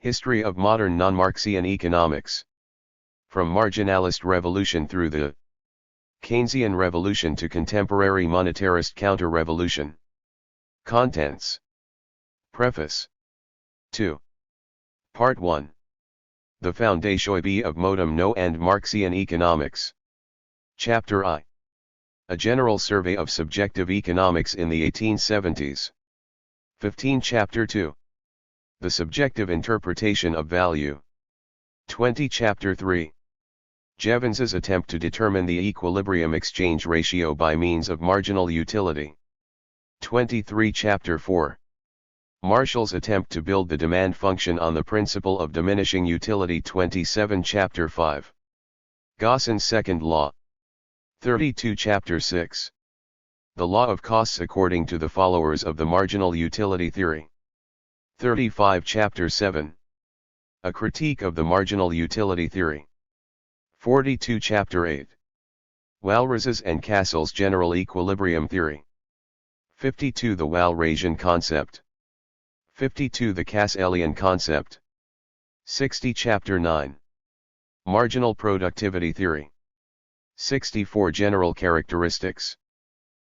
History of modern non-Marxian economics. From marginalist revolution through the Keynesian revolution to contemporary monetarist counter-revolution. Contents. Preface. 2. Part 1. The Foundation of Modem No and Marxian Economics. Chapter I. A General Survey of Subjective Economics in the 1870s. 15. Chapter 2. The Subjective Interpretation of Value. 20. Chapter 3. Jevons's attempt to determine the equilibrium exchange ratio by means of marginal utility. 23. Chapter 4. Marshall's attempt to build the demand function on the principle of diminishing utility. 27. Chapter 5. Gausson's second law. 32. Chapter 6. The law of costs according to the followers of the marginal utility theory. 35. Chapter 7. A critique of the marginal utility theory. 42. Chapter 8. Walras's and Cassell's general equilibrium theory. 52. The Walrasian concept. 52. The Cassellian concept. 60. Chapter 9. Marginal productivity theory. 64. General characteristics.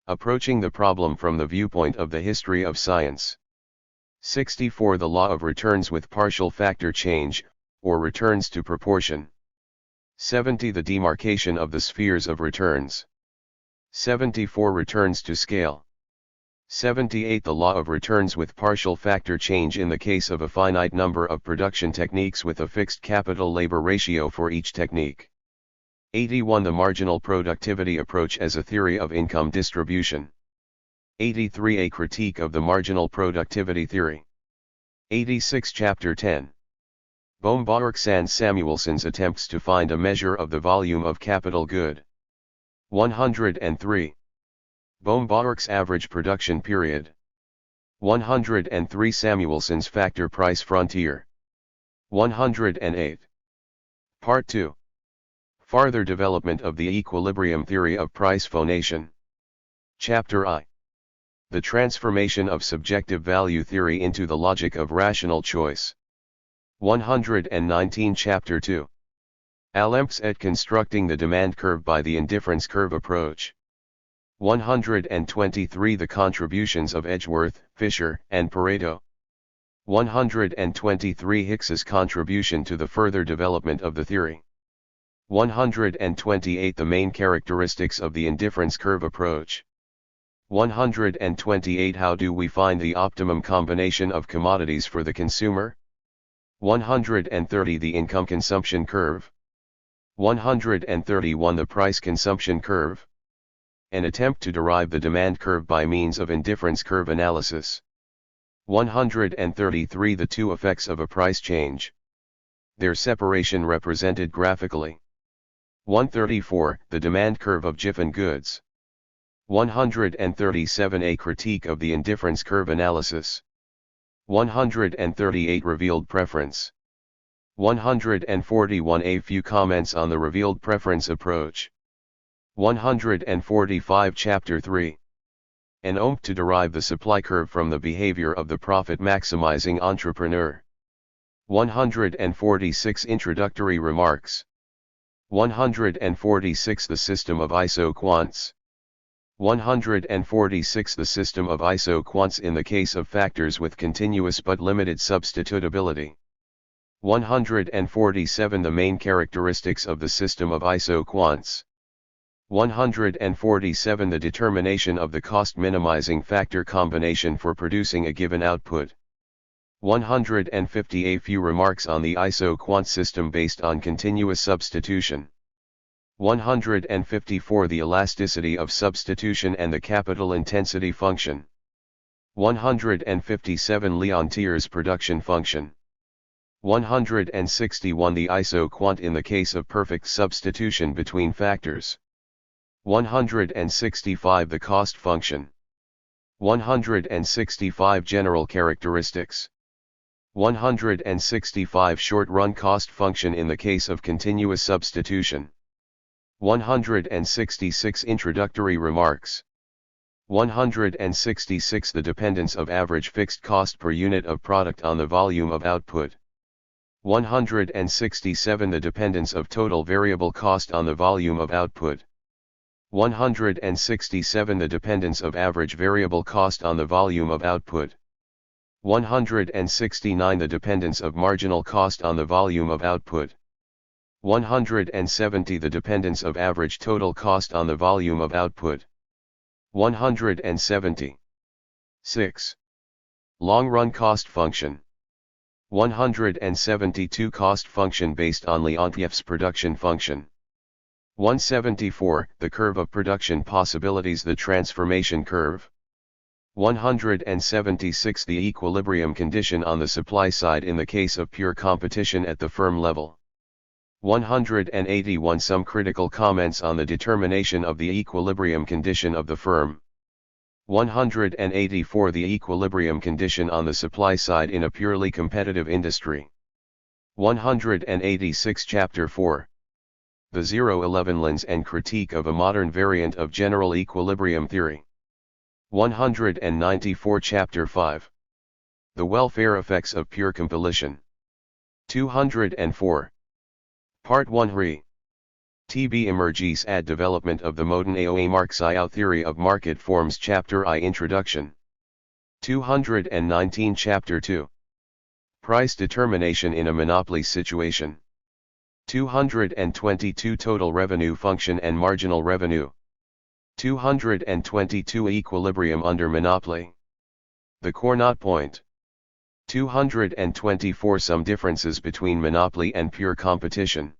Approaching the problem from the viewpoint of the history of science. 64. The law of returns with partial factor change, or returns to proportion. 70. The demarcation of the spheres of returns. 74. Returns to scale. 78. The law of returns with partial factor change in the case of a finite number of production techniques with a fixed capital-labor ratio for each technique. 81. The marginal productivity approach as a theory of income distribution. 83. A critique of the marginal productivity theory. 86. Chapter 10. Bohm-Bawerk's and Samuelson's attempts to find a measure of the volume of capital good. 103. Bohm-Bawerk's average production period. 103. Samuelson's factor price frontier. 108. Part 2. Farther development of the equilibrium theory of price phonation. Chapter I. The transformation of subjective value theory into the logic of rational choice. 119. Chapter 2. Attempts at constructing the demand curve by the indifference curve approach. 123. The contributions of Edgeworth, Fisher, and Pareto. 123. Hicks's contribution to the further development of the theory. 128. The main characteristics of the indifference curve approach. 128. How do we find the optimum combination of commodities for the consumer? 130. The income consumption curve. 131. The price consumption curve. An attempt to derive the demand curve by means of indifference curve analysis. 133. The two effects of a price change. Their separation represented graphically. 134. The demand curve of Giffen goods. 137. A critique of the indifference curve analysis. 138. Revealed preference. 141. A few comments on the revealed preference approach. 145. Chapter 3. An attempt to derive the supply curve from the behavior of the profit-maximizing entrepreneur. 146. Introductory remarks. 146. The system of isoquants. 146. The system of isoquants in the case of factors with continuous but limited substitutability. 147. The main characteristics of the system of isoquants. 147. The determination of the cost-minimizing factor combination for producing a given output. 150. A few remarks on the isoquant system based on continuous substitution. 154. The elasticity of substitution and the capital intensity function. 157. Leontief's production function. 161. The isoquant in the case of perfect substitution between factors. 165. The cost function. 165. General characteristics. 165. Short-run cost function in the case of continuous substitution. 166. Introductory remarks. 166. The dependence of average fixed cost per unit of product on the volume of output. 167 The dependence of total variable cost on the volume of output. 167 The dependence of average variable cost on the volume of output. 169 The dependence of marginal cost on the volume of output. 170 The dependence of average total cost on the volume of output. 170. 6. Long-run cost function. 172 Cost function based on Leontief's production function. 174 The curve of production possibilities, the transformation curve. 176 The equilibrium condition on the supply side in the case of pure competition at the firm level. 181 Some critical comments on the determination of the equilibrium condition of the firm. 184 The equilibrium condition on the supply side in a purely competitive industry. 186 Chapter 4. The 011 Lens and critique of a modern variant of general equilibrium theory. 194 Chapter 5. The welfare effects of pure competition. 204. Part 1 Re. TB emerges ad development of the modern Marxian theory of market forms. Chapter I Introduction. 219 Chapter 2. Price determination in a monopoly situation. 222 Total revenue function and marginal revenue. 222 Equilibrium under monopoly. The Cournot point. 224 Some differences between monopoly and pure competition.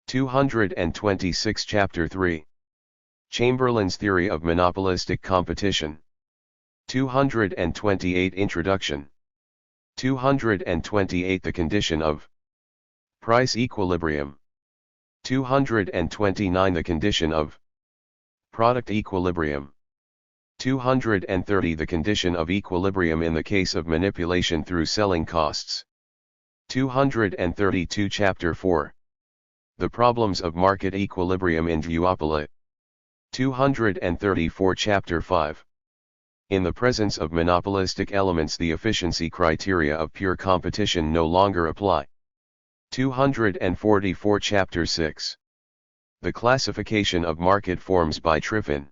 226 Chapter 3. Chamberlain's theory of monopolistic competition. 228 Introduction. 228 The condition of price equilibrium. 229 The condition of product equilibrium. 230 The condition of equilibrium in the case of manipulation through selling costs. 232 Chapter 4. The problems of market equilibrium in duopoly. 234 Chapter 5. In the presence of monopolistic elements, the efficiency criteria of pure competition no longer apply. 244 Chapter 6. The classification of market forms by Triffin.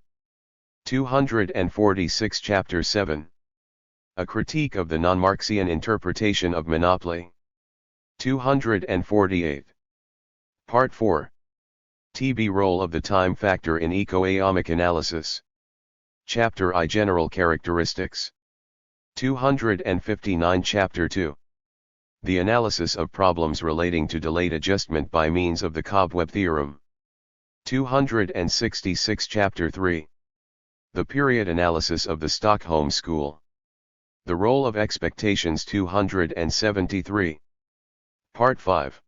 246 Chapter 7. A critique of the non-Marxian interpretation of monopoly. 248. Part 4. TB role of the time factor in economic analysis. Chapter I General characteristics. 259 Chapter 2. The analysis of problems relating to delayed adjustment by means of the cobweb theorem. 266 Chapter 3. The period analysis of the Stockholm School. The role of expectations. 273. Part 5.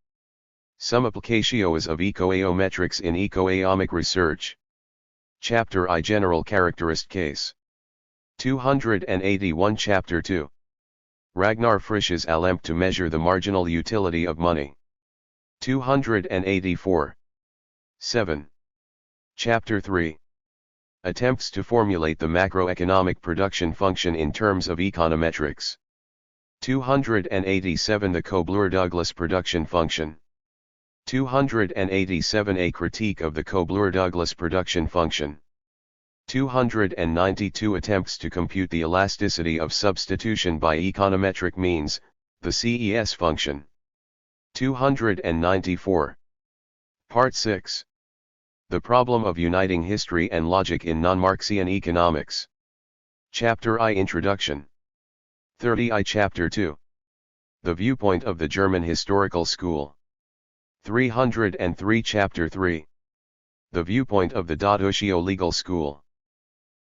Some applications of econometrics in economic research. Chapter I General characteristic case. 281 Chapter 2. Ragnar Frisch's attempt to measure the marginal utility of money. 284. 7. Chapter 3. Attempts to formulate the macroeconomic production function in terms of econometrics. 287 The Kobler-Douglas production function. 287 A critique of the Kobler-Douglas production function. 292 Attempts to compute the elasticity of substitution by econometric means, the CES function. 294. Part 6. The problem of uniting history and logic in non-Marxian economics. Chapter I Introduction. 30 Chapter 2. The viewpoint of the German historical school. 303 Chapter 3. The viewpoint of the Datio legal school.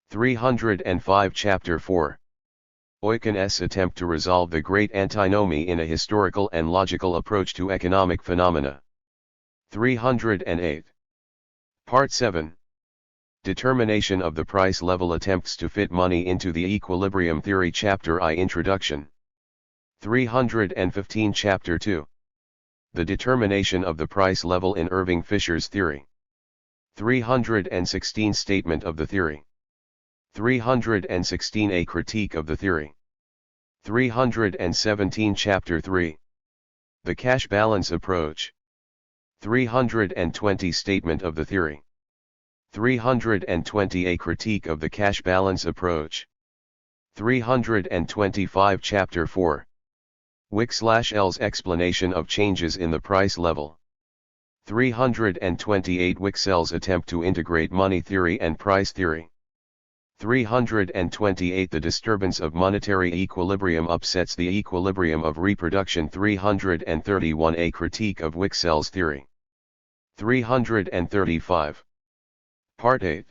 305 Chapter 4. Eugen's attempt to resolve the great antinomy in a historical and logical approach to economic phenomena. 308. Part 7. Determination of the price level, attempts to fit money into the equilibrium theory. Chapter I Introduction. 315 Chapter 2. The determination of the price level in Irving Fisher's theory. 316 Statement of the theory. 316 A critique of the theory. 317 Chapter 3. The cash balance approach. 320 Statement of the theory. 320 A critique of the cash balance approach. 325 Chapter 4. Wick/L's explanation of changes in the price level. 328 Wick's attempt to integrate money theory and price theory. 328 The disturbance of monetary equilibrium upsets the equilibrium of reproduction. 331 A critique of Wick's theory. 335. Part 8.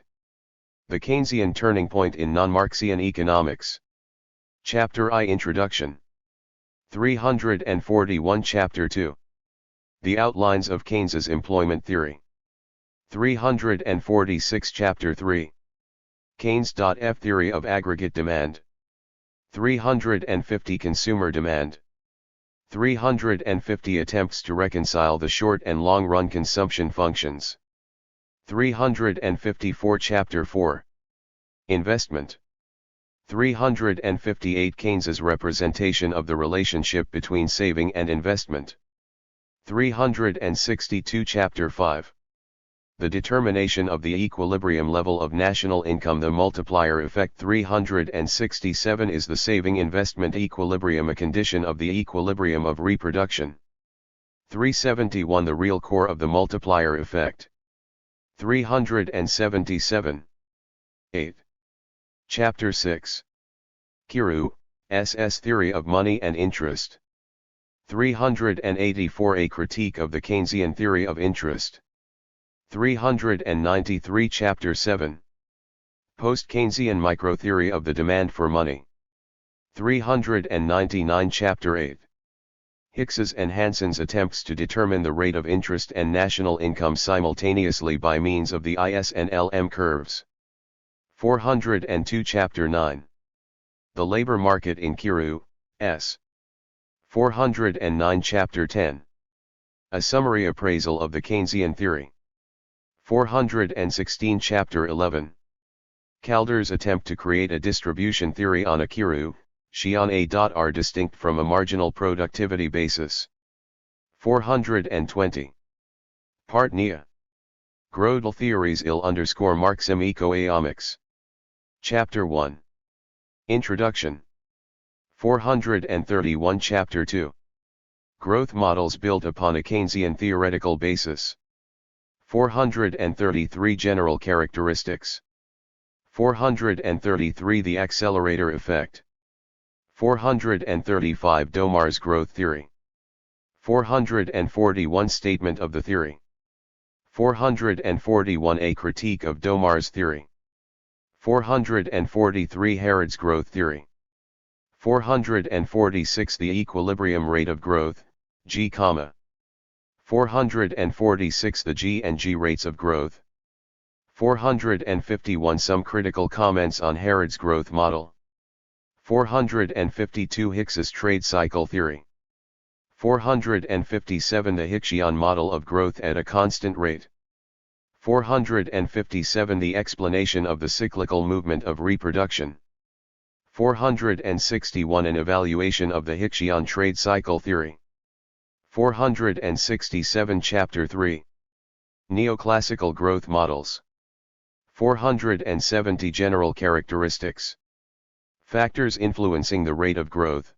The Keynesian turning point in non-Marxian economics. Chapter I Introduction. 341 Chapter 2. The outlines of Keynes's employment theory. 346 Chapter 3. Keynes.F Theory of aggregate demand. 350 Consumer demand. 350 Attempts to reconcile the short and long-run consumption functions. 354 Chapter 4. Investment. 358 Keynes's representation of the relationship between saving and investment. 362 Chapter 5. The determination of the equilibrium level of national income. The multiplier effect. 367 Is the saving-investment equilibrium a condition of the equilibrium of reproduction? 371 The real core of the multiplier effect. 377. 8. Chapter 6. Kirui/S Theory of Money and Interest. 384 A critique of the Keynesian theory of interest. 393 Chapter 7. Post-Keynesian microtheory of the demand for money. 399 Chapter 8. Hicks's and Hanson's attempts to determine the rate of interest and national income simultaneously by means of the IS and LM curves. 402 Chapter 9. The labor market in Kirui/S. 409 Chapter 10. A summary appraisal of the Keynesian theory. 416 Chapter 11. Calder's attempt to create a distribution theory on a Kirui/R distinct from a marginal productivity basis. 420. Part Nia. Gödel theories Marxism economics. Chapter 1. Introduction. 431 Chapter 2. Growth models built upon a Keynesian theoretical basis. 433 General characteristics. 433 The accelerator effect. 435 Domar's growth theory. 441 Statement of the theory. 441 A critique of Domar's theory. 443 Harrod's growth theory. 446 The equilibrium rate of growth, G, 446 The G and G rates of growth. 451 Some critical comments on Harrod's growth model. 452 Hicks's trade cycle theory. 457 The Hickschian model of growth at a constant rate. 457 The explanation of the cyclical movement of reproduction. 461 An evaluation of the Hickschian trade cycle theory. 467 Chapter 3. Neoclassical growth models. 470 General characteristics. Factors influencing the rate of growth.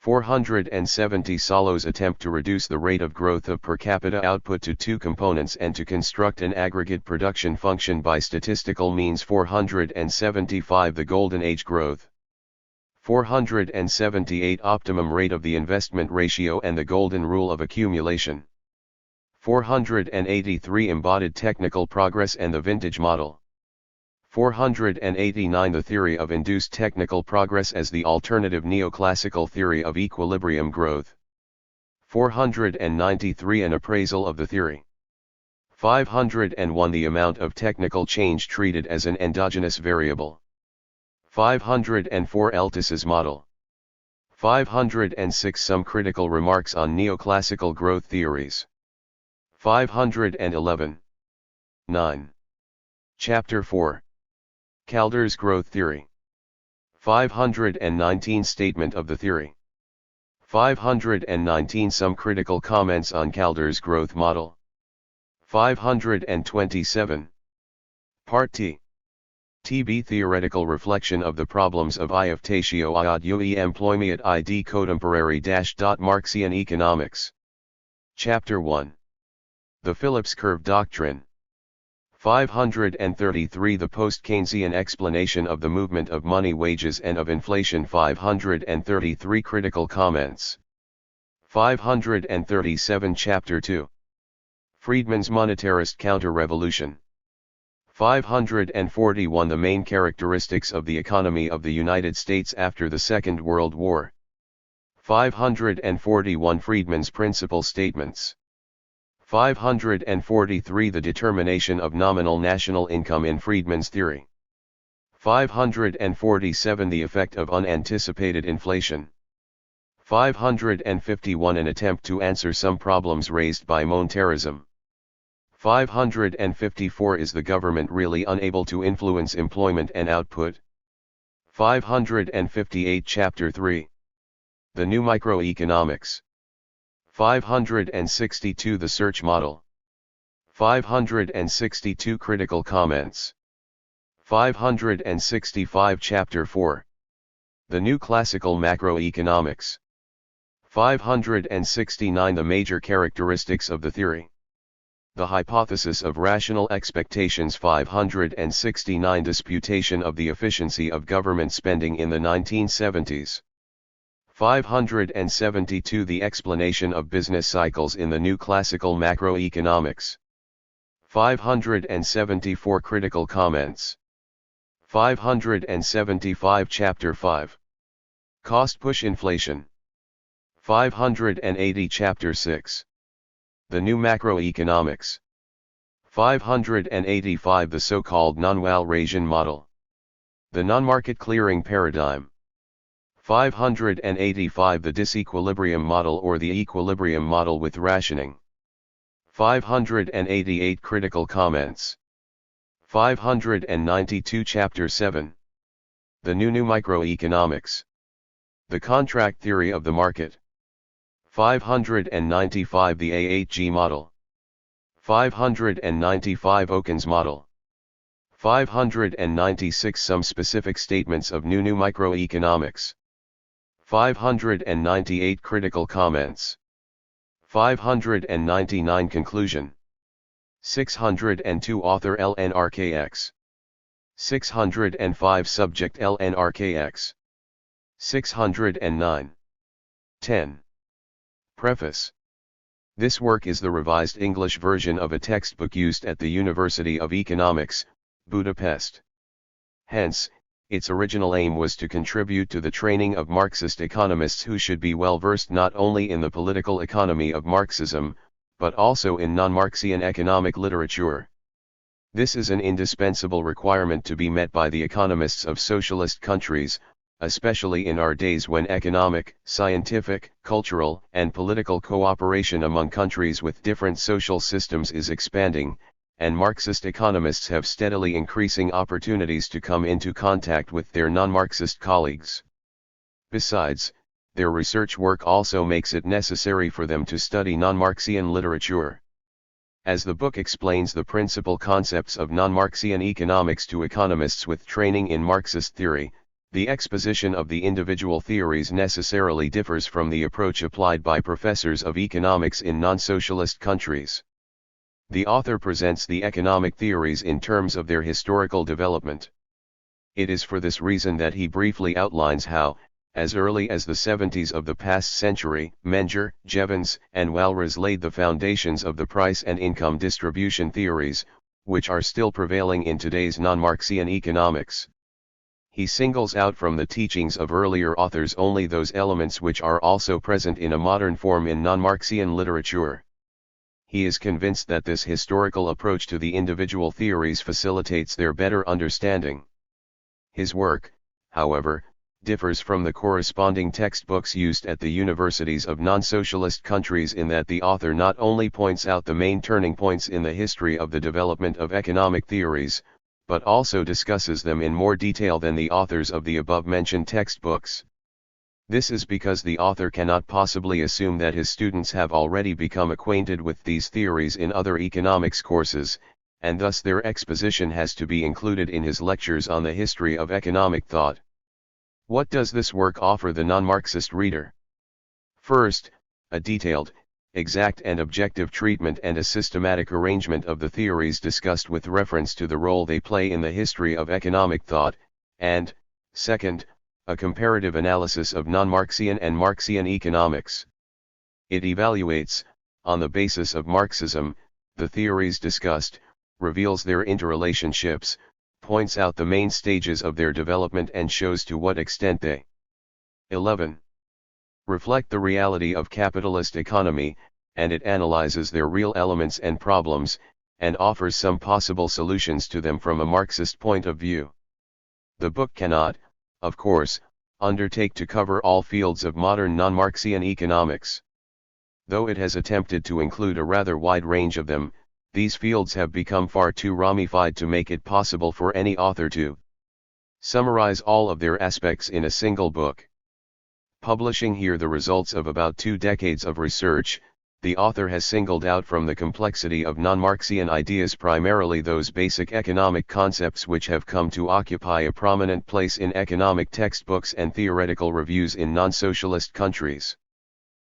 470 Solo's attempt to reduce the rate of growth of per capita output to two components and to construct an aggregate production function by statistical means. 475 The Golden Age growth. 478 Optimum rate of the investment ratio and the golden rule of accumulation. 483 Embodied technical progress and the vintage model. 489 The theory of induced technical progress as the alternative neoclassical theory of equilibrium growth. 493 An appraisal of the theory. 501 The amount of technical change treated as an endogenous variable. 504 Eltis's model. 506 Some critical remarks on neoclassical growth theories. 511. 9. Chapter 4. Calder's growth theory. 519 Statement of the theory. 519 Some critical comments on Calder's growth model. 527. Part T. TB Theoretical reflection of the problems of ioftatio iod ue employment id contemporary Marxian economics. Chapter 1. The Phillips curve doctrine. 533 The post-Keynesian explanation of the movement of money, wages and of inflation. 533 Critical comments. 537 Chapter 2. Friedman's monetarist counter-revolution. 541 The main characteristics of the economy of the United States after the Second World War. 541 Friedman's principal statements. 543 The determination of nominal national income in Friedman's theory. 547 The effect of unanticipated inflation. 551 An attempt to answer some problems raised by monetarism. 554 Is the government really unable to influence employment and output? 558 Chapter 3. The new microeconomics. 562 The search model. 562 Critical comments. 565 Chapter 4. The new classical macroeconomics. 569 The major characteristics of the theory. The hypothesis of rational expectations. 569 Disputation of the efficiency of government spending in the 1970s. 572 The explanation of business cycles in the new classical macroeconomics. 574 Critical comments. 575 Chapter 5. Cost push inflation. 580 Chapter 6. The new macroeconomics. 585 The so-called non-Walrasian model. The non-market clearing paradigm. 585 The disequilibrium model or the equilibrium model with rationing. 588 Critical comments. 592 Chapter 7. The new microeconomics. The contract theory of the market. 595 The AHG model. 595 Oken's model. 596 Some specific statements of new microeconomics. 598 Critical comments. 599 Conclusion. 602 Author LNRKX. 605 Subject LNRKX. 609. 10. Preface. This work is the revised English version of a textbook used at the University of Economics, Budapest. Hence, its original aim was to contribute to the training of Marxist economists who should be well versed not only in the political economy of Marxism, but also in non-Marxian economic literature. This is an indispensable requirement to be met by the economists of socialist countries, especially in our days when economic, scientific, cultural, and political cooperation among countries with different social systems is expanding, and Marxist economists have steadily increasing opportunities to come into contact with their non-Marxist colleagues. Besides, their research work also makes it necessary for them to study non-Marxian literature. As the book explains the principal concepts of non-Marxian economics to economists with training in Marxist theory, the exposition of the individual theories necessarily differs from the approach applied by professors of economics in non-socialist countries. The author presents the economic theories in terms of their historical development. It is for this reason that he briefly outlines how, as early as the 70s of the past century, Menger, Jevons, and Walras laid the foundations of the price and income distribution theories, which are still prevailing in today's non-Marxian economics. He singles out from the teachings of earlier authors only those elements which are also present in a modern form in non-Marxian literature. He is convinced that this historical approach to the individual theories facilitates their better understanding. His work, however, differs from the corresponding textbooks used at the universities of non-socialist countries in that the author not only points out the main turning points in the history of the development of economic theories, but also discusses them in more detail than the authors of the above-mentioned textbooks. This is because the author cannot possibly assume that his students have already become acquainted with these theories in other economics courses, and thus their exposition has to be included in his lectures on the history of economic thought. What does this work offer the non-Marxist reader? First, a detailed, exact and objective treatment and a systematic arrangement of the theories discussed with reference to the role they play in the history of economic thought, and, second, a comparative analysis of non-Marxian and Marxian economics. It evaluates, on the basis of Marxism, the theories discussed, reveals their interrelationships, points out the main stages of their development and shows to what extent they 11. Reflect the reality of capitalist economy, and it analyzes their real elements and problems, and offers some possible solutions to them from a Marxist point of view. The book cannot, of course, undertake to cover all fields of modern non-Marxian economics. Though it has attempted to include a rather wide range of them, these fields have become far too ramified to make it possible for any author to summarize all of their aspects in a single book. Publishing here the results of about 2 decades of research, the author has singled out from the complexity of non-Marxian ideas primarily those basic economic concepts which have come to occupy a prominent place in economic textbooks and theoretical reviews in non-socialist countries.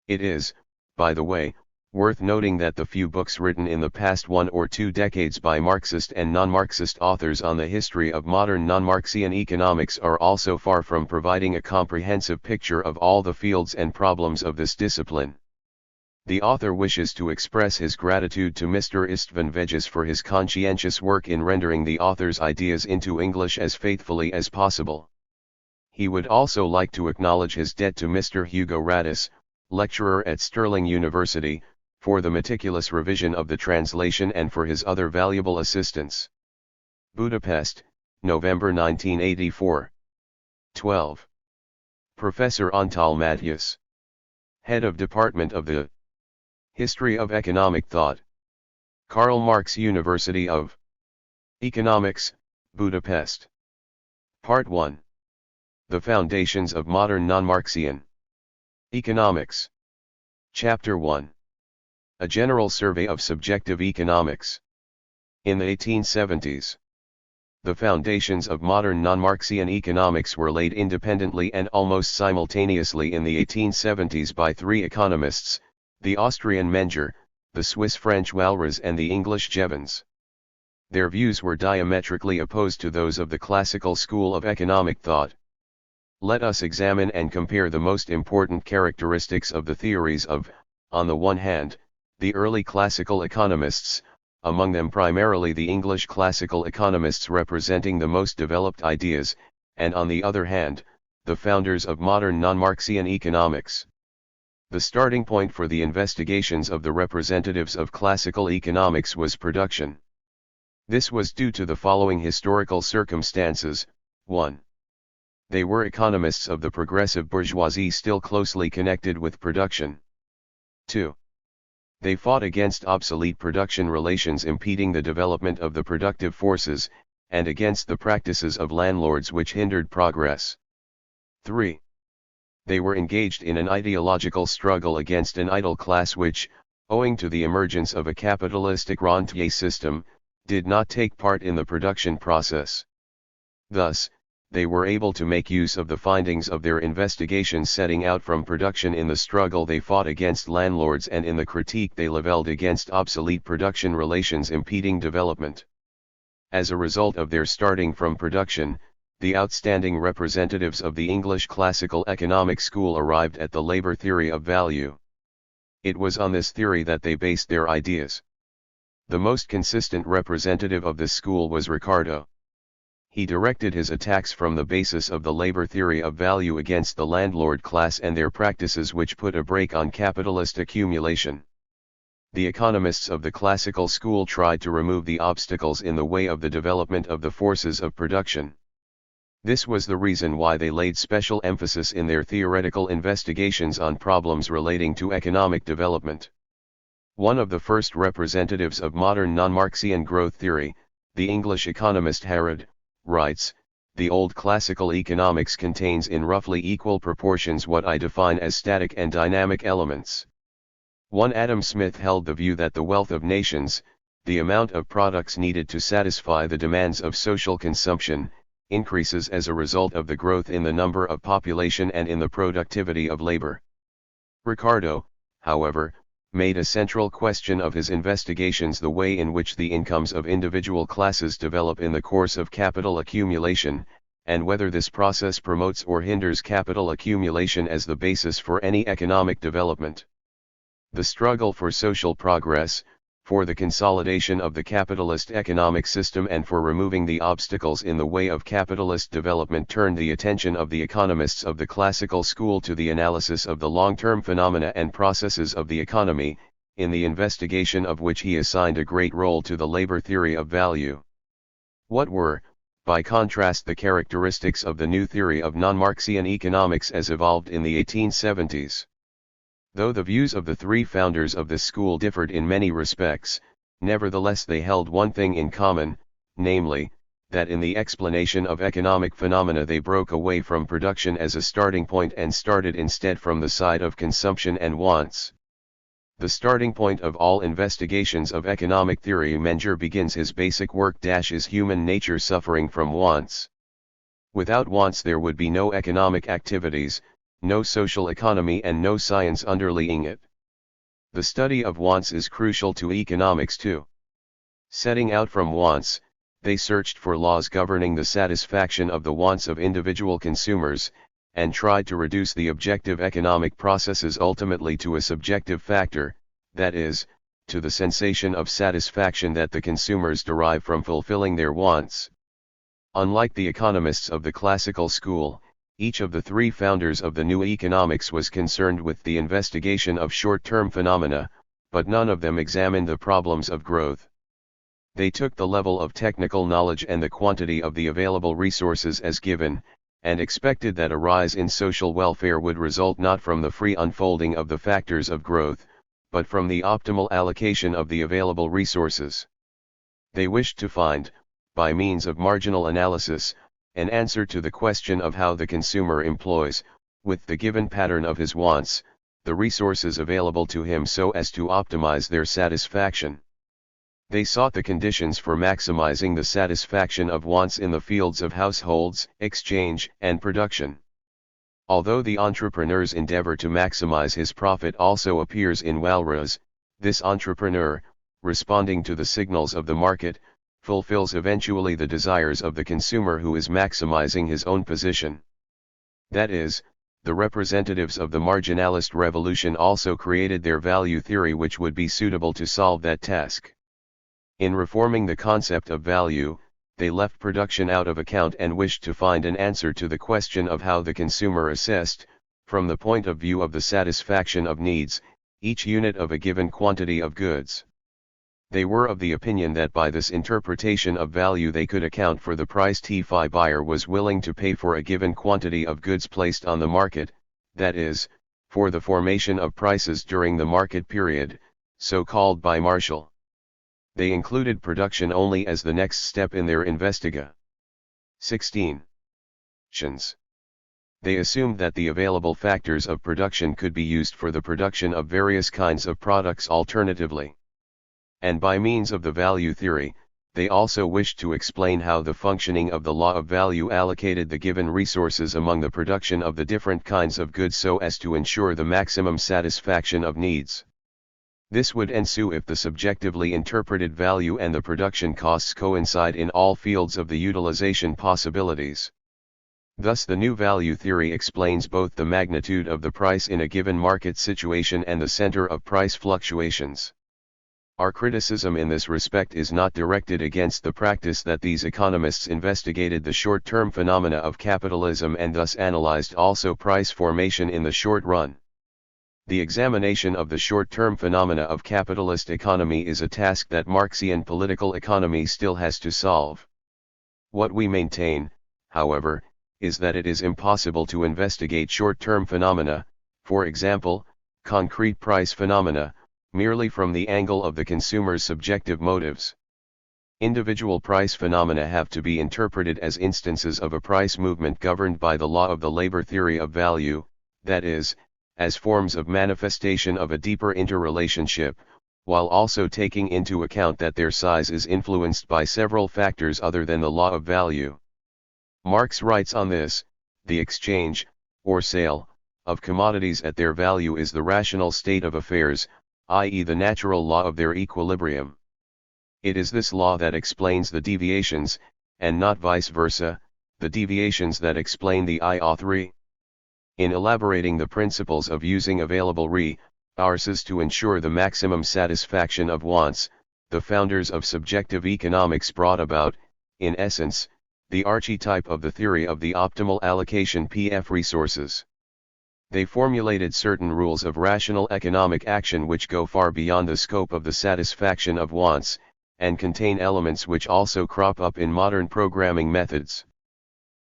It is, by the way, worth noting that the few books written in the past 1 or 2 decades by Marxist and non-Marxist authors on the history of modern non-Marxian economics are also far from providing a comprehensive picture of all the fields and problems of this discipline. The author wishes to express his gratitude to Mr. Istvan Vegas for his conscientious work in rendering the author's ideas into English as faithfully as possible. He would also like to acknowledge his debt to Mr. Hugo Radis, lecturer at Stirling University, for the meticulous revision of the translation and for his other valuable assistance. Budapest, November 1984. 12. Professor Antal Mátyás, Head of Department of the History of Economic Thought, Karl Marx University of Economics, Budapest. Part 1. The Foundations of Modern Non-Marxian Economics. Chapter 1. A General Survey of Subjective Economics. In the 1870s, the foundations of modern non-Marxian economics were laid independently and almost simultaneously in the 1870s by 3 economists, the Austrian Menger, the Swiss-French Walras and the English Jevons. Their views were diametrically opposed to those of the classical school of economic thought. Let us examine and compare the most important characteristics of the theories of, on the one hand, the early classical economists, among them primarily the English classical economists representing the most developed ideas, and on the other hand, the founders of modern non-Marxian economics. The starting point for the investigations of the representatives of classical economics was production. This was due to the following historical circumstances. 1. They were economists of the progressive bourgeoisie still closely connected with production. 2. They fought against obsolete production relations impeding the development of the productive forces, and against the practices of landlords which hindered progress. 3. They were engaged in an ideological struggle against an idle class which, owing to the emergence of a capitalistic rentier system, did not take part in the production process. Thus, they were able to make use of the findings of their investigations setting out from production in the struggle they fought against landlords and in the critique they leveled against obsolete production relations impeding development. As a result of their starting from production, the outstanding representatives of the English classical economic school arrived at the labor theory of value. It was on this theory that they based their ideas. The most consistent representative of this school was Ricardo. He directed his attacks from the basis of the labor theory of value against the landlord class and their practices which put a brake on capitalist accumulation. The economists of the classical school tried to remove the obstacles in the way of the development of the forces of production. This was the reason why they laid special emphasis in their theoretical investigations on problems relating to economic development. One of the first representatives of modern non-Marxian growth theory, the English economist Harrod, writes, the old classical economics contains in roughly equal proportions what I define as static and dynamic elements. 1. Adam Smith held the view that the wealth of nations, the amount of products needed to satisfy the demands of social consumption, increases as a result of the growth in the number of population and in the productivity of labor. Ricardo, however, made a central question of his investigations the way in which the incomes of individual classes develop in the course of capital accumulation, and whether this process promotes or hinders capital accumulation as the basis for any economic development. The struggle for social progress, for the consolidation of the capitalist economic system and for removing the obstacles in the way of capitalist development turned the attention of the economists of the classical school to the analysis of the long-term phenomena and processes of the economy, in the investigation of which he assigned a great role to the labor theory of value. What were, by contrast, the characteristics of the new theory of non-Marxian economics as evolved in the 1870s? Though the views of the three founders of this school differed in many respects, nevertheless they held one thing in common, namely, that in the explanation of economic phenomena they broke away from production as a starting point and started instead from the side of consumption and wants. The starting point of all investigations of economic theory. Menger begins his basic work. Is human nature suffering from wants? Without wants there would be no economic activities, no social economy and no science underlying it. The study of wants is crucial to economics too. Setting out from wants, they searched for laws governing the satisfaction of the wants of individual consumers, and tried to reduce the objective economic processes ultimately to a subjective factor, that is, to the sensation of satisfaction that the consumers derive from fulfilling their wants. Unlike the economists of the classical school, each of the three founders of the new economics was concerned with the investigation of short-term phenomena, but none of them examined the problems of growth. They took the level of technical knowledge and the quantity of the available resources as given, and expected that a rise in social welfare would result not from the free unfolding of the factors of growth, but from the optimal allocation of the available resources. They wished to find, by means of marginal analysis, an answer to the question of how the consumer employs, with the given pattern of his wants, the resources available to him so as to optimize their satisfaction. They sought the conditions for maximizing the satisfaction of wants in the fields of households, exchange, and production. Although the entrepreneur's endeavor to maximize his profit also appears in Walras, this entrepreneur, responding to the signals of the market, fulfills eventually the desires of the consumer who is maximizing his own position. That is, the representatives of the marginalist revolution also created their value theory which would be suitable to solve that task. In reforming the concept of value, they left production out of account and wished to find an answer to the question of how the consumer assessed, from the point of view of the satisfaction of needs, each unit of a given quantity of goods. They were of the opinion that by this interpretation of value they could account for the price the buyer was willing to pay for a given quantity of goods placed on the market, that is, for the formation of prices during the market period, so called by Marshall. They included production only as the next step in their investiga. 16. They assumed that the available factors of production could be used for the production of various kinds of products alternatively. And by means of the value theory, they also wished to explain how the functioning of the law of value allocated the given resources among the production of the different kinds of goods so as to ensure the maximum satisfaction of needs. This would ensue if the subjectively interpreted value and the production costs coincide in all fields of the utilization possibilities. Thus the new value theory explains both the magnitude of the price in a given market situation and the center of price fluctuations. Our criticism in this respect is not directed against the practice that these economists investigated the short-term phenomena of capitalism and thus analyzed also price formation in the short run. The examination of the short-term phenomena of capitalist economy is a task that Marxian political economy still has to solve. What we maintain, however, is that it is impossible to investigate short-term phenomena, for example, concrete price phenomena, merely from the angle of the consumer's subjective motives. Individual price phenomena have to be interpreted as instances of a price movement governed by the law of the labor theory of value, that is, as forms of manifestation of a deeper interrelationship, while also taking into account that their size is influenced by several factors other than the law of value. Marx writes on this: the exchange, or sale, of commodities at their value is the rational state of affairs, i.e. the natural law of their equilibrium. It is this law that explains the deviations, and not vice versa, the deviations that explain the I-3. In elaborating the principles of using available resources to ensure the maximum satisfaction of wants, the founders of subjective economics brought about, in essence, the archetype of the theory of the optimal allocation of resources. They formulated certain rules of rational economic action which go far beyond the scope of the satisfaction of wants, and contain elements which also crop up in modern programming methods.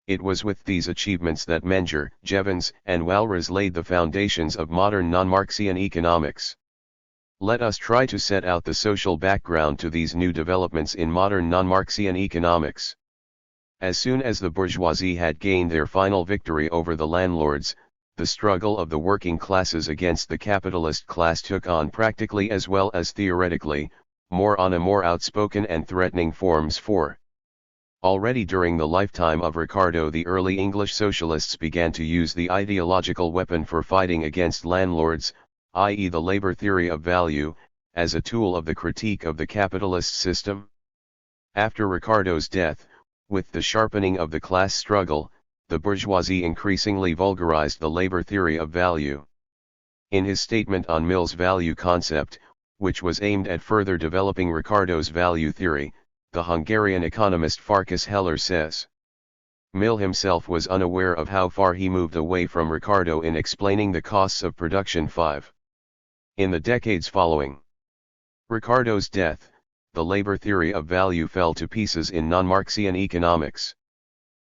It was with these achievements that Menger, Jevons, and Walras laid the foundations of modern non-Marxian economics. Let us try to set out the social background to these new developments in modern non-Marxian economics. As soon as the bourgeoisie had gained their final victory over the landlords, the struggle of the working classes against the capitalist class took on practically as well as theoretically, more outspoken and threatening forms for. Already during the lifetime of Ricardo, the early English socialists began to use the ideological weapon for fighting against landlords, i.e. the labor theory of value, as a tool of the critique of the capitalist system. After Ricardo's death, with the sharpening of the class struggle, the bourgeoisie increasingly vulgarized the labor theory of value. In his statement on Mill's value concept, which was aimed at further developing Ricardo's value theory, the Hungarian economist Farkas Heller says, Mill himself was unaware of how far he moved away from Ricardo in explaining the costs of production. 5. In the decades following Ricardo's death, the labor theory of value fell to pieces in non-Marxian economics.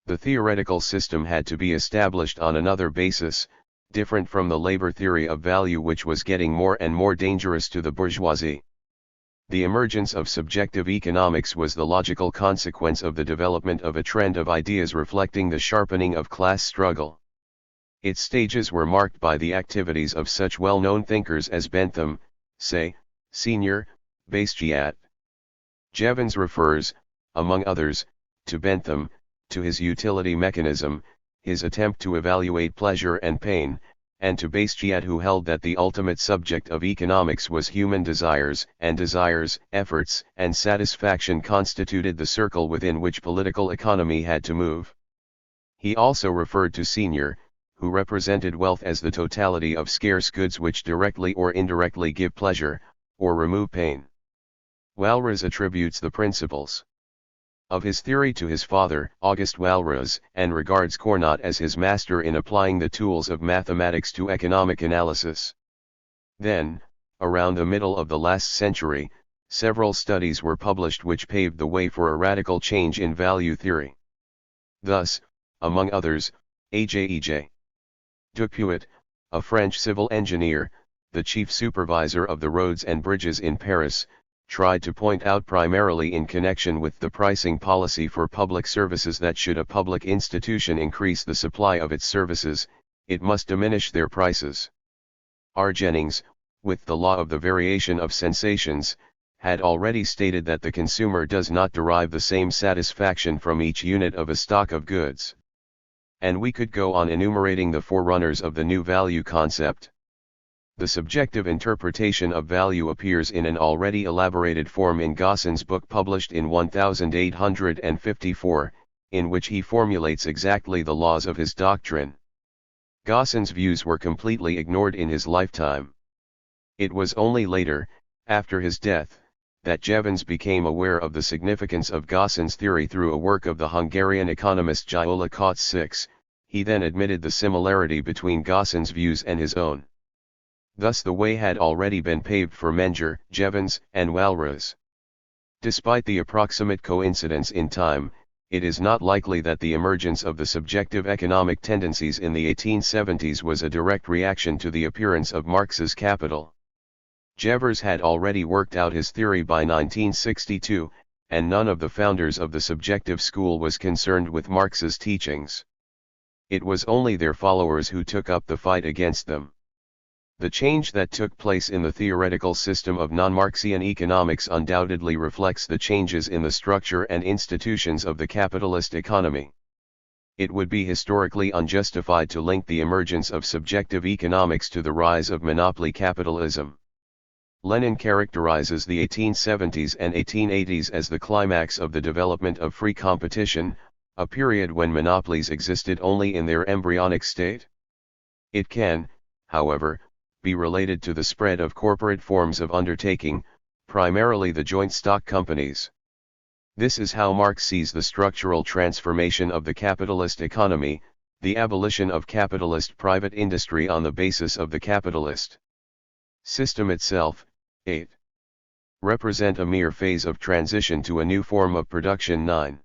The theoretical system had to be established on another basis, different from the labor theory of value, which was getting more and more dangerous to the bourgeoisie. The emergence of subjective economics was the logical consequence of the development of a trend of ideas reflecting the sharpening of class struggle. Its stages were marked by the activities of such well-known thinkers as Bentham, Say, Senior, Bastiat. Jevons refers, among others, to Bentham, to his utility mechanism, his attempt to evaluate pleasure and pain, and to Bastiat, who held that the ultimate subject of economics was human desires, and desires, efforts, and satisfaction constituted the circle within which political economy had to move. He also referred to Senior, who represented wealth as the totality of scarce goods which directly or indirectly give pleasure, or remove pain. Walras attributes the principles of his theory to his father, August Walras, and regards Cournot as his master in applying the tools of mathematics to economic analysis. Then, around the middle of the last century, several studies were published which paved the way for a radical change in value theory. Thus, among others, A.J. Dupuit, a French civil engineer, the chief supervisor of the roads and bridges in Paris, tried to point out, primarily in connection with the pricing policy for public services, that should a public institution increase the supply of its services, it must diminish their prices. R. Jennings, with the law of the variation of sensations, had already stated that the consumer does not derive the same satisfaction from each unit of a stock of goods. And we could go on enumerating the forerunners of the new value concept. The subjective interpretation of value appears in an already elaborated form in Gausson's book published in 1854, in which he formulates exactly the laws of his doctrine. Gausson's views were completely ignored in his lifetime. It was only later, after his death, that Jevons became aware of the significance of Gausson's theory through a work of the Hungarian economist Gyula Kotz 6. He then admitted the similarity between Gausson's views and his own. Thus the way had already been paved for Menger, Jevons, and Walras. Despite the approximate coincidence in time, it is not likely that the emergence of the subjective economic tendencies in the 1870s was a direct reaction to the appearance of Marx's Capital. Jevers had already worked out his theory by 1962, and none of the founders of the subjective school was concerned with Marx's teachings. It was only their followers who took up the fight against them. The change that took place in the theoretical system of non-Marxian economics undoubtedly reflects the changes in the structure and institutions of the capitalist economy. It would be historically unjustified to link the emergence of subjective economics to the rise of monopoly capitalism. Lenin characterizes the 1870s and 1880s as the climax of the development of free competition, a period when monopolies existed only in their embryonic state. It can, however, be related to the spread of corporate forms of undertaking, primarily the joint stock companies. This is how Marx sees the structural transformation of the capitalist economy, the abolition of capitalist private industry on the basis of the capitalist system itself. 8. Represent a mere phase of transition to a new form of production. 9.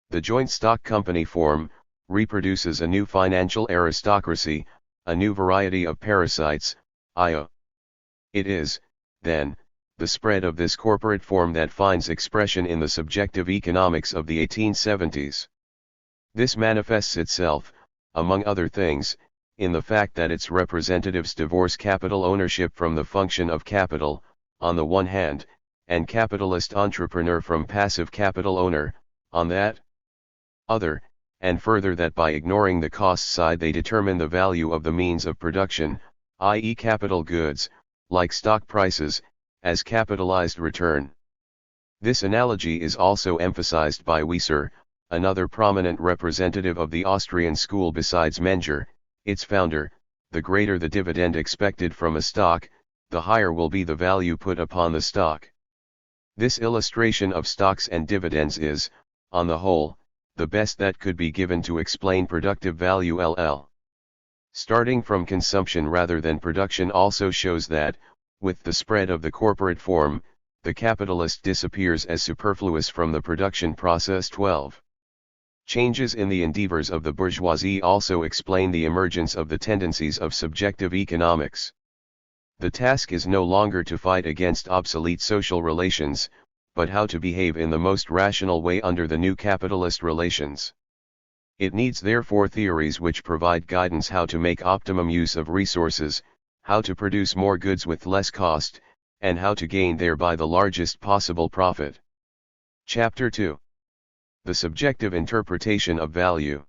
The joint stock company form reproduces a new financial aristocracy, a new variety of parasites, i.e. It is, then, the spread of this corporate form that finds expression in the subjective economics of the 1870s. This manifests itself, among other things, in the fact that its representatives divorce capital ownership from the function of capital, on the one hand, and capitalist entrepreneur from passive capital owner, on that other, and further that by ignoring the cost side they determine the value of the means of production, i.e. capital goods, like stock prices, as capitalized return. This analogy is also emphasized by Wieser, another prominent representative of the Austrian school besides Menger, its founder. The greater the dividend expected from a stock, the higher will be the value put upon the stock. This illustration of stocks and dividends is, on the whole, the best that could be given to explain productive value. Starting from consumption rather than production also shows that, with the spread of the corporate form, the capitalist disappears as superfluous from the production process. 12. Changes in the endeavors of the bourgeoisie also explain the emergence of the tendencies of subjective economics. The task is no longer to fight against obsolete social relations, but how to behave in the most rational way under the new capitalist relations. It needs therefore theories which provide guidance how to make optimum use of resources, how to produce more goods with less cost, and how to gain thereby the largest possible profit. Chapter 2. The subjective interpretation of value.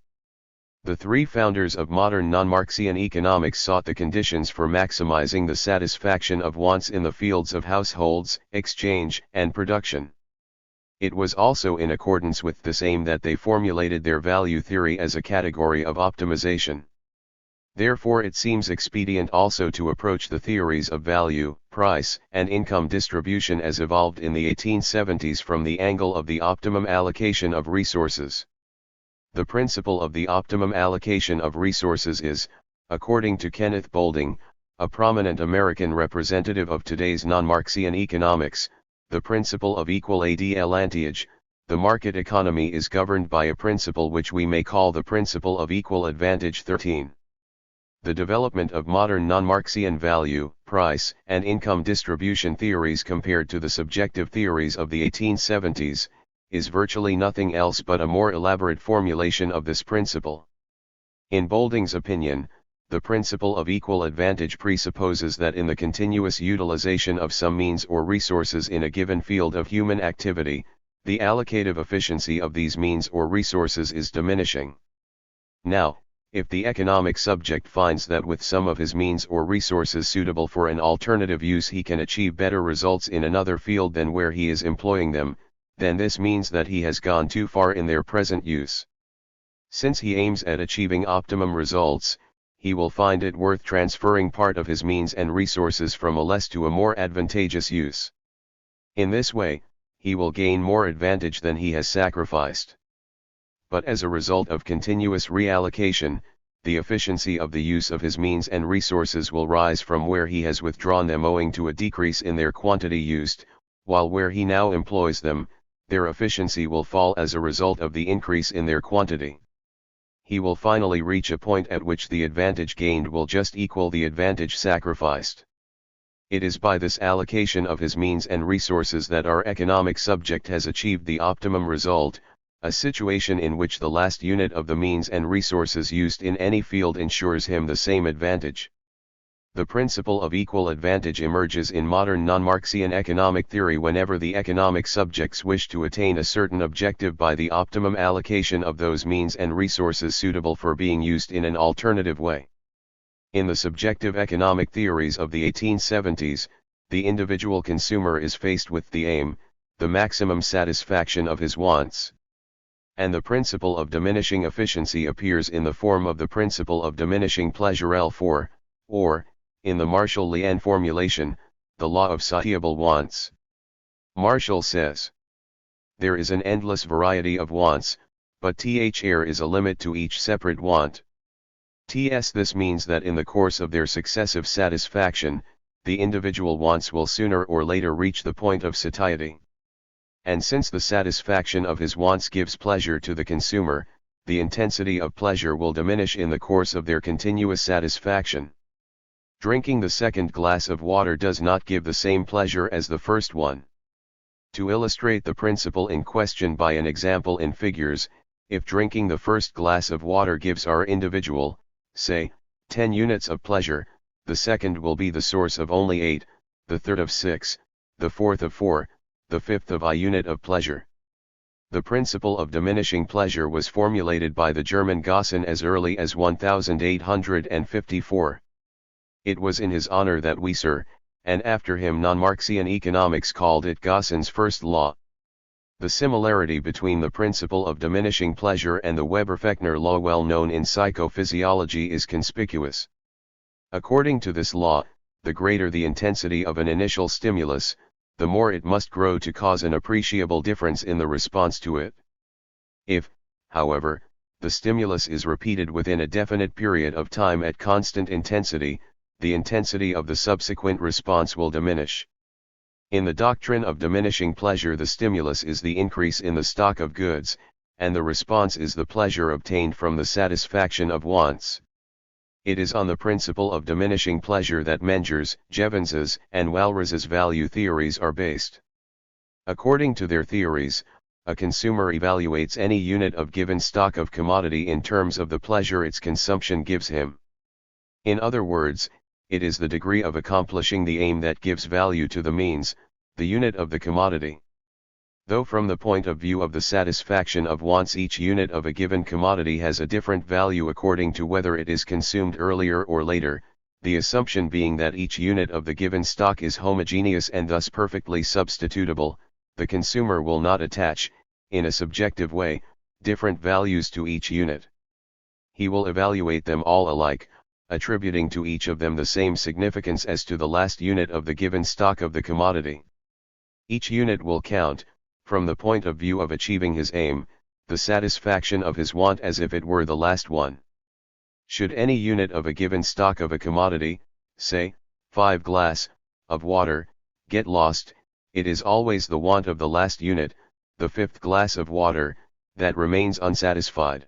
The three founders of modern non-Marxian economics sought the conditions for maximizing the satisfaction of wants in the fields of households, exchange, and production. It was also in accordance with this aim that they formulated their value theory as a category of optimization. Therefore it seems expedient also to approach the theories of value, price, and income distribution as evolved in the 1870s from the angle of the optimum allocation of resources. The principle of the optimum allocation of resources is, according to Kenneth Boulding, a prominent American representative of today's non-Marxian economics, the principle of equal advantage. The market economy is governed by a principle which we may call the principle of equal advantage. 13. The development of modern non-Marxian value, price, and income distribution theories compared to the subjective theories of the 1870s, is virtually nothing else but a more elaborate formulation of this principle. In Boulding's opinion, the principle of equal advantage presupposes that in the continuous utilization of some means or resources in a given field of human activity, the allocative efficiency of these means or resources is diminishing. Now, if the economic subject finds that with some of his means or resources suitable for an alternative use he can achieve better results in another field than where he is employing them, then this means that he has gone too far in their present use. Since he aims at achieving optimum results, he will find it worth transferring part of his means and resources from a less to a more advantageous use. In this way, he will gain more advantage than he has sacrificed. But as a result of continuous reallocation, the efficiency of the use of his means and resources will rise from where he has withdrawn them owing to a decrease in their quantity used, while where he now employs them, their efficiency will fall as a result of the increase in their quantity. He will finally reach a point at which the advantage gained will just equal the advantage sacrificed. It is by this allocation of his means and resources that our economic subject has achieved the optimum result, a situation in which the last unit of the means and resources used in any field ensures him the same advantage. The principle of equal advantage emerges in modern non-Marxian economic theory whenever the economic subjects wish to attain a certain objective by the optimum allocation of those means and resources suitable for being used in an alternative way. In the subjective economic theories of the 1870s, the individual consumer is faced with the aim, the maximum satisfaction of his wants. And the principle of diminishing efficiency appears in the form of the principle of diminishing pleasure L4, or, in the Marshall-Lien formulation, the law of satiable wants. Marshall says, "There is an endless variety of wants, but there is a limit to each separate want. This means that in the course of their successive satisfaction, the individual wants will sooner or later reach the point of satiety. And since the satisfaction of his wants gives pleasure to the consumer, the intensity of pleasure will diminish in the course of their continuous satisfaction. Drinking the second glass of water does not give the same pleasure as the first one. To illustrate the principle in question by an example in figures, if drinking the first glass of water gives our individual, say, 10 units of pleasure, the second will be the source of only 8, the third of 6, the fourth of 4, the fifth of a unit of pleasure. The principle of diminishing pleasure was formulated by the German Gaussen as early as 1854. It was in his honor that Wieser, and after him non-Marxian economics called it Gaussen's first law. The similarity between the principle of diminishing pleasure and the Weber-Fechner law well known in psychophysiology is conspicuous. According to this law, the greater the intensity of an initial stimulus, the more it must grow to cause an appreciable difference in the response to it. If, however, the stimulus is repeated within a definite period of time at constant intensity, the intensity of the subsequent response will diminish. In the doctrine of diminishing pleasure, the stimulus is the increase in the stock of goods, and the response is the pleasure obtained from the satisfaction of wants. It is on the principle of diminishing pleasure that Menger's, Jevons's, and Walras's value theories are based. According to their theories, a consumer evaluates any unit of given stock of commodity in terms of the pleasure its consumption gives him. In other words, it is the degree of accomplishing the aim that gives value to the means, the unit of the commodity. Though from the point of view of the satisfaction of wants each unit of a given commodity has a different value according to whether it is consumed earlier or later, the assumption being that each unit of the given stock is homogeneous and thus perfectly substitutable, the consumer will not attach, in a subjective way, different values to each unit. He will evaluate them all alike, attributing to each of them the same significance as to the last unit of the given stock of the commodity. Each unit will count, from the point of view of achieving his aim, the satisfaction of his want as if it were the last one. Should any unit of a given stock of a commodity, say, 5 glass, of water, get lost, it is always the want of the last unit, the 5th glass of water, that remains unsatisfied.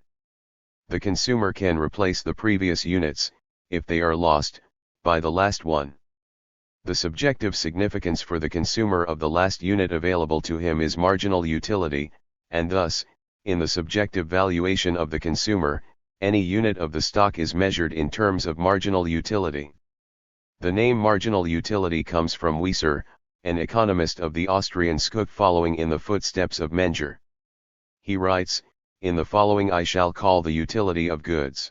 The consumer can replace the previous units, if they are lost, by the last one. The subjective significance for the consumer of the last unit available to him is marginal utility, and thus, in the subjective valuation of the consumer, any unit of the stock is measured in terms of marginal utility. The name marginal utility comes from Wieser, an economist of the Austrian Schuk following in the footsteps of Menger. He writes, "In the following I shall call the utility of goods.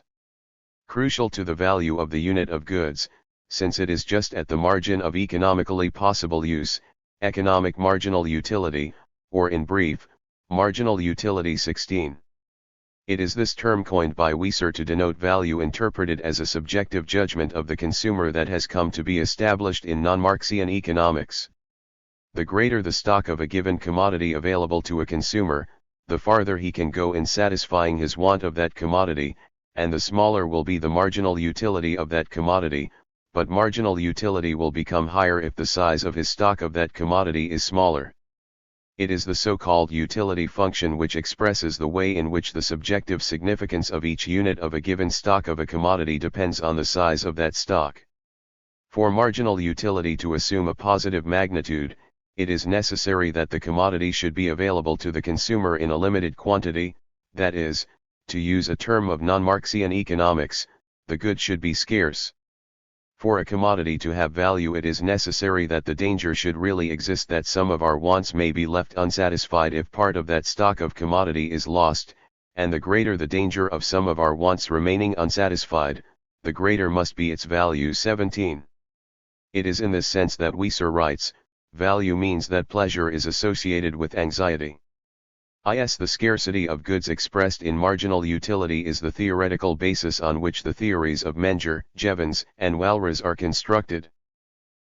Crucial to the value of the unit of goods, since it is just at the margin of economically possible use, economic marginal utility, or in brief, marginal utility 16. It is this term coined by Wieser to denote value interpreted as a subjective judgment of the consumer that has come to be established in non-Marxian economics. The greater the stock of a given commodity available to a consumer, the farther he can go in satisfying his want of that commodity, and the smaller will be the marginal utility of that commodity, but marginal utility will become higher if the size of his stock of that commodity is smaller. It is the so-called utility function which expresses the way in which the subjective significance of each unit of a given stock of a commodity depends on the size of that stock. For marginal utility to assume a positive magnitude, it is necessary that the commodity should be available to the consumer in a limited quantity, that is, to use a term of non-Marxian economics, the good should be scarce. For a commodity to have value, it is necessary that the danger should really exist that some of our wants may be left unsatisfied if part of that stock of commodity is lost, and the greater the danger of some of our wants remaining unsatisfied, the greater must be its value. 17. It is in this sense that Wieser writes, value means that pleasure is associated with anxiety. The scarcity of goods expressed in marginal utility is the theoretical basis on which the theories of Menger, Jevons, and Walras are constructed.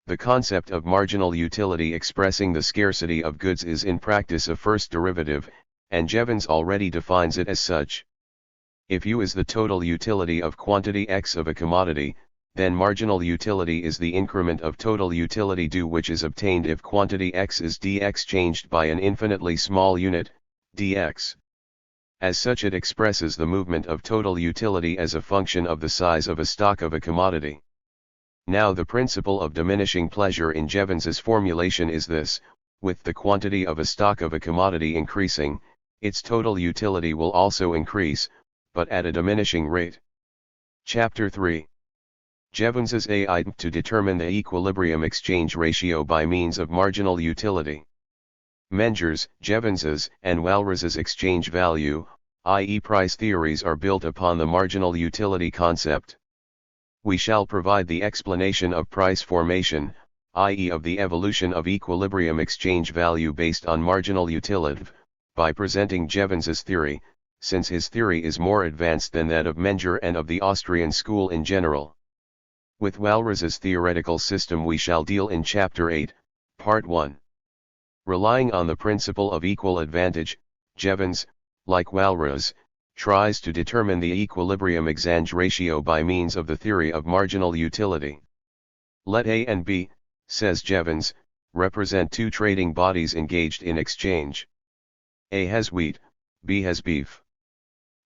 The concept of marginal utility expressing the scarcity of goods is in practice a first derivative, and Jevons already defines it as such. If U is the total utility of quantity X of a commodity, then marginal utility is the increment of total utility due which is obtained if quantity X is dx changed by an infinitely small unit, dx. As such, it expresses the movement of total utility as a function of the size of a stock of a commodity. Now the principle of diminishing pleasure in Jevons's formulation is this: with the quantity of a stock of a commodity increasing, its total utility will also increase, but at a diminishing rate. Chapter 3. Jevons's aim to determine the equilibrium exchange ratio by means of marginal utility. Menger's, Jevons's, and Walras's exchange value, i.e. price theories, are built upon the marginal utility concept. We shall provide the explanation of price formation, i.e. of the evolution of equilibrium exchange value based on marginal utility, by presenting Jevons's theory, since his theory is more advanced than that of Menger and of the Austrian school in general. With Walras's theoretical system we shall deal in Chapter 8, Part 1. Relying on the principle of equal advantage, Jevons, like Walras, tries to determine the equilibrium exchange ratio by means of the theory of marginal utility. Let A and B, says Jevons, represent two trading bodies engaged in exchange. A has wheat, B has beef.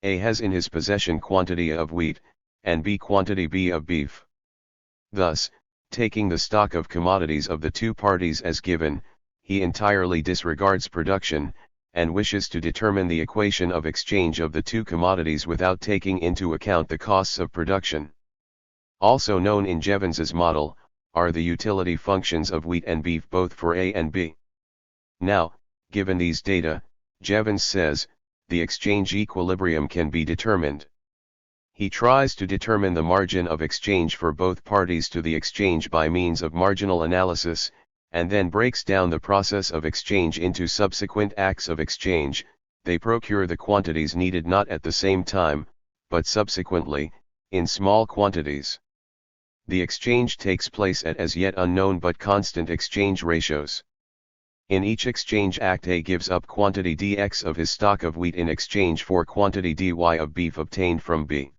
A has in his possession quantity of wheat, and B quantity B of beef. Thus, taking the stock of commodities of the two parties as given, he entirely disregards production, and wishes to determine the equation of exchange of the two commodities without taking into account the costs of production. Also known in Jevons's model, are the utility functions of wheat and beef both for A and B. Now, given these data, Jevons says, the exchange equilibrium can be determined. He tries to determine the margin of exchange for both parties to the exchange by means of marginal analysis, and then breaks down the process of exchange into subsequent acts of exchange. They procure the quantities needed not at the same time, but subsequently, in small quantities. The exchange takes place at as yet unknown but constant exchange ratios. In each exchange act, A gives up quantity dx of his stock of wheat in exchange for quantity dy of beef obtained from B.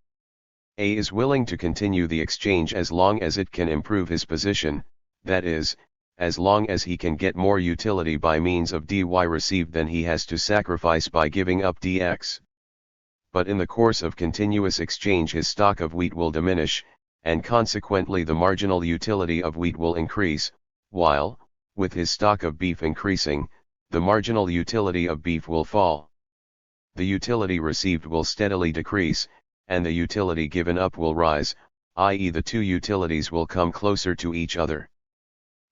A is willing to continue the exchange as long as it can improve his position, that is, as long as he can get more utility by means of dy received than he has to sacrifice by giving up dx. But in the course of continuous exchange his stock of wheat will diminish, and consequently the marginal utility of wheat will increase, while, with his stock of beef increasing, the marginal utility of beef will fall. The utility received will steadily decrease, and the utility given up will rise, i.e. the two utilities will come closer to each other.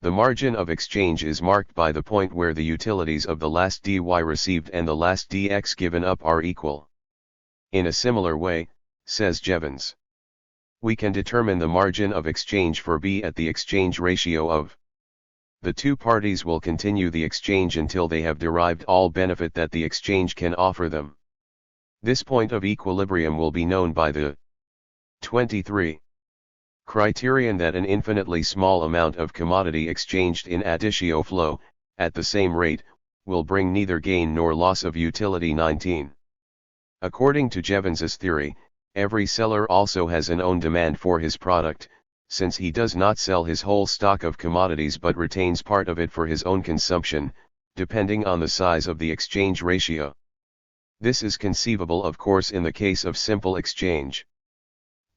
The margin of exchange is marked by the point where the utilities of the last dy received and the last dx given up are equal. In a similar way, says Jevons, we can determine the margin of exchange for B at the exchange ratio of. The two parties will continue the exchange until they have derived all benefit that the exchange can offer them. This point of equilibrium will be known by the 23. Criterion that an infinitely small amount of commodity exchanged in additio flow, at the same rate, will bring neither gain nor loss of utility. 19. According to Jevons's theory, every seller also has an own demand for his product, since he does not sell his whole stock of commodities but retains part of it for his own consumption, depending on the size of the exchange ratio. This is conceivable of course in the case of simple exchange.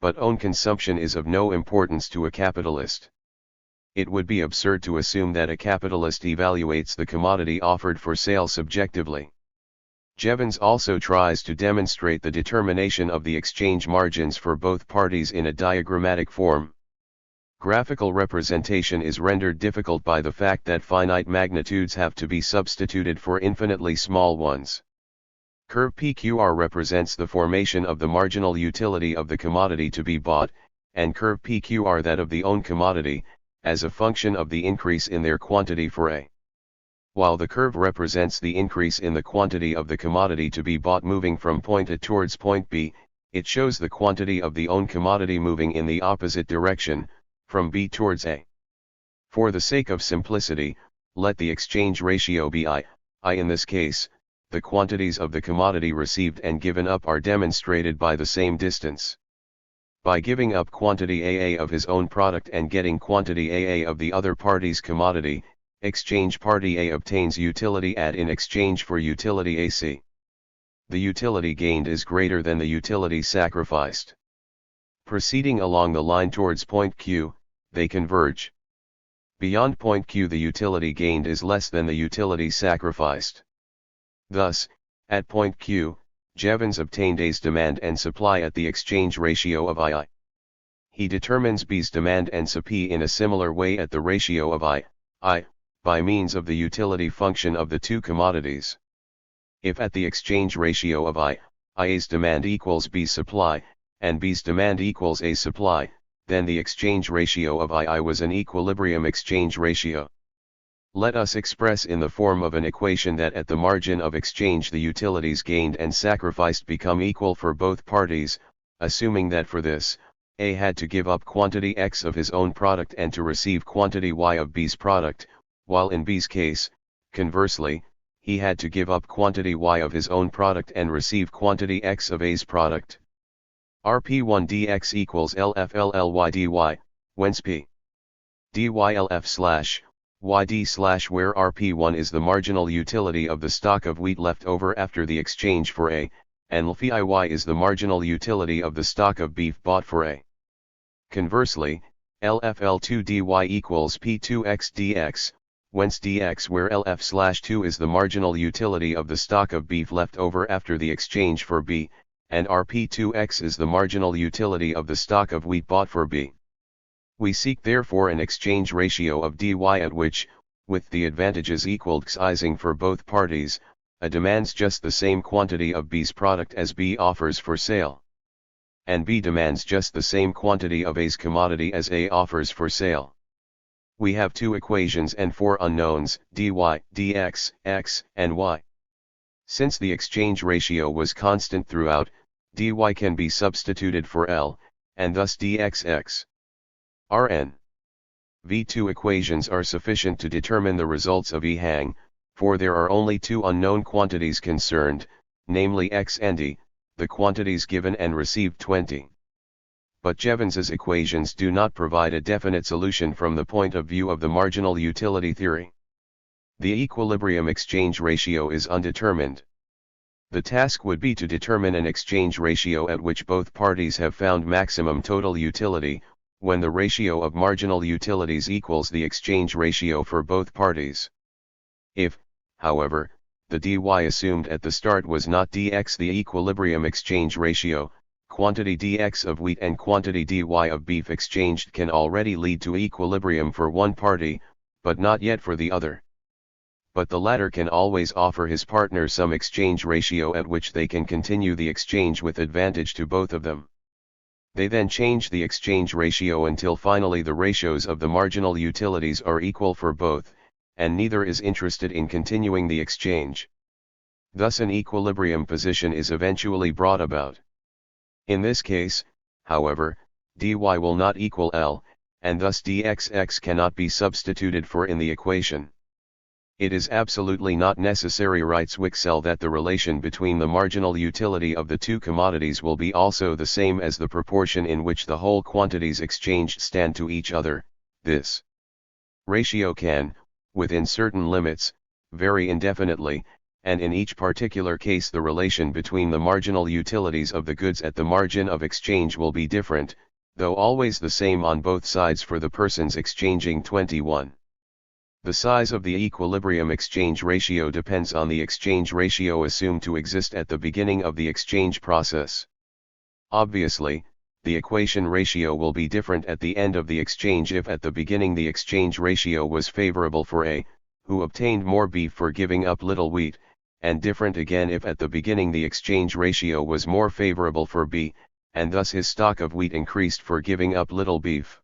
But own consumption is of no importance to a capitalist. It would be absurd to assume that a capitalist evaluates the commodity offered for sale subjectively. Jevons also tries to demonstrate the determination of the exchange margins for both parties in a diagrammatic form. Graphical representation is rendered difficult by the fact that finite magnitudes have to be substituted for infinitely small ones. Curve PQR represents the formation of the marginal utility of the commodity to be bought, and curve PQR that of the own commodity, as a function of the increase in their quantity for A. While the curve represents the increase in the quantity of the commodity to be bought moving from point A towards point B, it shows the quantity of the own commodity moving in the opposite direction, from B towards A. For the sake of simplicity, let the exchange ratio be I. In this case, the quantities of the commodity received and given up are demonstrated by the same distance. By giving up quantity AA of his own product and getting quantity AA of the other party's commodity, exchange party A obtains utility AD in exchange for utility AC. The utility gained is greater than the utility sacrificed. Proceeding along the line towards point Q, they converge. Beyond point Q, the utility gained is less than the utility sacrificed. Thus, at point Q, Jevons obtained A's demand and supply at the exchange ratio of II. He determines B's demand and supply in a similar way at the ratio of I, by means of the utility function of the two commodities. If at the exchange ratio of I, A's demand equals B's supply, and B's demand equals A's supply, then the exchange ratio of II was an equilibrium exchange ratio. Let us express in the form of an equation that at the margin of exchange the utilities gained and sacrificed become equal for both parties, assuming that for this, A had to give up quantity X of his own product and to receive quantity Y of B's product, while in B's case, conversely, he had to give up quantity Y of his own product and receive quantity X of A's product. Rp1 dx equals LFLLY dy, whence P dy LF slash YD slash where Rp1 is the marginal utility of the stock of wheat left over after the exchange for A, and LFIY is the marginal utility of the stock of beef bought for A. Conversely, LFL2 dy equals P2x dx, whence dx where LF slash 2 is the marginal utility of the stock of beef left over after the exchange for B, and Rp2x is the marginal utility of the stock of wheat bought for B. We seek therefore an exchange ratio of dy at which, with the advantages equalizing for both parties, A demands just the same quantity of B's product as B offers for sale. And B demands just the same quantity of A's commodity as A offers for sale. We have two equations and four unknowns, dy, dx, x, and y. Since the exchange ratio was constant throughout, dy can be substituted for L, and thus dxx. Rn. V2 equations are sufficient to determine the results of E hang, for there are only two unknown quantities concerned, namely x and E, the quantities given and received 20. But Jevons's equations do not provide a definite solution from the point of view of the marginal utility theory. The equilibrium exchange ratio is undetermined. The task would be to determine an exchange ratio at which both parties have found maximum total utility, when the ratio of marginal utilities equals the exchange ratio for both parties. If, however, the dy assumed at the start was not dx the equilibrium exchange ratio, quantity dx of wheat and quantity dy of beef exchanged can already lead to equilibrium for one party, but not yet for the other. But the latter can always offer his partner some exchange ratio at which they can continue the exchange with advantage to both of them. They then change the exchange ratio until finally the ratios of the marginal utilities are equal for both, and neither is interested in continuing the exchange. Thus an equilibrium position is eventually brought about. In this case, however, dy will not equal L, and thus dxx cannot be substituted for in the equation. It is absolutely not necessary, writes Wicksell, that the relation between the marginal utility of the two commodities will be also the same as the proportion in which the whole quantities exchanged stand to each other. This ratio can, within certain limits, vary indefinitely, and in each particular case the relation between the marginal utilities of the goods at the margin of exchange will be different, though always the same on both sides for the persons exchanging 21. The size of the equilibrium exchange ratio depends on the exchange ratio assumed to exist at the beginning of the exchange process. Obviously, the equation ratio will be different at the end of the exchange if at the beginning the exchange ratio was favorable for A, who obtained more beef for giving up little wheat, and different again if at the beginning the exchange ratio was more favorable for B, and thus his stock of wheat increased for giving up little beef.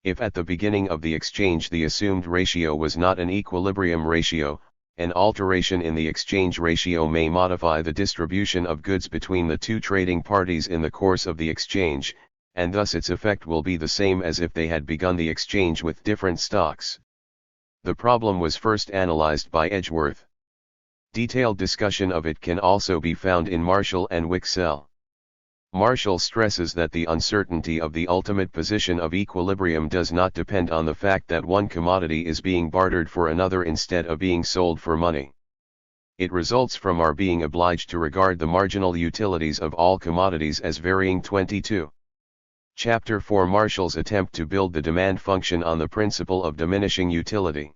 If at the beginning of the exchange the assumed ratio was not an equilibrium ratio, an alteration in the exchange ratio may modify the distribution of goods between the two trading parties in the course of the exchange, and thus its effect will be the same as if they had begun the exchange with different stocks. The problem was first analyzed by Edgeworth. Detailed discussion of it can also be found in Marshall and Wicksell. Marshall stresses that the uncertainty of the ultimate position of equilibrium does not depend on the fact that one commodity is being bartered for another instead of being sold for money. It results from our being obliged to regard the marginal utilities of all commodities as varying. 22. Chapter 4 Marshall's attempt to build the demand function on the principle of diminishing utility.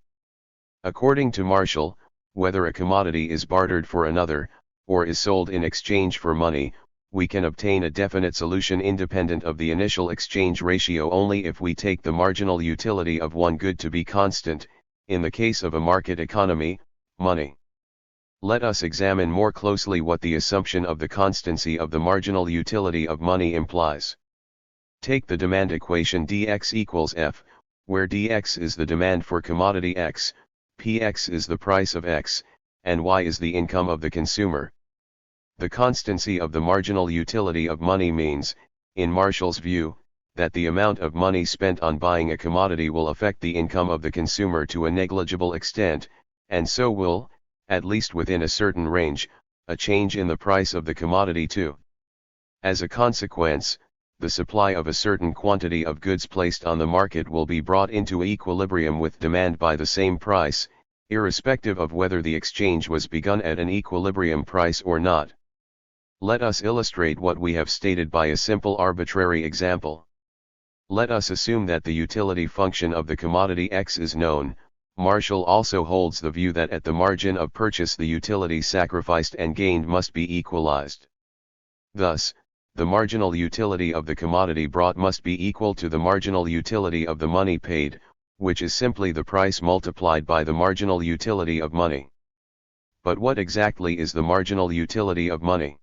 According to Marshall, whether a commodity is bartered for another, or is sold in exchange for money, we can obtain a definite solution independent of the initial exchange ratio only if we take the marginal utility of one good to be constant, in the case of a market economy, money. Let us examine more closely what the assumption of the constancy of the marginal utility of money implies. Take the demand equation dx equals F, where dx is the demand for commodity X, Px is the price of X, and Y is the income of the consumer. The constancy of the marginal utility of money means, in Marshall's view, that the amount of money spent on buying a commodity will affect the income of the consumer to a negligible extent, and so will, at least within a certain range, a change in the price of the commodity too. As a consequence, the supply of a certain quantity of goods placed on the market will be brought into equilibrium with demand by the same price, irrespective of whether the exchange was begun at an equilibrium price or not. Let us illustrate what we have stated by a simple arbitrary example. Let us assume that the utility function of the commodity X is known. Marshall also holds the view that at the margin of purchase the utility sacrificed and gained must be equalized. Thus, the marginal utility of the commodity brought must be equal to the marginal utility of the money paid, which is simply the price multiplied by the marginal utility of money. But what exactly is the marginal utility of money?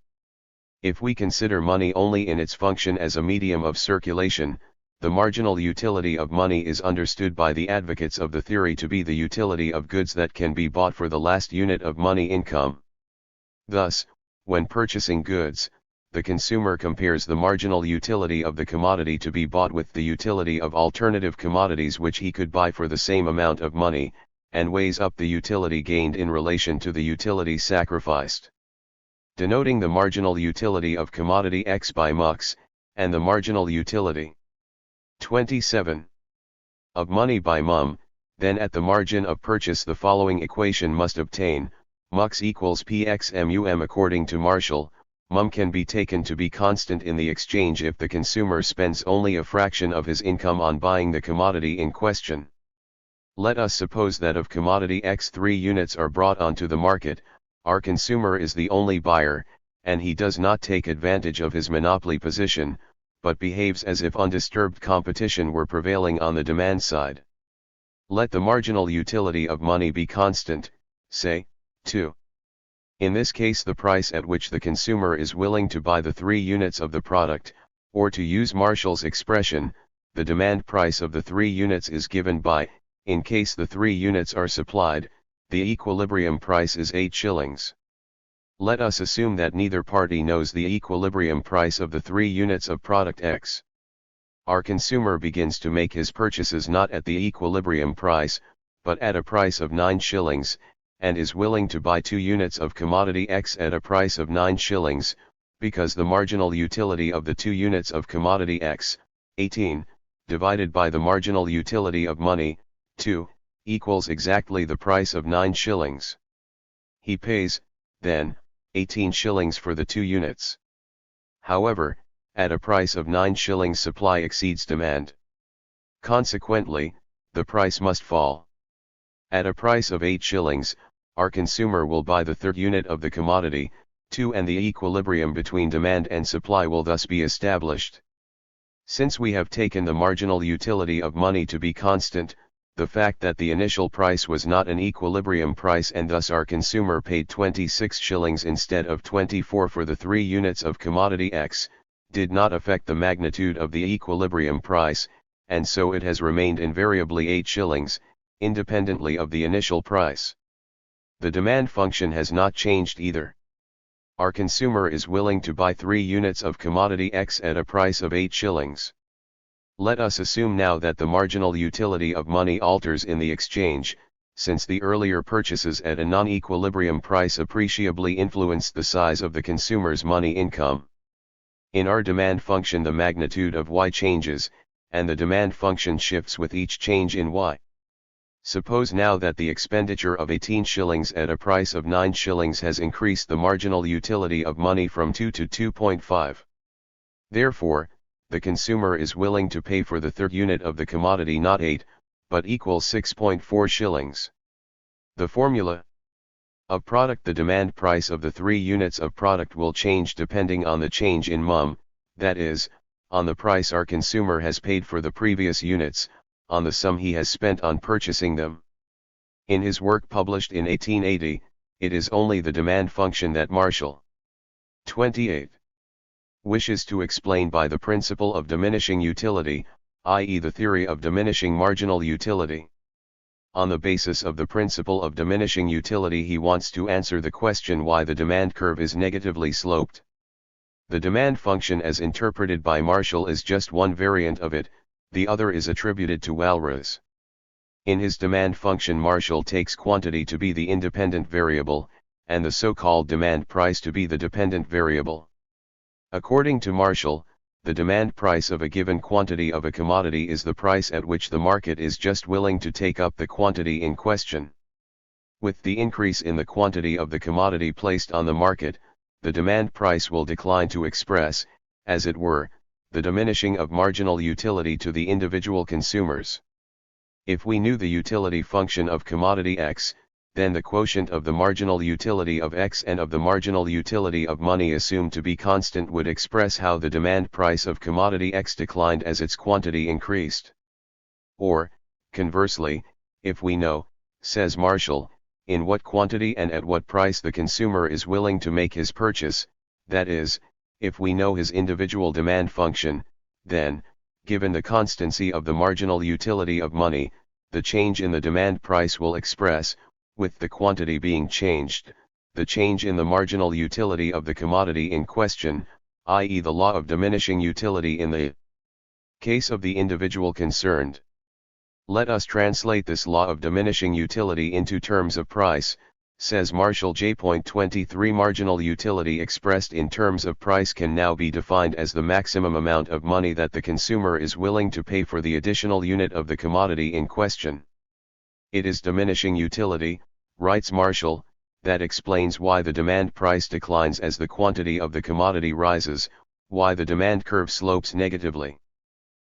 If we consider money only in its function as a medium of circulation, the marginal utility of money is understood by the advocates of the theory to be the utility of goods that can be bought for the last unit of money income. Thus, when purchasing goods, the consumer compares the marginal utility of the commodity to be bought with the utility of alternative commodities which he could buy for the same amount of money, and weighs up the utility gained in relation to the utility sacrificed. Denoting the marginal utility of commodity X by mux, and the marginal utility 27 of money by mum, then at the margin of purchase the following equation must obtain: mux equals px mum. According to Marshall, mum can be taken to be constant in the exchange if the consumer spends only a fraction of his income on buying the commodity in question. Let us suppose that of commodity X 3 units are brought onto the market. Our consumer is the only buyer, and he does not take advantage of his monopoly position, but behaves as if undisturbed competition were prevailing on the demand side. Let the marginal utility of money be constant, say, 2. In this case the price at which the consumer is willing to buy the 3 units of the product, or to use Marshall's expression, the demand price of the 3 units is given by, in case the 3 units are supplied, the equilibrium price is 8 shillings. Let us assume that neither party knows the equilibrium price of the 3 units of product X. Our consumer begins to make his purchases not at the equilibrium price, but at a price of 9 shillings, and is willing to buy 2 units of commodity X at a price of 9 shillings, because the marginal utility of the 2 units of commodity X, 18, divided by the marginal utility of money, 2, equals exactly the price of 9 shillings. He pays, then, 18 shillings for the 2 units. However, At a price of 9 shillings supply exceeds demand. Consequently, the price must fall. At a price of 8 shillings, our consumer will buy the third unit of the commodity, 2, and the equilibrium between demand and supply will thus be established. Since we have taken the marginal utility of money to be constant, the fact that the initial price was not an equilibrium price and thus our consumer paid 26 shillings instead of 24 for the 3 units of commodity X, did not affect the magnitude of the equilibrium price, and so it has remained invariably 8 shillings, independently of the initial price. The demand function has not changed either. Our consumer is willing to buy 3 units of commodity X at a price of 8 shillings. Let us assume now that the marginal utility of money alters in the exchange, since the earlier purchases at a non-equilibrium price appreciably influenced the size of the consumer's money income. In our demand function the magnitude of Y changes, and the demand function shifts with each change in Y. Suppose now that the expenditure of 18 shillings at a price of 9 shillings has increased the marginal utility of money from 2 to 2.5. Therefore, the consumer is willing to pay for the third unit of the commodity not 8, but equals 6.4 shillings. The formula of product: the demand price of the 3 units of product will change depending on the change in mum, that is, on the price our consumer has paid for the previous units, on the sum he has spent on purchasing them. In his work published in 1880, it is only the demand function that Marshall 28 wishes to explain by the principle of diminishing utility, i.e. the theory of diminishing marginal utility. On the basis of the principle of diminishing utility he wants to answer the question why the demand curve is negatively sloped. The demand function as interpreted by Marshall is just one variant of it, the other is attributed to Walras. In his demand function Marshall takes quantity to be the independent variable, and the so-called demand price to be the dependent variable. According to Marshall, the demand price of a given quantity of a commodity is the price at which the market is just willing to take up the quantity in question. With the increase in the quantity of the commodity placed on the market, the demand price will decline to express, as it were, the diminishing of marginal utility to the individual consumers. If we knew the utility function of commodity X, then the quotient of the marginal utility of X and of the marginal utility of money assumed to be constant would express how the demand price of commodity X declined as its quantity increased. Or, conversely, if we know, says Marshall, in what quantity and at what price the consumer is willing to make his purchase, that is, if we know his individual demand function, then, given the constancy of the marginal utility of money, the change in the demand price will express, with the quantity being changed, the change in the marginal utility of the commodity in question, i.e. the law of diminishing utility in the case of the individual concerned. Let us translate this law of diminishing utility into terms of price, says Marshall. J.23 Marginal utility expressed in terms of price can now be defined as the maximum amount of money that the consumer is willing to pay for the additional unit of the commodity in question. It is diminishing utility, writes Marshall, that explains why the demand price declines as the quantity of the commodity rises, why the demand curve slopes negatively.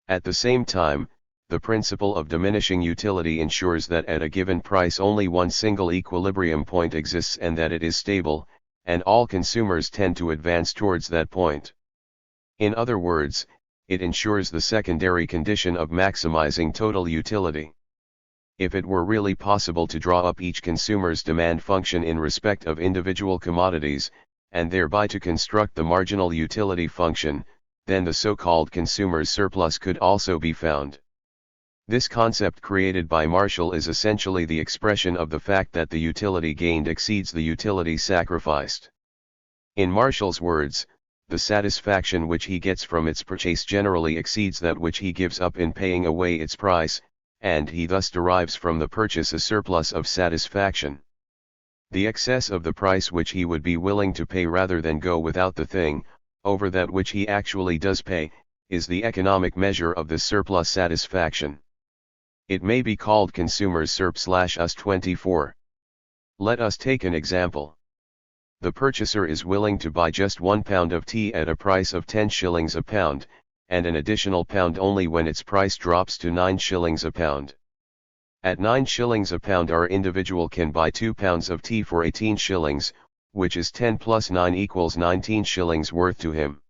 At the same time, the principle of diminishing utility ensures that at a given price only one single equilibrium point exists and that it is stable, and all consumers tend to advance towards that point. In other words, it ensures the secondary condition of maximizing total utility. If it were really possible to draw up each consumer's demand function in respect of individual commodities, and thereby to construct the marginal utility function, then the so-called consumer's surplus could also be found. This concept created by Marshall is essentially the expression of the fact that the utility gained exceeds the utility sacrificed. In Marshall's words, the satisfaction which he gets from its purchase generally exceeds that which he gives up in paying away its price, and he thus derives from the purchase a surplus of satisfaction. The excess of the price which he would be willing to pay rather than go without the thing, over that which he actually does pay, is the economic measure of this surplus satisfaction. It may be called consumer's surp/us 24. Let us take an example. The purchaser is willing to buy just 1 pound of tea at a price of 10 shillings a pound, and an additional pound only when its price drops to 9 shillings a pound. At 9 shillings a pound our individual can buy 2 pounds of tea for 18 shillings, which is 10 plus 9 equals 19 shillings worth to him.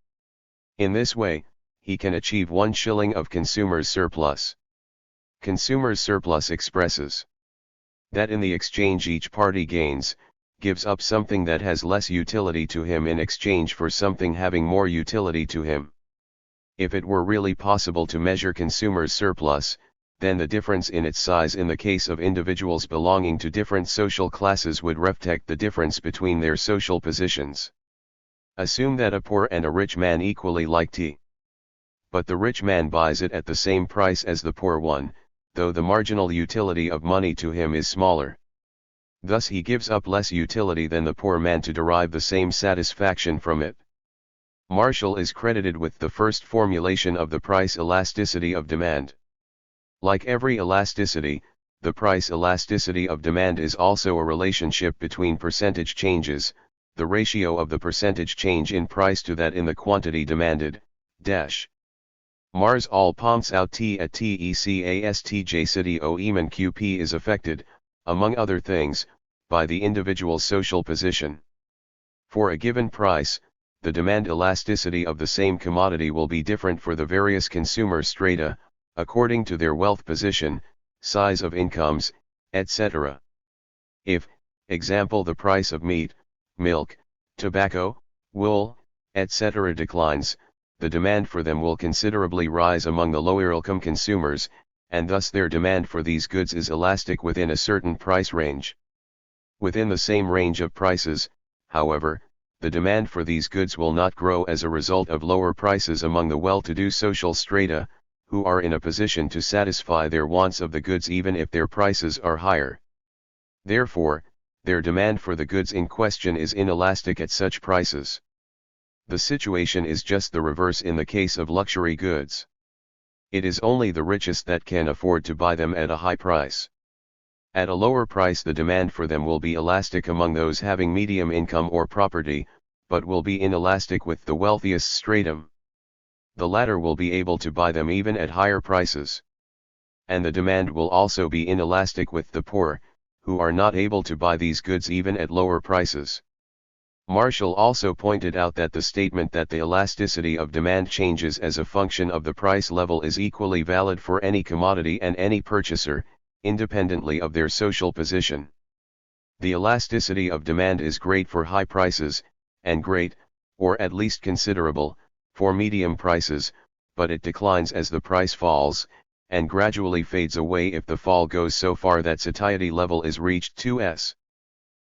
In this way, he can achieve 1 shilling of consumer's surplus. Consumer's surplus expresses that in the exchange each party gains, gives up something that has less utility to him in exchange for something having more utility to him. If it were really possible to measure consumer's surplus, then the difference in its size in the case of individuals belonging to different social classes would reflect the difference between their social positions. Assume that a poor and a rich man equally like tea. But the rich man buys it at the same price as the poor one, though the marginal utility of money to him is smaller. Thus he gives up less utility than the poor man to derive the same satisfaction from it. Marshall is credited with the first formulation of the price elasticity of demand. Like every elasticity, the price elasticity of demand is also a relationship between percentage changes, the ratio of the percentage change in price to that in the quantity demanded. Mars all points out T at TECASTJ city o eman QP is affected, among other things, by the individual's social position. For a given price, the demand elasticity of the same commodity will be different for the various consumer strata, according to their wealth position, size of incomes, etc. If, example, the price of meat, milk, tobacco, wool, etc. declines, the demand for them will considerably rise among the lower-income consumers, and thus their demand for these goods is elastic within a certain price range. Within the same range of prices, however, the demand for these goods will not grow as a result of lower prices among the well-to-do social strata, who are in a position to satisfy their wants of the goods even if their prices are higher. Therefore, their demand for the goods in question is inelastic at such prices. The situation is just the reverse in the case of luxury goods. It is only the richest that can afford to buy them at a high price. At a lower price the demand for them will be elastic among those having medium income or property, but will be inelastic with the wealthiest stratum. The latter will be able to buy them even at higher prices. And the demand will also be inelastic with the poor, who are not able to buy these goods even at lower prices. Marshall also pointed out that the statement that the elasticity of demand changes as a function of the price level is equally valid for any commodity and any purchaser, independently of their social position. The elasticity of demand is great for high prices, and great, or at least considerable, for medium prices, but it declines as the price falls, and gradually fades away if the fall goes so far that satiety level is reached 2s.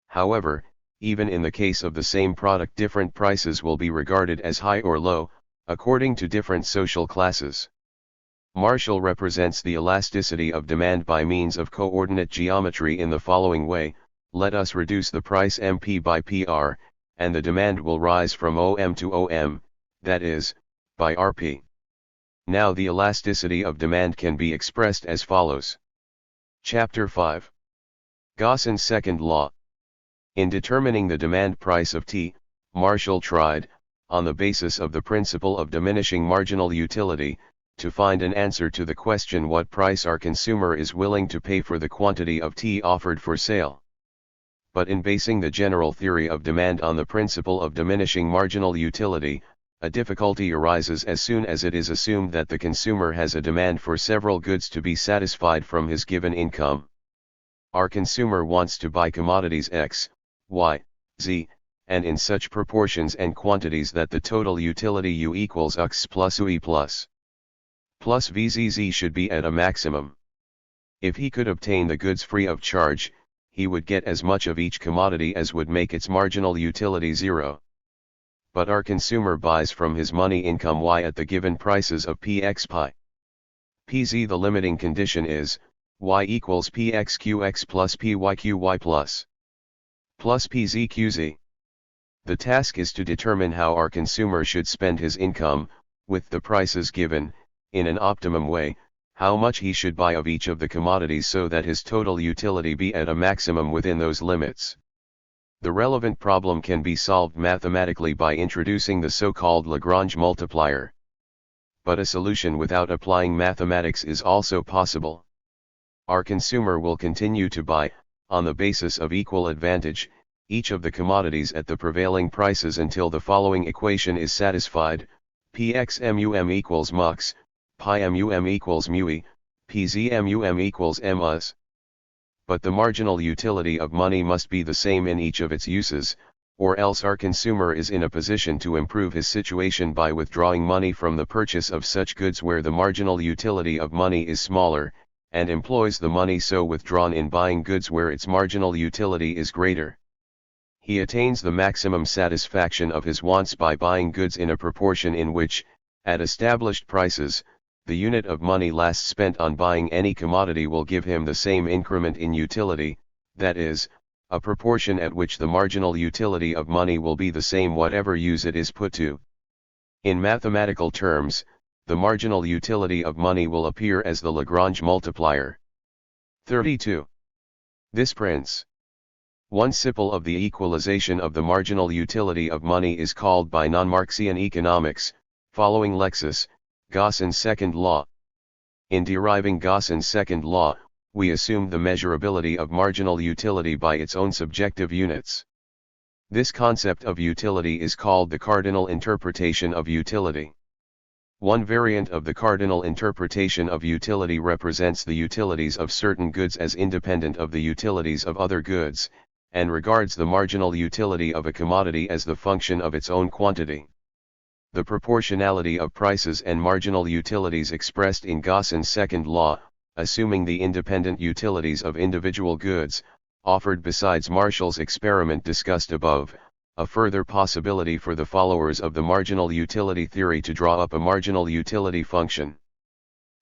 However, even in the case of the same product different prices will be regarded as high or low, according to different social classes. Marshall represents the elasticity of demand by means of coordinate geometry in the following way: let us reduce the price MP by PR, and the demand will rise from OM to OM, that is, by RP. Now the elasticity of demand can be expressed as follows. Chapter 5. Gauss's second law. In determining the demand price of tea, Marshall tried, on the basis of the principle of diminishing marginal utility, to find an answer to the question what price our consumer is willing to pay for the quantity of tea offered for sale. But in basing the general theory of demand on the principle of diminishing marginal utility, a difficulty arises as soon as it is assumed that the consumer has a demand for several goods to be satisfied from his given income. Our consumer wants to buy commodities X, Y, Z, and in such proportions and quantities that the total utility U equals X plus UI plus VZZ should be at a maximum. If he could obtain the goods free of charge, he would get as much of each commodity as would make its marginal utility zero. But our consumer buys from his money income Y at the given prices of Px pi. Pz the limiting condition is, Y equals Pxqx plus Pyqy plus Pzqz. The task is to determine how our consumer should spend his income, with the prices given, in an optimum way, how much he should buy of each of the commodities so that his total utility be at a maximum within those limits. The relevant problem can be solved mathematically by introducing the so-called Lagrange multiplier. But a solution without applying mathematics is also possible. Our consumer will continue to buy, on the basis of equal advantage, each of the commodities at the prevailing prices until the following equation is satisfied: Px mum equals mux, pi mum equals mui, pz mum equals mus. But the marginal utility of money must be the same in each of its uses, or else our consumer is in a position to improve his situation by withdrawing money from the purchase of such goods where the marginal utility of money is smaller, and employs the money so withdrawn in buying goods where its marginal utility is greater. He attains the maximum satisfaction of his wants by buying goods in a proportion in which, at established prices, the unit of money last spent on buying any commodity will give him the same increment in utility, that is, a proportion at which the marginal utility of money will be the same whatever use it is put to. In mathematical terms, the marginal utility of money will appear as the Lagrange multiplier. 32. This principle of the equalization of the marginal utility of money is called by non-Marxian economics, following Lexis, Gauss's second law. In deriving Gauss's second law, we assumed the measurability of marginal utility by its own subjective units. This concept of utility is called the cardinal interpretation of utility. One variant of the cardinal interpretation of utility represents the utilities of certain goods as independent of the utilities of other goods, and regards the marginal utility of a commodity as the function of its own quantity. The proportionality of prices and marginal utilities expressed in Gauss's second law, assuming the independent utilities of individual goods, offered besides Marshall's experiment discussed above, a further possibility for the followers of the marginal utility theory to draw up a marginal utility function.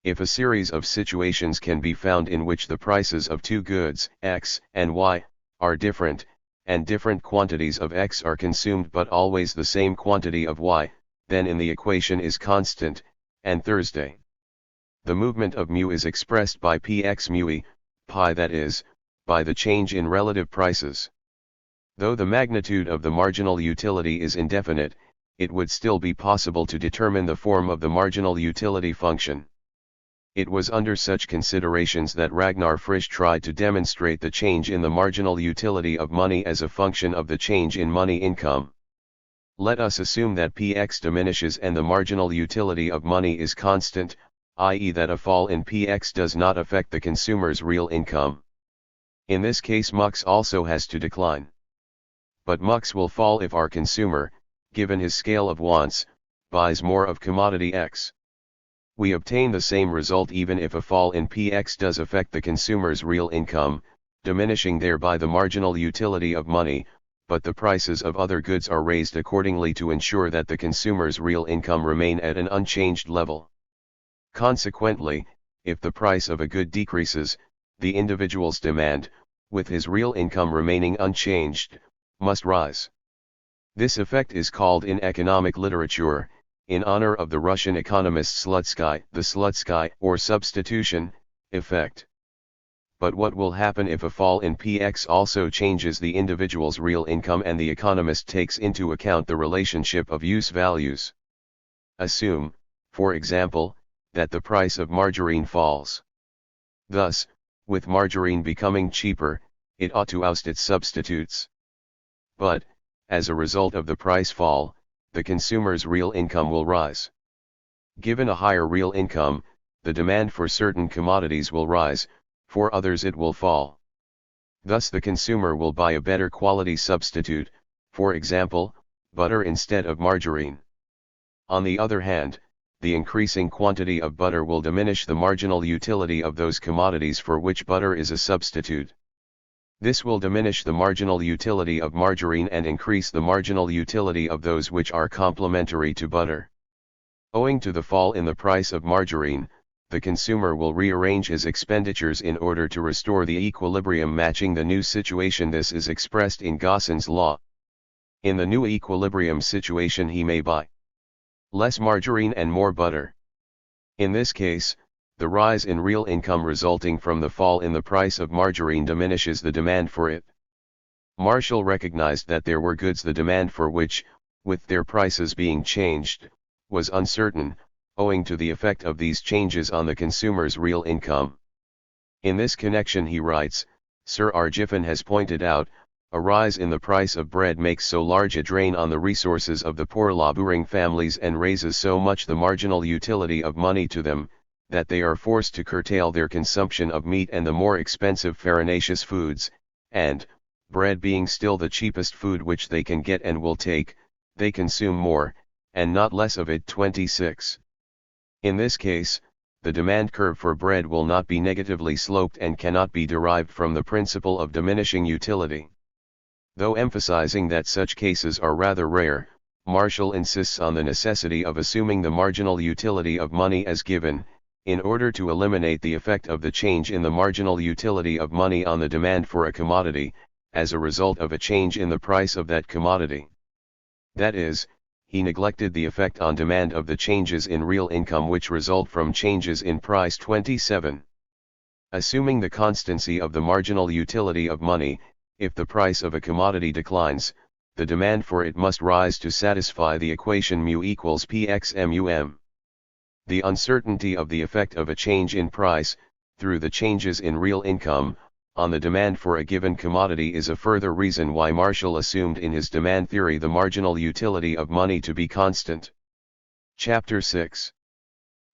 If a series of situations can be found in which the prices of two goods, X and Y, are different, and different quantities of X are consumed but always the same quantity of Y, then in the equation is constant, and Thursday. The movement of mu is expressed by Px mui, pi, that is, by the change in relative prices. Though the magnitude of the marginal utility is indefinite, it would still be possible to determine the form of the marginal utility function. It was under such considerations that Ragnar Frisch tried to demonstrate the change in the marginal utility of money as a function of the change in money income. Let us assume that Px diminishes and the marginal utility of money is constant, i.e. that a fall in Px does not affect the consumer's real income. In this case mux also has to decline. But mux will fall if our consumer, given his scale of wants, buys more of commodity X. We obtain the same result even if a fall in Px does affect the consumer's real income, diminishing thereby the marginal utility of money, but the prices of other goods are raised accordingly to ensure that the consumer's real income remain at an unchanged level. Consequently, if the price of a good decreases, the individual's demand, with his real income remaining unchanged, must rise. This effect is called in economic literature, in honor of the Russian economist Slutsky, the Slutsky or substitution effect. But what will happen if a fall in Px also changes the individual's real income and the economist takes into account the relationship of use values? Assume, for example, that the price of margarine falls. Thus, with margarine becoming cheaper, it ought to oust its substitutes. But, as a result of the price fall, the consumer's real income will rise. Given a higher real income, the demand for certain commodities will rise, for others it will fall. Thus the consumer will buy a better quality substitute, for example, butter instead of margarine. On the other hand, the increasing quantity of butter will diminish the marginal utility of those commodities for which butter is a substitute. This will diminish the marginal utility of margarine and increase the marginal utility of those which are complementary to butter. Owing to the fall in the price of margarine, the consumer will rearrange his expenditures in order to restore the equilibrium matching the new situation. This is expressed in Gauss's law. In the new equilibrium situation he may buy less margarine and more butter. In this case, the rise in real income resulting from the fall in the price of margarine diminishes the demand for it. Marshall recognized that there were goods the demand for which, with their prices being changed, was uncertain, owing to the effect of these changes on the consumer's real income. In this connection he writes, Sir R. Giffen has pointed out, a rise in the price of bread makes so large a drain on the resources of the poor laboring families and raises so much the marginal utility of money to them, that they are forced to curtail their consumption of meat and the more expensive farinaceous foods, and, bread being still the cheapest food which they can get and will take, they consume more, and not less of it. 26. In this case, the demand curve for bread will not be negatively sloped and cannot be derived from the principle of diminishing utility. Though emphasizing that such cases are rather rare, Marshall insists on the necessity of assuming the marginal utility of money as given, in order to eliminate the effect of the change in the marginal utility of money on the demand for a commodity, as a result of a change in the price of that commodity. That is, he neglected the effect on demand of the changes in real income which result from changes in price. 27. Assuming the constancy of the marginal utility of money, if the price of a commodity declines, the demand for it must rise to satisfy the equation mu equals px mum. The uncertainty of the effect of a change in price, through the changes in real income, on the demand for a given commodity is a further reason why Marshall assumed in his demand theory the marginal utility of money to be constant. Chapter 6.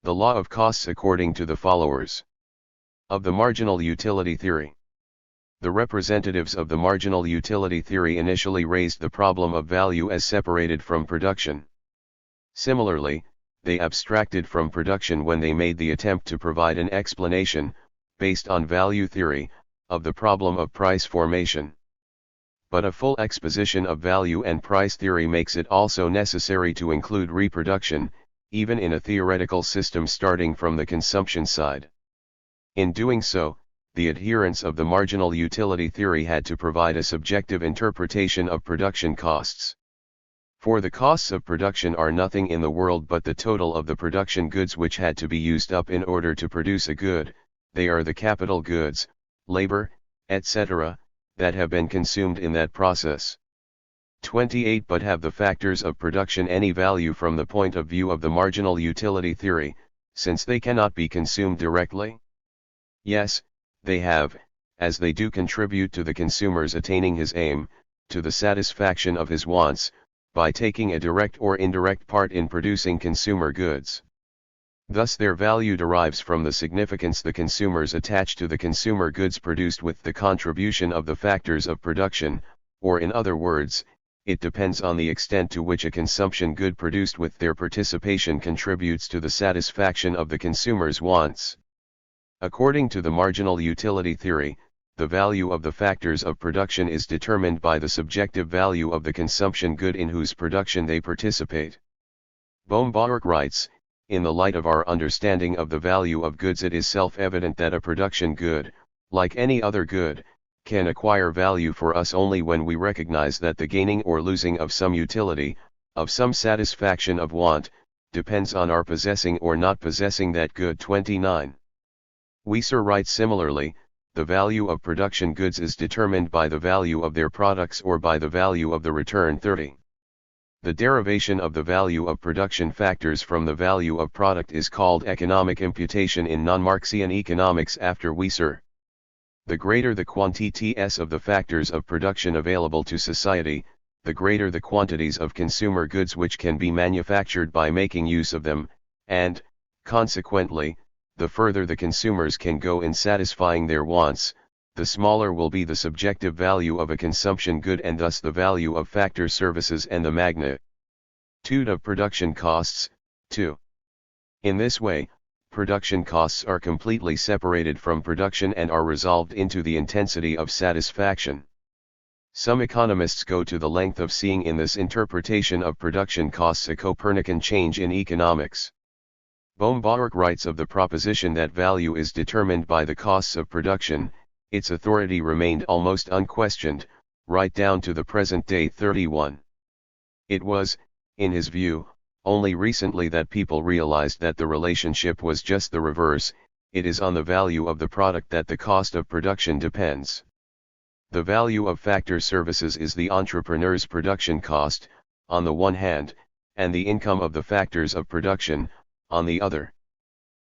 The law of costs according to the followers of the marginal utility theory. The representatives of the marginal utility theory initially raised the problem of value as separated from production. Similarly, they abstracted from production when they made the attempt to provide an explanation, based on value theory, of the problem of price formation. But a full exposition of value and price theory makes it also necessary to include reproduction, even in a theoretical system starting from the consumption side. In doing so, the adherents of the marginal utility theory had to provide a subjective interpretation of production costs. For the costs of production are nothing in the world but the total of the production goods which had to be used up in order to produce a good. They are the capital goods, labor, etc., that have been consumed in that process. 28. But have the factors of production any value from the point of view of the marginal utility theory, since they cannot be consumed directly? Yes, they have, as they do contribute to the consumer's attaining his aim, to the satisfaction of his wants, by taking a direct or indirect part in producing consumer goods. Thus their value derives from the significance the consumers attach to the consumer goods produced with the contribution of the factors of production, or in other words, it depends on the extent to which a consumption good produced with their participation contributes to the satisfaction of the consumer's wants. According to the marginal utility theory, the value of the factors of production is determined by the subjective value of the consumption good in whose production they participate. Bohm-Bawerk writes, in the light of our understanding of the value of goods, it is self-evident that a production good, like any other good, can acquire value for us only when we recognize that the gaining or losing of some utility, of some satisfaction of want, depends on our possessing or not possessing that good. 29. Weiser writes similarly, the value of production goods is determined by the value of their products or by the value of the return. 30. The derivation of the value of production factors from the value of product is called economic imputation in non-Marxian economics after Weiser. The greater the quantities of the factors of production available to society, the greater the quantities of consumer goods which can be manufactured by making use of them, and, consequently, the further the consumers can go in satisfying their wants, the smaller will be the subjective value of a consumption good and thus the value of factor services and the magnitude of production costs. 2. In this way, production costs are completely separated from production and are resolved into the intensity of satisfaction. Some economists go to the length of seeing in this interpretation of production costs a Copernican change in economics. Bohm-Bawerk writes of the proposition that value is determined by the costs of production, its authority remained almost unquestioned, right down to the present day. 31. It was, in his view, only recently that people realized that the relationship was just the reverse, it is on the value of the product that the cost of production depends. The value of factor services is the entrepreneur's production cost, on the one hand, and the income of the factors of production, on the other.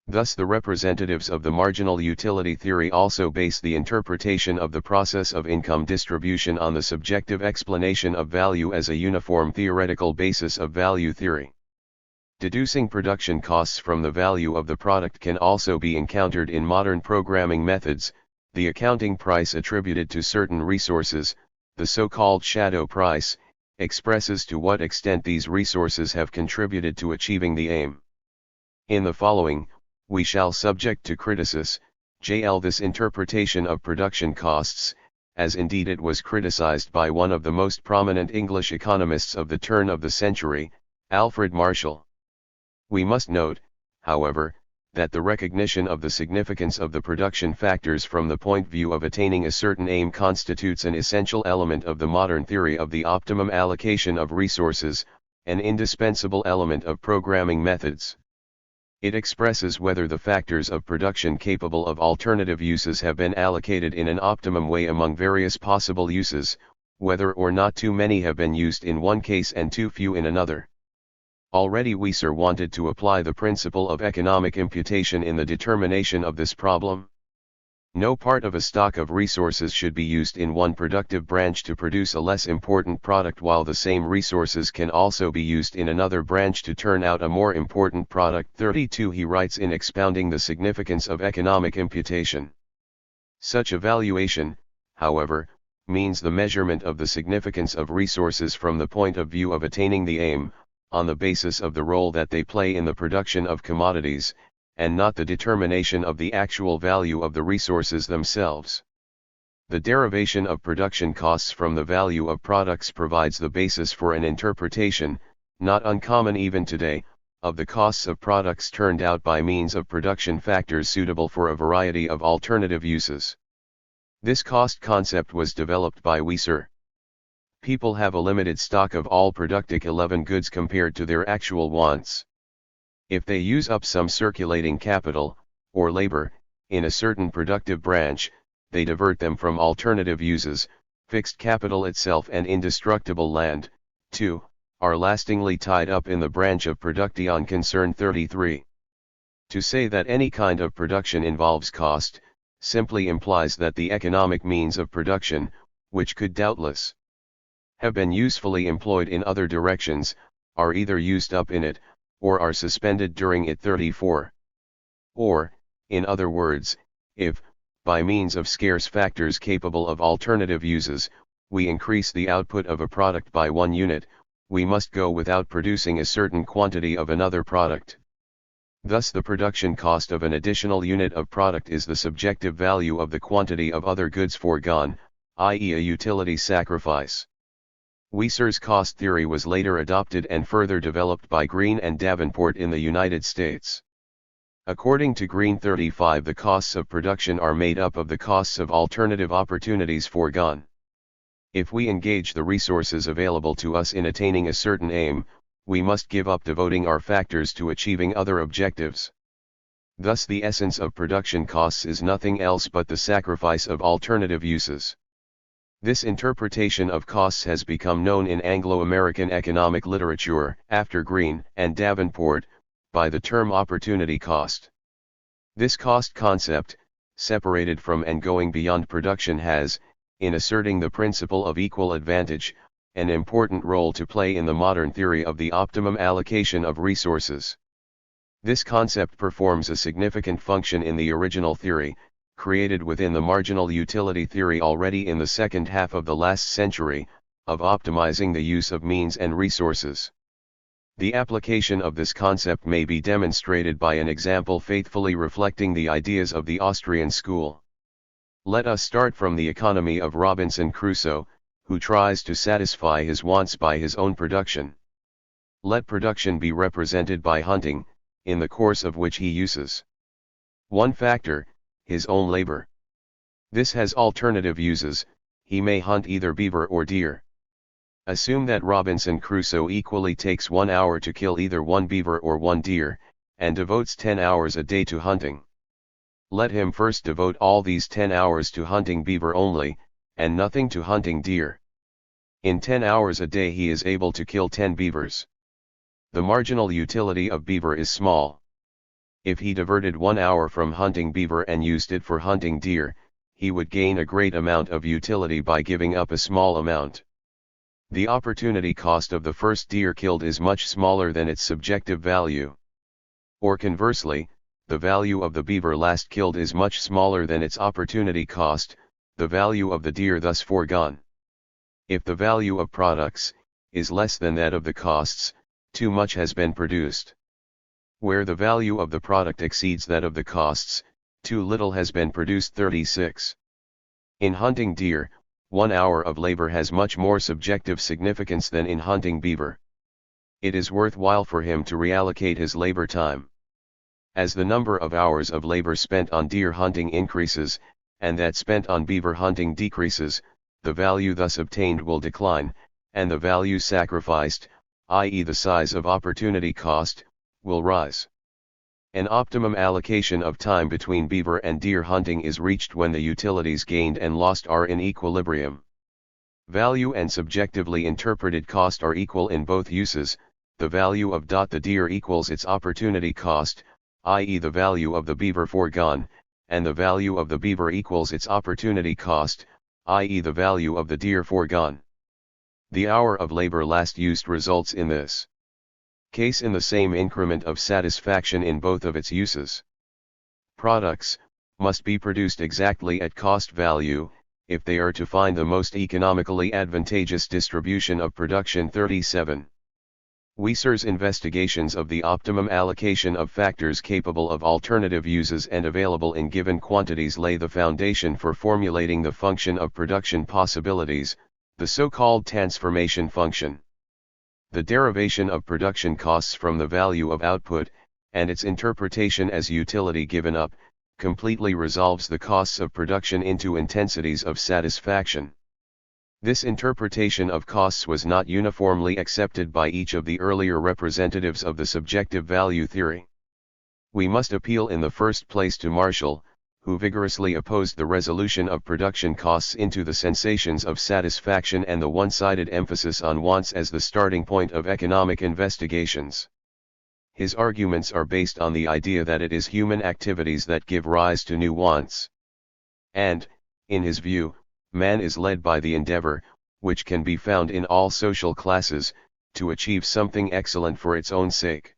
Thus the representatives of the marginal utility theory also base the interpretation of the process of income distribution on the subjective explanation of value as a uniform theoretical basis of value theory. Deducing production costs from the value of the product can also be encountered in modern programming methods. The accounting price attributed to certain resources, the so-called shadow price, expresses to what extent these resources have contributed to achieving the aim. In the following, we shall subject to criticism, this interpretation of production costs, as indeed it was criticized by one of the most prominent English economists of the turn of the century, Alfred Marshall. We must note, however, that the recognition of the significance of the production factors from the point of view of attaining a certain aim constitutes an essential element of the modern theory of the optimum allocation of resources, an indispensable element of programming methods. It expresses whether the factors of production capable of alternative uses have been allocated in an optimum way among various possible uses, whether or not too many have been used in one case and too few in another. Already Wieser wanted to apply the principle of economic imputation in the determination of this problem. No part of a stock of resources should be used in one productive branch to produce a less important product, while the same resources can also be used in another branch to turn out a more important product. 32 He writes in expounding the significance of economic imputation. Such evaluation, however, means the measurement of the significance of resources from the point of view of attaining the aim, on the basis of the role that they play in the production of commodities, and not the determination of the actual value of the resources themselves. The derivation of production costs from the value of products provides the basis for an interpretation, not uncommon even today, of the costs of products turned out by means of production factors suitable for a variety of alternative uses. This cost concept was developed by Wieser. People have a limited stock of all productive 11 goods compared to their actual wants. If they use up some circulating capital, or labor, in a certain productive branch, they divert them from alternative uses, fixed capital itself and indestructible land, are lastingly tied up in the branch of production concern. 33. To say that any kind of production involves cost, simply implies that the economic means of production, which could doubtless have been usefully employed in other directions, are either used up in it, or are suspended during it. 34. Or, in other words, if, by means of scarce factors capable of alternative uses, we increase the output of a product by 1 unit, we must go without producing a certain quantity of another product. Thus the production cost of an additional unit of product is the subjective value of the quantity of other goods foregone, i.e. a utility sacrifice. Wieser's cost theory was later adopted and further developed by Green and Davenport in the United States. According to Green, 35, the costs of production are made up of the costs of alternative opportunities foregone. If we engage the resources available to us in attaining a certain aim, we must give up devoting our factors to achieving other objectives. Thus the essence of production costs is nothing else but the sacrifice of alternative uses. This interpretation of costs has become known in Anglo-American economic literature, after Green and Davenport, by the term opportunity cost. This cost concept, separated from and going beyond production, has, in asserting the principle of equal advantage, an important role to play in the modern theory of the optimum allocation of resources. This concept performs a significant function in the original theory, created within the marginal utility theory already in the second half of the last century, of optimizing the use of means and resources. The application of this concept may be demonstrated by an example faithfully reflecting the ideas of the Austrian school. Let us start from the economy of Robinson Crusoe, who tries to satisfy his wants by his own production. Let production be represented by hunting, in the course of which he uses one factor, his own labor. This has alternative uses, he may hunt either beaver or deer. Assume that Robinson Crusoe equally takes 1 hour to kill either one beaver or one deer, and devotes 10 hours a day to hunting. Let him first devote all these 10 hours to hunting beaver only, and nothing to hunting deer. In 10 hours a day he is able to kill 10 beavers. The marginal utility of beaver is small. If he diverted 1 hour from hunting beaver and used it for hunting deer, he would gain a great amount of utility by giving up a small amount. The opportunity cost of the first deer killed is much smaller than its subjective value. Or conversely, the value of the beaver last killed is much smaller than its opportunity cost, the value of the deer thus foregone. If the value of products is less than that of the costs, too much has been produced. Where the value of the product exceeds that of the costs, too little has been produced. 36. In hunting deer, 1 hour of labor has much more subjective significance than in hunting beaver. It is worthwhile for him to reallocate his labor time. As the number of hours of labor spent on deer hunting increases, and that spent on beaver hunting decreases, the value thus obtained will decline, and the value sacrificed, i.e. the size of opportunity cost, will rise. An optimum allocation of time between beaver and deer hunting is reached when the utilities gained and lost are in equilibrium. Value and subjectively interpreted cost are equal in both uses. The value of the deer equals its opportunity cost, i.e. the value of the beaver foregone, and the value of the beaver equals its opportunity cost, i.e. the value of the deer foregone. The hour of labor last used results in this case in the same increment of satisfaction in both of its uses. Products must be produced exactly at cost value, if they are to find the most economically advantageous distribution of production. 37. Wieser's investigations of the optimum allocation of factors capable of alternative uses and available in given quantities lay the foundation for formulating the function of production possibilities, the so-called transformation function. The derivation of production costs from the value of output, and its interpretation as utility given up, completely resolves the costs of production into intensities of satisfaction. This interpretation of costs was not uniformly accepted by each of the earlier representatives of the subjective value theory. We must appeal in the first place to Marshall, who vigorously opposed the resolution of production costs into the sensations of satisfaction and the one-sided emphasis on wants as the starting point of economic investigations. His arguments are based on the idea that it is human activities that give rise to new wants. And, in his view, man is led by the endeavor, which can be found in all social classes, to achieve something excellent for its own sake.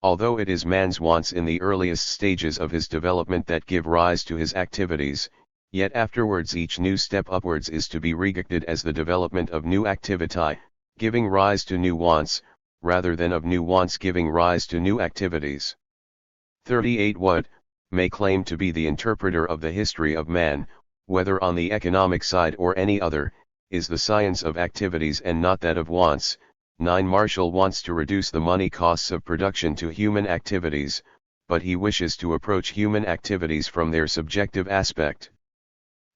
Although it is man's wants in the earliest stages of his development that give rise to his activities, yet afterwards each new step upwards is to be regarded as the development of new activity, giving rise to new wants, rather than of new wants giving rise to new activities. 38. What may claim to be the interpreter of the history of man, whether on the economic side or any other, is the science of activities and not that of wants. 9. Marshall wants to reduce the money costs of production to human activities, but he wishes to approach human activities from their subjective aspect.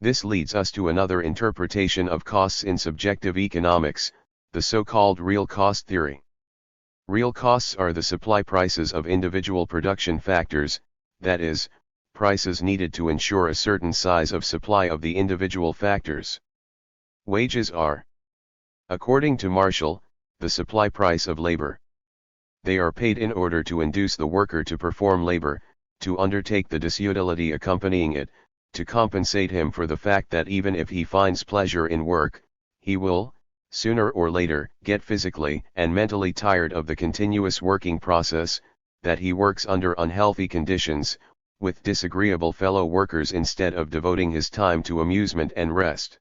This leads us to another interpretation of costs in subjective economics, the so-called real cost theory. Real costs are the supply prices of individual production factors, that is, prices needed to ensure a certain size of supply of the individual factors. Wages are, according to Marshall, the supply price of labor. They are paid in order to induce the worker to perform labor, to undertake the disutility accompanying it, to compensate him for the fact that even if he finds pleasure in work, he will, sooner or later, get physically and mentally tired of the continuous working process, that he works under unhealthy conditions, with disagreeable fellow workers instead of devoting his time to amusement and rest.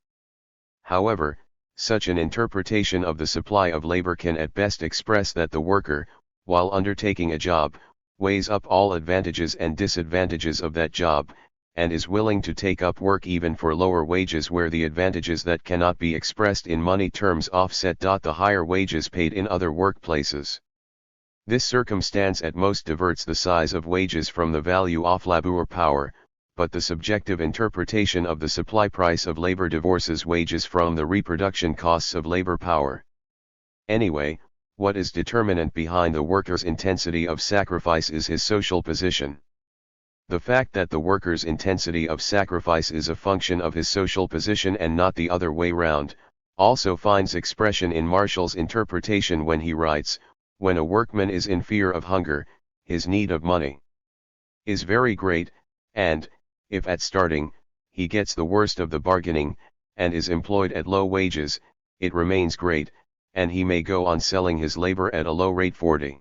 However, such an interpretation of the supply of labor can at best express that the worker, while undertaking a job, weighs up all advantages and disadvantages of that job, and is willing to take up work even for lower wages where the advantages that cannot be expressed in money terms offset the higher wages paid in other workplaces. This circumstance at most diverts the size of wages from the value of labor power, but the subjective interpretation of the supply price of labor divorces wages from the reproduction costs of labor power. Anyway, what is determinant behind the worker's intensity of sacrifice is his social position. The fact that the worker's intensity of sacrifice is a function of his social position and not the other way round, also finds expression in Marshall's interpretation when he writes, "When a workman is in fear of hunger, his need of money is very great, and, if at starting, he gets the worst of the bargaining, and is employed at low wages, it remains great, and he may go on selling his labor at a low rate 40.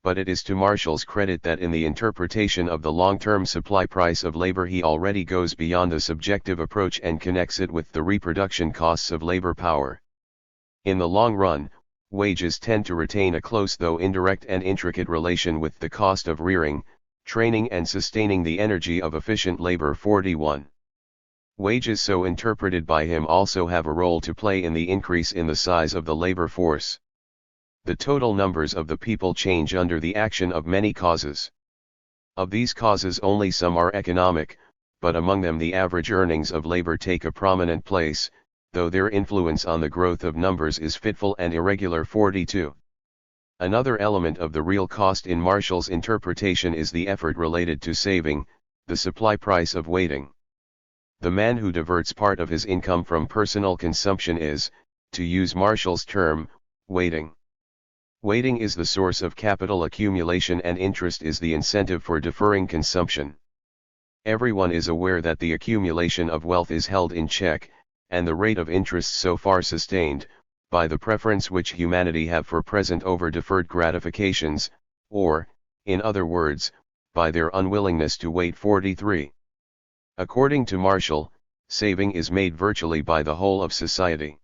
But it is to Marshall's credit that in the interpretation of the long-term supply price of labor he already goes beyond the subjective approach and connects it with the reproduction costs of labor power. In the long run, wages tend to retain a close though indirect and intricate relation with the cost of rearing, training and sustaining the energy of efficient labor. 41. Wages so interpreted by him also have a role to play in the increase in the size of the labor force. The total numbers of the people change under the action of many causes. Of these causes only some are economic, but among them the average earnings of labor take a prominent place, though their influence on the growth of numbers is fitful and irregular. 42. Another element of the real cost in Marshall's interpretation is the effort related to saving, the supply price of waiting. The man who diverts part of his income from personal consumption is, to use Marshall's term, waiting. Waiting is the source of capital accumulation and interest is the incentive for deferring consumption. Everyone is aware that the accumulation of wealth is held in check, and the rate of interest so far sustained, by the preference which humanity have for present over deferred gratifications, or, in other words, by their unwillingness to wait. 43. According to Marshall, saving is made virtually by the whole of society.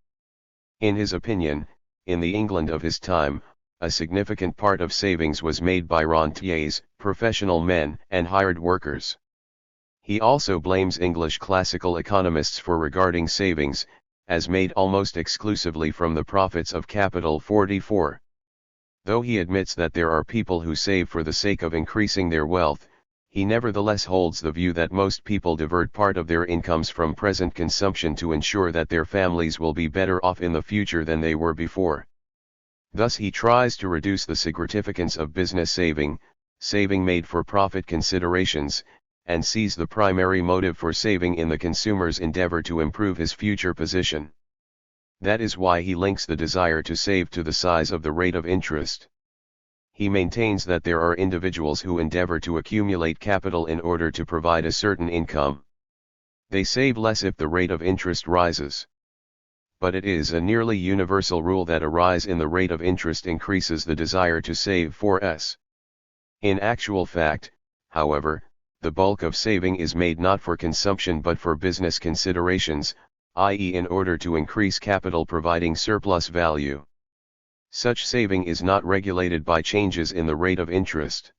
In his opinion, in the England of his time, a significant part of savings was made by rentiers, professional men, and hired workers. He also blames English classical economists for regarding savings as made almost exclusively from the profits of capital. 44. Though he admits that there are people who save for the sake of increasing their wealth, he nevertheless holds the view that most people divert part of their incomes from present consumption to ensure that their families will be better off in the future than they were before. Thus he tries to reduce the significance of business saving made for profit considerations, and sees the primary motive for saving in the consumer's endeavor to improve his future position. That is why he links the desire to save to the size of the rate of interest. He maintains that there are individuals who endeavor to accumulate capital in order to provide a certain income. They save less if the rate of interest rises. But it is a nearly universal rule that a rise in the rate of interest increases the desire to save. 4s. In actual fact, however, the bulk of saving is made not for consumption but for business considerations, i.e. in order to increase capital providing surplus value. Such saving is not regulated by changes in the rate of interest.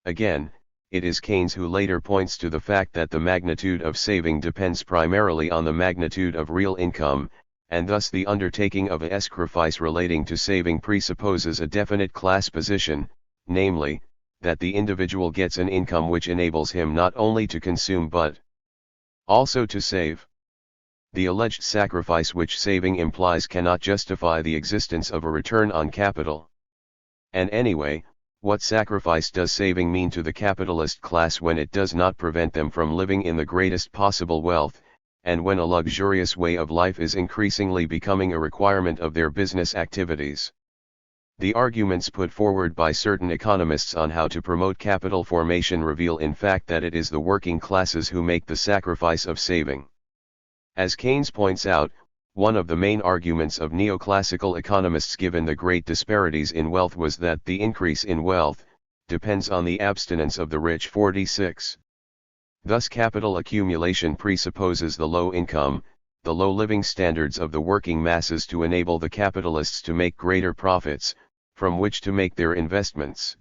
Again, it is Keynes who later points to the fact that the magnitude of saving depends primarily on the magnitude of real income, and thus the undertaking of a sacrifice relating to saving presupposes a definite class position, namely, that the individual gets an income which enables him not only to consume but also to save. The alleged sacrifice which saving implies cannot justify the existence of a return on capital. And anyway, what sacrifice does saving mean to the capitalist class when it does not prevent them from living in the greatest possible wealth, and when a luxurious way of life is increasingly becoming a requirement of their business activities? The arguments put forward by certain economists on how to promote capital formation reveal in fact that it is the working classes who make the sacrifice of saving. As Keynes points out, one of the main arguments of neoclassical economists given the great disparities in wealth was that the increase in wealth depends on the abstinence of the rich. 46. Thus capital accumulation presupposes the low income, the low living standards of the working masses to enable the capitalists to make greater profits, from which to make their investments.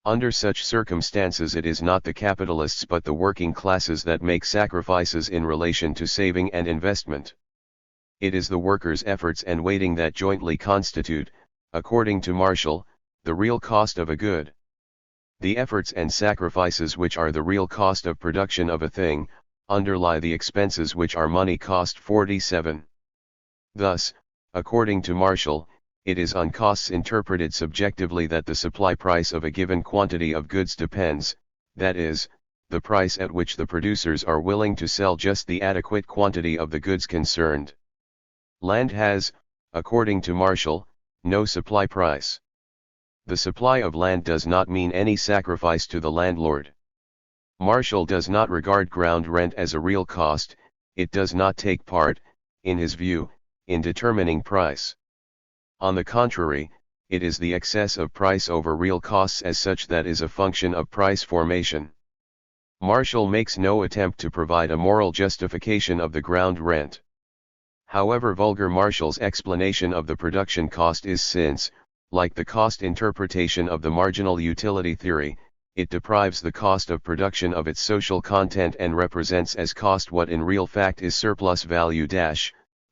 Under such circumstances it is not the capitalists but the working classes that make sacrifices in relation to saving and investment. It is the workers' efforts and waiting that jointly constitute, according to Marshall, the real cost of a good. The efforts and sacrifices which are the real cost of production of a thing, underlie the expenses which are money cost. 47. Thus, according to Marshall, it is on costs interpreted subjectively that the supply price of a given quantity of goods depends, that is, the price at which the producers are willing to sell just the adequate quantity of the goods concerned. Land has, according to Marshall, no supply price. The supply of land does not mean any sacrifice to the landlord. Marshall does not regard ground rent as a real cost. It does not take part, in his view, in determining price. On the contrary, it is the excess of price over real costs as such that is a function of price formation. Marshall makes no attempt to provide a moral justification of the ground rent. However vulgar Marshall's explanation of the production cost is, since, like the cost interpretation of the marginal utility theory, it deprives the cost of production of its social content and represents as cost what in real fact is surplus value.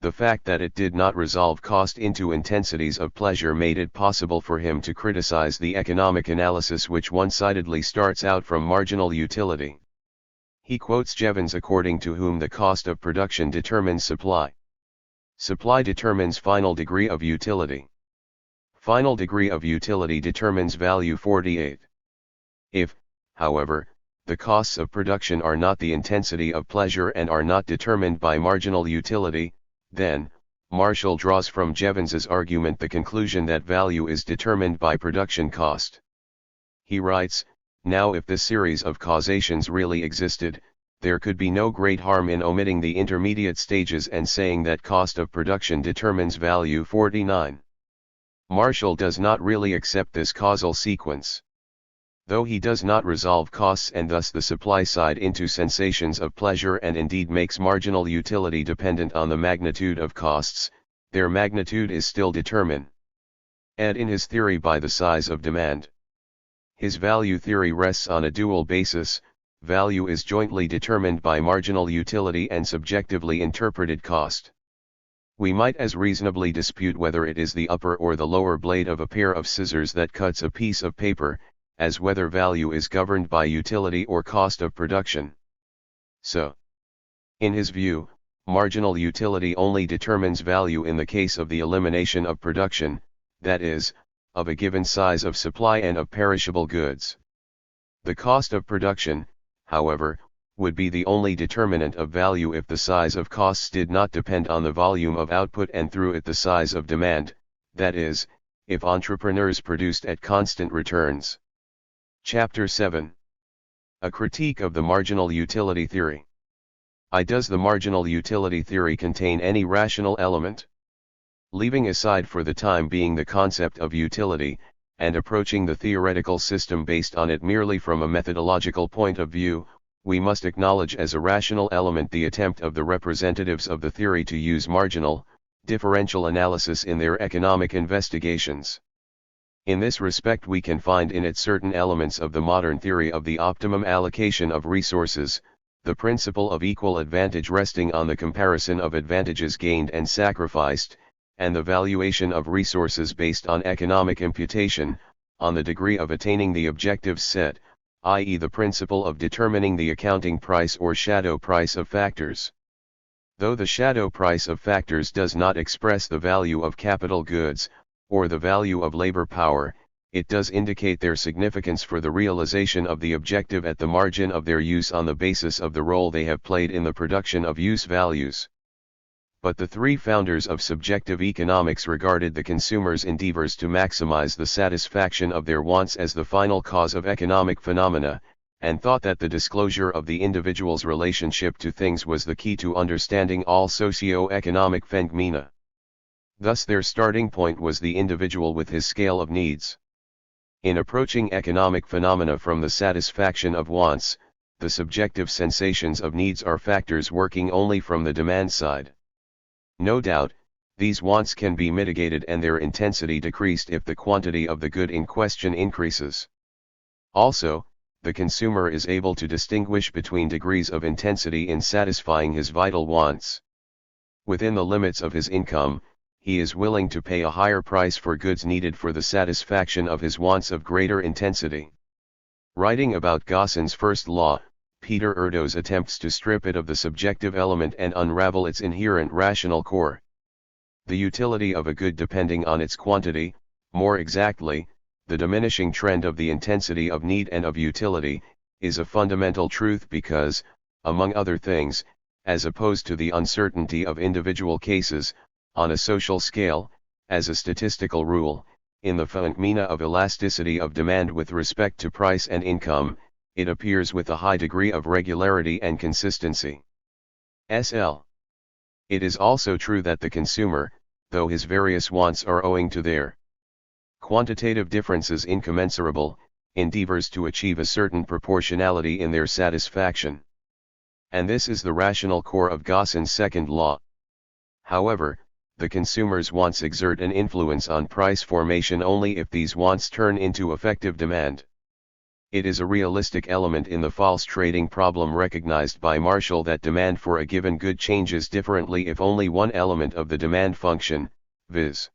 The fact that it did not resolve cost into intensities of pleasure made it possible for him to criticize the economic analysis which one-sidedly starts out from marginal utility. He quotes Jevons, according to whom the cost of production determines supply. Supply determines final degree of utility. Final degree of utility determines value. 48. If, however, the costs of production are not the intensity of pleasure and are not determined by marginal utility, then, Marshall draws from Jevons's argument the conclusion that value is determined by production cost. He writes, "Now if this series of causations really existed, there could be no great harm in omitting the intermediate stages and saying that cost of production determines value." 49. Marshall does not really accept this causal sequence. Though he does not resolve costs and thus the supply side into sensations of pleasure and indeed makes marginal utility dependent on the magnitude of costs, their magnitude is still determined in his theory by the size of demand. His value theory rests on a dual basis. Value is jointly determined by marginal utility and subjectively interpreted cost. We might as reasonably dispute whether it is the upper or the lower blade of a pair of scissors that cuts a piece of paper, as whether value is governed by utility or cost of production. So, in his view, marginal utility only determines value in the case of the elimination of production, that is, of a given size of supply and of perishable goods. The cost of production, however, would be the only determinant of value if the size of costs did not depend on the volume of output and through it the size of demand, that is, if entrepreneurs produced at constant returns. Chapter 7. A critique of the marginal utility theory. Does the marginal utility theory contain any rational element? Leaving aside for the time being the concept of utility, and approaching the theoretical system based on it merely from a methodological point of view, we must acknowledge as a rational element the attempt of the representatives of the theory to use marginal, differential analysis in their economic investigations. In this respect we can find in it certain elements of the modern theory of the optimum allocation of resources, the principle of equal advantage resting on the comparison of advantages gained and sacrificed, and the valuation of resources based on economic imputation, on the degree of attaining the objectives set, i.e. the principle of determining the accounting price or shadow price of factors. Though the shadow price of factors does not express the value of capital goods, or the value of labor power, it does indicate their significance for the realization of the objective at the margin of their use on the basis of the role they have played in the production of use values. But the three founders of subjective economics regarded the consumer's endeavors to maximize the satisfaction of their wants as the final cause of economic phenomena, and thought that the disclosure of the individual's relationship to things was the key to understanding all socio-economic phenomena. Thus their starting point was the individual with his scale of needs. In approaching economic phenomena from the satisfaction of wants, the subjective sensations of needs are factors working only from the demand side. No doubt, these wants can be mitigated and their intensity decreased if the quantity of the good in question increases. Also, the consumer is able to distinguish between degrees of intensity in satisfying his vital wants. Within the limits of his income, he is willing to pay a higher price for goods needed for the satisfaction of his wants of greater intensity. Writing about Gausson's first law, Peter Erdos attempts to strip it of the subjective element and unravel its inherent rational core. The utility of a good depending on its quantity, more exactly, the diminishing trend of the intensity of need and of utility, is a fundamental truth because, among other things, as opposed to the uncertainty of individual cases, on a social scale, as a statistical rule, in the phenomena of elasticity of demand with respect to price and income, it appears with a high degree of regularity and consistency. SL. It is also true that the consumer, though his various wants are owing to their quantitative differences incommensurable, endeavors to achieve a certain proportionality in their satisfaction. And this is the rational core of Gauss's second law. However, the consumer's wants exert an influence on price formation only if these wants turn into effective demand. It is a realistic element in the false trading problem recognized by Marshall that demand for a given good changes differently if only one element of the demand function, viz.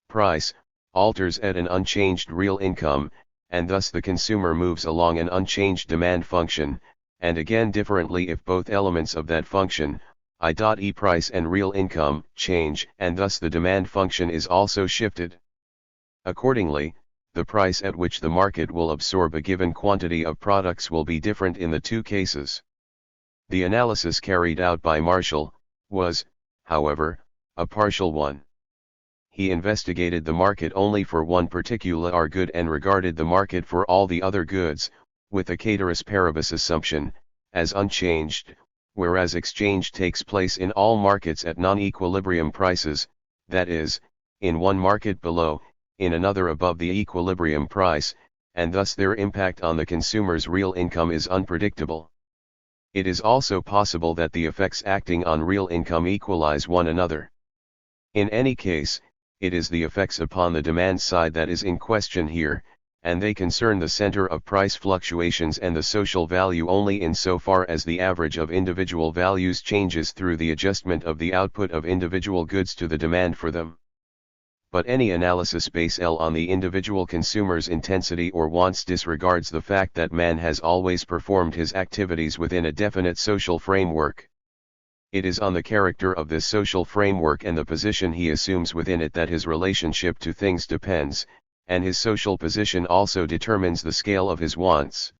price, alters at an unchanged real income, and thus the consumer moves along an unchanged demand function, and again differently if both elements of that function, i.e. price and real income, change, and thus the demand function is also shifted. Accordingly, the price at which the market will absorb a given quantity of products will be different in the two cases. The analysis carried out by Marshall was, however, a partial one. He investigated the market only for one particular good and regarded the market for all the other goods, with a ceteris paribus assumption, as unchanged, whereas exchange takes place in all markets at non-equilibrium prices, that is, in one market below, in another above the equilibrium price, and thus their impact on the consumer's real income is unpredictable. It is also possible that the effects acting on real income equalize one another. In any case, it is the effects upon the demand side that is in question here, and they concern the center of price fluctuations and the social value only insofar as the average of individual values changes through the adjustment of the output of individual goods to the demand for them. But any analysis based on the individual consumer's intensity or wants disregards the fact that man has always performed his activities within a definite social framework. It is on the character of this social framework and the position he assumes within it that his relationship to things depends, and his social position also determines the scale of his wants.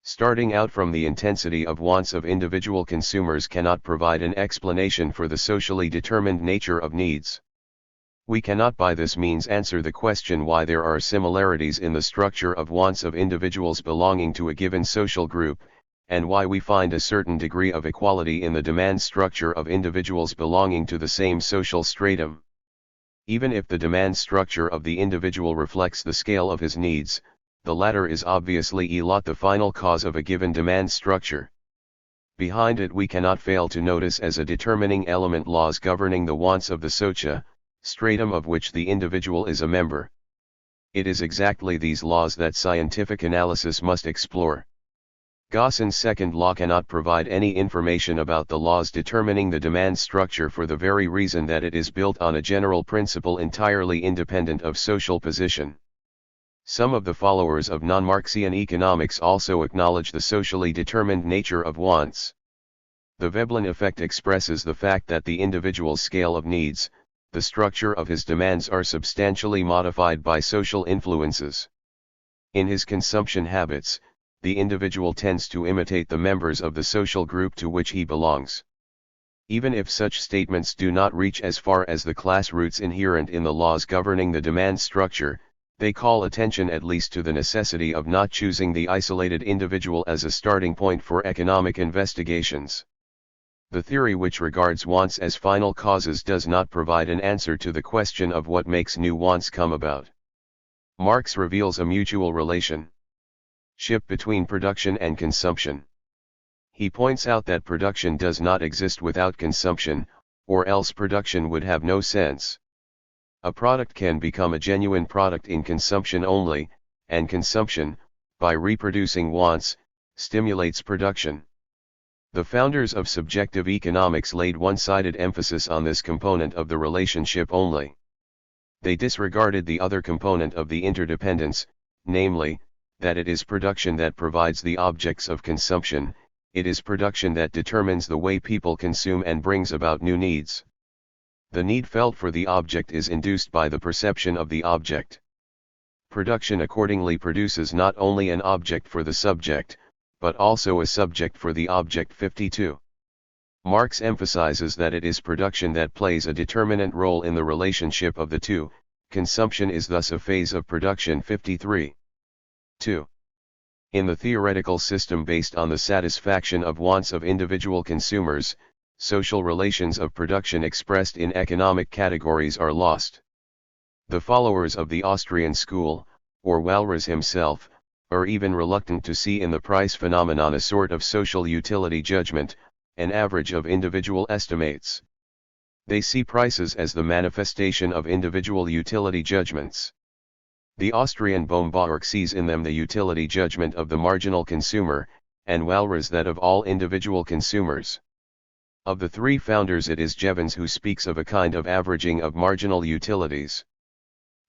Starting out from the intensity of wants of individual consumers cannot provide an explanation for the socially determined nature of needs. We cannot by this means answer the question why there are similarities in the structure of wants of individuals belonging to a given social group, and why we find a certain degree of equality in the demand structure of individuals belonging to the same social stratum. Even if the demand structure of the individual reflects the scale of his needs, the latter is obviously the final cause of a given demand structure. Behind it we cannot fail to notice as a determining element laws governing the wants of the socia, stratum of which the individual is a member. It is exactly these laws that scientific analysis must explore. Gauss's second law cannot provide any information about the laws determining the demand structure for the very reason that it is built on a general principle entirely independent of social position. Some of the followers of non-Marxian economics also acknowledge the socially determined nature of wants. The Veblen effect expresses the fact that the individual's scale of needs, the structure of his demands are substantially modified by social influences. In his consumption habits, the individual tends to imitate the members of the social group to which he belongs. Even if such statements do not reach as far as the class roots inherent in the laws governing the demand structure, they call attention at least to the necessity of not choosing the isolated individual as a starting point for economic investigations. The theory which regards wants as final causes does not provide an answer to the question of what makes new wants come about. Marx reveals a mutual relationship between production and consumption. He points out that production does not exist without consumption, or else production would have no sense. A product can become a genuine product in consumption only, and consumption, by reproducing wants, stimulates production. The founders of subjective economics laid one-sided emphasis on this component of the relationship only. They disregarded the other component of the interdependence, namely, that it is production that provides the objects of consumption, it is production that determines the way people consume and brings about new needs. The need felt for the object is induced by the perception of the object. Production accordingly produces not only an object for the subject, but also a subject for the object 52. Marx emphasizes that it is production that plays a determinant role in the relationship of the two. Consumption is thus a phase of production 53. 2. In the theoretical system based on the satisfaction of wants of individual consumers, social relations of production expressed in economic categories are lost. The followers of the Austrian school, or Walras himself, are even reluctant to see in the price phenomenon a sort of social utility judgment, an average of individual estimates. They see prices as the manifestation of individual utility judgments. The Austrian Baumgartner sees in them the utility judgment of the marginal consumer, and Walras that of all individual consumers. Of the three founders it is Jevons who speaks of a kind of averaging of marginal utilities.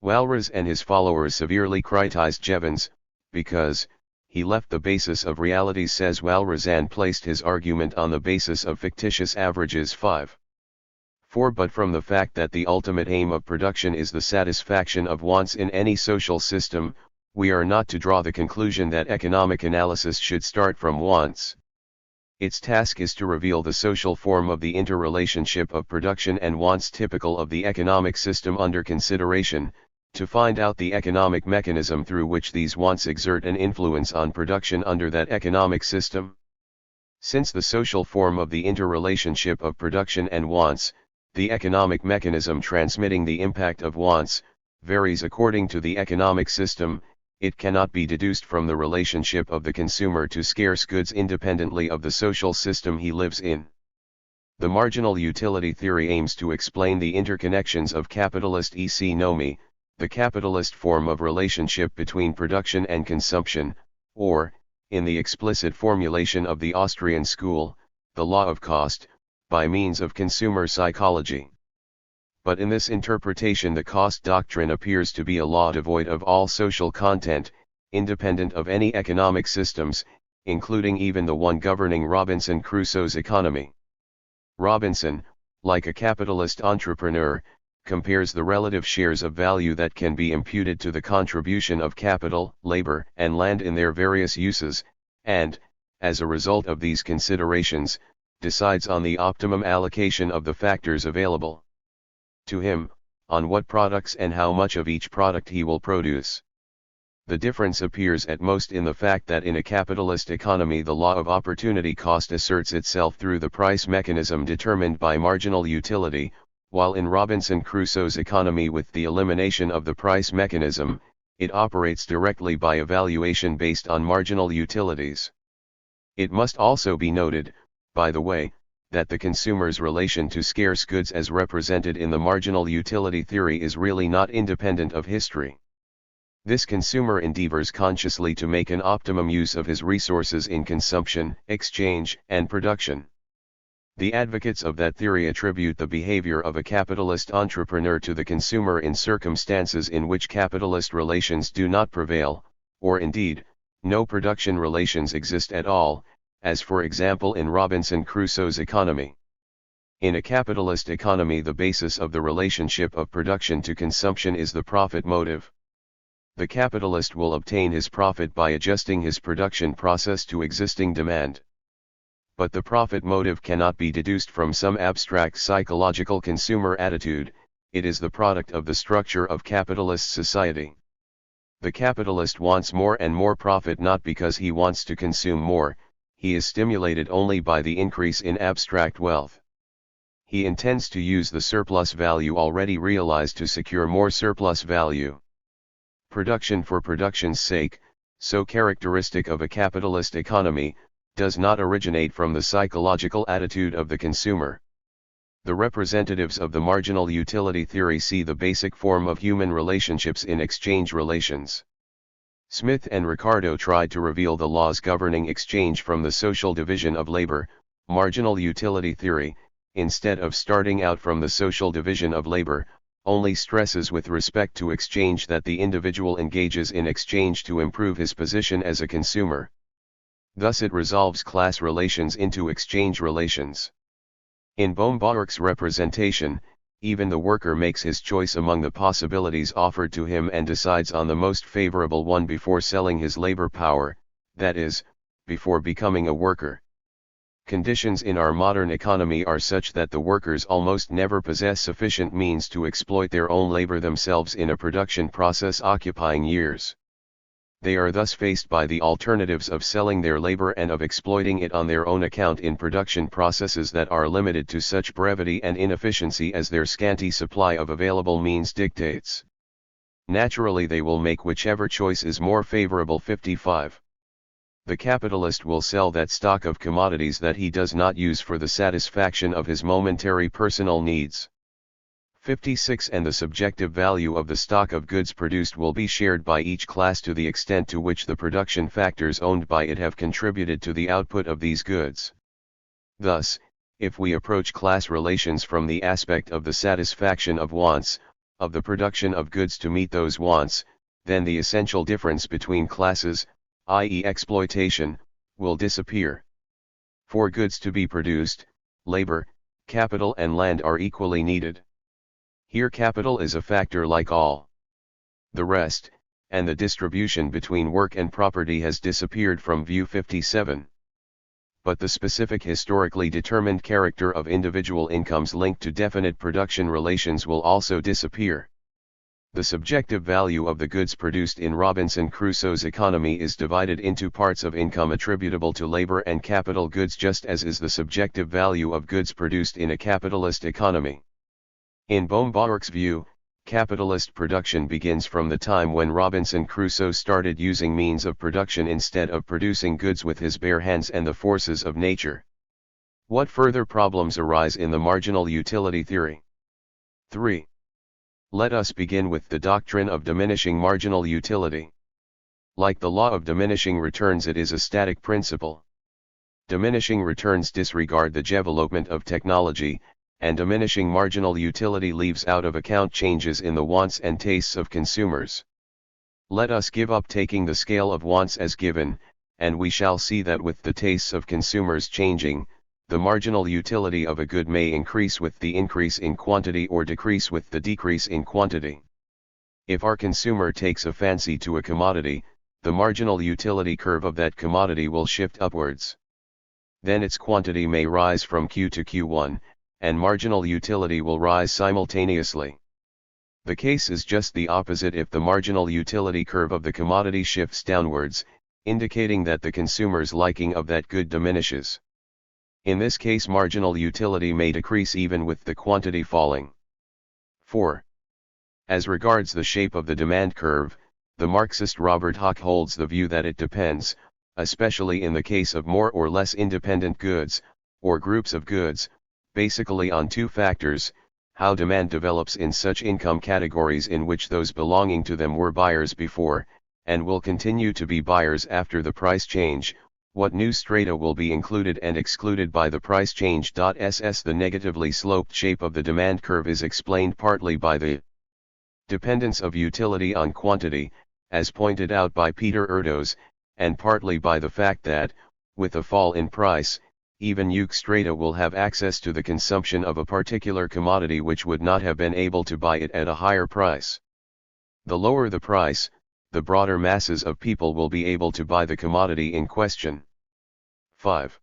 Walras and his followers severely criticized Jevons, because he left the basis of realities, says Walras, and placed his argument on the basis of fictitious averages 5. 4. But from the fact that the ultimate aim of production is the satisfaction of wants in any social system, we are not to draw the conclusion that economic analysis should start from wants. Its task is to reveal the social form of the interrelationship of production and wants typical of the economic system under consideration, to find out the economic mechanism through which these wants exert an influence on production under that economic system. Since the social form of the interrelationship of production and wants, the economic mechanism transmitting the impact of wants, varies according to the economic system, it cannot be deduced from the relationship of the consumer to scarce goods independently of the social system he lives in. The marginal utility theory aims to explain the interconnections of capitalist economy, the capitalist form of relationship between production and consumption, or, in the explicit formulation of the Austrian school, the law of cost, by means of consumer psychology. But in this interpretation the cost doctrine appears to be a law devoid of all social content, independent of any economic systems, including even the one governing Robinson Crusoe's economy. Robinson, like a capitalist entrepreneur, compares the relative shares of value that can be imputed to the contribution of capital, labor, and land in their various uses, and, as a result of these considerations, decides on the optimum allocation of the factors available to him, on what products and how much of each product he will produce. The difference appears at most in the fact that in a capitalist economy the law of opportunity cost asserts itself through the price mechanism determined by marginal utility, while in Robinson Crusoe's economy with the elimination of the price mechanism, it operates directly by evaluation based on marginal utilities. It must also be noted, by the way, that the consumer's relation to scarce goods as represented in the marginal utility theory is really not independent of history. This consumer endeavors consciously to make an optimum use of his resources in consumption, exchange, and production. The advocates of that theory attribute the behavior of a capitalist entrepreneur to the consumer in circumstances in which capitalist relations do not prevail, or indeed, no production relations exist at all, as for example in Robinson Crusoe's economy. In a capitalist economy the basis of the relationship of production to consumption is the profit motive. The capitalist will obtain his profit by adjusting his production process to existing demand. But the profit motive cannot be deduced from some abstract psychological consumer attitude, it is the product of the structure of capitalist society. The capitalist wants more and more profit not because he wants to consume more, he is stimulated only by the increase in abstract wealth. He intends to use the surplus value already realized to secure more surplus value. Production for production's sake, so characteristic of a capitalist economy, does not originate from the psychological attitude of the consumer. The representatives of the marginal utility theory see the basic form of human relationships in exchange relations. Smith and Ricardo tried to reveal the laws governing exchange from the social division of labor, marginal utility theory, instead of starting out from the social division of labor, only stresses with respect to exchange that the individual engages in exchange to improve his position as a consumer. Thus it resolves class relations into exchange relations. In Baumgartner's representation, even the worker makes his choice among the possibilities offered to him and decides on the most favorable one before selling his labor power, that is, before becoming a worker. Conditions in our modern economy are such that the workers almost never possess sufficient means to exploit their own labor themselves in a production process occupying years. They are thus faced by the alternatives of selling their labor and of exploiting it on their own account in production processes that are limited to such brevity and inefficiency as their scanty supply of available means dictates. Naturally, they will make whichever choice is more favorable. 55. The capitalist will sell that stock of commodities that he does not use for the satisfaction of his momentary personal needs. 56. And the subjective value of the stock of goods produced will be shared by each class to the extent to which the production factors owned by it have contributed to the output of these goods. Thus, if we approach class relations from the aspect of the satisfaction of wants, of the production of goods to meet those wants, then the essential difference between classes, i.e. exploitation, will disappear. For goods to be produced, labor, capital and land are equally needed. Here capital is a factor like all the rest, and the distribution between work and property has disappeared from view. 57. But the specific historically determined character of individual incomes linked to definite production relations will also disappear. The subjective value of the goods produced in Robinson Crusoe's economy is divided into parts of income attributable to labor and capital goods, just as is the subjective value of goods produced in a capitalist economy. In Bombach's view, capitalist production begins from the time when Robinson Crusoe started using means of production instead of producing goods with his bare hands and the forces of nature. What further problems arise in the marginal utility theory? 3. Let us begin with the doctrine of diminishing marginal utility. Like the law of diminishing returns, it is a static principle. Diminishing returns disregard the development of technology, and diminishing marginal utility leaves out of account changes in the wants and tastes of consumers. Let us give up taking the scale of wants as given, and we shall see that with the tastes of consumers changing, the marginal utility of a good may increase with the increase in quantity or decrease with the decrease in quantity. If our consumer takes a fancy to a commodity, the marginal utility curve of that commodity will shift upwards. Then its quantity may rise from Q to Q1, and marginal utility will rise simultaneously. The case is just the opposite if the marginal utility curve of the commodity shifts downwards, indicating that the consumer's liking of that good diminishes. In this case, marginal utility may decrease even with the quantity falling. 4. As regards the shape of the demand curve, the Marxist Robert Haack holds the view that it depends, especially in the case of more or less independent goods, or groups of goods, basically on two factors: how demand develops in such income categories in which those belonging to them were buyers before, and will continue to be buyers after the price change, what new strata will be included and excluded by the price change. The negatively sloped shape of the demand curve is explained partly by the dependence of utility on quantity, as pointed out by Peter Erdos, and partly by the fact that, with a fall in price, even euc strata will have access to the consumption of a particular commodity which would not have been able to buy it at a higher price. The lower the price, the broader masses of people will be able to buy the commodity in question. 5.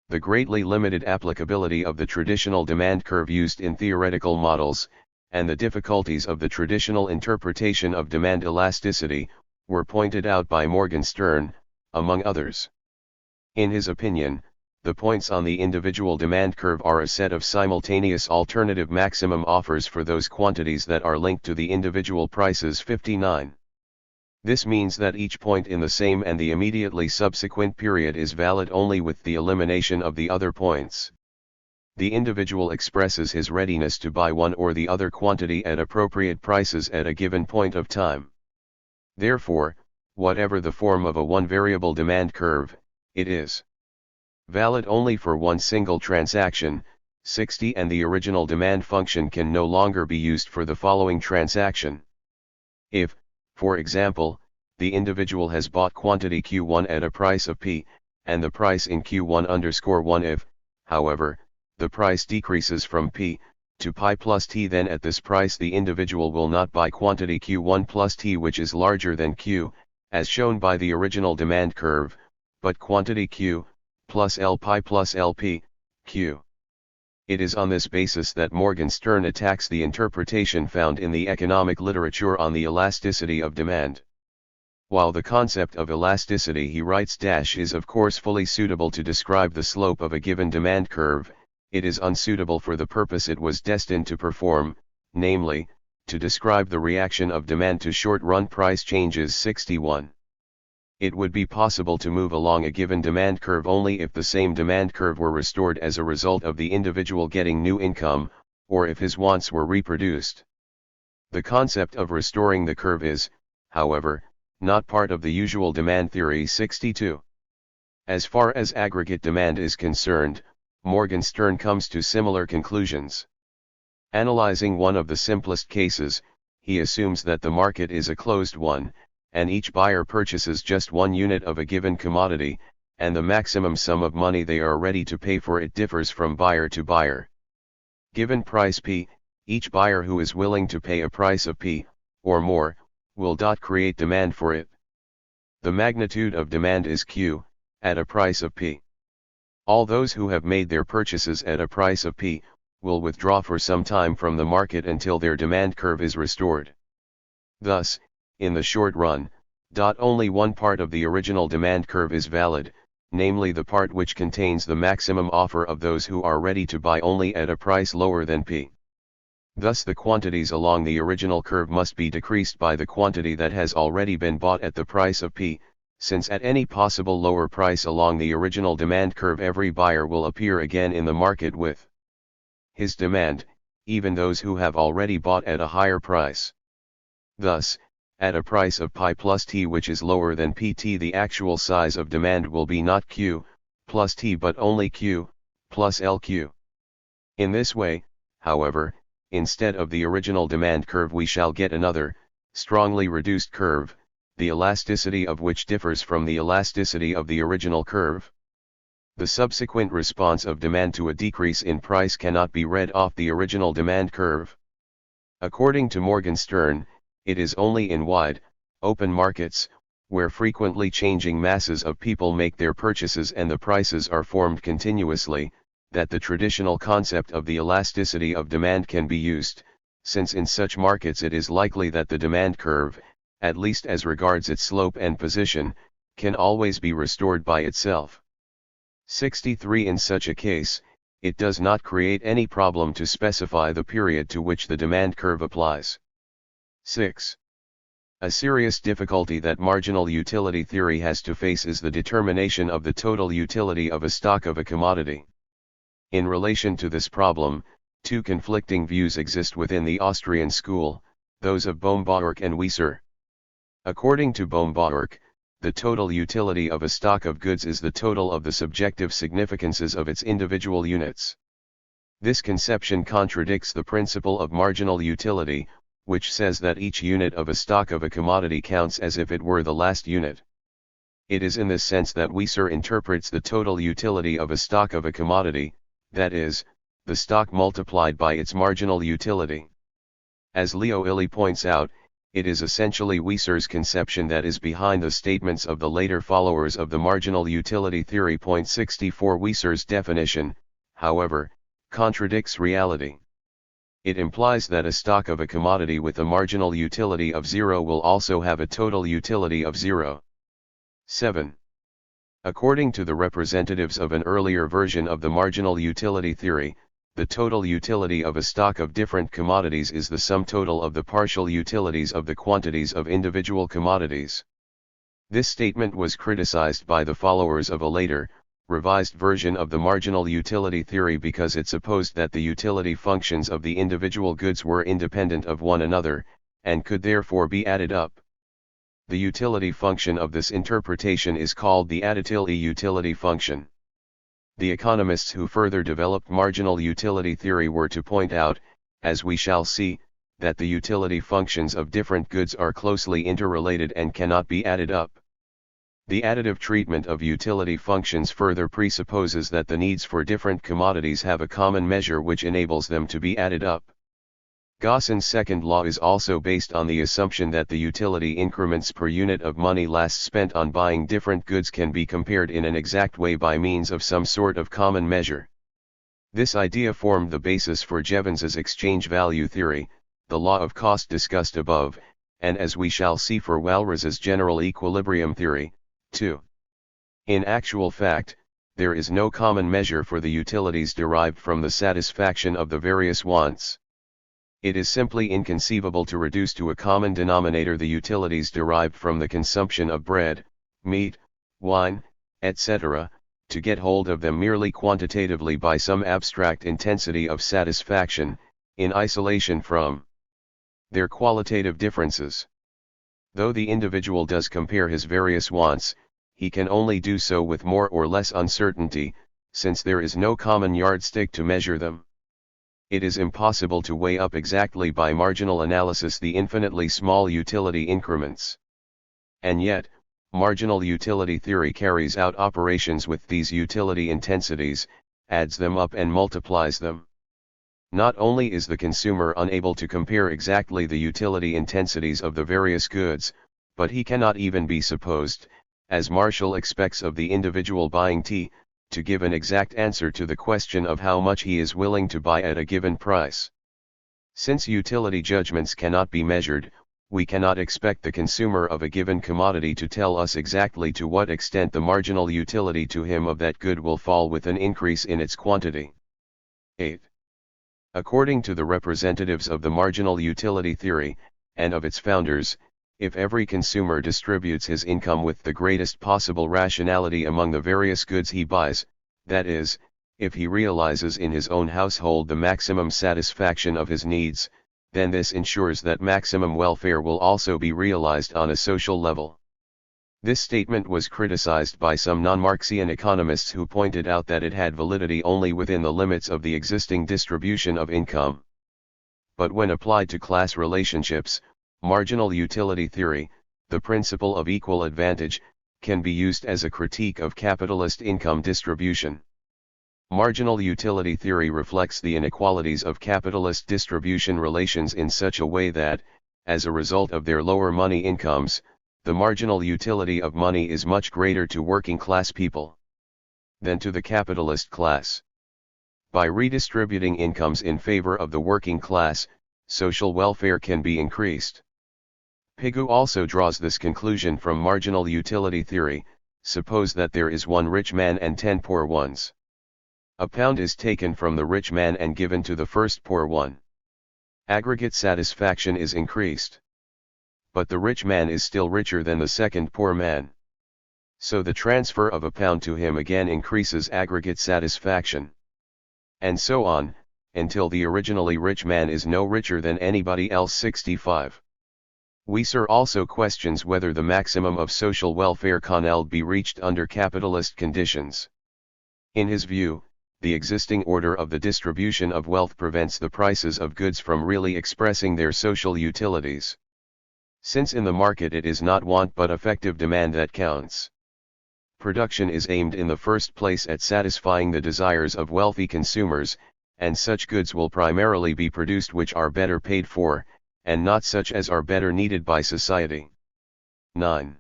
The greatly limited applicability of the traditional demand curve used in theoretical models, and the difficulties of the traditional interpretation of demand elasticity, were pointed out by Morgenstern, among others. In his opinion, the points on the individual demand curve are a set of simultaneous alternative maximum offers for those quantities that are linked to the individual prices. 59. This means that each point in the same and the immediately subsequent period is valid only with the elimination of the other points. The individual expresses his readiness to buy one or the other quantity at appropriate prices at a given point of time. Therefore, whatever the form of a one-variable demand curve, it is valid only for one single transaction. 60. And the original demand function can no longer be used for the following transaction. If, for example, the individual has bought quantity Q1 at a price of P, and the price in Q1_1 if, however, the price decreases from P to pi plus T, then at this price the individual will not buy quantity Q1 plus T which is larger than Q, as shown by the original demand curve, but quantity Q, plus L pi plus LP, Q. It is on this basis that Morgenstern attacks the interpretation found in the economic literature on the elasticity of demand. While the concept of elasticity, he writes, is of course fully suitable to describe the slope of a given demand curve, it is unsuitable for the purpose it was destined to perform, namely, to describe the reaction of demand to short-run price changes. 61. It would be possible to move along a given demand curve only if the same demand curve were restored as a result of the individual getting new income, or if his wants were reproduced. The concept of restoring the curve is, however, not part of the usual demand theory. 62. As far as aggregate demand is concerned, Morgenstern comes to similar conclusions. Analyzing one of the simplest cases, he assumes that the market is a closed one, and each buyer purchases just one unit of a given commodity, and the maximum sum of money they are ready to pay for it differs from buyer to buyer. Given price P, each buyer who is willing to pay a price of P, or more, will create demand for it. The magnitude of demand is Q, at a price of P. All those who have made their purchases at a price of P, will withdraw for some time from the market until their demand curve is restored. Thus, in the short run, only one part of the original demand curve is valid, namely the part which contains the maximum offer of those who are ready to buy only at a price lower than P. Thus the quantities along the original curve must be decreased by the quantity that has already been bought at the price of P, since at any possible lower price along the original demand curve every buyer will appear again in the market with his demand, even those who have already bought at a higher price. Thus, at a price of pi plus t which is lower than pt, the actual size of demand will be not q plus t but only q plus lq. In this way, however, instead of the original demand curve we shall get another, strongly reduced curve, the elasticity of which differs from the elasticity of the original curve. The subsequent response of demand to a decrease in price cannot be read off the original demand curve. According to Morgenstern, it is only in wide, open markets, where frequently changing masses of people make their purchases and the prices are formed continuously, that the traditional concept of the elasticity of demand can be used, since in such markets it is likely that the demand curve, at least as regards its slope and position, can always be restored by itself. 63. In such a case, it does not create any problem to specify the period to which the demand curve applies. 6. A serious difficulty that marginal utility theory has to face is the determination of the total utility of a stock of a commodity. In relation to this problem, two conflicting views exist within the Austrian school, those of Bohm-Bawerk and Wieser. According to Bohm-Bawerk, the total utility of a stock of goods is the total of the subjective significances of its individual units. This conception contradicts the principle of marginal utility, which says that each unit of a stock of a commodity counts as if it were the last unit. It is in this sense that Wieser interprets the total utility of a stock of a commodity, that is, the stock multiplied by its marginal utility. As Leo Illy points out, it is essentially Wieser's conception that is behind the statements of the later followers of the marginal utility theory. 64. Wieser's definition, however, contradicts reality. It implies that a stock of a commodity with a marginal utility of 0 will also have a total utility of 0. 7. According to the representatives of an earlier version of the marginal utility theory, the total utility of a stock of different commodities is the sum total of the partial utilities of the quantities of individual commodities. This statement was criticized by the followers of a later, revised version of the marginal utility theory because it supposed that the utility functions of the individual goods were independent of one another, and could therefore be added up. The utility function of this interpretation is called the additivity utility function. The economists who further developed marginal utility theory were to point out, as we shall see, that the utility functions of different goods are closely interrelated and cannot be added up. The additive treatment of utility functions further presupposes that the needs for different commodities have a common measure which enables them to be added up. Gauss's second law is also based on the assumption that the utility increments per unit of money last spent on buying different goods can be compared in an exact way by means of some sort of common measure. This idea formed the basis for Jevons's exchange value theory, the law of cost discussed above, and as we shall see for Walras's general equilibrium theory, too. In actual fact, there is no common measure for the utilities derived from the satisfaction of the various wants. It is simply inconceivable to reduce to a common denominator the utilities derived from the consumption of bread, meat, wine, etc., to get hold of them merely quantitatively by some abstract intensity of satisfaction, in isolation from their qualitative differences. Though the individual does compare his various wants, he can only do so with more or less uncertainty, since there is no common yardstick to measure them. It is impossible to weigh up exactly by marginal analysis the infinitely small utility increments. And yet, marginal utility theory carries out operations with these utility intensities, adds them up and multiplies them. Not only is the consumer unable to compare exactly the utility intensities of the various goods, but he cannot even be supposed, as Marshall expects of the individual buying tea, to give an exact answer to the question of how much he is willing to buy at a given price. Since utility judgments cannot be measured, we cannot expect the consumer of a given commodity to tell us exactly to what extent the marginal utility to him of that good will fall with an increase in its quantity. 8. According to the representatives of the marginal utility theory, and of its founders, if every consumer distributes his income with the greatest possible rationality among the various goods he buys, that is, if he realizes in his own household the maximum satisfaction of his needs, then this ensures that maximum welfare will also be realized on a social level. This statement was criticized by some non-Marxian economists who pointed out that it had validity only within the limits of the existing distribution of income. But when applied to class relationships, marginal utility theory, the principle of equal advantage, can be used as a critique of capitalist income distribution. Marginal utility theory reflects the inequalities of capitalist distribution relations in such a way that, as a result of their lower money incomes, the marginal utility of money is much greater to working class people than to the capitalist class. By redistributing incomes in favor of the working class, social welfare can be increased. Pigou also draws this conclusion from marginal utility theory. Suppose that there is one rich man and 10 poor ones. A pound is taken from the rich man and given to the first poor one. Aggregate satisfaction is increased. But the rich man is still richer than the second poor man. So the transfer of a pound to him again increases aggregate satisfaction. And so on, until the originally rich man is no richer than anybody else. 65. Weiser also questions whether the maximum of social welfare can be reached under capitalist conditions. In his view, the existing order of the distribution of wealth prevents the prices of goods from really expressing their social utilities. Since in the market it is not want but effective demand that counts. Production is aimed in the first place at satisfying the desires of wealthy consumers, and such goods will primarily be produced which are better paid for, and not such as are better needed by society. 9.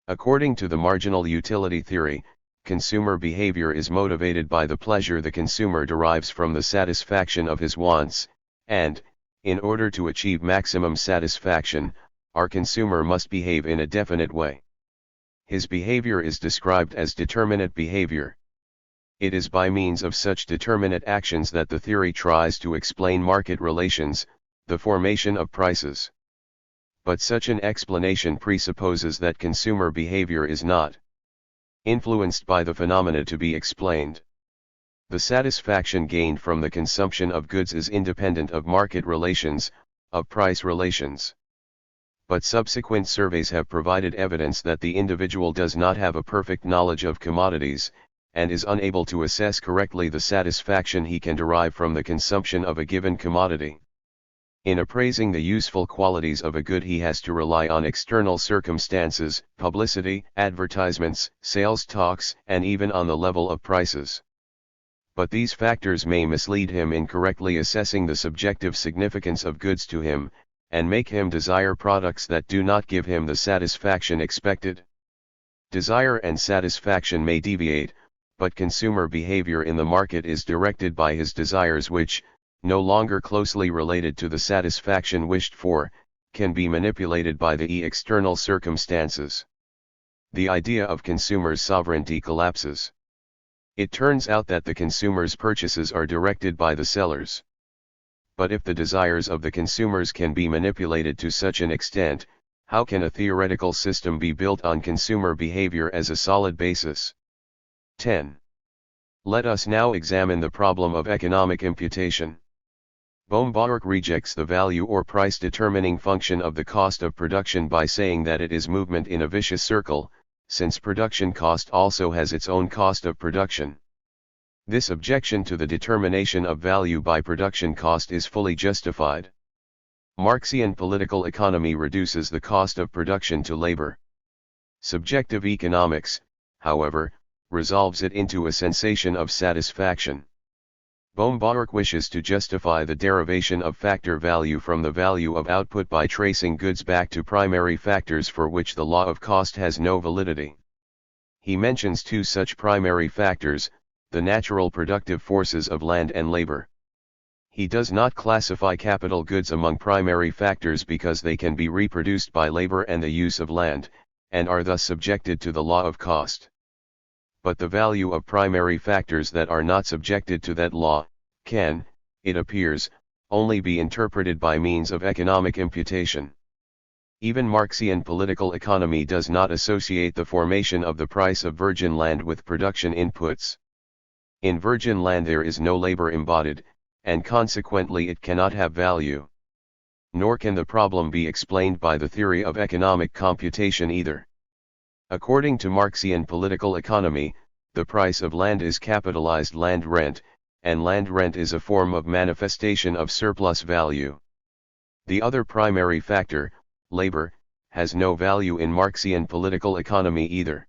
According to the marginal utility theory, consumer behavior is motivated by the pleasure the consumer derives from the satisfaction of his wants, and, in order to achieve maximum satisfaction, our consumer must behave in a definite way. His behavior is described as determinate behavior. It is by means of such determinate actions that the theory tries to explain market relations, the formation of prices. But such an explanation presupposes that consumer behavior is not influenced by the phenomena to be explained. The satisfaction gained from the consumption of goods is independent of market relations, of price relations. But subsequent surveys have provided evidence that the individual does not have a perfect knowledge of commodities, and is unable to assess correctly the satisfaction he can derive from the consumption of a given commodity. In appraising the useful qualities of a good he has to rely on external circumstances, publicity, advertisements, sales talks, and even on the level of prices. But these factors may mislead him in correctly assessing the subjective significance of goods to him, and make him desire products that do not give him the satisfaction expected. Desire and satisfaction may deviate, but consumer behavior in the market is directed by his desires which, no longer closely related to the satisfaction wished for, can be manipulated by the external circumstances. The idea of consumer's sovereignty collapses. It turns out that the consumer's purchases are directed by the sellers. But if the desires of the consumers can be manipulated to such an extent, how can a theoretical system be built on consumer behavior as a solid basis? 10. Let us now examine the problem of economic imputation. Baumgartner rejects the value or price determining function of the cost of production by saying that it is movement in a vicious circle, since production cost also has its own cost of production. This objection to the determination of value by production cost is fully justified. Marxian political economy reduces the cost of production to labor. Subjective economics, however, resolves it into a sensation of satisfaction. Baumgartner wishes to justify the derivation of factor value from the value of output by tracing goods back to primary factors for which the law of cost has no validity. He mentions two such primary factors, the natural productive forces of land and labor. He does not classify capital goods among primary factors because they can be reproduced by labor and the use of land, and are thus subjected to the law of cost. But the value of primary factors that are not subjected to that law, can, it appears, only be interpreted by means of economic imputation. Even Marxian political economy does not associate the formation of the price of virgin land with production inputs. In virgin land there is no labor embodied, and consequently it cannot have value. Nor can the problem be explained by the theory of economic computation either. According to Marxian political economy, the price of land is capitalized land rent, and land rent is a form of manifestation of surplus value. The other primary factor, labor, has no value in Marxian political economy either.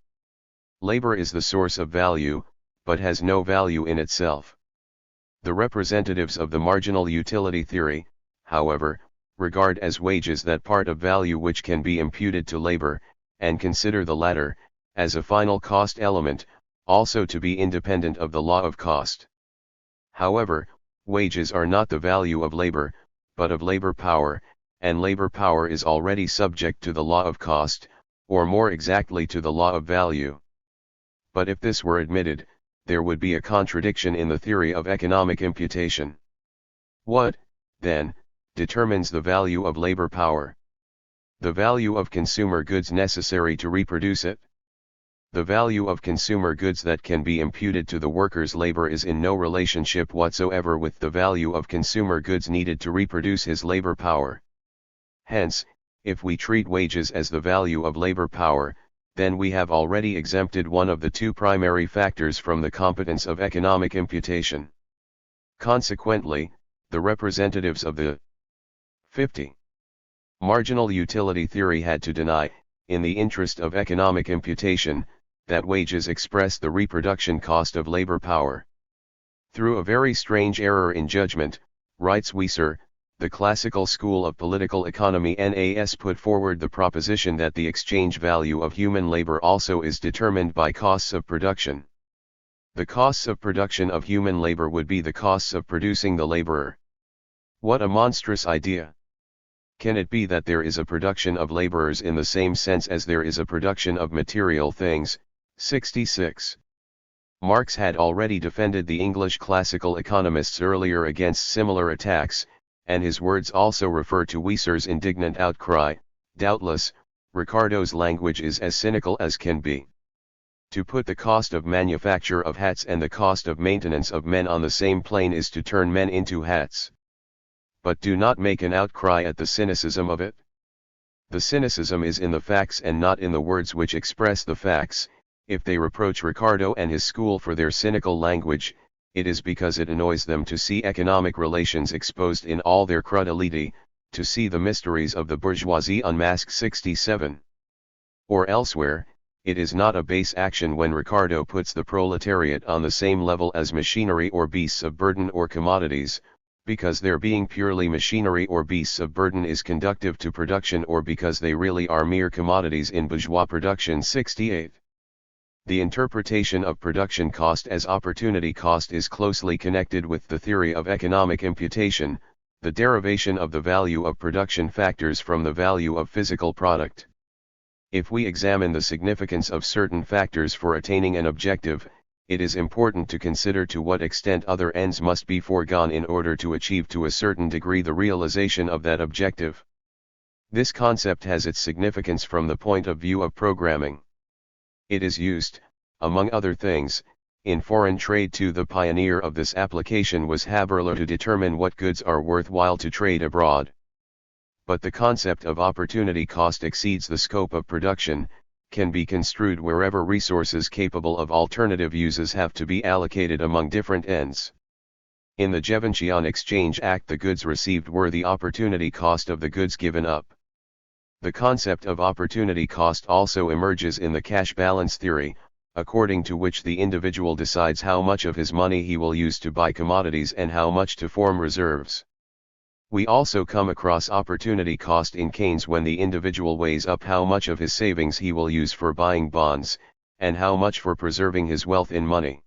Labor is the source of value, but has no value in itself. The representatives of the marginal utility theory, however, regard as wages that part of value which can be imputed to labor, and consider the latter, as a final cost element, also to be independent of the law of cost. However, wages are not the value of labor, but of labor power, and labor power is already subject to the law of cost, or more exactly to the law of value. But if this were admitted, there would be a contradiction in the theory of economic imputation. What, then, determines the value of labor power? The value of consumer goods necessary to reproduce it. The value of consumer goods that can be imputed to the worker's labor is in no relationship whatsoever with the value of consumer goods needed to reproduce his labor power. Hence, if we treat wages as the value of labor power, then we have already exempted one of the two primary factors from the competence of economic imputation. Consequently, the representatives of the 50. Marginal utility theory had to deny, in the interest of economic imputation, that wages express the reproduction cost of labor power. Through a very strange error in judgment, writes Wieser, the classical school of political economy NAS put forward the proposition that the exchange value of human labor also is determined by costs of production. The costs of production of human labor would be the costs of producing the laborer. What a monstrous idea! Can it be that there is a production of laborers in the same sense as there is a production of material things? 66. Marx had already defended the English classical economists earlier against similar attacks, and his words also refer to Wieser's indignant outcry. Doubtless, Ricardo's language is as cynical as can be. To put the cost of manufacture of hats and the cost of maintenance of men on the same plane is to turn men into hats. But do not make an outcry at the cynicism of it. The cynicism is in the facts and not in the words which express the facts. If they reproach Ricardo and his school for their cynical language, it is because it annoys them to see economic relations exposed in all their crudity, to see the mysteries of the bourgeoisie unmasked. 67. Or elsewhere, it is not a base action when Ricardo puts the proletariat on the same level as machinery or beasts of burden or commodities, because their being purely machinery or beasts of burden is conducive to production, or because they really are mere commodities in bourgeois production. 68. The interpretation of production cost as opportunity cost is closely connected with the theory of economic imputation, the derivation of the value of production factors from the value of physical product. If we examine the significance of certain factors for attaining an objective, it is important to consider to what extent other ends must be foregone in order to achieve to a certain degree the realization of that objective. This concept has its significance from the point of view of programming. It is used, among other things, in foreign trade too. The pioneer of this application was Haberler to determine what goods are worthwhile to trade abroad. But the concept of opportunity cost exceeds the scope of production, can be construed wherever resources capable of alternative uses have to be allocated among different ends. In the Givenchy Exchange Act, the goods received were the opportunity cost of the goods given up. The concept of opportunity cost also emerges in the cash balance theory, according to which the individual decides how much of his money he will use to buy commodities and how much to form reserves. We also come across opportunity cost in Keynes when the individual weighs up how much of his savings he will use for buying bonds, and how much for preserving his wealth in money.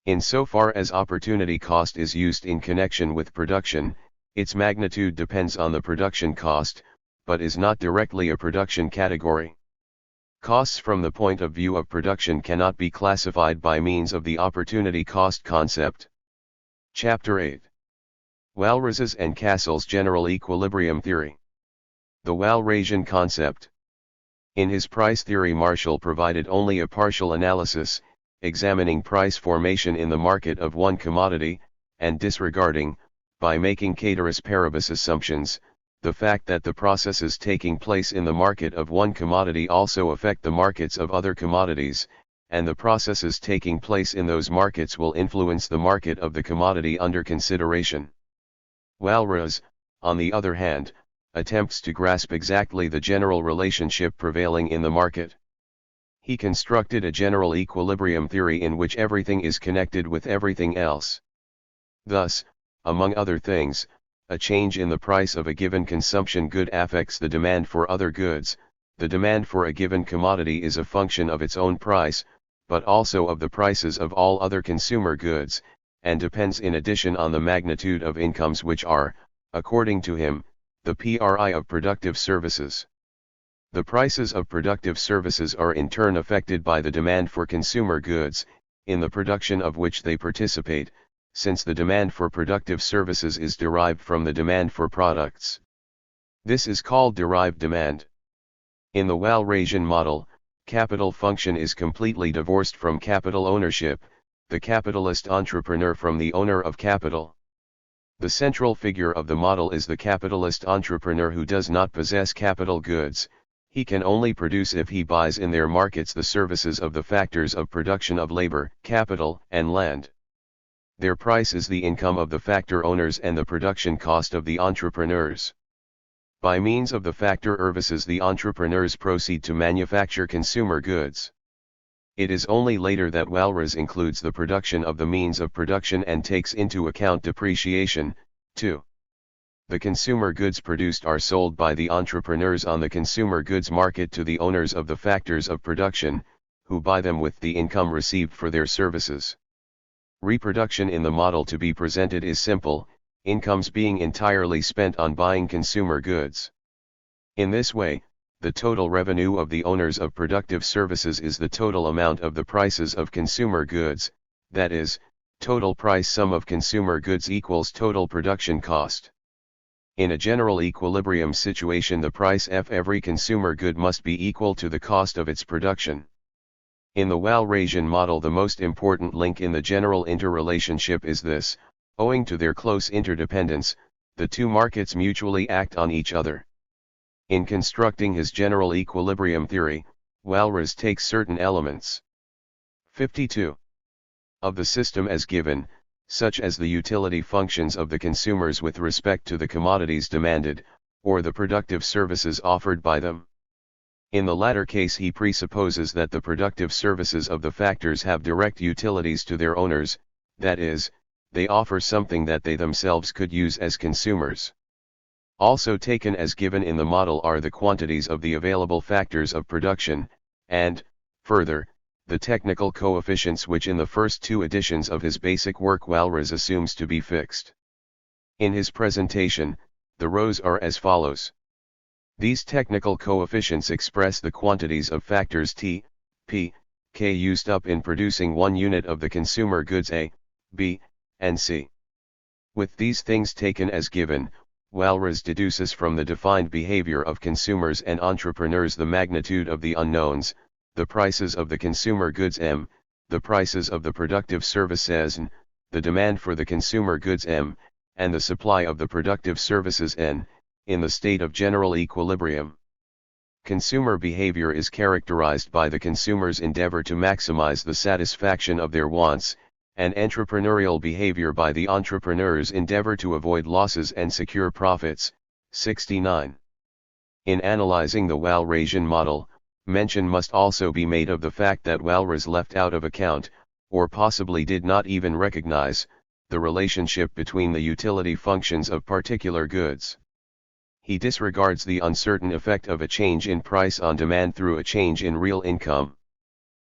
Insofar as opportunity cost is used in connection with production, its magnitude depends on the production cost, but is not directly a production category. Costs from the point of view of production cannot be classified by means of the opportunity cost concept. Chapter 8. Walras's and Cassell's General Equilibrium Theory. The Walrasian Concept. In his price theory, Marshall provided only a partial analysis, examining price formation in the market of one commodity, and disregarding, by making ceteris paribus assumptions, the fact that the processes taking place in the market of one commodity also affect the markets of other commodities, and the processes taking place in those markets will influence the market of the commodity under consideration. Walras, on the other hand, attempts to grasp exactly the general relationship prevailing in the market. He constructed a general equilibrium theory in which everything is connected with everything else. Thus, among other things, a change in the price of a given consumption good affects the demand for other goods. The demand for a given commodity is a function of its own price, but also of the prices of all other consumer goods, and depends in addition on the magnitude of incomes which are, according to him, the PRI of productive services. The prices of productive services are in turn affected by the demand for consumer goods, in the production of which they participate, since the demand for productive services is derived from the demand for products. This is called derived demand. In the Walrasian model, capital function is completely divorced from capital ownership, the capitalist entrepreneur from the owner of capital. The central figure of the model is the capitalist entrepreneur who does not possess capital goods. He can only produce if he buys in their markets the services of the factors of production of labor, capital, and land. Their price is the income of the factor owners and the production cost of the entrepreneurs. By means of the factor services, the entrepreneurs proceed to manufacture consumer goods. It is only later that Walras includes the production of the means of production and takes into account depreciation, too. The consumer goods produced are sold by the entrepreneurs on the consumer goods market to the owners of the factors of production, who buy them with the income received for their services. Reproduction in the model to be presented is simple, incomes being entirely spent on buying consumer goods. In this way, the total revenue of the owners of productive services is the total amount of the prices of consumer goods, that is, total price sum of consumer goods equals total production cost. In a general equilibrium situation, the price of every consumer good must be equal to the cost of its production. In the Walrasian model, the most important link in the general interrelationship is this: owing to their close interdependence, the two markets mutually act on each other. In constructing his general equilibrium theory, Walras takes certain elements 52 of the system as given, such as the utility functions of the consumers with respect to the commodities demanded, or the productive services offered by them. In the latter case he presupposes that the productive services of the factors have direct utilities to their owners, that is, they offer something that they themselves could use as consumers. Also taken as given in the model are the quantities of the available factors of production, and, further, the technical coefficients which in the first two editions of his basic work Walras assumes to be fixed. In his presentation, the rows are as follows. These technical coefficients express the quantities of factors T, P, K used up in producing one unit of the consumer goods A, B, and C. With these things taken as given, Walras deduces from the defined behavior of consumers and entrepreneurs the magnitude of the unknowns, the prices of the consumer goods M, the prices of the productive services N, the demand for the consumer goods M, and the supply of the productive services N, in the state of general equilibrium. Consumer behavior is characterized by the consumer's endeavor to maximize the satisfaction of their wants, and entrepreneurial behavior by the entrepreneur's endeavor to avoid losses and secure profits. 69. In analyzing the Walrasian model, mention must also be made of the fact that Walras left out of account, or possibly did not even recognize, the relationship between the utility functions of particular goods. He disregards the uncertain effect of a change in price on demand through a change in real income.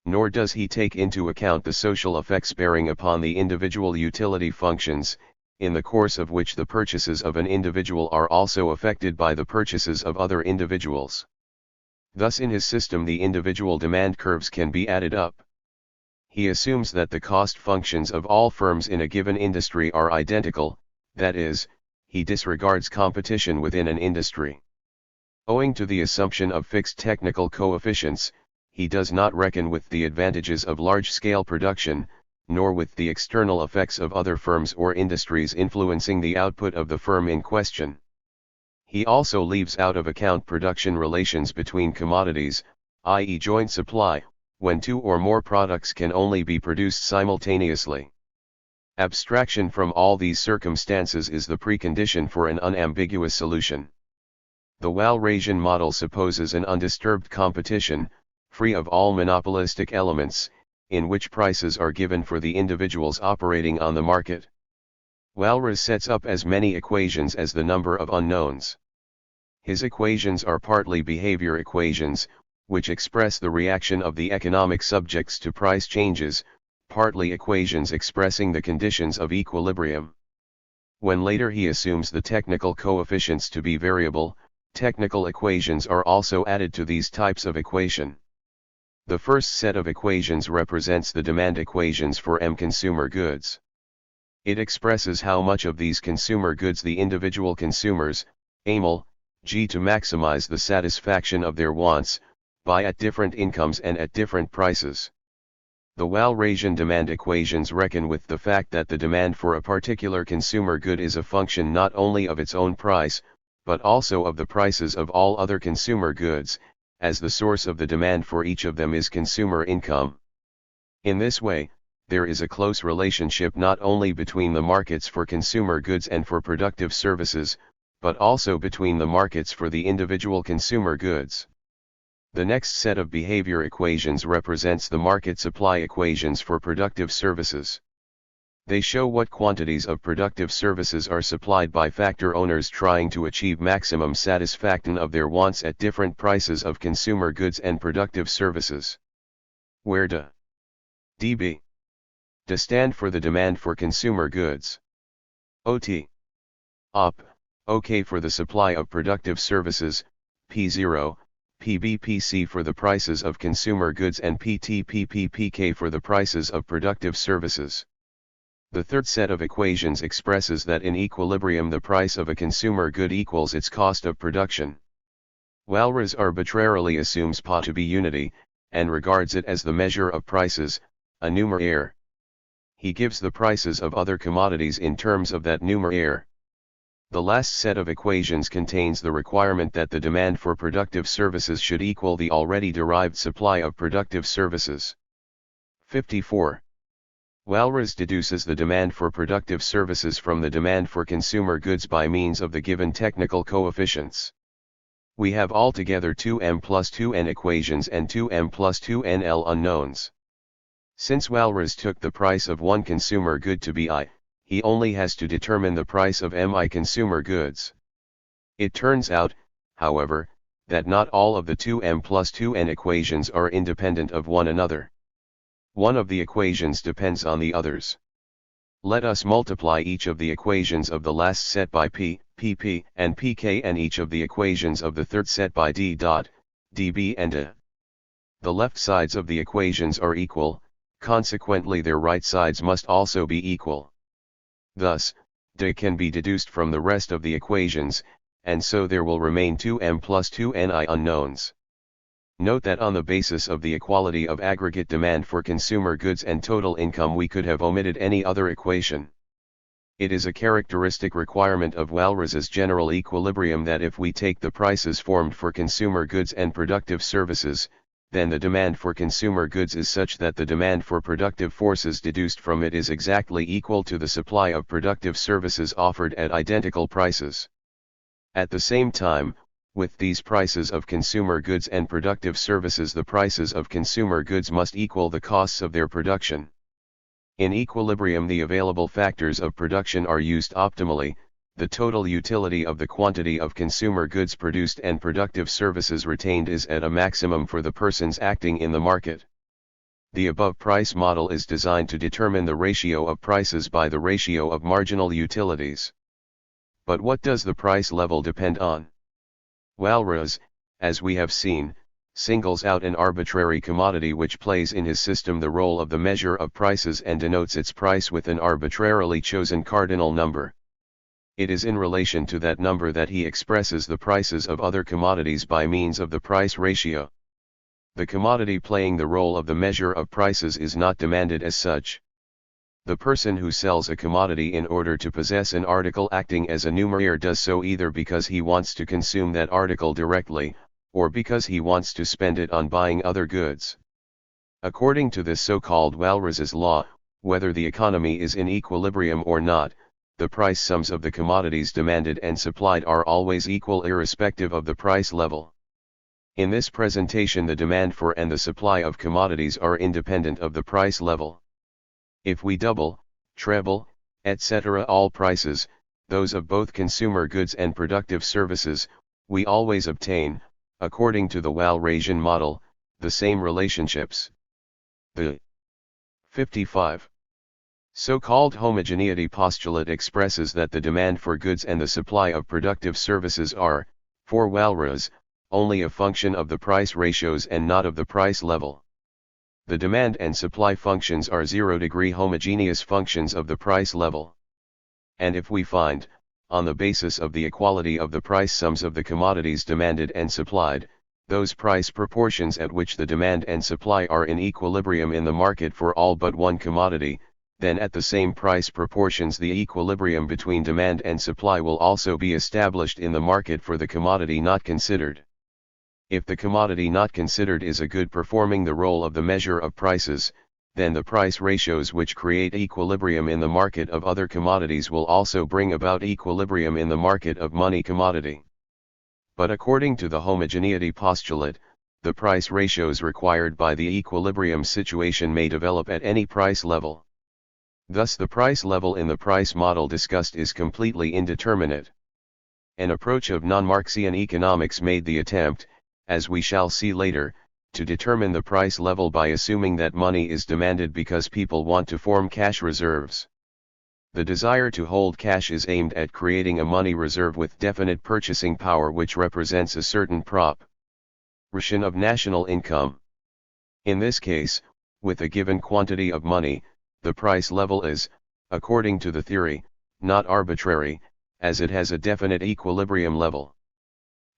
Nor does he take into account the social effects bearing upon the individual utility functions, in the course of which the purchases of an individual are also affected by the purchases of other individuals. Thus in his system the individual demand curves can be added up. He assumes that the cost functions of all firms in a given industry are identical, that is, he disregards competition within an industry. Owing to the assumption of fixed technical coefficients, he does not reckon with the advantages of large-scale production, nor with the external effects of other firms or industries influencing the output of the firm in question. He also leaves out of account production relations between commodities, i.e. joint supply, when two or more products can only be produced simultaneously. Abstraction from all these circumstances is the precondition for an unambiguous solution. The Walrasian model supposes an undisturbed competition, free of all monopolistic elements, in which prices are given for the individuals operating on the market. Walras sets up as many equations as the number of unknowns. His equations are partly behavior equations, which express the reaction of the economic subjects to price changes, partly equations expressing the conditions of equilibrium. When later he assumes the technical coefficients to be variable, technical equations are also added to these types of equation. The first set of equations represents the demand equations for M consumer goods. It expresses how much of these consumer goods the individual consumers, AML, G to maximize the satisfaction of their wants, buy at different incomes and at different prices. The Walrasian demand equations reckon with the fact that the demand for a particular consumer good is a function not only of its own price, but also of the prices of all other consumer goods, as the source of the demand for each of them is consumer income. In this way, there is a close relationship not only between the markets for consumer goods and for productive services, but also between the markets for the individual consumer goods. The next set of behavior equations represents the market supply equations for productive services. They show what quantities of productive services are supplied by factor owners trying to achieve maximum satisfaction of their wants at different prices of consumer goods and productive services. Where dB stand for the demand for consumer goods. OT OK for the supply of productive services, P0, PBPC for the prices of consumer goods and PTPPPK for the prices of productive services. The third set of equations expresses that in equilibrium the price of a consumer good equals its cost of production. Walras arbitrarily assumes PA to be unity, and regards it as the measure of prices, a numeraire. He gives the prices of other commodities in terms of that numeraire. The last set of equations contains the requirement that the demand for productive services should equal the already derived supply of productive services. 54. Walras deduces the demand for productive services from the demand for consumer goods by means of the given technical coefficients. We have altogether 2m plus 2n equations and 2m plus 2nl unknowns. Since Walras took the price of one consumer good to be I, he only has to determine the price of mi consumer goods. It turns out, however, that not all of the 2m plus 2n equations are independent of one another. One of the equations depends on the others. Let us multiply each of the equations of the last set by p, pp, and pk, and each of the equations of the third set by d dot, db and a. The left sides of the equations are equal, consequently their right sides must also be equal. Thus, d can be deduced from the rest of the equations, and so there will remain 2m plus 2ni unknowns. Note that on the basis of the equality of aggregate demand for consumer goods and total income we could have omitted any other equation. It is a characteristic requirement of Walras's general equilibrium that if we take the prices formed for consumer goods and productive services, then the demand for consumer goods is such that the demand for productive forces deduced from it is exactly equal to the supply of productive services offered at identical prices. At the same time, with these prices of consumer goods and productive services, the prices of consumer goods must equal the costs of their production. In equilibrium, the available factors of production are used optimally. The total utility of the quantity of consumer goods produced and productive services retained is at a maximum for the persons acting in the market. The above price model is designed to determine the ratio of prices by the ratio of marginal utilities. But what does the price level depend on? Walras, as we have seen, singles out an arbitrary commodity which plays in his system the role of the measure of prices and denotes its price with an arbitrarily chosen cardinal number. It is in relation to that number that he expresses the prices of other commodities by means of the price ratio. The commodity playing the role of the measure of prices is not demanded as such. The person who sells a commodity in order to possess an article acting as a numeraire does so either because he wants to consume that article directly, or because he wants to spend it on buying other goods. According to this so-called Walras's law, whether the economy is in equilibrium or not, the price sums of the commodities demanded and supplied are always equal irrespective of the price level. In this presentation, the demand for and the supply of commodities are independent of the price level. If we double, treble, etc. all prices, those of both consumer goods and productive services, we always obtain, according to the Walrasian model, the same relationships. The 55. So-called homogeneity postulate expresses that the demand for goods and the supply of productive services are, for Walras, only a function of the price ratios and not of the price level. The demand and supply functions are zero-degree homogeneous functions of the price level. And if we find, on the basis of the equality of the price sums of the commodities demanded and supplied, those price proportions at which the demand and supply are in equilibrium in the market for all but one commodity, then at the same price proportions the equilibrium between demand and supply will also be established in the market for the commodity not considered. If the commodity not considered is a good performing the role of the measure of prices, then the price ratios which create equilibrium in the market of other commodities will also bring about equilibrium in the market of money commodity. But according to the homogeneity postulate, the price ratios required by the equilibrium situation may develop at any price level. Thus the price level in the price model discussed is completely indeterminate. An approach of non-Marxian economics made the attempt, as we shall see later, to determine the price level by assuming that money is demanded because people want to form cash reserves. The desire to hold cash is aimed at creating a money reserve with definite purchasing power which represents a certain proportion of national income. In this case, with a given quantity of money, the price level is, according to the theory, not arbitrary, as it has a definite equilibrium level.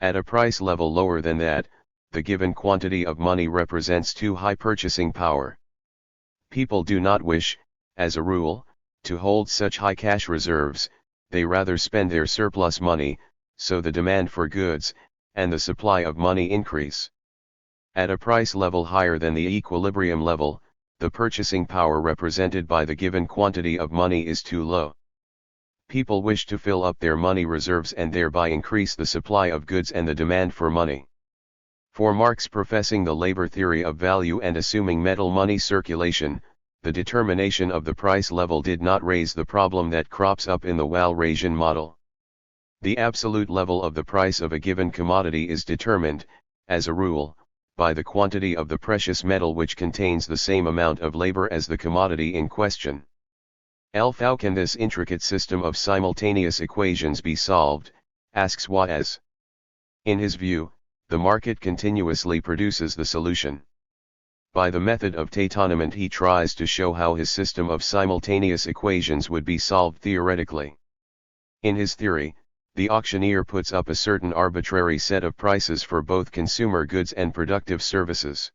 At a price level lower than that, the given quantity of money represents too high purchasing power. People do not wish, as a rule, to hold such high cash reserves, they rather spend their surplus money, so the demand for goods, and the supply of money increase. At a price level higher than the equilibrium level, the purchasing power represented by the given quantity of money is too low. People wish to fill up their money reserves and thereby increase the supply of goods and the demand for money. For Marx, professing the labor theory of value and assuming metal money circulation, the determination of the price level did not raise the problem that crops up in the Walrasian model. The absolute level of the price of a given commodity is determined, as a rule, by the quantity of the precious metal which contains the same amount of labor as the commodity in question. How can this intricate system of simultaneous equations be solved, asks Watts. In his view, the market continuously produces the solution. By the method of tâtonnement he tries to show how his system of simultaneous equations would be solved theoretically. In his theory, the auctioneer puts up a certain arbitrary set of prices for both consumer goods and productive services.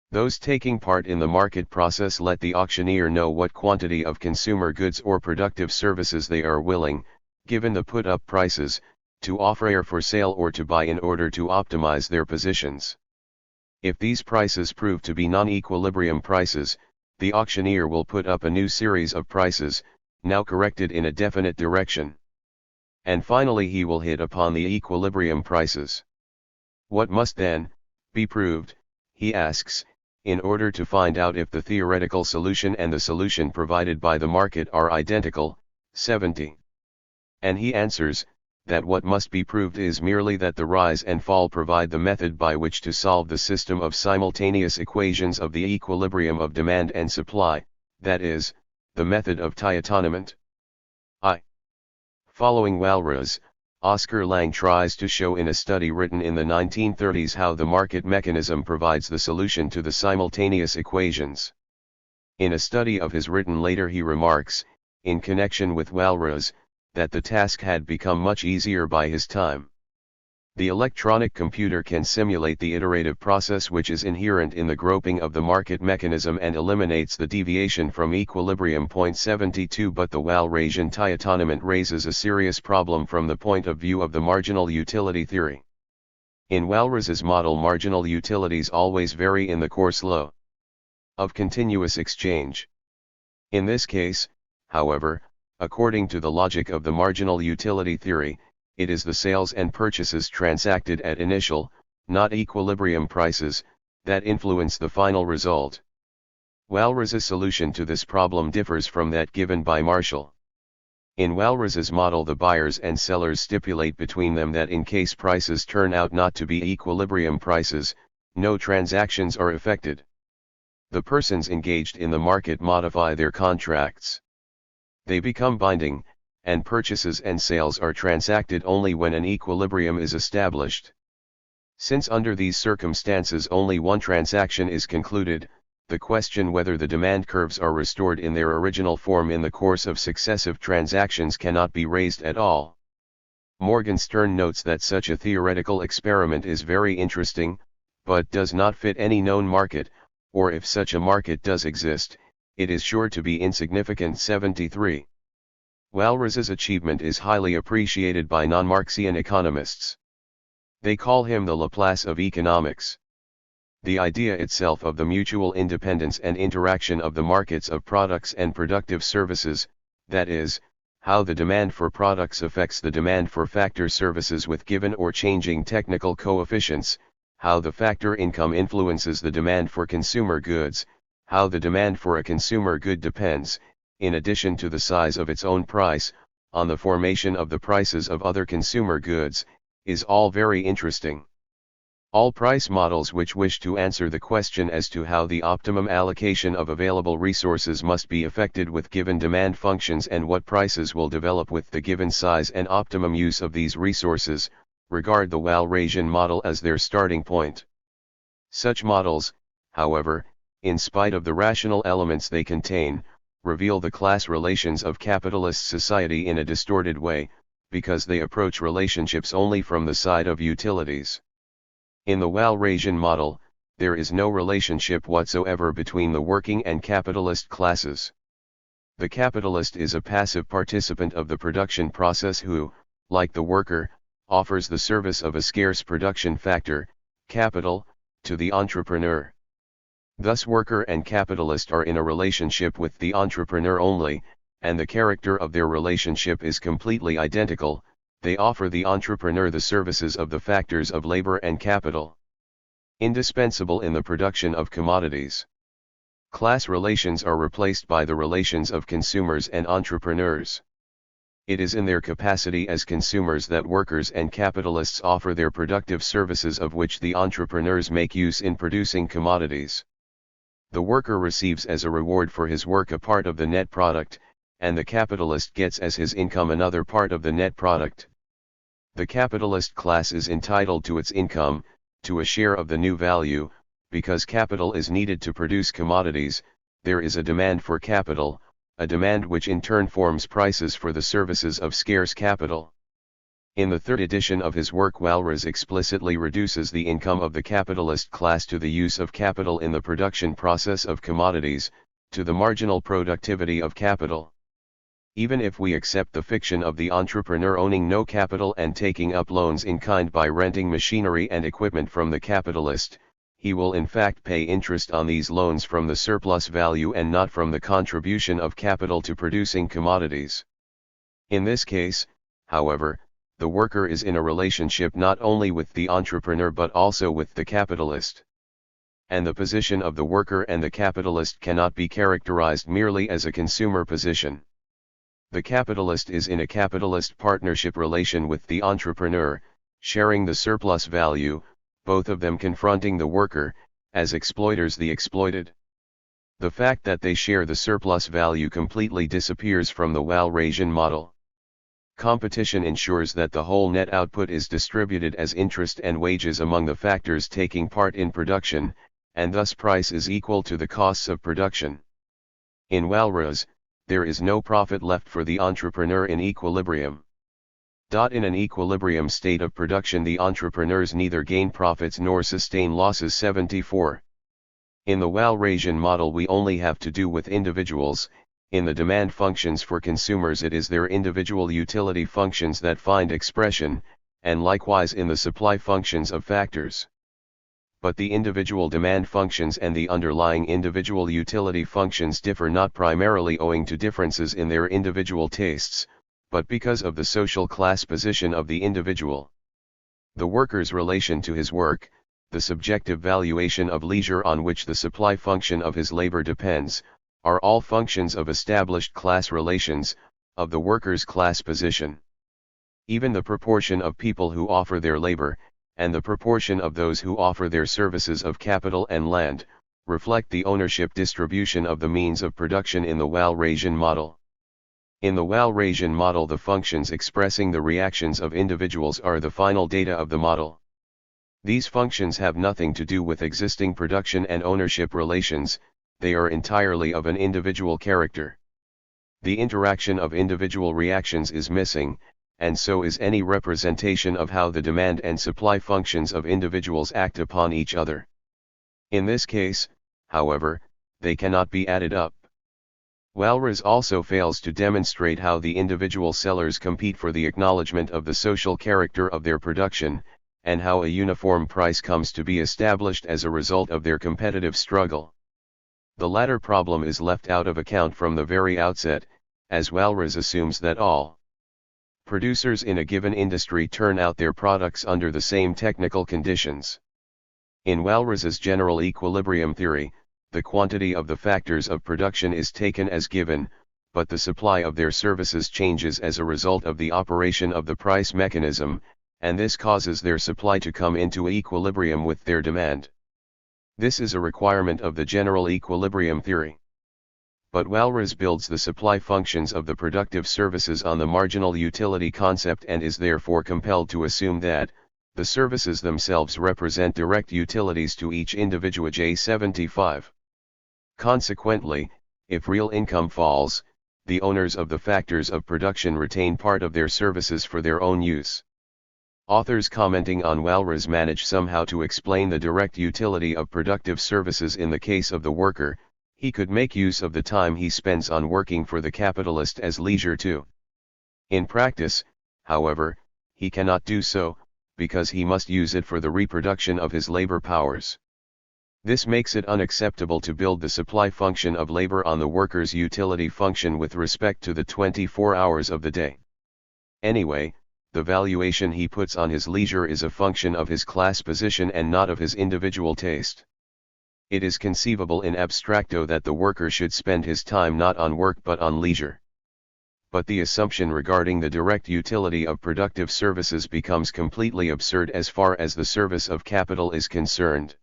Those taking part in the market process let the auctioneer know what quantity of consumer goods or productive services they are willing, given the put-up prices, to offer for sale or to buy in order to optimize their positions. If these prices prove to be non-equilibrium prices, the auctioneer will put up a new series of prices, now corrected in a definite direction. And finally he will hit upon the equilibrium prices. What must then be proved, he asks, in order to find out if the theoretical solution and the solution provided by the market are identical? 70. And he answers, that what must be proved is merely that the rise and fall provide the method by which to solve the system of simultaneous equations of the equilibrium of demand and supply, that is, the method of tâtonnement. Following Walras, Oscar Lang tries to show in a study written in the 1930s how the market mechanism provides the solution to the simultaneous equations. In a study of his written later he remarks, in connection with Walras, that the task had become much easier by his time. The electronic computer can simulate the iterative process which is inherent in the groping of the market mechanism and eliminates the deviation from equilibrium. 72 But the Walrasian tâtonnement raises a serious problem from the point of view of the marginal utility theory. In Walras's model, marginal utilities always vary in the course law of continuous exchange. In this case, however, according to the logic of the marginal utility theory, it is the sales and purchases transacted at initial, not equilibrium prices, that influence the final result. Walras's solution to this problem differs from that given by Marshall. In Walras's model, the buyers and sellers stipulate between them that in case prices turn out not to be equilibrium prices, no transactions are effected. The persons engaged in the market modify their contracts. They become binding, and purchases and sales are transacted only when an equilibrium is established. Since under these circumstances only one transaction is concluded, the question whether the demand curves are restored in their original form in the course of successive transactions cannot be raised at all. Morgenstern notes that such a theoretical experiment is very interesting, but does not fit any known market, or if such a market does exist, it is sure to be insignificant. 73. Walras's achievement is highly appreciated by non-Marxian economists. They call him the Laplace of economics. The idea itself of the mutual independence and interaction of the markets of products and productive services, that is, how the demand for products affects the demand for factor services with given or changing technical coefficients, how the factor income influences the demand for consumer goods, how the demand for a consumer good depends, in addition to the size of its own price, on the formation of the prices of other consumer goods, is all very interesting. All price models which wish to answer the question as to how the optimum allocation of available resources must be effected with given demand functions and what prices will develop with the given size and optimum use of these resources, regard the Walrasian model as their starting point. Such models, however, in spite of the rational elements they contain, reveal the class relations of capitalist society in a distorted way, because they approach relationships only from the side of utilities. In the Walrasian model, there is no relationship whatsoever between the working and capitalist classes. The capitalist is a passive participant of the production process who, like the worker, offers the service of a scarce production factor, capital, to the entrepreneur. Thus worker and capitalist are in a relationship with the entrepreneur only, and the character of their relationship is completely identical, they offer the entrepreneur the services of the factors of labor and capital, indispensable in the production of commodities. Class relations are replaced by the relations of consumers and entrepreneurs. It is in their capacity as consumers that workers and capitalists offer their productive services of which the entrepreneurs make use in producing commodities. The worker receives as a reward for his work a part of the net product, and the capitalist gets as his income another part of the net product. The capitalist class is entitled to its income, to a share of the new value, because capital is needed to produce commodities. There is a demand for capital, a demand which in turn forms prices for the services of scarce capital. In the third edition of his work, Walras explicitly reduces the income of the capitalist class to the use of capital in the production process of commodities, to the marginal productivity of capital. Even if we accept the fiction of the entrepreneur owning no capital and taking up loans in kind by renting machinery and equipment from the capitalist, he will in fact pay interest on these loans from the surplus value and not from the contribution of capital to producing commodities. In this case, however, the worker is in a relationship not only with the entrepreneur but also with the capitalist. And the position of the worker and the capitalist cannot be characterized merely as a consumer position. The capitalist is in a capitalist partnership relation with the entrepreneur, sharing the surplus value, both of them confronting the worker, as exploiters the exploited. The fact that they share the surplus value completely disappears from the Walrasian model. Competition ensures that the whole net output is distributed as interest and wages among the factors taking part in production, and thus price is equal to the costs of production. In Walras, there is no profit left for the entrepreneur in equilibrium. In an equilibrium state of production, the entrepreneurs neither gain profits nor sustain losses. 74. In the Walrasian model we only have to do with individuals. In the demand functions for consumers it is their individual utility functions that find expression, and likewise in the supply functions of factors. But the individual demand functions and the underlying individual utility functions differ not primarily owing to differences in their individual tastes, but because of the social class position of the individual. The worker's relation to his work, the subjective valuation of leisure on which the supply function of his labor depends, are all functions of established class relations, of the worker's class position. Even the proportion of people who offer their labor, and the proportion of those who offer their services of capital and land, reflect the ownership distribution of the means of production in the Walrasian model. In the Walrasian model the functions expressing the reactions of individuals are the final data of the model. These functions have nothing to do with existing production and ownership relations, they are entirely of an individual character. The interaction of individual reactions is missing, and so is any representation of how the demand and supply functions of individuals act upon each other. In this case, however, they cannot be added up. Walras also fails to demonstrate how the individual sellers compete for the acknowledgement of the social character of their production, and how a uniform price comes to be established as a result of their competitive struggle. The latter problem is left out of account from the very outset, as Walras assumes that all producers in a given industry turn out their products under the same technical conditions. In Walras's general equilibrium theory, the quantity of the factors of production is taken as given, but the supply of their services changes as a result of the operation of the price mechanism, and this causes their supply to come into equilibrium with their demand. This is a requirement of the general equilibrium theory. But Walras builds the supply functions of the productive services on the marginal utility concept and is therefore compelled to assume that the services themselves represent direct utilities to each individual. 75. Consequently, if real income falls, the owners of the factors of production retain part of their services for their own use. Authors commenting on Walras manage somehow to explain the direct utility of productive services in the case of the worker. He could make use of the time he spends on working for the capitalist as leisure too. In practice, however, he cannot do so, because he must use it for the reproduction of his labor powers. This makes it unacceptable to build the supply function of labor on the worker's utility function with respect to the 24 hours of the day. Anyway, the valuation he puts on his leisure is a function of his class position and not of his individual taste. It is conceivable in abstracto that the worker should spend his time not on work but on leisure. But the assumption regarding the direct utility of productive services becomes completely absurd as far as the service of capital is concerned.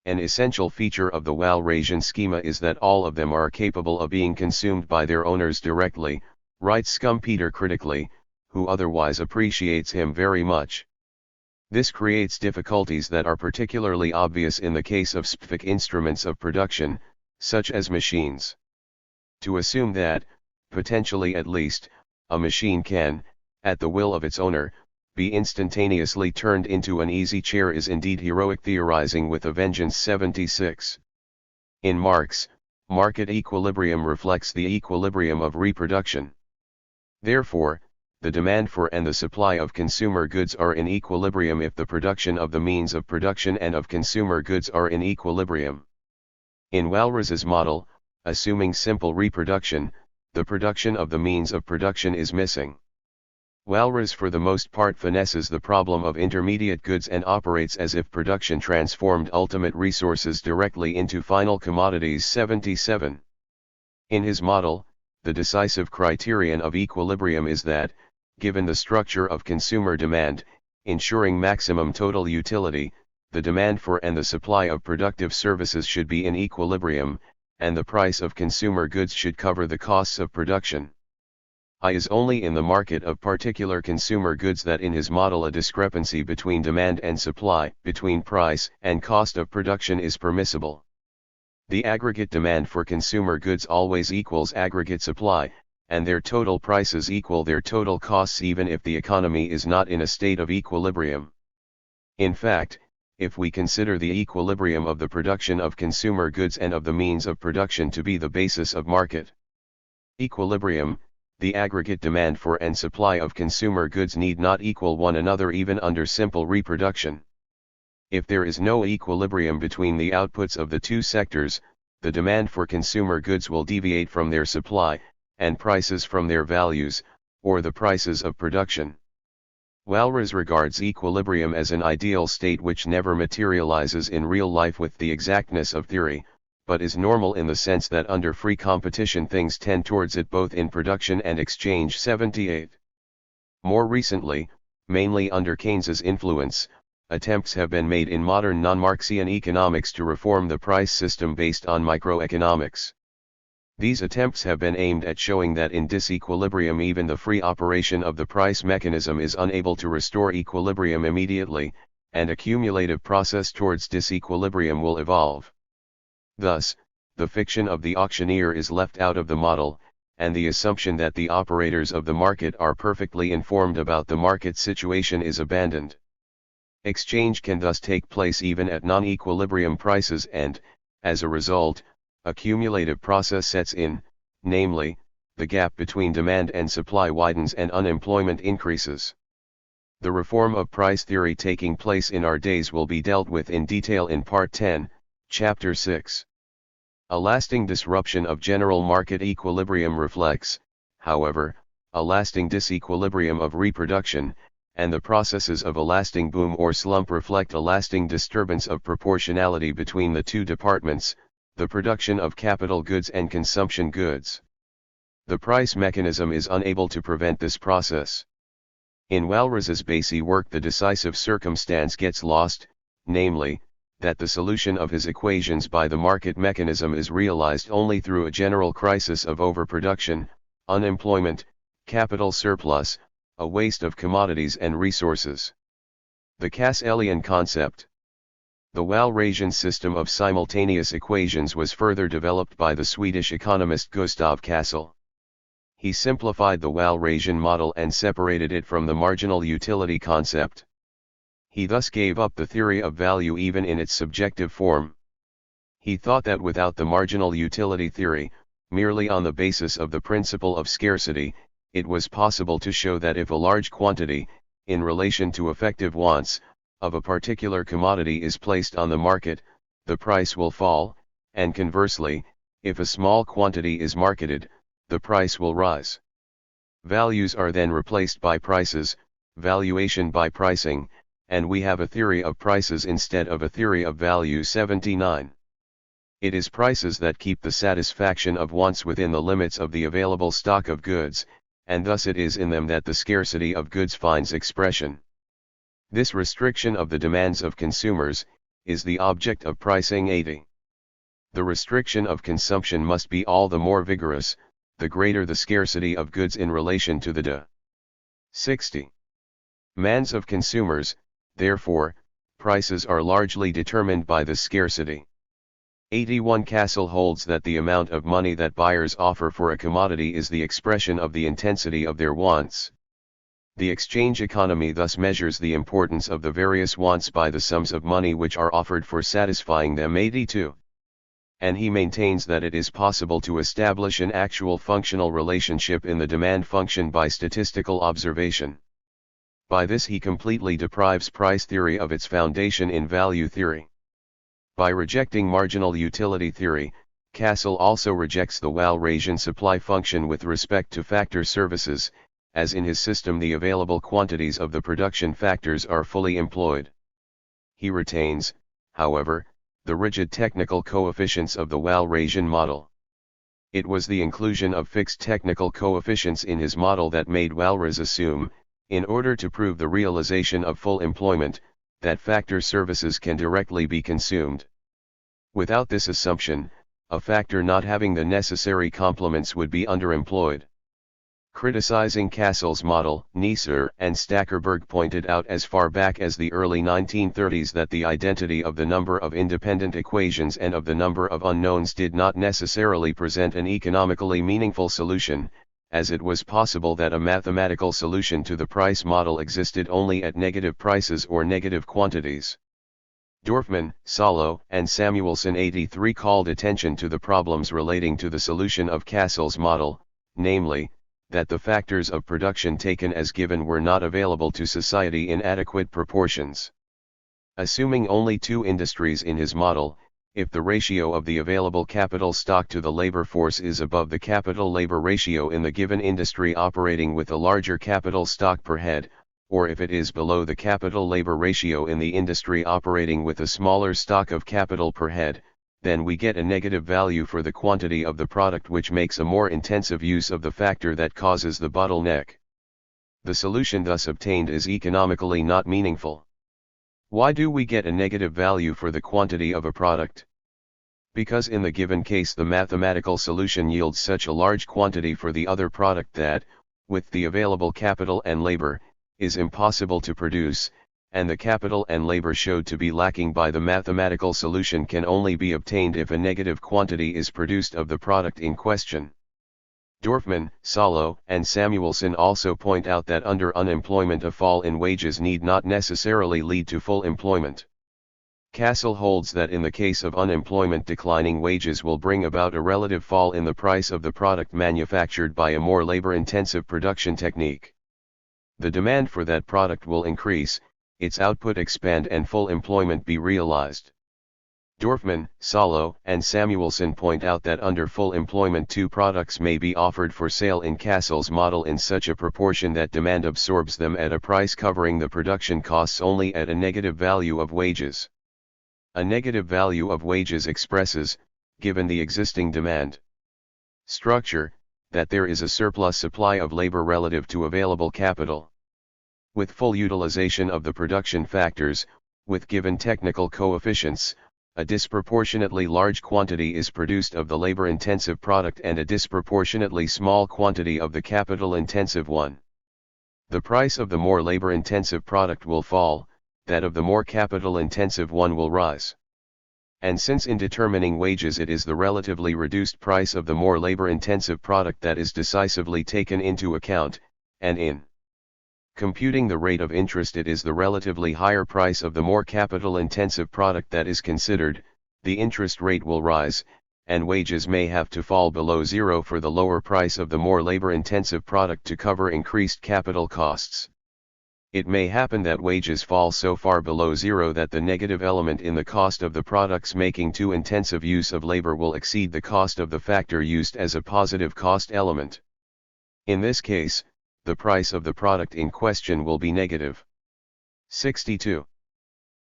An essential feature of the Walrasian schema is that all of them are capable of being consumed by their owners directly, writes Schumpeter critically, who otherwise appreciates him very much. This creates difficulties that are particularly obvious in the case of specific instruments of production, such as machines. To assume that, potentially at least, a machine can, at the will of its owner, be instantaneously turned into an easy chair is indeed heroic theorizing with a vengeance. 76. In Marx, market equilibrium reflects the equilibrium of reproduction. Therefore, the demand for and the supply of consumer goods are in equilibrium if the production of the means of production and of consumer goods are in equilibrium. In Walras's model, assuming simple reproduction, the production of the means of production is missing. Walras for the most part finesses the problem of intermediate goods and operates as if production transformed ultimate resources directly into final commodities. 77. In his model, the decisive criterion of equilibrium is that, given the structure of consumer demand, ensuring maximum total utility, the demand for and the supply of productive services should be in equilibrium, and the price of consumer goods should cover the costs of production. It is only in the market of particular consumer goods that in his model a discrepancy between demand and supply, between price and cost of production is permissible. The aggregate demand for consumer goods always equals aggregate supply, and their total prices equal their total costs even if the economy is not in a state of equilibrium. In fact, if we consider the equilibrium of the production of consumer goods and of the means of production to be the basis of market equilibrium, the aggregate demand for and supply of consumer goods need not equal one another even under simple reproduction. If there is no equilibrium between the outputs of the two sectors, the demand for consumer goods will deviate from their supply, and prices from their values, or the prices of production. Walras regards equilibrium as an ideal state which never materializes in real life with the exactness of theory, but is normal in the sense that under free competition things tend towards it both in production and exchange. 78. More recently, mainly under Keynes's influence, attempts have been made in modern non-Marxian economics to reform the price system based on microeconomics. These attempts have been aimed at showing that in disequilibrium even the free operation of the price mechanism is unable to restore equilibrium immediately, and a cumulative process towards disequilibrium will evolve. Thus, the fiction of the auctioneer is left out of the model, and the assumption that the operators of the market are perfectly informed about the market situation is abandoned. Exchange can thus take place even at non-equilibrium prices and, as a result, a cumulative process sets in, namely, the gap between demand and supply widens and unemployment increases. The reform of price theory taking place in our days will be dealt with in detail in Part 10, Chapter 6. A lasting disruption of general market equilibrium reflects, however, a lasting disequilibrium of reproduction, and the processes of a lasting boom or slump reflect a lasting disturbance of proportionality between the two departments, the production of capital goods and consumption goods. The price mechanism is unable to prevent this process. In Walras's basic work the decisive circumstance gets lost, namely, that the solution of his equations by the market mechanism is realized only through a general crisis of overproduction, unemployment, capital surplus, a waste of commodities and resources. The Casselian concept. The Walrasian system of simultaneous equations was further developed by the Swedish economist Gustav Cassel. He simplified the Walrasian model and separated it from the marginal utility concept. He thus gave up the theory of value even in its subjective form. He thought that without the marginal utility theory, merely on the basis of the principle of scarcity, it was possible to show that if a large quantity, in relation to effective wants, of a particular commodity is placed on the market, the price will fall, and conversely, if a small quantity is marketed, the price will rise. Values are then replaced by prices, valuation by pricing, and we have a theory of prices instead of a theory of value. 79. It is prices that keep the satisfaction of wants within the limits of the available stock of goods, and thus it is in them that the scarcity of goods finds expression. This restriction of the demands of consumers is the object of pricing. 80. The restriction of consumption must be all the more vigorous, the greater the scarcity of goods in relation to the de. 60. Demands of consumers, therefore, prices are largely determined by this scarcity. 81. Castle holds that the amount of money that buyers offer for a commodity is the expression of the intensity of their wants. The exchange economy thus measures the importance of the various wants by the sums of money which are offered for satisfying them. 82. And he maintains that it is possible to establish an actual functional relationship in the demand function by statistical observation. By this he completely deprives price theory of its foundation in value theory. By rejecting marginal utility theory, Castle also rejects the Walrasian supply function with respect to factor services, as in his system the available quantities of the production factors are fully employed. He retains, however, the rigid technical coefficients of the Walrasian model. It was the inclusion of fixed technical coefficients in his model that made Walras assume, in order to prove the realization of full employment, that factor services can directly be consumed. Without this assumption, a factor not having the necessary complements would be underemployed. Criticizing Castle's model, Neisser and Stackerberg pointed out as far back as the early 1930s that the identity of the number of independent equations and of the number of unknowns did not necessarily present an economically meaningful solution, as it was possible that a mathematical solution to the price model existed only at negative prices or negative quantities. Dorfman, Salo, and Samuelson 83 called attention to the problems relating to the solution of Castle's model, namely, that the factors of production taken as given were not available to society in adequate proportions. Assuming only two industries in his model, if the ratio of the available capital stock to the labor force is above the capital-labor ratio in the given industry operating with a larger capital stock per head, or if it is below the capital-labor ratio in the industry operating with a smaller stock of capital per head, then we get a negative value for the quantity of the product, which makes a more intensive use of the factor that causes the bottleneck. The solution thus obtained is economically not meaningful. Why do we get a negative value for the quantity of a product? Because in the given case the mathematical solution yields such a large quantity for the other product that, with the available capital and labor, is impossible to produce, and the capital and labor showed to be lacking by the mathematical solution can only be obtained if a negative quantity is produced of the product in question. Dorfman, Salo, and Samuelson also point out that under unemployment a fall in wages need not necessarily lead to full employment. Castle holds that in the case of unemployment declining wages will bring about a relative fall in the price of the product manufactured by a more labor-intensive production technique. The demand for that product will increase, its output expand and full employment be realized. Dorfman, Salo, and Samuelson point out that under full employment two products may be offered for sale in Castle's model in such a proportion that demand absorbs them at a price covering the production costs only at a negative value of wages. A negative value of wages expresses, given the existing demand structure, that there is a surplus supply of labor relative to available capital. With full utilization of the production factors, with given technical coefficients, a disproportionately large quantity is produced of the labor-intensive product and a disproportionately small quantity of the capital-intensive one. The price of the more labor-intensive product will fall, that of the more capital-intensive one will rise. And since in determining wages it is the relatively reduced price of the more labor-intensive product that is decisively taken into account, and in computing the rate of interest it is the relatively higher price of the more capital-intensive product that is considered, the interest rate will rise, and wages may have to fall below zero for the lower price of the more labor-intensive product to cover increased capital costs. It may happen that wages fall so far below zero that the negative element in the cost of the products making too intensive use of labor will exceed the cost of the factor used as a positive cost element. In this case, the price of the product in question will be negative. 62.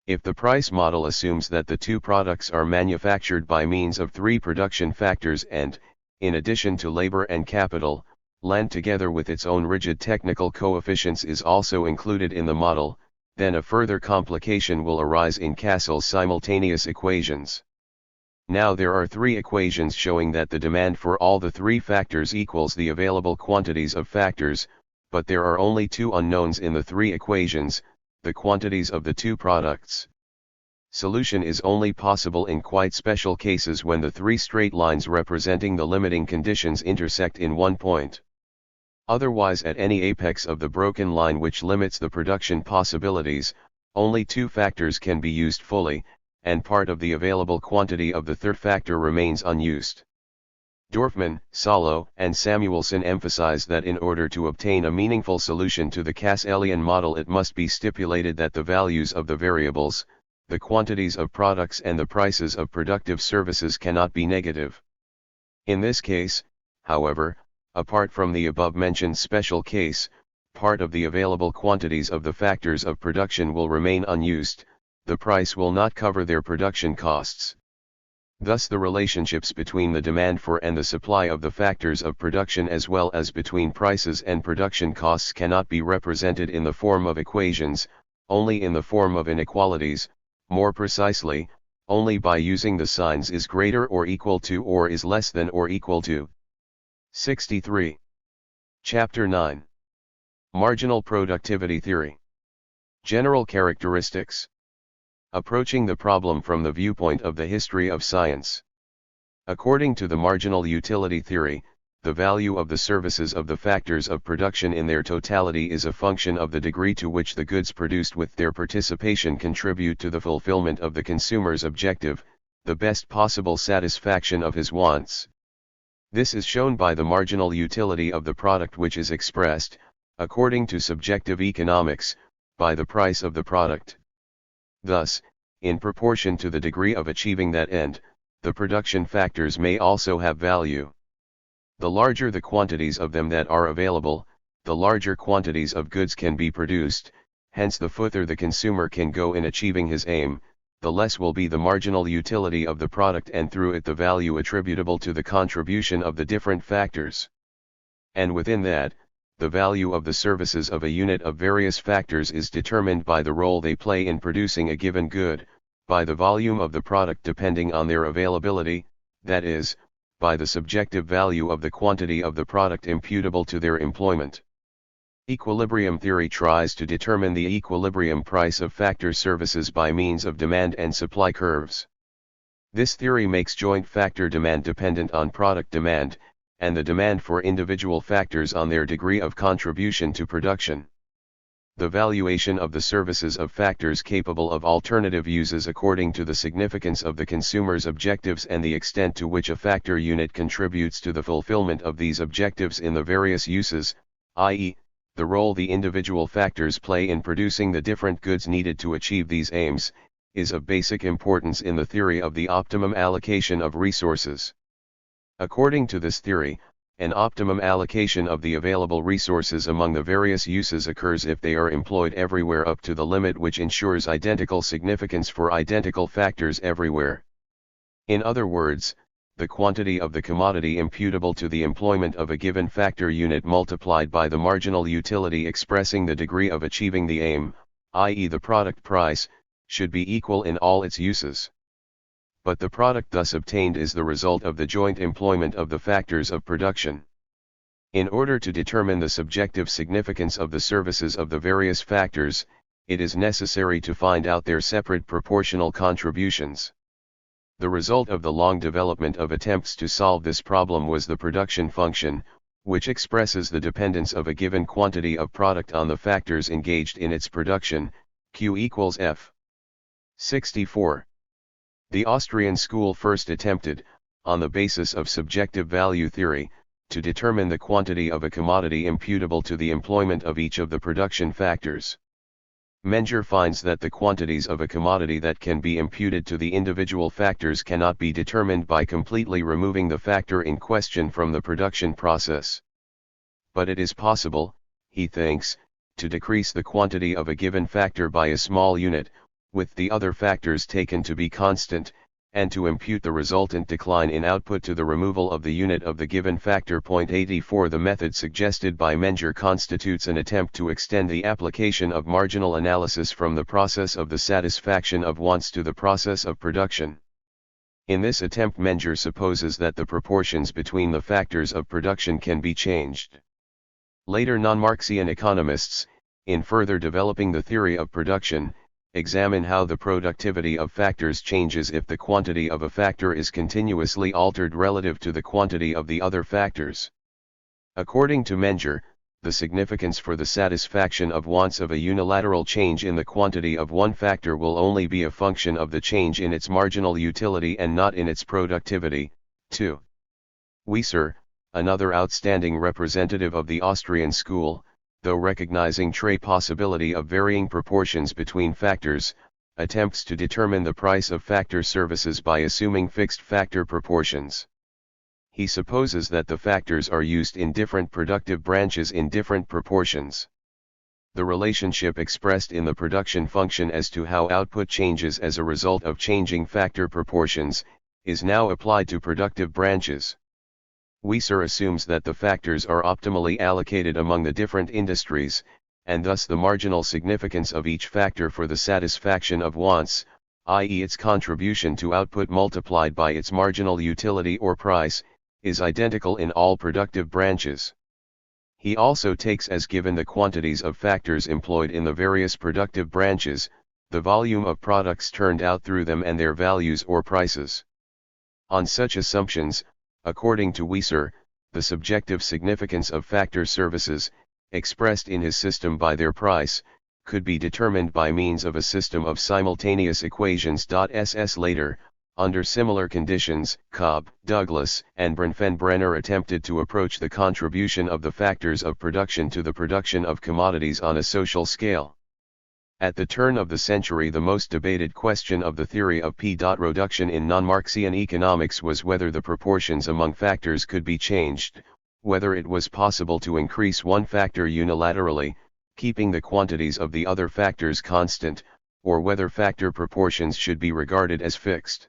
If the price model assumes that the two products are manufactured by means of three production factors and, in addition to labor and capital, land together with its own rigid technical coefficients is also included in the model, then a further complication will arise in Cassell's simultaneous equations. Now there are three equations showing that the demand for all the three factors equals the available quantities of factors, but there are only two unknowns in the three equations, the quantities of the two products. Solution is only possible in quite special cases when the three straight lines representing the limiting conditions intersect in one point. Otherwise, at any apex of the broken line which limits the production possibilities, only two factors can be used fully, and part of the available quantity of the third factor remains unused. Dorfman, Salo, and Samuelson emphasize that in order to obtain a meaningful solution to the Cassellian model, it must be stipulated that the values of the variables, the quantities of products and the prices of productive services cannot be negative. In this case, however, apart from the above-mentioned special case, part of the available quantities of the factors of production will remain unused, the price will not cover their production costs. Thus the relationships between the demand for and the supply of the factors of production as well as between prices and production costs cannot be represented in the form of equations, only in the form of inequalities, more precisely, only by using the signs is greater or equal to or is less than or equal to. 63. Chapter 9. Marginal Productivity Theory. General Characteristics. Approaching the problem from the viewpoint of the history of science. According to the marginal utility theory, the value of the services of the factors of production in their totality is a function of the degree to which the goods produced with their participation contribute to the fulfillment of the consumer's objective, the best possible satisfaction of his wants. This is shown by the marginal utility of the product, which is expressed, according to subjective economics, by the price of the product. Thus, in proportion to the degree of achieving that end, the production factors may also have value. The larger the quantities of them that are available, the larger quantities of goods can be produced, hence the further the consumer can go in achieving his aim, the less will be the marginal utility of the product and through it the value attributable to the contribution of the different factors. And within that, the value of the services of a unit of various factors is determined by the role they play in producing a given good, by the volume of the product depending on their availability, that is, by the subjective value of the quantity of the product imputable to their employment. Equilibrium theory tries to determine the equilibrium price of factor services by means of demand and supply curves. This theory makes joint factor demand dependent on product demand, and the demand for individual factors on their degree of contribution to production. The valuation of the services of factors capable of alternative uses according to the significance of the consumer's objectives and the extent to which a factor unit contributes to the fulfillment of these objectives in the various uses, i.e., the role the individual factors play in producing the different goods needed to achieve these aims, is of basic importance in the theory of the optimum allocation of resources. According to this theory, an optimum allocation of the available resources among the various uses occurs if they are employed everywhere up to the limit which ensures identical significance for identical factors everywhere. In other words, the quantity of the commodity imputable to the employment of a given factor unit multiplied by the marginal utility expressing the degree of achieving the aim, i.e. the product price, should be equal in all its uses. But the product thus obtained is the result of the joint employment of the factors of production. In order to determine the subjective significance of the services of the various factors, it is necessary to find out their separate proportional contributions. The result of the long development of attempts to solve this problem was the production function, which expresses the dependence of a given quantity of product on the factors engaged in its production, Q equals F. 64. The Austrian school first attempted, on the basis of subjective value theory, to determine the quantity of a commodity imputable to the employment of each of the production factors. Menger finds that the quantities of a commodity that can be imputed to the individual factors cannot be determined by completely removing the factor in question from the production process. But it is possible, he thinks, to decrease the quantity of a given factor by a small unit, with the other factors taken to be constant, and to impute the resultant decline in output to the removal of the unit of the given factor. 84 The method suggested by Menger constitutes an attempt to extend the application of marginal analysis from the process of the satisfaction of wants to the process of production. In this attempt, Menger supposes that the proportions between the factors of production can be changed. Later non-Marxian economists, in further developing the theory of production, examine how the productivity of factors changes if the quantity of a factor is continuously altered relative to the quantity of the other factors. According to Menger, the significance for the satisfaction of wants of a unilateral change in the quantity of one factor will only be a function of the change in its marginal utility and not in its productivity. 2. Wieser, another outstanding representative of the Austrian school, though recognizing the possibility of varying proportions between factors, attempts to determine the price of factor services by assuming fixed factor proportions. He supposes that the factors are used in different productive branches in different proportions. The relationship expressed in the production function as to how output changes as a result of changing factor proportions, is now applied to productive branches. Wieser assumes that the factors are optimally allocated among the different industries, and thus the marginal significance of each factor for the satisfaction of wants, i.e. its contribution to output multiplied by its marginal utility or price, is identical in all productive branches. He also takes as given the quantities of factors employed in the various productive branches, the volume of products turned out through them and their values or prices. On such assumptions, according to Wieser, the subjective significance of factor services, expressed in his system by their price, could be determined by means of a system of simultaneous equations. Later, under similar conditions, Cobb, Douglas, and Bronfenbrenner attempted to approach the contribution of the factors of production to the production of commodities on a social scale. At the turn of the century, the most debated question of the theory of P.reduction in non-Marxian economics was whether the proportions among factors could be changed, whether it was possible to increase one factor unilaterally, keeping the quantities of the other factors constant, or whether factor proportions should be regarded as fixed.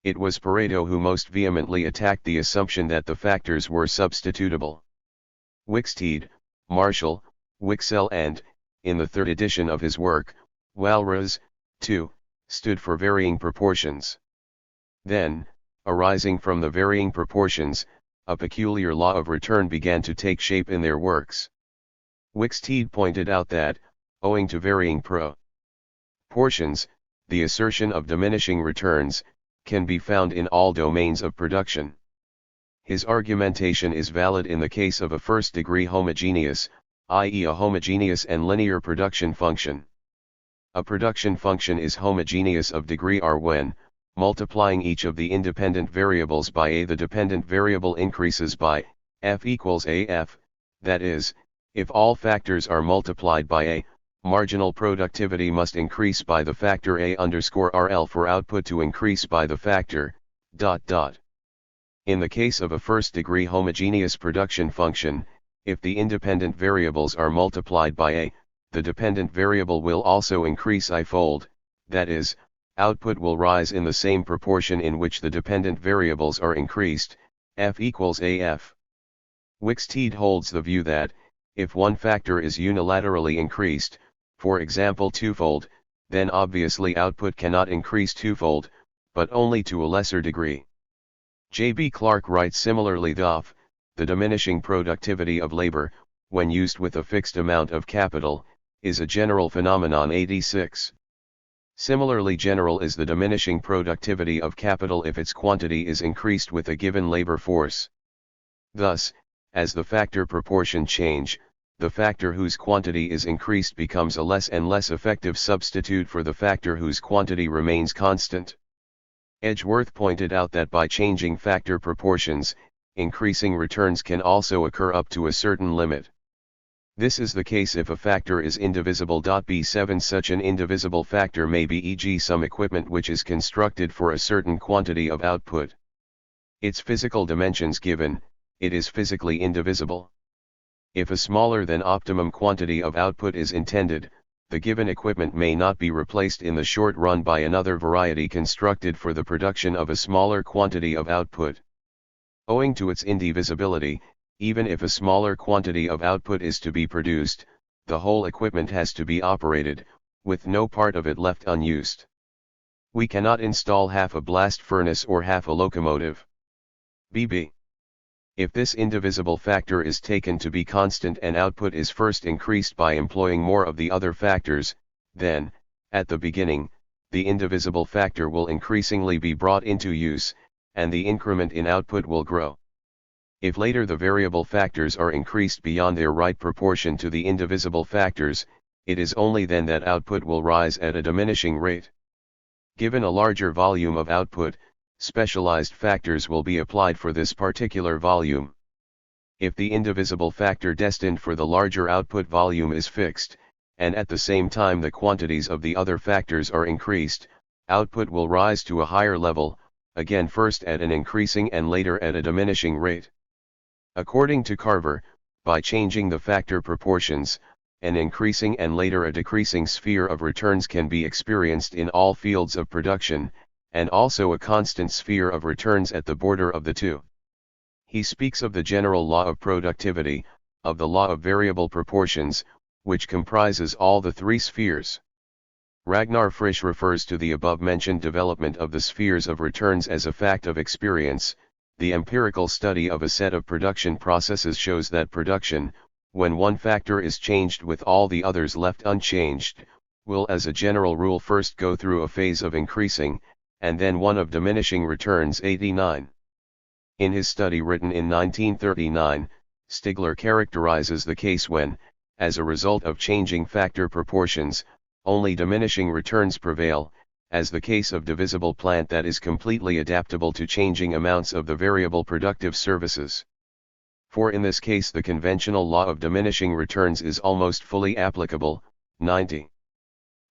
It was Pareto who most vehemently attacked the assumption that the factors were substitutable. Wicksteed, Marshall, Wicksell and, in the third edition of his work, Walras, too, stood for varying proportions. Then, arising from the varying proportions, a peculiar law of return began to take shape in their works. Wicksteed pointed out that, owing to varying proportions, the assertion of diminishing returns can be found in all domains of production. His argumentation is valid in the case of a first-degree homogeneous, i.e. a homogeneous and linear production function. A production function is homogeneous of degree r when, multiplying each of the independent variables by a, the dependent variable increases by f equals af, that is, if all factors are multiplied by a, marginal productivity must increase by the factor a_rl for output to increase by the factor ... In the case of a first-degree homogeneous production function, if the independent variables are multiplied by a, the dependent variable will also increase i-fold, that is, output will rise in the same proportion in which the dependent variables are increased, f equals af. Wicksteed holds the view that, if one factor is unilaterally increased, for example twofold, then obviously output cannot increase twofold, but only to a lesser degree. J.B. Clark writes similarly the diminishing productivity of labor, when used with a fixed amount of capital, is a general phenomenon. 86. Similarly general is the diminishing productivity of capital if its quantity is increased with a given labor force. Thus, as the factor proportion change, the factor whose quantity is increased becomes a less and less effective substitute for the factor whose quantity remains constant. Edgeworth pointed out that by changing factor proportions, increasing returns can also occur up to a certain limit. This is the case if a factor is indivisible. B7 Such an indivisible factor may be e.g. some equipment which is constructed for a certain quantity of output. Its physical dimensions given, it is physically indivisible. If a smaller than optimum quantity of output is intended, the given equipment may not be replaced in the short run by another variety constructed for the production of a smaller quantity of output. Owing to its indivisibility, even if a smaller quantity of output is to be produced, the whole equipment has to be operated, with no part of it left unused. We cannot install half a blast furnace or half a locomotive. BB. If this indivisible factor is taken to be constant and output is first increased by employing more of the other factors, then, at the beginning, the indivisible factor will increasingly be brought into use, and the increment in output will grow. If later the variable factors are increased beyond their right proportion to the indivisible factors, it is only then that output will rise at a diminishing rate. Given a larger volume of output, specialized factors will be applied for this particular volume. If the indivisible factor destined for the larger output volume is fixed, and at the same time the quantities of the other factors are increased, output will rise to a higher level, again first at an increasing and later at a diminishing rate. According to Carver, by changing the factor proportions, an increasing and later a decreasing sphere of returns can be experienced in all fields of production, and also a constant sphere of returns at the border of the two. He speaks of the general law of productivity, of the law of variable proportions, which comprises all the three spheres. Ragnar Frisch refers to the above-mentioned development of the spheres of returns as a fact of experience. The empirical study of a set of production processes shows that production, when one factor is changed with all the others left unchanged, will as a general rule first go through a phase of increasing, and then one of diminishing returns. 89. In his study written in 1939, Stigler characterizes the case when, as a result of changing factor proportions, only diminishing returns prevail, as the case of divisible plant that is completely adaptable to changing amounts of the variable productive services. For in this case the conventional law of diminishing returns is almost fully applicable. 90.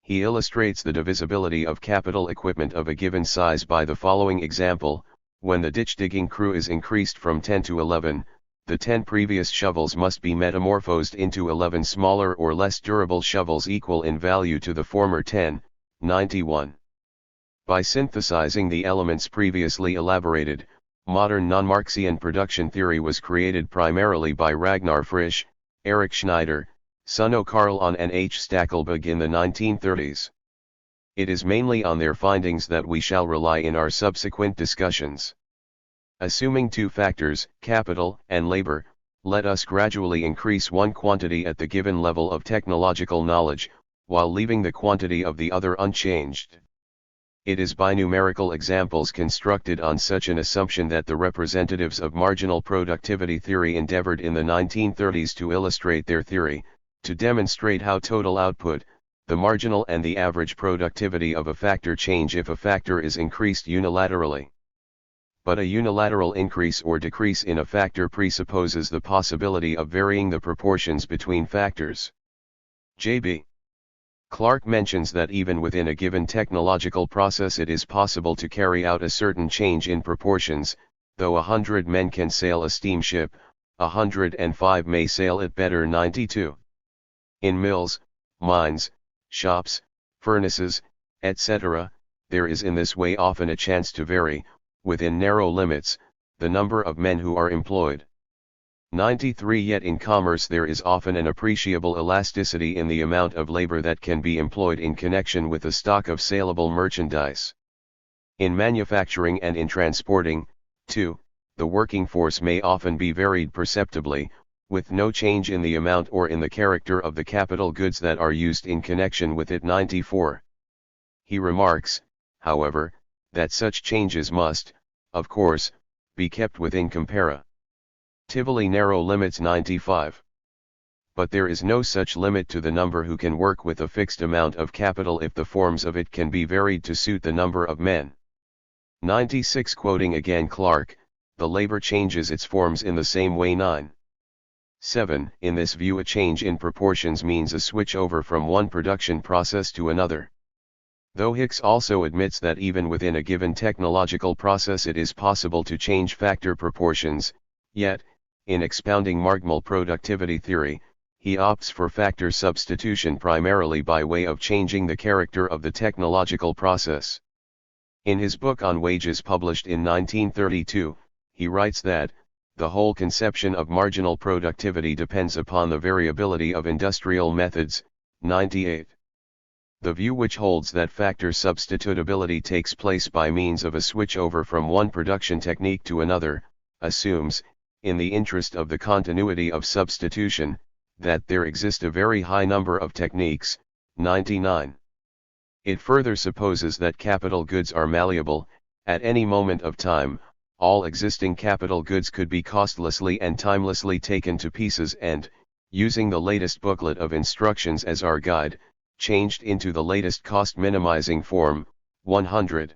He illustrates the divisibility of capital equipment of a given size by the following example: when the ditch digging crew is increased from 10 to 11, the 10 previous shovels must be metamorphosed into 11 smaller or less durable shovels equal in value to the former 10. 91. By synthesizing the elements previously elaborated, modern non-Marxian production theory was created primarily by Ragnar Frisch, Erich Schneider, Sunno Carlon and H. Stackelberg in the 1930s. It is mainly on their findings that we shall rely in our subsequent discussions. Assuming two factors, capital and labor, let us gradually increase one quantity at the given level of technological knowledge, while leaving the quantity of the other unchanged. It is by numerical examples constructed on such an assumption that the representatives of marginal productivity theory endeavored in the 1930s to illustrate their theory, to demonstrate how total output, the marginal and the average productivity of a factor change if a factor is increased unilaterally. But a unilateral increase or decrease in a factor presupposes the possibility of varying the proportions between factors. J.B. Clark mentions that even within a given technological process it is possible to carry out a certain change in proportions. Though 100 men can sail a steamship, 105 may sail it better. 92. In mills, mines, shops, furnaces, etc., there is in this way often a chance to vary, within narrow limits, the number of men who are employed. 93. Yet in commerce there is often an appreciable elasticity in the amount of labor that can be employed in connection with a stock of saleable merchandise. In manufacturing and in transporting, too, the working force may often be varied perceptibly, with no change in the amount or in the character of the capital goods that are used in connection with it. 94. He remarks, however, that such changes must, of course, be kept within comparatively narrow limits. 95. But there is no such limit to the number who can work with a fixed amount of capital if the forms of it can be varied to suit the number of men. 96. Quoting again Clark, the labor changes its forms in the same way. 9. 7. In this view, a change in proportions means a switch over from one production process to another. Though Hicks also admits that even within a given technological process it is possible to change factor proportions, yet, in expounding marginal productivity theory, he opts for factor substitution primarily by way of changing the character of the technological process. In his book on wages published in 1932, he writes that, the whole conception of marginal productivity depends upon the variability of industrial methods. 98. The view which holds that factor substitutability takes place by means of a switch over from one production technique to another, assumes, in the interest of the continuity of substitution, that there exist a very high number of techniques. 99. It further supposes that capital goods are malleable. At any moment of time, all existing capital goods could be costlessly and timelessly taken to pieces and, using the latest booklet of instructions as our guide, changed into the latest cost-minimizing form. 100.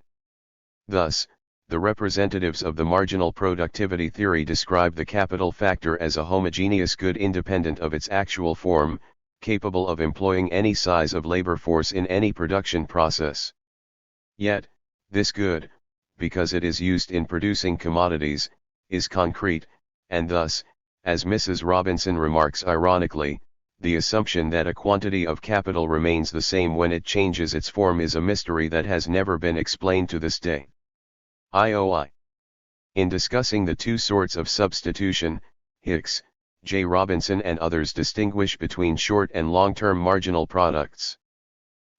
Thus, the representatives of the marginal productivity theory describe the capital factor as a homogeneous good independent of its actual form, capable of employing any size of labor force in any production process. Yet, this good, because it is used in producing commodities, is concrete, and thus, as Mrs. Robinson remarks ironically, the assumption that a quantity of capital remains the same when it changes its form is a mystery that has never been explained to this day. IOI. In discussing the two sorts of substitution, Hicks, J. Robinson and others distinguish between short and long-term marginal products.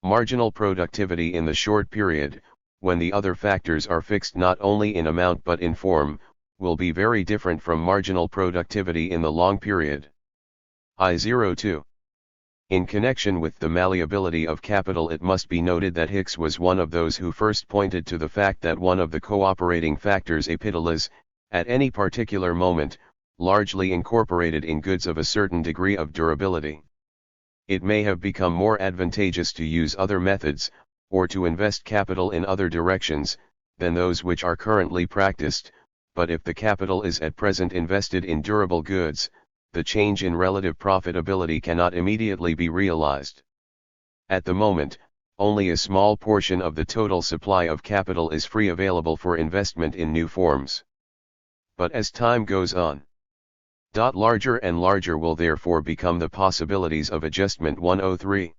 Marginal productivity in the short period, when the other factors are fixed not only in amount but in form, will be very different from marginal productivity in the long period. I02. In connection with the malleability of capital, it must be noted that Hicks was one of those who first pointed to the fact that one of the cooperating factors is, at any particular moment, largely incorporated in goods of a certain degree of durability. It may have become more advantageous to use other methods, or to invest capital in other directions, than those which are currently practiced, but if the capital is at present invested in durable goods, the change in relative profitability cannot immediately be realized. At the moment, only a small portion of the total supply of capital is free available for investment in new forms. But as time goes on, larger and larger will therefore become the possibilities of adjustment. 103.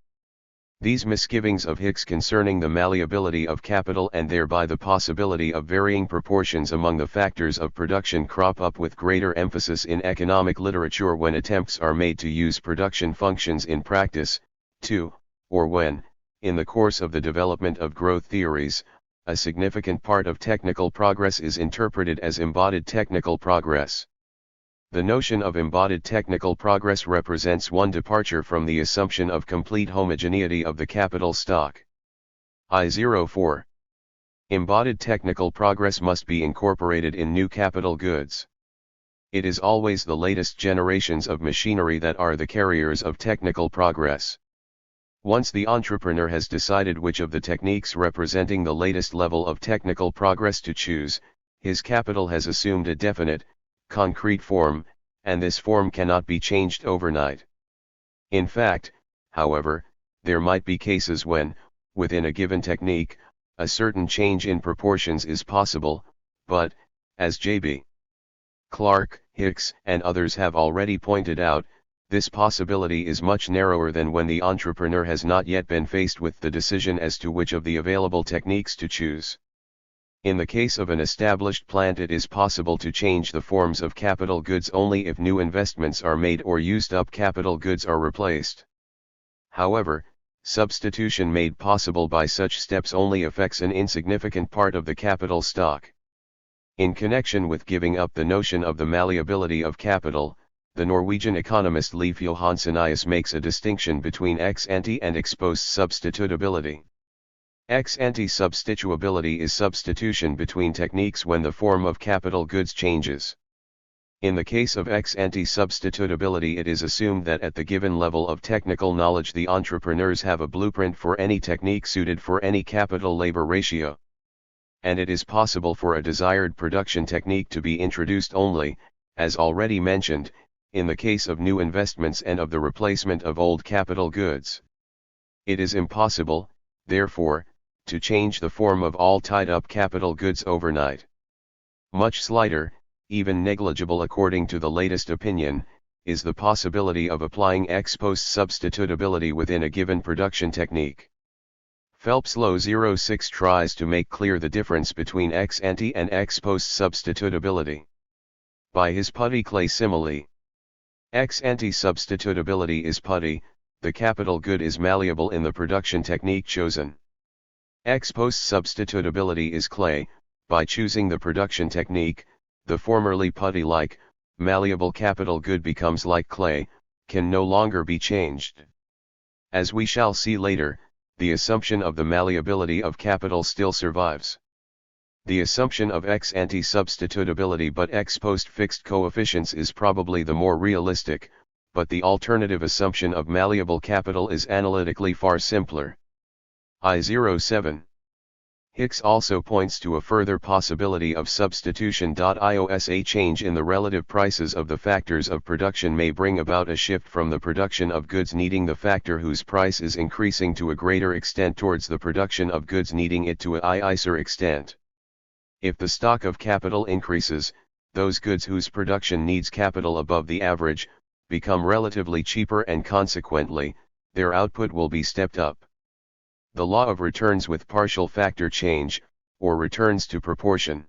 These misgivings of Hicks concerning the malleability of capital and thereby the possibility of varying proportions among the factors of production crop up with greater emphasis in economic literature when attempts are made to use production functions in practice, too, or when, in the course of the development of growth theories, a significant part of technical progress is interpreted as embodied technical progress. The notion of embodied technical progress represents one departure from the assumption of complete homogeneity of the capital stock. I04. Embodied technical progress must be incorporated in new capital goods. It is always the latest generations of machinery that are the carriers of technical progress. Once the entrepreneur has decided which of the techniques representing the latest level of technical progress to choose, his capital has assumed a definite, concrete form, and this form cannot be changed overnight. In fact, however, there might be cases when, within a given technique, a certain change in proportions is possible, but, as J.B. Clark, Hicks, and others have already pointed out, this possibility is much narrower than when the entrepreneur has not yet been faced with the decision as to which of the available techniques to choose. In the case of an established plant, it is possible to change the forms of capital goods only if new investments are made or used up capital goods are replaced. However, substitution made possible by such steps only affects an insignificant part of the capital stock. In connection with giving up the notion of the malleability of capital, the Norwegian economist Leif Johansenius makes a distinction between ex-ante and ex-post substitutability. Ex-ante substitutability is substitution between techniques when the form of capital goods changes. In the case of ex-ante substitutability, it is assumed that at the given level of technical knowledge the entrepreneurs have a blueprint for any technique suited for any capital-labor ratio. And it is possible for a desired production technique to be introduced only, as already mentioned, in the case of new investments and of the replacement of old capital goods. It is impossible, therefore, to change the form of all tied-up capital goods overnight. Much slighter, even negligible according to the latest opinion, is the possibility of applying ex post substitutability within a given production technique. Phelps Law 06 tries to make clear the difference between ex ante and ex post substitutability. By his putty-clay simile, ex ante substitutability is putty, the capital good is malleable in the production technique chosen. Ex post substitutability is clay, by choosing the production technique, the formerly putty-like, malleable capital good becomes like clay, can no longer be changed. As we shall see later, the assumption of the malleability of capital still survives. The assumption of ex ante substitutability but ex post fixed coefficients is probably the more realistic, but the alternative assumption of malleable capital is analytically far simpler. I07. Hicks also points to a further possibility of substitution. A change in the relative prices of the factors of production may bring about a shift from the production of goods needing the factor whose price is increasing to a greater extent towards the production of goods needing it to a lesser extent. If the stock of capital increases, those goods whose production needs capital above the average, become relatively cheaper and consequently, their output will be stepped up. The law of returns with partial factor change, or returns to proportion.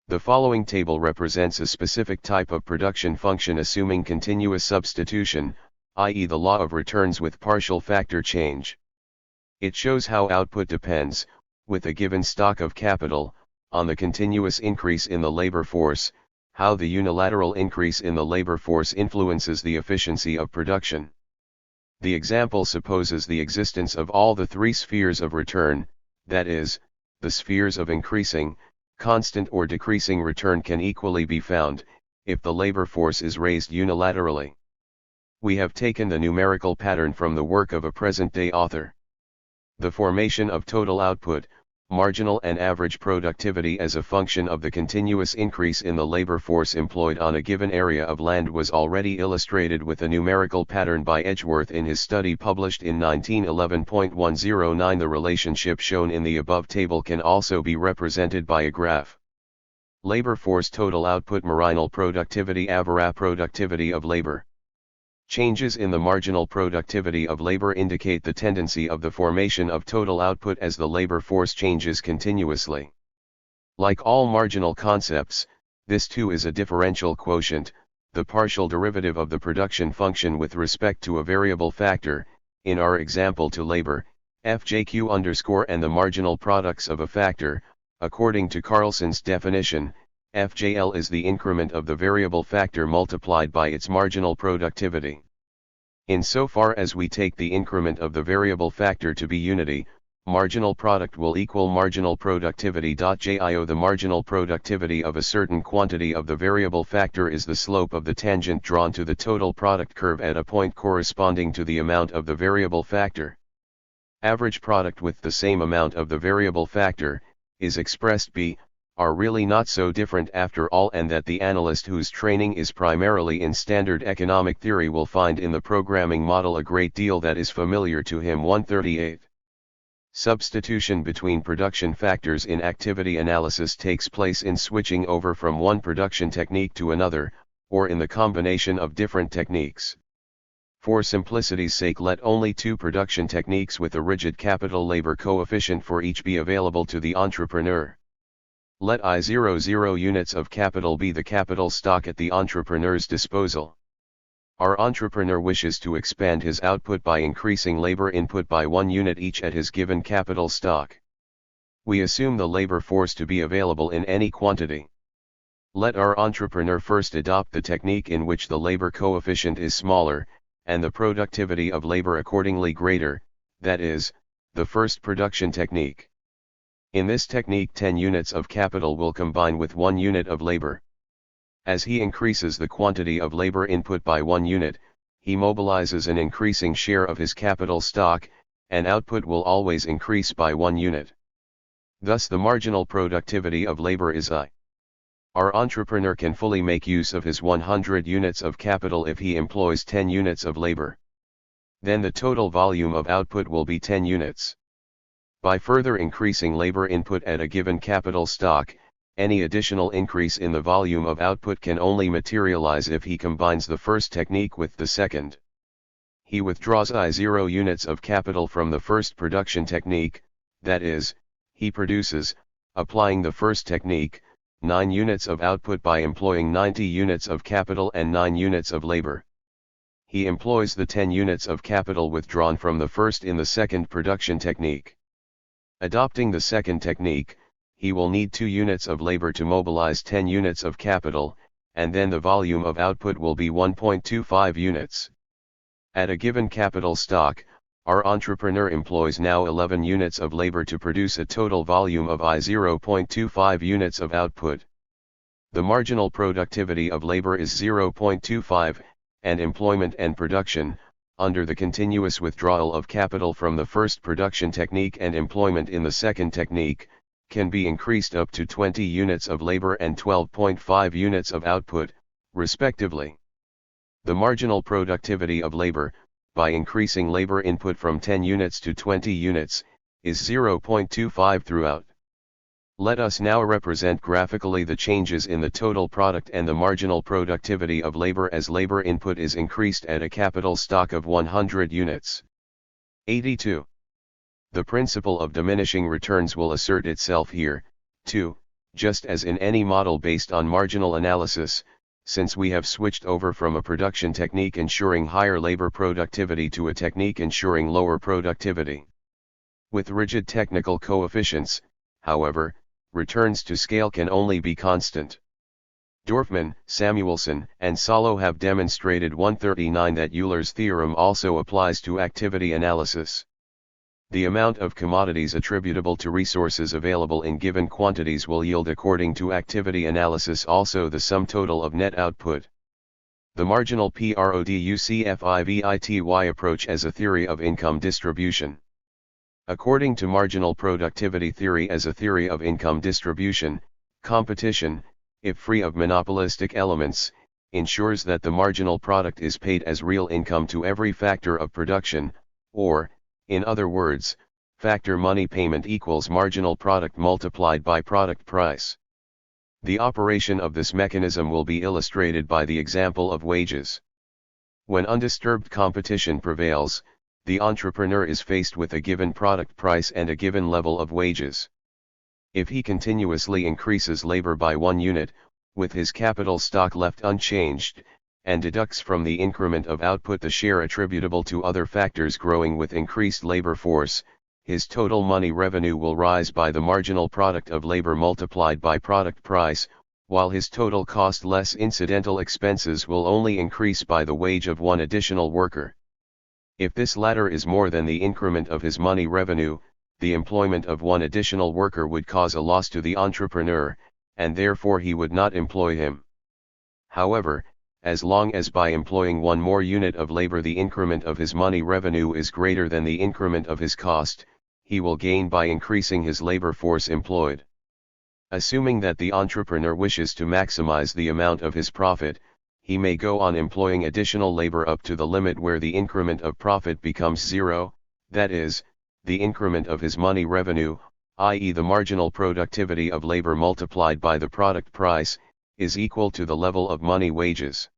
The following table represents a specific type of production function assuming continuous substitution, i.e. the law of returns with partial factor change. It shows how output depends, with a given stock of capital, on the continuous increase in the labor force, how the unilateral increase in the labor force influences the efficiency of production. The example supposes the existence of all the three spheres of return, that is, the spheres of increasing, constant or decreasing return can equally be found, if the labor force is raised unilaterally. We have taken the numerical pattern from the work of a present-day author. The formation of total output, marginal and average productivity as a function of the continuous increase in the labor force employed on a given area of land was already illustrated with a numerical pattern by Edgeworth in his study published in 1911.109. The relationship shown in the above table can also be represented by a graph. Labor force total output marginal productivity average productivity of labor. Changes in the marginal productivity of labor indicate the tendency of the formation of total output as the labor force changes continuously. Like all marginal concepts, this too is a differential quotient, the partial derivative of the production function with respect to a variable factor, in our example to labor, FJQ_ and the marginal products of a factor. According to Carlson's definition, FJL is the increment of the variable factor multiplied by its marginal productivity. Insofar as we take the increment of the variable factor to be unity, marginal product will equal marginal productivity. JIO The marginal productivity of a certain quantity of the variable factor is the slope of the tangent drawn to the total product curve at a point corresponding to the amount of the variable factor. Average product with the same amount of the variable factor, is expressed b, are really not so different after all, and that the analyst whose training is primarily in standard economic theory will find in the programming model a great deal that is familiar to him. 138. Substitution between production factors in activity analysis takes place in switching over from one production technique to another, or in the combination of different techniques. For simplicity's sake, let only two production techniques with a rigid capital labor coefficient for each be available to the entrepreneur. Let I00 units of capital be the capital stock at the entrepreneur's disposal. Our entrepreneur wishes to expand his output by increasing labor input by 1 unit each at his given capital stock. We assume the labor force to be available in any quantity. Let our entrepreneur first adopt the technique in which the labor coefficient is smaller, and the productivity of labor accordingly greater, that is, the first production technique. In this technique 10 units of capital will combine with 1 unit of labor. As he increases the quantity of labor input by 1 unit, he mobilizes an increasing share of his capital stock, and output will always increase by 1 unit. Thus the marginal productivity of labor is I. Our entrepreneur can fully make use of his 100 units of capital if he employs 10 units of labor. Then the total volume of output will be 10 units. By further increasing labor input at a given capital stock, any additional increase in the volume of output can only materialize if he combines the first technique with the second. He withdraws I0 units of capital from the first production technique, that is, he produces, applying the first technique, 9 units of output by employing 90 units of capital and 9 units of labor. He employs the 10 units of capital withdrawn from the first in the second production technique. Adopting the second technique, he will need 2 units of labor to mobilize 10 units of capital, and then the volume of output will be 1.25 units. At a given capital stock, our entrepreneur employs now 11 units of labor to produce a total volume of I0.25 units of output. The marginal productivity of labor is 0.25, and employment and production, under the continuous withdrawal of capital from the first production technique and employment in the second technique, can be increased up to 20 units of labor and 12.5 units of output, respectively. The marginal productivity of labor, by increasing labor input from 10 units to 20 units, is 0.25 throughout. Let us now represent graphically the changes in the total product and the marginal productivity of labor as labor input is increased at a capital stock of 100 units. 82. The principle of diminishing returns will assert itself here, too, just as in any model based on marginal analysis, since we have switched over from a production technique ensuring higher labor productivity to a technique ensuring lower productivity. With rigid technical coefficients, however, returns to scale can only be constant. Dorfman, Samuelson, and Salo have demonstrated 139 that Euler's theorem also applies to activity analysis. The amount of commodities attributable to resources available in given quantities will yield according to activity analysis also the sum total of net output. The marginal productivity approach as a theory of income distribution. According to marginal productivity theory as a theory of income distribution, competition, if free of monopolistic elements, ensures that the marginal product is paid as real income to every factor of production, or, in other words, factor money payment equals marginal product multiplied by product price. The operation of this mechanism will be illustrated by the example of wages. When undisturbed competition prevails, the entrepreneur is faced with a given product price and a given level of wages. If he continuously increases labor by 1 unit, with his capital stock left unchanged, and deducts from the increment of output the share attributable to other factors growing with increased labor force, his total money revenue will rise by the marginal product of labor multiplied by product price, while his total cost less incidental expenses will only increase by the wage of one additional worker. If this latter is more than the increment of his money revenue, the employment of one additional worker would cause a loss to the entrepreneur, and therefore he would not employ him. However, as long as by employing one more unit of labor the increment of his money revenue is greater than the increment of his cost, he will gain by increasing his labor force employed. Assuming that the entrepreneur wishes to maximize the amount of his profit, he may go on employing additional labor up to the limit where the increment of profit becomes zero, that is, the increment of his money revenue, i.e. the marginal productivity of labor multiplied by the product price, is equal to the level of money wages.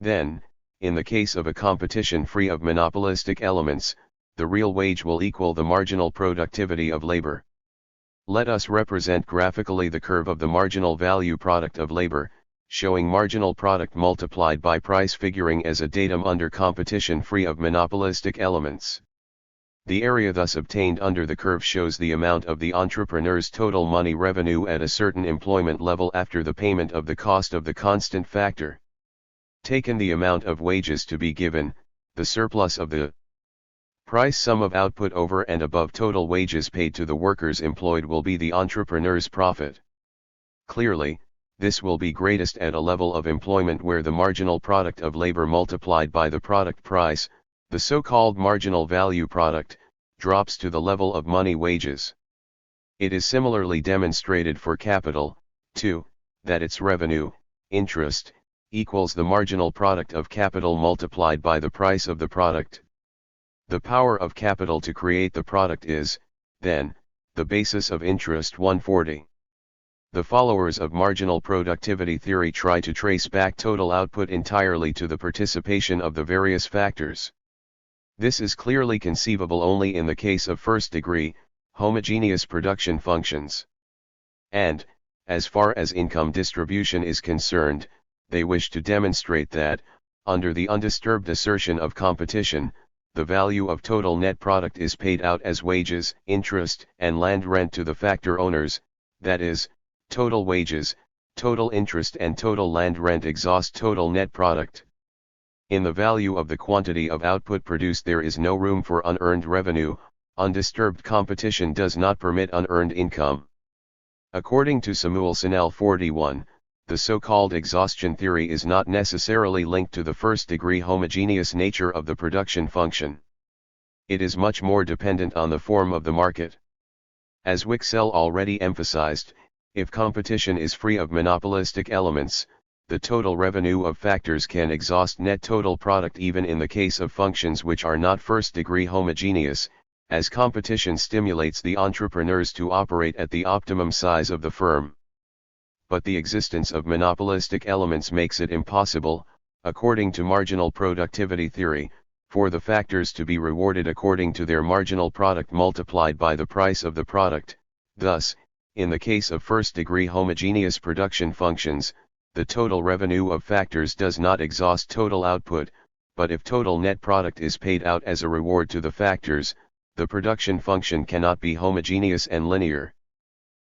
Then, in the case of a competition free of monopolistic elements, the real wage will equal the marginal productivity of labor. Let us represent graphically the curve of the marginal value product of labor, showing marginal product multiplied by price figuring as a datum under competition free of monopolistic elements. The area thus obtained under the curve shows the amount of the entrepreneur's total money revenue at a certain employment level after the payment of the cost of the constant factor. Taken the amount of wages to be given, the surplus of the price sum of output over and above total wages paid to the workers employed will be the entrepreneur's profit. Clearly, this will be greatest at a level of employment where the marginal product of labor multiplied by the product price, the so-called marginal value product, drops to the level of money wages. It is similarly demonstrated for capital, too, that its revenue, interest, equals the marginal product of capital multiplied by the price of the product. The power of capital to create the product is, then, the basis of interest. 140. The followers of marginal productivity theory try to trace back total output entirely to the participation of the various factors. This is clearly conceivable only in the case of first-degree, homogeneous production functions. And, as far as income distribution is concerned, they wish to demonstrate that, under the undisturbed assertion of competition, the value of total net product is paid out as wages, interest, and land rent to the factor owners, that is, total wages, total interest and total land rent exhaust total net product. In the value of the quantity of output produced there is no room for unearned revenue. Undisturbed competition does not permit unearned income. According to Samuelson L41, the so-called exhaustion theory is not necessarily linked to the first-degree homogeneous nature of the production function. It is much more dependent on the form of the market. As Wicksell already emphasized, if competition is free of monopolistic elements, the total revenue of factors can exhaust net total product even in the case of functions which are not first-degree homogeneous, as competition stimulates the entrepreneurs to operate at the optimum size of the firm. But the existence of monopolistic elements makes it impossible, according to marginal productivity theory, for the factors to be rewarded according to their marginal product multiplied by the price of the product. Thus, in the case of first-degree homogeneous production functions, the total revenue of factors does not exhaust total output, but if total net product is paid out as a reward to the factors, the production function cannot be homogeneous and linear.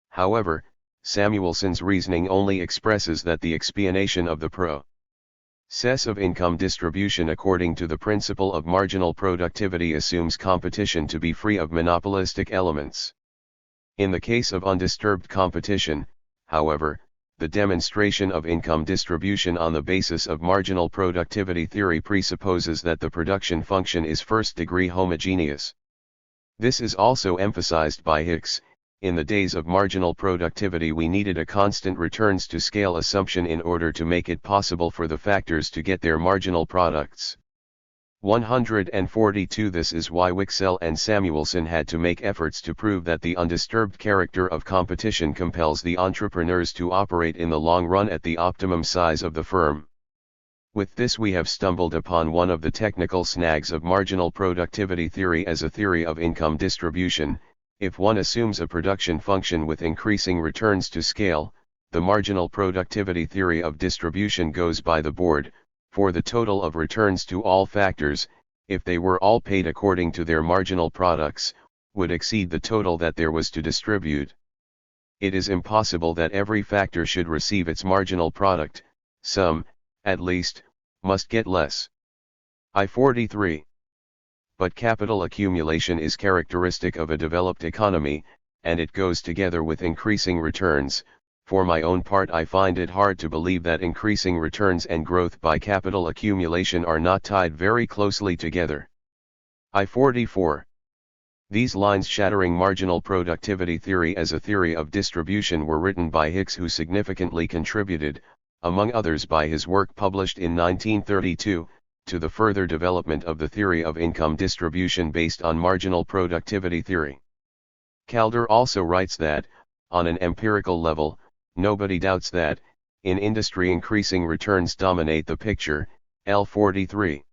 However, Samuelson's reasoning only expresses that the explanation of the process of income distribution according to the principle of marginal productivity assumes competition to be free of monopolistic elements. In the case of undisturbed competition, however, the demonstration of income distribution on the basis of marginal productivity theory presupposes that the production function is first-degree homogeneous. This is also emphasized by Hicks. In the days of marginal productivity we needed a constant returns to scale assumption in order to make it possible for the factors to get their marginal products. 142 This is why Wicksell and Samuelson had to make efforts to prove that the undisturbed character of competition compels the entrepreneurs to operate in the long run at the optimum size of the firm. With this we have stumbled upon one of the technical snags of marginal productivity theory as a theory of income distribution. If one assumes a production function with increasing returns to scale, the marginal productivity theory of distribution goes by the board, for the total of returns to all factors, if they were all paid according to their marginal products, would exceed the total that there was to distribute. It is impossible that every factor should receive its marginal product. Some, at least, must get less. I-43. But capital accumulation is characteristic of a developed economy, and it goes together with increasing returns. For my own part I find it hard to believe that increasing returns and growth by capital accumulation are not tied very closely together. I-44. These lines shattering marginal productivity theory as a theory of distribution were written by Hicks, who significantly contributed, among others by his work published in 1932, to the further development of the theory of income distribution based on marginal productivity theory. Calder also writes that, on an empirical level, nobody doubts that, in industry increasing returns dominate the picture. L43.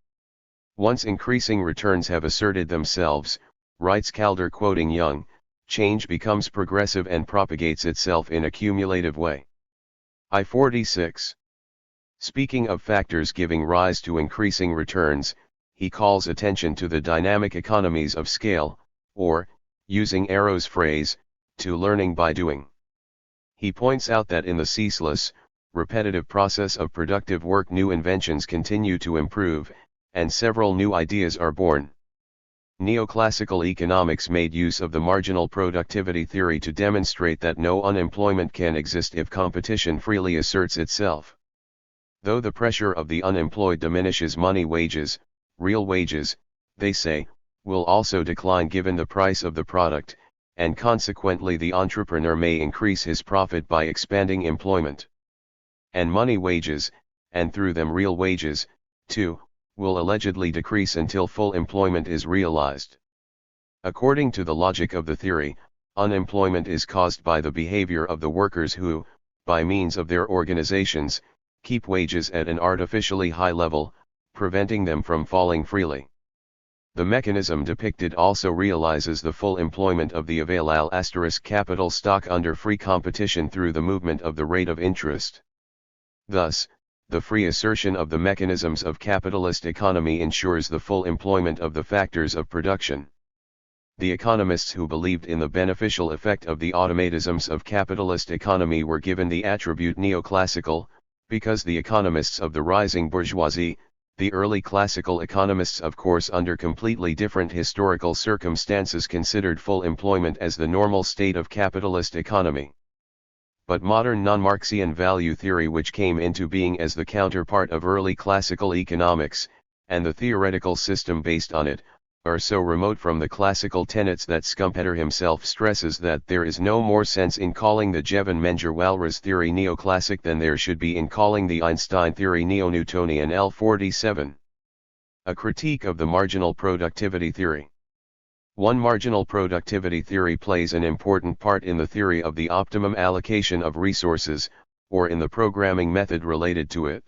Once increasing returns have asserted themselves, writes Calder quoting Young, change becomes progressive and propagates itself in a cumulative way. I-46. Speaking of factors giving rise to increasing returns, he calls attention to the dynamic economies of scale, or, using Arrow's phrase, to learning by doing. He points out that in the ceaseless, repetitive process of productive work new inventions continue to improve, and several new ideas are born. Neoclassical economics made use of the marginal productivity theory to demonstrate that no unemployment can exist if competition freely asserts itself. Though the pressure of the unemployed diminishes, money wages, real wages, they say, will also decline given the price of the product, and consequently the entrepreneur may increase his profit by expanding employment. and money wages, and through them real wages, too, will allegedly decrease until full employment is realized. According to the logic of the theory, unemployment is caused by the behavior of the workers who, by means of their organizations, keep wages at an artificially high level, preventing them from falling freely. The mechanism depicted also realizes the full employment of the available capital stock under free competition through the movement of the rate of interest. Thus, the free assertion of the mechanisms of capitalist economy ensures the full employment of the factors of production. The economists who believed in the beneficial effect of the automatisms of capitalist economy were given the attribute neoclassical, because the economists of the rising bourgeoisie, the early classical economists of course under completely different historical circumstances considered full employment as the normal state of capitalist economy. But modern non-Marxian value theory, which came into being as the counterpart of early classical economics, and the theoretical system based on it, are so remote from the classical tenets that Schumpeter himself stresses that there is no more sense in calling the Jevon-Menger-Walras theory neoclassic than there should be in calling the Einstein theory neo-Newtonian. L47. A critique of the marginal productivity theory. One marginal productivity theory plays an important part in the theory of the optimum allocation of resources, or in the programming method related to it.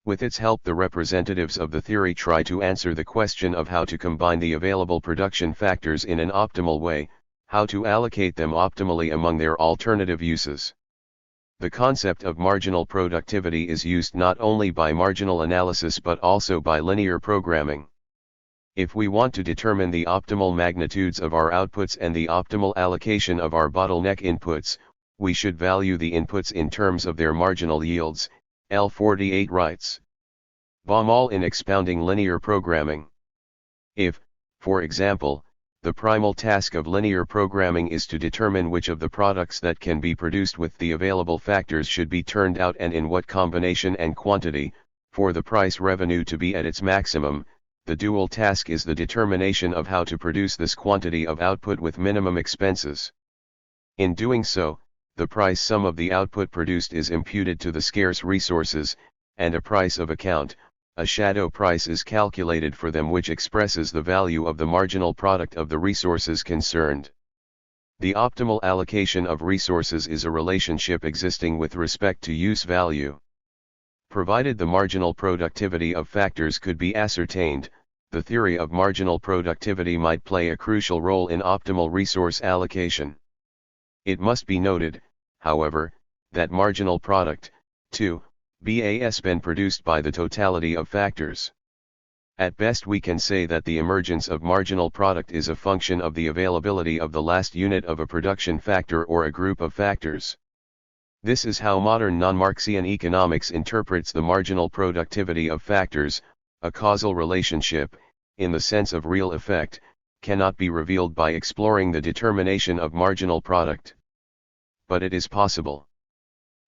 With its help, the representatives of the theory try to answer the question of how to combine the available production factors in an optimal way, how to allocate them optimally among their alternative uses. The concept of marginal productivity is used not only by marginal analysis but also by linear programming. If we want to determine the optimal magnitudes of our outputs and the optimal allocation of our bottleneck inputs, we should value the inputs in terms of their marginal yields. L48 writes. Baumol in expounding linear programming. If, for example, the primal task of linear programming is to determine which of the products that can be produced with the available factors should be turned out and in what combination and quantity, for the price revenue to be at its maximum, the dual task is the determination of how to produce this quantity of output with minimum expenses. In doing so, the price sum of the output produced is imputed to the scarce resources, and a price of account, a shadow price, is calculated for them which expresses the value of the marginal product of the resources concerned. The optimal allocation of resources is a relationship existing with respect to use value. Provided the marginal productivity of factors could be ascertained, the theory of marginal productivity might play a crucial role in optimal resource allocation. It must be noted, however, that marginal product, too, has been produced by the totality of factors. At best we can say that the emergence of marginal product is a function of the availability of the last unit of a production factor or a group of factors. This is how modern non-Marxian economics interprets the marginal productivity of factors. A causal relationship, in the sense of real effect, cannot be revealed by exploring the determination of marginal product. But it is possible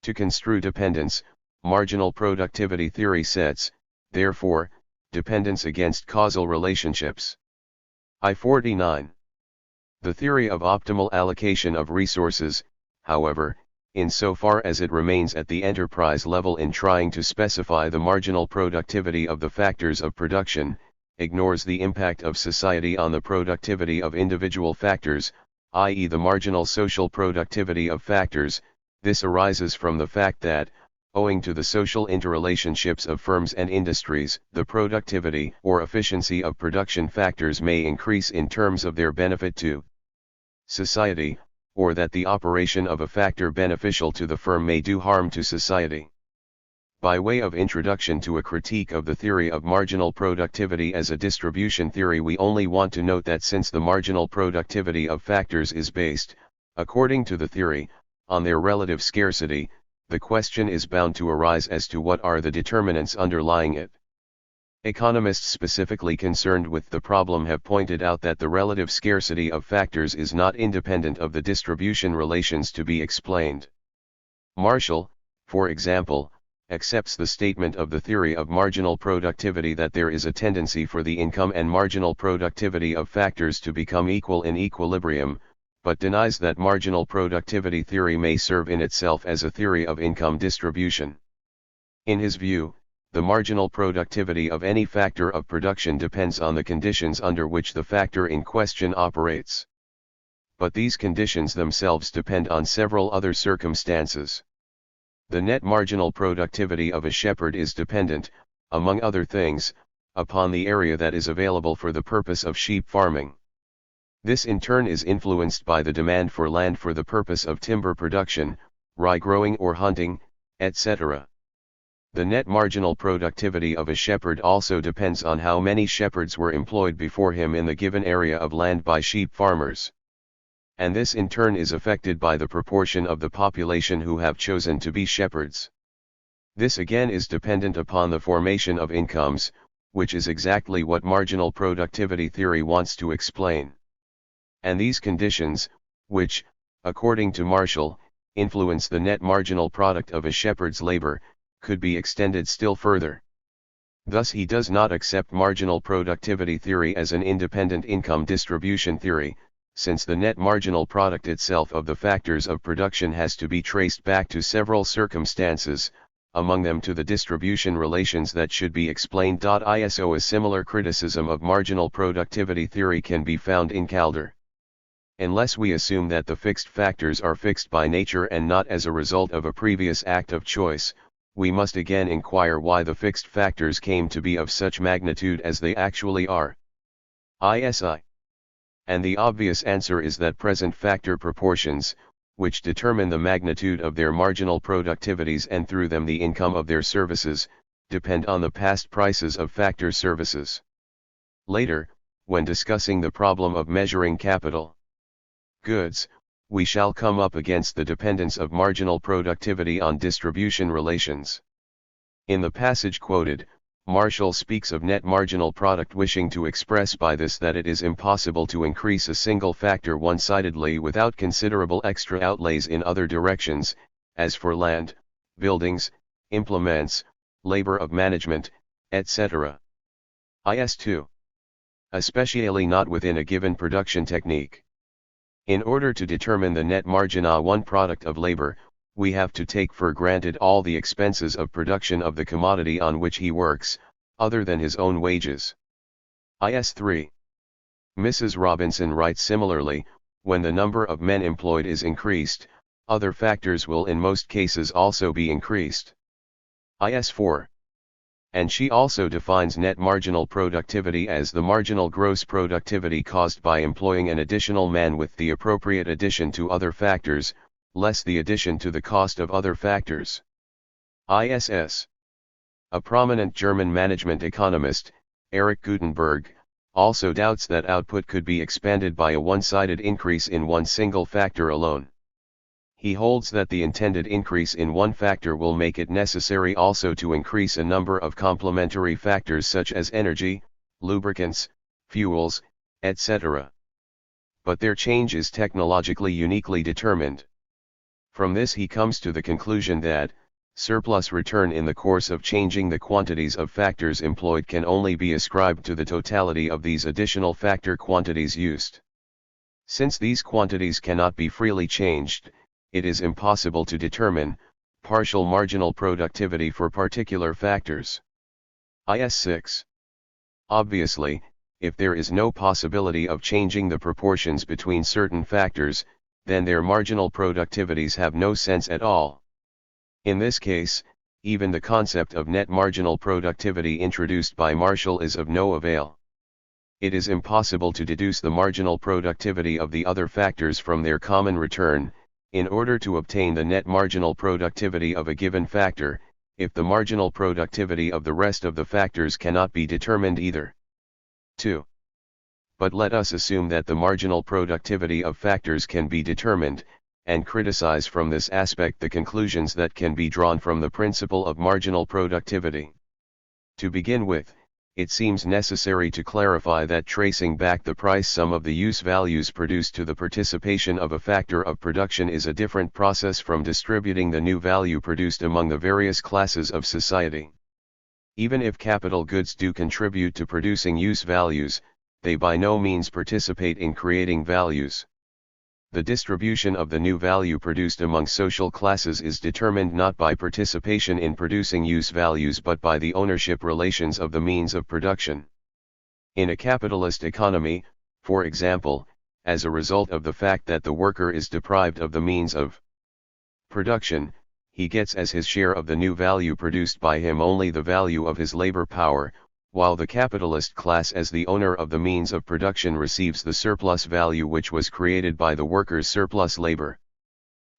to construe dependence. Marginal productivity theory sets, therefore, dependence against causal relationships. I-49. The theory of optimal allocation of resources, however, insofar as it remains at the enterprise level in trying to specify the marginal productivity of the factors of production, ignores the impact of society on the productivity of individual factors, i.e. the marginal social productivity of factors. This arises from the fact that, owing to the social interrelationships of firms and industries, the productivity or efficiency of production factors may increase in terms of their benefit to society, or that the operation of a factor beneficial to the firm may do harm to society. By way of introduction to a critique of the theory of marginal productivity as a distribution theory, we only want to note that since the marginal productivity of factors is based, according to the theory, on their relative scarcity, the question is bound to arise as to what are the determinants underlying it. Economists specifically concerned with the problem have pointed out that the relative scarcity of factors is not independent of the distribution relations to be explained. Marshall, for example, accepts the statement of the theory of marginal productivity that there is a tendency for the income and marginal productivity of factors to become equal in equilibrium, but denies that marginal productivity theory may serve in itself as a theory of income distribution. In his view, the marginal productivity of any factor of production depends on the conditions under which the factor in question operates. But these conditions themselves depend on several other circumstances. The net marginal productivity of a shepherd is dependent, among other things, upon the area that is available for the purpose of sheep farming. This in turn is influenced by the demand for land for the purpose of timber production, rye growing or hunting, etc. The net marginal productivity of a shepherd also depends on how many shepherds were employed before him in the given area of land by sheep farmers. And this in turn is affected by the proportion of the population who have chosen to be shepherds. This again is dependent upon the formation of incomes, which is exactly what marginal productivity theory wants to explain. And these conditions, which, according to Marshall, influence the net marginal product of a shepherd's labor, could be extended still further. Thus he does not accept marginal productivity theory as an independent income distribution theory, since the net marginal product itself of the factors of production has to be traced back to several circumstances, among them to the distribution relations that should be explained. ISO a similar criticism of marginal productivity theory can be found in Calder. Unless we assume that the fixed factors are fixed by nature and not as a result of a previous act of choice, we must again inquire why the fixed factors came to be of such magnitude as they actually are. ISI. And the obvious answer is that present factor proportions, which determine the magnitude of their marginal productivities and through them the income of their services, depend on the past prices of factor services. Later, when discussing the problem of measuring capital goods, we shall come up against the dependence of marginal productivity on distribution relations. In the passage quoted, Marshall speaks of net marginal product, wishing to express by this that it is impossible to increase a single factor one-sidedly without considerable extra outlays in other directions, as for land, buildings, implements, labor of management, etc. Is2. Especially not within a given production technique. In order to determine the net margin of one product of labor, we have to take for granted all the expenses of production of the commodity on which he works, other than his own wages. Is3. Mrs. Robinson writes similarly, when the number of men employed is increased, other factors will in most cases also be increased. Is4. And she also defines net marginal productivity as the marginal gross productivity caused by employing an additional man with the appropriate addition to other factors, less the addition to the cost of other factors. ISS. A prominent German management economist, Erich Gutenberg, also doubts that output could be expanded by a one-sided increase in one single factor alone. He holds that the intended increase in one factor will make it necessary also to increase a number of complementary factors such as energy, lubricants, fuels, etc. But their change is technologically uniquely determined. From this he comes to the conclusion that surplus return in the course of changing the quantities of factors employed can only be ascribed to the totality of these additional factor quantities used. Since these quantities cannot be freely changed, it is impossible to determine partial marginal productivity for particular factors. Is6. Obviously, if there is no possibility of changing the proportions between certain factors, then their marginal productivities have no sense at all. In this case, even the concept of net marginal productivity introduced by Marshall is of no avail. It is impossible to deduce the marginal productivity of the other factors from their common return, in order to obtain the net marginal productivity of a given factor, if the marginal productivity of the rest of the factors cannot be determined either. 2. But let us assume that the marginal productivity of factors can be determined, and criticize from this aspect the conclusions that can be drawn from the principle of marginal productivity. To begin with, it seems necessary to clarify that tracing back the price sum of the use values produced to the participation of a factor of production is a different process from distributing the new value produced among the various classes of society. Even if capital goods do contribute to producing use values, they by no means participate in creating values. The distribution of the new value produced among social classes is determined not by participation in producing use values but by the ownership relations of the means of production. In a capitalist economy, for example, as a result of the fact that the worker is deprived of the means of production, he gets as his share of the new value produced by him only the value of his labor power, while the capitalist class as the owner of the means of production receives the surplus value which was created by the worker's surplus labor.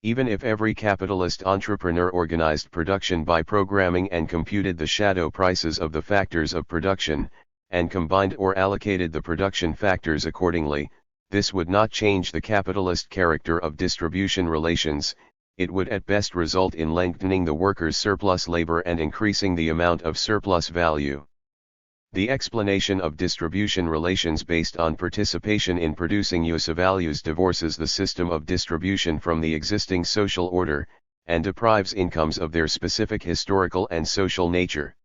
Even if every capitalist entrepreneur organized production by programming and computed the shadow prices of the factors of production, and combined or allocated the production factors accordingly, this would not change the capitalist character of distribution relations. It would at best result in lengthening the worker's surplus labor and increasing the amount of surplus value. The explanation of distribution relations based on participation in producing use values divorces the system of distribution from the existing social order, and deprives incomes of their specific historical and social nature.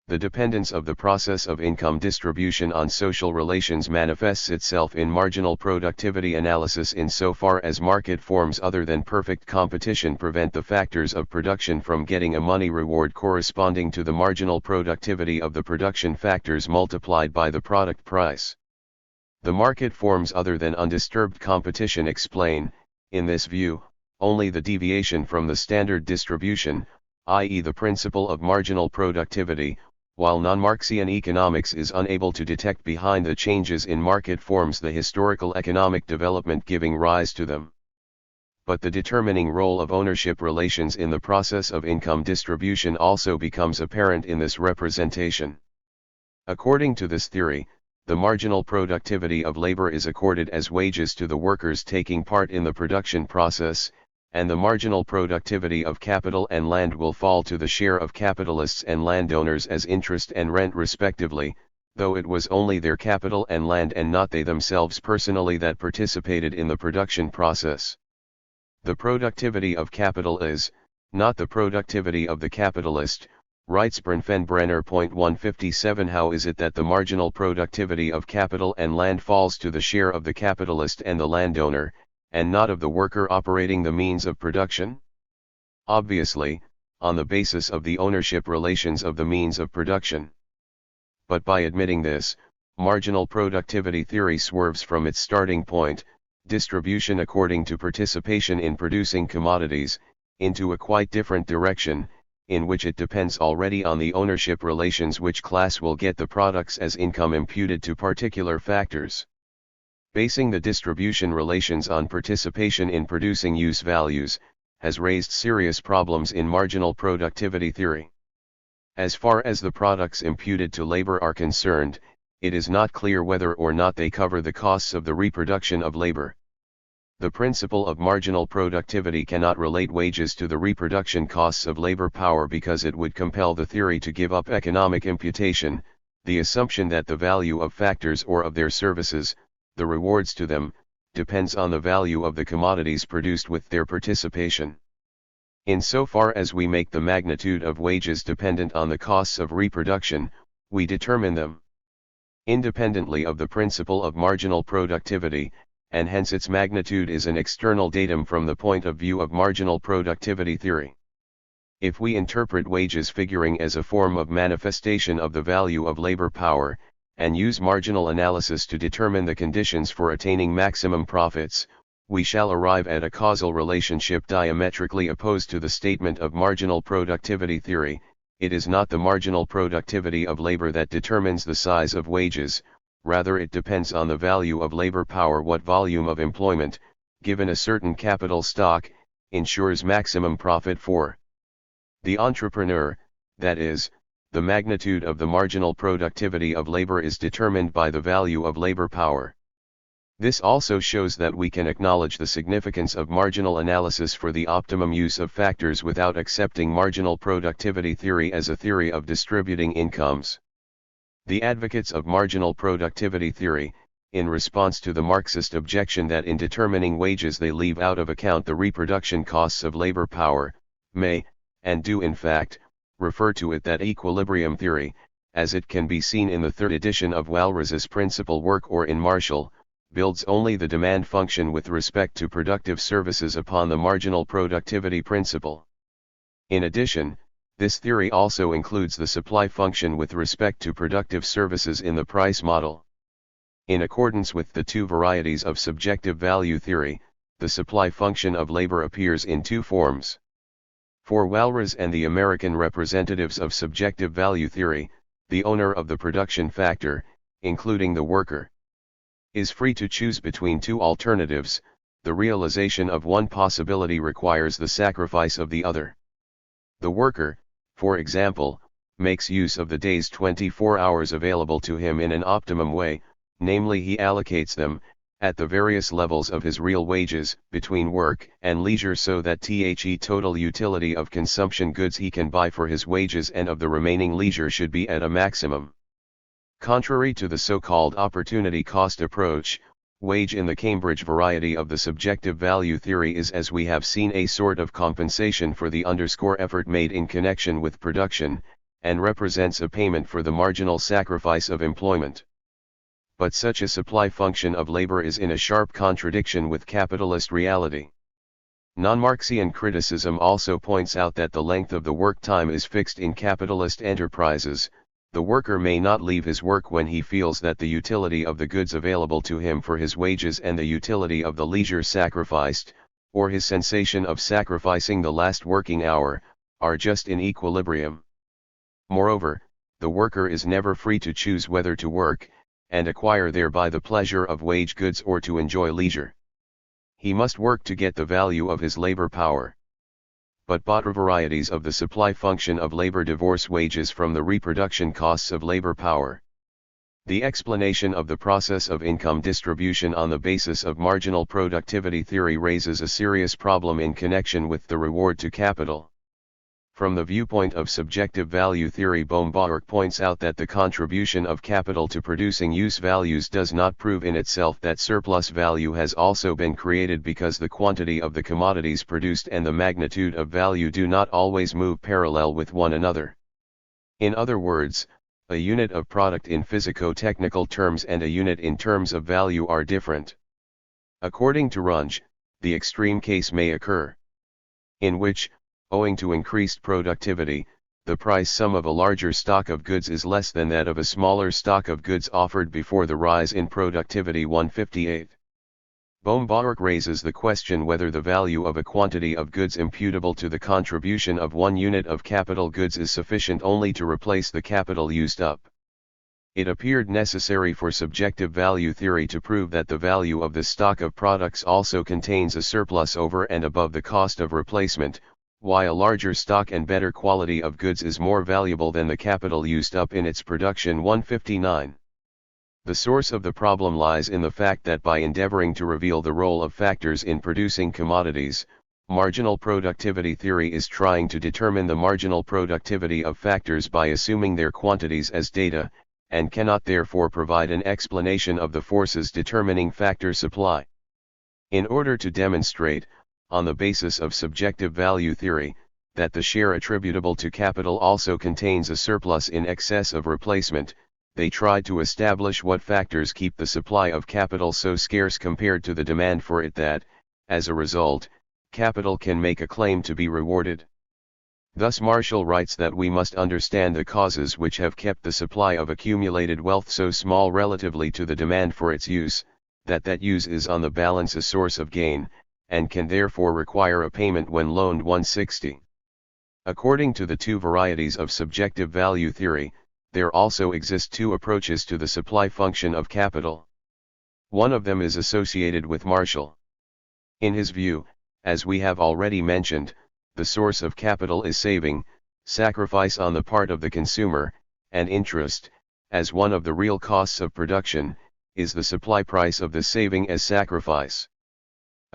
The dependence of the process of income distribution on social relations manifests itself in marginal productivity analysis insofar as market forms other than perfect competition prevent the factors of production from getting a money reward corresponding to the marginal productivity of the production factors multiplied by the product price. The market forms other than undisturbed competition explain, in this view, only the deviation from the standard distribution, i.e. the principle of marginal productivity, while non-Marxian economics is unable to detect behind the changes in market forms the historical economic development giving rise to them. But the determining role of ownership relations in the process of income distribution also becomes apparent in this representation. According to this theory, the marginal productivity of labor is accorded as wages to the workers taking part in the production process, and the marginal productivity of capital and land will fall to the share of capitalists and landowners as interest and rent respectively, though it was only their capital and land and not they themselves personally that participated in the production process. The productivity of capital is, not the productivity of the capitalist, writes Bronfenbrenner. 157. How is it that the marginal productivity of capital and land falls to the share of the capitalist and the landowner, and not of the worker operating the means of production? Obviously, on the basis of the ownership relations of the means of production. But by admitting this, marginal productivity theory swerves from its starting point, distribution according to participation in producing commodities, into a quite different direction, in which it depends already on the ownership relations which class will get the products as income imputed to particular factors. Basing the distribution relations on participation in producing use values, has raised serious problems in marginal productivity theory. As far as the products imputed to labor are concerned, it is not clear whether or not they cover the costs of the reproduction of labor. The principle of marginal productivity cannot relate wages to the reproduction costs of labor power because it would compel the theory to give up economic imputation, the assumption that the value of factors or of their services, the rewards to them, depends on the value of the commodities produced with their participation. Insofar as we make the magnitude of wages dependent on the costs of reproduction, we determine them independently of the principle of marginal productivity, and hence its magnitude is an external datum from the point of view of marginal productivity theory. If we interpret wages figuring as a form of manifestation of the value of labor power, and use marginal analysis to determine the conditions for attaining maximum profits, we shall arrive at a causal relationship diametrically opposed to the statement of marginal productivity theory. It is not the marginal productivity of labor that determines the size of wages, rather it depends on the value of labor power. What volume of employment, given a certain capital stock, ensures maximum profit for the entrepreneur, that is, the magnitude of the marginal productivity of labor is determined by the value of labor power. This also shows that we can acknowledge the significance of marginal analysis for the optimum use of factors without accepting marginal productivity theory as a theory of distributing incomes. The advocates of marginal productivity theory, in response to the Marxist objection that in determining wages they leave out of account the reproduction costs of labor power, may, and do in fact, refer to it that equilibrium theory, as it can be seen in the third edition of Walras's principal work or in Marshall, builds only the demand function with respect to productive services upon the marginal productivity principle. In addition, this theory also includes the supply function with respect to productive services in the price model. In accordance with the two varieties of subjective value theory, the supply function of labor appears in two forms. For Walras and the American representatives of subjective value theory, the owner of the production factor, including the worker, is free to choose between two alternatives. The realization of one possibility requires the sacrifice of the other. The worker, for example, makes use of the day's 24 hours available to him in an optimum way, namely he allocates them, at the various levels of his real wages, between work and leisure so that the total utility of consumption goods he can buy for his wages and of the remaining leisure should be at a maximum. Contrary to the so-called opportunity cost approach, wage in the Cambridge variety of the subjective value theory is, as we have seen, a sort of compensation for the effort made in connection with production, and represents a payment for the marginal sacrifice of employment. But such a supply function of labor is in a sharp contradiction with capitalist reality. Non-Marxian criticism also points out that the length of the work time is fixed in capitalist enterprises. The worker may not leave his work when he feels that the utility of the goods available to him for his wages and the utility of the leisure sacrificed, or his sensation of sacrificing the last working hour, are just in equilibrium. Moreover, the worker is never free to choose whether to work, and acquire thereby the pleasure of wage goods or to enjoy leisure. He must work to get the value of his labor power. But both varieties of the supply function of labor divorce wages from the reproduction costs of labor power. The explanation of the process of income distribution on the basis of marginal productivity theory raises a serious problem in connection with the reward to capital. From the viewpoint of subjective value theory, Bohm-Bawerk points out that the contribution of capital to producing use values does not prove in itself that surplus value has also been created, because the quantity of the commodities produced and the magnitude of value do not always move parallel with one another. In other words, a unit of product in physico-technical terms and a unit in terms of value are different. According to Runge, the extreme case may occur, in which, owing to increased productivity, the price sum of a larger stock of goods is less than that of a smaller stock of goods offered before the rise in productivity. 158. Bohm-Bawerk raises the question whether the value of a quantity of goods imputable to the contribution of one unit of capital goods is sufficient only to replace the capital used up. It appeared necessary for subjective value theory to prove that the value of the stock of products also contains a surplus over and above the cost of replacement, why a larger stock and better quality of goods is more valuable than the capital used up in its production. 159. The source of the problem lies in the fact that by endeavoring to reveal the role of factors in producing commodities, marginal productivity theory is trying to determine the marginal productivity of factors by assuming their quantities as data, and cannot therefore provide an explanation of the forces determining factor supply. In order to demonstrate, on the basis of subjective value theory, that the share attributable to capital also contains a surplus in excess of replacement, they tried to establish what factors keep the supply of capital so scarce compared to the demand for it that, as a result, capital can make a claim to be rewarded. Thus Marshall writes that we must understand the causes which have kept the supply of accumulated wealth so small relatively to the demand for its use, that use is on the balance a source of gain, and can therefore require a payment when loaned. 160. According to the two varieties of subjective value theory, there also exist two approaches to the supply function of capital. One of them is associated with Marshall. In his view, as we have already mentioned, the source of capital is saving, sacrifice on the part of the consumer, and interest, as one of the real costs of production, is the supply price of the saving as sacrifice.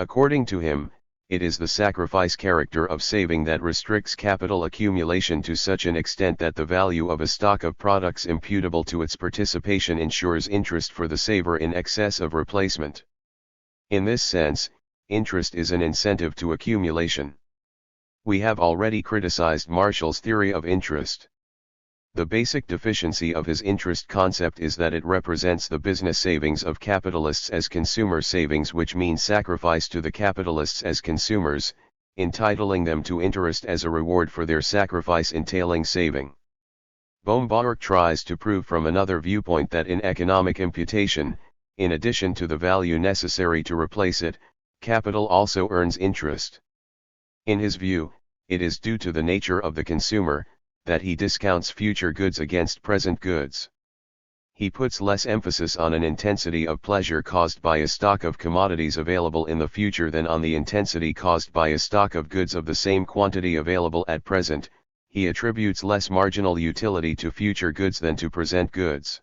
According to him, it is the sacrifice character of saving that restricts capital accumulation to such an extent that the value of a stock of products imputable to its participation ensures interest for the saver in excess of replacement. In this sense, interest is an incentive to accumulation. We have already criticized Marshall's theory of interest. The basic deficiency of his interest concept is that it represents the business savings of capitalists as consumer savings, which means sacrifice to the capitalists as consumers, entitling them to interest as a reward for their sacrifice entailing saving. Baumgartner tries to prove from another viewpoint that in economic imputation, in addition to the value necessary to replace it, capital also earns interest. In his view, it is due to the nature of the consumer, that he discounts future goods against present goods. He puts less emphasis on an intensity of pleasure caused by a stock of commodities available in the future than on the intensity caused by a stock of goods of the same quantity available at present. He attributes less marginal utility to future goods than to present goods.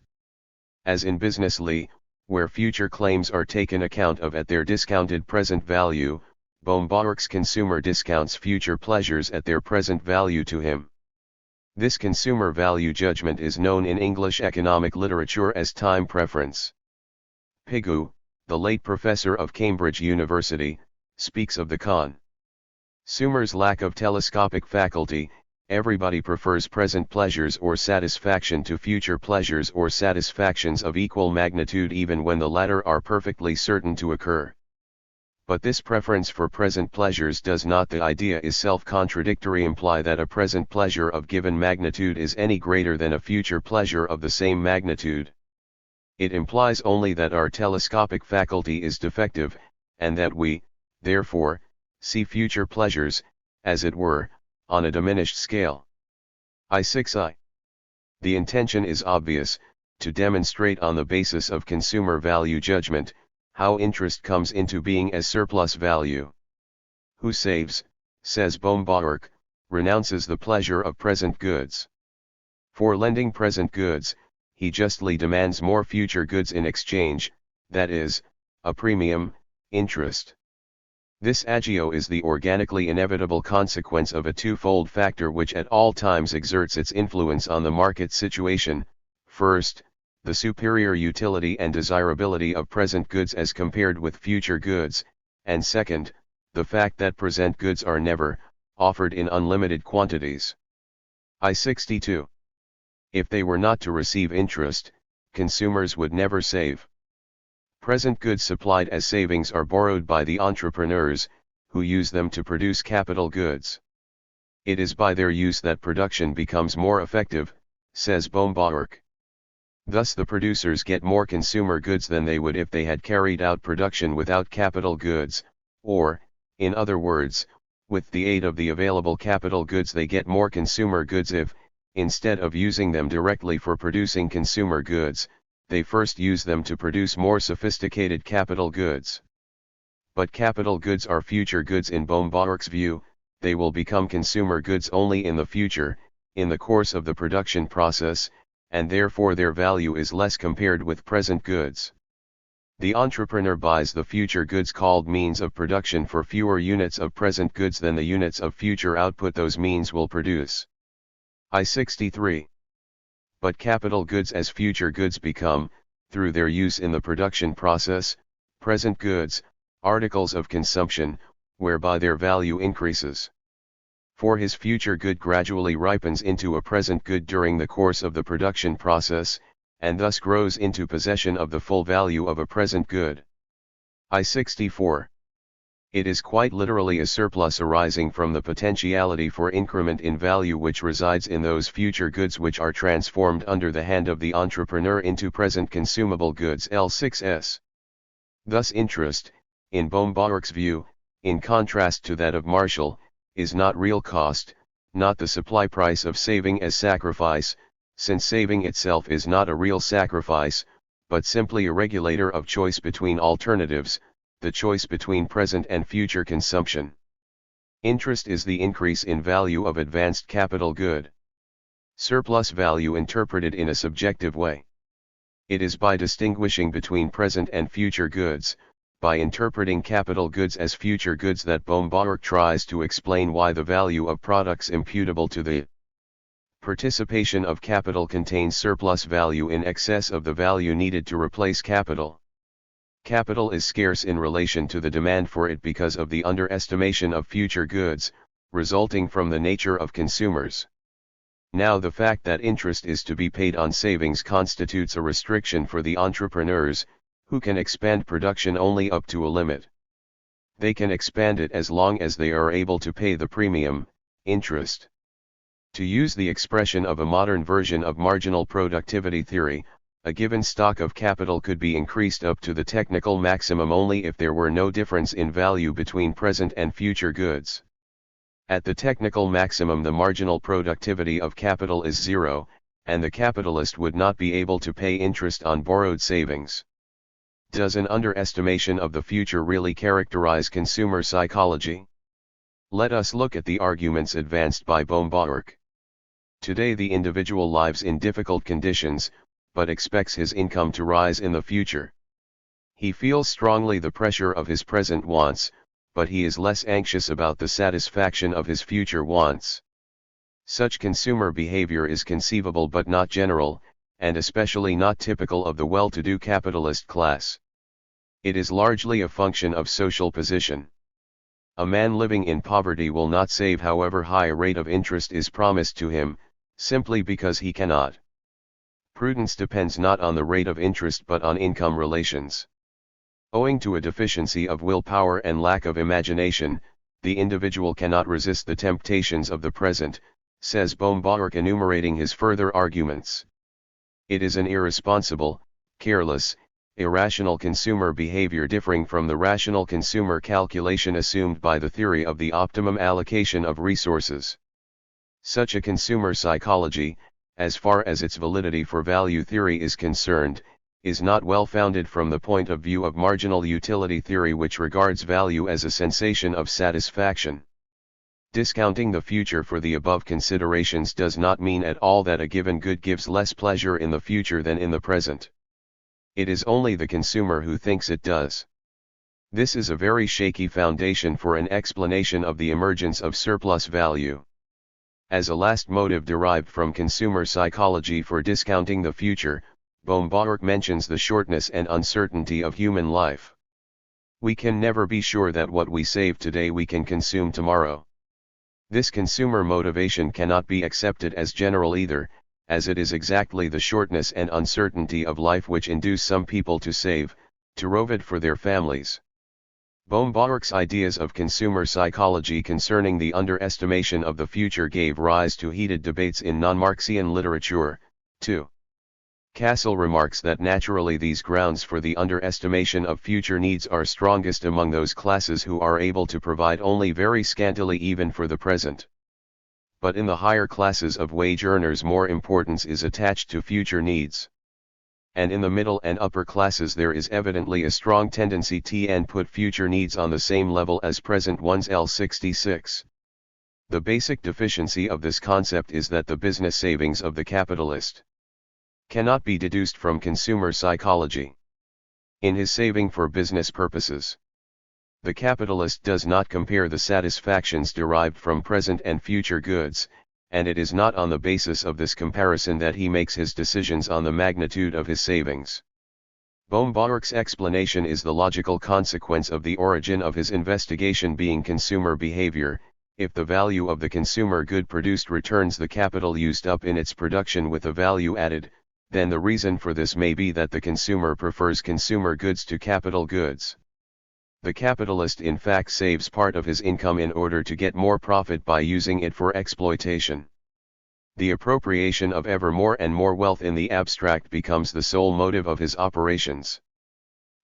As in business where future claims are taken account of at their discounted present value, Baumgartner's consumer discounts future pleasures at their present value to him. This consumer value judgment is known in English economic literature as time preference. Pigou, the late professor of Cambridge University, speaks of the consumer's lack of telescopic faculty. Everybody prefers present pleasures or satisfaction to future pleasures or satisfactions of equal magnitude even when the latter are perfectly certain to occur. But this preference for present pleasures does not, the idea is self-contradictory, imply that a present pleasure of given magnitude is any greater than a future pleasure of the same magnitude. It implies only that our telescopic faculty is defective, and that we, therefore, see future pleasures, as it were, on a diminished scale. I6i. The intention is obvious, to demonstrate on the basis of consumer value judgment, how interest comes into being as surplus value. Who saves, says Baumgartner, renounces the pleasure of present goods. For lending present goods, he justly demands more future goods in exchange, that is, a premium, interest. This agio is the organically inevitable consequence of a twofold factor which at all times exerts its influence on the market situation. First, the superior utility and desirability of present goods as compared with future goods, and second, the fact that present goods are never offered in unlimited quantities. I62. If they were not to receive interest, consumers would never save. Present goods supplied as savings are borrowed by the entrepreneurs, who use them to produce capital goods. It is by their use that production becomes more effective, says Baumgartner. Thus the producers get more consumer goods than they would if they had carried out production without capital goods, or, in other words, with the aid of the available capital goods they get more consumer goods if, instead of using them directly for producing consumer goods, they first use them to produce more sophisticated capital goods. But capital goods are future goods in Baumgartner's view. They will become consumer goods only in the future, in the course of the production process, and therefore their value is less compared with present goods. The entrepreneur buys the future goods called means of production for fewer units of present goods than the units of future output those means will produce. I63. But capital goods as future goods become, through their use in the production process, present goods, articles of consumption, whereby their value increases. For his future good gradually ripens into a present good during the course of the production process, and thus grows into possession of the full value of a present good. I64. It is quite literally a surplus arising from the potentiality for increment in value which resides in those future goods which are transformed under the hand of the entrepreneur into present consumable goods L6s. Thus interest, in Baumgartner's view, in contrast to that of Marshall, is not real cost, not the supply price of saving as sacrifice, since saving itself is not a real sacrifice, but simply a regulator of choice between alternatives, the choice between present and future consumption. Interest is the increase in value of advanced capital good. Surplus value interpreted in a subjective way. It is by distinguishing between present and future goods, by interpreting capital goods as future goods that Baumgartner tries to explain why the value of products imputable to the participation of capital contains surplus value in excess of the value needed to replace capital. Capital is scarce in relation to the demand for it because of the underestimation of future goods, resulting from the nature of consumers. Now the fact that interest is to be paid on savings constitutes a restriction for the entrepreneurs, who can expand production only up to a limit. They can expand it as long as they are able to pay the premium, interest. To use the expression of a modern version of marginal productivity theory, a given stock of capital could be increased up to the technical maximum only if there were no difference in value between present and future goods. At the technical maximum, the marginal productivity of capital is zero, and the capitalist would not be able to pay interest on borrowed savings. Does an underestimation of the future really characterize consumer psychology? Let us look at the arguments advanced by Baumgartner. Today the individual lives in difficult conditions, but expects his income to rise in the future. He feels strongly the pressure of his present wants, but he is less anxious about the satisfaction of his future wants. Such consumer behavior is conceivable but not general, and especially not typical of the well-to-do capitalist class. It is largely a function of social position. A man living in poverty will not save however high a rate of interest is promised to him, simply because he cannot. Prudence depends not on the rate of interest but on income relations. Owing to a deficiency of willpower and lack of imagination, the individual cannot resist the temptations of the present, says Baumgartner, enumerating his further arguments. It is an irresponsible, careless, irrational consumer behavior differing from the rational consumer calculation assumed by the theory of the optimum allocation of resources. Such a consumer psychology, as far as its validity for value theory is concerned, is not well founded from the point of view of marginal utility theory, which regards value as a sensation of satisfaction. Discounting the future for the above considerations does not mean at all that a given good gives less pleasure in the future than in the present. It is only the consumer who thinks it does. This is a very shaky foundation for an explanation of the emergence of surplus value. As a last motive derived from consumer psychology for discounting the future, Baumgartner mentions the shortness and uncertainty of human life. We can never be sure that what we save today we can consume tomorrow. This consumer motivation cannot be accepted as general either, as it is exactly the shortness and uncertainty of life which induce some people to save, to provide for their families. Baumgartner's ideas of consumer psychology concerning the underestimation of the future gave rise to heated debates in non-Marxian literature, too. Cassel remarks that naturally these grounds for the underestimation of future needs are strongest among those classes who are able to provide only very scantily even for the present. But in the higher classes of wage earners more importance is attached to future needs. And in the middle and upper classes there is evidently a strong tendency to put future needs on the same level as present ones. L66. The basic deficiency of this concept is that the business savings of the capitalist cannot be deduced from consumer psychology. In his saving for business purposes, the capitalist does not compare the satisfactions derived from present and future goods, and it is not on the basis of this comparison that he makes his decisions on the magnitude of his savings. Baumgartner's explanation is the logical consequence of the origin of his investigation being consumer behavior. If the value of the consumer good produced returns the capital used up in its production with a value added, then the reason for this may be that the consumer prefers consumer goods to capital goods. The capitalist in fact saves part of his income in order to get more profit by using it for exploitation. The appropriation of ever more and more wealth in the abstract becomes the sole motive of his operations.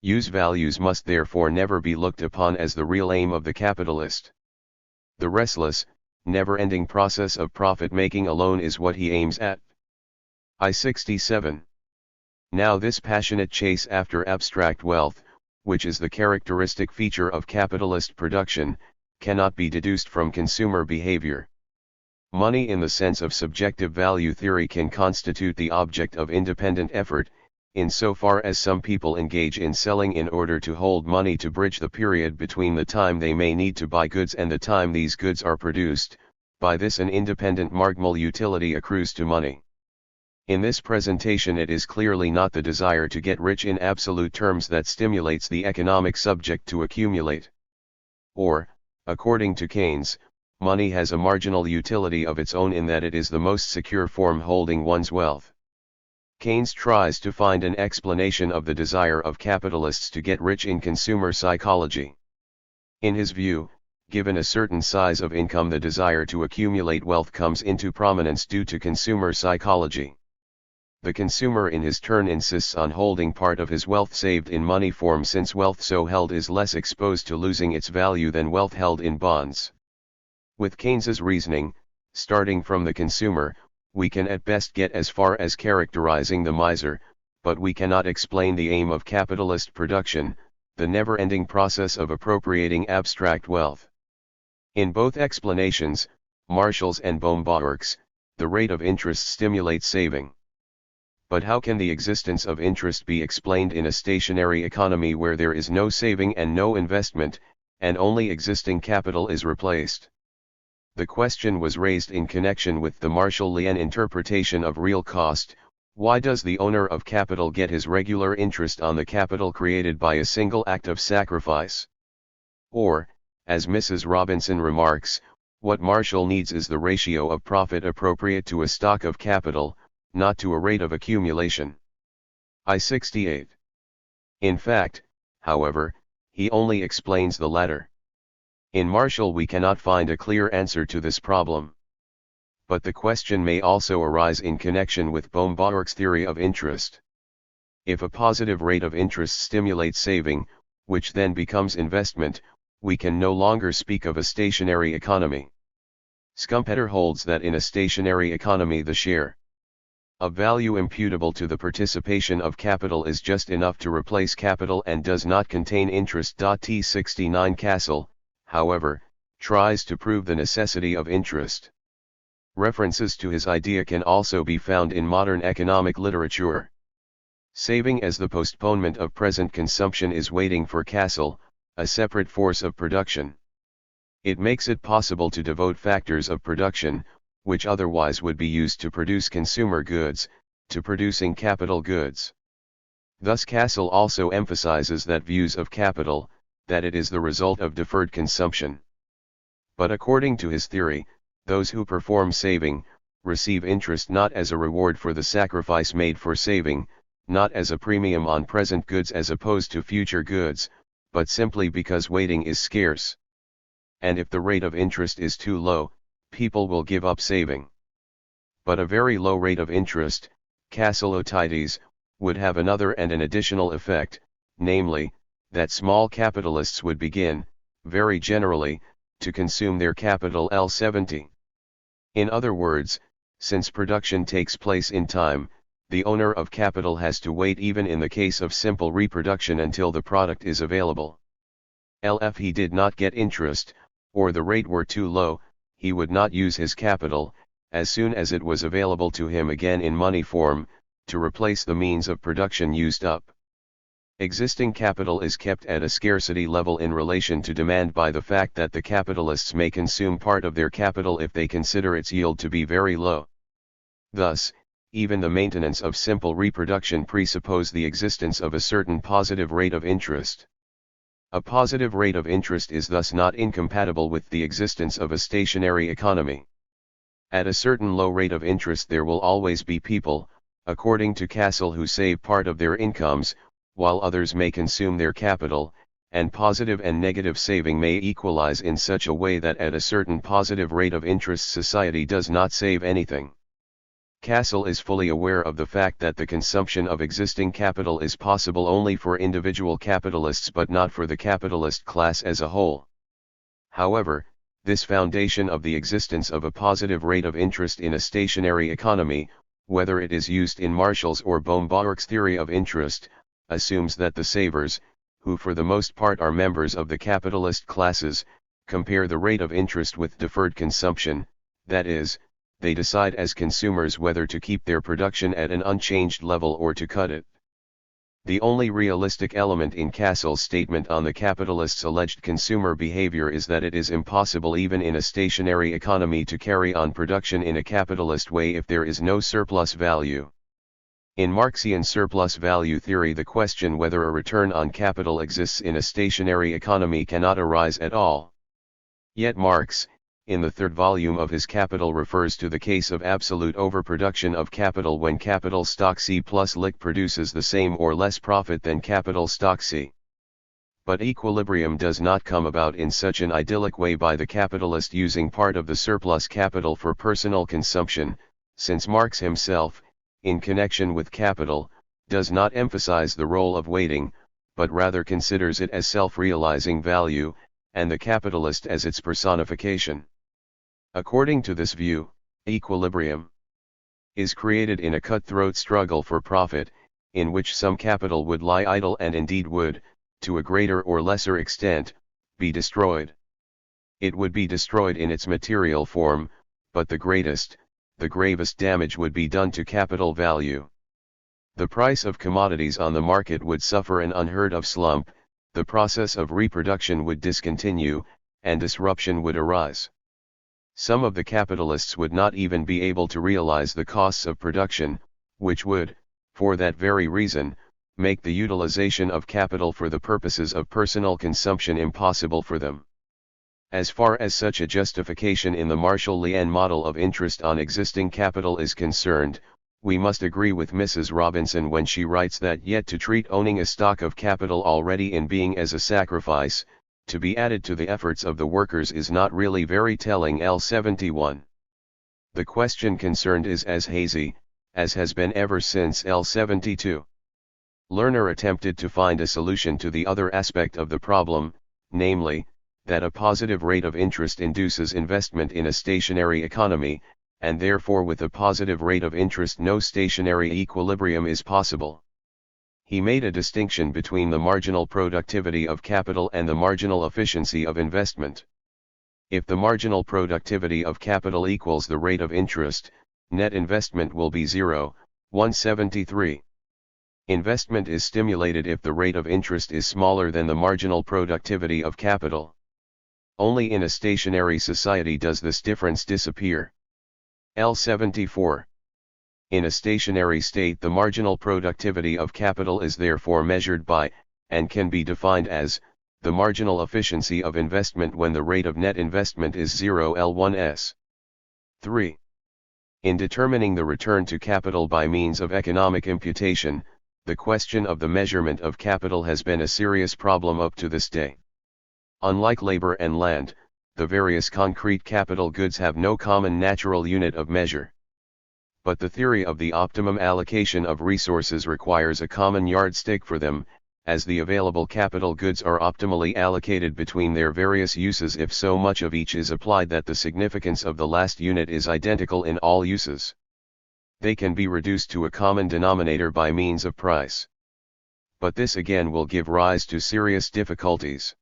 Use values must therefore never be looked upon as the real aim of the capitalist. The restless, never-ending process of profit-making alone is what he aims at. I-67. Now this passionate chase after abstract wealth, which is the characteristic feature of capitalist production, cannot be deduced from consumer behavior. Money in the sense of subjective value theory can constitute the object of independent effort, insofar as some people engage in selling in order to hold money to bridge the period between the time they may need to buy goods and the time these goods are produced. By this an independent marginal utility accrues to money. In this presentation it is clearly not the desire to get rich in absolute terms that stimulates the economic subject to accumulate. Or, according to Keynes, money has a marginal utility of its own in that it is the most secure form holding one's wealth. Keynes tries to find an explanation of the desire of capitalists to get rich in consumer psychology. In his view, given a certain size of income, the desire to accumulate wealth comes into prominence due to consumer psychology. The consumer in his turn insists on holding part of his wealth saved in money form, since wealth so held is less exposed to losing its value than wealth held in bonds. With Keynes's reasoning, starting from the consumer, we can at best get as far as characterizing the miser, but we cannot explain the aim of capitalist production, the never-ending process of appropriating abstract wealth. In both explanations, Marshall's and Baumgart's, the rate of interest stimulates saving. But how can the existence of interest be explained in a stationary economy where there is no saving and no investment, and only existing capital is replaced? The question was raised in connection with the Marshall-Lien interpretation of real cost. Why does the owner of capital get his regular interest on the capital created by a single act of sacrifice? Or, as Mrs. Robinson remarks, what Marshall needs is the ratio of profit appropriate to a stock of capital, not to a rate of accumulation. I-68. In fact, however, he only explains the latter. In Marshall we cannot find a clear answer to this problem. But the question may also arise in connection with Baumgart's theory of interest. If a positive rate of interest stimulates saving, which then becomes investment, we can no longer speak of a stationary economy. Schumpeter holds that in a stationary economy the share of value imputable to the participation of capital is just enough to replace capital and does not contain interest. T69 Castle, however, tries to prove the necessity of interest. References to his idea can also be found in modern economic literature. Saving as the postponement of present consumption is waiting for Castle, a separate force of production. It makes it possible to devote factors of production, which otherwise would be used to produce consumer goods, to producing capital goods. Thus Castle also emphasizes that views of capital, that it is the result of deferred consumption. But according to his theory, those who perform saving, receive interest not as a reward for the sacrifice made for saving, not as a premium on present goods as opposed to future goods, but simply because waiting is scarce. And if the rate of interest is too low, people will give up saving. But a very low rate of interest, Castle-Otides, would have another and an additional effect, namely, that small capitalists would begin, very generally, to consume their capital L70. In other words, since production takes place in time, the owner of capital has to wait even in the case of simple reproduction until the product is available. If he did not get interest, or the rate were too low, he would not use his capital, as soon as it was available to him again in money form, to replace the means of production used up. Existing capital is kept at a scarcity level in relation to demand by the fact that the capitalists may consume part of their capital if they consider its yield to be very low. Thus, even the maintenance of simple reproduction presupposes the existence of a certain positive rate of interest. A positive rate of interest is thus not incompatible with the existence of a stationary economy. At a certain low rate of interest there will always be people, according to Castle, who save part of their incomes, while others may consume their capital, and positive and negative saving may equalize in such a way that at a certain positive rate of interest society does not save anything. Castle is fully aware of the fact that the consumption of existing capital is possible only for individual capitalists but not for the capitalist class as a whole. However, this foundation of the existence of a positive rate of interest in a stationary economy, whether it is used in Marshall's or Baumgart's theory of interest, assumes that the savers, who for the most part are members of the capitalist classes, compare the rate of interest with deferred consumption, that is, they decide as consumers whether to keep their production at an unchanged level or to cut it. The only realistic element in Castle's statement on the capitalists' alleged consumer behavior is that it is impossible even in a stationary economy to carry on production in a capitalist way if there is no surplus value. In Marxian surplus value theory, the question whether a return on capital exists in a stationary economy cannot arise at all. Yet Marx, in the third volume of his Capital refers to the case of absolute overproduction of capital when capital stock C plus liq produces the same or less profit than capital stock C. But equilibrium does not come about in such an idyllic way by the capitalist using part of the surplus capital for personal consumption, since Marx himself, in connection with capital, does not emphasize the role of waiting, but rather considers it as self-realizing value, and the capitalist as its personification. According to this view, equilibrium is created in a cutthroat struggle for profit, in which some capital would lie idle and indeed would, to a greater or lesser extent, be destroyed. It would be destroyed in its material form, but the gravest damage would be done to capital value. The price of commodities on the market would suffer an unheard of slump, the process of reproduction would discontinue, and disruption would arise. Some of the capitalists would not even be able to realize the costs of production, which would, for that very reason, make the utilization of capital for the purposes of personal consumption impossible for them. As far as such a justification in the Marshall-Lien model of interest on existing capital is concerned, we must agree with Mrs. Robinson when she writes that yet to treat owning a stock of capital already in being as a sacrifice, to be added to the efforts of the workers is not really very telling. L71. The question concerned is as hazy, as has been ever since. L72. Lerner attempted to find a solution to the other aspect of the problem, namely, that a positive rate of interest induces investment in a stationary economy, and therefore with a positive rate of interest no stationary equilibrium is possible. He made a distinction between the marginal productivity of capital and the marginal efficiency of investment. If the marginal productivity of capital equals the rate of interest, net investment will be 0, 173. Investment is stimulated if the rate of interest is smaller than the marginal productivity of capital. Only in a stationary society does this difference disappear. L74. In a stationary state the marginal productivity of capital is therefore measured by, and can be defined as, the marginal efficiency of investment when the rate of net investment is 0. L1s. 3. In determining the return to capital by means of economic imputation, the question of the measurement of capital has been a serious problem up to this day. Unlike labor and land, the various concrete capital goods have no common natural unit of measure. But the theory of the optimum allocation of resources requires a common yardstick for them, as the available capital goods are optimally allocated between their various uses if so much of each is applied that the significance of the last unit is identical in all uses. They can be reduced to a common denominator by means of price. But this again will give rise to serious difficulties.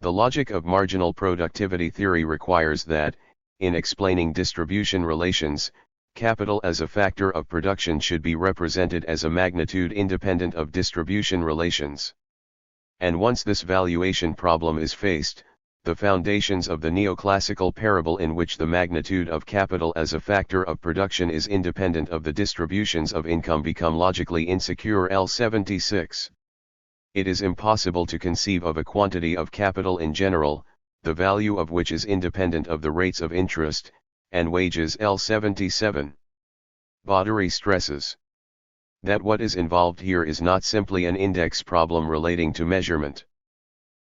The logic of marginal productivity theory requires that, in explaining distribution relations, capital as a factor of production should be represented as a magnitude independent of distribution relations. And once this valuation problem is faced, the foundations of the neoclassical parable in which the magnitude of capital as a factor of production is independent of the distributions of income become logically insecure. L76. It is impossible to conceive of a quantity of capital in general, the value of which is independent of the rates of interest and wages. L77. Baudry stresses that what is involved here is not simply an index problem relating to measurement.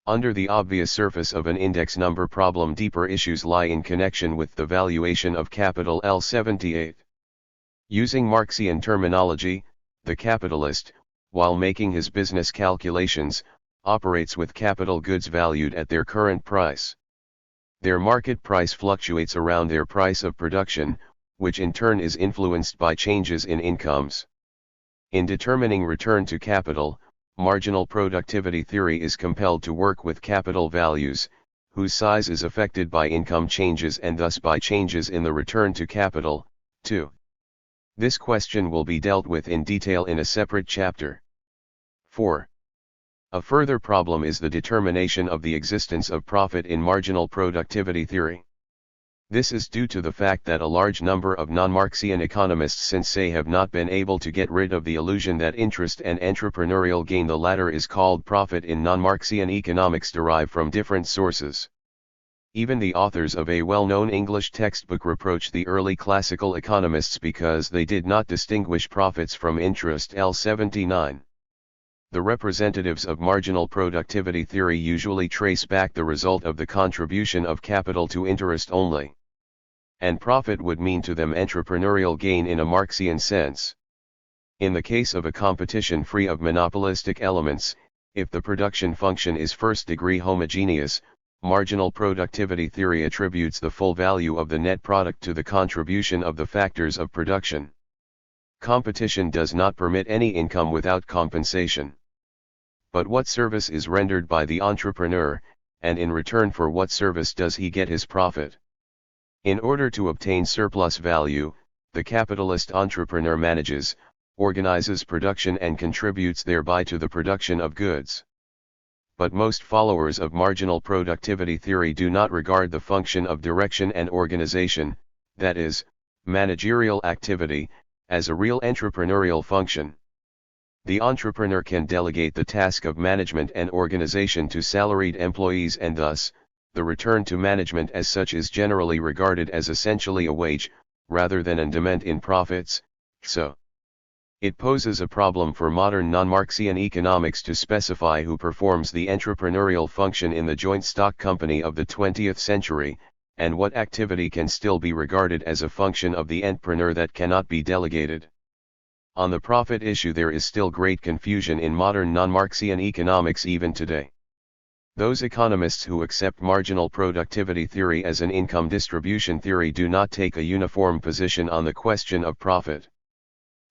Under the obvious surface of an index number problem, deeper issues lie in connection with the valuation of capital. L78. Using Marxian terminology, the capitalist, while making his business calculations, operates with capital goods valued at their current price. Their market price fluctuates around their price of production, which in turn is influenced by changes in incomes. In determining return to capital, marginal productivity theory is compelled to work with capital values, whose size is affected by income changes and thus by changes in the return to capital, too. This question will be dealt with in detail in a separate chapter. 4. A further problem is the determination of the existence of profit in marginal productivity theory. This is due to the fact that a large number of non-Marxian economists since say have not been able to get rid of the illusion that interest and entrepreneurial gain, the latter is called profit in non-Marxian economics, derive from different sources. Even the authors of a well-known English textbook reproach the early classical economists because they did not distinguish profits from interest. L79. The representatives of marginal productivity theory usually trace back the result of the contribution of capital to interest only. And profit would mean to them entrepreneurial gain in a Marxian sense. In the case of a competition free of monopolistic elements, if the production function is first-degree homogeneous, marginal productivity theory attributes the full value of the net product to the contribution of the factors of production. Competition does not permit any income without compensation. But what service is rendered by the entrepreneur, and in return for what service does he get his profit? In order to obtain surplus value, the capitalist entrepreneur manages, organizes production and contributes thereby to the production of goods. But most followers of marginal productivity theory do not regard the function of direction and organization, that is, managerial activity, as a real entrepreneurial function. The entrepreneur can delegate the task of management and organization to salaried employees, and thus, the return to management as such is generally regarded as essentially a wage, rather than an dement in profits. So, it poses a problem for modern non-Marxian economics to specify who performs the entrepreneurial function in the joint stock company of the 20th century, and what activity can still be regarded as a function of the entrepreneur that cannot be delegated. On the profit issue there is still great confusion in modern non-Marxian economics even today. Those economists who accept marginal productivity theory as an income distribution theory do not take a uniform position on the question of profit.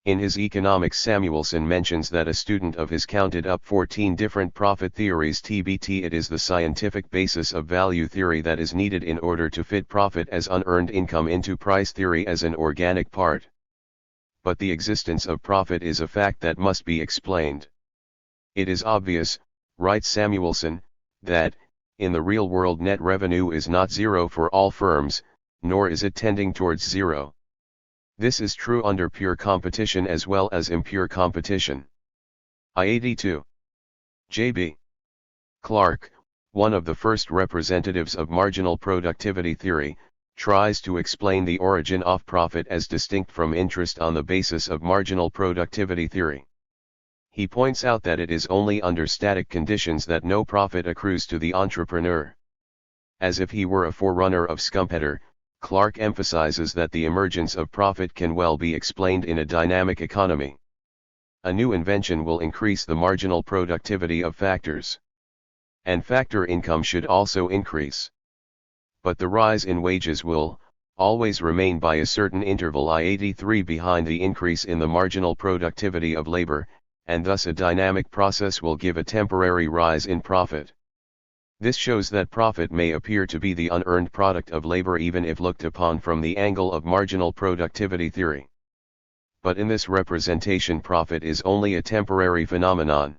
In his Economics, Samuelson mentions that a student of his counted up 14 different profit theories. TBT, it is the scientific basis of value theory that is needed in order to fit profit as unearned income into price theory as an organic part. But the existence of profit is a fact that must be explained. It is obvious, writes Samuelson, that, in the real world, net revenue is not zero for all firms, nor is it tending towards zero. This is true under pure competition as well as impure competition. I-82. J.B. Clark, one of the first representatives of marginal productivity theory, tries to explain the origin of profit as distinct from interest on the basis of marginal productivity theory. He points out that it is only under static conditions that no profit accrues to the entrepreneur. As if he were a forerunner of Schumpeter, Clark emphasizes that the emergence of profit can well be explained in a dynamic economy. A new invention will increase the marginal productivity of factors. And factor income should also increase. But the rise in wages will always remain by a certain interval I-83 behind the increase in the marginal productivity of labor, and thus a dynamic process will give a temporary rise in profit. This shows that profit may appear to be the unearned product of labor even if looked upon from the angle of marginal productivity theory. But in this representation, profit is only a temporary phenomenon.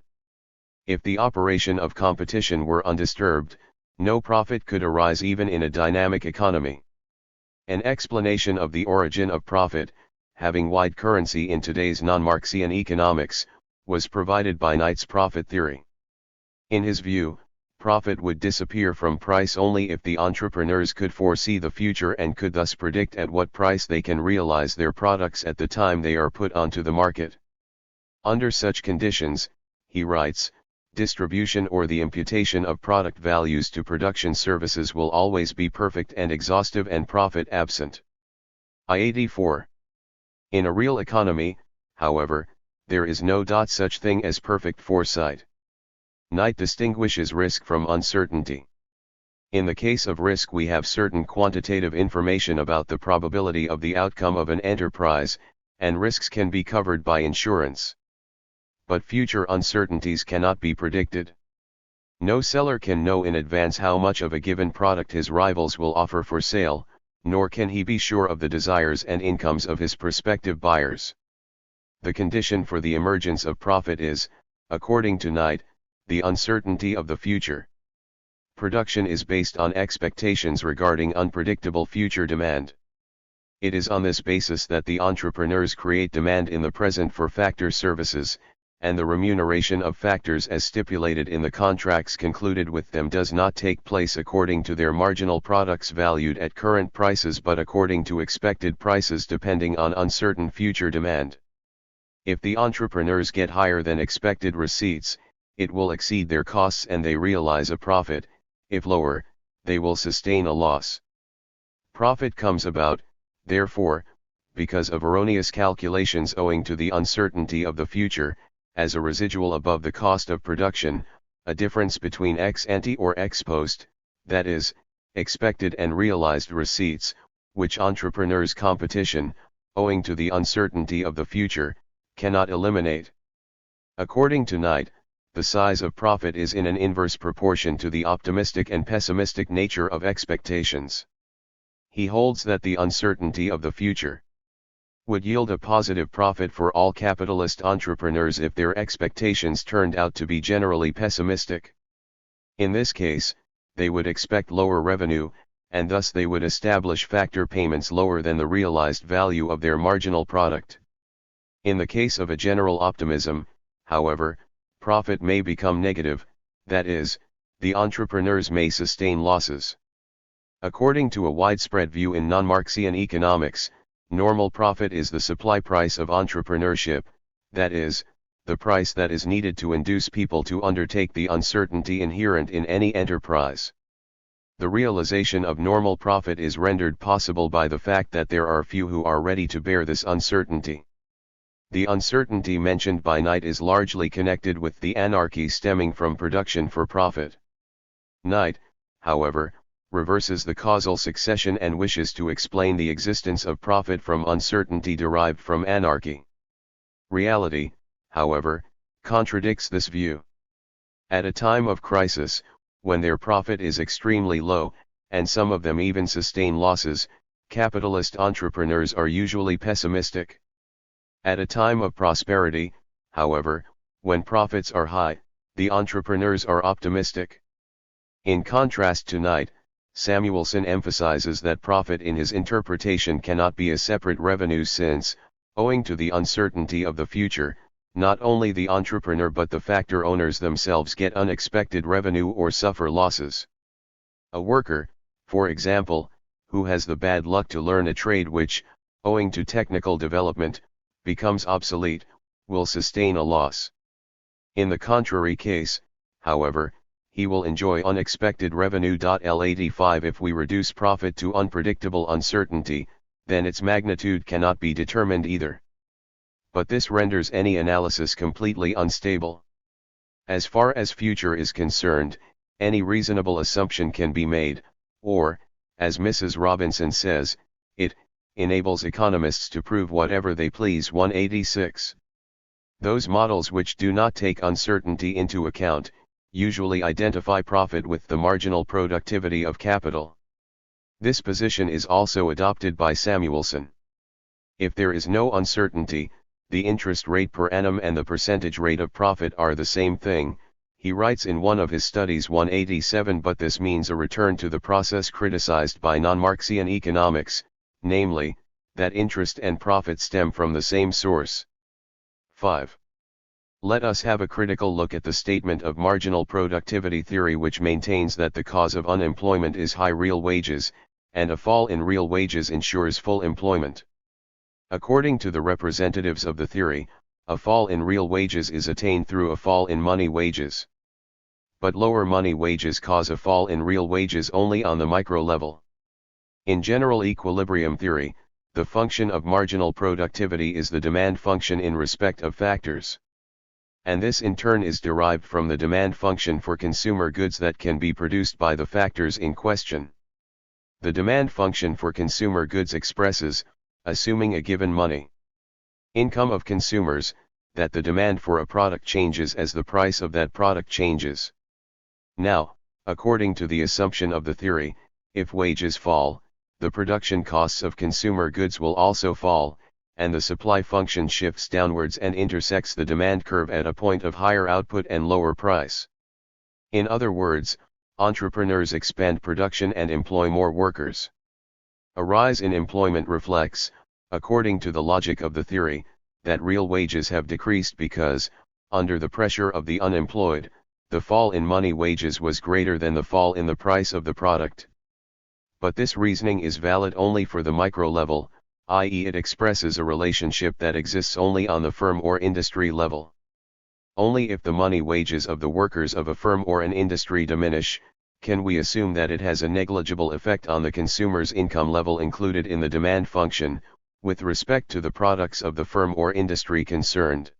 If the operation of competition were undisturbed, no profit could arise even in a dynamic economy. An explanation of the origin of profit, having wide currency in today's non-Marxian economics, was provided by Knight's profit theory. In his view, profit would disappear from price only if the entrepreneurs could foresee the future and could thus predict at what price they can realize their products at the time they are put onto the market. Under such conditions, he writes, distribution or the imputation of product values to production services will always be perfect and exhaustive and profit absent. I-84. In a real economy, however, there is no such thing as perfect foresight. Knight distinguishes risk from uncertainty. In the case of risk, we have certain quantitative information about the probability of the outcome of an enterprise, and risks can be covered by insurance. But future uncertainties cannot be predicted. No seller can know in advance how much of a given product his rivals will offer for sale, nor can he be sure of the desires and incomes of his prospective buyers. The condition for the emergence of profit is, according to Knight, the uncertainty of the future. Production is based on expectations regarding unpredictable future demand. It is on this basis that the entrepreneurs create demand in the present for factor services, and the remuneration of factors as stipulated in the contracts concluded with them does not take place according to their marginal products valued at current prices but according to expected prices depending on uncertain future demand. If the entrepreneurs get higher than expected receipts, it will exceed their costs and they realize a profit; if lower, they will sustain a loss. Profit comes about, therefore, because of erroneous calculations owing to the uncertainty of the future, as a residual above the cost of production, a difference between ex ante or ex post, that is, expected and realized receipts, which entrepreneurs' competition, owing to the uncertainty of the future, cannot eliminate. According to Knight, the size of profit is in an inverse proportion to the optimistic and pessimistic nature of expectations. He holds that the uncertainty of the future would yield a positive profit for all capitalist entrepreneurs if their expectations turned out to be generally pessimistic. In this case, they would expect lower revenue, and thus they would establish factor payments lower than the realized value of their marginal product. In the case of a general optimism, however, profit may become negative, that is, the entrepreneurs may sustain losses. According to a widespread view in non-Marxian economics, normal profit is the supply price of entrepreneurship, that is, the price that is needed to induce people to undertake the uncertainty inherent in any enterprise. The realization of normal profit is rendered possible by the fact that there are few who are ready to bear this uncertainty. The uncertainty mentioned by Knight is largely connected with the anarchy stemming from production for profit. Knight, however, reverses the causal succession and wishes to explain the existence of profit from uncertainty derived from anarchy. Reality, however, contradicts this view. At a time of crisis, when their profit is extremely low, and some of them even sustain losses, capitalist entrepreneurs are usually pessimistic. At a time of prosperity, however, when profits are high, the entrepreneurs are optimistic. In contrast to Knight, Samuelson emphasizes that profit in his interpretation cannot be a separate revenue since, owing to the uncertainty of the future, not only the entrepreneur but the factor owners themselves get unexpected revenue or suffer losses. A worker, for example, who has the bad luck to learn a trade which, owing to technical development, becomes obsolete, will sustain a loss. In the contrary case, however, he will enjoy unexpected revenue. L85 If we reduce profit to unpredictable uncertainty, then its magnitude cannot be determined either. But this renders any analysis completely unstable. As far as future is concerned, any reasonable assumption can be made, or, as Mrs. Robinson says, it enables economists to prove whatever they please. 186. Those models which do not take uncertainty into account, usually identify profit with the marginal productivity of capital. This position is also adopted by Samuelson. If there is no uncertainty, the interest rate per annum and the percentage rate of profit are the same thing, he writes in one of his studies. 187 But this means a return to the process criticized by non-Marxian economics, namely, that interest and profit stem from the same source. 5. Let us have a critical look at the statement of marginal productivity theory, which maintains that the cause of unemployment is high real wages, and a fall in real wages ensures full employment. According to the representatives of the theory, a fall in real wages is attained through a fall in money wages. But lower money wages cause a fall in real wages only on the micro level. In general equilibrium theory, the function of marginal productivity is the demand function in respect of factors. And this in turn is derived from the demand function for consumer goods that can be produced by the factors in question. The demand function for consumer goods expresses, assuming a given money income of consumers, that the demand for a product changes as the price of that product changes. Now, according to the assumption of the theory, if wages fall, the production costs of consumer goods will also fall, and the supply function shifts downwards and intersects the demand curve at a point of higher output and lower price. In other words, entrepreneurs expand production and employ more workers. A rise in employment reflects, according to the logic of the theory, that real wages have decreased because, under the pressure of the unemployed, the fall in money wages was greater than the fall in the price of the product. But this reasoning is valid only for the micro level, i.e. it expresses a relationship that exists only on the firm or industry level. Only if the money wages of the workers of a firm or an industry diminish, can we assume that it has a negligible effect on the consumer's income level included in the demand function, with respect to the products of the firm or industry concerned.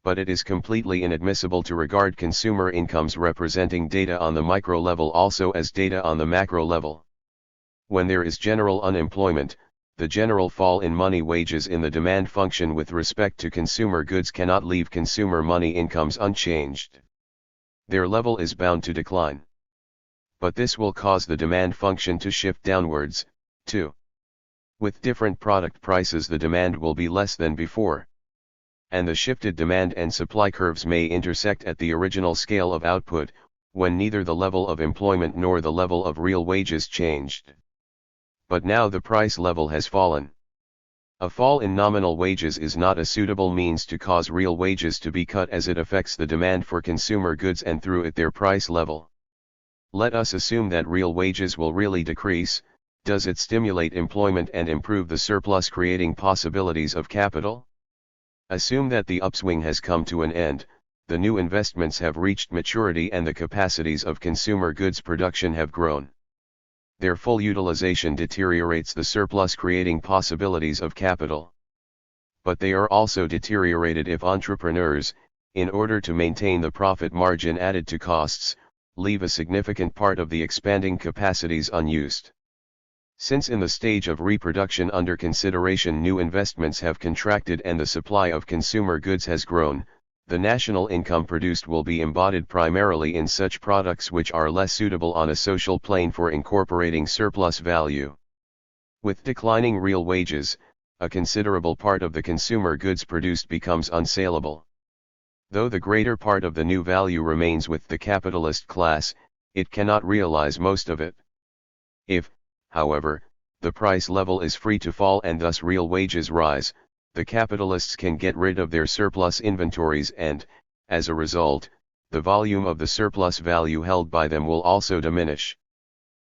But it is completely inadmissible to regard consumer incomes representing data on the micro level also as data on the macro level. When there is general unemployment, the general fall in money wages in the demand function with respect to consumer goods cannot leave consumer money incomes unchanged. Their level is bound to decline. But this will cause the demand function to shift downwards, too. With different product prices the demand will be less than before. And the shifted demand and supply curves may intersect at the original scale of output, when neither the level of employment nor the level of real wages changed. But now the price level has fallen. A fall in nominal wages is not a suitable means to cause real wages to be cut, as it affects the demand for consumer goods and through it their price level. Let us assume that real wages will really decrease. Does it stimulate employment and improve the surplus creating possibilities of capital? Assume that the upswing has come to an end, the new investments have reached maturity and the capacities of consumer goods production have grown. Their full utilization deteriorates the surplus creating possibilities of capital. But they are also deteriorated if entrepreneurs, in order to maintain the profit margin added to costs, leave a significant part of the expanding capacities unused. Since in the stage of reproduction under consideration new investments have contracted and the supply of consumer goods has grown, the national income produced will be embodied primarily in such products which are less suitable on a social plane for incorporating surplus value. With declining real wages, a considerable part of the consumer goods produced becomes unsaleable. Though the greater part of the new value remains with the capitalist class, it cannot realize most of it. If, however, the price level is free to fall and thus real wages rise, the capitalists can get rid of their surplus inventories and, as a result, the volume of the surplus value held by them will also diminish.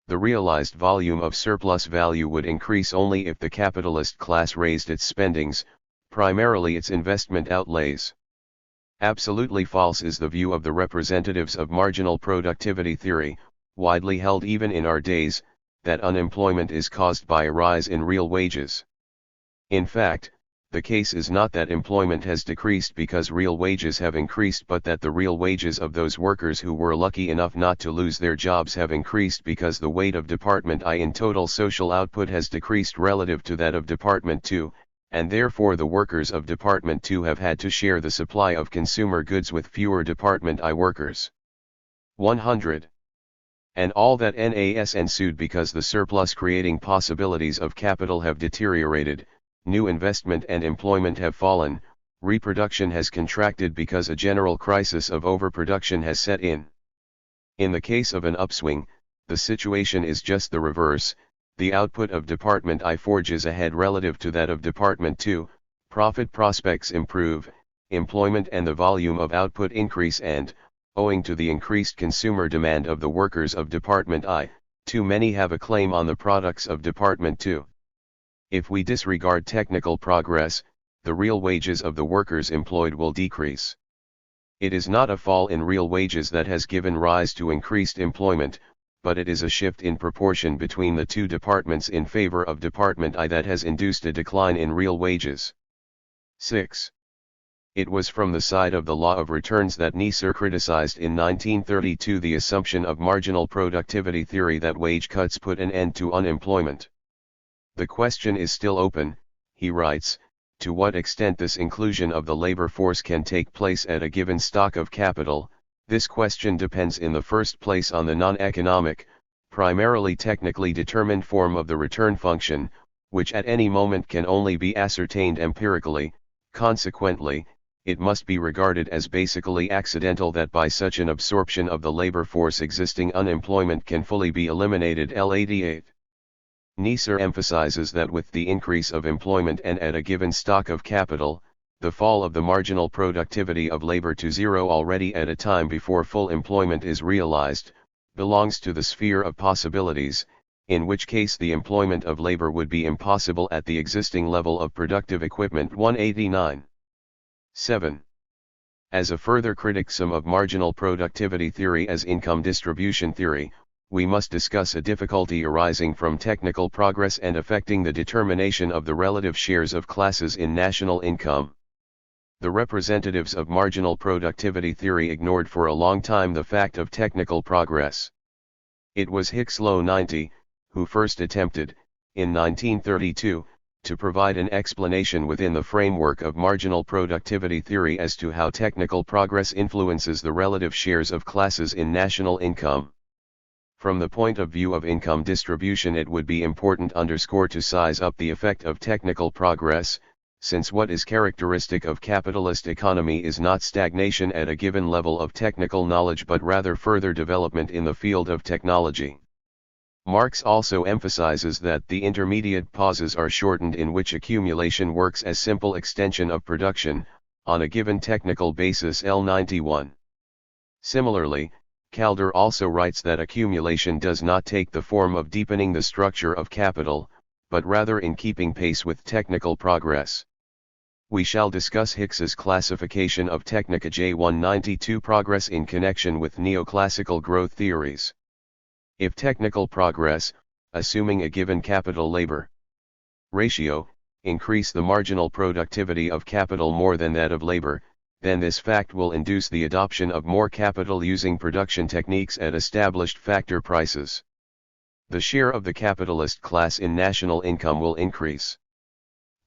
The realized volume of surplus value would increase only if the capitalist class raised its spendings, primarily its investment outlays. Absolutely false is the view of the representatives of marginal productivity theory, widely held even in our days, that unemployment is caused by a rise in real wages. In fact, the case is not that employment has decreased because real wages have increased, but that the real wages of those workers who were lucky enough not to lose their jobs have increased because the weight of Department I in total social output has decreased relative to that of Department II, and therefore the workers of Department II have had to share the supply of consumer goods with fewer Department I workers. 100. And all that has ensued because the surplus creating possibilities of capital have deteriorated, new investment and employment have fallen, reproduction has contracted because a general crisis of overproduction has set in. In the case of an upswing, the situation is just the reverse. The output of Department I forges ahead relative to that of Department II, profit prospects improve, employment and the volume of output increase and, owing to the increased consumer demand of the workers of Department I, too many have a claim on the products of Department II. If we disregard technical progress, the real wages of the workers employed will decrease. It is not a fall in real wages that has given rise to increased employment, but it is a shift in proportion between the two departments in favor of Department I that has induced a decline in real wages. 6. It was from the side of the law of returns that Neisser criticized in 1932 the assumption of marginal productivity theory that wage cuts put an end to unemployment. The question is still open, he writes, to what extent this inclusion of the labor force can take place at a given stock of capital. This question depends in the first place on the non-economic, primarily technically determined form of the return function, which at any moment can only be ascertained empirically. Consequently, it must be regarded as basically accidental that by such an absorption of the labor force existing unemployment can fully be eliminated. L88. Neisser emphasizes that with the increase of employment and at a given stock of capital, the fall of the marginal productivity of labor to zero already at a time before full employment is realized, belongs to the sphere of possibilities, in which case the employment of labor would be impossible at the existing level of productive equipment. 189. 7. As a further criticism of marginal productivity theory as income distribution theory, we must discuss a difficulty arising from technical progress and affecting the determination of the relative shares of classes in national income. The representatives of marginal productivity theory ignored for a long time the fact of technical progress. It was Hicks Low 90, who first attempted, in 1932, to provide an explanation within the framework of marginal productivity theory as to how technical progress influences the relative shares of classes in national income. From the point of view of income distribution, it would be important to size up the effect of technical progress, since what is characteristic of capitalist economy is not stagnation at a given level of technical knowledge but rather further development in the field of technology. Marx also emphasizes that the intermediate pauses are shortened in which accumulation works as simple extension of production, on a given technical basis. L91. Similarly, Calder also writes that accumulation does not take the form of deepening the structure of capital, but rather in keeping pace with technical progress. We shall discuss Hicks's classification of Technica J192 progress in connection with neoclassical growth theories. If technical progress, assuming a given capital-labor ratio, increase the marginal productivity of capital more than that of labor, then this fact will induce the adoption of more capital using production techniques at established factor prices. The share of the capitalist class in national income will increase.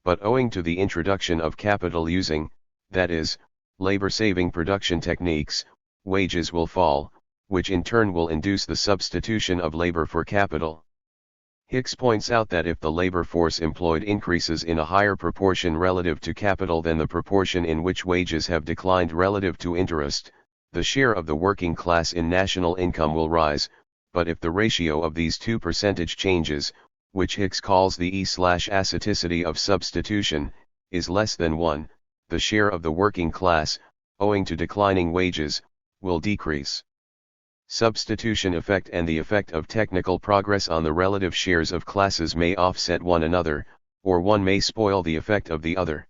But owing to the introduction of capital using, that is, labor-saving production techniques, wages will fall, which in turn will induce the substitution of labor for capital. Hicks points out that if the labor force employed increases in a higher proportion relative to capital than the proportion in which wages have declined relative to interest, the share of the working class in national income will rise, but if the ratio of these two percentage changes, which Hicks calls the E/acidity of substitution, is less than 1, the share of the working class, owing to declining wages, will decrease. Substitution effect and the effect of technical progress on the relative shares of classes may offset one another, or one may spoil the effect of the other.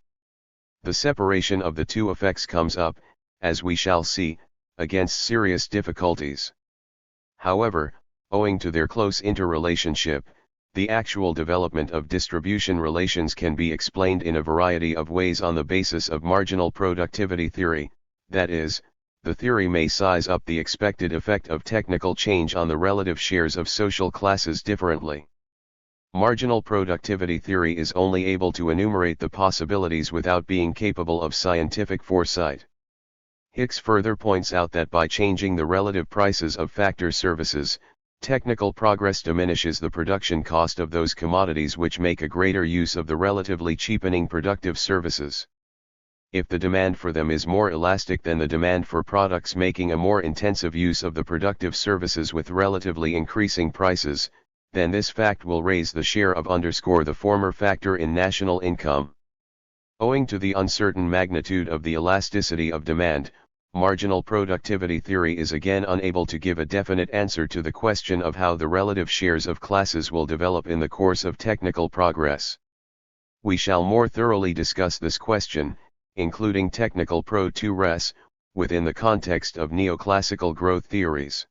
The separation of the two effects comes up, as we shall see, against serious difficulties. However, owing to their close interrelationship, the actual development of distribution relations can be explained in a variety of ways on the basis of marginal productivity theory, that is, the theory may size up the expected effect of technical change on the relative shares of social classes differently. Marginal productivity theory is only able to enumerate the possibilities without being capable of scientific foresight. Hicks further points out that by changing the relative prices of factor services, technical progress diminishes the production cost of those commodities which make a greater use of the relatively cheapening productive services. If the demand for them is more elastic than the demand for products making a more intensive use of the productive services with relatively increasing prices, then this fact will raise the share of the former factor in national income. Owing to the uncertain magnitude of the elasticity of demand, marginal productivity theory is again unable to give a definite answer to the question of how the relative shares of classes will develop in the course of technical progress. We shall more thoroughly discuss this question, including technical progress, within the context of neoclassical growth theories.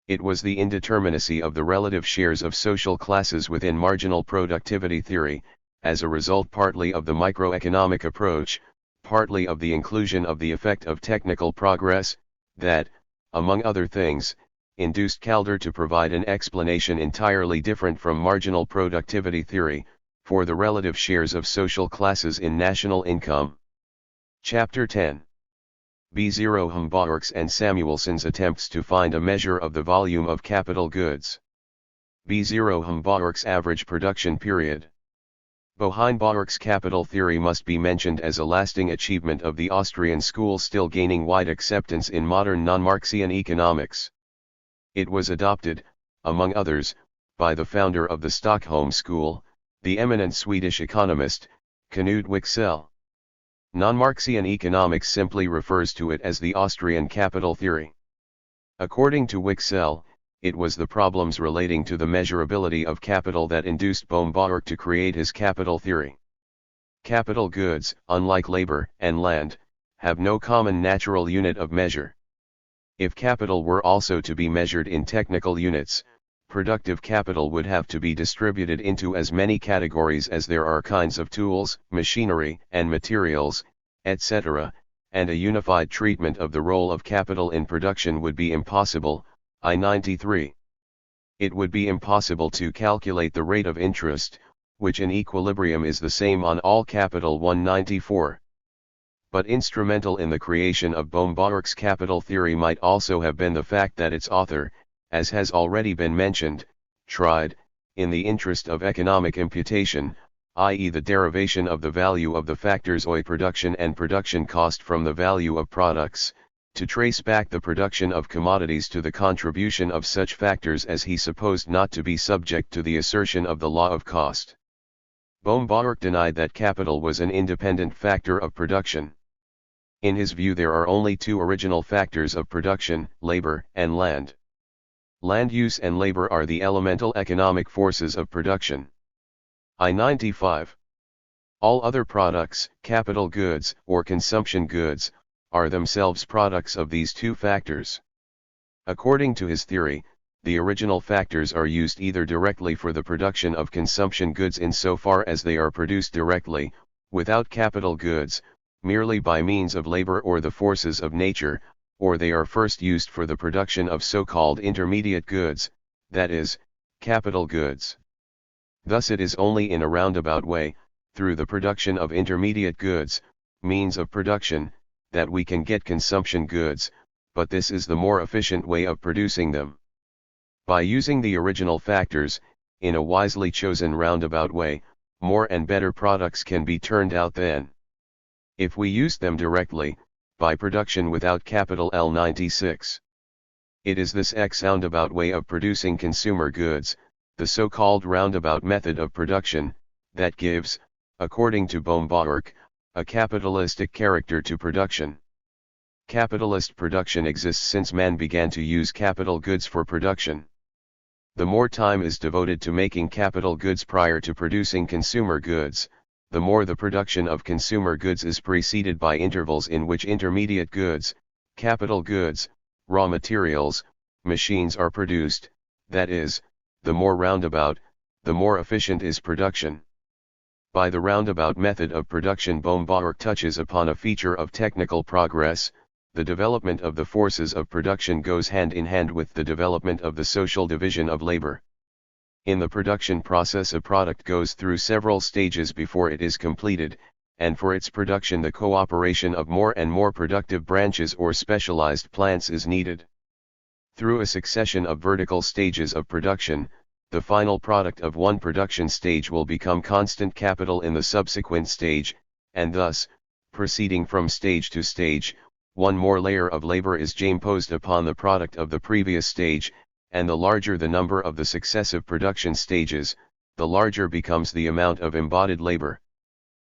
It was the indeterminacy of the relative shares of social classes within marginal productivity theory, as a result partly of the microeconomic approach, partly of the inclusion of the effect of technical progress, that, among other things, induced Calder to provide an explanation entirely different from marginal productivity theory, for the relative shares of social classes in national income. Chapter 10. B0 Humboldt's and Samuelson's attempts to find a measure of the volume of capital goods. B0 Humboldt's average production period. Humboldt's capital theory must be mentioned as a lasting achievement of the Austrian school still gaining wide acceptance in modern non-Marxian economics. It was adopted, among others, by the founder of the Stockholm School, the eminent Swedish economist, Knud Wicksell. Non-Marxian economics simply refers to it as the Austrian capital theory. According to Wicksell, it was the problems relating to the measurability of capital that induced Böhm-Bawerk to create his capital theory. Capital goods, unlike labor and land, have no common natural unit of measure. If capital were also to be measured in technical units, productive capital would have to be distributed into as many categories as there are kinds of tools, machinery, and materials, etc., and a unified treatment of the role of capital in production would be impossible. I-93. It would be impossible to calculate the rate of interest, which in equilibrium is the same on all capital. 194. But instrumental in the creation of Böhm-Bawerk's capital theory might also have been the fact that its author, as has already been mentioned, tried, in the interest of economic imputation, i.e. the derivation of the value of the factors oil production and production cost from the value of products, to trace back the production of commodities to the contribution of such factors as he supposed not to be subject to the assertion of the law of cost. Böhm-Bawerk denied that capital was an independent factor of production. In his view there are only two original factors of production, labor and land. Land use and labor are the elemental economic forces of production. I-95. All other products, capital goods, or consumption goods, are themselves products of these two factors. According to his theory, the original factors are used either directly for the production of consumption goods insofar as they are produced directly, without capital goods, merely by means of labor or the forces of nature, or they are first used for the production of so-called intermediate goods, that is, capital goods. Thus it is only in a roundabout way, through the production of intermediate goods, means of production, that we can get consumption goods, but this is the more efficient way of producing them. By using the original factors, in a wisely chosen roundabout way, more and better products can be turned out than if we used them directly, by production without capital. L96. It is this roundabout way of producing consumer goods, the so-called roundabout method of production, that gives, according to Böhm-Bawerk, a capitalistic character to production. Capitalist production exists since man began to use capital goods for production. The more time is devoted to making capital goods prior to producing consumer goods, the more the production of consumer goods is preceded by intervals in which intermediate goods, capital goods, raw materials, machines are produced, that is, the more roundabout, the more efficient is production. By the roundabout method of production Böhm-Bawerk touches upon a feature of technical progress. The development of the forces of production goes hand in hand with the development of the social division of labor. In the production process a product goes through several stages before it is completed, and for its production the cooperation of more and more productive branches or specialized plants is needed. Through a succession of vertical stages of production, the final product of one production stage will become constant capital in the subsequent stage, and thus, proceeding from stage to stage, one more layer of labor is imposed upon the product of the previous stage, and the larger the number of the successive production stages, the larger becomes the amount of embodied labor.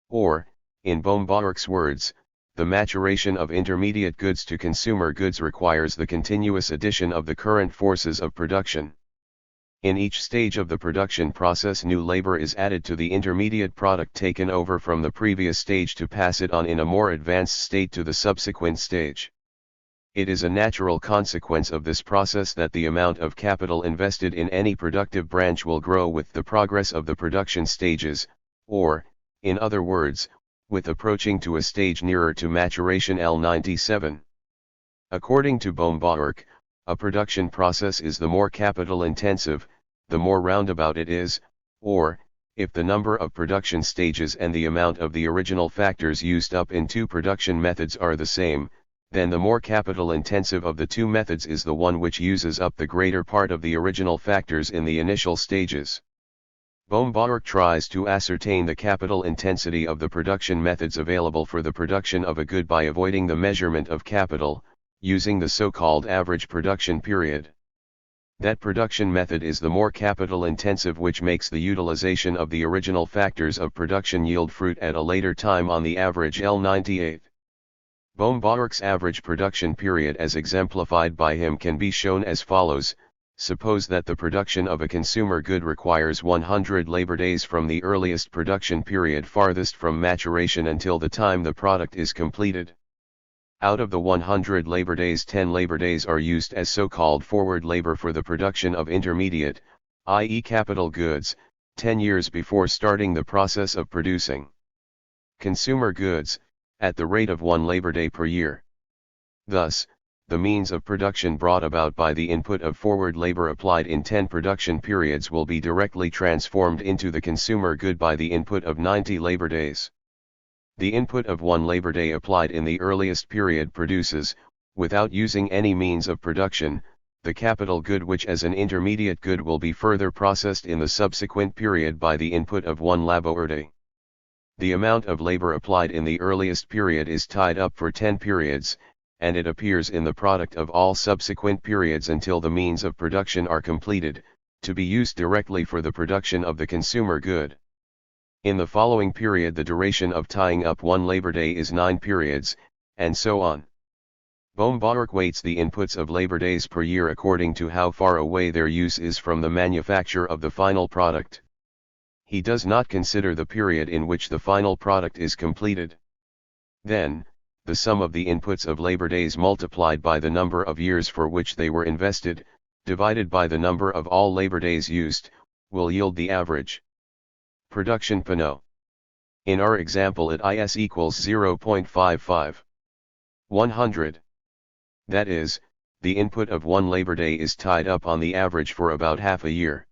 Or, in Böhm-Bawerk's words, the maturation of intermediate goods to consumer goods requires the continuous addition of the current forces of production. In each stage of the production process new labor is added to the intermediate product taken over from the previous stage to pass it on in a more advanced state to the subsequent stage. It is a natural consequence of this process that the amount of capital invested in any productive branch will grow with the progress of the production stages, or, in other words, with approaching to a stage nearer to maturation. L97. According to Böhm-Bawerk, a production process is the more capital intensive, the more roundabout it is, or, if the number of production stages and the amount of the original factors used up in two production methods are the same, then the more capital intensive of the two methods is the one which uses up the greater part of the original factors in the initial stages. Böhm-Bawerk tries to ascertain the capital intensity of the production methods available for the production of a good by avoiding the measurement of capital, using the so-called average production period. That production method is the more capital intensive, which makes the utilization of the original factors of production yield fruit at a later time on the average L98. Bohm-Bawerk's average production period as exemplified by him can be shown as follows. Suppose that the production of a consumer good requires 100 labor days from the earliest production period farthest from maturation until the time the product is completed. Out of the 100 labor days, 10 labor days are used as so-called forward labor for the production of intermediate, i.e. capital goods, 10 years before starting the process of producing consumer goods, at the rate of 1 labor day per year. Thus, the means of production brought about by the input of forward labor applied in 10 production periods will be directly transformed into the consumer good by the input of 90 labor days. The input of 1 labor day applied in the earliest period produces, without using any means of production, the capital good, which as an intermediate good will be further processed in the subsequent period by the input of 1 labor day. The amount of labor applied in the earliest period is tied up for 10 periods, and it appears in the product of all subsequent periods until the means of production are completed, to be used directly for the production of the consumer good. In the following period the duration of tying up 1 labor day is 9 periods, and so on. Bohm-Bawerk weights the inputs of labor days per year according to how far away their use is from the manufacture of the final product. He does not consider the period in which the final product is completed. Then, the sum of the inputs of labor days multiplied by the number of years for which they were invested, divided by the number of all labor days used, will yield the average production PNO. In our example it is equals 0.55. 100. That is, the input of 1 labor day is tied up on the average for about half a year.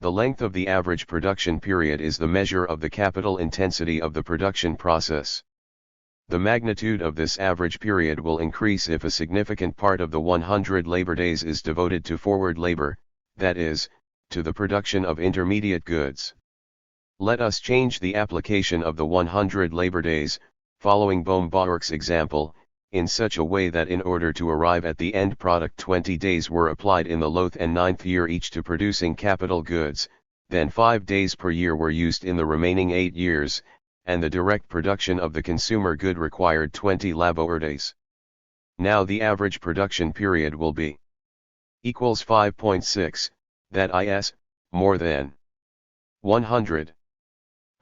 The length of the average production period is the measure of the capital intensity of the production process. The magnitude of this average period will increase if a significant part of the 100 labor days is devoted to forward labor, that is, to the production of intermediate goods. Let us change the application of the 100 labor days, following Bohm-Bawerk's example, in such a way that in order to arrive at the end product 20 days were applied in the 8th and 9th year each to producing capital goods, then 5 days per year were used in the remaining 8 years, and the direct production of the consumer good required 20 labor days. Now the average production period will be equals 5.6, that is, more than 100.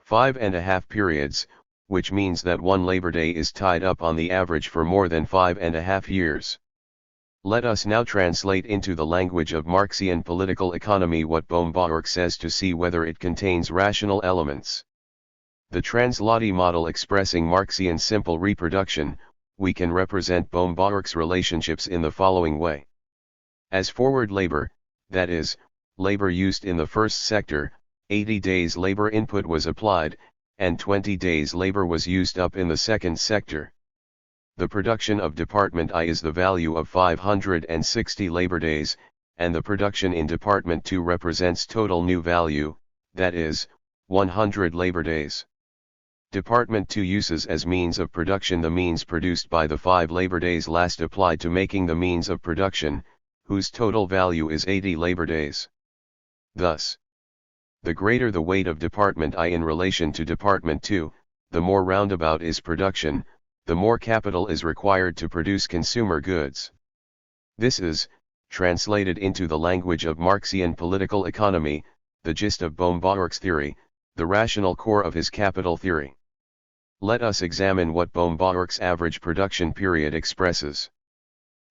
5.5 periods, which means that 1 labor day is tied up on the average for more than 5.5 years. Let us now translate into the language of Marxian political economy what Bohm-Bawerk says to see whether it contains rational elements. The Translati model expressing Marxian simple reproduction, we can represent Bohm-Bawerk's relationships in the following way. As forward labor, that is, labor used in the first sector, 80 days labor input was applied, and 20 days labor was used up in the second sector. The production of Department I is the value of 560 labor days, and the production in Department II represents total new value, that is, 100 labor days. Department II uses as means of production the means produced by the 5 labor days last applied to making the means of production, whose total value is 80 labor days. Thus, the greater the weight of Department I in relation to Department II, the more roundabout is production, the more capital is required to produce consumer goods. This is, translated into the language of Marxian political economy, the gist of Bohm-Bawerk's theory, the rational core of his capital theory. Let us examine what Bohm-Bawerk's average production period expresses.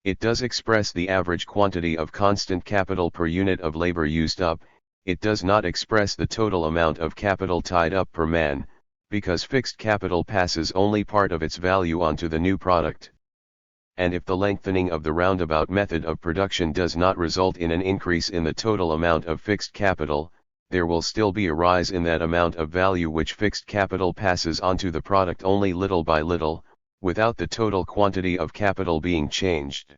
It does express the average quantity of constant capital per unit of labor used up. It does not express the total amount of capital tied up per man, because fixed capital passes only part of its value onto the new product. And if the lengthening of the roundabout method of production does not result in an increase in the total amount of fixed capital, there will still be a rise in that amount of value which fixed capital passes onto the product only little by little, without the total quantity of capital being changed.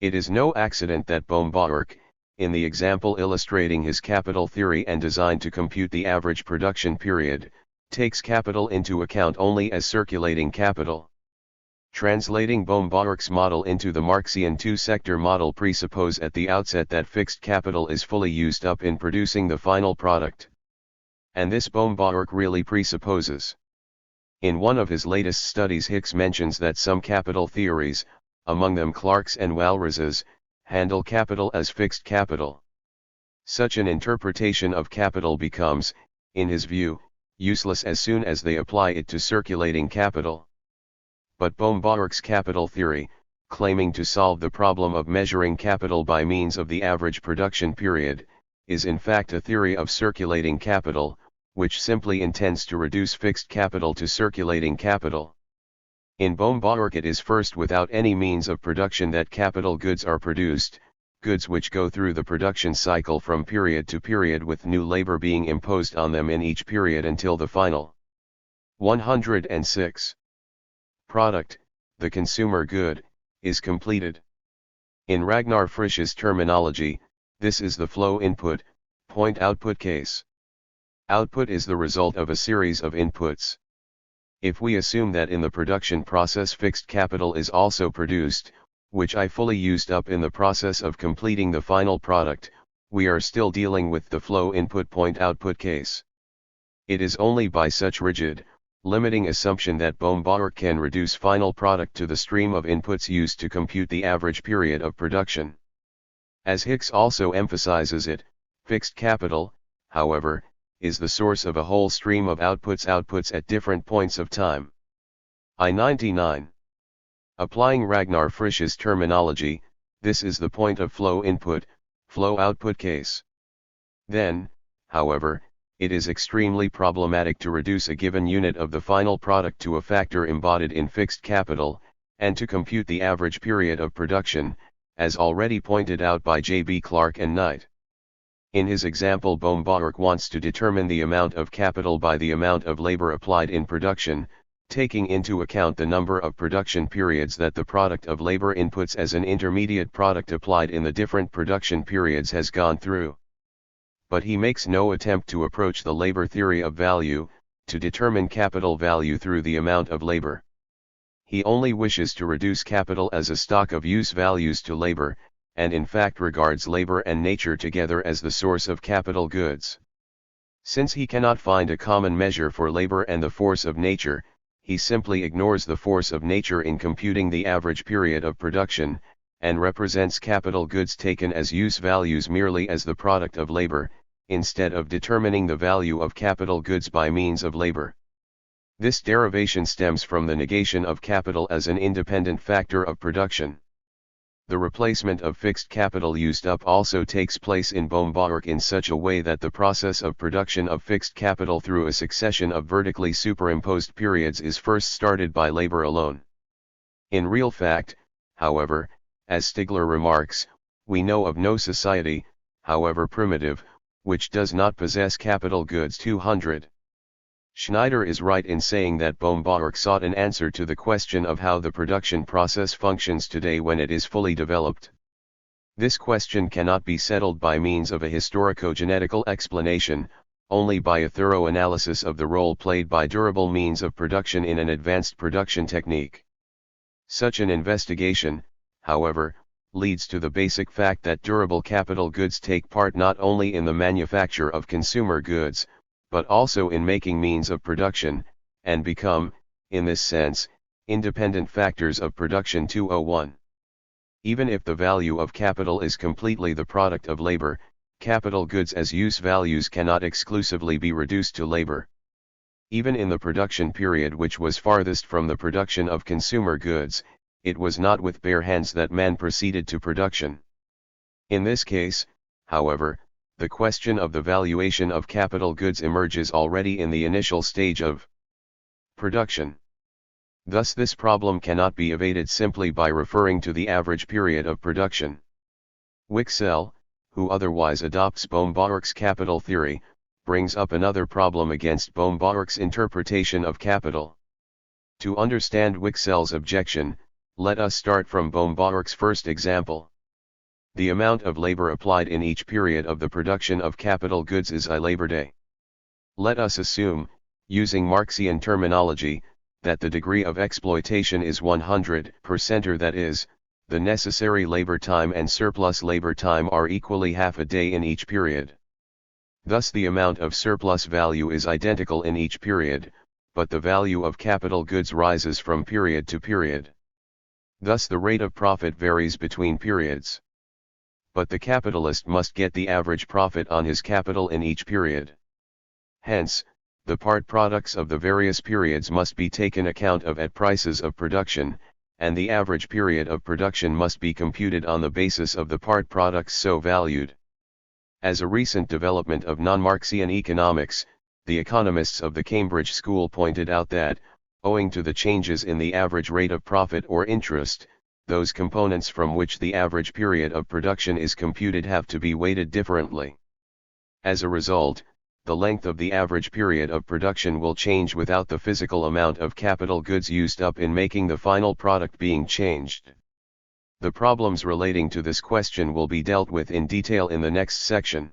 It is no accident that Bohm-Bawerk, in the example illustrating his capital theory and designed to compute the average production period, takes capital into account only as circulating capital. Translating Bohm-Bawerk's model into the Marxian two-sector model presuppose at the outset that fixed capital is fully used up in producing the final product. And this Bohm-Bawerk really presupposes. In one of his latest studies, Hicks mentions that some capital theories, among them Clark's and Walras's, handle capital as fixed capital. Such an interpretation of capital becomes, in his view, useless as soon as they apply it to circulating capital. But Bohm-Bawerk's capital theory, claiming to solve the problem of measuring capital by means of the average production period, is in fact a theory of circulating capital, which simply intends to reduce fixed capital to circulating capital. In Bohm-Bawerk it is first without any means of production that capital goods are produced, goods which go through the production cycle from period to period with new labor being imposed on them in each period until the final 106. Product, the consumer good, is completed. In Ragnar Frisch's terminology, this is the flow input, point output case. Output is the result of a series of inputs. If we assume that in the production process fixed capital is also produced, which I fully used up in the process of completing the final product, we are still dealing with the flow input point output case. It is only by such rigid, limiting assumption that Bohm-Bawerk can reduce final product to the stream of inputs used to compute the average period of production. As Hicks also emphasizes it, fixed capital, however, is the source of a whole stream of outputs at different points of time. I-99. Applying Ragnar Frisch's terminology, this is the point of flow input, flow output case. Then, however, it is extremely problematic to reduce a given unit of the final product to a factor embodied in fixed capital, and to compute the average period of production, as already pointed out by J.B. Clark and Knight. In his example, Bohm-Bawerk wants to determine the amount of capital by the amount of labor applied in production, taking into account the number of production periods that the product of labor inputs as an intermediate product applied in the different production periods has gone through. But he makes no attempt to approach the labor theory of value, to determine capital value through the amount of labor. He only wishes to reduce capital as a stock of use values to labor, and in fact regards labor and nature together as the source of capital goods. Since he cannot find a common measure for labor and the force of nature, he simply ignores the force of nature in computing the average period of production, and represents capital goods taken as use values merely as the product of labor, instead of determining the value of capital goods by means of labor. This derivation stems from the negation of capital as an independent factor of production. The replacement of fixed capital used up also takes place in Bohm-Bawerk in such a way that the process of production of fixed capital through a succession of vertically superimposed periods is first started by labor alone. In real fact, however, as Stigler remarks, we know of no society, however primitive, which does not possess capital goods. 200. Schneider is right in saying that Bohm-Bawerk sought an answer to the question of how the production process functions today when it is fully developed. This question cannot be settled by means of a historico-genetical explanation, only by a thorough analysis of the role played by durable means of production in an advanced production technique. Such an investigation, however, leads to the basic fact that durable capital goods take part not only in the manufacture of consumer goods, but also in making means of production, and become, in this sense, independent factors of production. 201. Even if the value of capital is completely the product of labor, capital goods as use values cannot exclusively be reduced to labor. Even in the production period which was farthest from the production of consumer goods, it was not with bare hands that man proceeded to production. In this case, however, the question of the valuation of capital goods emerges already in the initial stage of production. Thus this problem cannot be evaded simply by referring to the average period of production. Wicksell, who otherwise adopts Bohm-Bawerk's capital theory, brings up another problem against Bohm-Bawerk's interpretation of capital. To understand Wicksell's objection, let us start from Bohm-Bawerk's first example. The amount of labor applied in each period of the production of capital goods is I labor day. Let us assume, using Marxian terminology, that the degree of exploitation is 100%, or that is, the necessary labor time and surplus labor time are equally half a day in each period. Thus the amount of surplus value is identical in each period, but the value of capital goods rises from period to period. Thus the rate of profit varies between periods. But the capitalist must get the average profit on his capital in each period. Hence, the part products of the various periods must be taken account of at prices of production, and the average period of production must be computed on the basis of the part products so valued. As a recent development of non-Marxian economics, the economists of the Cambridge School pointed out that, owing to the changes in the average rate of profit or interest, those components from which the average period of production is computed have to be weighted differently. As a result, the length of the average period of production will change without the physical amount of capital goods used up in making the final product being changed. The problems relating to this question will be dealt with in detail in the next section.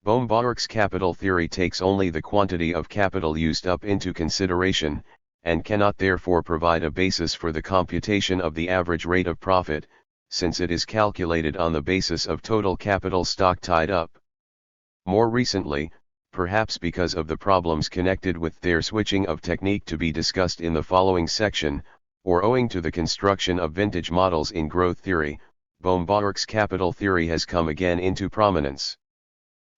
Baumbacher's capital theory takes only the quantity of capital used up into consideration, and cannot therefore provide a basis for the computation of the average rate of profit, since it is calculated on the basis of total capital stock tied up. More recently, perhaps because of the problems connected with their switching of technique to be discussed in the following section, or owing to the construction of vintage models in growth theory, Baumbacher's capital theory has come again into prominence.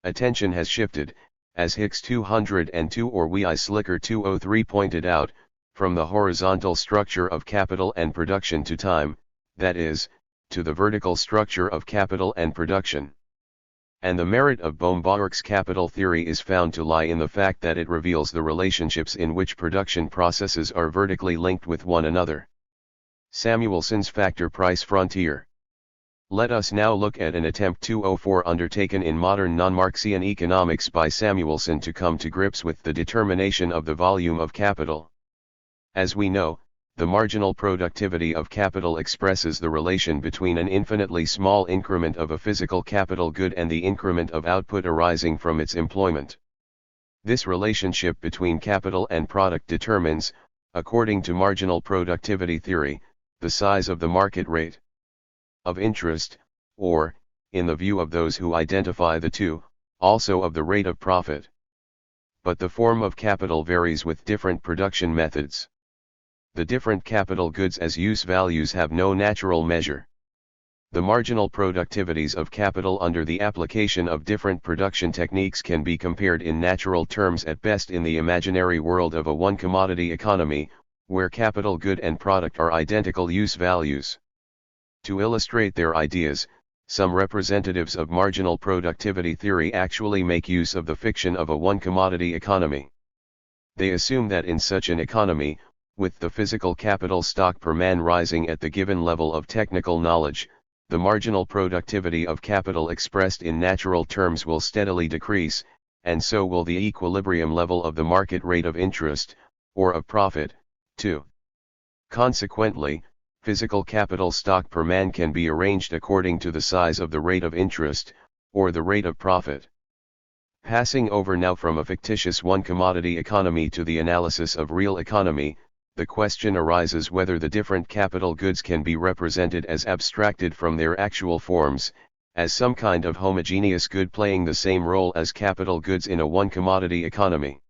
Attention has shifted, as Hicks 202 or Wei Slicker 203 pointed out, from the horizontal structure of capital and production to time, that is, to the vertical structure of capital and production. And the merit of Baumbacher's capital theory is found to lie in the fact that it reveals the relationships in which production processes are vertically linked with one another. Samuelson's factor price frontier. Let us now look at an attempt 204 undertaken in modern non-Marxian economics by Samuelson to come to grips with the determination of the volume of capital. As we know, the marginal productivity of capital expresses the relation between an infinitely small increment of a physical capital good and the increment of output arising from its employment. This relationship between capital and product determines, according to marginal productivity theory, the size of the market rate of interest, or, in the view of those who identify the two, also of the rate of profit. But the form of capital varies with different production methods. The different capital goods as use values have no natural measure. The marginal productivities of capital under the application of different production techniques can be compared in natural terms at best in the imaginary world of a one-commodity economy, where capital good and product are identical use values. To illustrate their ideas, some representatives of marginal productivity theory actually make use of the fiction of a one-commodity economy. They assume that in such an economy, with the physical capital stock per man rising at the given level of technical knowledge, the marginal productivity of capital expressed in natural terms will steadily decrease, and so will the equilibrium level of the market rate of interest, or of profit, too. Consequently, physical capital stock per man can be arranged according to the size of the rate of interest, or the rate of profit. Passing over now from a fictitious one-commodity economy to the analysis of real economy, the question arises whether the different capital goods can be represented as abstracted from their actual forms, as some kind of homogeneous good playing the same role as capital goods in a one-commodity economy.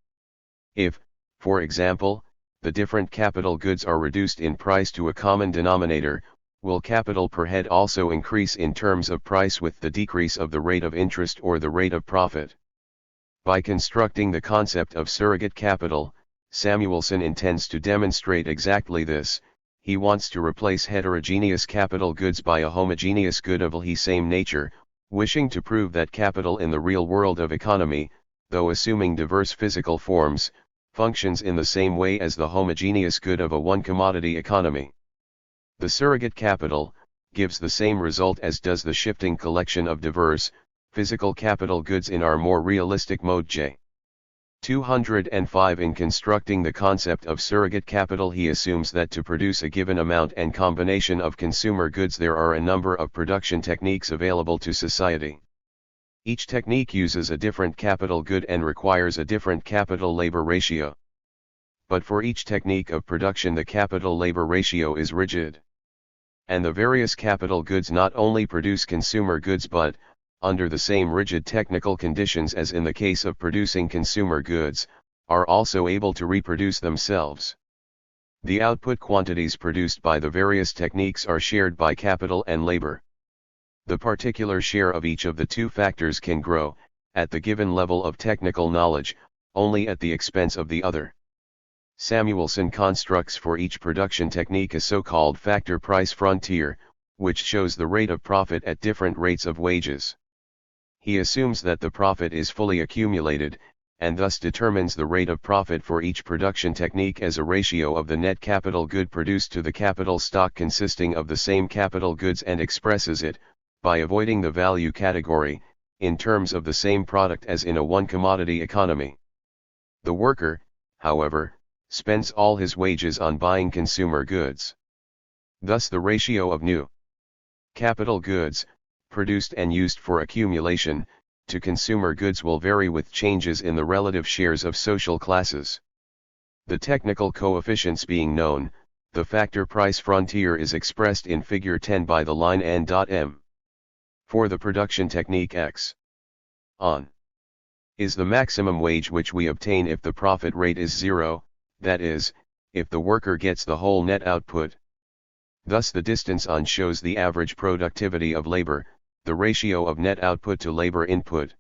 If, for example, the different capital goods are reduced in price to a common denominator, will capital per head also increase in terms of price with the decrease of the rate of interest or the rate of profit? By constructing the concept of surrogate capital, Samuelson intends to demonstrate exactly this. He wants to replace heterogeneous capital goods by a homogeneous good of the same nature, wishing to prove that capital in the real world of economy, though assuming diverse physical forms, functions in the same way as the homogeneous good of a one-commodity economy. The surrogate capital gives the same result as does the shifting collection of diverse, physical capital goods in our more realistic mode J. 205. In constructing the concept of surrogate capital, he assumes that to produce a given amount and combination of consumer goods there are a number of production techniques available to society. Each technique uses a different capital good and requires a different capital-labor ratio. but for each technique of production the capital-labor ratio is rigid. And the various capital goods not only produce consumer goods but, under the same rigid technical conditions as in the case of producing consumer goods, are also able to reproduce themselves. The output quantities produced by the various techniques are shared by capital and labor. The particular share of each of the two factors can grow, at the given level of technical knowledge, only at the expense of the other. Samuelson constructs for each production technique a so-called factor price frontier, which shows the rate of profit at different rates of wages. He assumes that the profit is fully accumulated, and thus determines the rate of profit for each production technique as a ratio of the net capital good produced to the capital stock consisting of the same capital goods and expresses it, by avoiding the value category, in terms of the same product as in a one-commodity economy. The worker, however, spends all his wages on buying consumer goods. Thus the ratio of new capital goods, produced and used for accumulation, to consumer goods will vary with changes in the relative shares of social classes. The technical coefficients being known, the factor price frontier is expressed in figure 10 by the line n.m. For the production technique X on is the maximum wage which we obtain if the profit rate is zero, that is, if the worker gets the whole net output. Thus the distance on shows the average productivity of labor, the ratio of net output to labor input.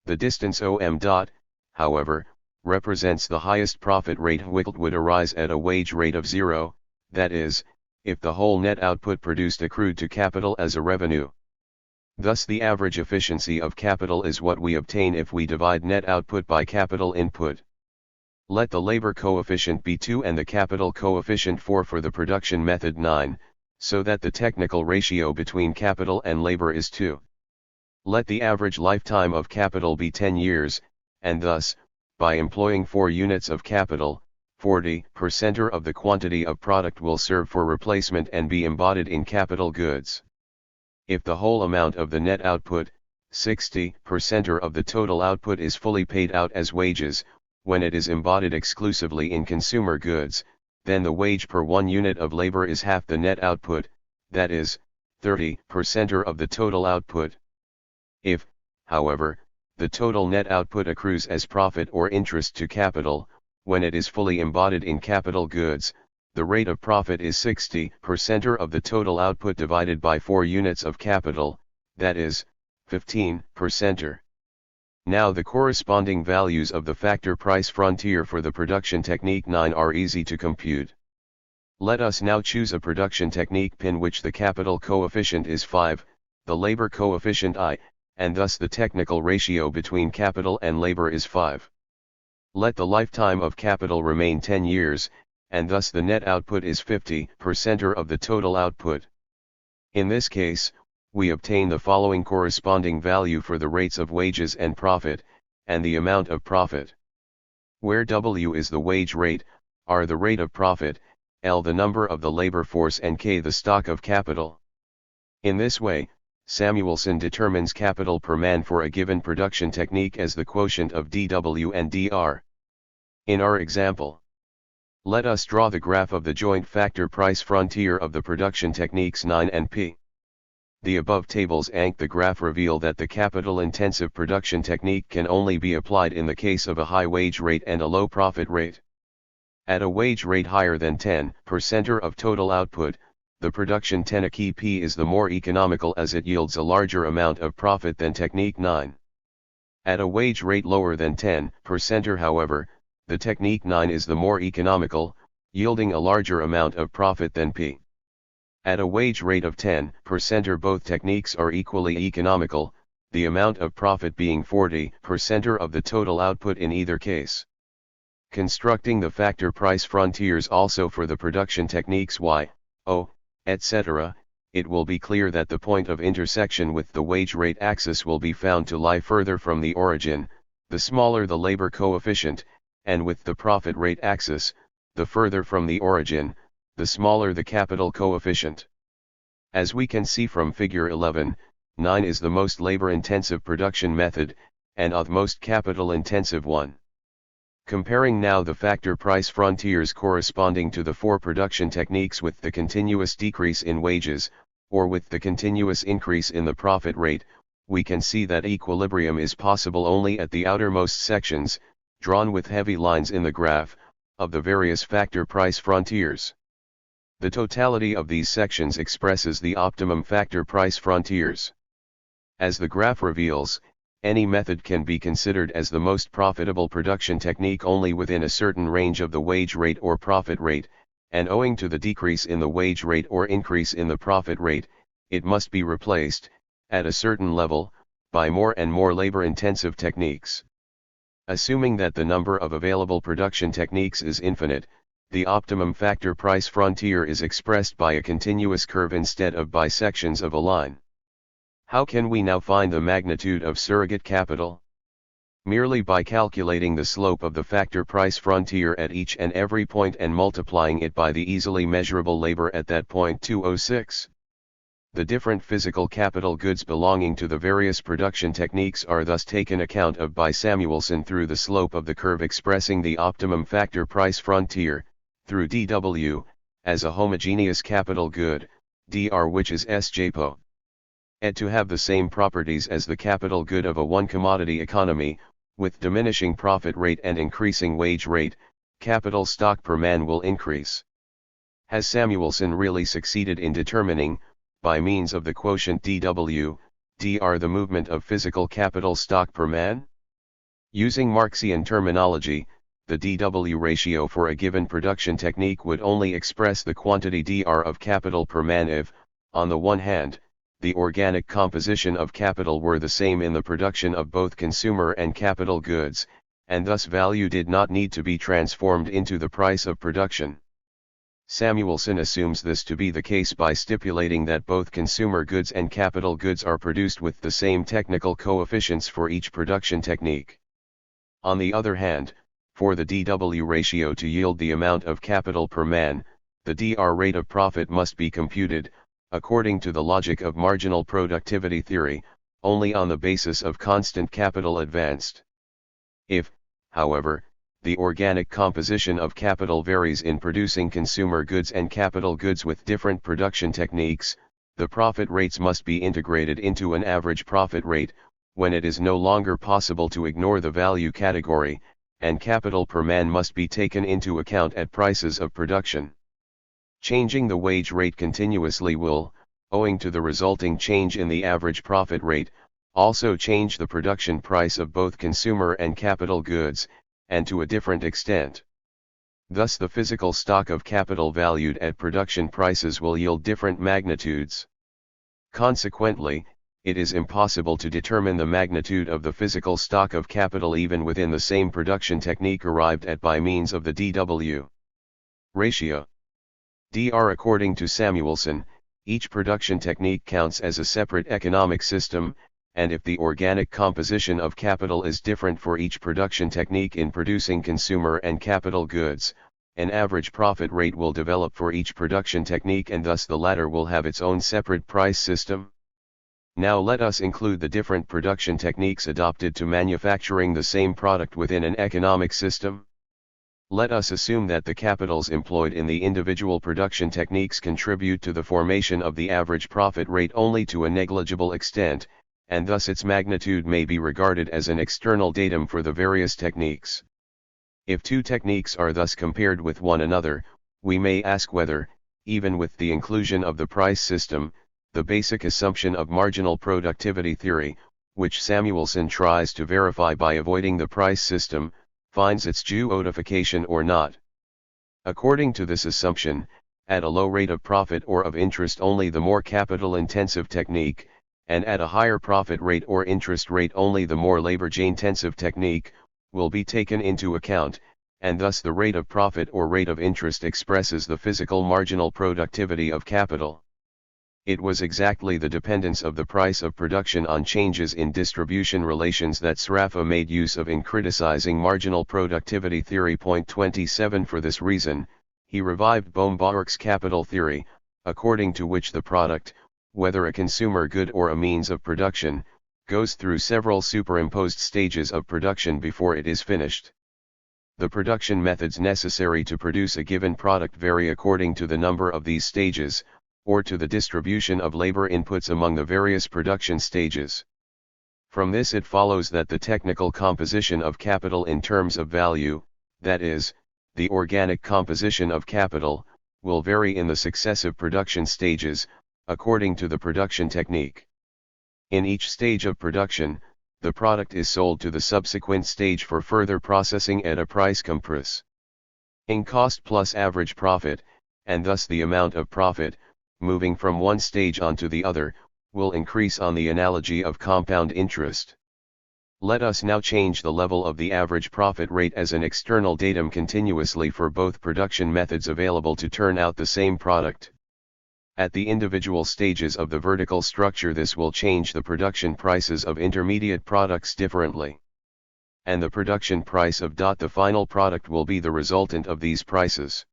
The distance OM dot, however, represents the highest profit rate which would arise at a wage rate of zero, that is, if the whole net output produced accrued to capital as a revenue. Thus the average efficiency of capital is what we obtain if we divide net output by capital input. Let the labor coefficient be 2 and the capital coefficient 4 for the production method 9, so that the technical ratio between capital and labor is 2. Let the average lifetime of capital be 10 years, and thus, by employing 4 units of capital, 40% of the quantity of product will serve for replacement and be embodied in capital goods. If the whole amount of the net output, 60% of the total output is fully paid out as wages, when it is embodied exclusively in consumer goods, then the wage per 1 unit of labor is half the net output, that is, 30% of the total output. If, however, the total net output accrues as profit or interest to capital, when it is fully embodied in capital goods, the rate of profit is 60% of the total output divided by 4 units of capital, that is, 15%. Now the corresponding values of the factor price frontier for the production technique 9 are easy to compute. Let us now choose a production technique in which the capital coefficient is 5, the labor coefficient I, and thus the technical ratio between capital and labor is 5. Let the lifetime of capital remain 10 years, and thus the net output is 50% of the total output. In this case, we obtain the following corresponding value for the rates of wages and profit, and the amount of profit. Where W is the wage rate, R the rate of profit, L the number of the labor force and K the stock of capital. In this way, Samuelson determines capital per man for a given production technique as the quotient of dW and dR. In our example, let us draw the graph of the joint factor price frontier of the production techniques 9 and P. The above tables and the graph reveal that the capital-intensive production technique can only be applied in the case of a high wage rate and a low profit rate. At a wage rate higher than 10% of total output, the production technique P is the more economical as it yields a larger amount of profit than technique 9. At a wage rate lower than 10%, however, the technique 9 is the more economical, yielding a larger amount of profit than P. At a wage rate of 10%, both techniques are equally economical, the amount of profit being 40% of the total output in either case. Constructing the factor price frontiers also for the production techniques Y, O, etc., it will be clear that the point of intersection with the wage rate axis will be found to lie further from the origin, the smaller the labor coefficient, and with the profit rate axis, the further from the origin, the smaller the capital coefficient. As we can see from figure 11, 9 is the most labor-intensive production method, and the most capital-intensive one. Comparing now the factor price frontiers corresponding to the four production techniques with the continuous decrease in wages, or with the continuous increase in the profit rate, we can see that equilibrium is possible only at the outermost sections, drawn with heavy lines in the graph, of the various factor price frontiers. The totality of these sections expresses the optimum factor price frontiers. As the graph reveals, any method can be considered as the most profitable production technique only within a certain range of the wage rate or profit rate, and owing to the decrease in the wage rate or increase in the profit rate, it must be replaced, at a certain level, by more and more labor-intensive techniques. Assuming that the number of available production techniques is infinite, the optimum factor price frontier is expressed by a continuous curve instead of by sections of a line. How can we now find the magnitude of surrogate capital? Merely by calculating the slope of the factor price frontier at each and every point and multiplying it by the easily measurable labor at that point 206. The different physical capital goods belonging to the various production techniques are thus taken account of by Samuelson through the slope of the curve expressing the optimum factor price frontier, through dW, as a homogeneous capital good, dr which is SJPO. And to have the same properties as the capital good of a one-commodity economy, with diminishing profit rate and increasing wage rate, capital stock per man will increase. Has Samuelson really succeeded in determining, by means of the quotient dW, dr the movement of physical capital stock per man? Using Marxian terminology, the dW ratio for a given production technique would only express the quantity dr of capital per man if, on the one hand, the organic composition of capital were the same in the production of both consumer and capital goods, and thus value did not need to be transformed into the price of production. Samuelson assumes this to be the case by stipulating that both consumer goods and capital goods are produced with the same technical coefficients for each production technique. On the other hand, for the dW ratio to yield the amount of capital per man, the dr rate of profit must be computed, according to the logic of marginal productivity theory, only on the basis of constant capital advanced. If, however, the organic composition of capital varies in producing consumer goods and capital goods with different production techniques, the profit rates must be integrated into an average profit rate, when it is no longer possible to ignore the value category, and capital per man must be taken into account at prices of production. Changing the wage rate continuously will, owing to the resulting change in the average profit rate, also change the production price of both consumer and capital goods, and to a different extent. Thus the physical stock of capital valued at production prices will yield different magnitudes. Consequently, it is impossible to determine the magnitude of the physical stock of capital even within the same production technique arrived at by means of the dW ratio. Dr. According to Samuelson, each production technique counts as a separate economic system, and if the organic composition of capital is different for each production technique in producing consumer and capital goods, an average profit rate will develop for each production technique and thus the latter will have its own separate price system. Now let us include the different production techniques adopted to manufacturing the same product within an economic system. Let us assume that the capitals employed in the individual production techniques contribute to the formation of the average profit rate only to a negligible extent, and thus its magnitude may be regarded as an external datum for the various techniques. If two techniques are thus compared with one another, we may ask whether, even with the inclusion of the price system, the basic assumption of marginal productivity theory, which Samuelson tries to verify by avoiding the price system, finds its justification or not. According to this assumption, at a low rate of profit or of interest only the more capital-intensive technique, and at a higher profit rate or interest rate only the more labor-intensive technique, will be taken into account, and thus the rate of profit or rate of interest expresses the physical marginal productivity of capital. It was exactly the dependence of the price of production on changes in distribution relations that Sraffa made use of in criticizing marginal productivity theory. Point 27. For this reason, he revived Bohm-Baruch's capital theory, according to which the product, whether a consumer good or a means of production, goes through several superimposed stages of production before it is finished. The production methods necessary to produce a given product vary according to the number of these stages, or to the distribution of labor inputs among the various production stages. From this it follows that the technical composition of capital in terms of value, that is, the organic composition of capital, will vary in the successive production stages, according to the production technique. In each stage of production, the product is sold to the subsequent stage for further processing at a price compris in cost plus average profit, and thus the amount of profit, moving from one stage onto the other, will increase on the analogy of compound interest. Let us now change the level of the average profit rate as an external datum continuously for both production methods available to turn out the same product. At the individual stages of the vertical structure, this will change the production prices of intermediate products differently. And the production price of the final product will be the resultant of these prices.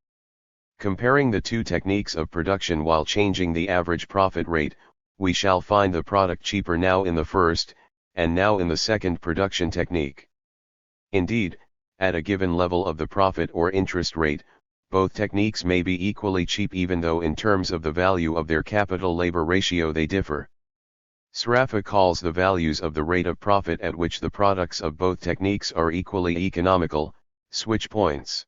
Comparing the two techniques of production while changing the average profit rate, we shall find the product cheaper now in the first, and now in the second production technique. Indeed, at a given level of the profit or interest rate, both techniques may be equally cheap even though in terms of the value of their capital-labor ratio they differ. Sraffa calls the values of the rate of profit at which the products of both techniques are equally economical, switch points.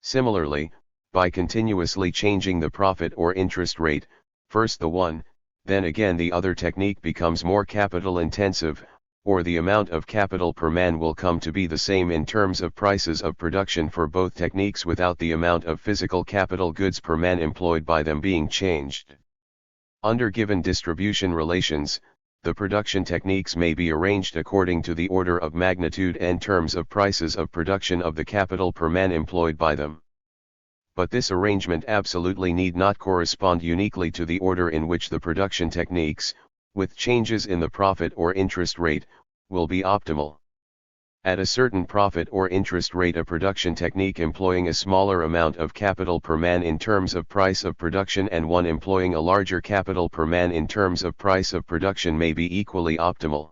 Similarly, by continuously changing the profit or interest rate, first the one, then again the other technique becomes more capital-intensive, or the amount of capital per man will come to be the same in terms of prices of production for both techniques without the amount of physical capital goods per man employed by them being changed. Under given distribution relations, the production techniques may be arranged according to the order of magnitude in terms of prices of production of the capital per man employed by them. But this arrangement absolutely need not correspond uniquely to the order in which the production techniques, with changes in the profit or interest rate, will be optimal. At a certain profit or interest rate, a production technique employing a smaller amount of capital per man in terms of price of production and one employing a larger capital per man in terms of price of production may be equally optimal.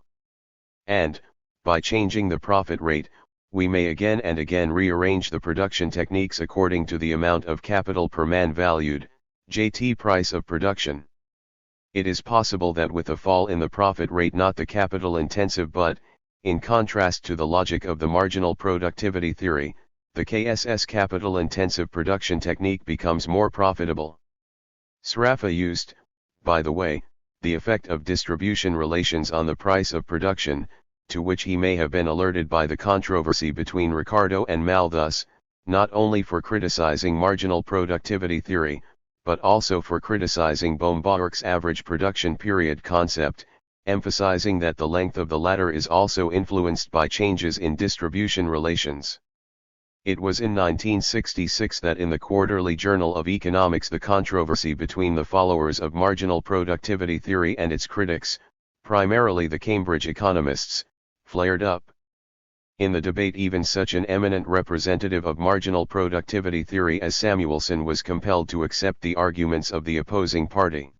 And, by changing the profit rate, we may again and again rearrange the production techniques according to the amount of capital per man valued, JT price of production. It is possible that with a fall in the profit rate, not the capital intensive but, in contrast to the logic of the marginal productivity theory, the KSS capital intensive production technique becomes more profitable. Sraffa used, by the way, the effect of distribution relations on the price of production, to which he may have been alerted by the controversy between Ricardo and Malthus, not only for criticizing marginal productivity theory, but also for criticizing Baumbacher's average production period concept, emphasizing that the length of the latter is also influenced by changes in distribution relations. It was in 1966 that in the Quarterly Journal of Economics the controversy between the followers of marginal productivity theory and its critics, primarily the Cambridge economists, flared up. In the debate, even such an eminent representative of marginal productivity theory as Samuelson was compelled to accept the arguments of the opposing party.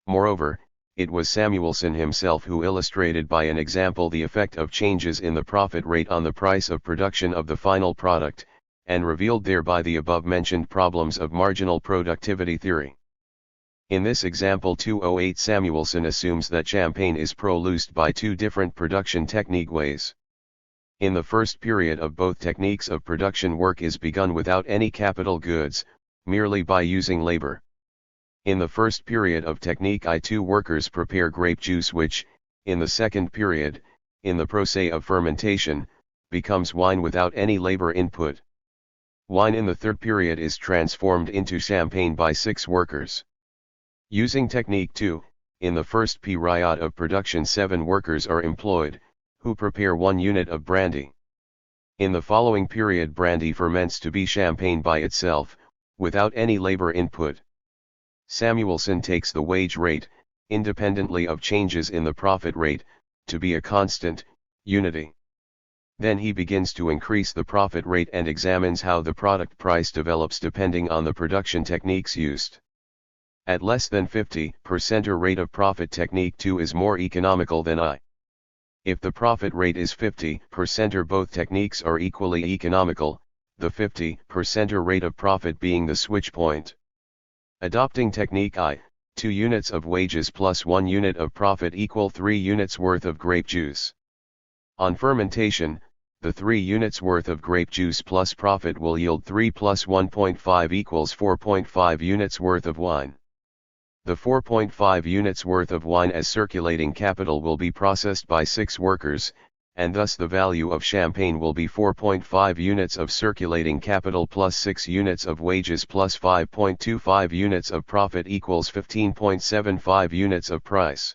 Moreover, it was Samuelson himself who illustrated by an example the effect of changes in the profit rate on the price of production of the final product, and revealed thereby the above-mentioned problems of marginal productivity theory. In this example 208, Samuelson assumes that champagne is produced by two different production technique ways. In the first period of both techniques of production, work is begun without any capital goods, merely by using labor. In the first period of technique I2, workers prepare grape juice which, in the second period, in the process of fermentation, becomes wine without any labor input. Wine in the third period is transformed into champagne by 6 workers. Using technique 2, in the first period of production 7 workers are employed, who prepare 1 unit of brandy. In the following period brandy ferments to be champagne by itself, without any labor input. Samuelson takes the wage rate, independently of changes in the profit rate, to be a constant, unity. Then he begins to increase the profit rate and examines how the product price develops depending on the production techniques used. At less than 50% rate of profit, technique 2 is more economical than I. If the profit rate is 50% or both techniques are equally economical, the 50% rate of profit being the switch point. Adopting technique I, 2 units of wages plus 1 unit of profit equal 3 units worth of grape juice. On fermentation, the 3 units worth of grape juice plus profit will yield 3 plus 1.5 equals 4.5 units worth of wine. The 4.5 units worth of wine as circulating capital will be processed by 6 workers, and thus the value of champagne will be 4.5 units of circulating capital plus 6 units of wages plus 5.25 units of profit equals 15.75 units of price.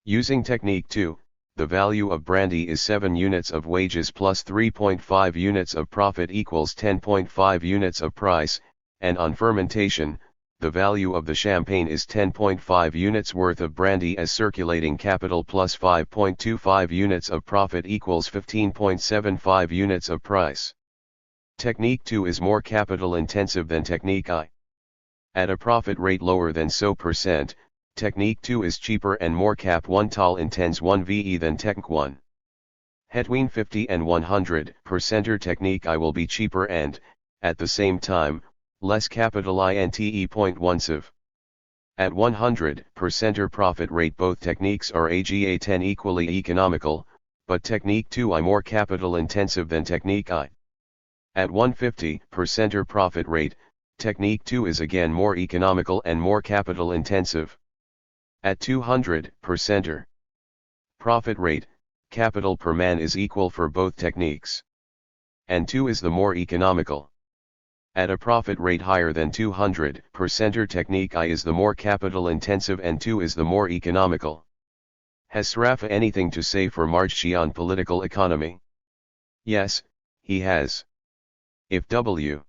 Using technique 2, the value of brandy is 7 units of wages plus 3.5 units of profit equals 10.5 units of price, and on fermentation, the value of the champagne is 10.5 units worth of brandy as circulating capital plus 5.25 units of profit equals 15.75 units of price. Technique 2 is more capital intensive than technique I. At a profit rate lower than %, technique 2 is cheaper and more capital intense 1VE than technique 1. Between 50 and 100% technique I will be cheaper and, at the same time, less capital intensive. At 100% profit rate both techniques are AGA 10 equally economical, but technique 2 I more capital intensive than technique I. At 150% profit rate, technique 2 is again more economical and more capital intensive. At 200% profit rate, capital per man is equal for both techniques. And 2 is the more economical. At a profit rate higher than 200% technique I is the more capital intensive and 2 is the more economical. Has Rafa anything to say for Marxian political economy? Yes, he has. If W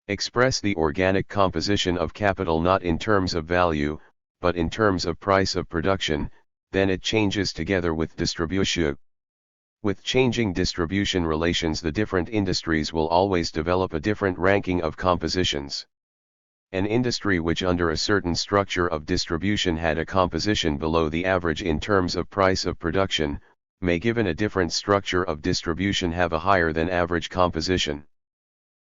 express the organic composition of capital not in terms of value, but in terms of price of production, then it changes together with distribution. With changing distribution relations, the different industries will always develop a different ranking of compositions. An industry which under a certain structure of distribution had a composition below the average in terms of price of production, may given a different structure of distribution have a higher than average composition.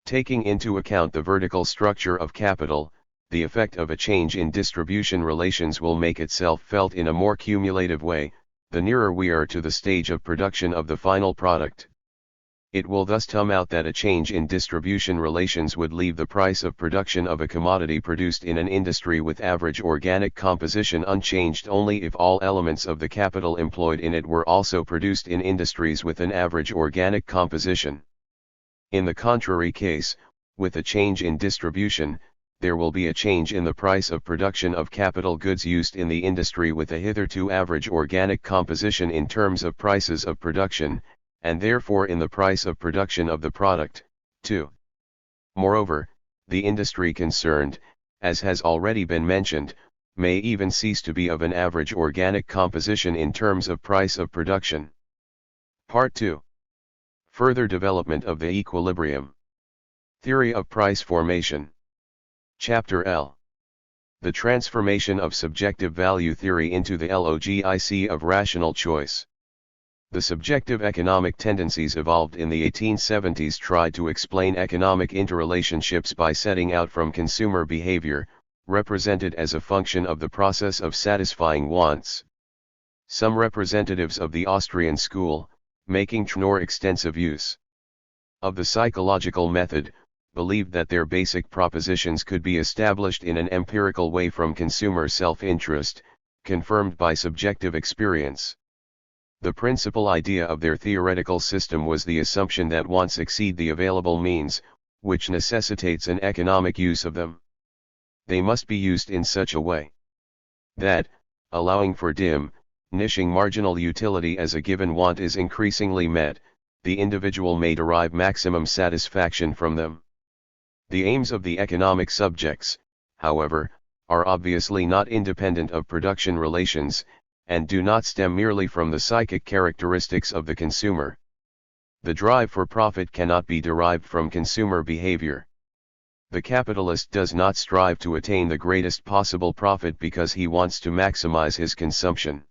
Taking into account the vertical structure of capital, the effect of a change in distribution relations will make itself felt in a more cumulative way, the nearer we are to the stage of production of the final product. It will thus come out that a change in distribution relations would leave the price of production of a commodity produced in an industry with average organic composition unchanged only if all elements of the capital employed in it were also produced in industries with an average organic composition. In the contrary case, with a change in distribution, there will be a change in the price of production of capital goods used in the industry with a hitherto average organic composition in terms of prices of production, and therefore in the price of production of the product, too. Moreover, the industry concerned, as has already been mentioned, may even cease to be of an average organic composition in terms of price of production. Part 2. Further development of the equilibrium. Theory of price formation. Chapter L. The transformation of subjective value theory into the logic of rational choice. The subjective economic tendencies evolved in the 1870s tried to explain economic interrelationships by setting out from consumer behavior, represented as a function of the process of satisfying wants. Some representatives of the Austrian school, making more extensive use of the psychological method, believed that their basic propositions could be established in an empirical way from consumer self-interest, confirmed by subjective experience. The principal idea of their theoretical system was the assumption that wants exceed the available means, which necessitates an economic use of them. They must be used in such a way that, allowing for diminishing marginal utility as a given want is increasingly met, the individual may derive maximum satisfaction from them. The aims of the economic subjects, however, are obviously not independent of production relations, and do not stem merely from the psychic characteristics of the consumer. The drive for profit cannot be derived from consumer behavior. The capitalist does not strive to attain the greatest possible profit because he wants to maximize his consumption.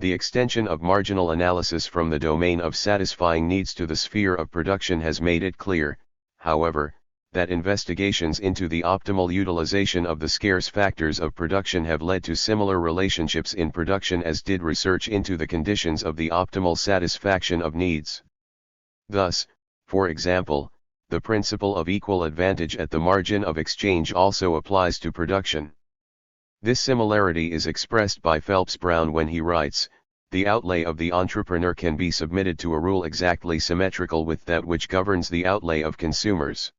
The extension of marginal analysis from the domain of satisfying needs to the sphere of production has made it clear, however, that investigations into the optimal utilization of the scarce factors of production have led to similar relationships in production as did research into the conditions of the optimal satisfaction of needs. Thus, for example, the principle of equal advantage at the margin of exchange also applies to production. This similarity is expressed by Phelps Brown when he writes, "The outlay of the entrepreneur can be submitted to a rule exactly symmetrical with that which governs the outlay of consumers."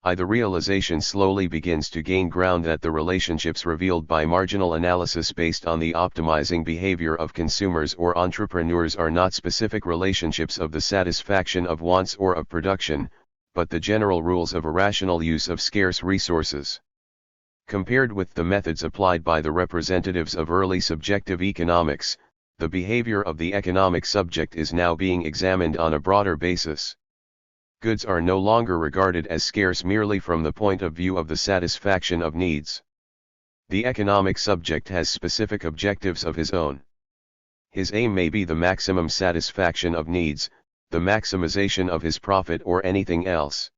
The realization slowly begins to gain ground that the relationships revealed by marginal analysis based on the optimizing behavior of consumers or entrepreneurs are not specific relationships of the satisfaction of wants or of production, but the general rules of a rational use of scarce resources. Compared with the methods applied by the representatives of early subjective economics, the behavior of the economic subject is now being examined on a broader basis. Goods are no longer regarded as scarce merely from the point of view of the satisfaction of needs. The economic subject has specific objectives of his own. His aim may be the maximum satisfaction of needs, the maximization of his profit or anything else.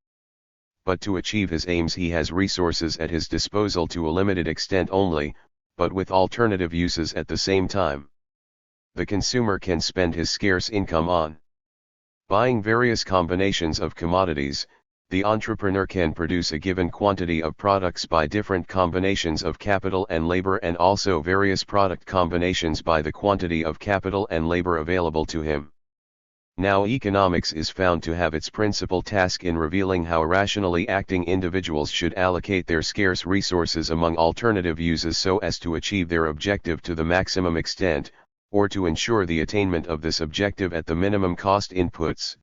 But to achieve his aims he has resources at his disposal to a limited extent only, but with alternative uses at the same time. The consumer can spend his scarce income on buying various combinations of commodities. The entrepreneur can produce a given quantity of products by different combinations of capital and labor and also various product combinations by the quantity of capital and labor available to him. Now economics is found to have its principal task in revealing how rationally acting individuals should allocate their scarce resources among alternative uses so as to achieve their objective to the maximum extent, or to ensure the attainment of this objective at the minimum cost inputs.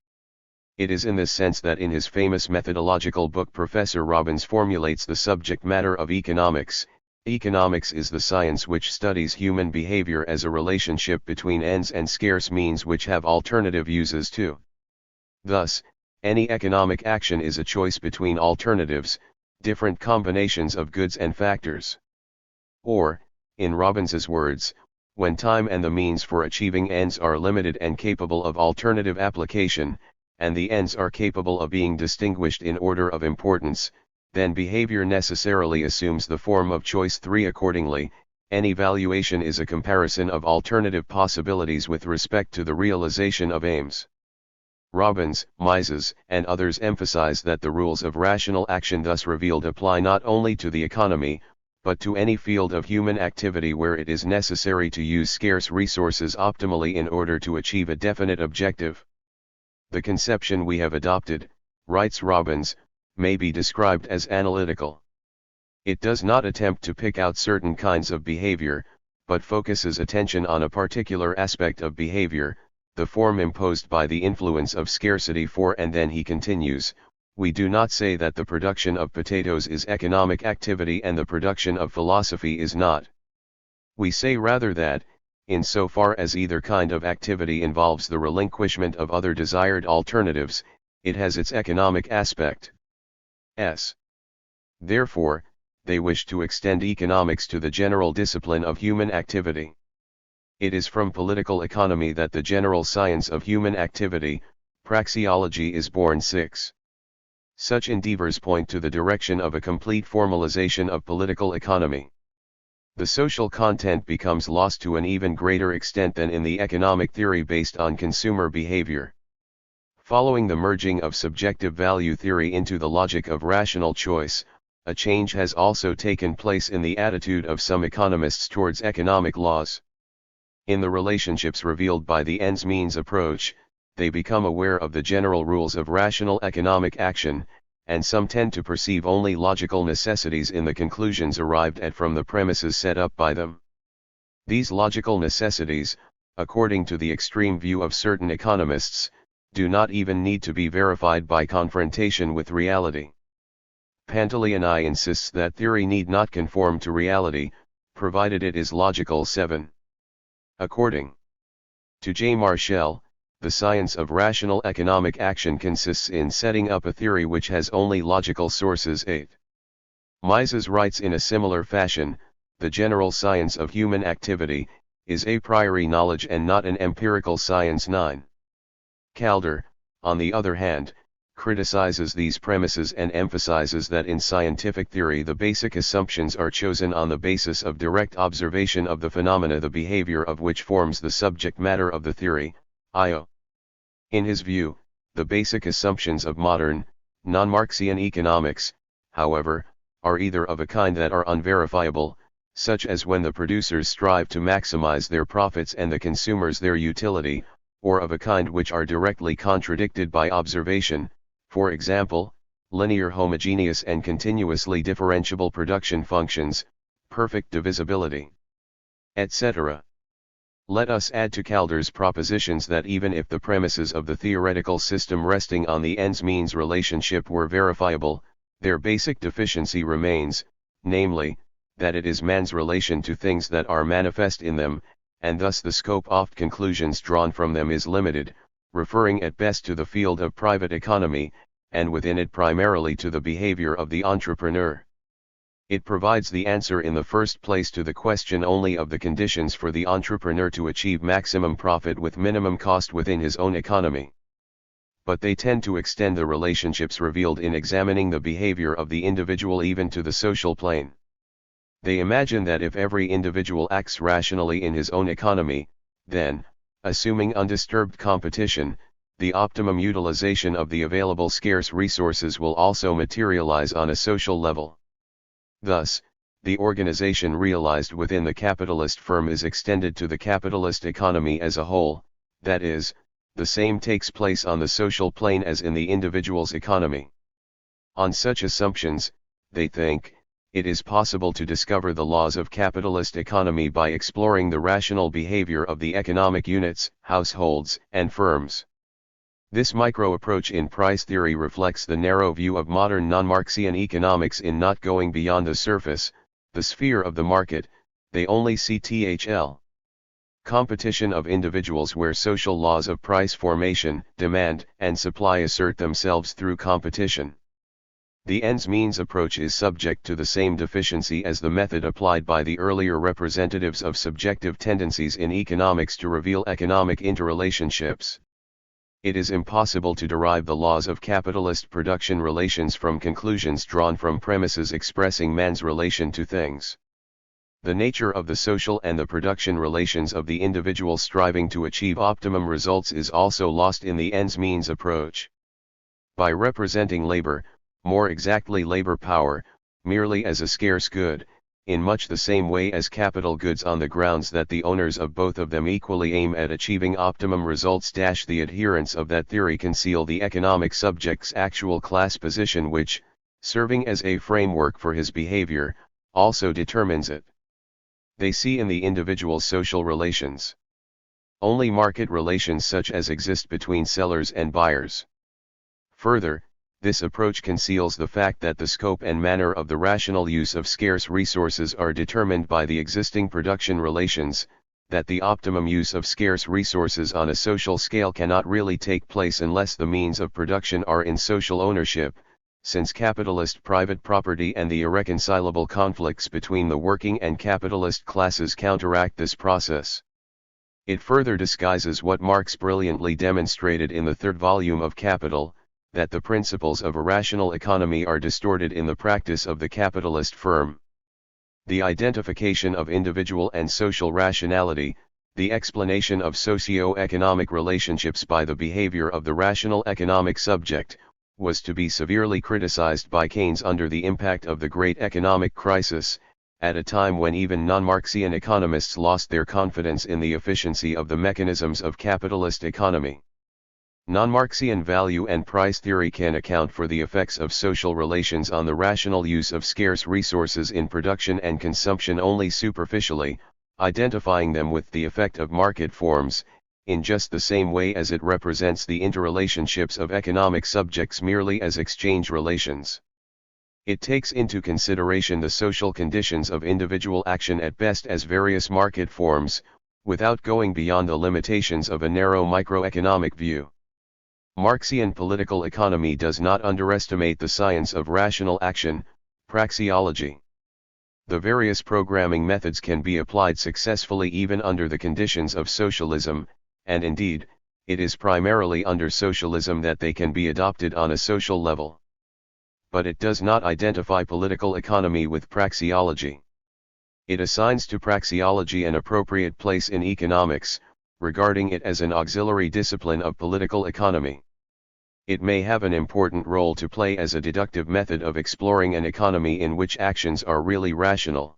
It is in this sense that in his famous methodological book Professor Robbins formulates the subject matter of economics. Economics is the science which studies human behavior as a relationship between ends and scarce means which have alternative uses too. Thus, any economic action is a choice between alternatives, different combinations of goods and factors. Or, in Robbins's words, when time and the means for achieving ends are limited and capable of alternative application, and the ends are capable of being distinguished in order of importance, then behavior necessarily assumes the form of choice 3. Accordingly, any valuation is a comparison of alternative possibilities with respect to the realization of aims. Robbins, Mises, and others emphasize that the rules of rational action thus revealed apply not only to the economy, but to any field of human activity where it is necessary to use scarce resources optimally in order to achieve a definite objective. The conception we have adopted, writes Robbins, may be described as analytical. It does not attempt to pick out certain kinds of behavior, but focuses attention on a particular aspect of behavior, the form imposed by the influence of scarcity. And then he continues, we do not say that the production of potatoes is economic activity and the production of philosophy is not. We say rather that, insofar as either kind of activity involves the relinquishment of other desired alternatives, it has its economic aspect. Therefore, they wish to extend economics to the general discipline of human activity. It is from political economy that the general science of human activity, praxeology, is born. 6. Such endeavors point to the direction of a complete formalization of political economy. The social content becomes lost to an even greater extent than in the economic theory based on consumer behavior. Following the merging of subjective value theory into the logic of rational choice, a change has also taken place in the attitude of some economists towards economic laws. In the relationships revealed by the ends-means approach, they become aware of the general rules of rational economic action, and some tend to perceive only logical necessities in the conclusions arrived at from the premises set up by them. These logical necessities, according to the extreme view of certain economists, do not even need to be verified by confrontation with reality. Pantaleoni insists that theory need not conform to reality, provided it is logical. 7. According to J. Marshall, the science of rational economic action consists in setting up a theory which has only logical sources. 8. Mises writes in a similar fashion, the general science of human activity, is a priori knowledge and not an empirical science. 9. Calder, on the other hand, criticizes these premises and emphasizes that in scientific theory the basic assumptions are chosen on the basis of direct observation of the phenomena, the behavior of which forms the subject matter of the theory, i.e. In his view, the basic assumptions of modern, non-Marxian economics, however, are either of a kind that are unverifiable, such as when the producers strive to maximize their profits and the consumers their utility, or of a kind which are directly contradicted by observation, for example, linear homogeneous and continuously differentiable production functions, perfect divisibility, etc. Let us add to Calder's propositions that even if the premises of the theoretical system resting on the ends-means relationship were verifiable, their basic deficiency remains, namely, that it is man's relation to things that are manifest in them, and thus the scope of conclusions drawn from them is limited, referring at best to the field of private economy, and within it primarily to the behavior of the entrepreneur. It provides the answer in the first place to the question only of the conditions for the entrepreneur to achieve maximum profit with minimum cost within his own economy. But they tend to extend the relationships revealed in examining the behavior of the individual even to the social plane. They imagine that if every individual acts rationally in his own economy, then, assuming undisturbed competition, the optimum utilization of the available scarce resources will also materialize on a social level. Thus, the organization realized within the capitalist firm is extended to the capitalist economy as a whole, that is, the same takes place on the social plane as in the individual's economy. On such assumptions, they think, it is possible to discover the laws of capitalist economy by exploring the rational behavior of the economic units, households, and firms. This micro-approach in price theory reflects the narrow view of modern non-Marxian economics in not going beyond the surface, the sphere of the market. They only see THL. Competition of individuals where social laws of price formation, demand, and supply assert themselves through competition. The ends-means approach is subject to the same deficiency as the method applied by the earlier representatives of subjective tendencies in economics to reveal economic interrelationships. It is impossible to derive the laws of capitalist production relations from conclusions drawn from premises expressing man's relation to things. The nature of the social and the production relations of the individual striving to achieve optimum results is also lost in the ends-means approach. By representing labor, more exactly labor power, merely as a scarce good, in much the same way as capital goods on the grounds that the owners of both of them equally aim at achieving optimum results. The adherents of that theory conceal the economic subject's actual class position which, serving as a framework for his behavior, also determines it. They see in the individual social relations only market relations such as exist between sellers and buyers. Further, this approach conceals the fact that the scope and manner of the rational use of scarce resources are determined by the existing production relations, that the optimum use of scarce resources on a social scale cannot really take place unless the means of production are in social ownership, since capitalist private property and the irreconcilable conflicts between the working and capitalist classes counteract this process. It further disguises what Marx brilliantly demonstrated in the third volume of Capital, that the principles of a rational economy are distorted in the practice of the capitalist firm. The identification of individual and social rationality, the explanation of socio-economic relationships by the behavior of the rational economic subject, was to be severely criticized by Keynes under the impact of the great economic crisis, at a time when even non-Marxian economists lost their confidence in the efficiency of the mechanisms of capitalist economy. Non-Marxian value and price theory can account for the effects of social relations on the rational use of scarce resources in production and consumption only superficially, identifying them with the effect of market forms, in just the same way as it represents the interrelationships of economic subjects merely as exchange relations. It takes into consideration the social conditions of individual action at best as various market forms, without going beyond the limitations of a narrow microeconomic view. Marxian political economy does not underestimate the science of rational action, praxeology. The various programming methods can be applied successfully even under the conditions of socialism, and indeed, it is primarily under socialism that they can be adopted on a social level. But it does not identify political economy with praxeology. It assigns to praxeology an appropriate place in economics, regarding it as an auxiliary discipline of political economy. It may have an important role to play as a deductive method of exploring an economy in which actions are really rational.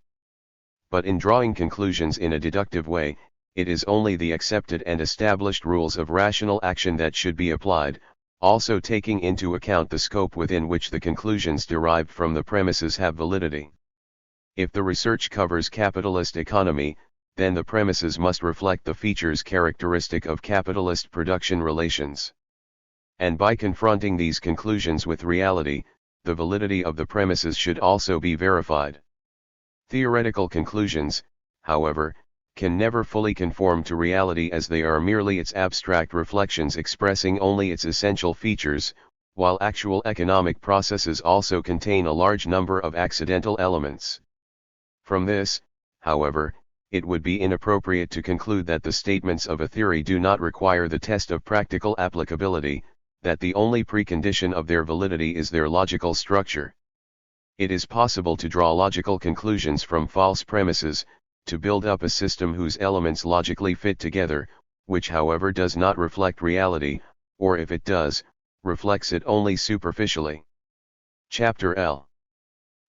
But in drawing conclusions in a deductive way, it is only the accepted and established rules of rational action that should be applied, also taking into account the scope within which the conclusions derived from the premises have validity. If the research covers capitalist economy, then the premises must reflect the features characteristic of capitalist production relations. And by confronting these conclusions with reality, the validity of the premises should also be verified. Theoretical conclusions, however, can never fully conform to reality as they are merely its abstract reflections expressing only its essential features, while actual economic processes also contain a large number of accidental elements. From this, however, it would be inappropriate to conclude that the statements of a theory do not require the test of practical applicability, that the only precondition of their validity is their logical structure. It is possible to draw logical conclusions from false premises, to build up a system whose elements logically fit together, which however does not reflect reality, or if it does, reflects it only superficially. Chapter L.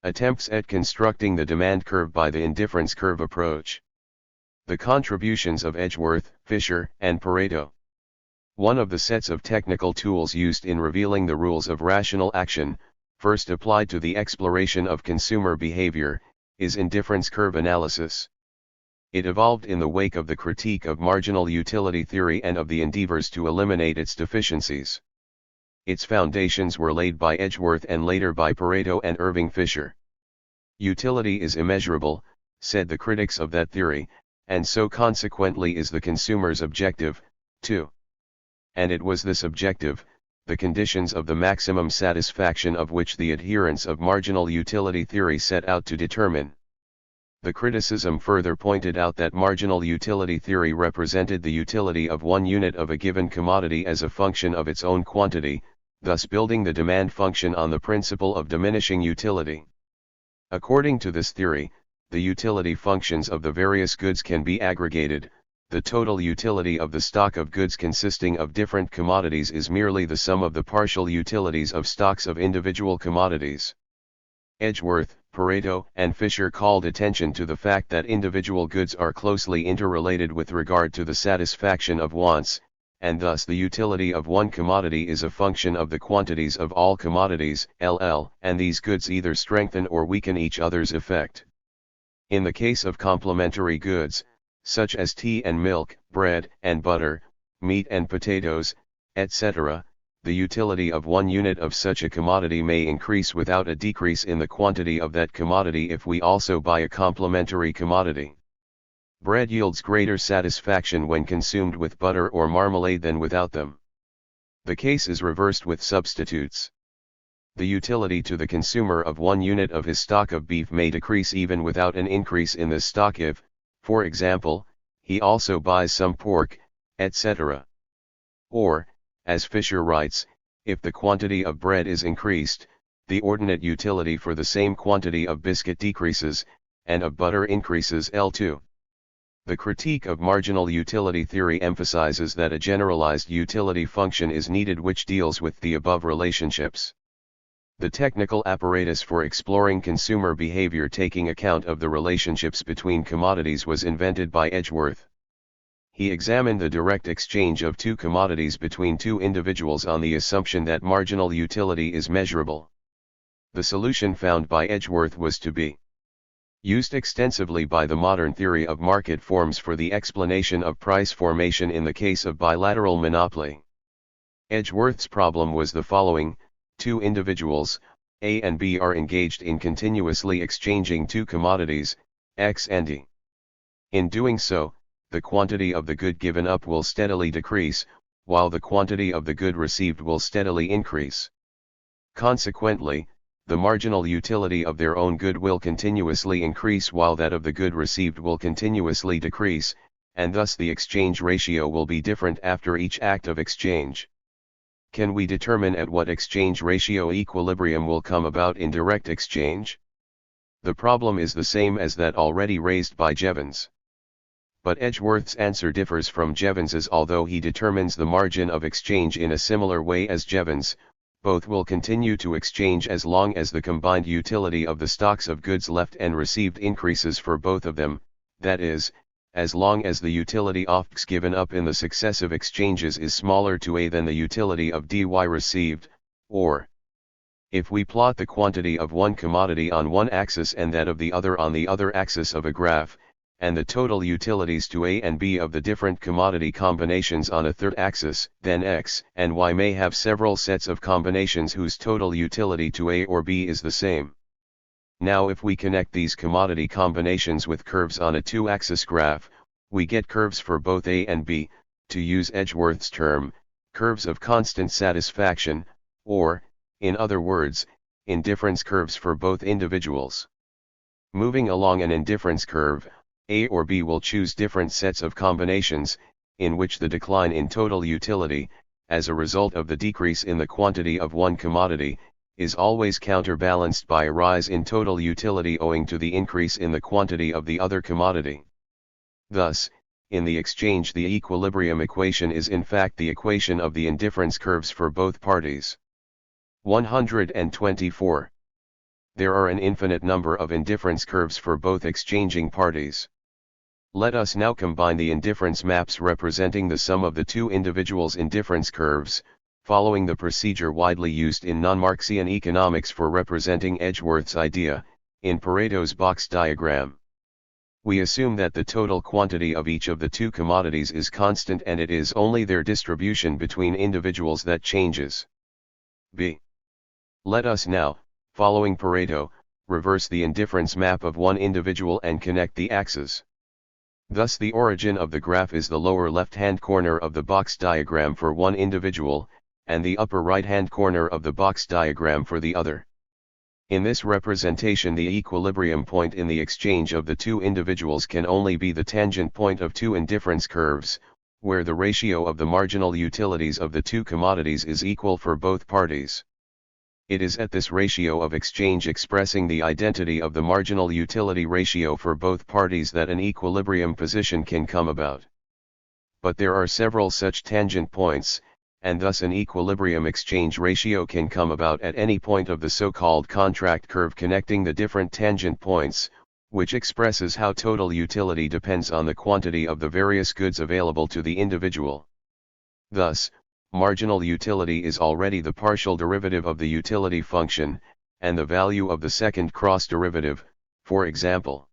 Attempts at constructing the demand curve by the indifference curve approach. The contributions of Edgeworth, Fisher, and Pareto. One of the sets of technical tools used in revealing the rules of rational action, first applied to the exploration of consumer behavior, is indifference curve analysis. It evolved in the wake of the critique of marginal utility theory and of the endeavors to eliminate its deficiencies. Its foundations were laid by Edgeworth and later by Pareto and Irving Fisher. Utility is immeasurable, said the critics of that theory, and so consequently is the consumer's objective, too. And it was this objective, the conditions of the maximum satisfaction of which the adherents of marginal utility theory set out to determine. The criticism further pointed out that marginal utility theory represented the utility of one unit of a given commodity as a function of its own quantity, thus building the demand function on the principle of diminishing utility. According to this theory, the utility functions of the various goods can be aggregated. The total utility of the stock of goods consisting of different commodities is merely the sum of the partial utilities of stocks of individual commodities. Edgeworth, Pareto, and Fisher called attention to the fact that individual goods are closely interrelated with regard to the satisfaction of wants, and thus the utility of one commodity is a function of the quantities of all commodities, LL, and these goods either strengthen or weaken each other's effect. In the case of complementary goods, such as tea and milk, bread and butter, meat and potatoes, etc., the utility of one unit of such a commodity may increase without a decrease in the quantity of that commodity if we also buy a complementary commodity. Bread yields greater satisfaction when consumed with butter or marmalade than without them. The case is reversed with substitutes. The utility to the consumer of one unit of his stock of beef may decrease even without an increase in this stock if, for example, he also buys some pork, etc. Or, as Fisher writes, if the quantity of bread is increased, the ordinate utility for the same quantity of biscuit decreases, and of butter increases L2. The critique of marginal utility theory emphasizes that a generalized utility function is needed which deals with the above relationships. The technical apparatus for exploring consumer behavior taking account of the relationships between commodities was invented by Edgeworth. He examined the direct exchange of two commodities between two individuals on the assumption that marginal utility is measurable. The solution found by Edgeworth was to be used extensively by the modern theory of market forms for the explanation of price formation in the case of bilateral monopoly. Edgeworth's problem was the following: two individuals, A and B, are engaged in continuously exchanging two commodities, X and Y. In doing so, the quantity of the good given up will steadily decrease, while the quantity of the good received will steadily increase. Consequently, the marginal utility of their own good will continuously increase while that of the good received will continuously decrease, and thus the exchange ratio will be different after each act of exchange. Can we determine at what exchange ratio equilibrium will come about in direct exchange? The problem is the same as that already raised by Jevons. But Edgeworth's answer differs from Jevons's. Although he determines the margin of exchange in a similar way as Jevons, both will continue to exchange as long as the combined utility of the stocks of goods left and received increases for both of them, that is, as long as the utility of X given up in the successive exchanges is smaller to A than the utility of dy received, or, if we plot the quantity of one commodity on one axis and that of the other on the other axis of a graph, and the total utilities to A and B of the different commodity combinations on a third axis, then X and Y may have several sets of combinations whose total utility to A or B is the same. Now if we connect these commodity combinations with curves on a two-axis graph, we get curves for both A and B, to use Edgeworth's term, curves of constant satisfaction, or, in other words, indifference curves for both individuals. Moving along an indifference curve, A or B will choose different sets of combinations, in which the decline in total utility, as a result of the decrease in the quantity of one commodity, is always counterbalanced by a rise in total utility owing to the increase in the quantity of the other commodity. Thus, in the exchange the equilibrium equation is in fact the equation of the indifference curves for both parties. 124. There are an infinite number of indifference curves for both exchanging parties. Let us now combine the indifference maps representing the sum of the two individuals' indifference curves, following the procedure widely used in non-Marxian economics for representing Edgeworth's idea, in Pareto's box diagram. We assume that the total quantity of each of the two commodities is constant and it is only their distribution between individuals that changes. B. Let us now, following Pareto, reverse the indifference map of one individual and connect the axes. Thus the origin of the graph is the lower left-hand corner of the box diagram for one individual, and the upper right-hand corner of the box diagram for the other. In this representation the equilibrium point in the exchange of the two individuals can only be the tangent point of two indifference curves, where the ratio of the marginal utilities of the two commodities is equal for both parties. It is at this ratio of exchange expressing the identity of the marginal utility ratio for both parties that an equilibrium position can come about. But there are several such tangent points, and thus an equilibrium exchange ratio can come about at any point of the so-called contract curve connecting the different tangent points, which expresses how total utility depends on the quantity of the various goods available to the individual. Thus, marginal utility is already the partial derivative of the utility function, and the value of the second cross derivative, for example,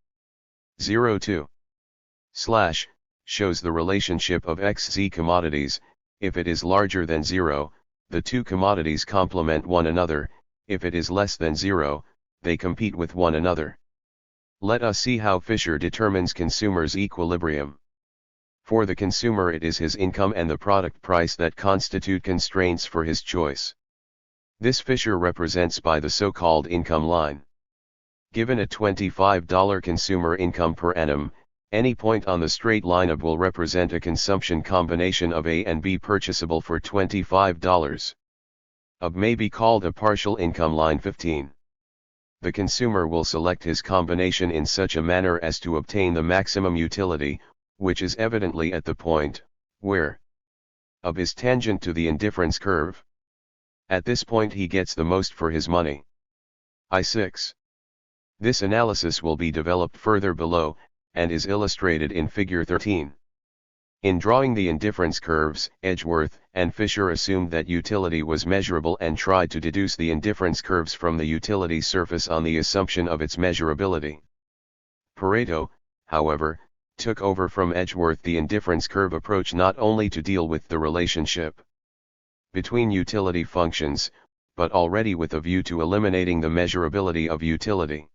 0 / shows the relationship of xz commodities. If it is larger than 0, the two commodities complement one another, if it is less than 0, they compete with one another. Let us see how Fisher determines consumer's equilibrium. For the consumer it is his income and the product price that constitute constraints for his choice. This Fisher represents by the so-called income line. Given a $25 consumer income per annum, any point on the straight line up will represent a consumption combination of A and B purchasable for $25. UB may be called a partial income line 15. The consumer will select his combination in such a manner as to obtain the maximum utility, which is evidently at the point where UB is tangent to the indifference curve. At this point he gets the most for his money. I6. This analysis will be developed further below, and is illustrated in Figure 13. In drawing the indifference curves, Edgeworth and Fisher assumed that utility was measurable and tried to deduce the indifference curves from the utility surface on the assumption of its measurability. Pareto, however, took over from Edgeworth the indifference curve approach not only to deal with the relationship between utility functions, but already with a view to eliminating the measurability of utility.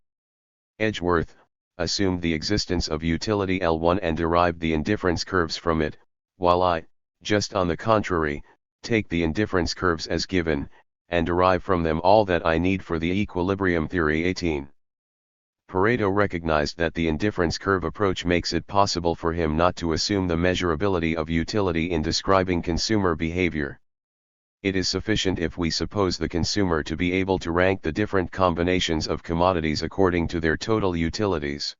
Edgeworth assumed the existence of utility L1 and derived the indifference curves from it, while I, just on the contrary, take the indifference curves as given, and derive from them all that I need for the equilibrium theory. 18. Pareto recognized that the indifference curve approach makes it possible for him not to assume the measurability of utility in describing consumer behavior. It is sufficient if we suppose the consumer to be able to rank the different combinations of commodities according to their total utilities.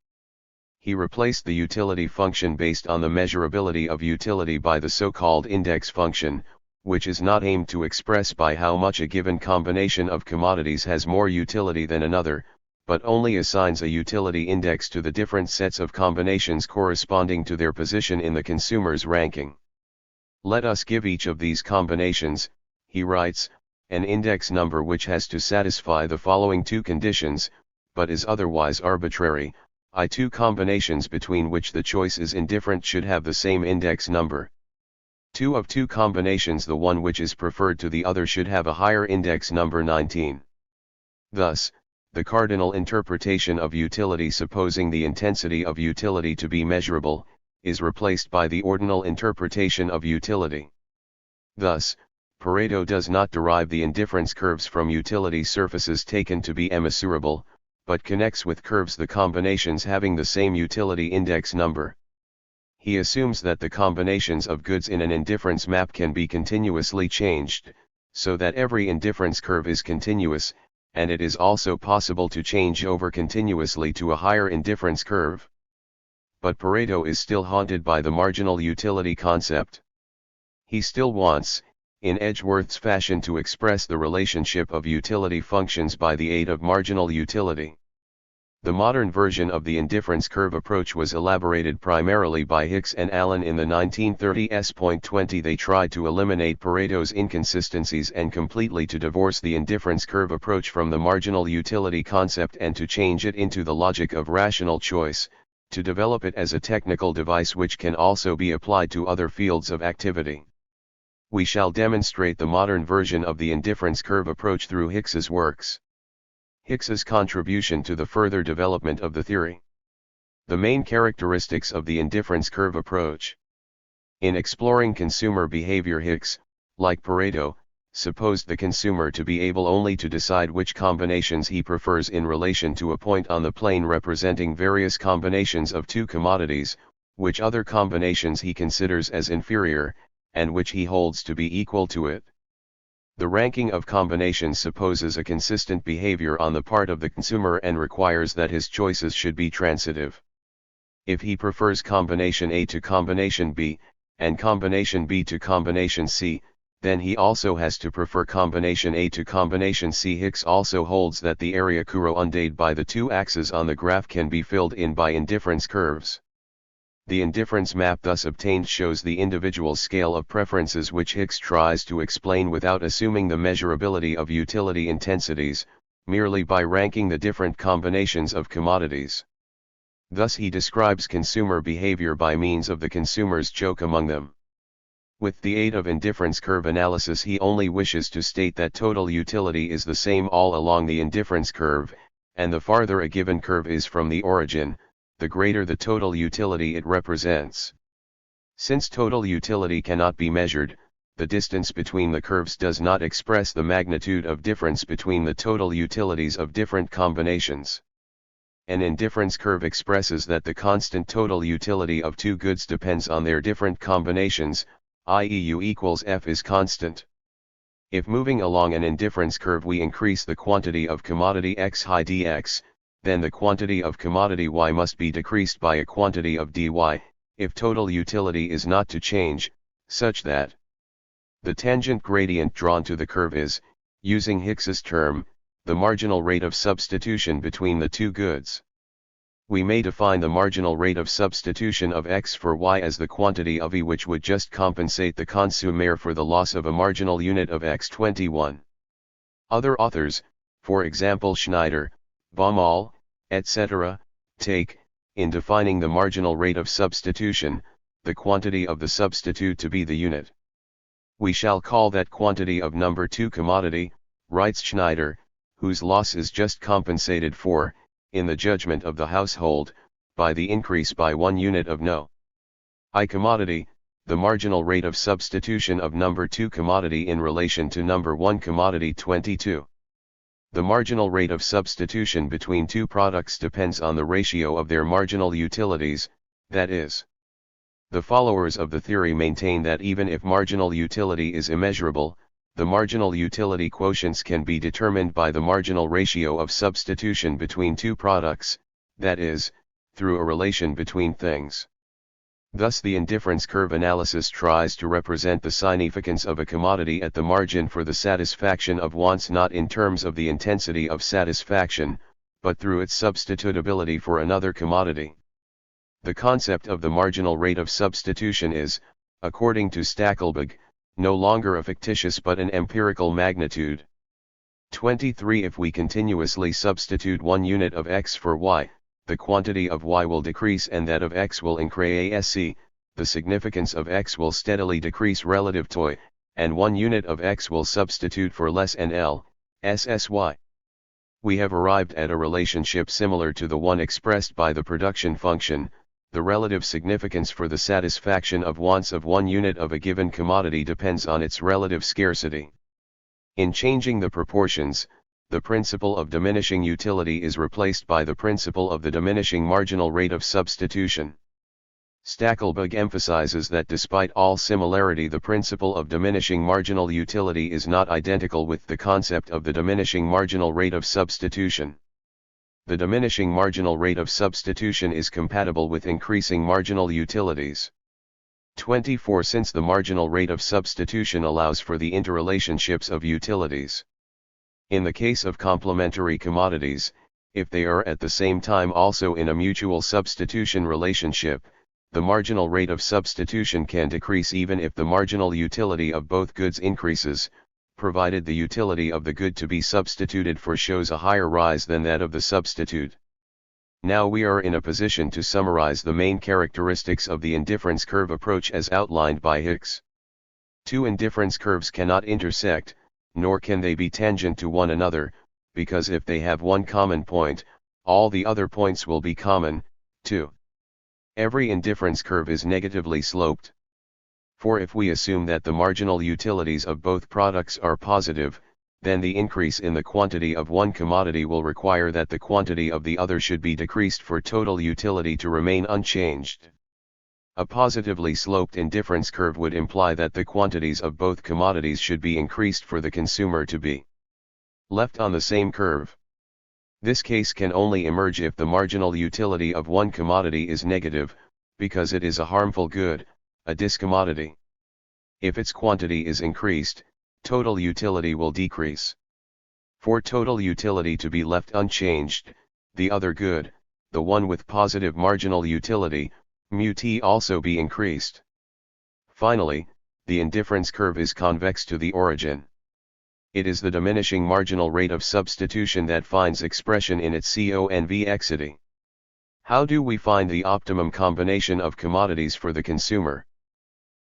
He replaced the utility function based on the measurability of utility by the so-called index function, which is not aimed to express by how much a given combination of commodities has more utility than another, but only assigns a utility index to the different sets of combinations corresponding to their position in the consumer's ranking. Let us give each of these combinations, he writes, an index number which has to satisfy the following two conditions, but is otherwise arbitrary. Two combinations between which the choice is indifferent should have the same index number. Two of two combinations, the one which is preferred to the other should have a higher index number. 19. Thus, the cardinal interpretation of utility, supposing the intensity of utility to be measurable, is replaced by the ordinal interpretation of utility. Thus, Pareto does not derive the indifference curves from utility surfaces taken to be immeasurable, but connects with curves the combinations having the same utility index number. He assumes that the combinations of goods in an indifference map can be continuously changed, so that every indifference curve is continuous, and it is also possible to change over continuously to a higher indifference curve. But Pareto is still haunted by the marginal utility concept. He still wants, in Edgeworth's fashion, to express the relationship of utility functions by the aid of marginal utility. The modern version of the indifference curve approach was elaborated primarily by Hicks and Allen in the 1930s. They tried to eliminate Pareto's inconsistencies and completely to divorce the indifference curve approach from the marginal utility concept and to change it into the logic of rational choice, to develop it as a technical device which can also be applied to other fields of activity. We shall demonstrate the modern version of the indifference curve approach through Hicks's works. Hicks's contribution to the further development of the theory. The main characteristics of the indifference curve approach. In exploring consumer behavior, Hicks, like Pareto, supposed the consumer to be able only to decide which combinations he prefers in relation to a point on the plane representing various combinations of two commodities, which other combinations he considers as inferior, and which he holds to be equal to it. The ranking of combinations supposes a consistent behavior on the part of the consumer and requires that his choices should be transitive. If he prefers combination A to combination B, and combination B to combination C, then he also has to prefer combination A to combination C. Hicks also holds that the area corresponded by the two axes on the graph can be filled in by indifference curves. The indifference map thus obtained shows the individual scale of preferences which Hicks tries to explain without assuming the measurability of utility intensities, merely by ranking the different combinations of commodities. Thus he describes consumer behavior by means of the consumer's choke among them. With the aid of indifference curve analysis, he only wishes to state that total utility is the same all along the indifference curve, and the farther a given curve is from the origin, the greater the total utility it represents. Since total utility cannot be measured, the distance between the curves does not express the magnitude of difference between the total utilities of different combinations. An indifference curve expresses that the constant total utility of two goods depends on their different combinations, i.e. U equals F is constant. If moving along an indifference curve we increase the quantity of commodity X high dx, then the quantity of commodity Y must be decreased by a quantity of dy, if total utility is not to change, such that the tangent gradient drawn to the curve is, using Hicks's term, the marginal rate of substitution between the two goods. We may define the marginal rate of substitution of X for Y as the quantity of E which would just compensate the consumer for the loss of a marginal unit of X21. Other authors, for example Schneider, Baumol, etc., take, in defining the marginal rate of substitution, the quantity of the substitute to be the unit. We shall call that quantity of number 2 commodity, writes Schneider, whose loss is just compensated for, in the judgment of the household, by the increase by 1 unit of no I commodity, the marginal rate of substitution of number 2 commodity in relation to number 1 commodity 22. The marginal rate of substitution between two products depends on the ratio of their marginal utilities, that is. The followers of the theory maintain that even if marginal utility is immeasurable, the marginal utility quotients can be determined by the marginal ratio of substitution between two products, that is, through a relation between things. Thus the indifference curve analysis tries to represent the significance of a commodity at the margin for the satisfaction of wants not in terms of the intensity of satisfaction, but through its substitutability for another commodity. The concept of the marginal rate of substitution is, according to Stackelberg, no longer a fictitious but an empirical magnitude. 23. If we continuously substitute 1 unit of x for y, the quantity of y will decrease and that of x will increase. The significance of x will steadily decrease relative to y, and 1 unit of x will substitute for less and L, SSY. We have arrived at a relationship similar to the one expressed by the production function. The relative significance for the satisfaction of wants of 1 unit of a given commodity depends on its relative scarcity. In changing the proportions, the principle of diminishing utility is replaced by the principle of the diminishing marginal rate of substitution. Stackelberg emphasizes that despite all similarity, the principle of diminishing marginal utility is not identical with the concept of the diminishing marginal rate of substitution. The diminishing marginal rate of substitution is compatible with increasing marginal utilities. 24. Since the marginal rate of substitution allows for the interrelationships of utilities. In the case of complementary commodities, if they are at the same time also in a mutual substitution relationship, the marginal rate of substitution can decrease even if the marginal utility of both goods increases, provided the utility of the good to be substituted for shows a higher rise than that of the substitute. Now we are in a position to summarize the main characteristics of the indifference curve approach as outlined by Hicks. Two indifference curves cannot intersect, nor can they be tangent to one another, because if they have one common point, all the other points will be common, too. Every indifference curve is negatively sloped. For if we assume that the marginal utilities of both products are positive, then the increase in the quantity of one commodity will require that the quantity of the other should be decreased for total utility to remain unchanged. A positively sloped indifference curve would imply that the quantities of both commodities should be increased for the consumer to be left on the same curve. This case can only emerge if the marginal utility of one commodity is negative, because it is a harmful good, a discommodity. If its quantity is increased, total utility will decrease. For total utility to be left unchanged, the other good, the one with positive marginal utility, μt also be increased. Finally, the indifference curve is convex to the origin. It is the diminishing marginal rate of substitution that finds expression in its convexity. How do we find the optimum combination of commodities for the consumer?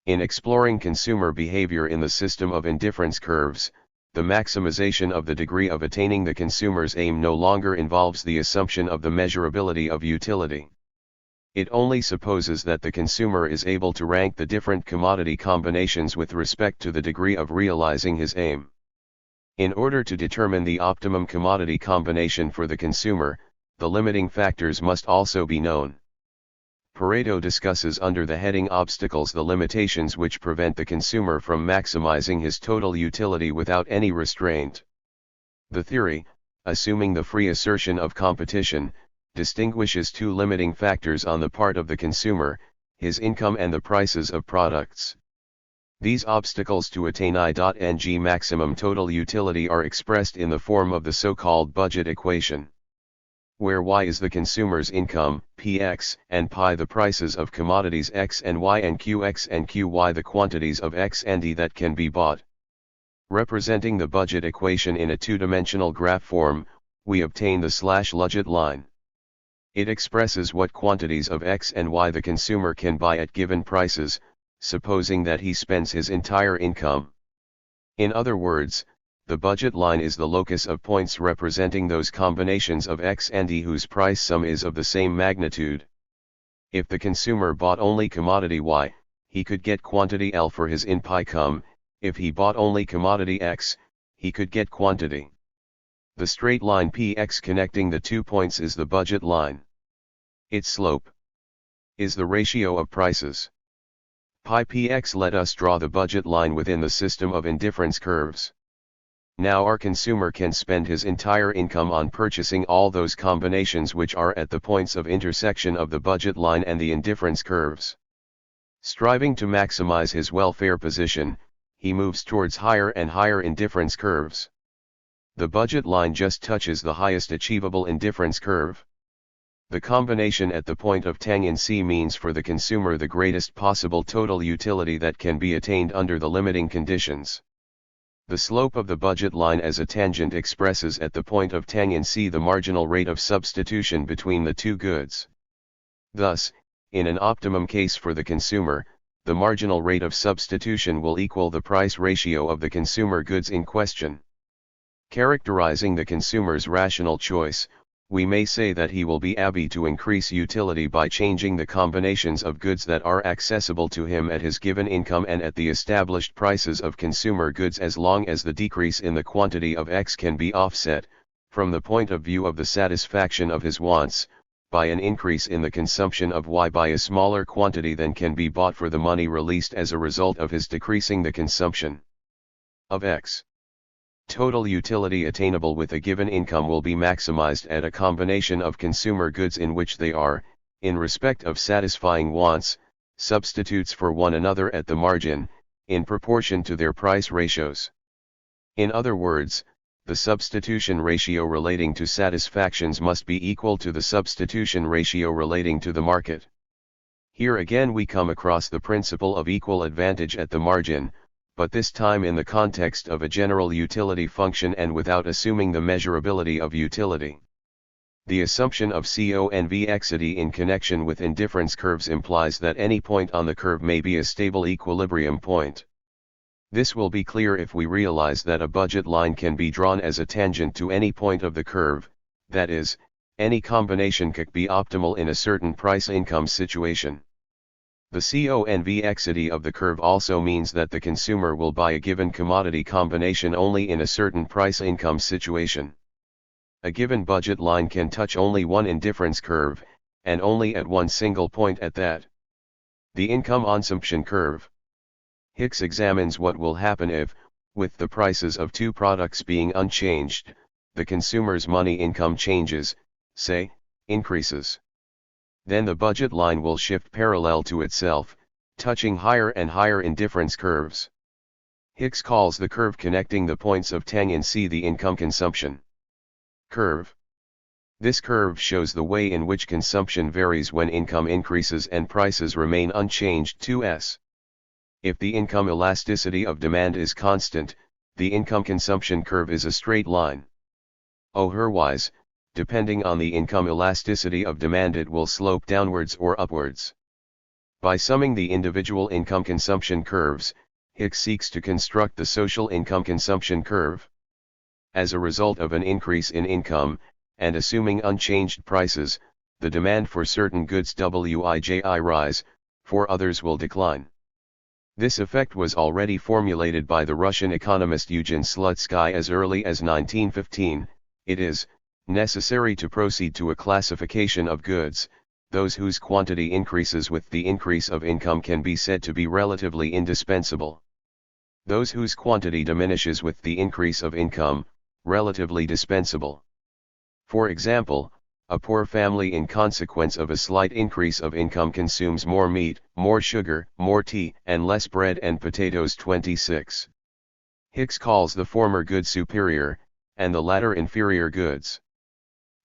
In exploring consumer behavior in the system of indifference curves, the maximization of the degree of attaining the consumer's aim no longer involves the assumption of the measurability of utility. It only supposes that the consumer is able to rank the different commodity combinations with respect to the degree of realizing his aim. In order to determine the optimum commodity combination for the consumer, the limiting factors must also be known. Pareto discusses under the heading Obstacles the limitations which prevent the consumer from maximizing his total utility without any restraint. The theory, assuming the free assertion of competition, distinguishes two limiting factors on the part of the consumer, his income and the prices of products. These obstacles to attain I.ng maximum total utility are expressed in the form of the so-called budget equation, where y is the consumer's income, px, and pi the prices of commodities x and y, and qx and qy the quantities of x and d that can be bought. Representing the budget equation in a two-dimensional graph form, we obtain the /Ludget line. It expresses what quantities of x and y the consumer can buy at given prices, supposing that he spends his entire income. In other words, the budget line is the locus of points representing those combinations of x and y whose price sum is of the same magnitude. If the consumer bought only commodity y, he could get quantity L for his income. If he bought only commodity X, he could get quantity. The straight line Px connecting the 2 points is the budget line. Its slope is the ratio of prices. Pi Px. Let us draw the budget line within the system of indifference curves. Now our consumer can spend his entire income on purchasing all those combinations which are at the points of intersection of the budget line and the indifference curves. Striving to maximize his welfare position, he moves towards higher and higher indifference curves. The budget line just touches the highest achievable indifference curve. The combination at the point of tangent C means for the consumer the greatest possible total utility that can be attained under the limiting conditions. The slope of the budget line as a tangent expresses at the point of tangent C the marginal rate of substitution between the two goods. Thus, in an optimum case for the consumer, the marginal rate of substitution will equal the price ratio of the consumer goods in question. Characterizing the consumer's rational choice, we may say that he will be able to increase utility by changing the combinations of goods that are accessible to him at his given income and at the established prices of consumer goods as long as the decrease in the quantity of X can be offset, from the point of view of the satisfaction of his wants, by an increase in the consumption of Y by a smaller quantity than can be bought for the money released as a result of his decreasing the consumption of X. Total utility attainable with a given income will be maximized at a combination of consumer goods in which they are, in respect of satisfying wants, substitutes for one another at the margin, in proportion to their price ratios. In other words, the substitution ratio relating to satisfactions must be equal to the substitution ratio relating to the market. Here again we come across the principle of equal advantage at the margin, but this time in the context of a general utility function and without assuming the measurability of utility. The assumption of convexity in connection with indifference curves implies that any point on the curve may be a stable equilibrium point. This will be clear if we realize that a budget line can be drawn as a tangent to any point of the curve, that is, any combination can be optimal in a certain price-income situation. The convexity of the curve also means that the consumer will buy a given commodity combination only in a certain price-income situation. A given budget line can touch only one indifference curve, and only at one single point at that. The income-consumption curve. Hicks examines what will happen if, with the prices of two products being unchanged, the consumer's money income changes, say, increases. Then the budget line will shift parallel to itself, touching higher and higher indifference curves. Hicks calls the curve connecting the points of tangent C the income consumption curve. This curve shows the way in which consumption varies when income increases and prices remain unchanged 2s. If the income elasticity of demand is constant, the income consumption curve is a straight line. Otherwise, depending on the income elasticity of demand, it will slope downwards or upwards. By summing the individual income consumption curves, Hicks seeks to construct the social income consumption curve. As a result of an increase in income, and assuming unchanged prices, the demand for certain goods Wij rise, for others will decline. This effect was already formulated by the Russian economist Eugen Slutsky as early as 1915. It is necessary to proceed to a classification of goods. Those whose quantity increases with the increase of income can be said to be relatively indispensable. Those whose quantity diminishes with the increase of income, relatively dispensable. For example, a poor family in consequence of a slight increase of income consumes more meat, more sugar, more tea, and less bread and potatoes. 26. Hicks calls the former goods superior, and the latter inferior goods.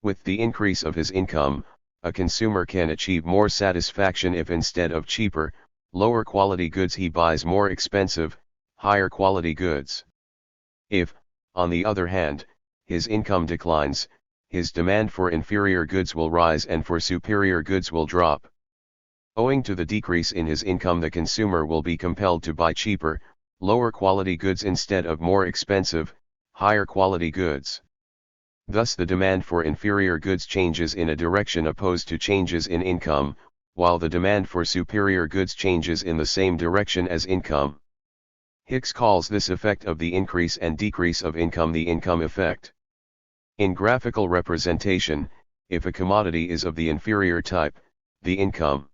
With the increase of his income, a consumer can achieve more satisfaction if instead of cheaper, lower quality goods he buys more expensive, higher quality goods. If, on the other hand, his income declines, his demand for inferior goods will rise and for superior goods will drop. Owing to the decrease in his income, the consumer will be compelled to buy cheaper, lower quality goods instead of more expensive, higher quality goods. Thus the demand for inferior goods changes in a direction opposed to changes in income, while the demand for superior goods changes in the same direction as income. Hicks calls this effect of the increase and decrease of income the income effect. In graphical representation, if a commodity is of the inferior type, the income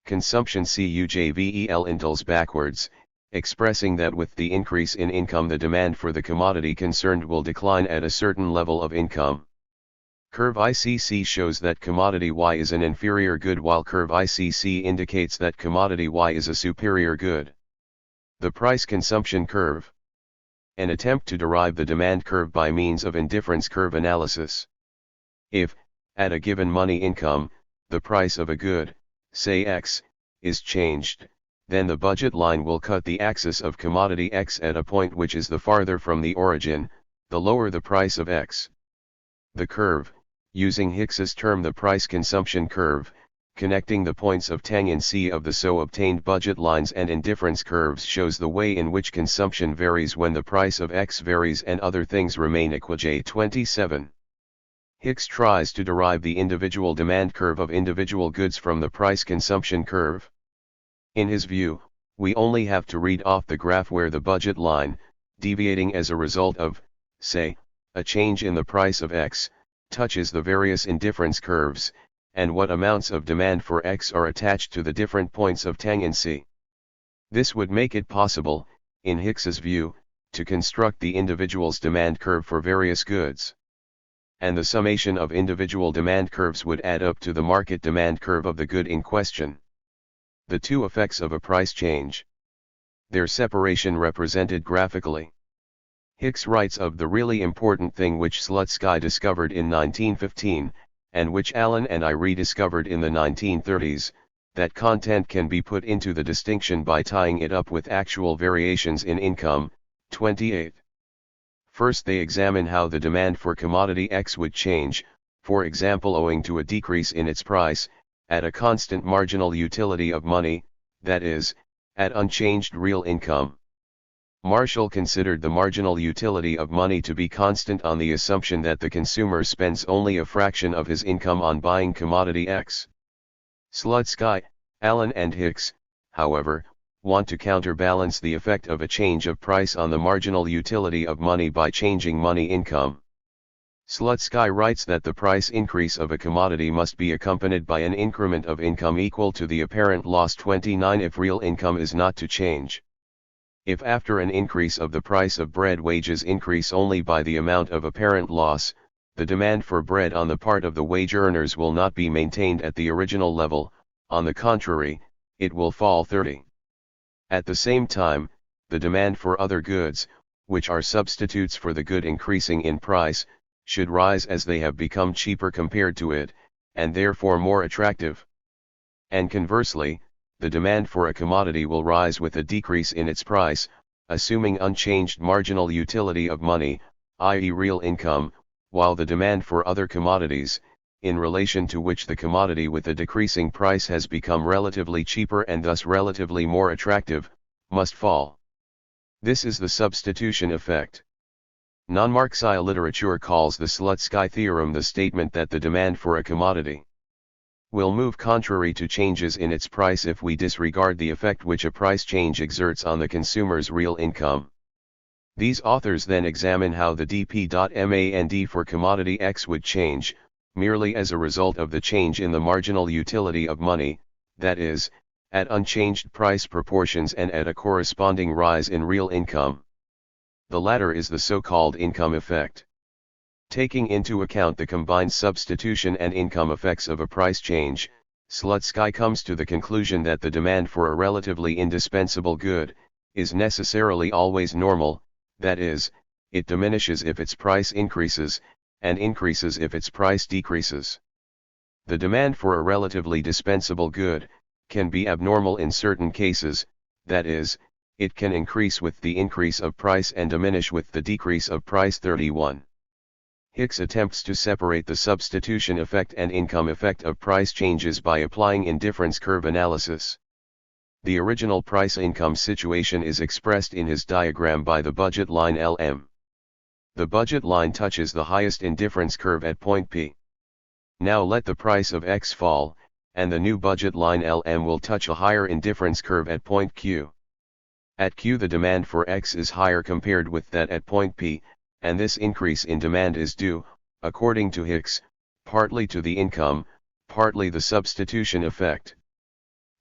consumption CUJVEL entals backwards, expressing that with the increase in income the demand for the commodity concerned will decline at a certain level of income. Curve ICC shows that commodity Y is an inferior good while curve ICC indicates that commodity Y is a superior good. The price consumption curve. An attempt to derive the demand curve by means of indifference curve analysis. If, at a given money income, the price of a good, say X, is changed, then the budget line will cut the axis of commodity X at a point which is the farther from the origin, the lower the price of X. The curve, using Hicks's term the price consumption curve, connecting the points of tang and C of the so obtained budget lines and indifference curves shows the way in which consumption varies when the price of X varies and other things remain equal. 27. Hicks tries to derive the individual demand curve of individual goods from the price consumption curve. In his view, we only have to read off the graph where the budget line, deviating as a result of, say, a change in the price of X, touches the various indifference curves, and what amounts of demand for X are attached to the different points of tang and C. This would make it possible, in Hicks's view, to construct the individual's demand curve for various goods. And the summation of individual demand curves would add up to the market demand curve of the good in question. The two effects of a price change. Their separation represented graphically. Hicks writes of the really important thing which Slutsky discovered in 1915, and which Allen and I rediscovered in the 1930s, that content can be put into the distinction by tying it up with actual variations in income. 28. First they examine how the demand for commodity X would change, for example owing to a decrease in its price, at a constant marginal utility of money, that is, at unchanged real income. Marshall considered the marginal utility of money to be constant on the assumption that the consumer spends only a fraction of his income on buying commodity X. Slutsky, Allen and Hicks, however, want to counterbalance the effect of a change of price on the marginal utility of money by changing money income. Slutsky writes that the price increase of a commodity must be accompanied by an increment of income equal to the apparent loss. 29 If real income is not to change. If after an increase of the price of bread wages increase only by the amount of apparent loss, the demand for bread on the part of the wage earners will not be maintained at the original level, on the contrary, it will fall. 30. At the same time, the demand for other goods, which are substitutes for the good increasing in price, should rise as they have become cheaper compared to it, and therefore more attractive. And conversely, the demand for a commodity will rise with a decrease in its price, assuming unchanged marginal utility of money, i.e. real income, while the demand for other commodities, in relation to which the commodity with a decreasing price has become relatively cheaper and thus relatively more attractive, must fall. This is the substitution effect. Non-Marxian literature calls the Slutsky theorem the statement that the demand for a commodity will move contrary to changes in its price if we disregard the effect which a price change exerts on the consumer's real income. These authors then examine how the dP.MAND for commodity X would change, merely as a result of the change in the marginal utility of money, that is, at unchanged price proportions and at a corresponding rise in real income. The latter is the so-called income effect. Taking into account the combined substitution and income effects of a price change, Slutsky comes to the conclusion that the demand for a relatively indispensable good is necessarily always normal, that is, it diminishes if its price increases, and increases if its price decreases. The demand for a relatively dispensable good can be abnormal in certain cases, that is, it can increase with the increase of price and diminish with the decrease of price. 31. Hicks attempts to separate the substitution effect and income effect of price changes by applying indifference curve analysis. The original price-income situation is expressed in his diagram by the budget line LM. The budget line touches the highest indifference curve at point P. Now let the price of X fall, and the new budget line LM will touch a higher indifference curve at point Q. At Q the demand for X is higher compared with that at point P, and this increase in demand is due, according to Hicks, partly to the income, partly the substitution effect.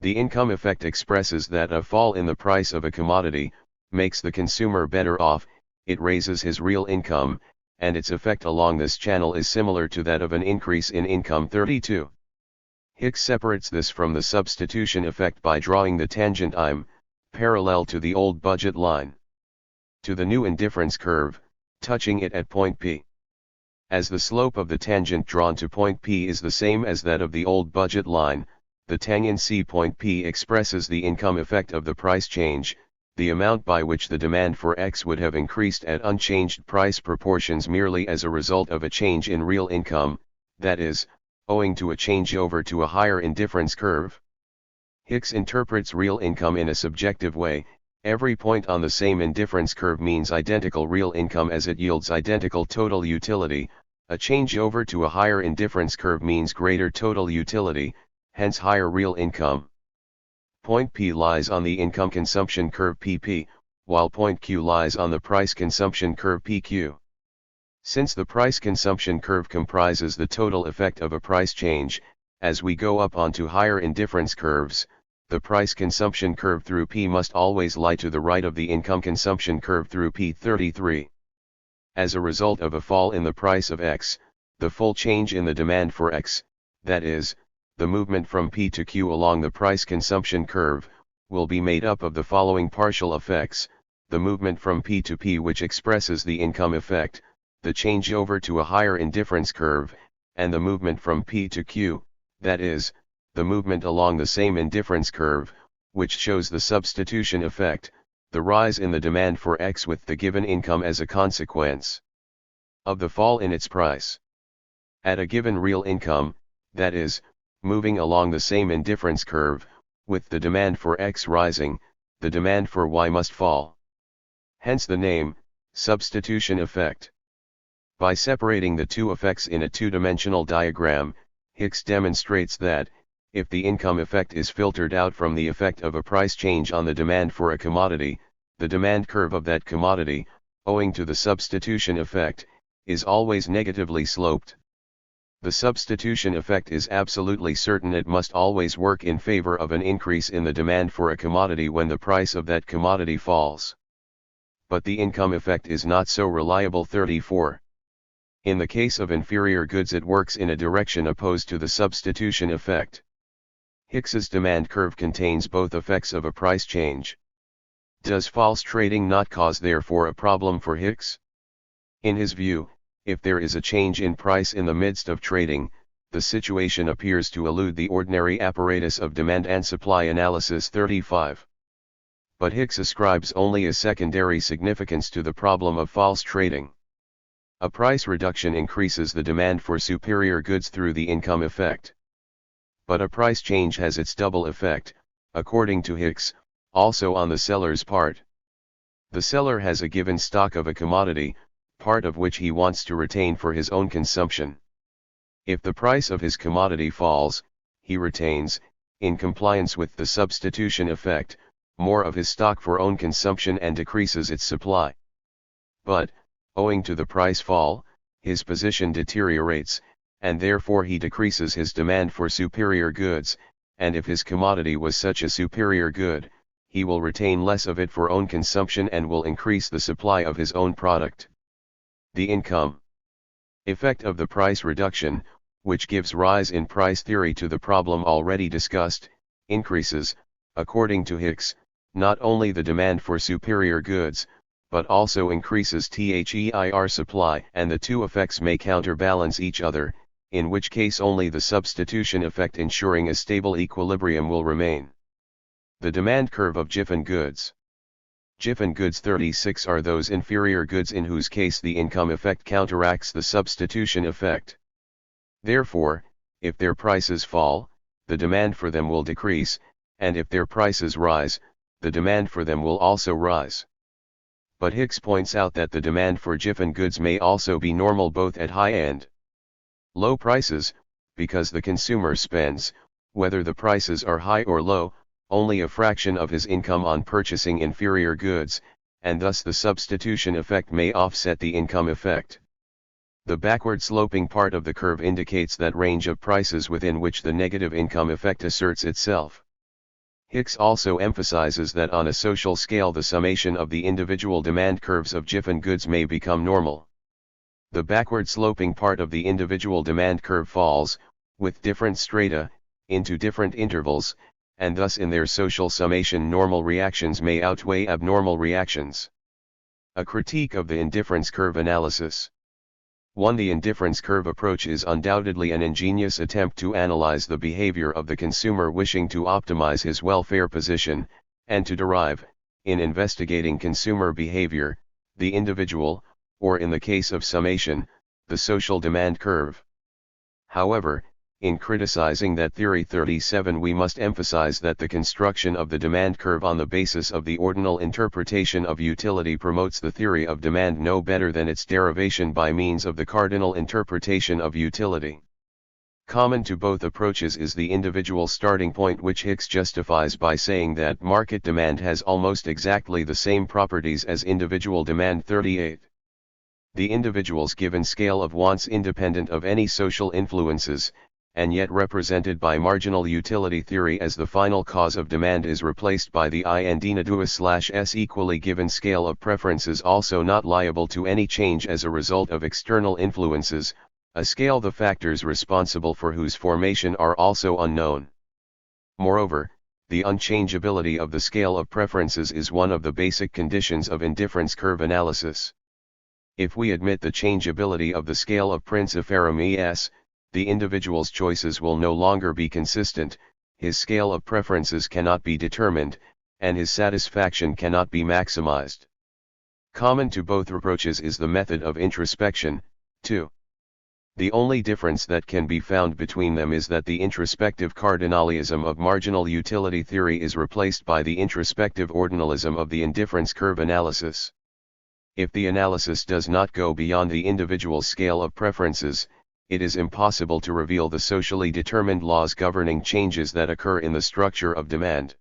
The income effect expresses that a fall in the price of a commodity makes the consumer better off, it raises his real income, and its effect along this channel is similar to that of an increase in income. 32. Hicks separates this from the substitution effect by drawing the tangent IM, parallel to the old budget line, to the new indifference curve, touching it at point P. As the slope of the tangent drawn to point P is the same as that of the old budget line, the tangent C point P expresses the income effect of the price change, the amount by which the demand for X would have increased at unchanged price proportions merely as a result of a change in real income, that is, owing to a changeover to a higher indifference curve. Hicks interprets real income in a subjective way. Every point on the same indifference curve means identical real income as it yields identical total utility. A changeover to a higher indifference curve means greater total utility, hence higher real income. Point P lies on the income consumption curve PP, while point Q lies on the price consumption curve PQ. Since the price consumption curve comprises the total effect of a price change, as we go up onto higher indifference curves, the price consumption curve through P must always lie to the right of the income consumption curve through P. 33. As a result of a fall in the price of X, the full change in the demand for X, that is, the movement from P to Q along the price consumption curve, will be made up of the following partial effects: the movement from P to P, which expresses the income effect, the changeover to a higher indifference curve, and the movement from P to Q, that is, the movement along the same indifference curve, which shows the substitution effect, the rise in the demand for X with the given income as a consequence of the fall in its price. At a given real income, that is, moving along the same indifference curve, with the demand for X rising, the demand for Y must fall. Hence the name, substitution effect. By separating the two effects in a two-dimensional diagram, Hicks demonstrates that, if the income effect is filtered out from the effect of a price change on the demand for a commodity, the demand curve of that commodity, owing to the substitution effect, is always negatively sloped. The substitution effect is absolutely certain; it must always work in favor of an increase in the demand for a commodity when the price of that commodity falls. But the income effect is not so reliable. 34. In the case of inferior goods it works in a direction opposed to the substitution effect. Hicks's demand curve contains both effects of a price change. Does false trading not cause therefore a problem for Hicks? In his view, if there is a change in price in the midst of trading, the situation appears to elude the ordinary apparatus of demand and supply analysis. 35. But Hicks ascribes only a secondary significance to the problem of false trading. A price reduction increases the demand for superior goods through the income effect. But a price change has its double effect, according to Hicks, also on the seller's part. The seller has a given stock of a commodity, part of which he wants to retain for his own consumption. If the price of his commodity falls, he retains, in compliance with the substitution effect, more of his stock for own consumption and decreases its supply. But, owing to the price fall, his position deteriorates, and therefore he decreases his demand for superior goods, and if his commodity was such a superior good, he will retain less of it for own consumption and will increase the supply of his own product. The income effect of the price reduction, which gives rise in price theory to the problem already discussed, increases, according to Hicks, not only the demand for superior goods, but also increases THEIR supply, and the two effects may counterbalance each other, in which case only the substitution effect ensuring a stable equilibrium will remain. The demand curve of Giffen goods. Giffen goods 36 are those inferior goods in whose case the income effect counteracts the substitution effect. Therefore, if their prices fall, the demand for them will decrease, and if their prices rise, the demand for them will also rise. But Hicks points out that the demand for Giffen goods may also be normal both at high and low prices, because the consumer spends, whether the prices are high or low, only a fraction of his income on purchasing inferior goods, and thus the substitution effect may offset the income effect. The backward sloping part of the curve indicates that range of prices within which the negative income effect asserts itself. Hicks also emphasizes that on a social scale the summation of the individual demand curves of given goods may become normal. The backward sloping part of the individual demand curve falls, with different strata, into different intervals, and thus in their social summation normal reactions may outweigh abnormal reactions. A critique of the indifference curve analysis. 1. The indifference curve approach is undoubtedly an ingenious attempt to analyze the behavior of the consumer wishing to optimize his welfare position, and to derive, in investigating consumer behavior, the individual, or in the case of summation, the social demand curve. However, in criticizing that theory 37 we must emphasize that the construction of the demand curve on the basis of the ordinal interpretation of utility promotes the theory of demand no better than its derivation by means of the cardinal interpretation of utility. Common to both approaches is the individual starting point, which Hicks justifies by saying that market demand has almost exactly the same properties as individual demand. 38. The individual's given scale of wants independent of any social influences, and yet represented by marginal utility theory as the final cause of demand, is replaced by the individual/s equally given scale of preferences also not liable to any change as a result of external influences, a scale the factors responsible for whose formation are also unknown. Moreover, the unchangeability of the scale of preferences is one of the basic conditions of indifference curve analysis. If we admit the changeability of the scale of principium S, the individual's choices will no longer be consistent, his scale of preferences cannot be determined, and his satisfaction cannot be maximized. Common to both approaches is the method of introspection. 2. The only difference that can be found between them is that the introspective cardinalism of marginal utility theory is replaced by the introspective ordinalism of the indifference curve analysis. If the analysis does not go beyond the individual scale of preferences, it is impossible to reveal the socially determined laws governing changes that occur in the structure of demand.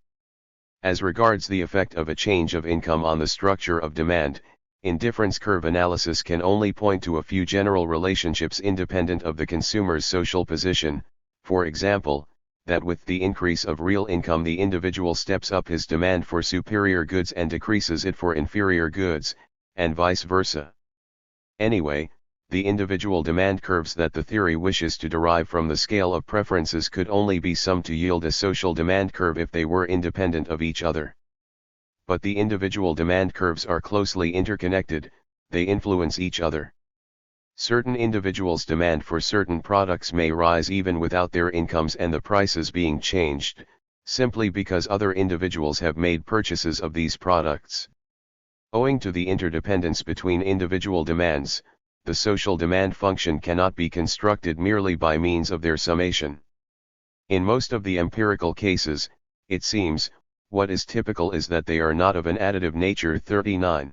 As regards the effect of a change of income on the structure of demand, indifference curve analysis can only point to a few general relationships independent of the consumer's social position, for example, that with the increase of real income the individual steps up his demand for superior goods and decreases it for inferior goods, and vice versa. Anyway, the individual demand curves that the theory wishes to derive from the scale of preferences could only be summed to yield a social demand curve if they were independent of each other. But the individual demand curves are closely interconnected, they influence each other. Certain individuals' demand for certain products may rise even without their incomes and the prices being changed, simply because other individuals have made purchases of these products. Owing to the interdependence between individual demands, the social demand function cannot be constructed merely by means of their summation. In most of the empirical cases, it seems, what is typical is that they are not of an additive nature. 39.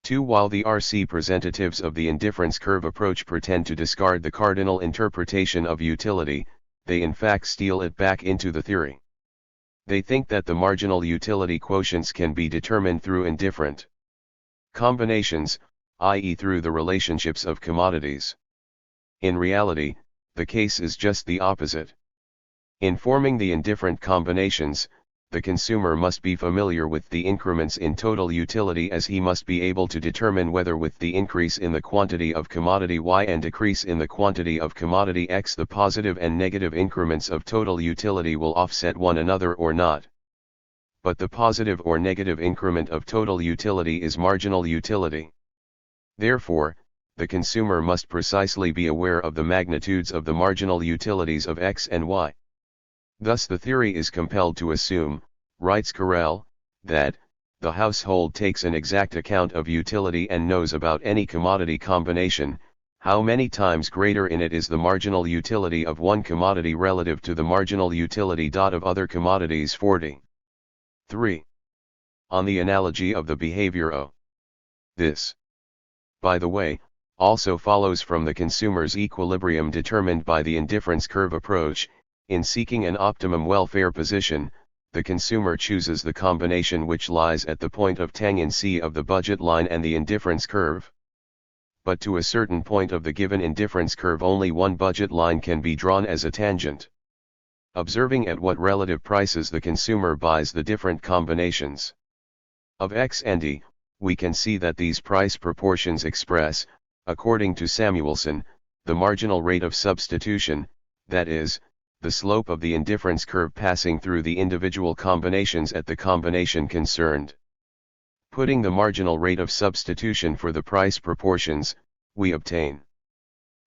2. While the RC representatives of the indifference curve approach pretend to discard the cardinal interpretation of utility, they in fact steal it back into the theory. They think that the marginal utility quotients can be determined through indifferent combinations, i.e. through the relationships of commodities. In reality, the case is just the opposite. In forming the indifferent combinations, the consumer must be familiar with the increments in total utility, as he must be able to determine whether with the increase in the quantity of commodity Y and decrease in the quantity of commodity X the positive and negative increments of total utility will offset one another or not. But the positive or negative increment of total utility is marginal utility. Therefore, the consumer must precisely be aware of the magnitudes of the marginal utilities of X and Y. Thus the theory is compelled to assume, writes Carrel, that the household takes an exact account of utility and knows about any commodity combination, how many times greater in it is the marginal utility of one commodity relative to the marginal utility of other commodities. 40. 3. On the analogy of the behavior O. This, by the way, also follows from the consumer's equilibrium determined by the indifference curve approach, In seeking an optimum welfare position, the consumer chooses the combination which lies at the point of tangent C of the budget line and the indifference curve. But to a certain point of the given indifference curve only one budget line can be drawn as a tangent. Observing at what relative prices the consumer buys the different combinations of X and D, we can see that these price proportions express, according to Samuelson, the marginal rate of substitution, that is, the slope of the indifference curve passing through the individual combinations at the combination concerned. Putting the marginal rate of substitution for the price proportions, we obtain.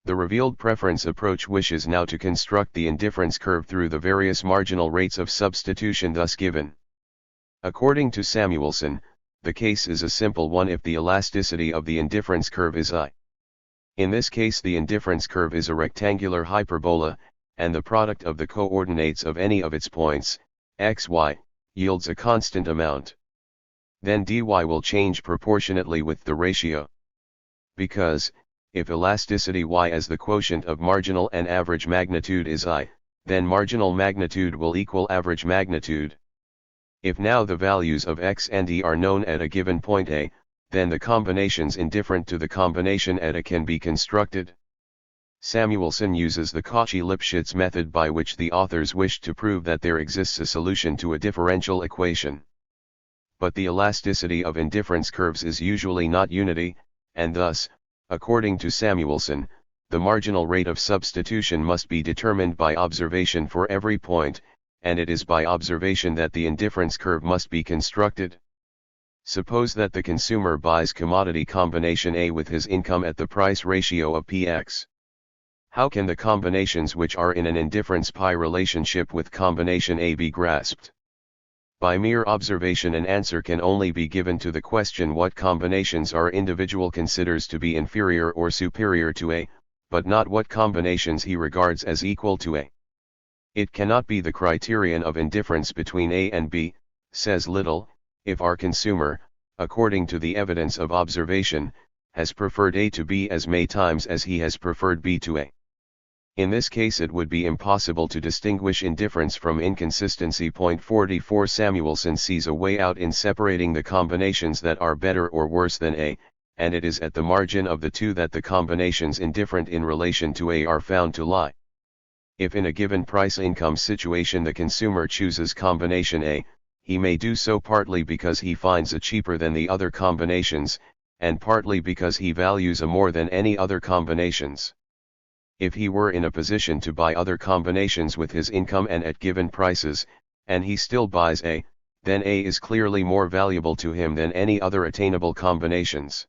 The revealed preference approach wishes now to construct the indifference curve through the various marginal rates of substitution thus given. According to Samuelson, the case is a simple one if the elasticity of the indifference curve is I. In this case the indifference curve is a rectangular hyperbola, and the product of the coordinates of any of its points, x, y, yields a constant amount. Then dy will change proportionately with the ratio. Because, if elasticity y as the quotient of marginal and average magnitude is I, then marginal magnitude will equal average magnitude. If now the values of x and d are known at a given point A, then the combinations indifferent to the combination at A can be constructed. Samuelson uses the Cauchy-Lipschitz method by which the authors wished to prove that there exists a solution to a differential equation. But the elasticity of indifference curves is usually not unity, and thus, according to Samuelson, the marginal rate of substitution must be determined by observation for every point, and it is by observation that the indifference curve must be constructed. Suppose that the consumer buys commodity combination A with his income at the price ratio of Px. How can the combinations which are in an indifference pi relationship with combination A be grasped? By mere observation an answer can only be given to the question what combinations our individual considers to be inferior or superior to A, but not what combinations he regards as equal to A. It cannot be the criterion of indifference between A and B, says Little, if our consumer, according to the evidence of observation, has preferred A to B as many times as he has preferred B to A. In this case it would be impossible to distinguish indifference from inconsistency. 44 Samuelson sees a way out in separating the combinations that are better or worse than A, and it is at the margin of the two that the combinations indifferent in relation to A are found to lie. If in a given price-income situation the consumer chooses combination A, he may do so partly because he finds it cheaper than the other combinations, and partly because he values A more than any other combinations. If he were in a position to buy other combinations with his income and at given prices, and he still buys A, then A is clearly more valuable to him than any other attainable combinations.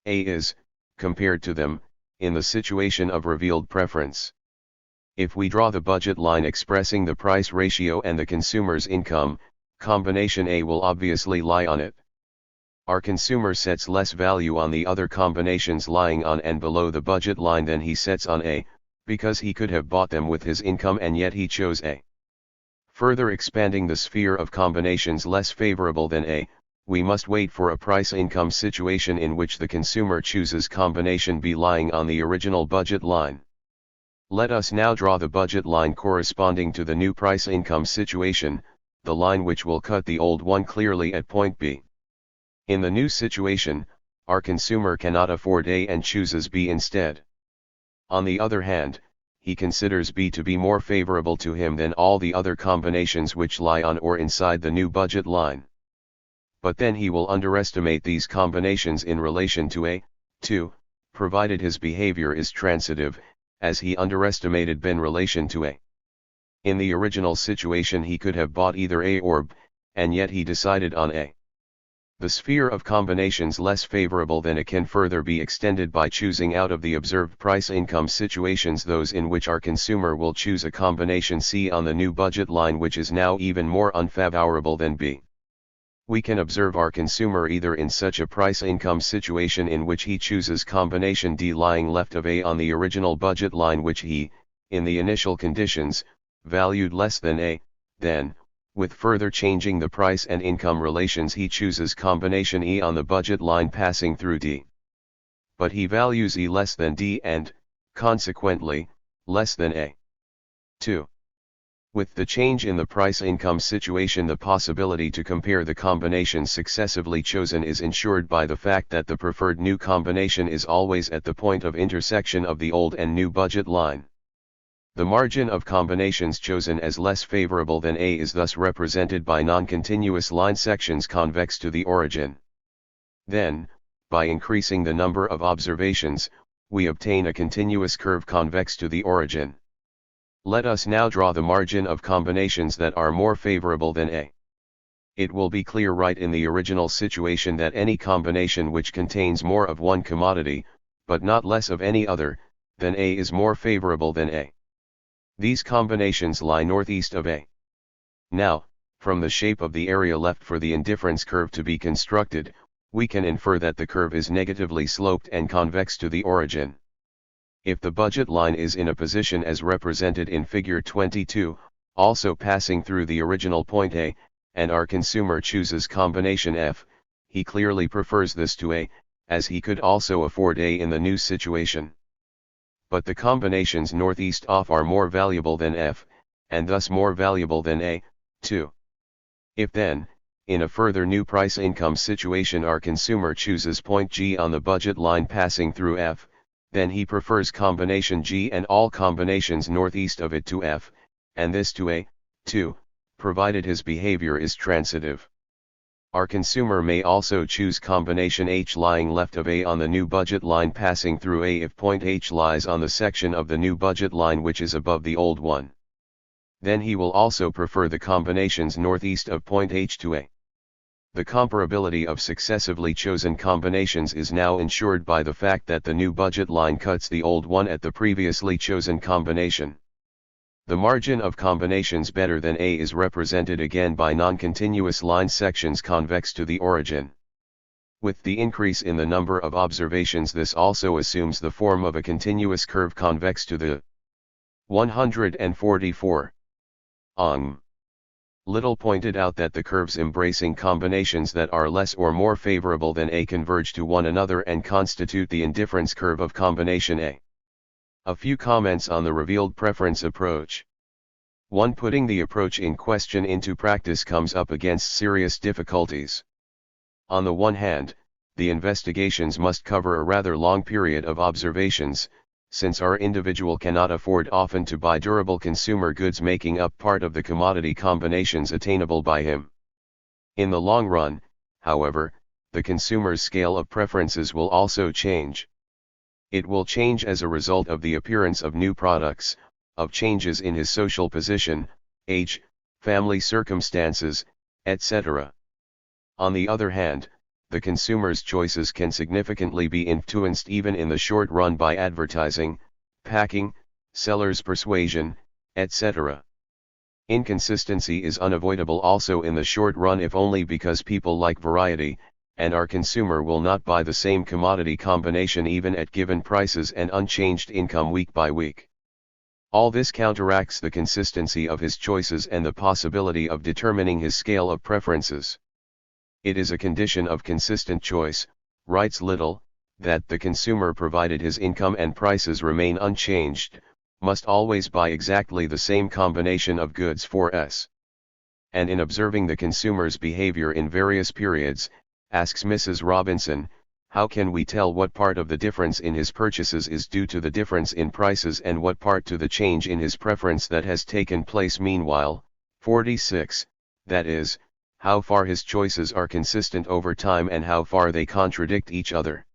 A is, compared to them, in the situation of revealed preference. If we draw the budget line expressing the price ratio and the consumer's income, combination A will obviously lie on it. Our consumer sets less value on the other combinations lying on and below the budget line than he sets on A, because he could have bought them with his income and yet he chose A. Further expanding the sphere of combinations less favorable than A, we must wait for a price-income situation in which the consumer chooses combination B lying on the original budget line. Let us now draw the budget line corresponding to the new price-income situation, the line which will cut the old one clearly at point B. In the new situation, our consumer cannot afford A and chooses B instead. On the other hand, he considers B to be more favorable to him than all the other combinations which lie on or inside the new budget line. But then he will underestimate these combinations in relation to A, too, provided his behavior is transitive, as he underestimated B in relation to A. In the original situation he could have bought either A or B, and yet he decided on A. The sphere of combinations less favorable than A can further be extended by choosing out of the observed price-income situations those in which our consumer will choose a combination C on the new budget line which is now even more unfavorable than B. We can observe our consumer either in such a price-income situation in which he chooses combination D lying left of A on the original budget line which he, in the initial conditions, valued less than A, then, with further changing the price and income relations he chooses combination E on the budget line passing through D. But he values E less than D and, consequently, less than A. 2. With the change in the price-income situation, the possibility to compare the combinations successively chosen is ensured by the fact that the preferred new combination is always at the point of intersection of the old and new budget line. The margin of combinations chosen as less favorable than A is thus represented by non-continuous line sections convex to the origin. Then, by increasing the number of observations, we obtain a continuous curve convex to the origin. Let us now draw the margin of combinations that are more favorable than A. It will be clear right in the original situation that any combination which contains more of one commodity, but not less of any other, than A is more favorable than A. These combinations lie northeast of A. Now, from the shape of the area left for the indifference curve to be constructed, we can infer that the curve is negatively sloped and convex to the origin. If the budget line is in a position as represented in figure 22, also passing through the original point A, and our consumer chooses combination F, he clearly prefers this to A, as he could also afford A in the new situation. But the combinations northeast of are more valuable than F, and thus more valuable than A, too. If then, in a further new price-income situation, our consumer chooses point G on the budget line passing through F, then he prefers combination G and all combinations northeast of it to F, and this to A, too, provided his behavior is transitive. Our consumer may also choose combination H lying left of A on the new budget line passing through A if point H lies on the section of the new budget line which is above the old one. Then he will also prefer the combinations northeast of point H to A. The comparability of successively chosen combinations is now ensured by the fact that the new budget line cuts the old one at the previously chosen combination. The margin of combinations better than A is represented again by non-continuous line sections convex to the origin. With the increase in the number of observations, this also assumes the form of a continuous curve convex to the 144. Little pointed out that the curves embracing combinations that are less or more favorable than A converge to one another and constitute the indifference curve of combination A. A few comments on the revealed preference approach. 1. Putting the approach in question into practice comes up against serious difficulties. On the one hand, the investigations must cover a rather long period of observations, since our individual cannot afford often to buy durable consumer goods making up part of the commodity combinations attainable by him. In the long run, however, the consumer's scale of preferences will also change. It will change as a result of the appearance of new products, of changes in his social position, age, family circumstances, etc. On the other hand, the consumer's choices can significantly be influenced even in the short run by advertising, packing, sellers' persuasion, etc. Inconsistency is unavoidable also in the short run, if only because people like variety, and our consumer will not buy the same commodity combination even at given prices and unchanged income week by week. All this counteracts the consistency of his choices and the possibility of determining his scale of preferences. It is a condition of consistent choice, writes Little, that the consumer, provided his income and prices remain unchanged, must always buy exactly the same combination of goods for S. And in observing the consumer's behavior in various periods, asks Mrs. Robinson, how can we tell what part of the difference in his purchases is due to the difference in prices and what part to the change in his preference that has taken place meanwhile? 46, that is, how far his choices are consistent over time and how far they contradict each other.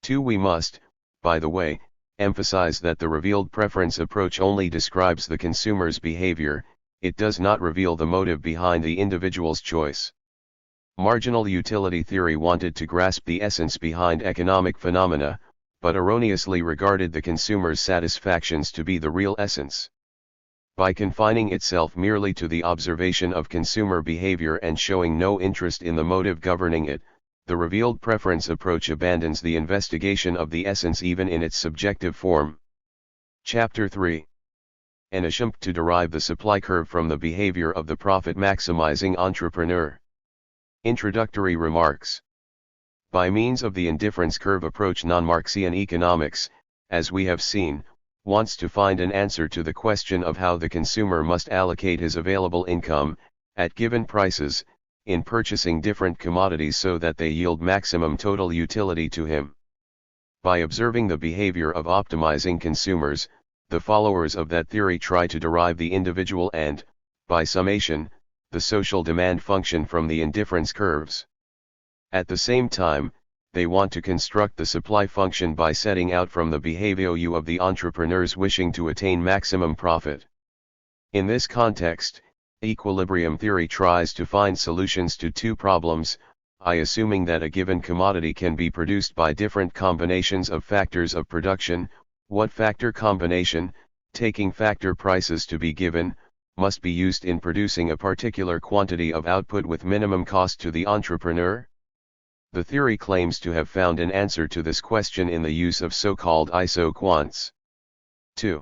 2. We must, by the way, emphasize that the revealed preference approach only describes the consumer's behavior, it does not reveal the motive behind the individual's choice. Marginal utility theory wanted to grasp the essence behind economic phenomena, but erroneously regarded the consumer's satisfactions to be the real essence. By confining itself merely to the observation of consumer behavior and showing no interest in the motive governing it, the revealed preference approach abandons the investigation of the essence even in its subjective form. Chapter 3. An attempt to derive the supply curve from the behavior of the profit-maximizing entrepreneur. Introductory remarks. By means of the indifference curve approach, non-Marxian economics, as we have seen, wants to find an answer to the question of how the consumer must allocate his available income, at given prices, in purchasing different commodities so that they yield maximum total utility to him. By observing the behavior of optimizing consumers, the followers of that theory try to derive the individual and, by summation, the social demand function from the indifference curves. At the same time, they want to construct the supply function by setting out from the behavior of the entrepreneurs wishing to attain maximum profit. In this context, equilibrium theory tries to find solutions to two problems, assuming that a given commodity can be produced by different combinations of factors of production. What factor combination, taking factor prices to be given, must be used in producing a particular quantity of output with minimum cost to the entrepreneur? The theory claims to have found an answer to this question in the use of so-called isoquants. 2.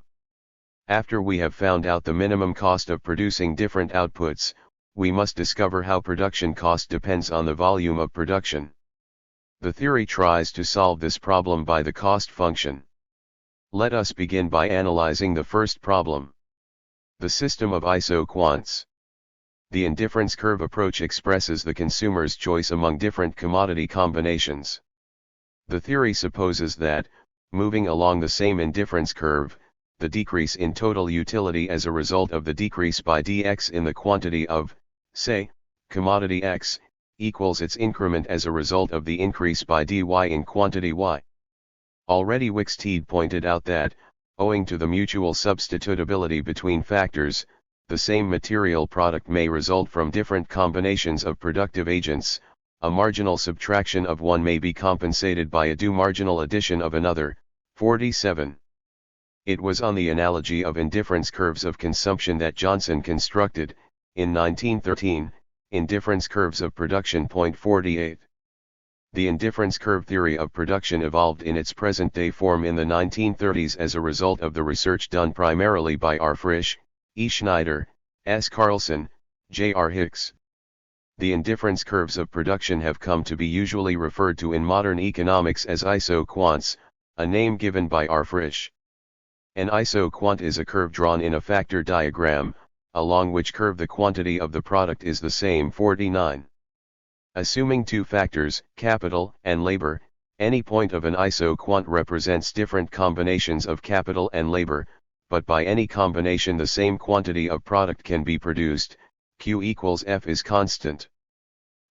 After we have found out the minimum cost of producing different outputs, we must discover how production cost depends on the volume of production. The theory tries to solve this problem by the cost function. Let us begin by analyzing the first problem. The system of isoquants. The indifference curve approach expresses the consumer's choice among different commodity combinations. The theory supposes that, moving along the same indifference curve, the decrease in total utility as a result of the decrease by dx in the quantity of, say, commodity x, equals its increment as a result of the increase by dy in quantity y. Already Wicksteed pointed out that, owing to the mutual substitutability between factors, the same material product may result from different combinations of productive agents. A marginal subtraction of one may be compensated by a due marginal addition of another. 47. It was on the analogy of indifference curves of consumption that Johnson constructed, in 1913, indifference curves of production. 48. The indifference curve theory of production evolved in its present-day form in the 1930s as a result of the research done primarily by R. Frisch, E. Schneider, S. Carlson, J. R. Hicks. The indifference curves of production have come to be usually referred to in modern economics as isoquants, a name given by R. Frisch. An isoquant is a curve drawn in a factor diagram, along which curve the quantity of the product is the same. 49. Assuming two factors, capital and labor, any point of an isoquant represents different combinations of capital and labor, but by any combination the same quantity of product can be produced. Q equals F is constant.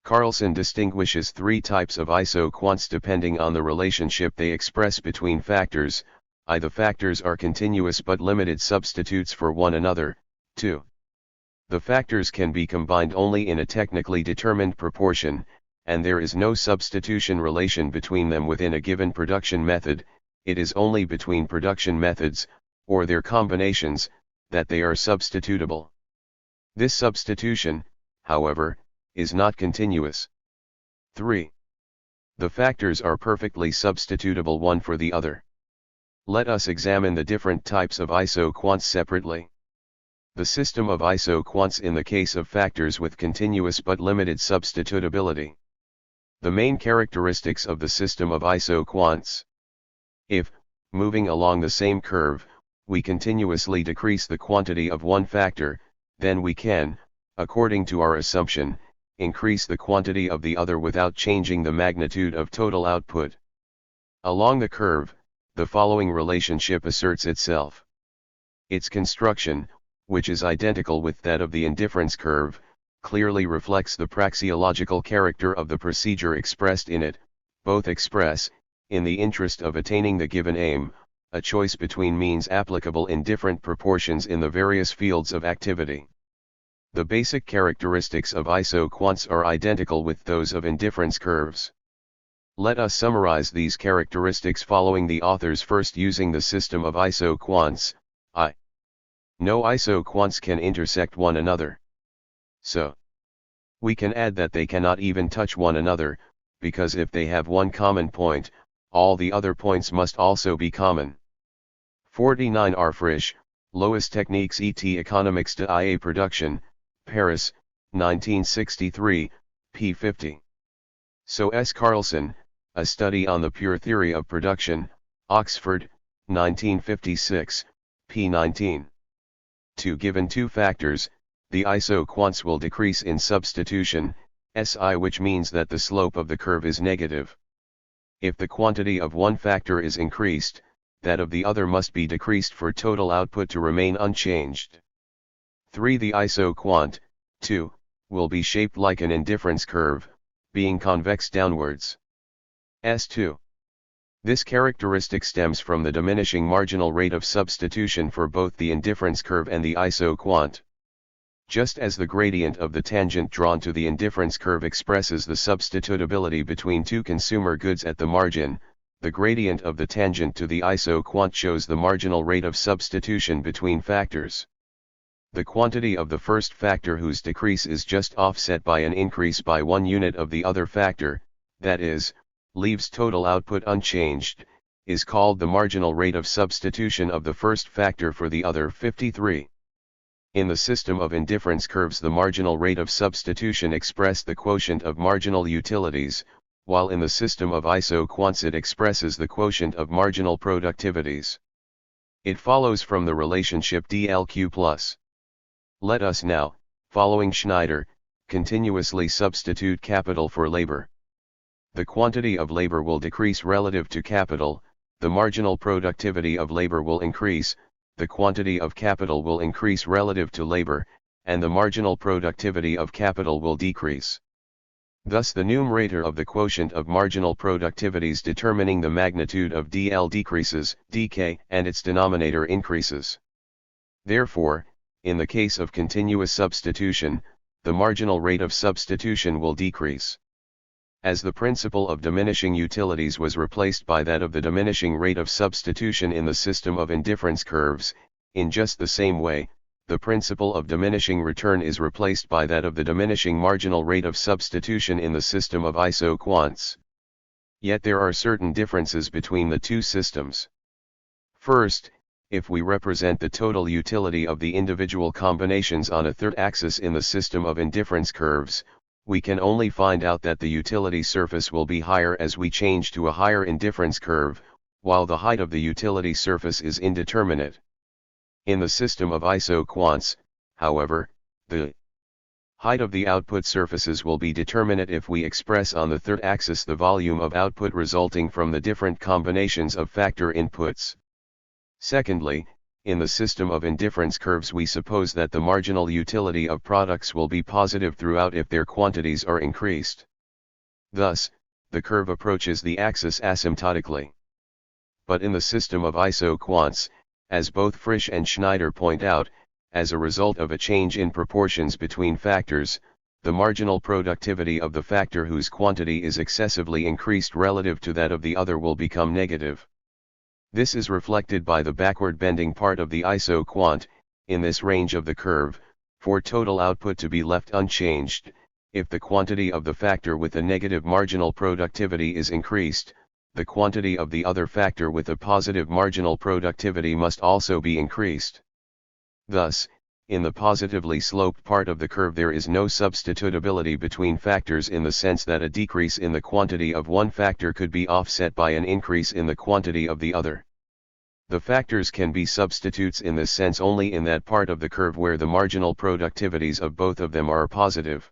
Carlson distinguishes three types of isoquants depending on the relationship they express between factors. The factors are continuous but limited substitutes for one another. 2. The factors can be combined only in a technically determined proportion, and there is no substitution relation between them within a given production method. It is only between production methods, or their combinations, that they are substitutable. This substitution, however, is not continuous. 3. The factors are perfectly substitutable one for the other. Let us examine the different types of isoquants separately. The system of isoquants in the case of factors with continuous but limited substitutability. The main characteristics of the system of isoquants. If, moving along the same curve, we continuously decrease the quantity of one factor, then we can, according to our assumption, increase the quantity of the other without changing the magnitude of total output. Along the curve, the following relationship asserts itself. Its construction, which is identical with that of the indifference curve, clearly reflects the praxeological character of the procedure expressed in it. Both express, in the interest of attaining the given aim, a choice between means applicable in different proportions in the various fields of activity. The basic characteristics of isoquants are identical with those of indifference curves. Let us summarize these characteristics following the author's first using the system of isoquants. No isoquants can intersect one another. So, we can add that they cannot even touch one another, because if they have one common point, all the other points must also be common. 49 R. Frisch, Lois Techniques et Économiques de IA Production, Paris, 1963, p. 50. So S. Carlson, A Study on the Pure Theory of Production, Oxford, 1956, p. 19. To given two factors, the isoquants will decrease in substitution, SI, which means that the slope of the curve is negative. If the quantity of one factor is increased, that of the other must be decreased for total output to remain unchanged. 3. The isoquant, 2, will be shaped like an indifference curve, being convex downwards. S2. This characteristic stems from the diminishing marginal rate of substitution for both the indifference curve and the isoquant. Just as the gradient of the tangent drawn to the indifference curve expresses the substitutability between two consumer goods at the margin, the gradient of the tangent to the isoquant shows the marginal rate of substitution between factors. The quantity of the first factor whose decrease is just offset by an increase by 1 unit of the other factor, that is, leaves total output unchanged, is called the marginal rate of substitution of the first factor for the other. 53. In the system of indifference curves, the marginal rate of substitution expresses the quotient of marginal utilities, while in the system of isoquants it expresses the quotient of marginal productivities. It follows from the relationship dLq+. Let us now, following Schneider, continuously substitute capital for labor. The quantity of labor will decrease relative to capital, the marginal productivity of labor will increase, the quantity of capital will increase relative to labor, and the marginal productivity of capital will decrease. Thus the numerator of the quotient of marginal productivities determining the magnitude of dL decreases, dk, and its denominator increases. Therefore, in the case of continuous substitution, the marginal rate of substitution will decrease. As the principle of diminishing utilities was replaced by that of the diminishing rate of substitution in the system of indifference curves, in just the same way, the principle of diminishing return is replaced by that of the diminishing marginal rate of substitution in the system of isoquants. Yet there are certain differences between the two systems. First, if we represent the total utility of the individual combinations on a third axis in the system of indifference curves, we can only find out that the utility surface will be higher as we change to a higher indifference curve, while the height of the utility surface is indeterminate. In the system of isoquants, however, the height of the output surfaces will be determinate if we express on the third axis the volume of output resulting from the different combinations of factor inputs. Secondly, in the system of indifference curves we suppose that the marginal utility of products will be positive throughout if their quantities are increased. Thus, the curve approaches the axis asymptotically. But in the system of isoquants, as both Frisch and Schneider point out, as a result of a change in proportions between factors, the marginal productivity of the factor whose quantity is excessively increased relative to that of the other will become negative. This is reflected by the backward bending part of the isoquant, in this range of the curve, for total output to be left unchanged. If the quantity of the factor with a negative marginal productivity is increased, the quantity of the other factor with a positive marginal productivity must also be increased. Thus, in the positively sloped part of the curve there is no substitutability between factors in the sense that a decrease in the quantity of one factor could be offset by an increase in the quantity of the other. The factors can be substitutes in this sense only in that part of the curve where the marginal productivities of both of them are positive.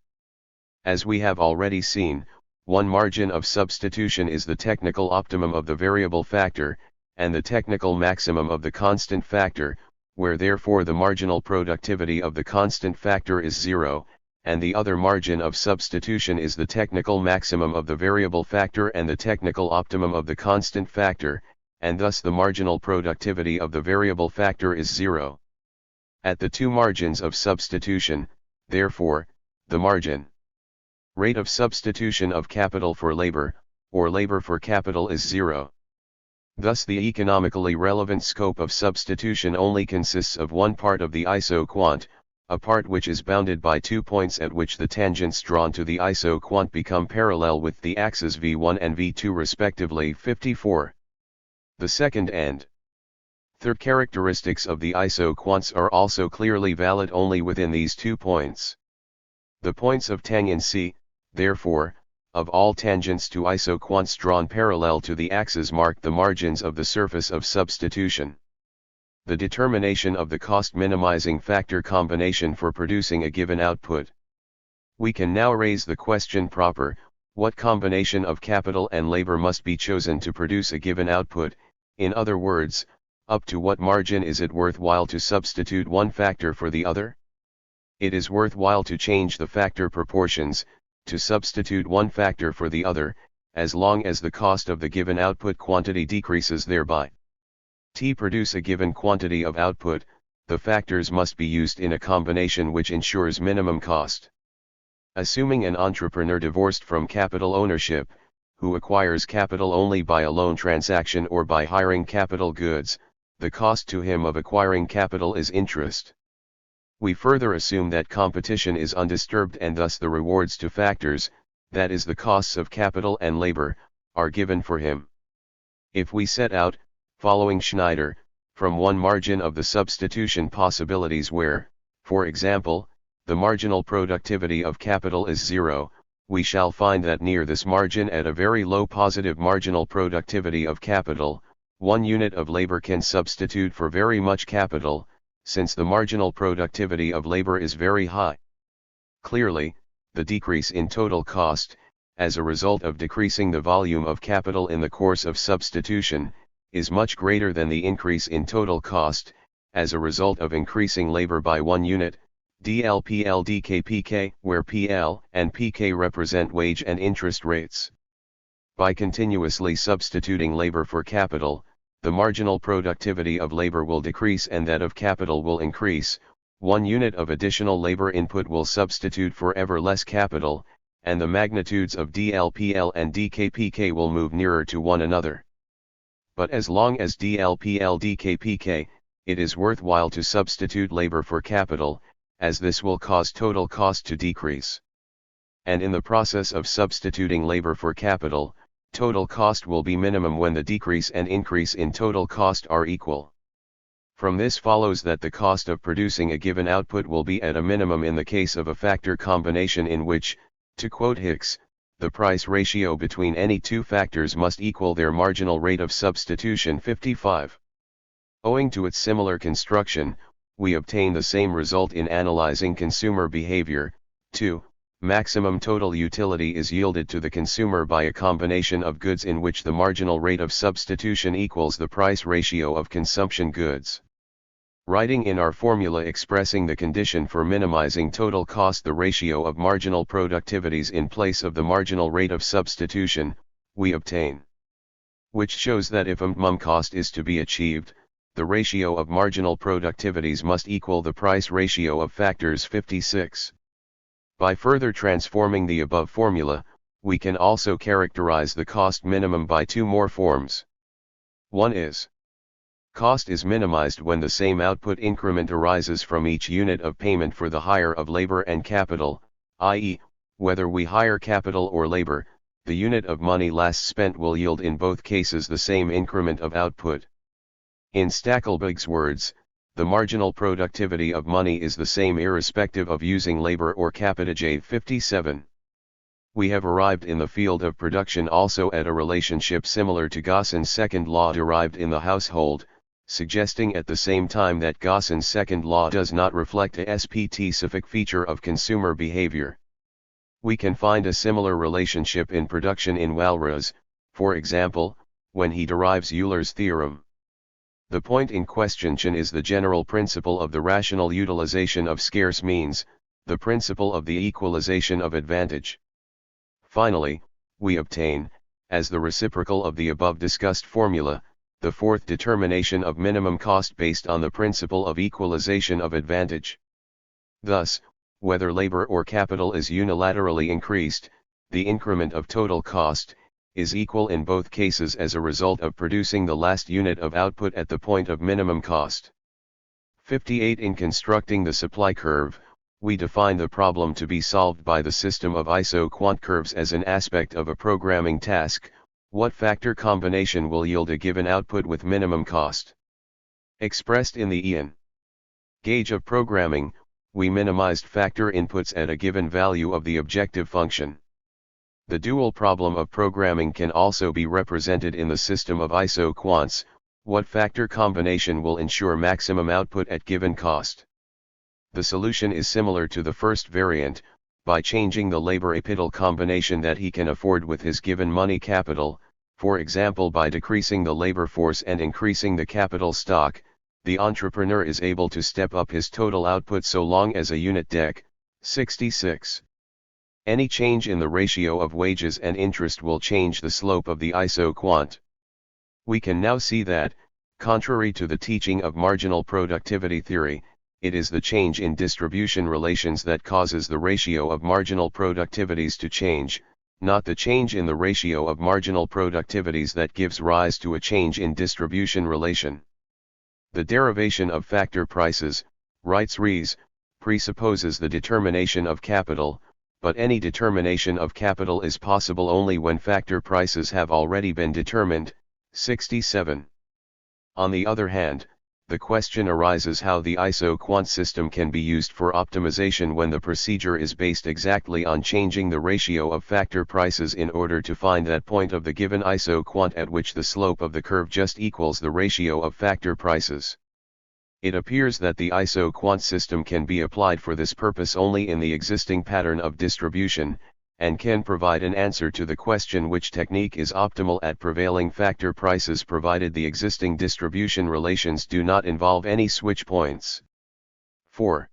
As we have already seen, one margin of substitution is the technical optimum of the variable factor, and the technical maximum of the constant factor, where therefore the marginal productivity of the constant factor is 0, and the other margin of substitution is the technical maximum of the variable factor and the technical optimum of the constant factor, and thus the marginal productivity of the variable factor is 0. At the two margins of substitution, therefore, the margin rate of substitution of capital for labor, or labor for capital is 0. Thus the economically relevant scope of substitution only consists of one part of the isoquant, a part which is bounded by 2 points at which the tangents drawn to the isoquant become parallel with the axes v1 and v2 respectively. 54. The second and third characteristics of the isoquants are also clearly valid only within these 2 points. The points of tang in C, therefore, of all tangents to isoquants drawn parallel to the axis mark the margins of the surface of substitution. The determination of the cost minimizing factor combination for producing a given output. We can now raise the question proper: what combination of capital and labor must be chosen to produce a given output? In other words, up to what margin is it worthwhile to substitute one factor for the other? It is worthwhile to change the factor proportions, to substitute one factor for the other, as long as the cost of the given output quantity decreases thereby. To produce a given quantity of output, the factors must be used in a combination which ensures minimum cost. Assuming an entrepreneur divorced from capital ownership, who acquires capital only by a loan transaction or by hiring capital goods, the cost to him of acquiring capital is interest. We further assume that competition is undisturbed and thus the rewards to factors, that is the costs of capital and labor, are given for him. If we set out, following Schneider, from one margin of the substitution possibilities where, for example, the marginal productivity of capital is 0, we shall find that near this margin at a very low positive marginal productivity of capital, 1 unit of labor can substitute for very much capital, since the marginal productivity of labor is very high. Clearly, the decrease in total cost, as a result of decreasing the volume of capital in the course of substitution, is much greater than the increase in total cost, as a result of increasing labor by 1 unit, DLPL DKPK, where PL and PK represent wage and interest rates. By continuously substituting labor for capital, the marginal productivity of labor will decrease and that of capital will increase. 1 unit of additional labor input will substitute for ever less capital, and the magnitudes of DLPL and DKPK will move nearer to one another. But as long as DLPL DKPK, it is worthwhile to substitute labor for capital, as this will cause total cost to decrease. And in the process of substituting labor for capital, total cost will be minimum when the decrease and increase in total cost are equal. From this follows that the cost of producing a given output will be at a minimum in the case of a factor combination in which, to quote Hicks, the price ratio between any two factors must equal their marginal rate of substitution 55. Owing to its similar construction, we obtain the same result in analyzing consumer behavior. 2. Maximum total utility is yielded to the consumer by a combination of goods in which the marginal rate of substitution equals the price ratio of consumption goods. Writing in our formula expressing the condition for minimizing total cost the ratio of marginal productivities in place of the marginal rate of substitution, we obtain. Which shows that if minimum cost is to be achieved, the ratio of marginal productivities must equal the price ratio of factors 56. By further transforming the above formula, we can also characterize the cost minimum by two more forms. One is: cost is minimized when the same output increment arises from each unit of payment for the hire of labor and capital, i.e., whether we hire capital or labor, the unit of money last spent will yield in both cases the same increment of output. In Stackelberg's words, the marginal productivity of money is the same irrespective of using labor or capital. J 57. We have arrived in the field of production also at a relationship similar to Gauss's second law derived in the household, suggesting at the same time that Gauss's second law does not reflect a specific feature of consumer behavior. We can find a similar relationship in production in Walras, for example, when he derives Euler's theorem. The point in question is the general principle of the rational utilization of scarce means, the principle of the equalization of advantage. Finally, we obtain, as the reciprocal of the above discussed formula, the fourth determination of minimum cost based on the principle of equalization of advantage. Thus, whether labor or capital is unilaterally increased, the increment of total cost is equal in both cases as a result of producing the last unit of output at the point of minimum cost. 58. In constructing the supply curve, we define the problem to be solved by the system of iso-quant curves as an aspect of a programming task. What factor combination will yield a given output with minimum cost? Expressed in the Ian gauge of programming, we minimized factor inputs at a given value of the objective function. The dual problem of programming can also be represented in the system of isoquants. What factor combination will ensure maximum output at given cost? The solution is similar to the first variant, by changing the labor-capital combination that he can afford with his given money capital, for example by decreasing the labor force and increasing the capital stock. The entrepreneur is able to step up his total output so long as a unit DEC. 66. Any change in the ratio of wages and interest will change the slope of the isoquant. We can now see that, contrary to the teaching of marginal productivity theory, it is the change in distribution relations that causes the ratio of marginal productivities to change, not the change in the ratio of marginal productivities that gives rise to a change in distribution relation. The derivation of factor prices, writes Rees, presupposes the determination of capital, but any determination of capital is possible only when factor prices have already been determined. 67. On the other hand, the question arises how the isoquant system can be used for optimization when the procedure is based exactly on changing the ratio of factor prices in order to find that point of the given isoquant at which the slope of the curve just equals the ratio of factor prices. It appears that the isoquant system can be applied for this purpose only in the existing pattern of distribution, and can provide an answer to the question which technique is optimal at prevailing factor prices provided the existing distribution relations do not involve any switch points. 4.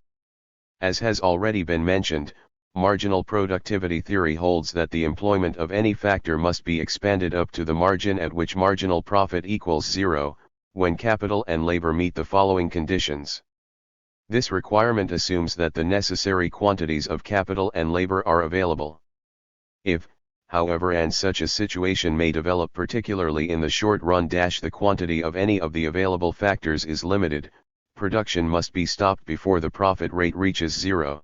As has already been mentioned, marginal productivity theory holds that the employment of any factor must be expanded up to the margin at which marginal profit equals zero, when capital and labor meet the following conditions. This requirement assumes that the necessary quantities of capital and labor are available. If, however, and such a situation may develop particularly in the short run, the quantity of any of the available factors is limited, production must be stopped before the profit rate reaches zero.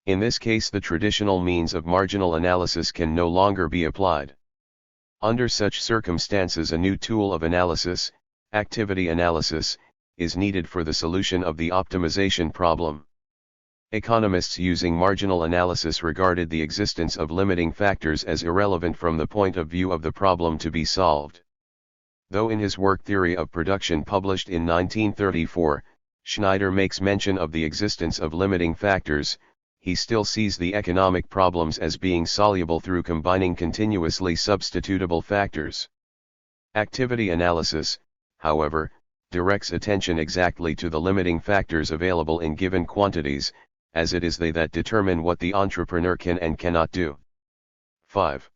In this case, the traditional means of marginal analysis can no longer be applied. Under such circumstances, a new tool of analysis, activity analysis, is needed for the solution of the optimization problem. Economists using marginal analysis regarded the existence of limiting factors as irrelevant from the point of view of the problem to be solved. Though in his work Theory of Production published in 1934, Schneider makes mention of the existence of limiting factors, he still sees the economic problems as being soluble through combining continuously substitutable factors. Activity analysis, however, directs attention exactly to the limiting factors available in given quantities, as it is they that determine what the entrepreneur can and cannot do. 5.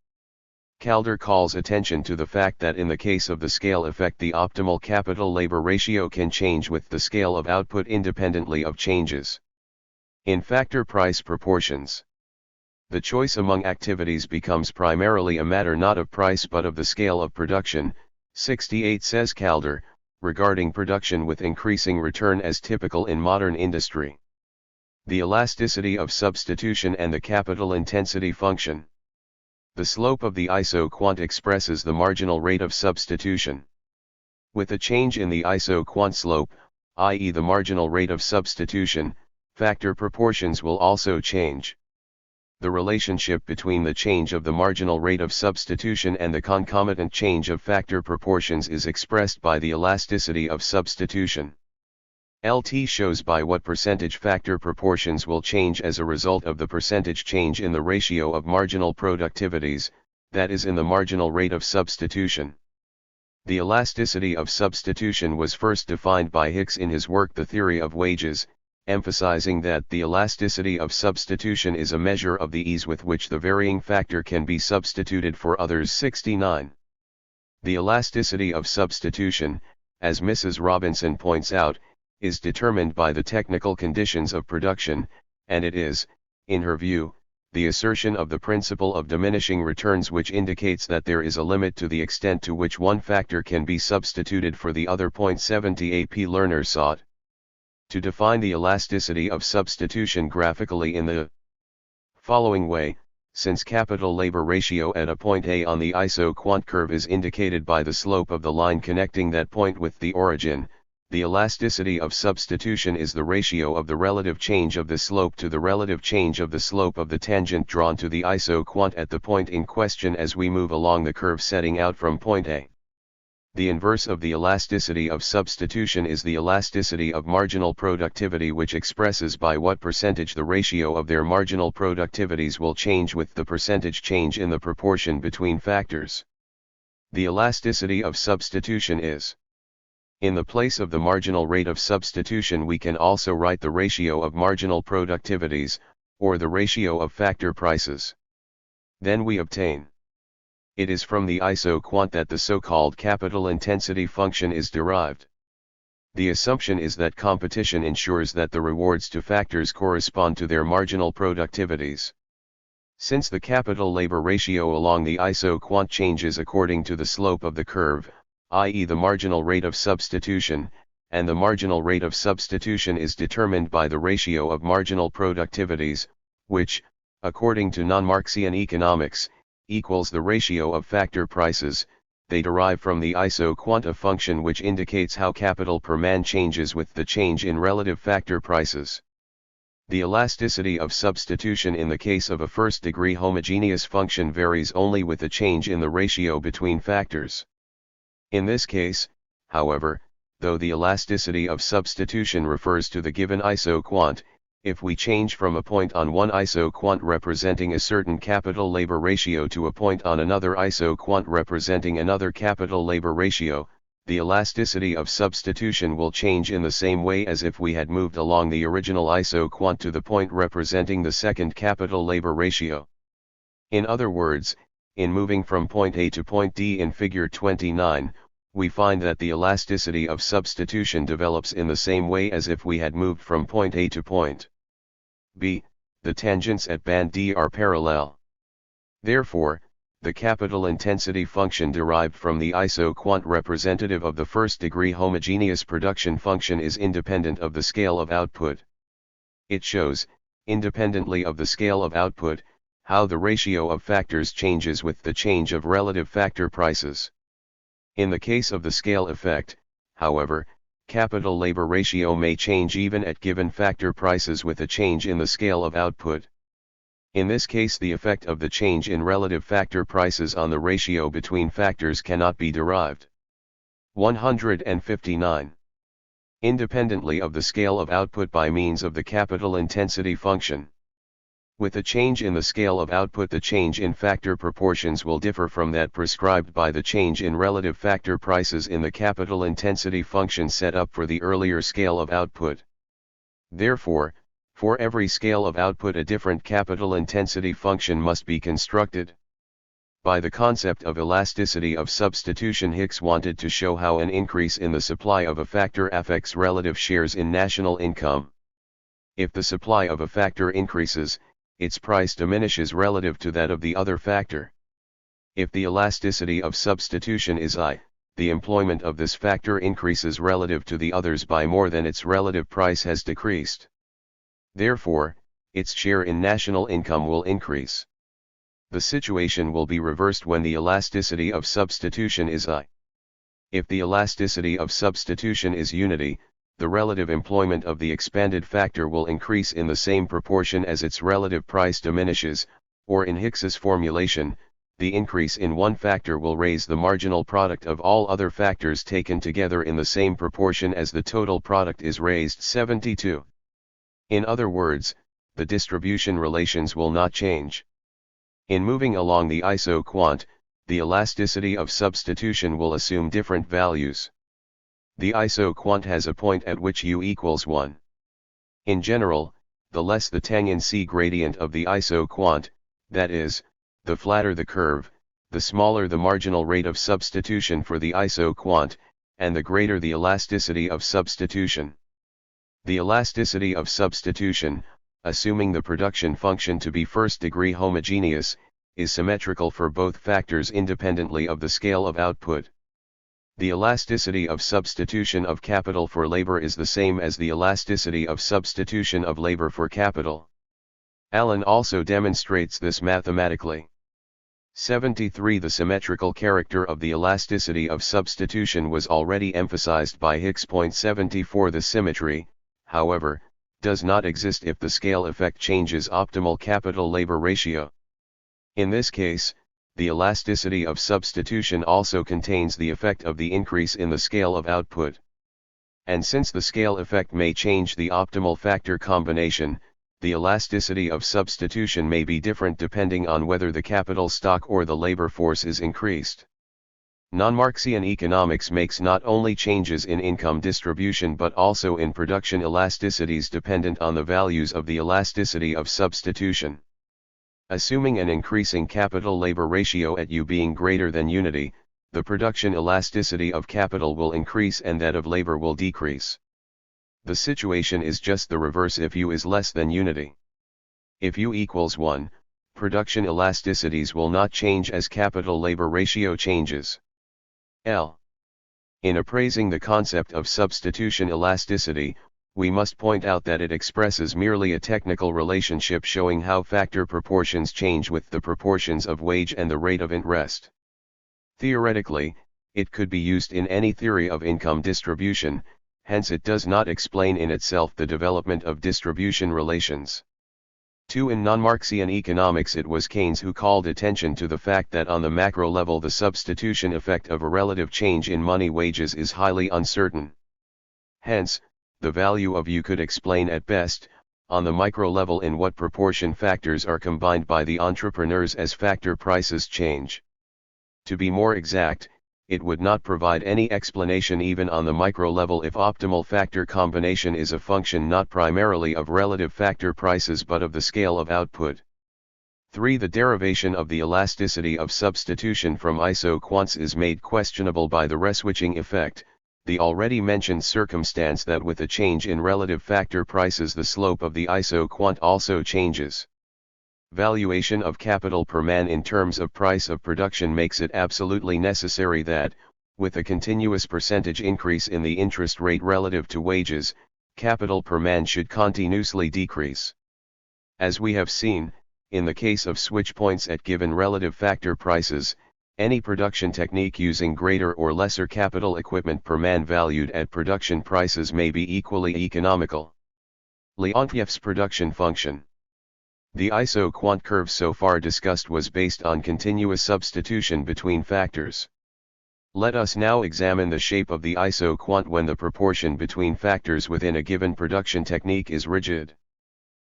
Calder calls attention to the fact that in the case of the scale effect, the optimal capital-labor ratio can change with the scale of output independently of changes in factor price proportions. The choice among activities becomes primarily a matter not of price but of the scale of production. 68, says Calder, regarding production with increasing return as typical in modern industry. The elasticity of substitution and the capital intensity function. The slope of the isoquant expresses the marginal rate of substitution. With a change in the isoquant slope, i.e. the marginal rate of substitution, factor proportions will also change. The relationship between the change of the marginal rate of substitution and the concomitant change of factor proportions is expressed by the elasticity of substitution. LT shows by what percentage factor proportions will change as a result of the percentage change in the ratio of marginal productivities, that is in the marginal rate of substitution. The elasticity of substitution was first defined by Hicks in his work The Theory of Wages, emphasizing that the elasticity of substitution is a measure of the ease with which the varying factor can be substituted for others. 69. The elasticity of substitution, as Mrs. Robinson points out, is determined by the technical conditions of production, and it is, in her view, the assertion of the principle of diminishing returns which indicates that there is a limit to the extent to which one factor can be substituted for the other. 70 AP Lerner sought to define the elasticity of substitution graphically in the following way: since capital-labor ratio at a point A on the isoquant curve is indicated by the slope of the line connecting that point with the origin, The elasticity of substitution is the ratio of the relative change of the slope to the relative change of the slope of the tangent drawn to the isoquant at the point in question as we move along the curve setting out from point A. The inverse of the elasticity of substitution is the elasticity of marginal productivity, which expresses by what percentage the ratio of their marginal productivities will change with the percentage change in the proportion between factors. The elasticity of substitution is. In the place of the marginal rate of substitution we can also write the ratio of marginal productivities, or the ratio of factor prices. Then we obtain. It is from the isoquant that the so-called capital intensity function is derived. The assumption is that competition ensures that the rewards to factors correspond to their marginal productivities. Since the capital labor ratio along the isoquant changes according to the slope of the curve, i.e. the marginal rate of substitution, and the marginal rate of substitution is determined by the ratio of marginal productivities, which, according to non-Marxian economics, equals the ratio of factor prices, they derive from the isoquant a function which indicates how capital per man changes with the change in relative factor prices. The elasticity of substitution in the case of a first-degree homogeneous function varies only with the change in the ratio between factors. In this case, however, though the elasticity of substitution refers to the given isoquant, if we change from a point on one isoquant representing a certain capital labor ratio to a point on another isoquant representing another capital labor ratio, the elasticity of substitution will change in the same way as if we had moved along the original isoquant to the point representing the second capital labor ratio. In other words, in moving from point A to point D in figure 29, we find that the elasticity of substitution develops in the same way as if we had moved from point A to point B. The tangents at band D are parallel. Therefore, the capital intensity function derived from the isoquant representative of the first-degree homogeneous production function is independent of the scale of output. It shows, independently of the scale of output, how the ratio of factors changes with the change of relative factor prices. In the case of the scale effect, however, capital labor ratio may change even at given factor prices with a change in the scale of output. In this case the effect of the change in relative factor prices on the ratio between factors cannot be derived. 159. Independently of the scale of output by means of the capital intensity function. With a change in the scale of output the change in factor proportions will differ from that prescribed by the change in relative factor prices in the capital intensity function set up for the earlier scale of output. Therefore, for every scale of output a different capital intensity function must be constructed. By the concept of elasticity of substitution Hicks wanted to show how an increase in the supply of a factor affects relative shares in national income. If the supply of a factor increases, its price diminishes relative to that of the other factor. If the elasticity of substitution is I, the employment of this factor increases relative to the others by more than its relative price has decreased. Therefore, its share in national income will increase. The situation will be reversed when the elasticity of substitution is I. If the elasticity of substitution is unity, the relative employment of the expanded factor will increase in the same proportion as its relative price diminishes, or in Hicks's formulation, the increase in one factor will raise the marginal product of all other factors taken together in the same proportion as the total product is raised 72. In other words, the distribution relations will not change. In moving along the isoquant, the elasticity of substitution will assume different values. The isoquant has a point at which U equals 1. In general, the less the tangent C gradient of the isoquant, that is, the flatter the curve, the smaller the marginal rate of substitution for the isoquant, and the greater the elasticity of substitution. The elasticity of substitution, assuming the production function to be first-degree homogeneous, is symmetrical for both factors independently of the scale of output. The elasticity of substitution of capital for labor is the same as the elasticity of substitution of labor for capital. Allen also demonstrates this mathematically. 73. The symmetrical character of the elasticity of substitution was already emphasized by Hicks. 74. The symmetry, however, does not exist if the scale effect changes optimal capital-labor ratio. In this case, the elasticity of substitution also contains the effect of the increase in the scale of output. And since the scale effect may change the optimal factor combination, the elasticity of substitution may be different depending on whether the capital stock or the labor force is increased. Non-Marxian economics makes not only changes in income distribution but also in production elasticities dependent on the values of the elasticity of substitution. Assuming an increasing capital-labor ratio at U being greater than unity, the production elasticity of capital will increase and that of labor will decrease. The situation is just the reverse if U is less than unity. If U equals 1, production elasticities will not change as capital-labor ratio changes. L. In appraising the concept of substitution elasticity, we must point out that it expresses merely a technical relationship showing how factor proportions change with the proportions of wage and the rate of interest. Theoretically, it could be used in any theory of income distribution, hence it does not explain in itself the development of distribution relations. 2. In non-Marxian economics it was Keynes who called attention to the fact that on the macro level the substitution effect of a relative change in money wages is highly uncertain. Hence, the value of U could explain at best, on the micro level in what proportion factors are combined by the entrepreneurs as factor prices change. To be more exact, it would not provide any explanation even on the micro level if optimal factor combination is a function not primarily of relative factor prices but of the scale of output. 3. The derivation of the elasticity of substitution from iso-quants is made questionable by the reswitching effect, the already mentioned circumstance that with a change in relative factor prices the slope of the iso-quant also changes. Valuation of capital per man in terms of price of production makes it absolutely necessary that, with a continuous percentage increase in the interest rate relative to wages, capital per man should continuously decrease. As we have seen, in the case of switch points at given relative factor prices, any production technique using greater or lesser capital equipment per man valued at production prices may be equally economical. Leontief's production function. The iso-quant curve so far discussed was based on continuous substitution between factors. Let us now examine the shape of the iso-quant when the proportion between factors within a given production technique is rigid.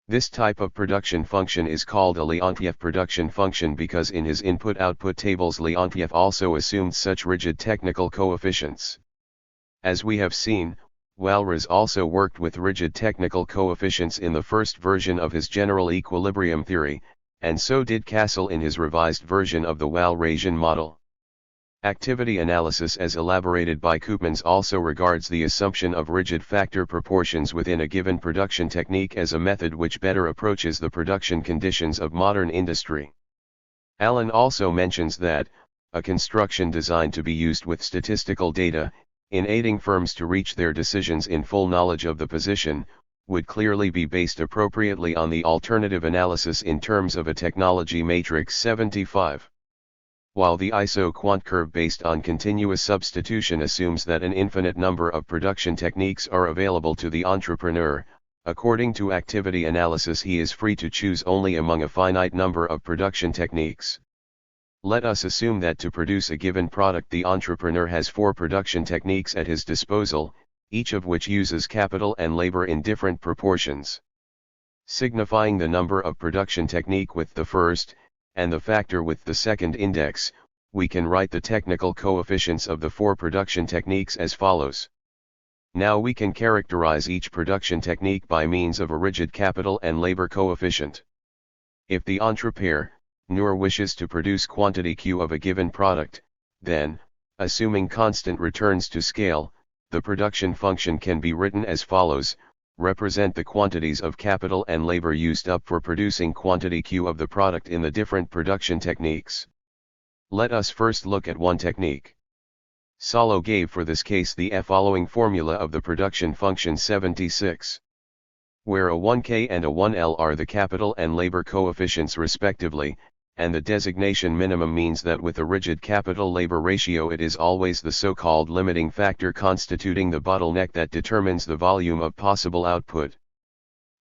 This type of production function is called a Leontief production function because in his input-output tables Leontief also assumed such rigid technical coefficients. As we have seen, Walras also worked with rigid technical coefficients in the first version of his general equilibrium theory, and so did Cassel in his revised version of the Walrasian model. Activity analysis as elaborated by Koopmans also regards the assumption of rigid factor proportions within a given production technique as a method which better approaches the production conditions of modern industry. Allen also mentions that, a construction designed to be used with statistical data, in aiding firms to reach their decisions in full knowledge of the position, would clearly be based appropriately on the alternative analysis in terms of a technology matrix 75. While the iso-quant curve based on continuous substitution assumes that an infinite number of production techniques are available to the entrepreneur, according to activity analysis he is free to choose only among a finite number of production techniques. Let us assume that to produce a given product the entrepreneur has 4 production techniques at his disposal, each of which uses capital and labor in different proportions. Signifying the number of production technique with the first, and the factor with the second index, we can write the technical coefficients of the 4 production techniques as follows. Now we can characterize each production technique by means of a rigid capital and labor coefficient. If the entrepreneur wishes to produce quantity Q of a given product, then, assuming constant returns to scale, the production function can be written as follows: represent the quantities of capital and labor used up for producing quantity Q of the product in the different production techniques. Let us first look at one technique. Salo gave for this case the following formula of the production function 76. Where a 1k and a 1l are the capital and labor coefficients respectively, and the designation minimum means that with a rigid capital-labor ratio it is always the so-called limiting factor constituting the bottleneck that determines the volume of possible output.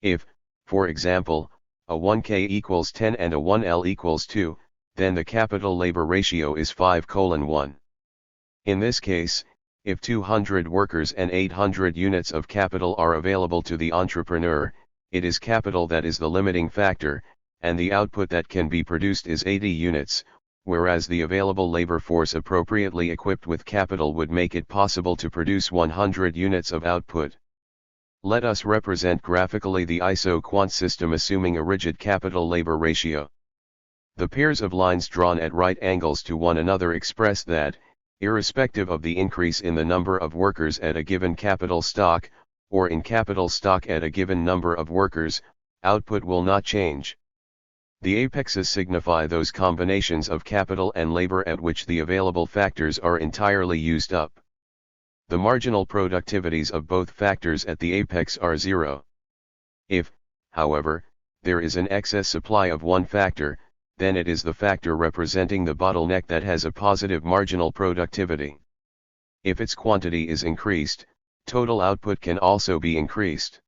If, for example, a 1K equals 10 and a 1L equals 2, then the capital-labor ratio is 5:1. In this case, if 200 workers and 800 units of capital are available to the entrepreneur, it is capital that is the limiting factor, and the output that can be produced is 80 units, whereas the available labor force appropriately equipped with capital would make it possible to produce 100 units of output. Let us represent graphically the iso-quant system assuming a rigid capital-labor ratio. The pairs of lines drawn at right angles to one another express that, irrespective of the increase in the number of workers at a given capital stock, or in capital stock at a given number of workers, output will not change. The apexes signify those combinations of capital and labor at which the available factors are entirely used up. The marginal productivities of both factors at the apex are zero. If, however, there is an excess supply of one factor, then it is the factor representing the bottleneck that has a positive marginal productivity. If its quantity is increased, total output can also be increased.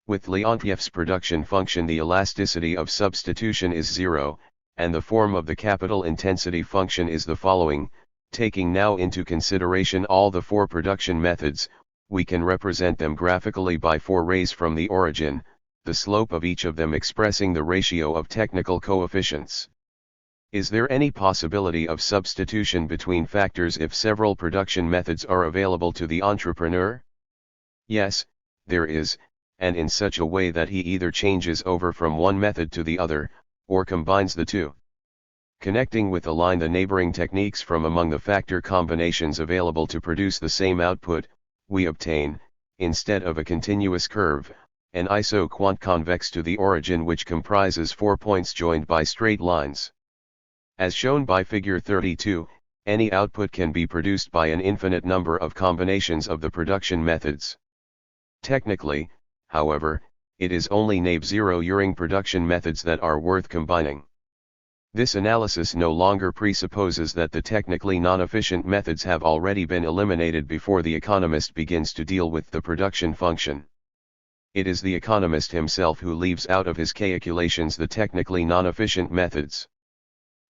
With Leontief's production function, the elasticity of substitution is zero, and the form of the capital intensity function is the following. Taking now into consideration all the four production methods, we can represent them graphically by four rays from the origin, the slope of each of them expressing the ratio of technical coefficients. Is there any possibility of substitution between factors if several production methods are available to the entrepreneur? Yes, there is, and in such a way that he either changes over from one method to the other, or combines the two. Connecting with a line the neighboring techniques from among the factor combinations available to produce the same output, we obtain, instead of a continuous curve, an iso-quant convex to the origin which comprises 4 points joined by straight lines. As shown by figure 32, any output can be produced by an infinite number of combinations of the production methods. Technically, however, it is only naive-zero-Uring production methods that are worth combining. This analysis no longer presupposes that the technically non-efficient methods have already been eliminated before the economist begins to deal with the production function. It is the economist himself who leaves out of his calculations the technically non-efficient methods.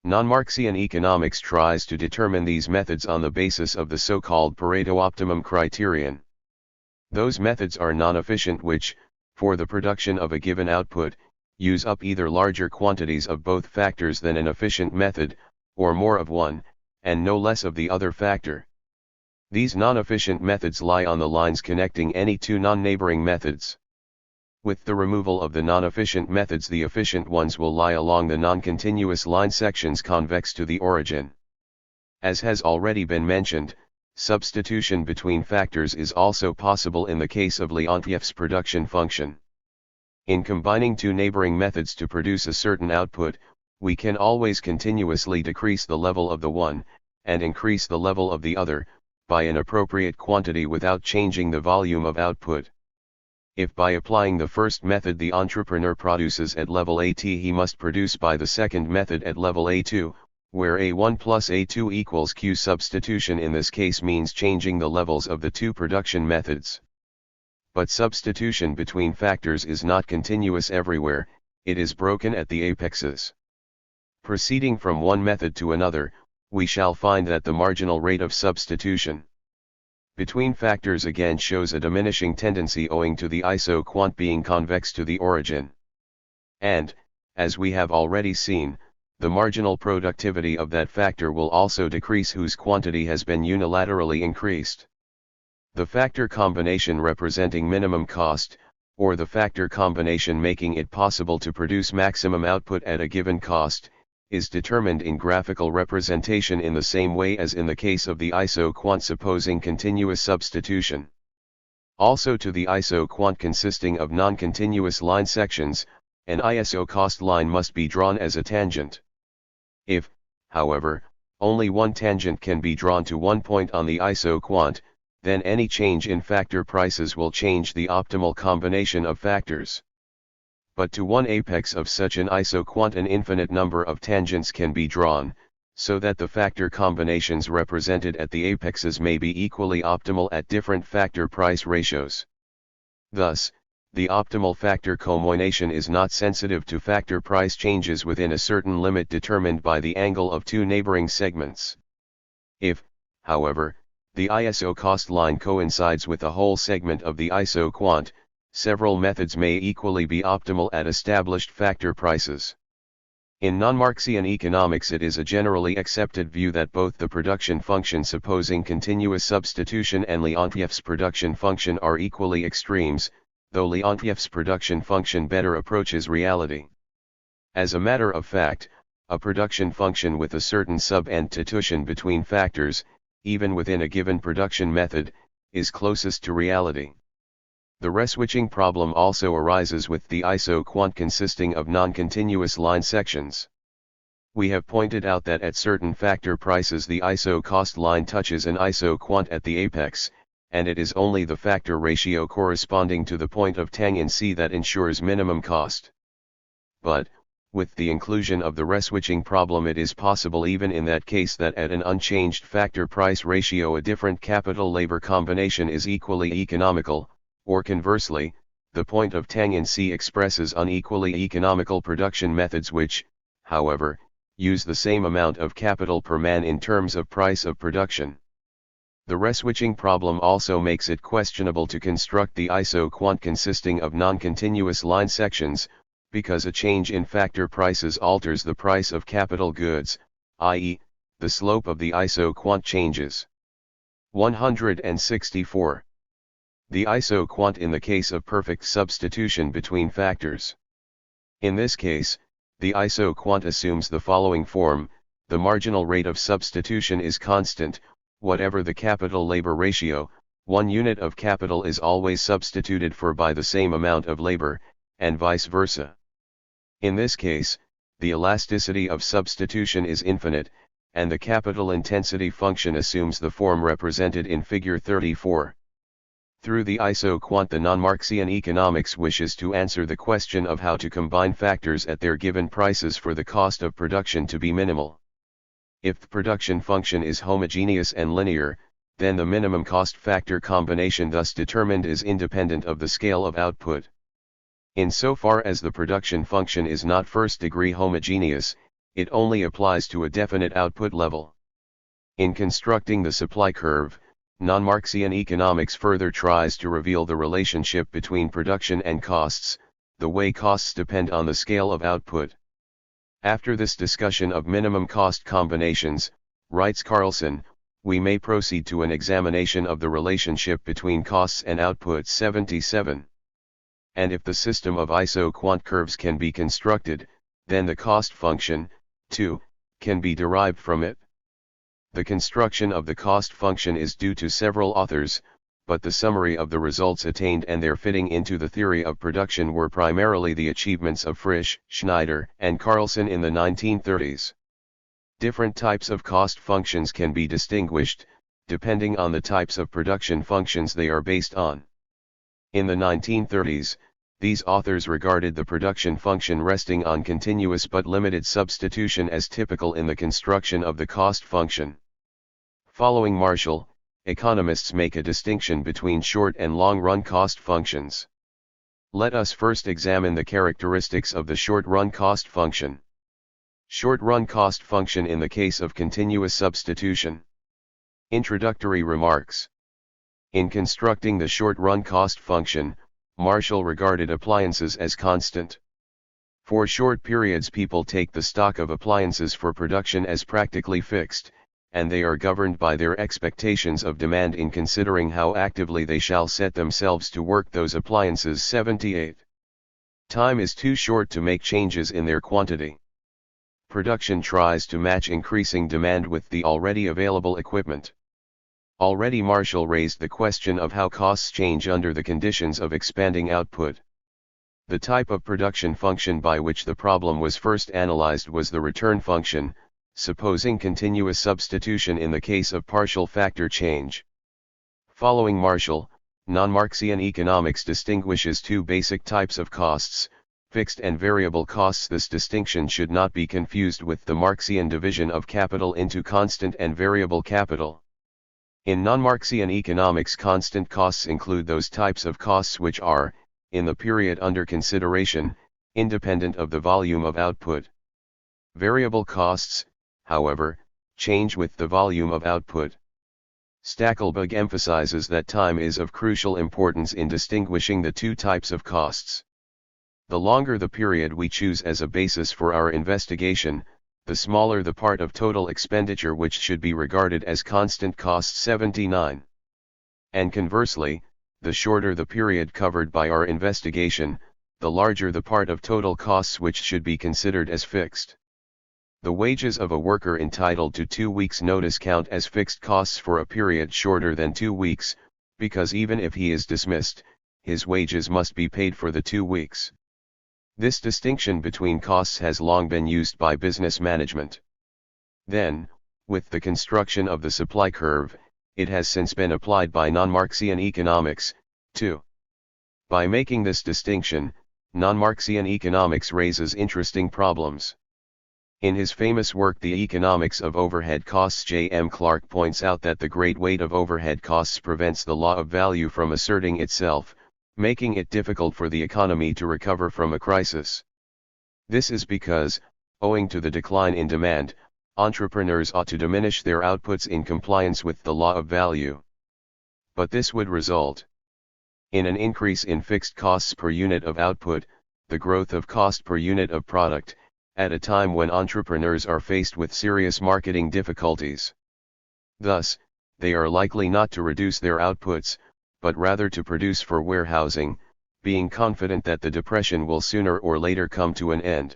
Non-Marxian economics tries to determine these methods on the basis of the so-called Pareto optimum criterion. Those methods are non-efficient which, for the production of a given output, use up either larger quantities of both factors than an efficient method, or more of one, and no less of the other factor. These non-efficient methods lie on the lines connecting any two non-neighboring methods. With the removal of the non-efficient methods, the efficient ones will lie along the non-continuous line sections convex to the origin. As has already been mentioned, substitution between factors is also possible in the case of Leontief's production function. In combining two neighboring methods to produce a certain output, we can always continuously decrease the level of the one, and increase the level of the other, by an appropriate quantity without changing the volume of output. If by applying the first method the entrepreneur produces at level AT, he must produce by the second method at level A2, where A1 plus A2 equals Q. Substitution in this case means changing the levels of the two production methods. But substitution between factors is not continuous everywhere, it is broken at the apexes. Proceeding from one method to another, we shall find that the marginal rate of substitution between factors again shows a diminishing tendency owing to the iso-quant being convex to the origin. And, as we have already seen, the marginal productivity of that factor will also decrease whose quantity has been unilaterally increased. The factor combination representing minimum cost, or the factor combination making it possible to produce maximum output at a given cost, is determined in graphical representation in the same way as in the case of the iso-quant supposing continuous substitution. Also to the iso-quant consisting of non-continuous line sections, an iso-cost line must be drawn as a tangent. If, however, only one tangent can be drawn to one point on the iso-quant, then any change in factor prices will change the optimal combination of factors. but to one apex of such an isoquant an infinite number of tangents can be drawn, so that the factor combinations represented at the apexes may be equally optimal at different factor price ratios. Thus, the optimal factor combination is not sensitive to factor price changes within a certain limit determined by the angle of two neighboring segments. If, however, the ISO cost line coincides with the whole segment of the isoquant, several methods may equally be optimal at established factor prices. In non-Marxian economics, it is a generally accepted view that both the production function supposing continuous substitution and Leontief's production function are equally extremes, though Leontief's production function better approaches reality. As a matter of fact, a production function with a certain substitution between factors, even within a given production method, is closest to reality. The reswitching problem also arises with the isoquant consisting of non-continuous line sections. We have pointed out that at certain factor prices the iso cost line touches an isoquant at the apex, and it is only the factor ratio corresponding to the point of tang in C that ensures minimum cost. But, with the inclusion of the reswitching problem, it is possible even in that case that at an unchanged factor price ratio a different capital labor combination is equally economical, or conversely, the point of tang in C expresses unequally economical production methods which, however, use the same amount of capital per man in terms of price of production. The reswitching problem also makes it questionable to construct the isoquant consisting of non-continuous line sections, because a change in factor prices alters the price of capital goods, i.e., the slope of the isoquant changes. 164. The isoquant in the case of perfect substitution between factors. In this case, the isoquant assumes the following form: the marginal rate of substitution is constant, whatever the capital labor ratio, one unit of capital is always substituted for by the same amount of labor, and vice versa. In this case, the elasticity of substitution is infinite, and the capital intensity function assumes the form represented in figure 34. Through the isoquant, the non-Marxian economics wishes to answer the question of how to combine factors at their given prices for the cost of production to be minimal. If the production function is homogeneous and linear, then the minimum cost factor combination thus determined is independent of the scale of output. Insofar as the production function is not first-degree homogeneous, it only applies to a definite output level. In constructing the supply curve, non-Marxian economics further tries to reveal the relationship between production and costs, the way costs depend on the scale of output. After this discussion of minimum cost combinations, writes Carlson, we may proceed to an examination of the relationship between costs and output. 77. And if the system of isoquant curves can be constructed, then the cost function, too, can be derived from it. The construction of the cost function is due to several authors, but the summary of the results attained and their fitting into the theory of production were primarily the achievements of Frisch, Schneider, and Carlson in the 1930s. Different types of cost functions can be distinguished, depending on the types of production functions they are based on. In the 1930s, these authors regarded the production function resting on continuous but limited substitution as typical in the construction of the cost function. Following Marshall, economists make a distinction between short and long-run cost functions. Let us first examine the characteristics of the short-run cost function. Short-run cost function in the case of continuous substitution. Introductory remarks. In constructing the short-run cost function, Marshall regarded appliances as constant. For short periods, people take the stock of appliances for production as practically fixed, and they are governed by their expectations of demand in considering how actively they shall set themselves to work those appliances. 78. Time is too short to make changes in their quantity. Production tries to match increasing demand with the already available equipment. Already Marshall raised the question of how costs change under the conditions of expanding output. The type of production function by which the problem was first analyzed was the return function, supposing continuous substitution in the case of partial factor change. Following Marshall, non-Marxian economics distinguishes two basic types of costs: fixed and variable costs. This distinction should not be confused with the Marxian division of capital into constant and variable capital. In non-Marxian economics, constant costs include those types of costs which are, in the period under consideration, independent of the volume of output. Variable costs, however, change with the volume of output. Stackelberg emphasizes that time is of crucial importance in distinguishing the two types of costs. The longer the period we choose as a basis for our investigation, the smaller the part of total expenditure which should be regarded as constant costs. 79. And conversely, the shorter the period covered by our investigation, the larger the part of total costs which should be considered as fixed. The wages of a worker entitled to 2 weeks' notice count as fixed costs for a period shorter than 2 weeks, because even if he is dismissed, his wages must be paid for the 2 weeks. This distinction between costs has long been used by business management. Then, with the construction of the supply curve, it has since been applied by non-Marxian economics, too. By making this distinction, non-Marxian economics raises interesting problems. In his famous work The Economics of Overhead Costs, J. M. Clark points out that the great weight of overhead costs prevents the law of value from asserting itself, making it difficult for the economy to recover from a crisis. This is because, owing to the decline in demand, entrepreneurs ought to diminish their outputs in compliance with the law of value. But this would result in an increase in fixed costs per unit of output, the growth of cost per unit of product, at a time when entrepreneurs are faced with serious marketing difficulties. Thus, they are likely not to reduce their outputs, but rather to produce for warehousing, being confident that the depression will sooner or later come to an end.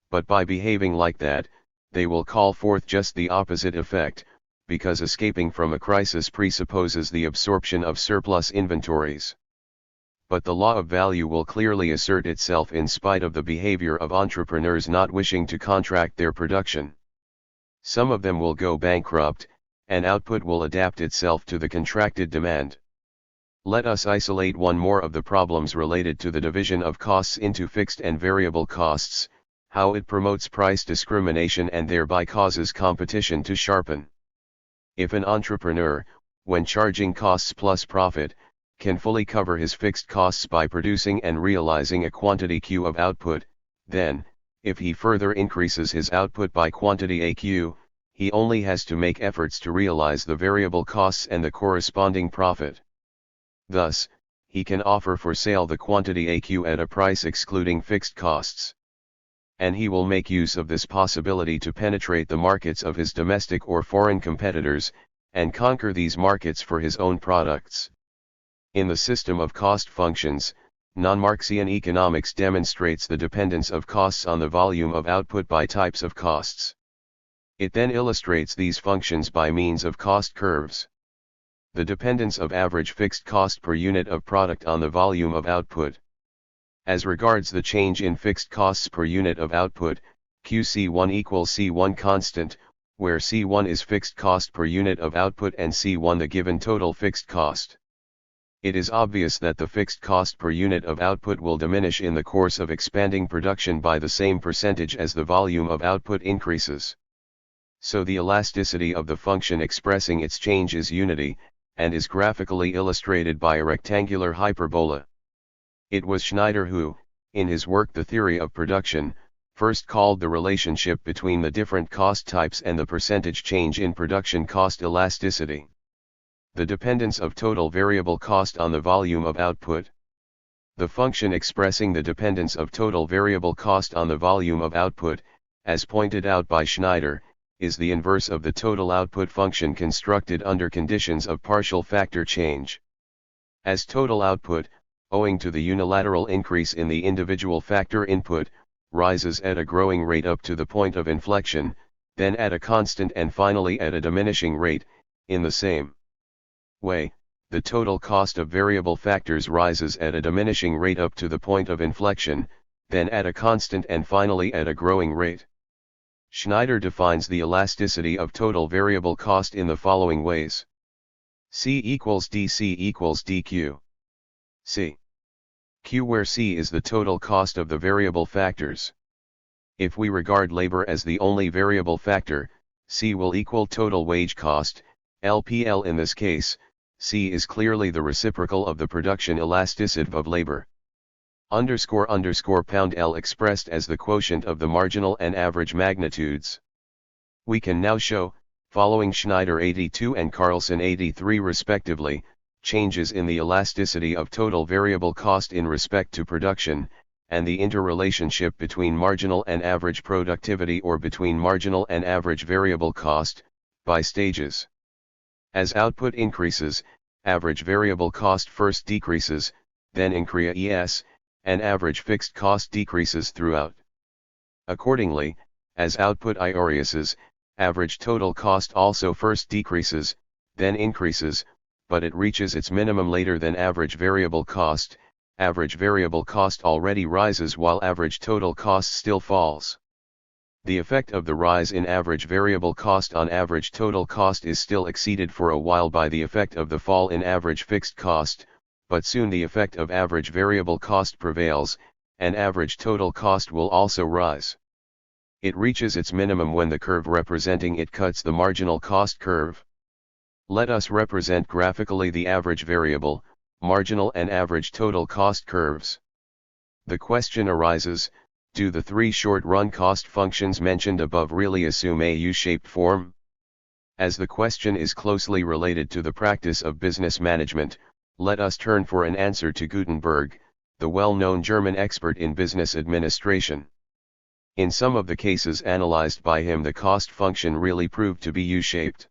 But by behaving like that, they will call forth just the opposite effect, because escaping from a crisis presupposes the absorption of surplus inventories. But the law of value will clearly assert itself in spite of the behavior of entrepreneurs not wishing to contract their production. Some of them will go bankrupt, and output will adapt itself to the contracted demand. Let us isolate one more of the problems related to the division of costs into fixed and variable costs, how it promotes price discrimination and thereby causes competition to sharpen. If an entrepreneur, when charging costs plus profit, can fully cover his fixed costs by producing and realizing a quantity Q of output, then, if he further increases his output by quantity AQ, he only has to make efforts to realize the variable costs and the corresponding profit. Thus, he can offer for sale the quantity AQ at a price excluding fixed costs. And he will make use of this possibility to penetrate the markets of his domestic or foreign competitors, and conquer these markets for his own products. In the system of cost functions, non-Marxian economics demonstrates the dependence of costs on the volume of output by types of costs. It then illustrates these functions by means of cost curves. The dependence of average fixed cost per unit of product on the volume of output. As regards the change in fixed costs per unit of output, QC1 equals C1 constant, where C1 is fixed cost per unit of output and C1 the given total fixed cost. It is obvious that the fixed cost per unit of output will diminish in the course of expanding production by the same percentage as the volume of output increases. So the elasticity of the function expressing its change is unity, and is graphically illustrated by a rectangular hyperbola. It was Schneider who, in his work The Theory of Production, first called the relationship between the different cost types and the percentage change in production cost elasticity. The dependence of total variable cost on the volume of output. The function expressing the dependence of total variable cost on the volume of output, as pointed out by Schneider, is the inverse of the total output function constructed under conditions of partial factor change. As total output, owing to the unilateral increase in the individual factor input, rises at a growing rate up to the point of inflection, then at a constant and finally at a diminishing rate, in the same way, the total cost of variable factors rises at a diminishing rate up to the point of inflection, then at a constant and finally at a growing rate. Schneider defines the elasticity of total variable cost in the following ways. C equals dC equals dQ. C. Q, where C is the total cost of the variable factors. If we regard labor as the only variable factor, C will equal total wage cost, LPL. In this case, C is clearly the reciprocal of the production elasticity of labor. __pound L expressed as the quotient of the marginal and average magnitudes. We can now show, following Schneider 82 and Carlson 83 respectively, changes in the elasticity of total variable cost in respect to production, and the interrelationship between marginal and average productivity or between marginal and average variable cost, by stages. As output increases, average variable cost first decreases, then increases, and average fixed cost decreases throughout. Accordingly, as output increases, average total cost also first decreases, then increases, but it reaches its minimum later than average variable cost. Average variable cost already rises while average total cost still falls. The effect of the rise in average variable cost on average total cost is still exceeded for a while by the effect of the fall in average fixed cost, but soon the effect of average variable cost prevails, and average total cost will also rise. It reaches its minimum when the curve representing it cuts the marginal cost curve. Let us represent graphically the average variable, marginal and average total cost curves. The question arises, do the three short-run cost functions mentioned above really assume a U-shaped form? As the question is closely related to the practice of business management, let us turn for an answer to Gutenberg, the well-known German expert in business administration. In some of the cases analyzed by him, the cost function really proved to be U-shaped.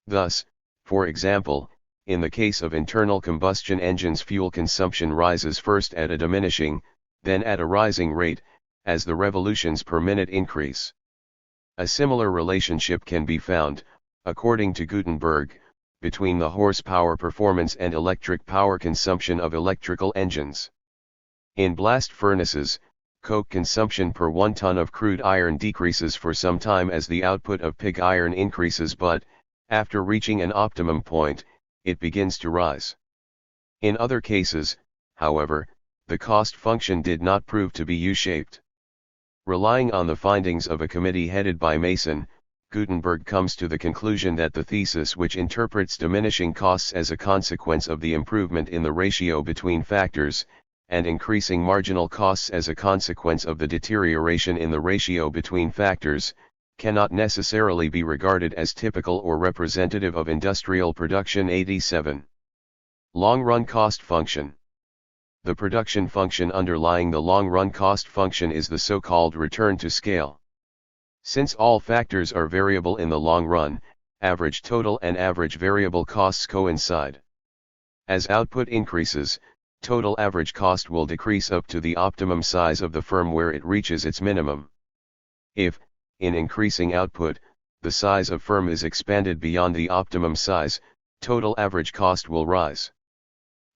Thus, for example, in the case of internal combustion engines, fuel consumption rises first at a diminishing, then at a rising rate, as the revolutions per minute increase. A similar relationship can be found, according to Gutenberg, between the horsepower performance and electric power consumption of electrical engines. In blast furnaces, coke consumption per 1 ton of crude iron decreases for some time as the output of pig iron increases, but, after reaching an optimum point, it begins to rise. In other cases, however, the cost function did not prove to be U-shaped. Relying on the findings of a committee headed by Mason, Gutenberg comes to the conclusion that the thesis which interprets diminishing costs as a consequence of the improvement in the ratio between factors, and increasing marginal costs as a consequence of the deterioration in the ratio between factors, cannot necessarily be regarded as typical or representative of industrial production. 87. Long-run cost function. The production function underlying the long-run cost function is the so-called return to scale. Since all factors are variable in the long run, average total and average variable costs coincide. As output increases, total average cost will decrease up to the optimum size of the firm where it reaches its minimum. If, in increasing output, the size of firm is expanded beyond the optimum size, total average cost will rise.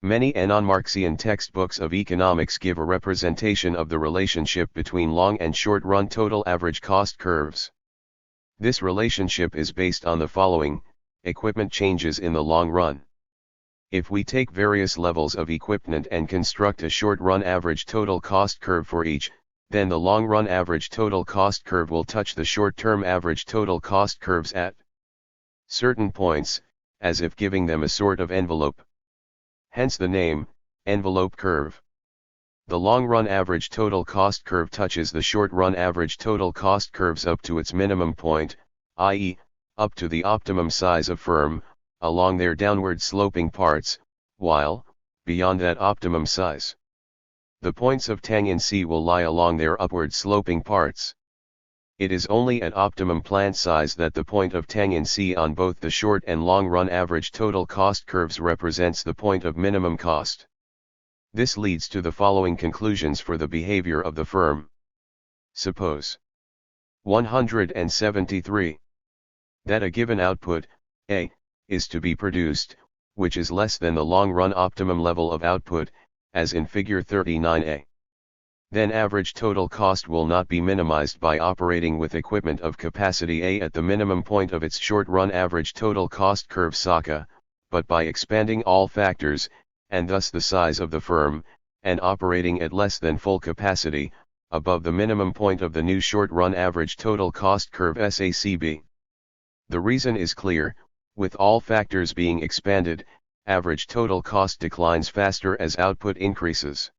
Many non-Marxian textbooks of economics give a representation of the relationship between long and short-run total average cost curves. This relationship is based on the following: equipment changes in the long run. If we take various levels of equipment and construct a short-run average total cost curve for each, then the long-run average total cost curve will touch the short-term average total cost curves at certain points, as if giving them a sort of envelope. Hence the name, envelope curve. The long-run average total cost curve touches the short-run average total cost curves up to its minimum point, i.e., up to the optimum size of firm, along their downward sloping parts, while, beyond that optimum size, the points of tang in C will lie along their upward sloping parts. It is only at optimum plant size that the point of tang in C on both the short and long run average total cost curves represents the point of minimum cost. This leads to the following conclusions for the behavior of the firm. Suppose 173. That a given output, A, is to be produced, which is less than the long run optimum level of output, as in figure 39a. Then average total cost will not be minimized by operating with equipment of capacity A at the minimum point of its short-run average total cost curve SOCA, but by expanding all factors, and thus the size of the firm, and operating at less than full capacity, above the minimum point of the new short-run average total cost curve SACB. The reason is clear: with all factors being expanded, average total cost declines faster as output increases.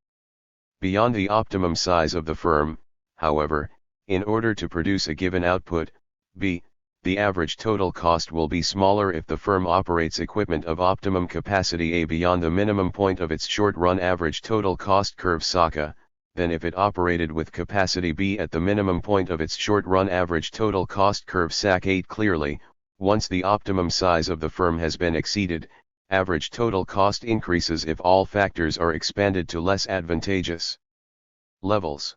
Beyond the optimum size of the firm, however, in order to produce a given output, B, the average total cost will be smaller if the firm operates equipment of optimum capacity A beyond the minimum point of its short-run average total cost curve SACA, than if it operated with capacity B at the minimum point of its short-run average total cost curve SAC8. Clearly, once the optimum size of the firm has been exceeded, average total cost increases if all factors are expanded to less advantageous levels.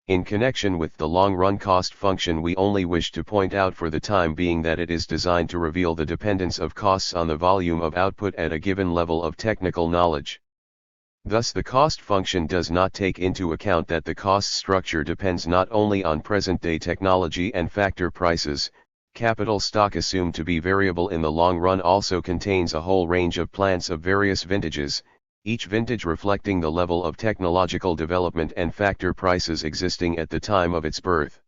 In connection with the long-run cost function, we only wish to point out for the time being that it is designed to reveal the dependence of costs on the volume of output at a given level of technical knowledge. Thus the cost function does not take into account that the cost structure depends not only on present-day technology and factor prices. Capital stock assumed to be variable in the long run also contains a whole range of plants of various vintages, each vintage reflecting the level of technological development and factor prices existing at the time of its birth.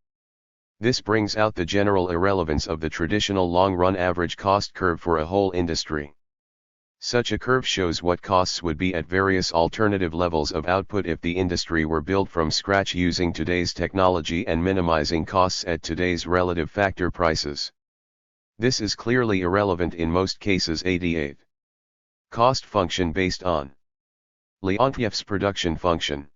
This brings out the general irrelevance of the traditional long-run average cost curve for a whole industry. Such a curve shows what costs would be at various alternative levels of output if the industry were built from scratch using today's technology and minimizing costs at today's relative factor prices. This is clearly irrelevant in most cases. 88. Cost function based on Leontief's production function.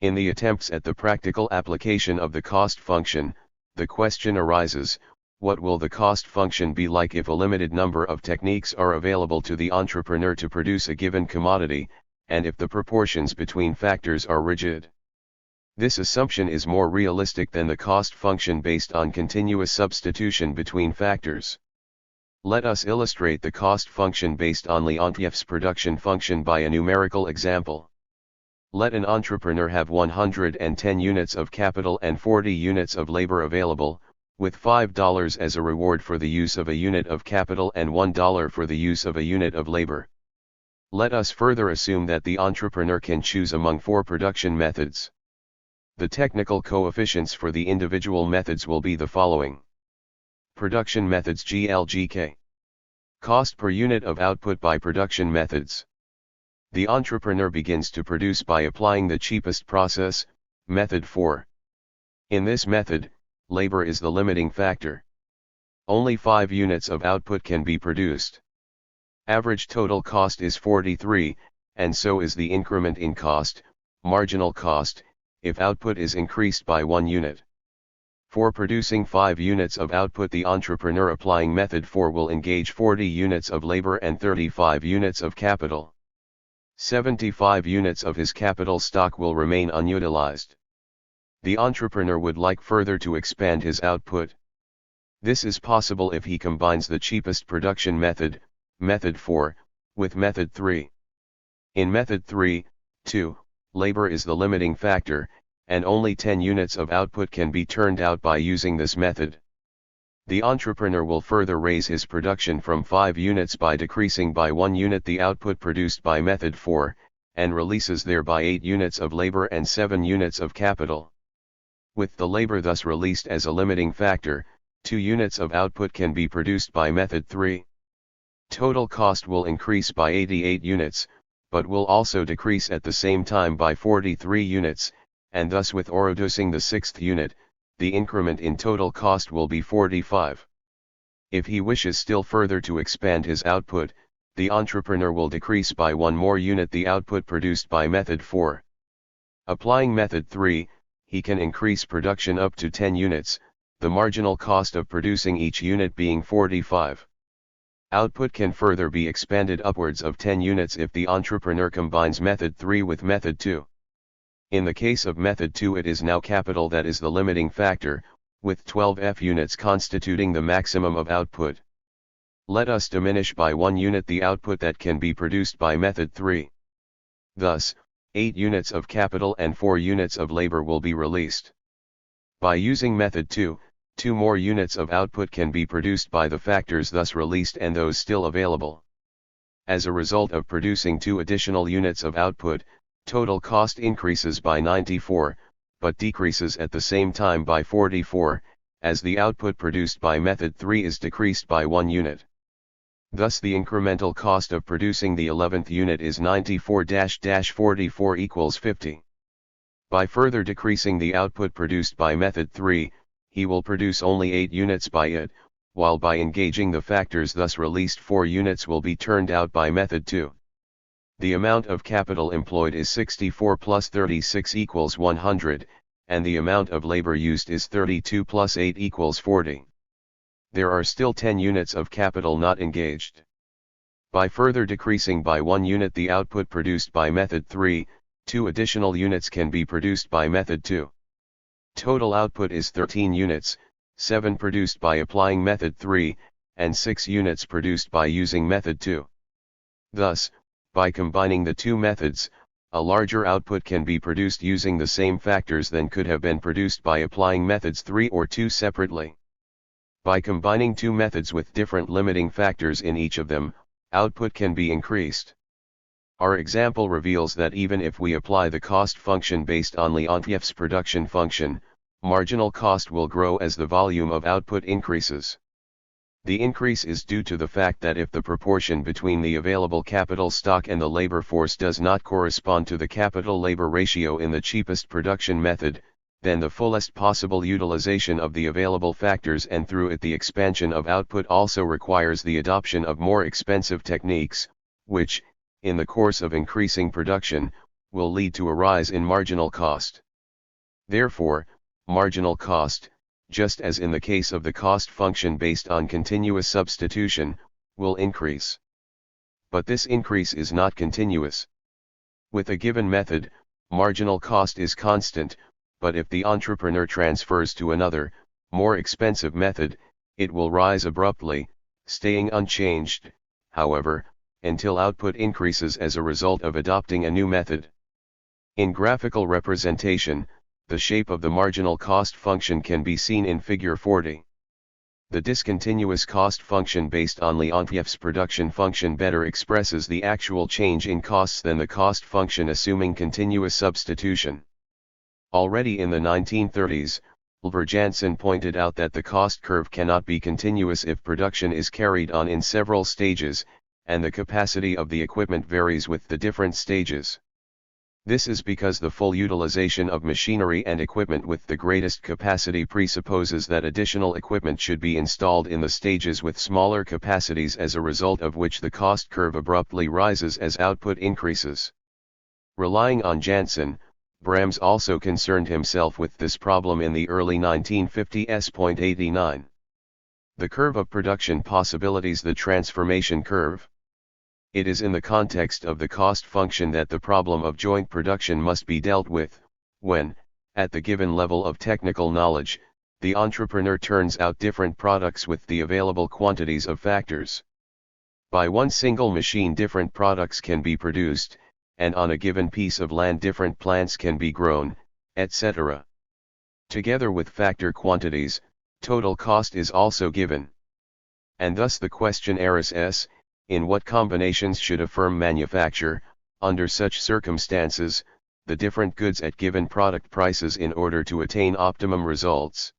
In the attempts at the practical application of the cost function, the question arises: what will the cost function be like if a limited number of techniques are available to the entrepreneur to produce a given commodity, and if the proportions between factors are rigid? This assumption is more realistic than the cost function based on continuous substitution between factors. Let us illustrate the cost function based on Leontief's production function by a numerical example. Let an entrepreneur have 110 units of capital and 40 units of labor available, with $5 as a reward for the use of a unit of capital and $1 for the use of a unit of labor. Let us further assume that the entrepreneur can choose among 4 production methods. The technical coefficients for the individual methods will be the following. Production methods GLGK. Cost per unit of output by production methods. The entrepreneur begins to produce by applying the cheapest process, method 4. In this method, labor is the limiting factor. Only 5 units of output can be produced. Average total cost is 43, and so is the increment in cost, marginal cost, if output is increased by 1 unit. For producing 5 units of output, the entrepreneur applying method 4 will engage 40 units of labor and 35 units of capital. 75 units of his capital stock will remain unutilized. The entrepreneur would like further to expand his output. This is possible if he combines the cheapest production method, method 4, with method 3. In method 3, 2, labor is the limiting factor, and only 10 units of output can be turned out by using this method. The entrepreneur will further raise his production from 5 units by decreasing by 1 unit the output produced by method 4, and releases thereby 8 units of labor and 7 units of capital. With the labor thus released as a limiting factor, 2 units of output can be produced by method 3. Total cost will increase by 88 units, but will also decrease at the same time by 43 units, and thus with reducing the 6th unit, the increment in total cost will be 45. If he wishes still further to expand his output, the entrepreneur will decrease by 1 more unit the output produced by method 4. Applying method 3, he can increase production up to 10 units, the marginal cost of producing each unit being 45. Output can further be expanded upwards of 10 units if the entrepreneur combines method 3 with method 2. In the case of method 2, it is now capital that is the limiting factor, with 12 units constituting the maximum of output. Let us diminish by 1 unit the output that can be produced by method 3. Thus, 8 units of capital and 4 units of labor will be released. By using method 2, 2 more units of output can be produced by the factors thus released and those still available. As a result of producing 2 additional units of output, Total cost increases by 94, but decreases at the same time by 44, as the output produced by method 3 is decreased by 1 unit. Thus the incremental cost of producing the 11th unit is 94-44 equals 50. By further decreasing the output produced by method 3, he will produce only 8 units by it, while by engaging the factors thus released 4 units will be turned out by method 2. The amount of capital employed is 64 plus 36 equals 100, and the amount of labor used is 32 plus 8 equals 40. There are still 10 units of capital not engaged. By further decreasing by 1 unit the output produced by method 3, 2 additional units can be produced by method 2. Total output is 13 units, 7 produced by applying method 3, and 6 units produced by using method 2. Thus, by combining the two methods, a larger output can be produced using the same factors than could have been produced by applying methods 3 or 2 separately. By combining two methods with different limiting factors in each of them, output can be increased. Our example reveals that even if we apply the cost function based on Leontief's production function, marginal cost will grow as the volume of output increases. The increase is due to the fact that if the proportion between the available capital stock and the labor force does not correspond to the capital-labor ratio in the cheapest production method, then the fullest possible utilization of the available factors and through it the expansion of output also requires the adoption of more expensive techniques, which, in the course of increasing production, will lead to a rise in marginal cost. Therefore, marginal cost, just as in the case of the cost function based on continuous substitution, will increase. But this increase is not continuous. With a given method, marginal cost is constant, but if the entrepreneur transfers to another, more expensive method, it will rise abruptly, staying unchanged, however, until output increases as a result of adopting a new method. In graphical representation, the shape of the marginal cost function can be seen in figure 40. The discontinuous cost function based on Leontief's production function better expresses the actual change in costs than the cost function assuming continuous substitution. Already in the 1930s, Janssen pointed out that the cost curve cannot be continuous if production is carried on in several stages, and the capacity of the equipment varies with the different stages. This is because the full utilization of machinery and equipment with the greatest capacity presupposes that additional equipment should be installed in the stages with smaller capacities, as a result of which the cost curve abruptly rises as output increases. Relying on Janssen, Brahms also concerned himself with this problem in the early 1950s. 89. The curve of production possibilities, the transformation curve. It is in the context of the cost function that the problem of joint production must be dealt with, when, at the given level of technical knowledge, the entrepreneur turns out different products with the available quantities of factors. By one single machine different products can be produced, and on a given piece of land different plants can be grown, etc. Together with factor quantities, total cost is also given. And thus the question arises, in what combinations should a firm manufacture, under such circumstances, the different goods at given product prices in order to attain optimum results?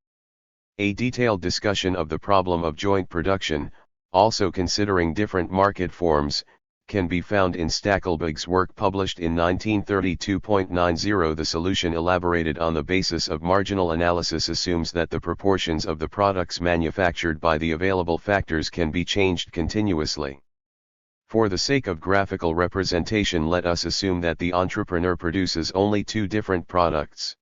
A detailed discussion of the problem of joint production, also considering different market forms, can be found in Stackelberg's work published in 1932.90. The solution elaborated on the basis of marginal analysis assumes that the proportions of the products manufactured by the available factors can be changed continuously. For the sake of graphical representation, let us assume that the entrepreneur produces only two different products.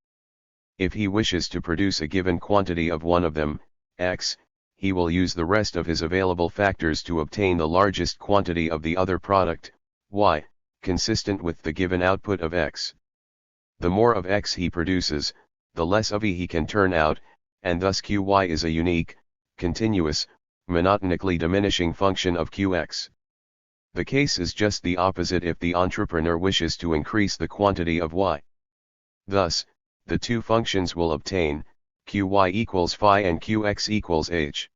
If he wishes to produce a given quantity of one of them, X, he will use the rest of his available factors to obtain the largest quantity of the other product, Y, consistent with the given output of X. The more of X he produces, the less of E he can turn out, and thus Qy is a unique, continuous, monotonically diminishing function of Qx. The case is just the opposite if the entrepreneur wishes to increase the quantity of Y. Thus, the two functions will obtain, Qy equals phi and Qx equals h.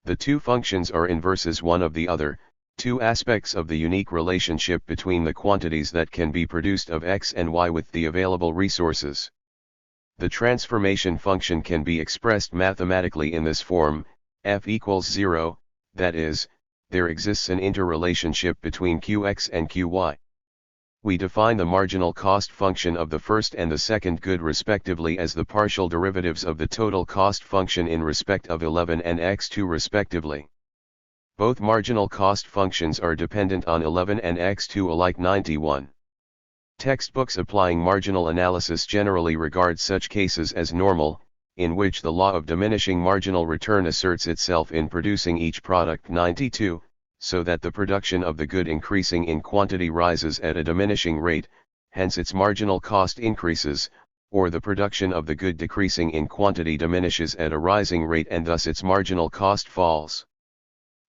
The two functions are inverses one of the other, Two aspects of the unique relationship between the quantities that can be produced of X and Y with the available resources. The transformation function can be expressed mathematically in this form, f equals 0, that is, there exists an interrelationship between Qx and Qy. We define the marginal cost function of the first and the second good respectively as the partial derivatives of the total cost function in respect of 11 and x2 respectively. Both marginal cost functions are dependent on 11 and x2 alike 91. Textbooks applying marginal analysis generally regard such cases as normal, in which the law of diminishing marginal return asserts itself in producing each product 92, so that the production of the good increasing in quantity rises at a diminishing rate, hence its marginal cost increases, or the production of the good decreasing in quantity diminishes at a rising rate and thus its marginal cost falls.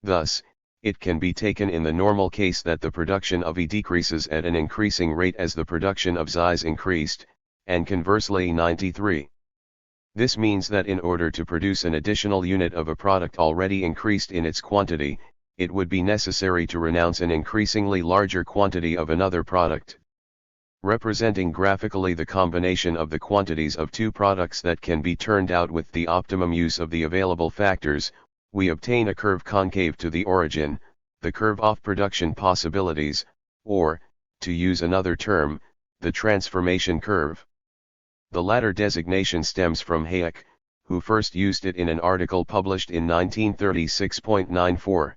Thus, it can be taken in the normal case that the production of E decreases at an increasing rate as the production of X's increased, and conversely 93. This means that in order to produce an additional unit of a product already increased in its quantity, it would be necessary to renounce an increasingly larger quantity of another product. Representing graphically the combination of the quantities of two products that can be turned out with the optimum use of the available factors, we obtain a curve concave to the origin, the curve of production possibilities, or, to use another term, the transformation curve. The latter designation stems from Hayek, who first used it in an article published in 1936.94.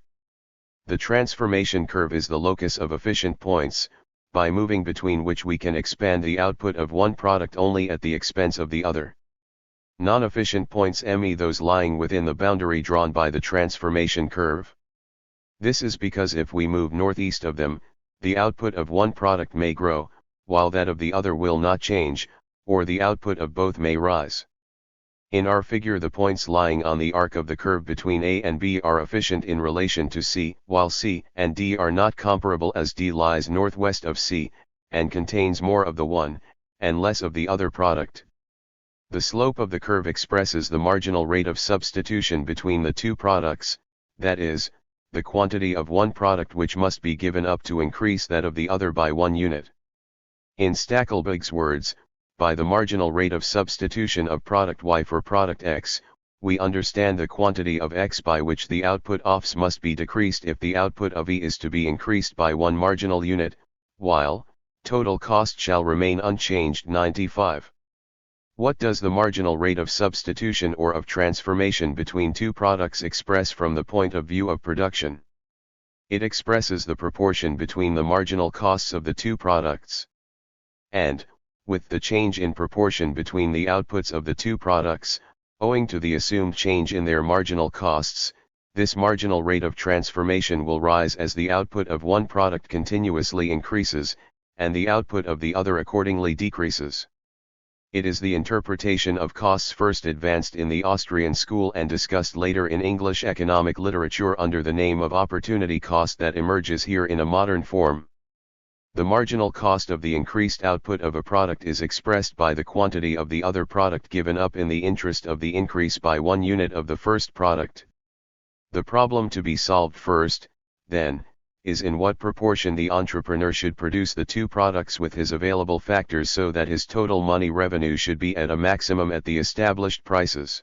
The transformation curve is the locus of efficient points, by moving between which we can expand the output of one product only at the expense of the other. Non-efficient points me those lying within the boundary drawn by the transformation curve. This is because if we move northeast of them, the output of one product may grow, while that of the other will not change, or the output of both may rise. In our figure the points lying on the arc of the curve between A and B are efficient in relation to C, while C and D are not comparable as D lies northwest of C, and contains more of the one, and less of the other product. The slope of the curve expresses the marginal rate of substitution between the two products, that is, the quantity of one product which must be given up to increase that of the other by 1 unit. In Stackelberg's words, by the marginal rate of substitution of product Y for product X, we understand the quantity of X by which the output of S must be decreased if the output of E is to be increased by 1 marginal unit, while total cost shall remain unchanged 95. What does the marginal rate of substitution or of transformation between two products express from the point of view of production? It expresses the proportion between the marginal costs of the two products. And, with the change in proportion between the outputs of the two products, owing to the assumed change in their marginal costs, this marginal rate of transformation will rise as the output of one product continuously increases, and the output of the other accordingly decreases. It is the interpretation of costs first advanced in the Austrian school and discussed later in English economic literature under the name of opportunity cost that emerges here in a modern form. The marginal cost of the increased output of a product is expressed by the quantity of the other product given up in the interest of the increase by 1 unit of the first product. The problem to be solved first, then, is in what proportion the entrepreneur should produce the two products with his available factors so that his total money revenue should be at a maximum at the established prices.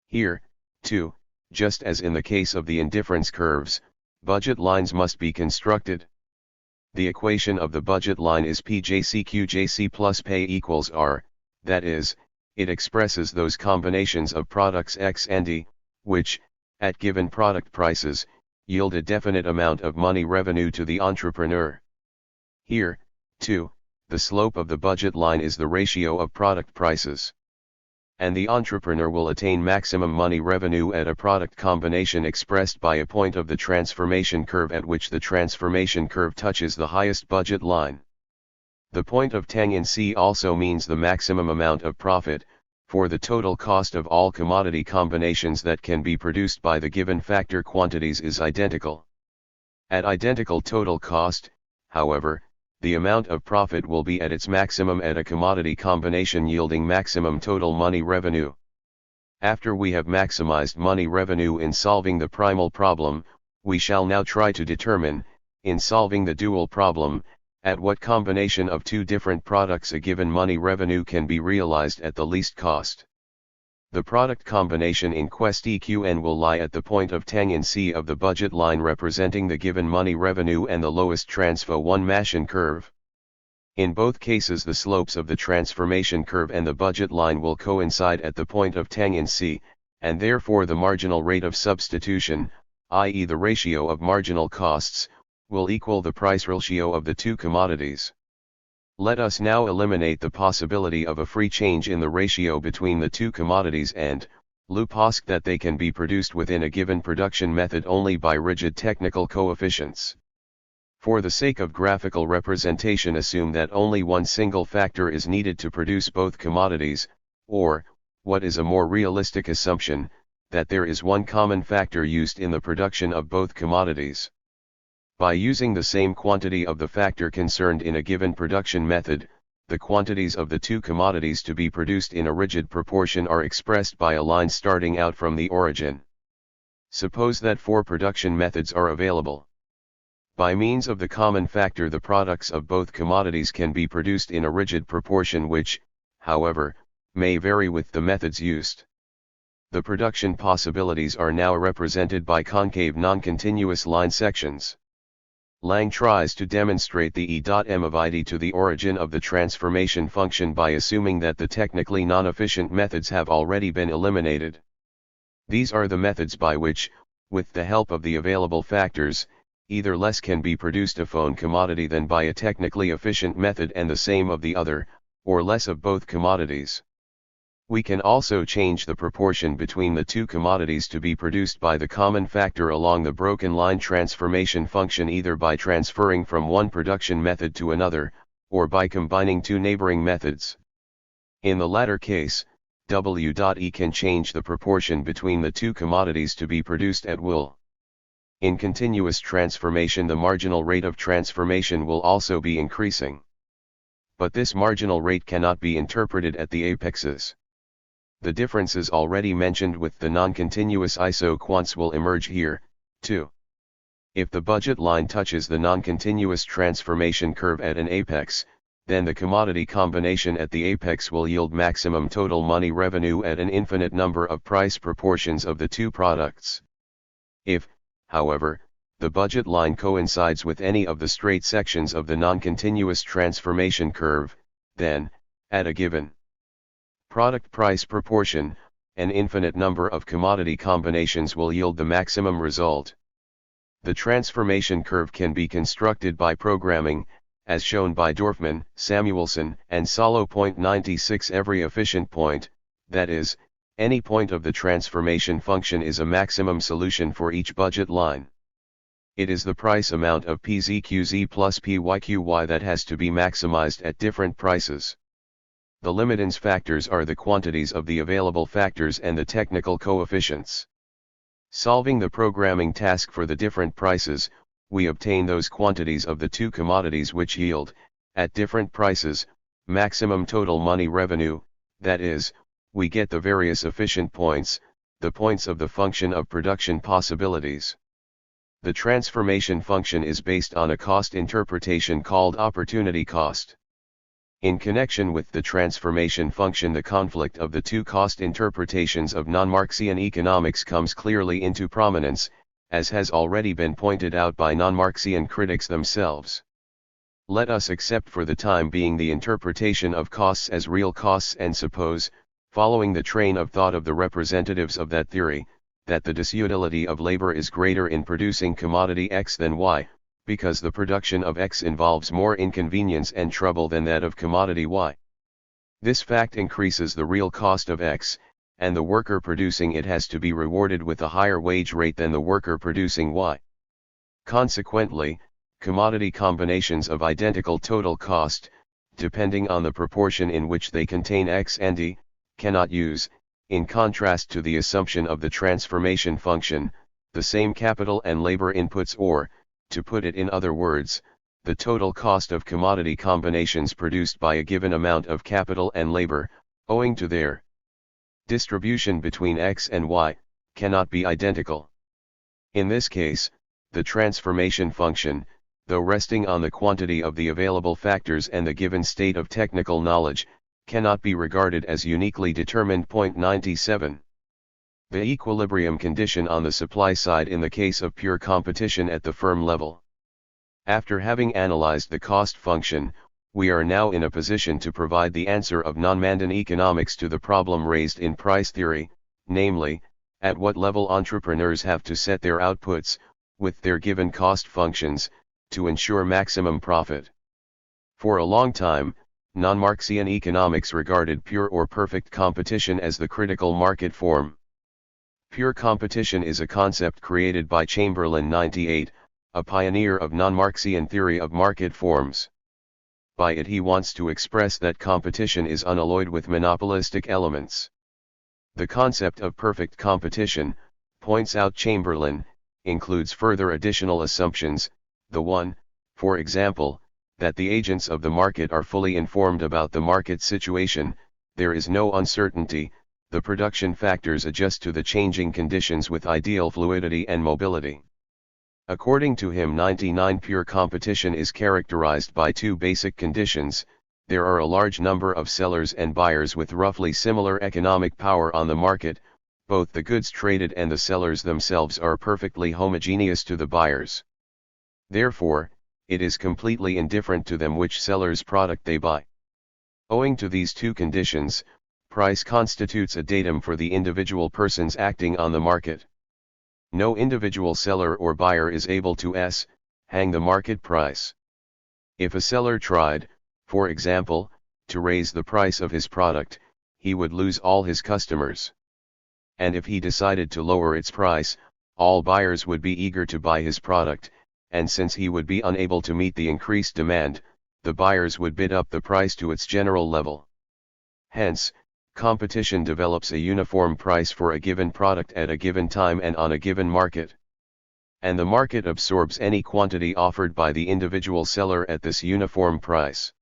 Here, too, just as in the case of the indifference curves, budget lines must be constructed. The equation of the budget line is PJCQJC plus pay equals R, that is, it expresses those combinations of products X and E, which, at given product prices, yield a definite amount of money revenue to the entrepreneur. Here, too, the slope of the budget line is the ratio of product prices. And the entrepreneur will attain maximum money revenue at a product combination expressed by a point of the transformation curve at which the transformation curve touches the highest budget line. The point of tang in C also means the maximum amount of profit, for the total cost of all commodity combinations that can be produced by the given factor quantities is identical. At identical total cost, however, the amount of profit will be at its maximum at a commodity combination yielding maximum total money revenue. After we have maximized money revenue in solving the primal problem, We shall now try to determine, in solving the dual problem, at what combination of two different products a given money revenue can be realized at the least cost. The product combination in quest EQN will lie at the point of tang in C of the budget line representing the given money revenue and the lowest transfer 1 Marxian curve. In both cases the slopes of the transformation curve and the budget line will coincide at the point of tang in C, and therefore the marginal rate of substitution, i.e. the ratio of marginal costs, will equal the price ratio of the two commodities. Let us now eliminate the possibility of a free change in the ratio between the two commodities and posit that they can be produced within a given production method only by rigid technical coefficients. For the sake of graphical representation, assume that only one single factor is needed to produce both commodities, or, what is a more realistic assumption, that there is one common factor used in the production of both commodities. By using the same quantity of the factor concerned in a given production method, the quantities of the two commodities to be produced in a rigid proportion are expressed by a line starting out from the origin. Suppose that 4 production methods are available. By means of the common factor, the products of both commodities can be produced in a rigid proportion which, however, may vary with the methods used. The production possibilities are now represented by concave non-continuous line sections. Lang tries to demonstrate the E.M of ID to the origin of the transformation function by assuming that the technically non-efficient methods have already been eliminated. These are the methods by which, with the help of the available factors, either less can be produced of one commodity than by a technically efficient method and the same of the other, or less of both commodities. We can also change the proportion between the two commodities to be produced by the common factor along the broken line transformation function, either by transferring from one production method to another, or by combining two neighboring methods. In the latter case, W.E can change the proportion between the two commodities to be produced at will. In continuous transformation, the marginal rate of transformation will also be increasing. But this marginal rate cannot be interpreted at the apexes. The differences already mentioned with the non-continuous isoquants will emerge here, too. If the budget line touches the non-continuous transformation curve at an apex, then the commodity combination at the apex will yield maximum total money revenue at an infinite number of price proportions of the two products. If, however, the budget line coincides with any of the straight sections of the non-continuous transformation curve, then, at a given product price proportion, an infinite number of commodity combinations will yield the maximum result. The transformation curve can be constructed by programming, as shown by Dorfman, Samuelson, and Salo. 96 Every efficient point, that is, any point of the transformation function, is a maximum solution for each budget line. It is the price amount of PZQZ plus PYQY that has to be maximized at different prices. The limitance factors are the quantities of the available factors and the technical coefficients. Solving the programming task for the different prices, we obtain those quantities of the two commodities which yield, at different prices, maximum total money revenue, that is, we get the various efficient points, the points of the function of production possibilities. The transformation function is based on a cost interpretation called opportunity cost. In connection with the transformation function, the conflict of the two cost interpretations of non-Marxian economics comes clearly into prominence, as has already been pointed out by non-Marxian critics themselves. Let us accept for the time being the interpretation of costs as real costs and suppose, following the train of thought of the representatives of that theory, that the disutility of labor is greater in producing commodity X than Y, because the production of X involves more inconvenience and trouble than that of commodity Y. This fact increases the real cost of X, and the worker producing it has to be rewarded with a higher wage rate than the worker producing Y. Consequently, commodity combinations of identical total cost, depending on the proportion in which they contain X and Y, cannot use, in contrast to the assumption of the transformation function, the same capital and labor inputs, or, to put it in other words, the total cost of commodity combinations produced by a given amount of capital and labor, owing to their distribution between X and Y, cannot be identical. In this case, the transformation function, though resting on the quantity of the available factors and the given state of technical knowledge, cannot be regarded as uniquely determined. 97. The equilibrium condition on the supply side in the case of pure competition at the firm level. After having analyzed the cost function, we are now in a position to provide the answer of non-Mandan economics to the problem raised in price theory, namely, at what level entrepreneurs have to set their outputs, with their given cost functions, to ensure maximum profit. For a long time, non-Marxian economics regarded pure or perfect competition as the critical market form. Pure competition is a concept created by Chamberlain 98, a pioneer of non-Marxian theory of market forms. By it he wants to express that competition is unalloyed with monopolistic elements. The concept of perfect competition, points out Chamberlain, includes further additional assumptions, the one, for example, that the agents of the market are fully informed about the market situation, there is no uncertainty, the production factors adjust to the changing conditions with ideal fluidity and mobility. According to him, 99 pure competition is characterized by two basic conditions: there are a large number of sellers and buyers with roughly similar economic power on the market, both the goods traded and the sellers themselves are perfectly homogeneous to the buyers. Therefore, it is completely indifferent to them which seller's product they buy. Owing to these two conditions, price constitutes a datum for the individual persons acting on the market. No individual seller or buyer is able to hang the market price. If a seller tried, for example, to raise the price of his product, he would lose all his customers. And if he decided to lower its price, all buyers would be eager to buy his product, and since he would be unable to meet the increased demand, the buyers would bid up the price to its general level. Hence, competition develops a uniform price for a given product at a given time and on a given market. And the market absorbs any quantity offered by the individual seller at this uniform price.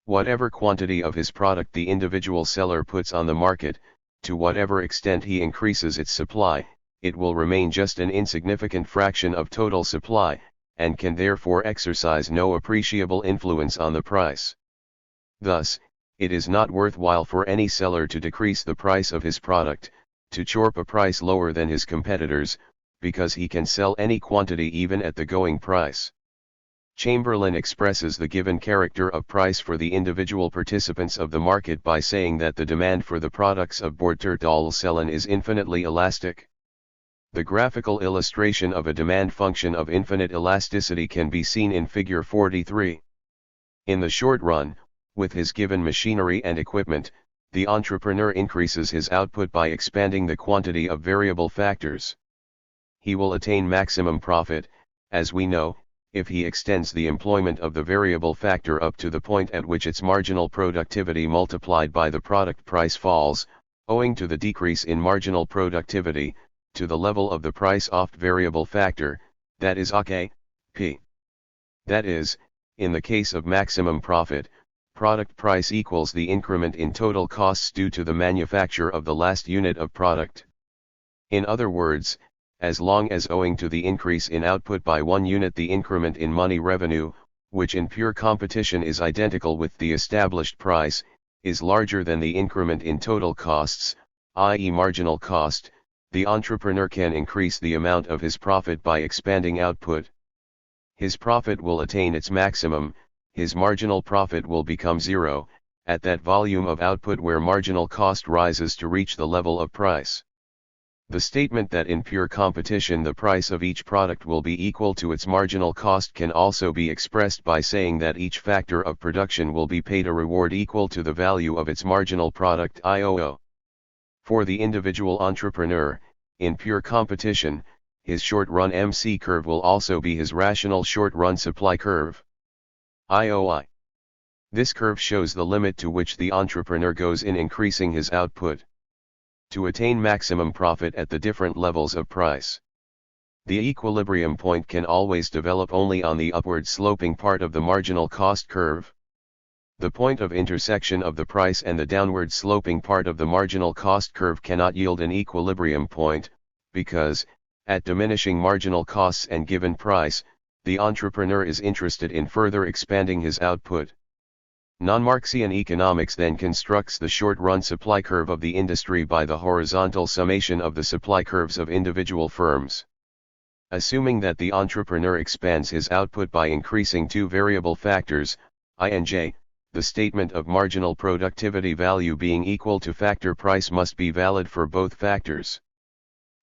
Whatever quantity of his product the individual seller puts on the market, to whatever extent he increases its supply, it will remain just an insignificant fraction of total supply, and can therefore exercise no appreciable influence on the price. Thus, it is not worthwhile for any seller to decrease the price of his product, to chorp a price lower than his competitors, because he can sell any quantity even at the going price. Chamberlain expresses the given character of price for the individual participants of the market by saying that the demand for the products of THIRD-WORLDISM is infinitely elastic. The graphical illustration of a demand function of infinite elasticity can be seen in Figure 43. In the short run, with his given machinery and equipment, the entrepreneur increases his output by expanding the quantity of variable factors. He will attain maximum profit, as we know, if he extends the employment of the variable factor up to the point at which its marginal productivity multiplied by the product price falls, owing to the decrease in marginal productivity, to the level of the price oft variable factor, that is OK, P. That is, in the case of maximum profit, product price equals the increment in total costs due to the manufacture of the last unit of product. In other words, as long as owing to the increase in output by 1 unit the increment in money revenue, which in pure competition is identical with the established price, is larger than the increment in total costs, i.e. marginal cost, the entrepreneur can increase the amount of his profit by expanding output. His profit will attain its maximum, his marginal profit will become zero, at that volume of output where marginal cost rises to reach the level of price. The statement that in pure competition the price of each product will be equal to its marginal cost can also be expressed by saying that each factor of production will be paid a reward equal to the value of its marginal product IOO. For the individual entrepreneur, in pure competition, his short-run MC curve will also be his rational short-run supply curve. IOI. This curve shows the limit to which the entrepreneur goes in increasing his output to attain maximum profit at the different levels of price. The equilibrium point can always develop only on the upward sloping part of the marginal cost curve. The point of intersection of the price and the downward sloping part of the marginal cost curve cannot yield an equilibrium point, because, At diminishing marginal costs and given price, the entrepreneur is interested in further expanding his output. Non-Marxian economics then constructs the short-run supply curve of the industry by the horizontal summation of the supply curves of individual firms. Assuming that the entrepreneur expands his output by increasing two variable factors, I and j, the statement of marginal productivity value being equal to factor price must be valid for both factors.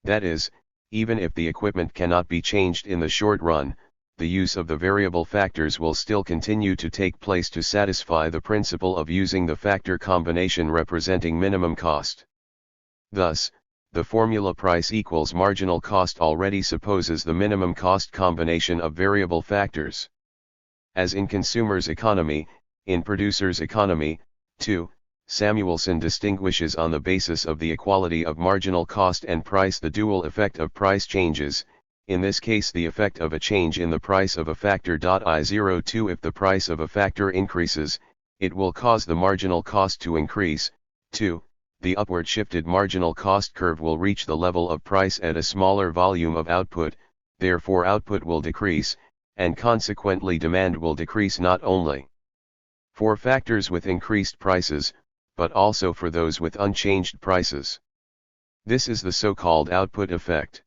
That is, even if the equipment cannot be changed in the short run, the use of the variable factors will still continue to take place to satisfy the principle of using the factor combination representing minimum cost. Thus, the formula price equals marginal cost already supposes the minimum cost combination of variable factors. As in consumers' economy, in producers' economy, too, Samuelson distinguishes on the basis of the equality of marginal cost and price the dual effect of price changes, in this case the effect of a change in the price of a factor. I02 If the price of a factor increases, it will cause the marginal cost to increase. 2. The upward shifted marginal cost curve will reach the level of price at a smaller volume of output, therefore output will decrease, and consequently demand will decrease not only for factors with increased prices, but also for those with unchanged prices. This is the so-called output effect.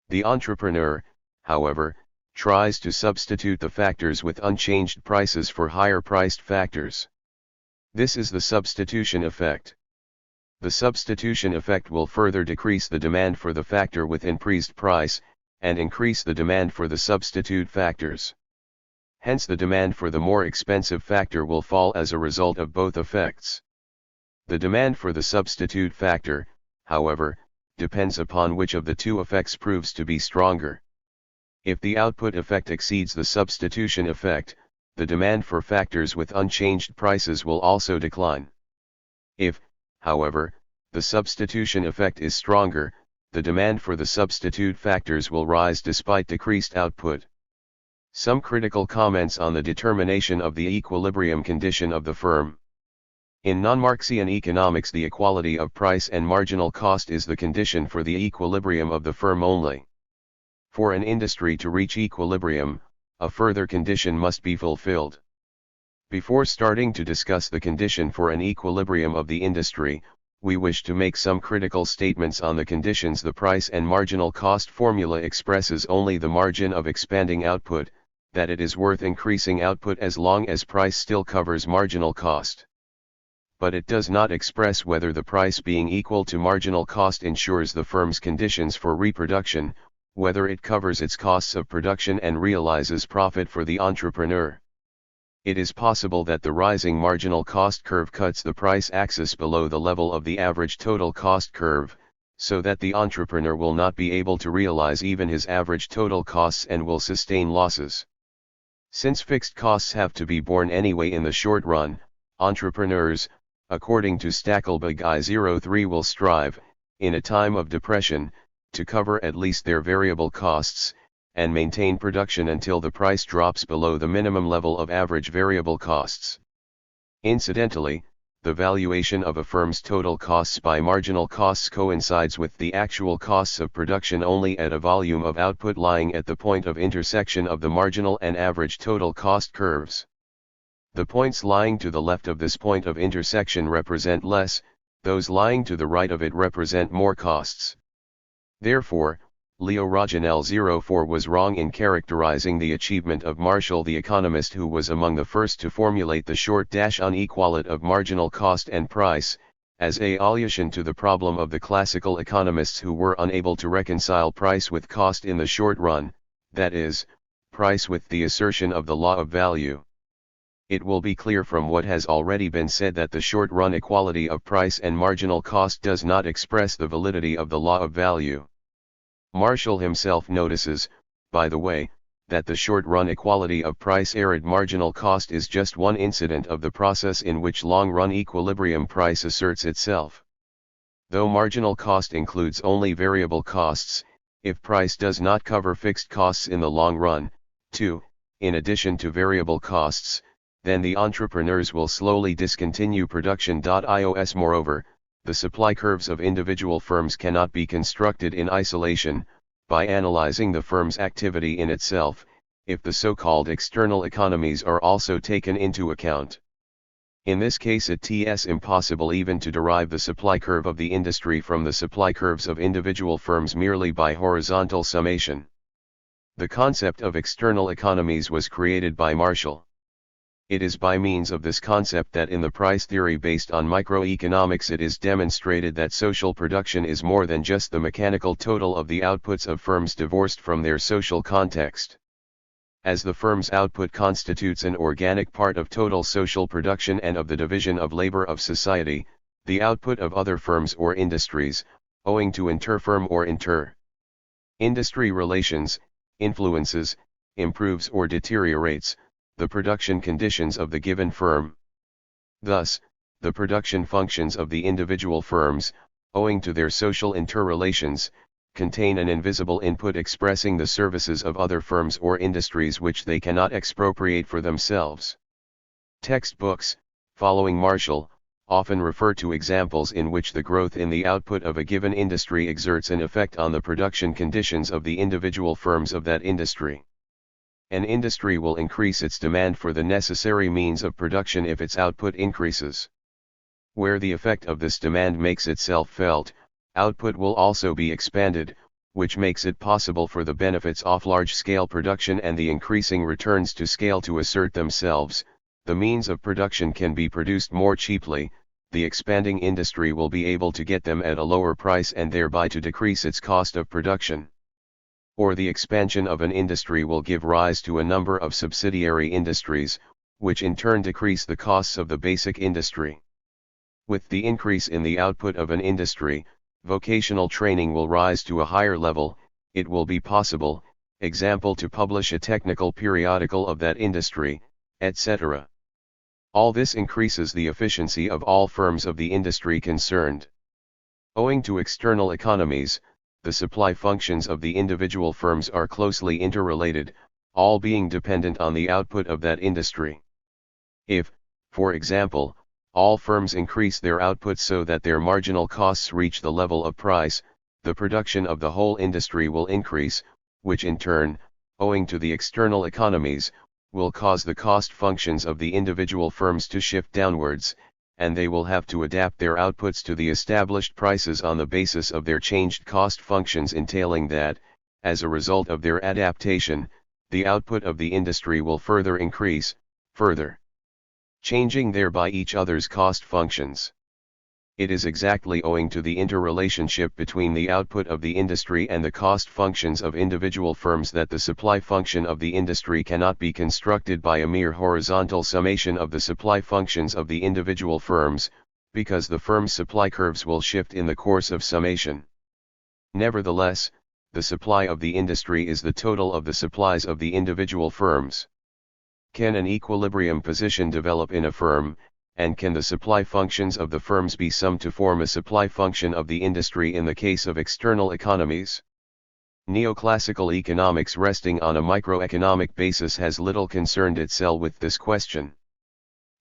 The entrepreneur, however, tries to substitute the factors with unchanged prices for higher-priced factors. This is the substitution effect. The substitution effect will further decrease the demand for the factor with increased price, and increase the demand for the substitute factors. Hence the demand for the more expensive factor will fall as a result of both effects. The demand for the substitute factor, however, depends upon which of the two effects proves to be stronger. If the output effect exceeds the substitution effect, the demand for factors with unchanged prices will also decline. If, however, the substitution effect is stronger, the demand for the substitute factors will rise despite decreased output. Some critical comments on the determination of the equilibrium condition of the firm. In non-Marxian economics, the equality of price and marginal cost is the condition for the equilibrium of the firm only. For an industry to reach equilibrium, a further condition must be fulfilled. Before starting to discuss the condition for an equilibrium of the industry, we wish to make some critical statements on the conditions. The price and marginal cost formula expresses only the margin of expanding output, that it is worth increasing output as long as price still covers marginal cost. But it does not express whether the price being equal to marginal cost ensures the firm's conditions for reproduction, whether it covers its costs of production and realizes profit for the entrepreneur. It is possible that the rising marginal cost curve cuts the price axis below the level of the average total cost curve, so that the entrepreneur will not be able to realize even his average total costs and will sustain losses. Since fixed costs have to be borne anyway in the short run, entrepreneurs, according to Stackelberg I03, will strive, in a time of depression, to cover at least their variable costs, and maintain production until the price drops below the minimum level of average variable costs. Incidentally, the valuation of a firm's total costs by marginal costs coincides with the actual costs of production only at a volume of output lying at the point of intersection of the marginal and average total cost curves. The points lying to the left of this point of intersection represent less, those lying to the right of it represent more costs. Therefore, Leo Roginel 04 was wrong in characterizing the achievement of Marshall the economist, who was among the first to formulate the short-unequality of marginal cost and price, as a solution to the problem of the classical economists who were unable to reconcile price with cost in the short run, that is, price with the assertion of the law of value. It will be clear from what has already been said that the short-run equality of price and marginal cost does not express the validity of the law of value. Marshall himself notices, by the way, that the short-run equality of price-arid marginal cost is just one incident of the process in which long-run equilibrium price asserts itself. Though marginal cost includes only variable costs, if price does not cover fixed costs in the long run, too, in addition to variable costs, then the entrepreneurs will slowly discontinue production. Moreover, the supply curves of individual firms cannot be constructed in isolation, by analyzing the firm's activity in itself, if the so-called external economies are also taken into account. In this case it is impossible even to derive the supply curve of the industry from the supply curves of individual firms merely by horizontal summation. The concept of external economies was created by Marshall. It is by means of this concept that in the price theory based on microeconomics it is demonstrated that social production is more than just the mechanical total of the outputs of firms divorced from their social context. As the firm's output constitutes an organic part of total social production and of the division of labor of society, the output of other firms or industries, owing to inter-firm or inter-industry relations, influences, improves or deteriorates the production conditions of the given firm. Thus, the production functions of the individual firms, owing to their social interrelations, contain an invisible input expressing the services of other firms or industries which they cannot expropriate for themselves. Textbooks, following Marshall, often refer to examples in which the growth in the output of a given industry exerts an effect on the production conditions of the individual firms of that industry. An industry will increase its demand for the necessary means of production if its output increases. Where the effect of this demand makes itself felt, output will also be expanded, which makes it possible for the benefits of large-scale production and the increasing returns to scale to assert themselves. The means of production can be produced more cheaply, the expanding industry will be able to get them at a lower price and thereby to decrease its cost of production. Or the expansion of an industry will give rise to a number of subsidiary industries, which in turn decrease the costs of the basic industry. With the increase in the output of an industry, vocational training will rise to a higher level. It will be possible, example, to publish a technical periodical of that industry, etc. All this increases the efficiency of all firms of the industry concerned. Owing to external economies, the supply functions of the individual firms are closely interrelated, all being dependent on the output of that industry. If, for example, all firms increase their output so that their marginal costs reach the level of price, the production of the whole industry will increase, which in turn, owing to the external economies, will cause the cost functions of the individual firms to shift downwards, and they will have to adapt their outputs to the established prices on the basis of their changed cost functions, entailing that, as a result of their adaptation, the output of the industry will further increase, further changing thereby each other's cost functions. It is exactly owing to the interrelationship between the output of the industry and the cost functions of individual firms that the supply function of the industry cannot be constructed by a mere horizontal summation of the supply functions of the individual firms, because the firm's supply curves will shift in the course of summation. Nevertheless, the supply of the industry is the total of the supplies of the individual firms. Can an equilibrium position develop in a firm, and can the supply functions of the firms be summed to form a supply function of the industry in the case of external economies? Neoclassical economics resting on a microeconomic basis has little concerned itself with this question.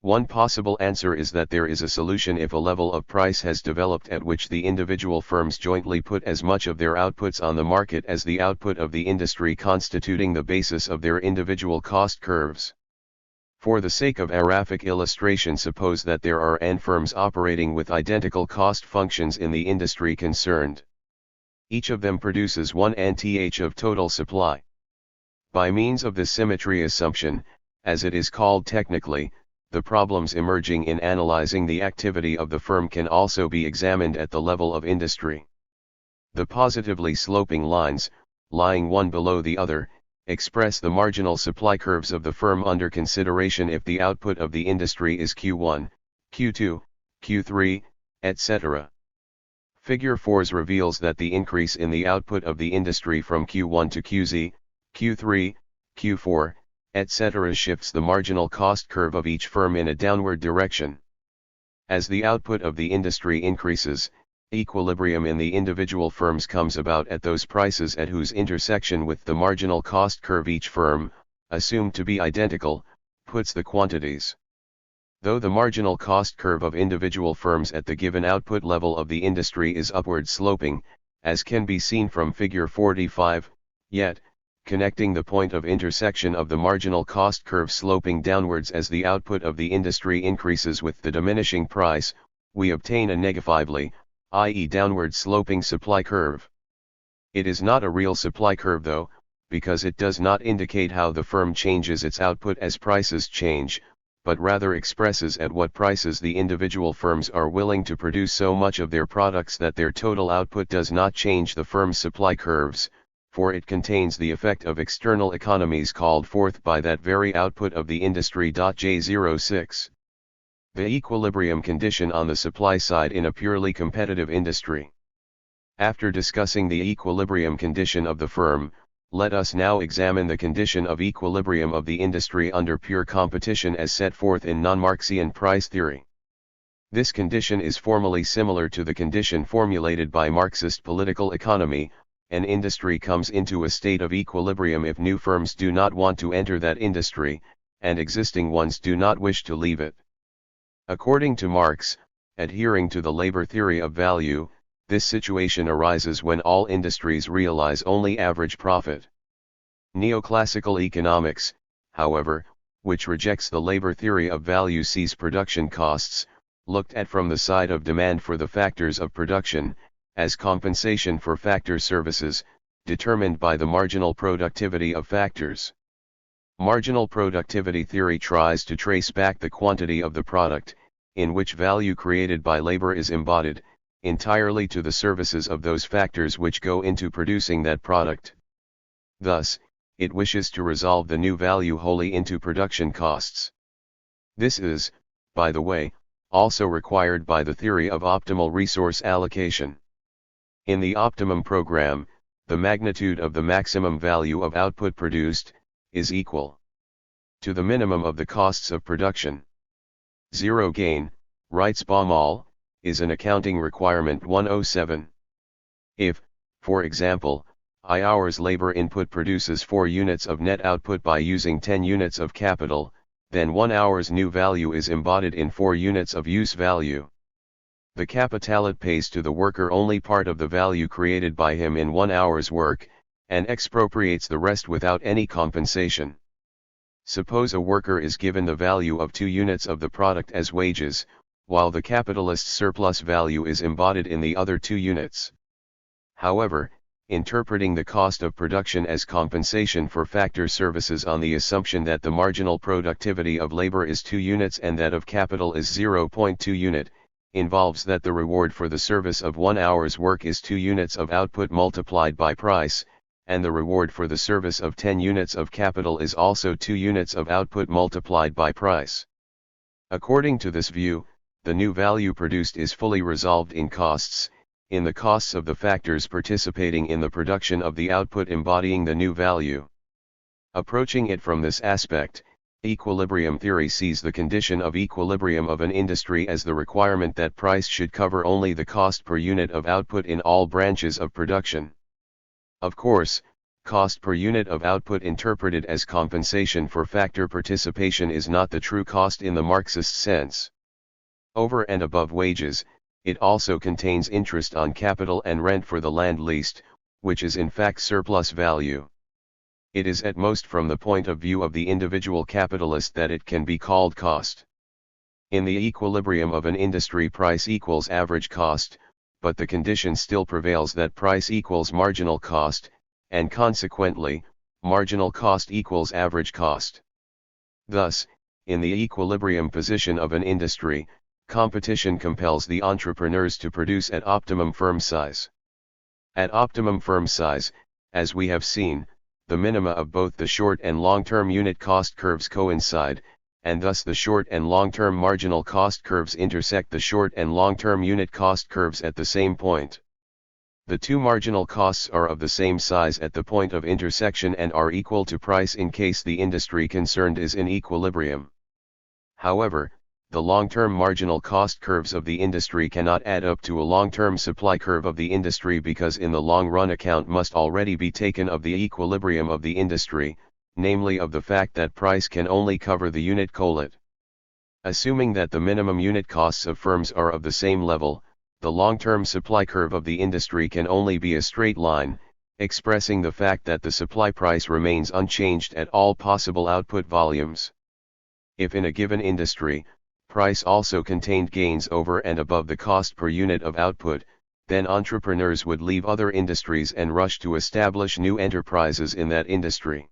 One possible answer is that there is a solution if a level of price has developed at which the individual firms jointly put as much of their outputs on the market as the output of the industry, constituting the basis of their individual cost curves. For the sake of graphic illustration, suppose that there are n firms operating with identical cost functions in the industry concerned. Each of them produces 1 nth of total supply. By means of the symmetry assumption, as it is called technically, the problems emerging in analyzing the activity of the firm can also be examined at the level of industry. The positively sloping lines, lying one below the other, express the marginal supply curves of the firm under consideration if the output of the industry is Q1, Q2, Q3, etc. Figure 4 reveals that the increase in the output of the industry from Q1 to QZ, Q3, Q4, etc. shifts the marginal cost curve of each firm in a downward direction. As the output of the industry increases, equilibrium in the individual firms comes about at those prices at whose intersection with the marginal cost curve each firm, assumed to be identical, puts the quantities. Though the marginal cost curve of individual firms at the given output level of the industry is upward sloping, as can be seen from figure 45, yet, connecting the point of intersection of the marginal cost curve sloping downwards as the output of the industry increases with the diminishing price, we obtain a negatively, i.e. downward sloping supply curve. It is not a real supply curve though, because it does not indicate how the firm changes its output as prices change, but rather expresses at what prices the individual firms are willing to produce so much of their products that their total output does not change the firm's supply curves, for it contains the effect of external economies called forth by that very output of the industry. J06. The equilibrium condition on the supply side in a purely competitive industry. After discussing the equilibrium condition of the firm, let us now examine the condition of equilibrium of the industry under pure competition as set forth in non-Marxian price theory. This condition is formally similar to the condition formulated by Marxist political economy. An industry comes into a state of equilibrium if new firms do not want to enter that industry, and existing ones do not wish to leave it. According to Marx, adhering to the labor theory of value, this situation arises when all industries realize only average profit. Neoclassical economics, however, which rejects the labor theory of value, sees production costs, looked at from the side of demand for the factors of production, as compensation for factor services, determined by the marginal productivity of factors. Marginal productivity theory tries to trace back the quantity of the product, in which value created by labor is embodied, entirely to the services of those factors which go into producing that product. Thus, it wishes to resolve the new value wholly into production costs. This is, by the way, also required by the theory of optimal resource allocation. In the optimum program, the magnitude of the maximum value of output produced is equal to the minimum of the costs of production. Zero gain, writes Baumol, is an accounting requirement 107. If, for example, I hours labor input produces 4 units of net output by using 10 units of capital, then 1 hour's new value is embodied in 4 units of use value. The capitalet pays to the worker only part of the value created by him in 1 hour's work, and expropriates the rest without any compensation. Suppose a worker is given the value of 2 units of the product as wages, while the capitalist's surplus value is embodied in the other 2 units. However, interpreting the cost of production as compensation for factor services on the assumption that the marginal productivity of labor is 2 units and that of capital is 0.2 unit, involves that the reward for the service of 1 hour's work is 2 units of output multiplied by price, and the reward for the service of 10 units of capital is also 2 units of output multiplied by price. According to this view, the new value produced is fully resolved in costs, in the costs of the factors participating in the production of the output embodying the new value. Approaching it from this aspect, equilibrium theory sees the condition of equilibrium of an industry as the requirement that price should cover only the cost per unit of output in all branches of production. Of course, cost per unit of output interpreted as compensation for factor participation is not the true cost in the Marxist sense. Over and above wages, it also contains interest on capital and rent for the land leased, which is in fact surplus value. It is at most from the point of view of the individual capitalist that it can be called cost. In the equilibrium of an industry, price equals average cost, but the condition still prevails that price equals marginal cost, and consequently, marginal cost equals average cost. Thus, in the equilibrium position of an industry, competition compels the entrepreneurs to produce at optimum firm size. At optimum firm size, as we have seen, the minima of both the short and long-term unit cost curves coincide, and thus the short and long-term marginal cost curves intersect the short and long-term unit cost curves at the same point. The two marginal costs are of the same size at the point of intersection and are equal to price in case the industry concerned is in equilibrium. However, the long-term marginal cost curves of the industry cannot add up to a long-term supply curve of the industry because in the long run account must already be taken of the equilibrium of the industry, namely of the fact that price can only cover the unit colet. Assuming that the minimum unit costs of firms are of the same level, the long-term supply curve of the industry can only be a straight line, expressing the fact that the supply price remains unchanged at all possible output volumes. If in a given industry, price also contained gains over and above the cost per unit of output, then entrepreneurs would leave other industries and rush to establish new enterprises in that industry.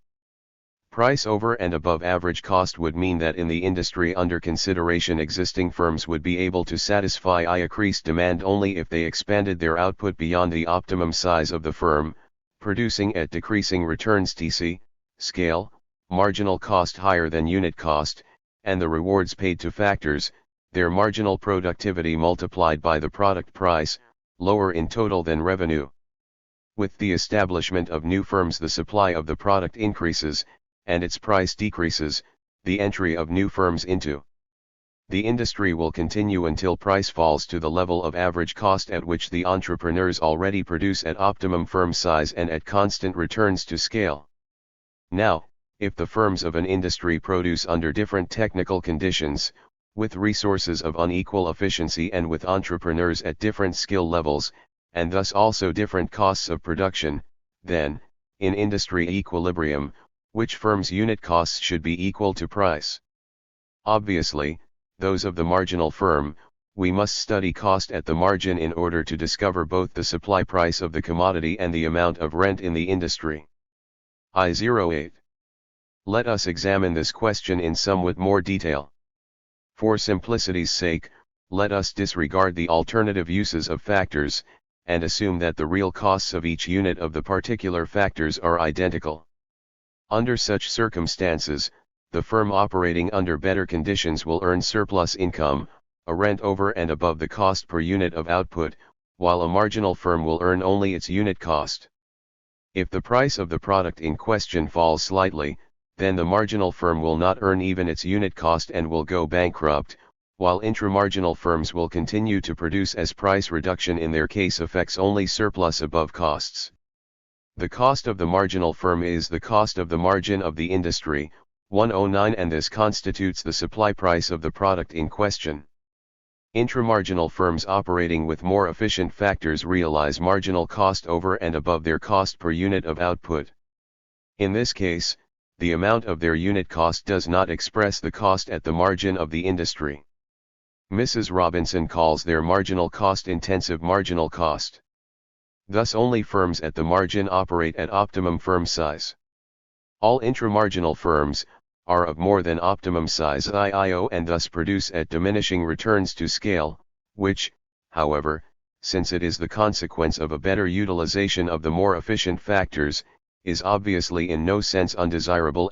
Price over and above average cost would mean that in the industry under consideration existing firms would be able to satisfy increased demand only if they expanded their output beyond the optimum size of the firm, producing at decreasing returns TC, scale, marginal cost higher than unit cost, and the rewards paid to factors, their marginal productivity multiplied by the product price, lower in total than revenue. With the establishment of new firms the supply of the product increases, and its price decreases, the entry of new firms into the industry will continue until price falls to the level of average cost at which the entrepreneurs already produce at optimum firm size and at constant returns to scale. Now, if the firms of an industry produce under different technical conditions, with resources of unequal efficiency and with entrepreneurs at different skill levels, and thus also different costs of production, then, in industry equilibrium, which firm's unit costs should be equal to price? Obviously, those of the marginal firm. We must study cost at the margin in order to discover both the supply price of the commodity and the amount of rent in the industry. I08. Let us examine this question in somewhat more detail. For simplicity's sake, let us disregard the alternative uses of factors, and assume that the real costs of each unit of the particular factors are identical. Under such circumstances, the firm operating under better conditions will earn surplus income, a rent over and above the cost per unit of output, while a marginal firm will earn only its unit cost. If the price of the product in question falls slightly, then the marginal firm will not earn even its unit cost and will go bankrupt, while intramarginal firms will continue to produce as price reduction in their case affects only surplus above costs. The cost of the marginal firm is the cost of the margin of the industry, 109, and this constitutes the supply price of the product in question. Intramarginal firms operating with more efficient factors realize marginal cost over and above their cost per unit of output. In this case, the amount of their unit cost does not express the cost at the margin of the industry. Mrs. Robinson calls their marginal cost intensive marginal cost. Thus only firms at the margin operate at optimum firm size. All intramarginal firms are of more than optimum size IIO and thus produce at diminishing returns to scale, which, however, since it is the consequence of a better utilization of the more efficient factors, is obviously in no sense undesirable.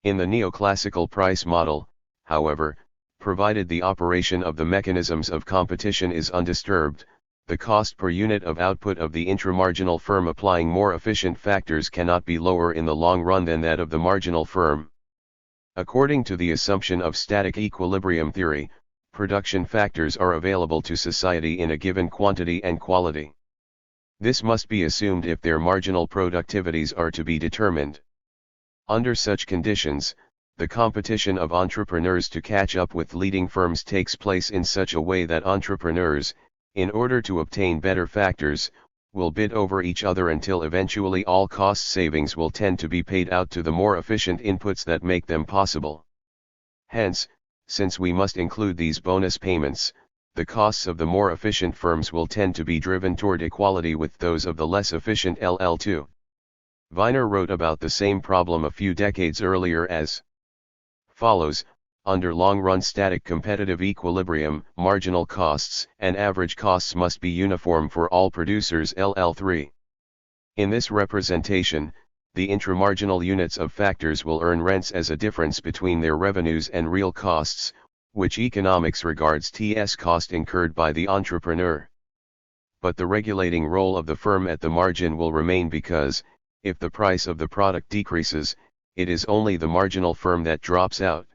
In the neoclassical price model, however, provided the operation of the mechanisms of competition is undisturbed, the cost per unit of output of the intramarginal firm applying more efficient factors cannot be lower in the long run than that of the marginal firm. According to the assumption of static equilibrium theory, production factors are available to society in a given quantity and quality. This must be assumed if their marginal productivities are to be determined. Under such conditions, the competition of entrepreneurs to catch up with leading firms takes place in such a way that entrepreneurs, in order to obtain better factors, will bid over each other until eventually all cost savings will tend to be paid out to the more efficient inputs that make them possible. Hence, since we must include these bonus payments, the costs of the more efficient firms will tend to be driven toward equality with those of the less efficient LL2. Viner wrote about the same problem a few decades earlier as follows: under long-run static competitive equilibrium, marginal costs and average costs must be uniform for all producers LL3. In this representation, the intramarginal units of factors will earn rents as a difference between their revenues and real costs, which economics regards as cost incurred by the entrepreneur. But the regulating role of the firm at the margin will remain because, if the price of the product decreases, it is only the marginal firm that drops out.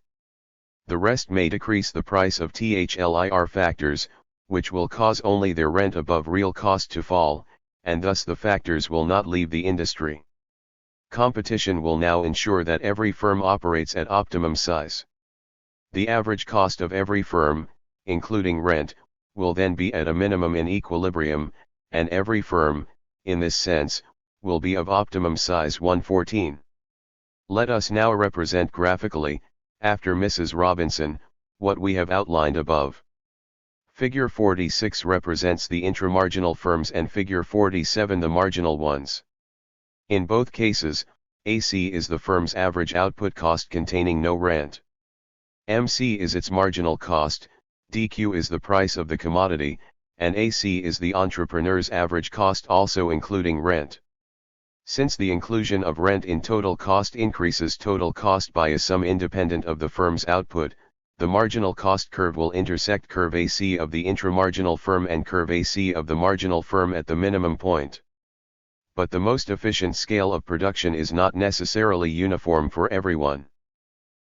The rest may decrease the price of THLIR factors, which will cause only their rent above real cost to fall, and thus the factors will not leave the industry. Competition will now ensure that every firm operates at optimum size. The average cost of every firm, including rent, will then be at a minimum in equilibrium, and every firm, in this sense, will be of optimum size 114. Let us now represent graphically, after Mrs. Robinson, what we have outlined above. Figure 46 represents the intramarginal firms and Figure 47 the marginal ones. In both cases, AC is the firm's average output cost containing no rent. MC is its marginal cost, DQ is the price of the commodity, and AC is the entrepreneur's average cost also including rent. Since the inclusion of rent in total cost increases total cost by a sum independent of the firm's output, the marginal cost curve will intersect curve AC of the intramarginal firm and curve AC of the marginal firm at the minimum point. But the most efficient scale of production is not necessarily uniform for everyone.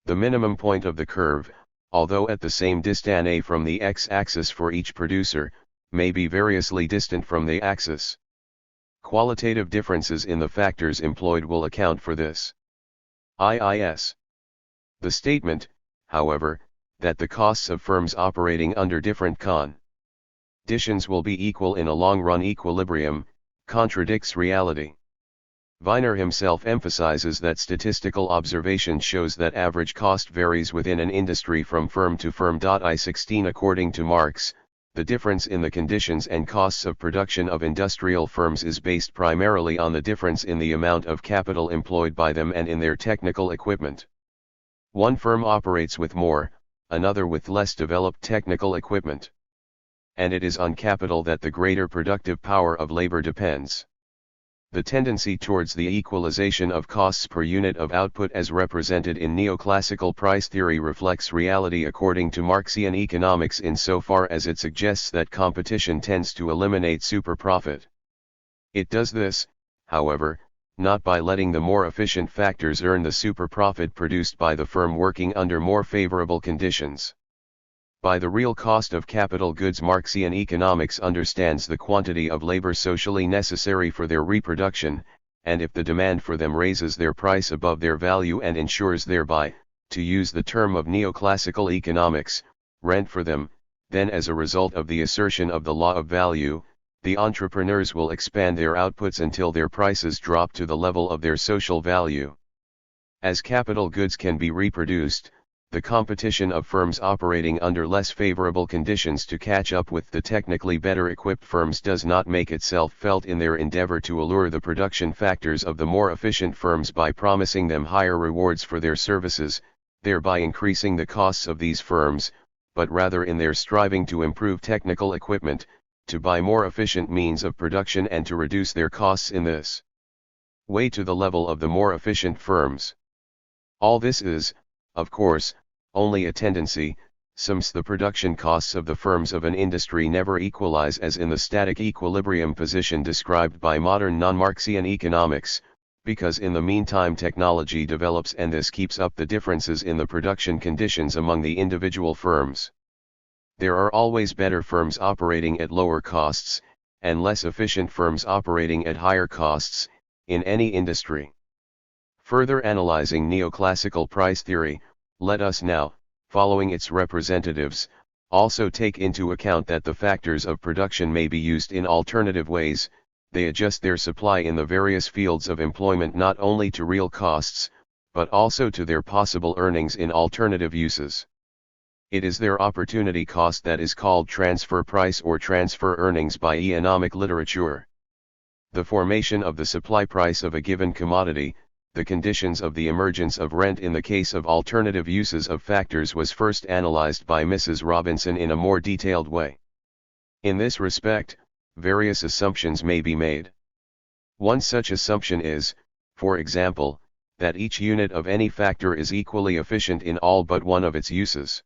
The minimum point of the curve, although at the same distance from the x-axis for each producer, may be variously distant from the axis. Qualitative differences in the factors employed will account for this. IIS. The statement, however, that the costs of firms operating under different conditions will be equal in a long-run equilibrium, contradicts reality. Viner himself emphasizes that statistical observation shows that average cost varies within an industry from firm to firm. I16 According to Marx, the difference in the conditions and costs of production of industrial firms is based primarily on the difference in the amount of capital employed by them and in their technical equipment. One firm operates with more, another with less developed technical equipment. And it is on capital that the greater productive power of labor depends. The tendency towards the equalization of costs per unit of output as represented in neoclassical price theory reflects reality according to Marxian economics insofar as it suggests that competition tends to eliminate superprofit. It does this, however, not by letting the more efficient factors earn the superprofit produced by the firm working under more favorable conditions. By the real cost of capital goods. Marxian economics understands the quantity of labor socially necessary for their reproduction, and if the demand for them raises their price above their value and ensures thereby, to use the term of neoclassical economics, rent for them, then as a result of the assertion of the law of value, the entrepreneurs will expand their outputs until their prices drop to the level of their social value. As capital goods can be reproduced, the competition of firms operating under less favorable conditions to catch up with the technically better equipped firms does not make itself felt in their endeavor to allure the production factors of the more efficient firms by promising them higher rewards for their services, thereby increasing the costs of these firms, but rather in their striving to improve technical equipment, to buy more efficient means of production and to reduce their costs in this way to the level of the more efficient firms. All this is, of course, only a tendency, since the production costs of the firms of an industry never equalize as in the static equilibrium position described by modern non-Marxian economics, because in the meantime technology develops and this keeps up the differences in the production conditions among the individual firms. There are always better firms operating at lower costs, and less efficient firms operating at higher costs, in any industry. Further analyzing neoclassical price theory, let us now, following its representatives, also take into account that the factors of production may be used in alternative ways. They adjust their supply in the various fields of employment not only to real costs, but also to their possible earnings in alternative uses. It is their opportunity cost that is called transfer price or transfer earnings by economic literature. The formation of the supply price of a given commodity, the conditions of the emergence of rent in the case of alternative uses of factors was first analyzed by Mrs. Robinson in a more detailed way. In this respect, various assumptions may be made. One such assumption is, for example, that each unit of any factor is equally efficient in all but one of its uses.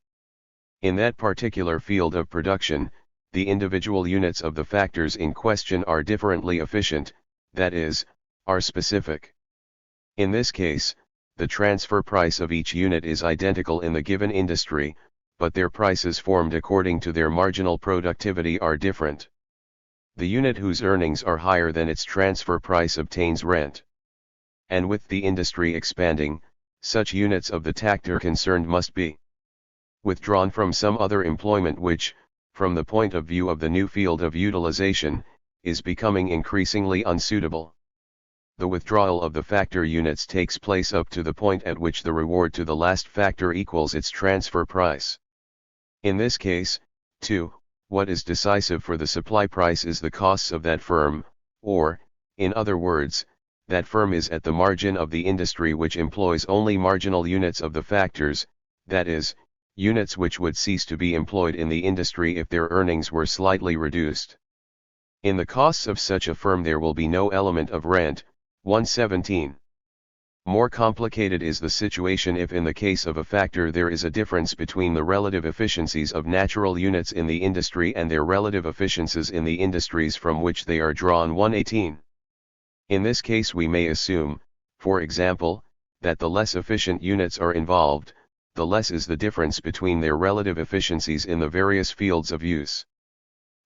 In that particular field of production, the individual units of the factors in question are differently efficient, that is, are specific. In this case, the transfer price of each unit is identical in the given industry, but their prices formed according to their marginal productivity are different. The unit whose earnings are higher than its transfer price obtains rent. And with the industry expanding, such units of the factor concerned must be withdrawn from some other employment which, from the point of view of the new field of utilization, is becoming increasingly unsuitable. The withdrawal of the factor units takes place up to the point at which the reward to the last factor equals its transfer price. In this case, too, what is decisive for the supply price is the costs of that firm, or, in other words, that firm is at the margin of the industry which employs only marginal units of the factors, that is, units which would cease to be employed in the industry if their earnings were slightly reduced. In the costs of such a firm there will be no element of rent. 117. More complicated is the situation if in the case of a factor there is a difference between the relative efficiencies of natural units in the industry and their relative efficiencies in the industries from which they are drawn. 118. In this case we may assume, for example, that the less efficient units are involved, the less is the difference between their relative efficiencies in the various fields of use.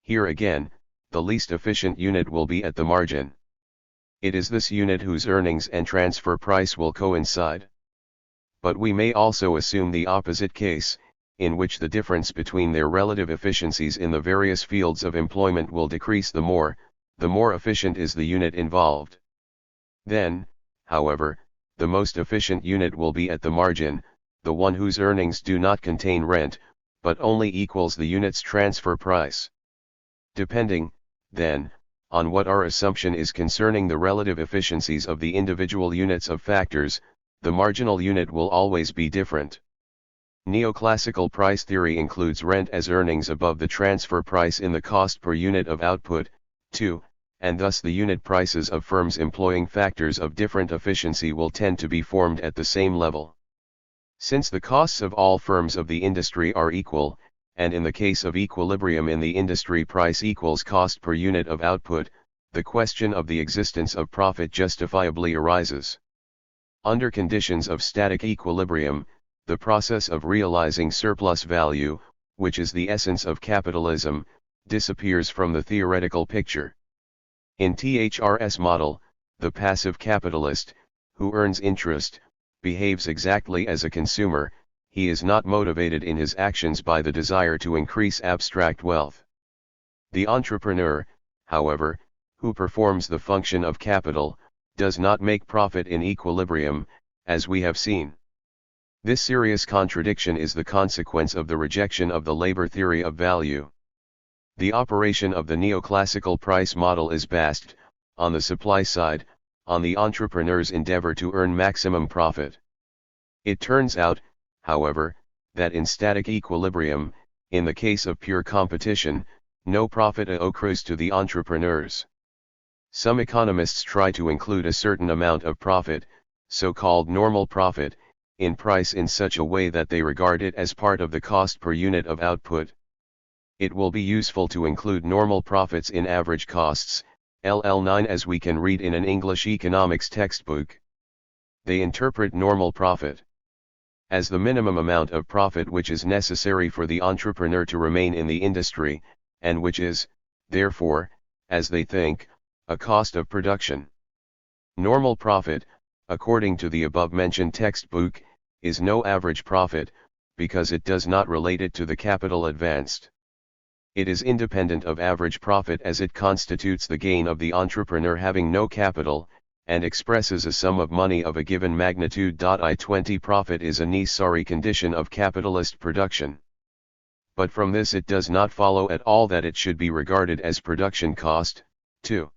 Here again, the least efficient unit will be at the margin. It is this unit whose earnings and transfer price will coincide. But we may also assume the opposite case, in which the difference between their relative efficiencies in the various fields of employment will decrease the more efficient is the unit involved. Then, however, the most efficient unit will be at the margin, the one whose earnings do not contain rent, but only equals the unit's transfer price. Depending, then, on what our assumption is concerning the relative efficiencies of the individual units of factors, the marginal unit will always be different. Neoclassical price theory includes rent as earnings above the transfer price in the cost per unit of output, too, and thus the unit prices of firms employing factors of different efficiency will tend to be formed at the same level. Since the costs of all firms of the industry are equal, and in the case of equilibrium in the industry price equals cost per unit of output, the question of the existence of profit justifiably arises. Under conditions of static equilibrium, the process of realizing surplus value, which is the essence of capitalism, disappears from the theoretical picture. In THR's model, the passive capitalist, who earns interest, behaves exactly as a consumer. He is not motivated in his actions by the desire to increase abstract wealth. The entrepreneur, however, who performs the function of capital, does not make profit in equilibrium, as we have seen. This serious contradiction is the consequence of the rejection of the labor theory of value. The operation of the neoclassical price model is based, on the supply side, on the entrepreneur's endeavor to earn maximum profit. It turns out, however, that in static equilibrium, in the case of pure competition, no profit accrues to the entrepreneurs. Some economists try to include a certain amount of profit, so-called normal profit, in price in such a way that they regard it as part of the cost per unit of output. It will be useful to include normal profits in average costs, LL9, as we can read in an English economics textbook. They interpret normal profit as the minimum amount of profit which is necessary for the entrepreneur to remain in the industry, and which is, therefore, as they think, a cost of production. Normal profit, according to the above-mentioned textbook, is no average profit, because it does not relate it to the capital advanced. It is independent of average profit as it constitutes the gain of the entrepreneur having no capital, and expresses a sum of money of a given magnitude. I20 profit is a necessary condition of capitalist production. But from this it does not follow at all that it should be regarded as production cost, too.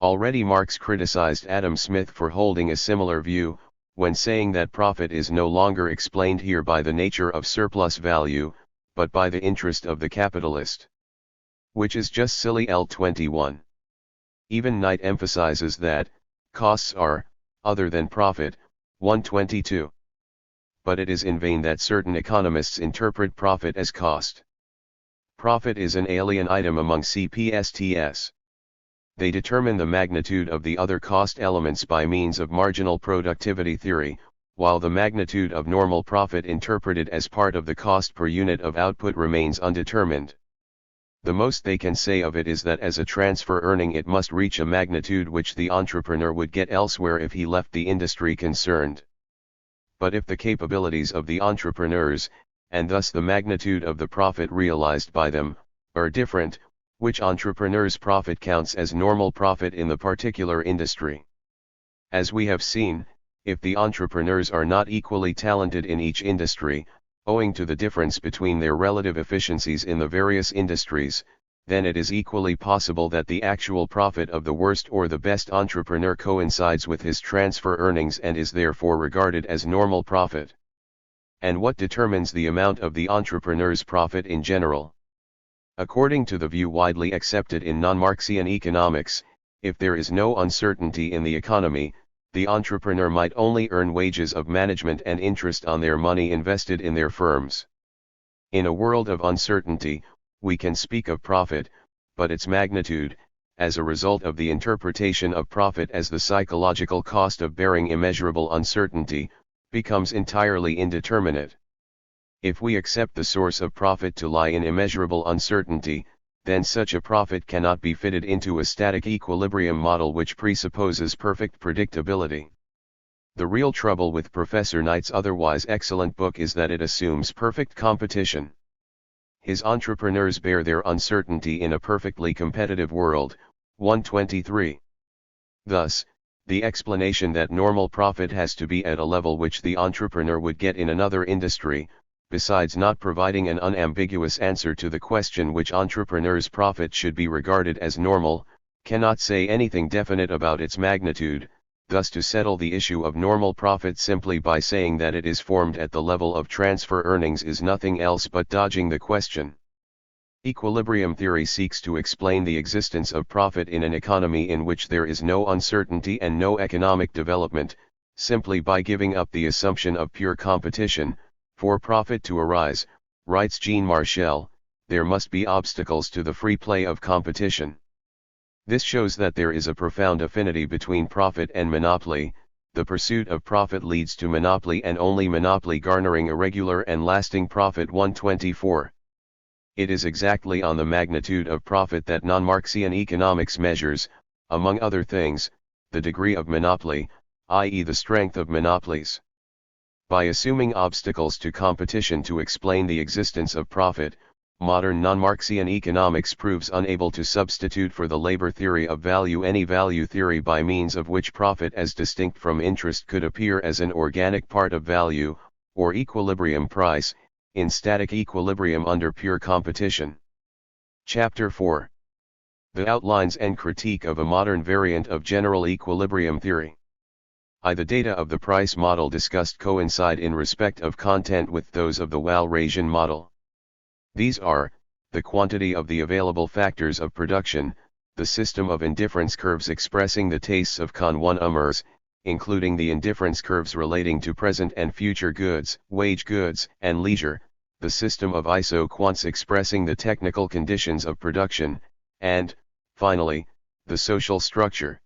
Already Marx criticized Adam Smith for holding a similar view, when saying that profit is no longer explained here by the nature of surplus value, but by the interest of the capitalist. Which is just silly. L21. Even Knight emphasizes that costs are other than profit. 122. But it is in vain that certain economists interpret profit as cost. Profit is an alien item among CPSTs. They determine the magnitude of the other cost elements by means of marginal productivity theory, while the magnitude of normal profit interpreted as part of the cost per unit of output remains undetermined. The most they can say of it is that as a transfer earning it must reach a magnitude which the entrepreneur would get elsewhere if he left the industry concerned. But if the capabilities of the entrepreneurs, and thus the magnitude of the profit realized by them, are different, which entrepreneur's profit counts as normal profit in the particular industry. As we have seen, if the entrepreneurs are not equally talented in each industry, owing to the difference between their relative efficiencies in the various industries, then it is equally possible that the actual profit of the worst or the best entrepreneur coincides with his transfer earnings and is therefore regarded as normal profit. And what determines the amount of the entrepreneur's profit in general? According to the view widely accepted in non-Marxian economics, if there is no uncertainty in the economy, the entrepreneur might only earn wages of management and interest on their money invested in their firms. In a world of uncertainty, we can speak of profit, but its magnitude, as a result of the interpretation of profit as the psychological cost of bearing immeasurable uncertainty, becomes entirely indeterminate. If we accept the source of profit to lie in immeasurable uncertainty, then such a profit cannot be fitted into a static equilibrium model which presupposes perfect predictability. The real trouble with Professor Knight's otherwise excellent book is that it assumes perfect competition. His entrepreneurs bear their uncertainty in a perfectly competitive world. 123. Thus, the explanation that normal profit has to be at a level which the entrepreneur would get in another industry, besides not providing an unambiguous answer to the question which entrepreneur's profit should be regarded as normal, cannot say anything definite about its magnitude. Thus to settle the issue of normal profit simply by saying that it is formed at the level of transfer earnings is nothing else but dodging the question. Equilibrium theory seeks to explain the existence of profit in an economy in which there is no uncertainty and no economic development, simply by giving up the assumption of pure competition. For profit to arise, writes Jean Marchal, there must be obstacles to the free play of competition. This shows that there is a profound affinity between profit and monopoly. The pursuit of profit leads to monopoly and only monopoly garnering a regular and lasting profit. 124. It is exactly on the magnitude of profit that non-Marxian economics measures, among other things, the degree of monopoly, i.e. the strength of monopolies. By assuming obstacles to competition to explain the existence of profit, modern non-Marxian economics proves unable to substitute for the labor theory of value any value theory by means of which profit as distinct from interest could appear as an organic part of value, or equilibrium price, in static equilibrium under pure competition. Chapter 4. The outlines and critique of a modern variant of general equilibrium theory. The data of the price model discussed coincide in respect of content with those of the Walrasian model. These are, the quantity of the available factors of production, the system of indifference curves expressing the tastes of consumers, including the indifference curves relating to present and future goods, wage goods, and leisure, the system of isoquants expressing the technical conditions of production, and, finally, the social structure.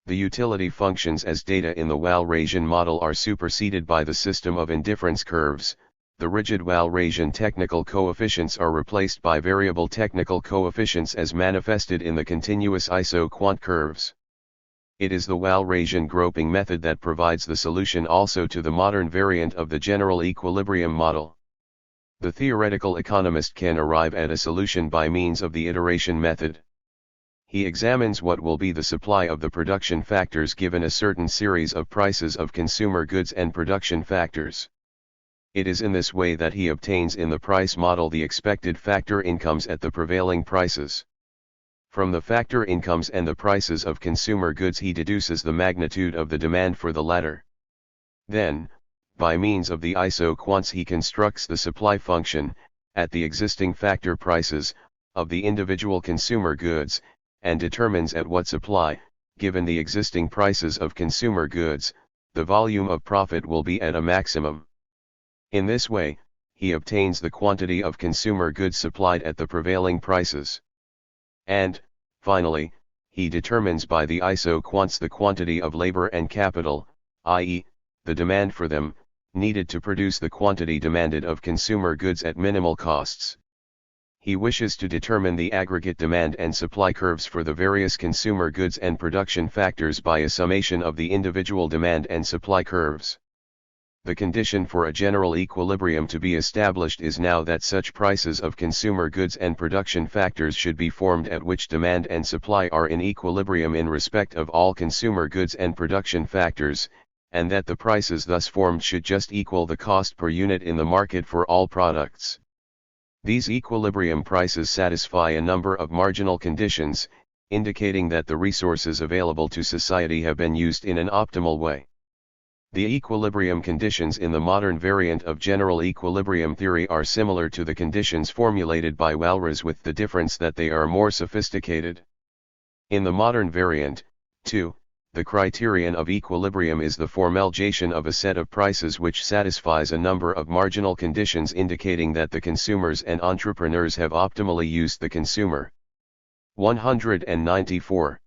The utility functions as data in the Walrasian model are superseded by the system of indifference curves. The rigid Walrasian technical coefficients are replaced by variable technical coefficients as manifested in the continuous isoquant curves. It is the Walrasian groping method that provides the solution also to the modern variant of the general equilibrium model. The theoretical economist can arrive at a solution by means of the iteration method. He examines what will be the supply of the production factors given a certain series of prices of consumer goods and production factors. It is in this way that he obtains in the price model the expected factor incomes at the prevailing prices. From the factor incomes and the prices of consumer goods he deduces the magnitude of the demand for the latter. Then, by means of the isoquants he constructs the supply function, at the existing factor prices, of the individual consumer goods, and determines at what supply, given the existing prices of consumer goods, the volume of profit will be at a maximum. In this way, he obtains the quantity of consumer goods supplied at the prevailing prices. And, finally, he determines by the isoquants the quantity of labor and capital, i.e., the demand for them, needed to produce the quantity demanded of consumer goods at minimal costs. He wishes to determine the aggregate demand and supply curves for the various consumer goods and production factors by a summation of the individual demand and supply curves. The condition for a general equilibrium to be established is now that such prices of consumer goods and production factors should be formed at which demand and supply are in equilibrium in respect of all consumer goods and production factors, and that the prices thus formed should just equal the cost per unit in the market for all products. These equilibrium prices satisfy a number of marginal conditions, indicating that the resources available to society have been used in an optimal way. The equilibrium conditions in the modern variant of general equilibrium theory are similar to the conditions formulated by Walras, with the difference that they are more sophisticated. In the modern variant, too, the criterion of equilibrium is the formalization of a set of prices which satisfies a number of marginal conditions indicating that the consumers and entrepreneurs have optimally used the consumer. 194.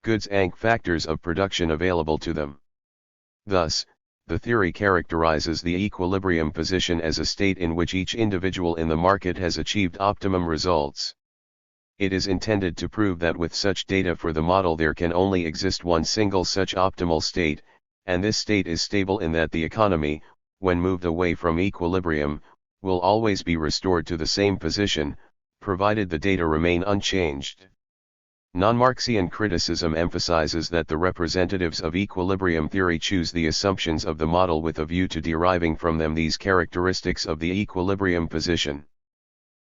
Goods and factors of production available to them. Thus, the theory characterizes the equilibrium position as a state in which each individual in the market has achieved optimum results. It is intended to prove that with such data for the model there can only exist one single such optimal state, and this state is stable in that the economy, when moved away from equilibrium, will always be restored to the same position, provided the data remain unchanged. Non-Marxian criticism emphasizes that the representatives of equilibrium theory choose the assumptions of the model with a view to deriving from them these characteristics of the equilibrium position.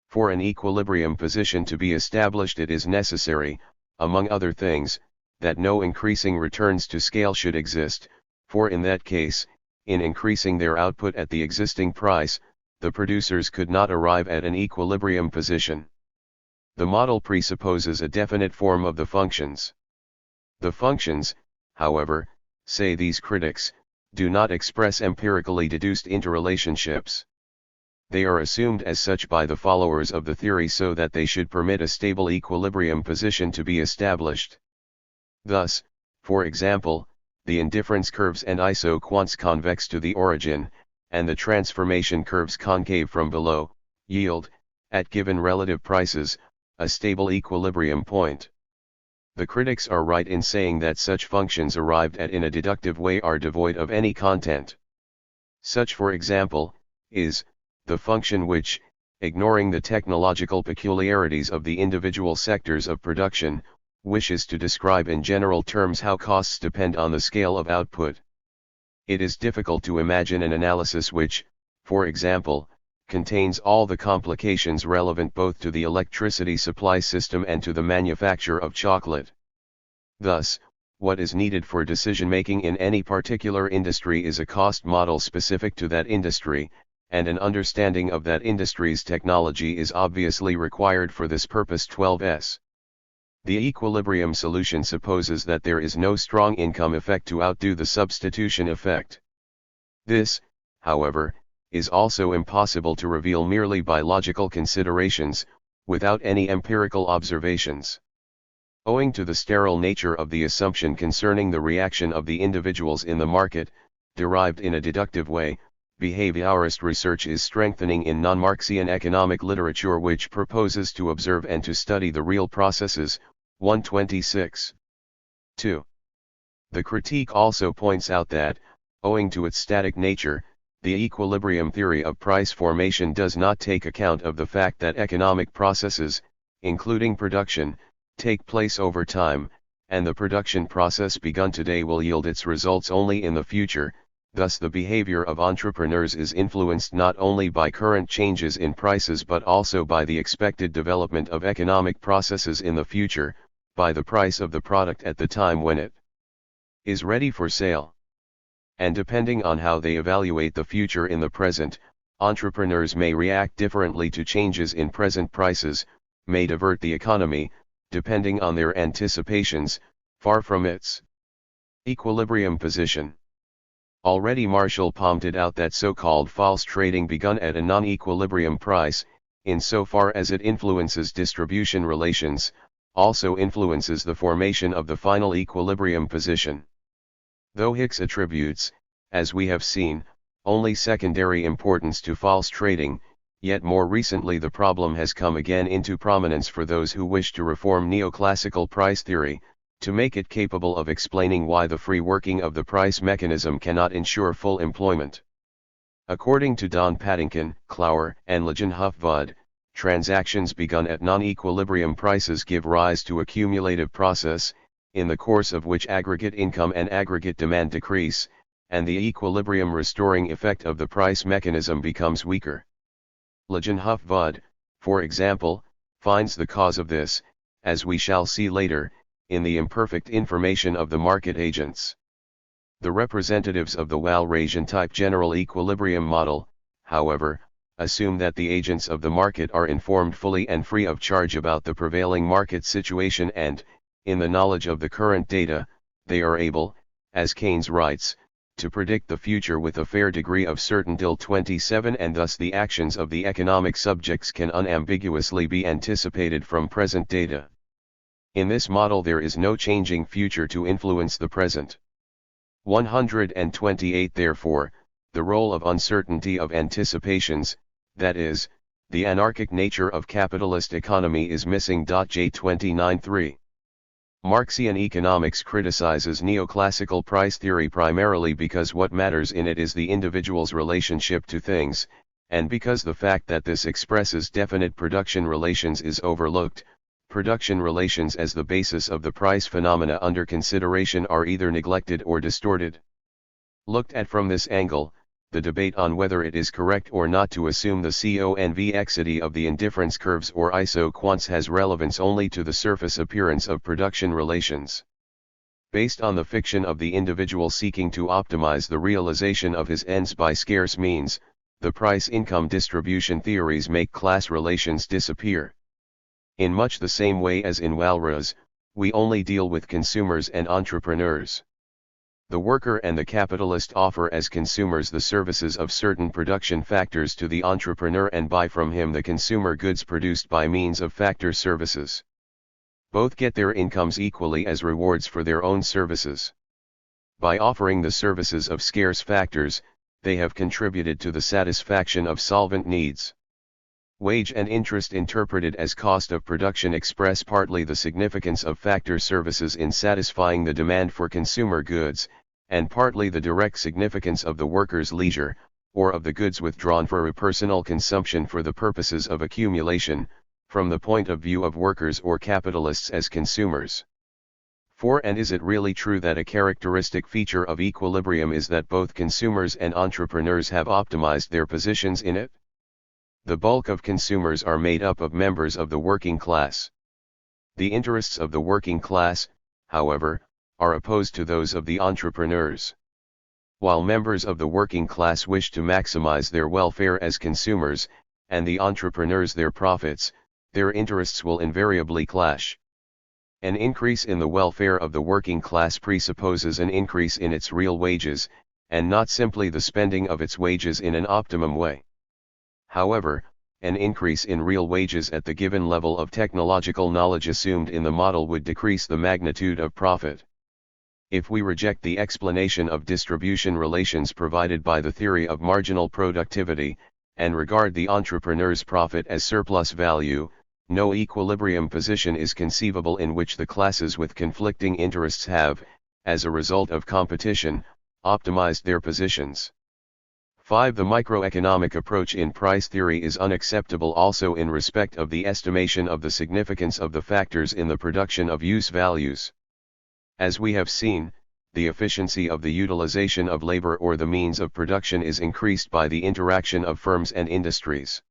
For an equilibrium position to be established, it is necessary, among other things, that no increasing returns to scale should exist, for in that case, in increasing their output at the existing price, the producers could not arrive at an equilibrium position. The model presupposes a definite form of the functions. The functions, however, say these critics, do not express empirically deduced interrelationships. They are assumed as such by the followers of the theory so that they should permit a stable equilibrium position to be established. Thus, for example, the indifference curves and isoquants convex to the origin, and the transformation curves concave from below, yield, at given relative prices, a stable equilibrium point. The critics are right in saying that such functions arrived at in a deductive way are devoid of any content. Such, for example, is the function which, ignoring the technological peculiarities of the individual sectors of production, wishes to describe in general terms how costs depend on the scale of output. It is difficult to imagine an analysis which, for example, contains all the complications relevant both to the electricity supply system and to the manufacture of chocolate. Thus, what is needed for decision-making in any particular industry is a cost model specific to that industry, and an understanding of that industry's technology is obviously required for this purpose. 12s. The equilibrium solution supposes that there is no strong income effect to outdo the substitution effect. This, however, is also impossible to reveal merely by logical considerations, without any empirical observations. Owing to the sterile nature of the assumption concerning the reaction of the individuals in the market, derived in a deductive way, behaviorist research is strengthening in non-Marxian economic literature which proposes to observe and to study the real processes. 126. 2. The critique also points out that, owing to its static nature, the equilibrium theory of price formation does not take account of the fact that economic processes, including production, take place over time, and the production process begun today will yield its results only in the future. Thus the behavior of entrepreneurs is influenced not only by current changes in prices but also by the expected development of economic processes in the future, by the price of the product at the time when it is ready for sale. And depending on how they evaluate the future in the present, entrepreneurs may react differently to changes in present prices, may divert the economy, depending on their anticipations, far from its equilibrium position. Already Marshall pointed out that so-called false trading begun at a non-equilibrium price, insofar as it influences distribution relations, also influences the formation of the final equilibrium position. Though Hicks attributes, as we have seen, only secondary importance to false trading, yet more recently the problem has come again into prominence for those who wish to reform neoclassical price theory, to make it capable of explaining why the free working of the price mechanism cannot ensure full employment. According to Don Paddington, Clower, and Lejeune-Hufvud, transactions begun at non-equilibrium prices give rise to a cumulative process, in the course of which aggregate income and aggregate demand decrease, and the equilibrium restoring effect of the price mechanism becomes weaker. Lejeune-Hufvud, for example, finds the cause of this, as we shall see later, in the imperfect information of the market agents. The representatives of the Walrasian type general equilibrium model, however, assume that the agents of the market are informed fully and free of charge about the prevailing market situation and, in the knowledge of the current data, they are able, as Keynes writes, to predict the future with a fair degree of certainty. 27 And thus the actions of the economic subjects can unambiguously be anticipated from present data. In this model there is no changing future to influence the present. 128 Therefore, the role of uncertainty of anticipations, that is, the anarchic nature of capitalist economy is missing. J29.3. Marxian economics criticizes neoclassical price theory primarily because what matters in it is the individual's relationship to things, and because the fact that this expresses definite production relations is overlooked. Production relations as the basis of the price phenomena under consideration are either neglected or distorted. Looked at from this angle, the debate on whether it is correct or not to assume the convexity of the indifference curves or isoquants has relevance only to the surface appearance of production relations. Based on the fiction of the individual seeking to optimize the realization of his ends by scarce means, the price-income distribution theories make class relations disappear. In much the same way as in Walras, we only deal with consumers and entrepreneurs. The worker and the capitalist offer as consumers the services of certain production factors to the entrepreneur and buy from him the consumer goods produced by means of factor services. Both get their incomes equally as rewards for their own services. By offering the services of scarce factors, they have contributed to the satisfaction of solvent needs. Wage and interest interpreted as cost of production express partly the significance of factor services in satisfying the demand for consumer goods, and partly the direct significance of the worker's leisure, or of the goods withdrawn for personal consumption for the purposes of accumulation, from the point of view of workers or capitalists as consumers. And is it really true that a characteristic feature of equilibrium is that both consumers and entrepreneurs have optimized their positions in it? The bulk of consumers are made up of members of the working class. The interests of the working class, however, are opposed to those of the entrepreneurs. While members of the working class wish to maximize their welfare as consumers, and the entrepreneurs their profits, their interests will invariably clash. An increase in the welfare of the working class presupposes an increase in its real wages, and not simply the spending of its wages in an optimum way. However, an increase in real wages at the given level of technological knowledge assumed in the model would decrease the magnitude of profit. If we reject the explanation of distribution relations provided by the theory of marginal productivity, and regard the entrepreneur's profit as surplus value, no equilibrium position is conceivable in which the classes with conflicting interests have, as a result of competition, optimized their positions. 5. The microeconomic approach in price theory is unacceptable also in respect of the estimation of the significance of the factors in the production of use values. As we have seen, the efficiency of the utilization of labor or the means of production is increased by the interaction of firms and industries.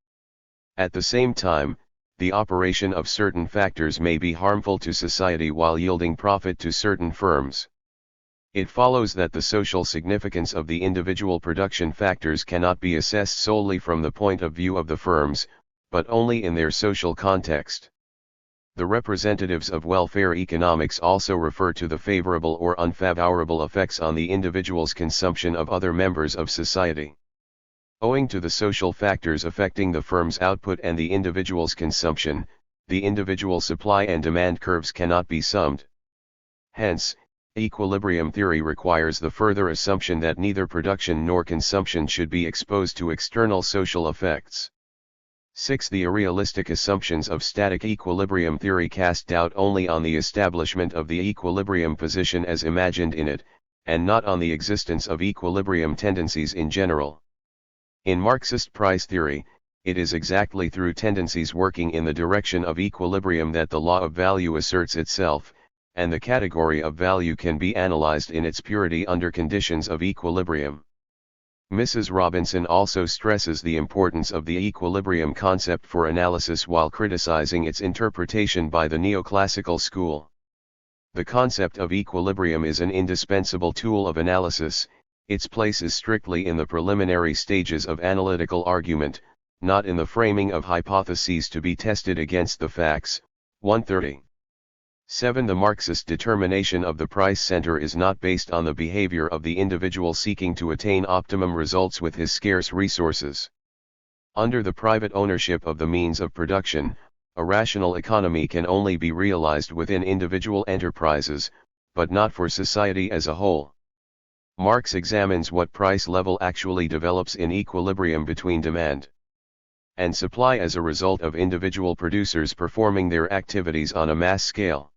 At the same time, the operation of certain factors may be harmful to society while yielding profit to certain firms. It follows that the social significance of the individual production factors cannot be assessed solely from the point of view of the firms, but only in their social context. The representatives of welfare economics also refer to the favorable or unfavorable effects on the individual's consumption of other members of society. Owing to the social factors affecting the firm's output and the individual's consumption, the individual supply and demand curves cannot be summed. Hence, equilibrium theory requires the further assumption that neither production nor consumption should be exposed to external social effects. 6. The irrealistic assumptions of static equilibrium theory cast doubt only on the establishment of the equilibrium position as imagined in it, and not on the existence of equilibrium tendencies in general. In Marxist price theory, it is exactly through tendencies working in the direction of equilibrium that the law of value asserts itself, and the category of value can be analyzed in its purity under conditions of equilibrium. Mrs. Robinson also stresses the importance of the equilibrium concept for analysis while criticizing its interpretation by the neoclassical school. The concept of equilibrium is an indispensable tool of analysis. Its place is strictly in the preliminary stages of analytical argument, not in the framing of hypotheses to be tested against the facts. 130. 7. The Marxist determination of the price center is not based on the behavior of the individual seeking to attain optimum results with his scarce resources. Under the private ownership of the means of production, a rational economy can only be realized within individual enterprises, but not for society as a whole. Marx examines what price level actually develops in equilibrium between demand and supply as a result of individual producers performing their activities on a mass scale.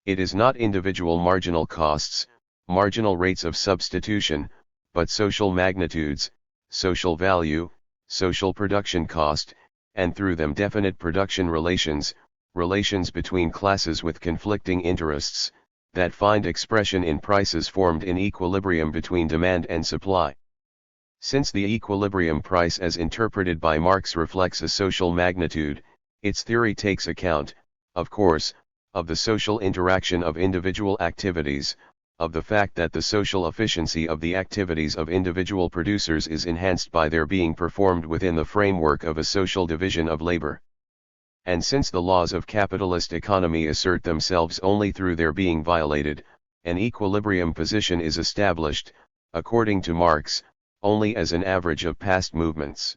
It is not individual marginal costs, marginal rates of substitution, but social magnitudes, social value, social production cost, and through them definite production relations, relations between classes with conflicting interests, that find expression in prices formed in equilibrium between demand and supply. Since the equilibrium price as interpreted by Marx reflects a social magnitude, its theory takes account, of course, of the social interaction of individual activities, of the fact that the social efficiency of the activities of individual producers is enhanced by their being performed within the framework of a social division of labor. And since the laws of capitalist economy assert themselves only through their being violated, an equilibrium position is established, according to Marx, only as an average of past movements.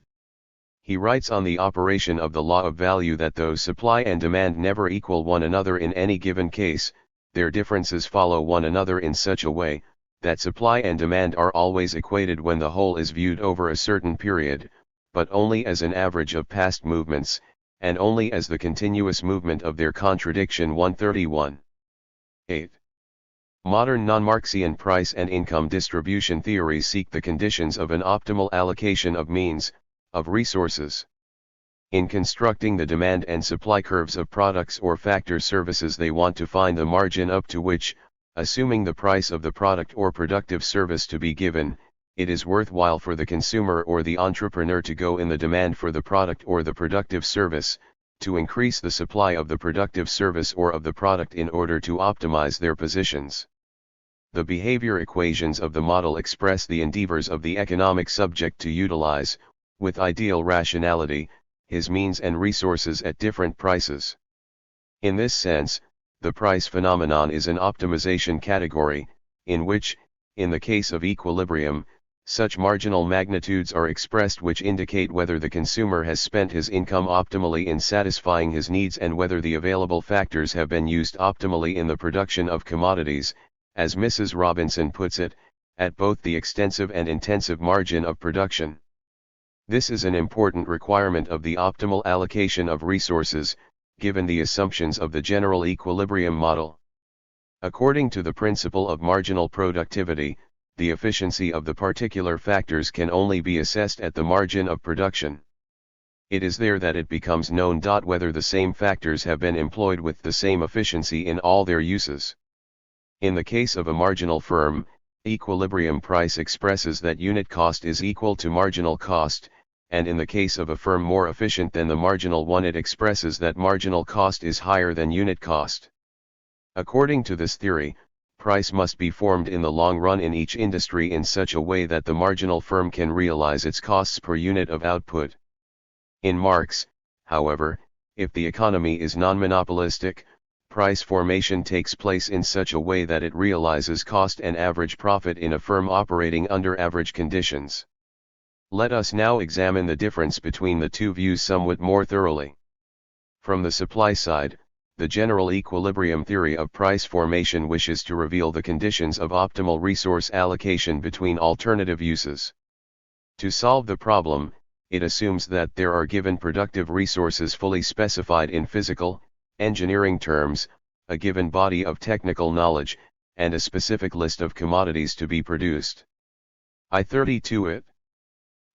He writes on the operation of the law of value that though supply and demand never equal one another in any given case, their differences follow one another in such a way, that supply and demand are always equated when the whole is viewed over a certain period, but only as an average of past movements, and only as the continuous movement of their contradiction. 131. 8. Modern non-Marxian price and income distribution theories seek the conditions of an optimal allocation of means, of resources. In constructing the demand and supply curves of products or factor services, they want to find the margin up to which, assuming the price of the product or productive service to be given, it is worthwhile for the consumer or the entrepreneur to go in the demand for the product or the productive service, to increase the supply of the productive service or of the product in order to optimize their positions. The behavior equations of the model express the endeavors of the economic subject to utilize, with ideal rationality, his means and resources at different prices. In this sense, the price phenomenon is an optimization category, in which, in the case of equilibrium, such marginal magnitudes are expressed which indicate whether the consumer has spent his income optimally in satisfying his needs and whether the available factors have been used optimally in the production of commodities, as Mrs. Robinson puts it, at both the extensive and intensive margin of production. This is an important requirement of the optimal allocation of resources, given the assumptions of the general equilibrium model. According to the principle of marginal productivity, the efficiency of the particular factors can only be assessed at the margin of production. It is there that it becomes known whether the same factors have been employed with the same efficiency in all their uses. In the case of a marginal firm, equilibrium price expresses that unit cost is equal to marginal cost, and in the case of a firm more efficient than the marginal one, it expresses that marginal cost is higher than unit cost. According to this theory, price must be formed in the long run in each industry in such a way that the marginal firm can realize its costs per unit of output. In Marx, however, if the economy is non-monopolistic, price formation takes place in such a way that it realizes cost and average profit in a firm operating under average conditions. Let us now examine the difference between the two views somewhat more thoroughly. From the supply side, the general equilibrium theory of price formation wishes to reveal the conditions of optimal resource allocation between alternative uses. To solve the problem, it assumes that there are given productive resources fully specified in physical, engineering terms, a given body of technical knowledge, and a specific list of commodities to be produced. I-32 It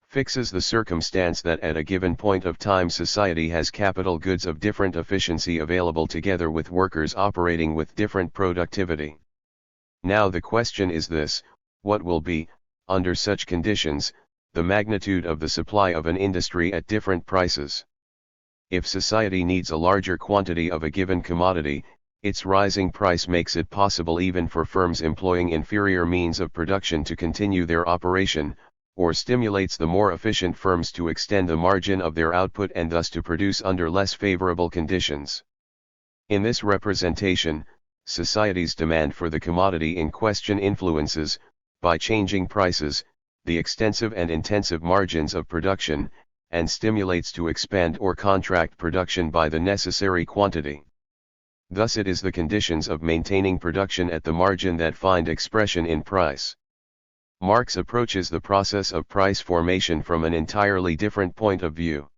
fixes the circumstance that at a given point of time society has capital goods of different efficiency available together with workers operating with different productivity. Now the question is this: what will be, under such conditions, the magnitude of the supply of an industry at different prices? If society needs a larger quantity of a given commodity, its rising price makes it possible even for firms employing inferior means of production to continue their operation, or stimulates the more efficient firms to extend the margin of their output and thus to produce under less favorable conditions. In this representation, society's demand for the commodity in question influences, by changing prices, the extensive and intensive margins of production, and stimulates to expand or contract production by the necessary quantity. Thus it is the conditions of maintaining production at the margin that find expression in price. Marx approaches the process of price formation from an entirely different point of view.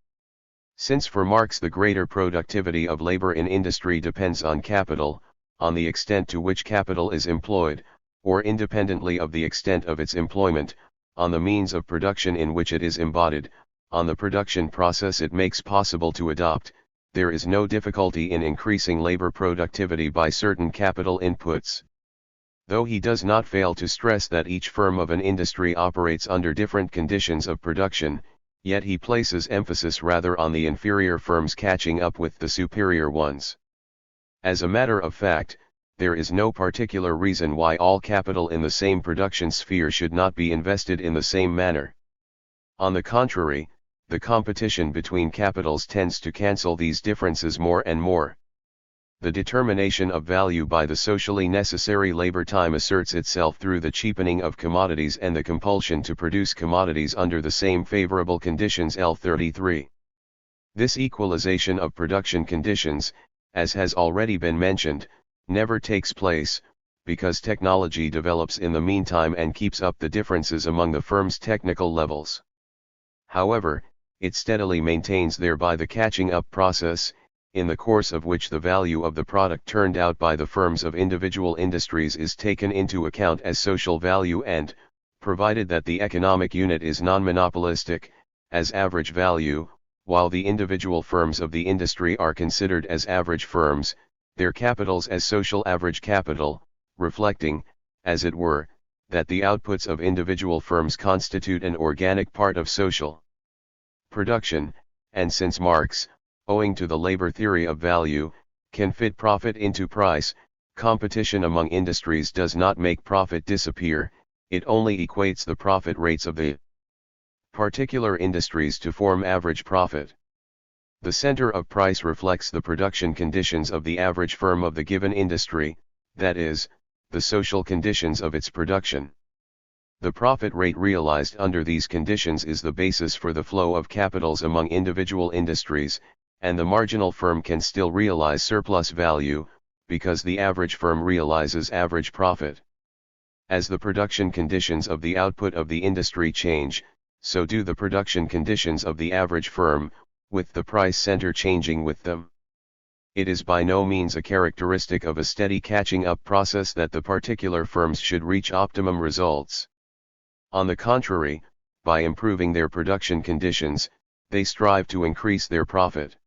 Since for Marx the greater productivity of labor in industry depends on capital, on the extent to which capital is employed, or independently of the extent of its employment, on the means of production in which it is embodied, on the production process it makes possible to adopt, there is no difficulty in increasing labor productivity by certain capital inputs. Though he does not fail to stress that each firm of an industry operates under different conditions of production, yet he places emphasis rather on the inferior firms catching up with the superior ones. As a matter of fact, there is no particular reason why all capital in the same production sphere should not be invested in the same manner. On the contrary, the competition between capitals tends to cancel these differences more and more. The determination of value by the socially necessary labor time asserts itself through the cheapening of commodities and the compulsion to produce commodities under the same favorable conditions. L33. This equalization of production conditions, as has already been mentioned, never takes place, because technology develops in the meantime and keeps up the differences among the firm's technical levels. However, it steadily maintains thereby the catching up process, in the course of which the value of the product turned out by the firms of individual industries is taken into account as social value and, provided that the economic unit is non-monopolistic, as average value, while the individual firms of the industry are considered as average firms, their capitals as social average capital, reflecting, as it were, that the outputs of individual firms constitute an organic part of social production, and since Marx, owing to the labor theory of value, can fit profit into price, competition among industries does not make profit disappear, it only equates the profit rates of the particular industries to form average profit. The center of price reflects the production conditions of the average firm of the given industry, that is, the social conditions of its production. The profit rate realized under these conditions is the basis for the flow of capitals among individual industries, and the marginal firm can still realize surplus value, because the average firm realizes average profit. As the production conditions of the output of the industry change, so do the production conditions of the average firm, with the price center changing with them. It is by no means a characteristic of a steady catching up process that the particular firms should reach optimum results. On the contrary, by improving their production conditions, they strive to increase their profit.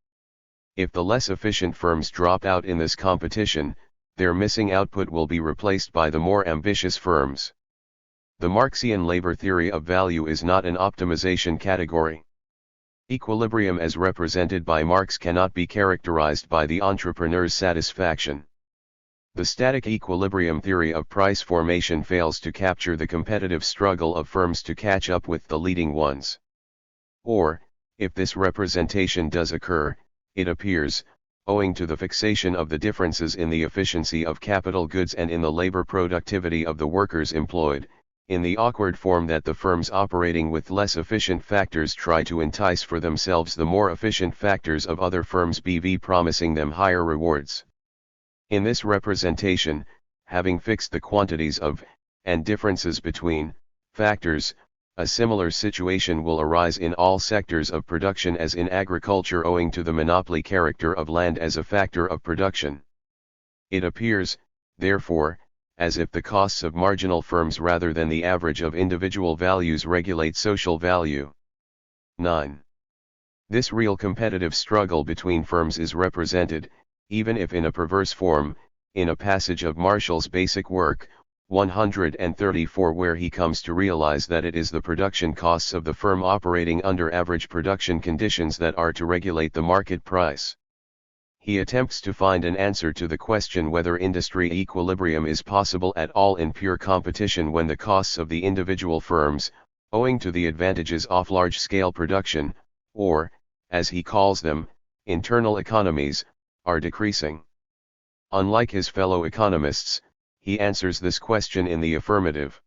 If the less efficient firms drop out in this competition, their missing output will be replaced by the more ambitious firms. The Marxian labor theory of value is not an optimization category. Equilibrium as represented by Marx cannot be characterized by the entrepreneur's satisfaction. The static equilibrium theory of price formation fails to capture the competitive struggle of firms to catch up with the leading ones. Or, if this representation does occur, it appears, owing to the fixation of the differences in the efficiency of capital goods and in the labor productivity of the workers employed, in the awkward form that the firms operating with less efficient factors try to entice for themselves the more efficient factors of other firms, BV promising them higher rewards. In this representation, having fixed the quantities of, and differences between, factors, A similar situation will arise in all sectors of production as in agriculture owing to the monopoly character of land as a factor of production. It appears, therefore, as if the costs of marginal firms rather than the average of individual values regulate social value. 9. This real competitive struggle between firms is represented, even if in a perverse form, in a passage of Marshall's basic work, 134, where he comes to realize that it is the production costs of the firm operating under average production conditions that are to regulate the market price. He attempts to find an answer to the question whether industry equilibrium is possible at all in pure competition when the costs of the individual firms, owing to the advantages of large-scale production, or, as he calls them, internal economies, are decreasing. Unlike his fellow economists, he answers this question in the affirmative.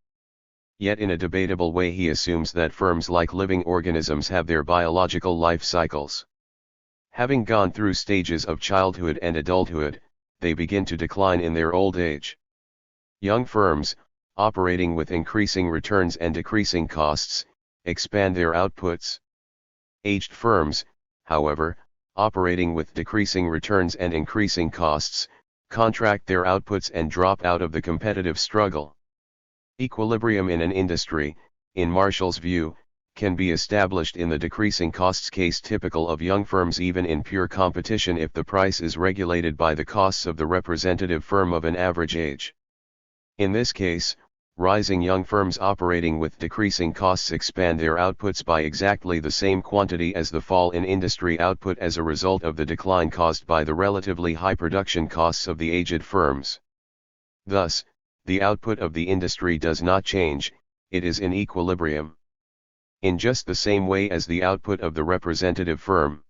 Yet in a debatable way he assumes that firms like living organisms have their biological life cycles. Having gone through stages of childhood and adulthood, they begin to decline in their old age. Young firms, operating with increasing returns and decreasing costs, expand their outputs. Aged firms, however, operating with decreasing returns and increasing costs, contract their outputs and drop out of the competitive struggle. Equilibrium in an industry, in Marshall's view, can be established in the decreasing costs case typical of young firms even in pure competition if the price is regulated by the costs of the representative firm of an average age. In this case, rising young firms operating with decreasing costs expand their outputs by exactly the same quantity as the fall in industry output as a result of the decline caused by the relatively high production costs of the aged firms. Thus, the output of the industry does not change, it is in equilibrium. In just the same way as the output of the representative firm.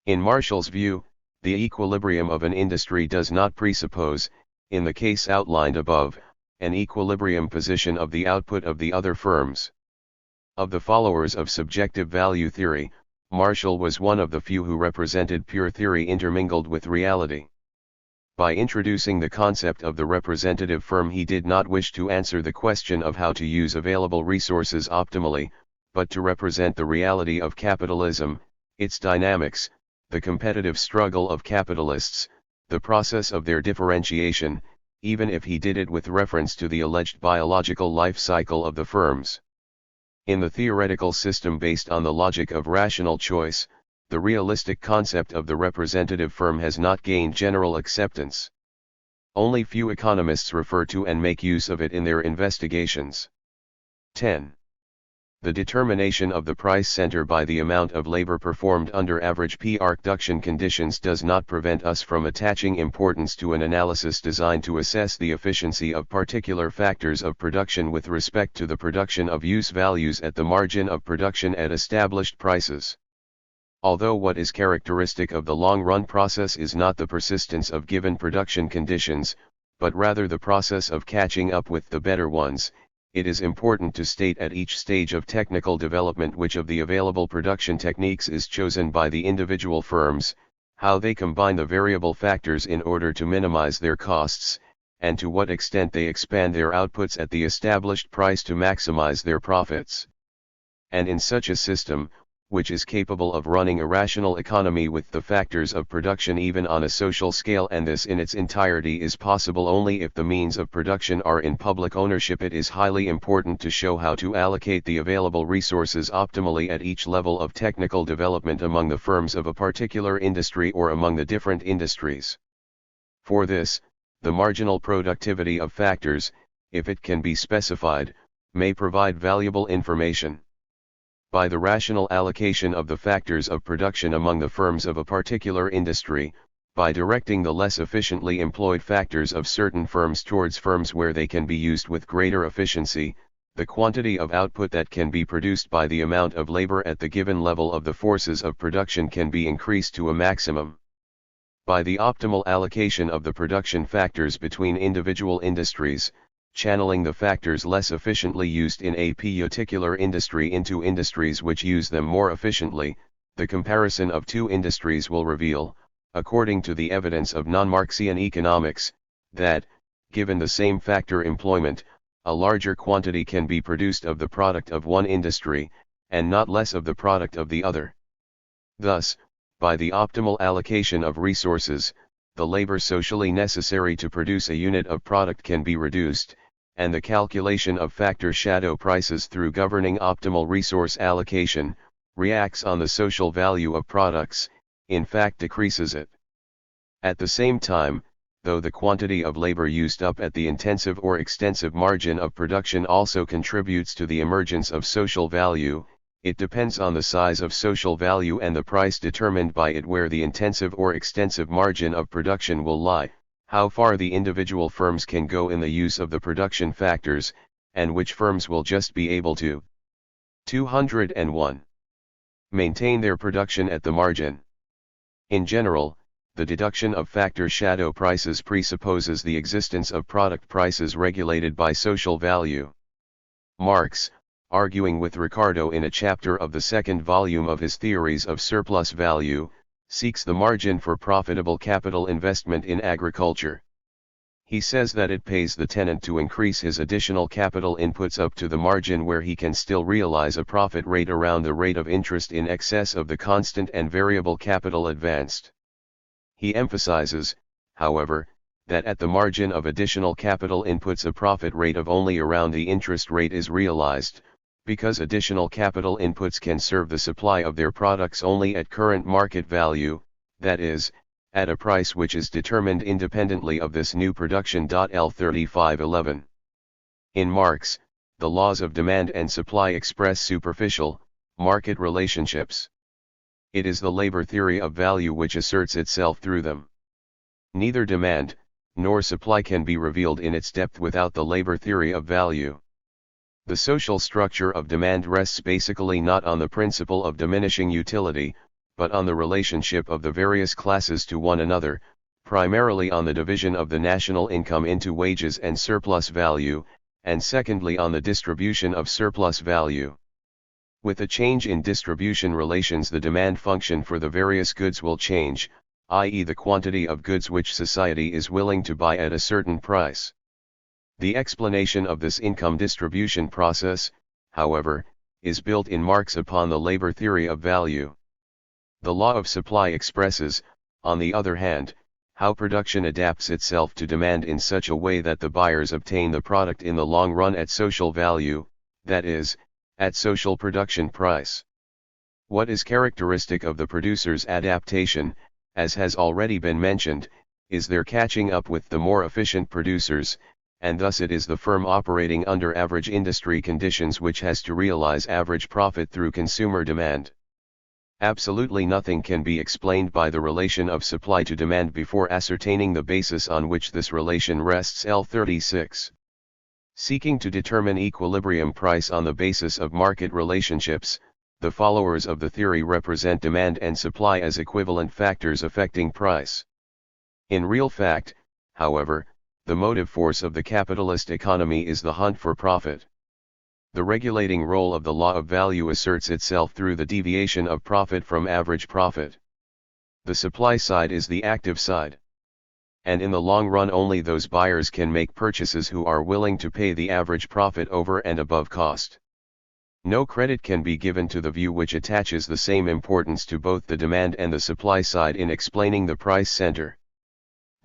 In Marshall's view, the equilibrium of an industry does not presuppose, in the case outlined above, an equilibrium position of the output of the other firms. Of the followers of subjective value theory, Marshall was one of the few who represented pure theory intermingled with reality. By introducing the concept of the representative firm, he did not wish to answer the question of how to use available resources optimally, but to represent the reality of capitalism, its dynamics, the competitive struggle of capitalists, the process of their differentiation, even if he did it with reference to the alleged biological life cycle of the firms. In the theoretical system based on the logic of rational choice, the realistic concept of the representative firm has not gained general acceptance. Only few economists refer to and make use of it in their investigations. 10. The determination of the price center by the amount of labor performed under average production conditions does not prevent us from attaching importance to an analysis designed to assess the efficiency of particular factors of production with respect to the production of use values at the margin of production at established prices. Although what is characteristic of the long-run process is not the persistence of given production conditions, but rather the process of catching up with the better ones, it is important to state at each stage of technical development which of the available production techniques is chosen by the individual firms, how they combine the variable factors in order to minimize their costs, and to what extent they expand their outputs at the established price to maximize their profits. And in such a system, which is capable of running a rational economy with the factors of production even on a social scale, and this in its entirety is possible only if the means of production are in public ownership, it is highly important to show how to allocate the available resources optimally at each level of technical development among the firms of a particular industry or among the different industries. For this, the marginal productivity of factors, if it can be specified, may provide valuable information. By the rational allocation of the factors of production among the firms of a particular industry, by directing the less efficiently employed factors of certain firms towards firms where they can be used with greater efficiency, the quantity of output that can be produced by the amount of labor at the given level of the forces of production can be increased to a maximum. By the optimal allocation of the production factors between individual industries, channeling the factors less efficiently used in a particular industry into industries which use them more efficiently, the comparison of two industries will reveal, according to the evidence of non-Marxian economics, that, given the same factor employment, a larger quantity can be produced of the product of one industry, and not less of the product of the other. Thus, by the optimal allocation of resources, the labor socially necessary to produce a unit of product can be reduced, and the calculation of factor shadow prices through governing optimal resource allocation, reacts on the social value of products, in fact decreases it. At the same time, though the quantity of labor used up at the intensive or extensive margin of production also contributes to the emergence of social value, it depends on the size of social value and the price determined by it where the intensive or extensive margin of production will lie, how far the individual firms can go in the use of the production factors, and which firms will just be able to 201. Maintain their production at the margin. In general, the deduction of factor shadow prices presupposes the existence of product prices regulated by social value. Marx, arguing with Ricardo in a chapter of the second volume of his Theories of Surplus Value, seeks the margin for profitable capital investment in agriculture. He says that it pays the tenant to increase his additional capital inputs up to the margin where he can still realize a profit rate around the rate of interest in excess of the constant and variable capital advanced. He emphasizes, however, that at the margin of additional capital inputs a profit rate of only around the interest rate is realized, because additional capital inputs can serve the supply of their products only at current market value, that is, at a price which is determined independently of this new production. L 3511. In Marx, the laws of demand and supply express superficial, market relationships. It is the labor theory of value which asserts itself through them. Neither demand, nor supply can be revealed in its depth without the labor theory of value. The social structure of demand rests basically not on the principle of diminishing utility, but on the relationship of the various classes to one another, primarily on the division of the national income into wages and surplus value, and secondly on the distribution of surplus value. With a change in distribution relations, the demand function for the various goods will change, i.e. the quantity of goods which society is willing to buy at a certain price. The explanation of this income distribution process, however, is built in Marx upon the labor theory of value. The law of supply expresses, on the other hand, how production adapts itself to demand in such a way that the buyers obtain the product in the long run at social value, that is, at social production price. What is characteristic of the producer's adaptation, as has already been mentioned, is their catching up with the more efficient producers, and thus it is the firm operating under average industry conditions which has to realize average profit through consumer demand. Absolutely nothing can be explained by the relation of supply to demand before ascertaining the basis on which this relation rests. L 36. Seeking to determine equilibrium price on the basis of market relationships, the followers of the theory represent demand and supply as equivalent factors affecting price. In real fact, however, the motive force of the capitalist economy is the hunt for profit. The regulating role of the law of value asserts itself through the deviation of profit from average profit. The supply side is the active side. And in the long run only those buyers can make purchases who are willing to pay the average profit over and above cost. No credit can be given to the view which attaches the same importance to both the demand and the supply side in explaining the price center.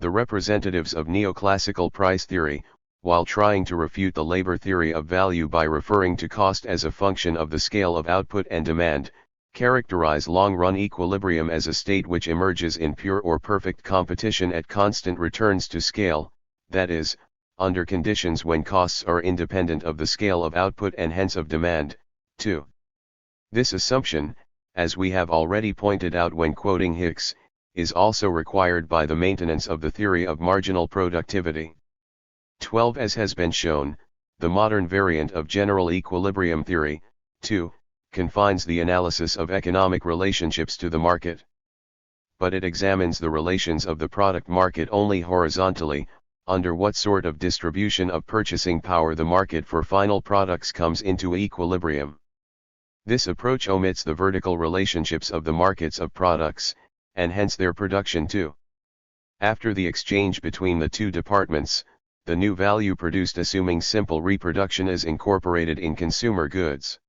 The representatives of neoclassical price theory, while trying to refute the labor theory of value by referring to cost as a function of the scale of output and demand, characterize long-run equilibrium as a state which emerges in pure or perfect competition at constant returns to scale, that is, under conditions when costs are independent of the scale of output and hence of demand. 2. This assumption, as we have already pointed out when quoting Hicks, is also required by the maintenance of the theory of marginal productivity. 12. As has been shown, the modern variant of general equilibrium theory, 2, confines the analysis of economic relationships to the market. But it examines the relations of the product market only horizontally, under what sort of distribution of purchasing power the market for final products comes into equilibrium. This approach omits the vertical relationships of the markets of products, and hence their production too. After the exchange between the two departments, the new value produced assuming simple reproduction is incorporated in consumer goods.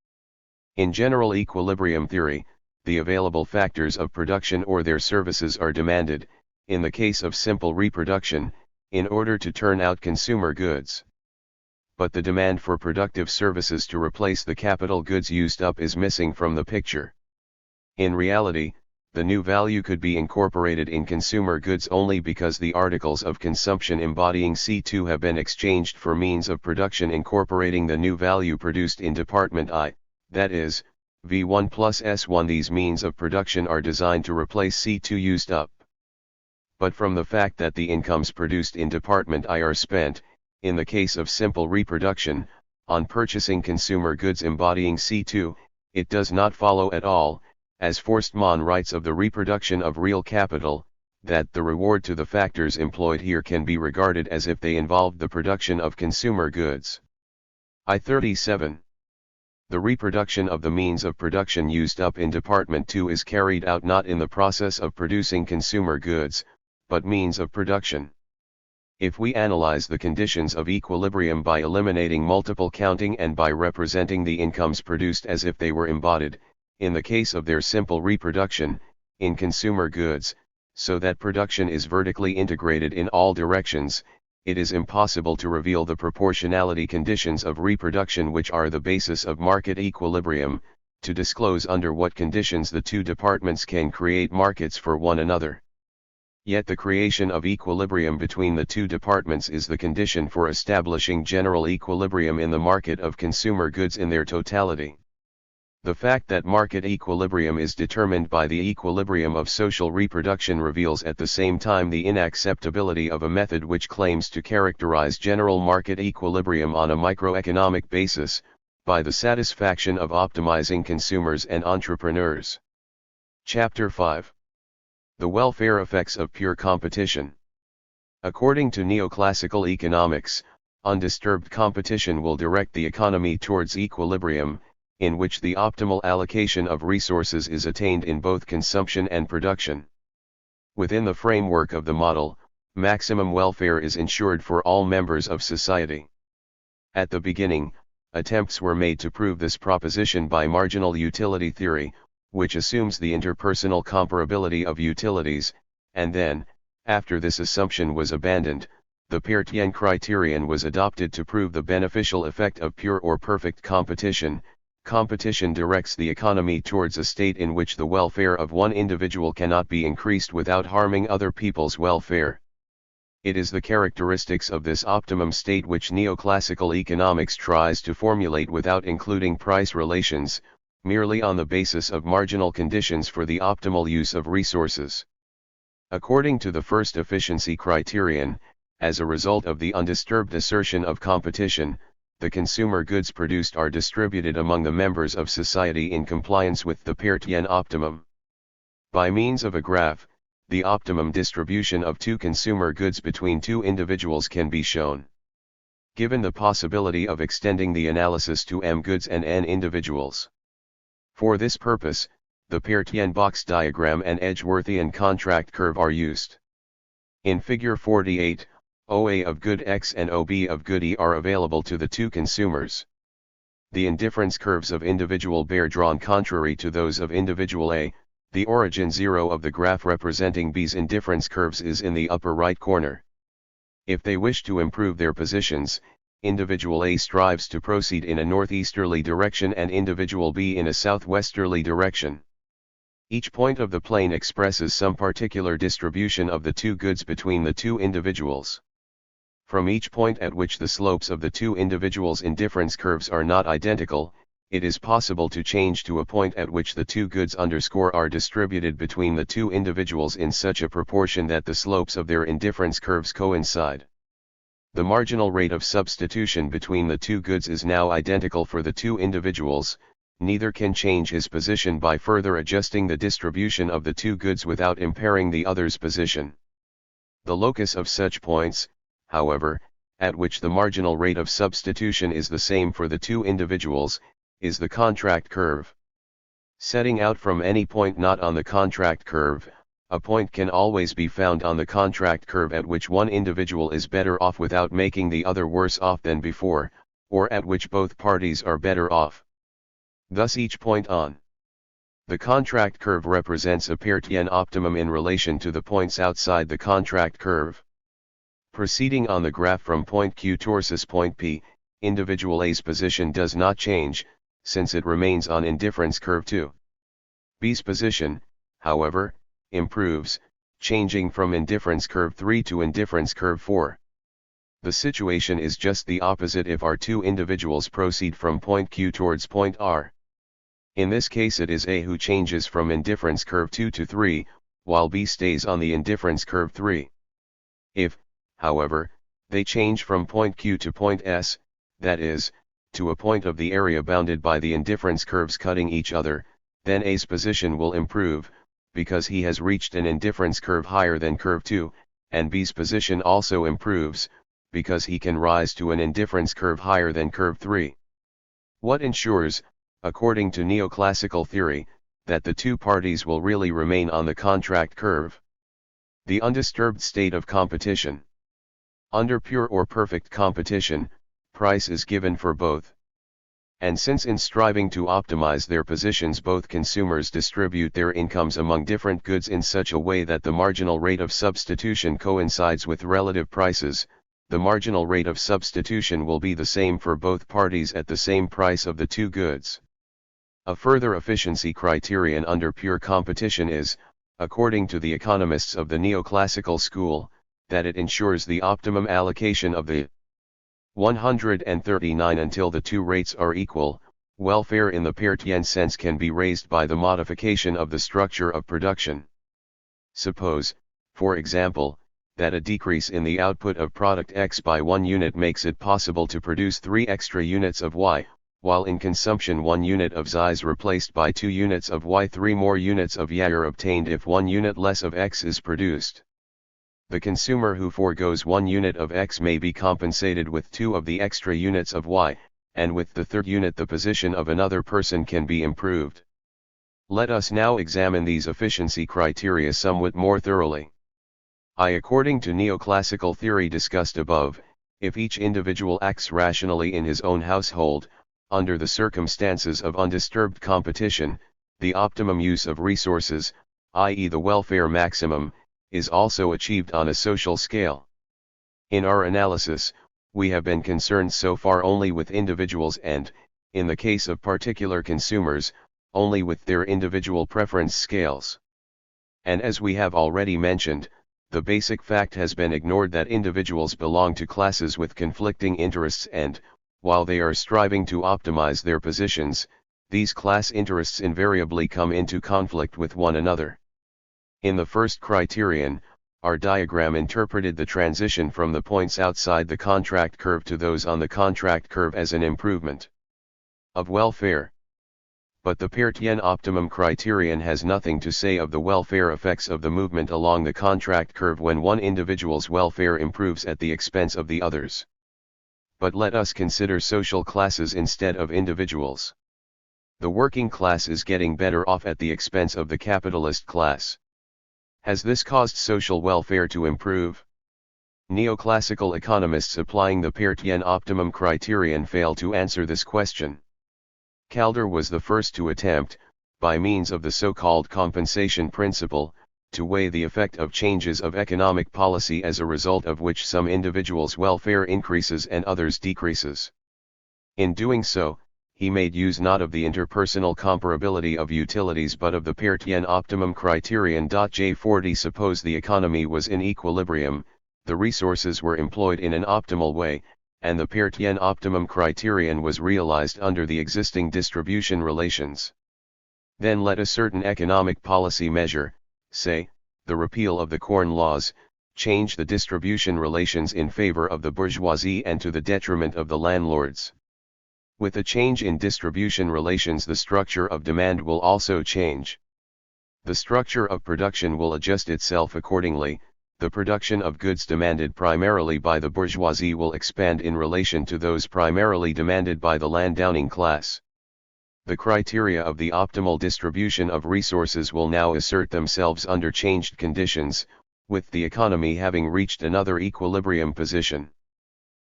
In general equilibrium theory, the available factors of production or their services are demanded, in the case of simple reproduction, in order to turn out consumer goods. But the demand for productive services to replace the capital goods used up is missing from the picture. In reality, the new value could be incorporated in consumer goods only because the articles of consumption embodying C2 have been exchanged for means of production incorporating the new value produced in Department I, that is, V1 plus S1. These means of production are designed to replace C2 used up. But from the fact that the incomes produced in Department I are spent, in the case of simple reproduction, on purchasing consumer goods embodying C2, it does not follow at all, as Forstmann writes of the reproduction of real capital, that the reward to the factors employed here can be regarded as if they involved the production of consumer goods. I-37. The reproduction of the means of production used up in Department II is carried out not in the process of producing consumer goods, but means of production. If we analyze the conditions of equilibrium by eliminating multiple counting and by representing the incomes produced as if they were embodied, in the case of their simple reproduction, in consumer goods, so that production is vertically integrated in all directions, it is impossible to reveal the proportionality conditions of reproduction which are the basis of market equilibrium, to disclose under what conditions the two departments can create markets for one another. Yet the creation of equilibrium between the two departments is the condition for establishing general equilibrium in the market of consumer goods in their totality. The fact that market equilibrium is determined by the equilibrium of social reproduction reveals at the same time the inacceptability of a method which claims to characterize general market equilibrium on a microeconomic basis, by the satisfaction of optimizing consumers and entrepreneurs. Chapter 5. The welfare effects of pure competition. According to neoclassical economics, undisturbed competition will direct the economy towards equilibrium, in which the optimal allocation of resources is attained in both consumption and production. Within the framework of the model, maximum welfare is ensured for all members of society. At the beginning, attempts were made to prove this proposition by marginal utility theory, which assumes the interpersonal comparability of utilities, and then, after this assumption was abandoned, the Peirtian criterion was adopted to prove the beneficial effect of pure or perfect competition. Competition directs the economy towards a state in which the welfare of one individual cannot be increased without harming other people's welfare. It is the characteristics of this optimum state which neoclassical economics tries to formulate without including price relations, merely on the basis of marginal conditions for the optimal use of resources. According to the first efficiency criterion, as a result of the undisturbed assertion of competition, the consumer goods produced are distributed among the members of society in compliance with the Peirtian optimum. By means of a graph, the optimum distribution of two consumer goods between two individuals can be shown. Given the possibility of extending the analysis to M goods and N individuals. For this purpose, the Peirtian box diagram and Edgeworthian contract curve are used. In Figure 48, OA of good X and OB of good E are available to the two consumers. The indifference curves of individual B are drawn contrary to those of individual A. The origin 0 of the graph representing B's indifference curves is in the upper right corner. If they wish to improve their positions, individual A strives to proceed in a northeasterly direction and individual B in a southwesterly direction. Each point of the plane expresses some particular distribution of the two goods between the two individuals. From each point at which the slopes of the two individuals' indifference curves are not identical, it is possible to change to a point at which the two goods underscore are distributed between the two individuals in such a proportion that the slopes of their indifference curves coincide. The marginal rate of substitution between the two goods is now identical for the two individuals, neither can change his position by further adjusting the distribution of the two goods without impairing the other's position. The locus of such points, however, at which the marginal rate of substitution is the same for the two individuals, is the contract curve. Setting out from any point not on the contract curve, A point can always be found on the contract curve at which one individual is better off without making the other worse off than before, or at which both parties are better off. Thus each point on the contract curve represents a Peirtian optimum in relation to the points outside the contract curve. Proceeding on the graph from point Q towards point P, individual A's position does not change, since it remains on indifference curve 2. B's position, however, improves, changing from indifference curve 3 to indifference curve 4. The situation is just the opposite if our two individuals proceed from point Q towards point R. In this case it is A who changes from indifference curve 2 to 3, while B stays on the indifference curve 3. If, however, they change from point Q to point S, that is, to a point of the area bounded by the indifference curves cutting each other, then A's position will improve, because he has reached an indifference curve higher than curve 2, and B's position also improves, because he can rise to an indifference curve higher than curve 3. What ensures, according to neoclassical theory, that the two parties will really remain on the contract curve? The undisturbed state of competition. Under pure or perfect competition, price is given for both. And since in striving to optimize their positions both consumers distribute their incomes among different goods in such a way that the marginal rate of substitution coincides with relative prices, the marginal rate of substitution will be the same for both parties at the same price of the two goods. A further efficiency criterion under pure competition is, according to the economists of the neoclassical school, that it ensures the optimum allocation of the 139 until the two rates are equal. Welfare in the Peirtian sense can be raised by the modification of the structure of production. Suppose, for example, that a decrease in the output of product X by 1 unit makes it possible to produce 3 extra units of Y, while in consumption 1 unit of Z is replaced by 2 units of Y. 3 more units of Y are obtained if 1 unit less of X is produced. The consumer who foregoes 1 unit of X may be compensated with 2 of the extra units of Y, and with the third unit the position of another person can be improved. Let us now examine these efficiency criteria somewhat more thoroughly. According to neoclassical theory discussed above, if each individual acts rationally in his own household, under the circumstances of undisturbed competition, the optimum use of resources, i.e. the welfare maximum, is also achieved on a social scale. In our analysis, we have been concerned so far only with individuals and, in the case of particular consumers, only with their individual preference scales. And as we have already mentioned, the basic fact has been ignored that individuals belong to classes with conflicting interests and, while they are striving to optimize their positions, these class interests invariably come into conflict with one another. In the first criterion, our diagram interpreted the transition from the points outside the contract curve to those on the contract curve as an improvement of welfare. But the Peirtian optimum criterion has nothing to say of the welfare effects of the movement along the contract curve when one individual's welfare improves at the expense of the others. But let us consider social classes instead of individuals. The working class is getting better off at the expense of the capitalist class. Has this caused social welfare to improve? Neoclassical economists applying the Peirtian optimum criterion fail to answer this question. Calder was the first to attempt, by means of the so-called compensation principle, to weigh the effect of changes of economic policy as a result of which some individuals' welfare increases and others decreases. In doing so, he made use not of the interpersonal comparability of utilities but of the Peirtian optimum criterion. J40 Suppose the economy was in equilibrium, the resources were employed in an optimal way, and the Peirtian optimum criterion was realized under the existing distribution relations. Then let a certain economic policy measure, say, the repeal of the Corn Laws, change the distribution relations in favor of the bourgeoisie and to the detriment of the landlords. With a change in distribution relations, the structure of demand will also change. The structure of production will adjust itself accordingly. The production of goods demanded primarily by the bourgeoisie will expand in relation to those primarily demanded by the landowning class. The criteria of the optimal distribution of resources will now assert themselves under changed conditions, with the economy having reached another equilibrium position.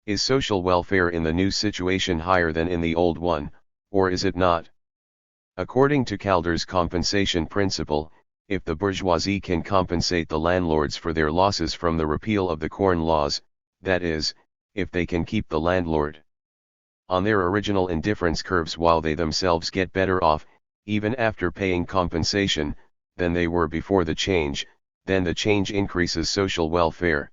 Is social welfare in the new situation higher than in the old one, or is it not? According to Calder's compensation principle, if the bourgeoisie can compensate the landlords for their losses from the repeal of the Corn Laws, that is, if they can keep the landlord on their original indifference curves while they themselves get better off, even after paying compensation, than they were before the change, then the change increases social welfare.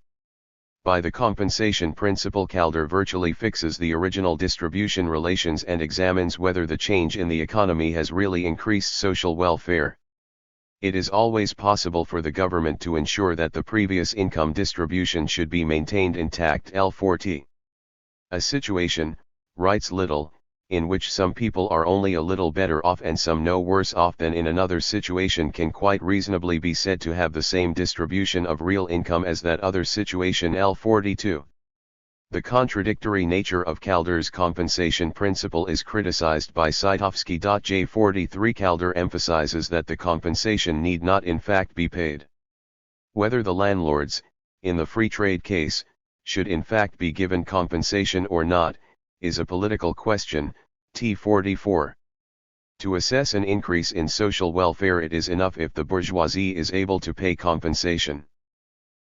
By the compensation principle, Calder virtually fixes the original distribution relations and examines whether the change in the economy has really increased social welfare. It is always possible for the government to ensure that the previous income distribution should be maintained intact. L4T. A situation, writes Little, in which some people are only a little better off and some no worse off than in another situation can quite reasonably be said to have the same distribution of real income as that other situation. L42. The contradictory nature of Calder's compensation principle is criticized by Saitovsky. J43 Calder emphasizes that the compensation need not in fact be paid. Whether the landlords, in the free trade case, should in fact be given compensation or not, is a political question. T44. To assess an increase in social welfare, it is enough if the bourgeoisie is able to pay compensation.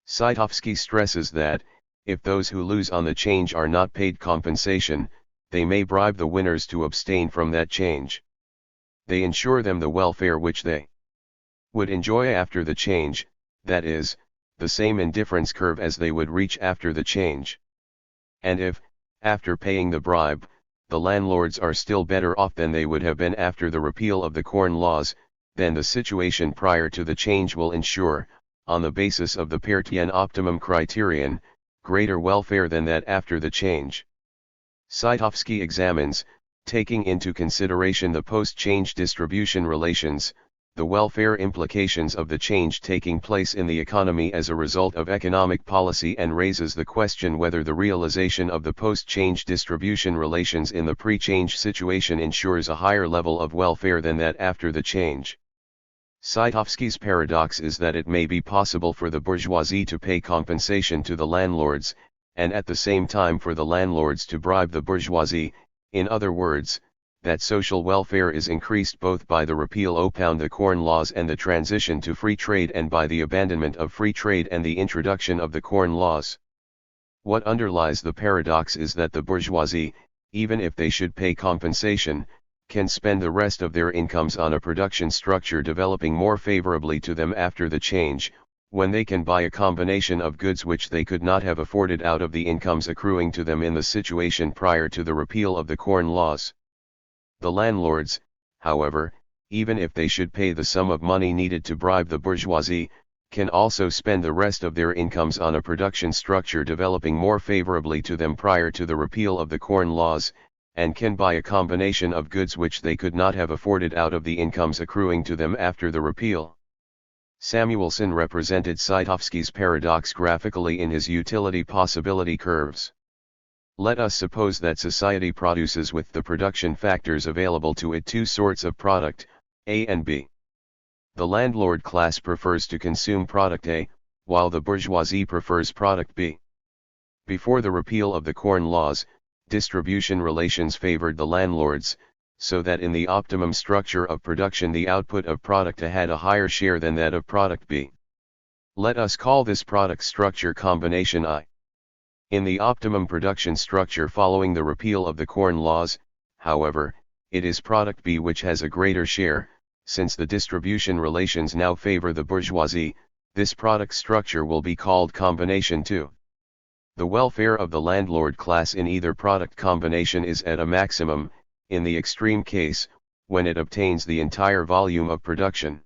Saitovsky stresses that, if those who lose on the change are not paid compensation, they may bribe the winners to abstain from that change. They ensure them the welfare which they would enjoy after the change, that is, the same indifference curve as they would reach after the change. And if, after paying the bribe, the landlords are still better off than they would have been after the repeal of the Corn Laws, then the situation prior to the change will ensure, on the basis of the Peirtian optimum criterion, greater welfare than that after the change. Saitovsky examines, taking into consideration the post-change distribution relations, the welfare implications of the change taking place in the economy as a result of economic policy, and raises the question whether the realization of the post-change distribution relations in the pre-change situation ensures a higher level of welfare than that after the change. Saitovsky's paradox is that it may be possible for the bourgeoisie to pay compensation to the landlords, and at the same time for the landlords to bribe the bourgeoisie, in other words, that social welfare is increased both by the repeal of the Corn Laws and the transition to free trade, and by the abandonment of free trade and the introduction of the Corn Laws. What underlies the paradox is that the bourgeoisie, even if they should pay compensation, can spend the rest of their incomes on a production structure developing more favorably to them after the change, when they can buy a combination of goods which they could not have afforded out of the incomes accruing to them in the situation prior to the repeal of the Corn Laws. The landlords, however, even if they should pay the sum of money needed to bribe the bourgeoisie, can also spend the rest of their incomes on a production structure developing more favorably to them prior to the repeal of the Corn Laws, and can buy a combination of goods which they could not have afforded out of the incomes accruing to them after the repeal. Samuelson represented Saitovsky's paradox graphically in his utility possibility curves. Let us suppose that society produces with the production factors available to it two sorts of product, A and B. The landlord class prefers to consume product A, while the bourgeoisie prefers product B. Before the repeal of the Corn Laws, distribution relations favored the landlords, so that in the optimum structure of production the output of product A had a higher share than that of product B. Let us call this product structure combination I. In the optimum production structure following the repeal of the Corn Laws, however, it is product B which has a greater share. Since the distribution relations now favor the bourgeoisie, this product structure will be called combination 2. The welfare of the landlord class in either product combination is at a maximum, in the extreme case, when it obtains the entire volume of production.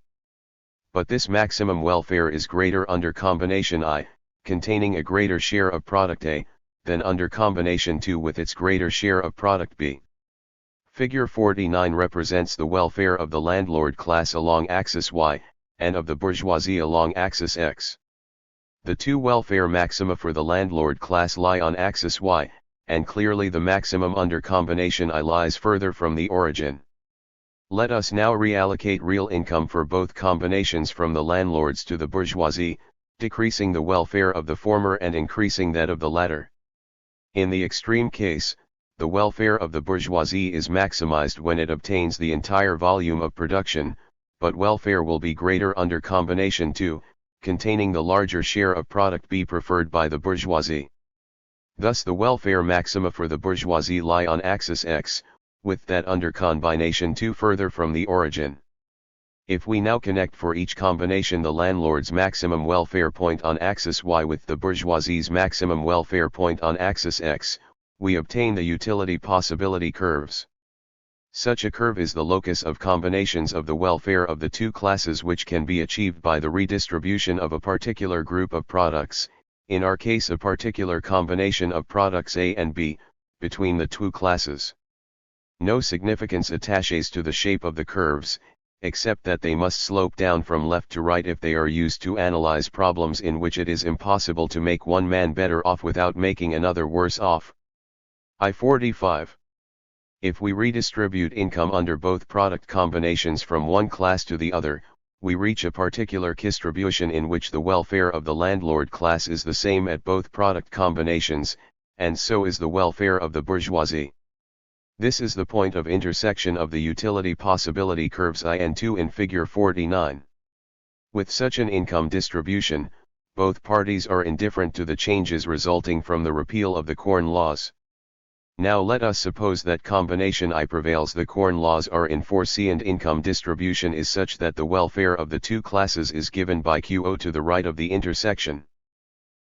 But this maximum welfare is greater under combination I, containing a greater share of product A, than under combination 2 with its greater share of product B. Figure 49 represents the welfare of the landlord class along axis Y, and of the bourgeoisie along axis X. The two welfare maxima for the landlord class lie on axis Y, and clearly the maximum under combination I lies further from the origin. Let us now reallocate real income for both combinations from the landlords to the bourgeoisie, decreasing the welfare of the former and increasing that of the latter. In the extreme case, the welfare of the bourgeoisie is maximized when it obtains the entire volume of production, but welfare will be greater under combination 2, containing the larger share of product be preferred by the bourgeoisie. Thus the welfare maxima for the bourgeoisie lie on axis X, with that under combination 2 further from the origin. If we now connect for each combination the landlord's maximum welfare point on axis Y with the bourgeoisie's maximum welfare point on axis X, we obtain the utility possibility curves. Such a curve is the locus of combinations of the welfare of the two classes, which can be achieved by the redistribution of a particular group of products, in our case a particular combination of products A and B, between the two classes. No significance attaches to the shape of the curves, except that they must slope down from left to right if they are used to analyze problems in which it is impossible to make one man better off without making another worse off. I-45. If we redistribute income under both product combinations from one class to the other, we reach a particular distribution in which the welfare of the landlord class is the same at both product combinations, and so is the welfare of the bourgeoisie. This is the point of intersection of the utility possibility curves I and II in figure 49. With such an income distribution, both parties are indifferent to the changes resulting from the repeal of the Corn Laws. Now let us suppose that combination I prevails, the Corn Laws are in force and income distribution is such that the welfare of the two classes is given by QO to the right of the intersection.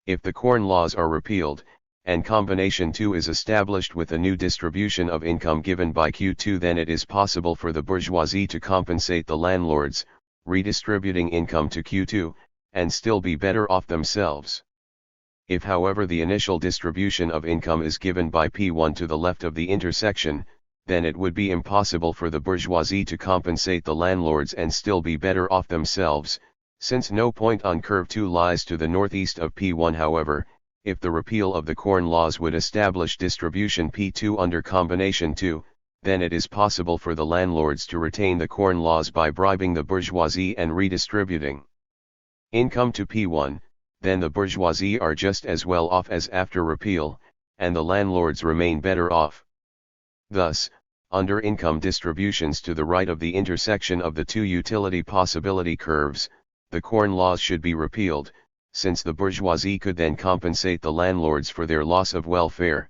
If the Corn Laws are repealed, and combination 2 is established with a new distribution of income given by Q2, then it is possible for the bourgeoisie to compensate the landlords, redistributing income to Q2, and still be better off themselves. If however the initial distribution of income is given by P1 to the left of the intersection, then it would be impossible for the bourgeoisie to compensate the landlords and still be better off themselves, since no point on curve 2 lies to the northeast of P1. However, if the repeal of the Corn Laws would establish distribution P2 under combination 2, then it is possible for the landlords to retain the Corn Laws by bribing the bourgeoisie and redistributing income to P1, then the bourgeoisie are just as well off as after repeal, and the landlords remain better off. Thus, under income distributions to the right of the intersection of the two utility possibility curves, the Corn Laws should be repealed, since the bourgeoisie could then compensate the landlords for their loss of welfare.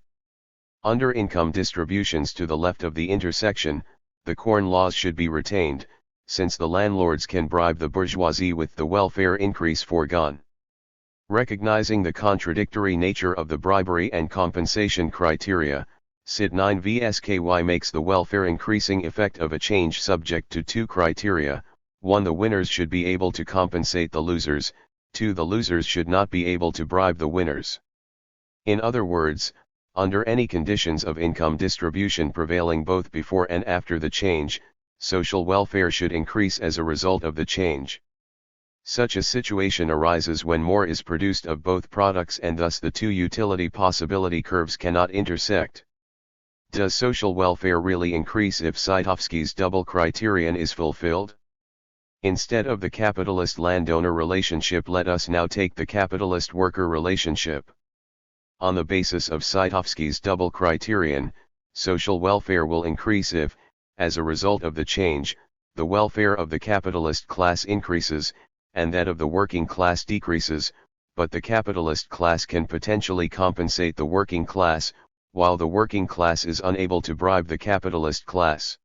Under income distributions to the left of the intersection, the Corn Laws should be retained, since the landlords can bribe the bourgeoisie with the welfare increase foregone. Recognizing the contradictory nature of the bribery and compensation criteria, Cit 9 vsky makes the welfare increasing effect of a change subject to two criteria: 1. The winners should be able to compensate the losers, 2. The losers should not be able to bribe the winners. In other words, under any conditions of income distribution prevailing both before and after the change, social welfare should increase as a result of the change. Such a situation arises when more is produced of both products, and thus the two utility possibility curves cannot intersect. Does social welfare really increase if Saitovsky's double criterion is fulfilled? Instead of the capitalist-landowner relationship, let us now take the capitalist-worker relationship. On the basis of Saitovsky's double criterion, social welfare will increase if, as a result of the change, the welfare of the capitalist class increases, and that of the working class decreases, but the capitalist class can potentially compensate the working class, while the working class is unable to bribe the capitalist class.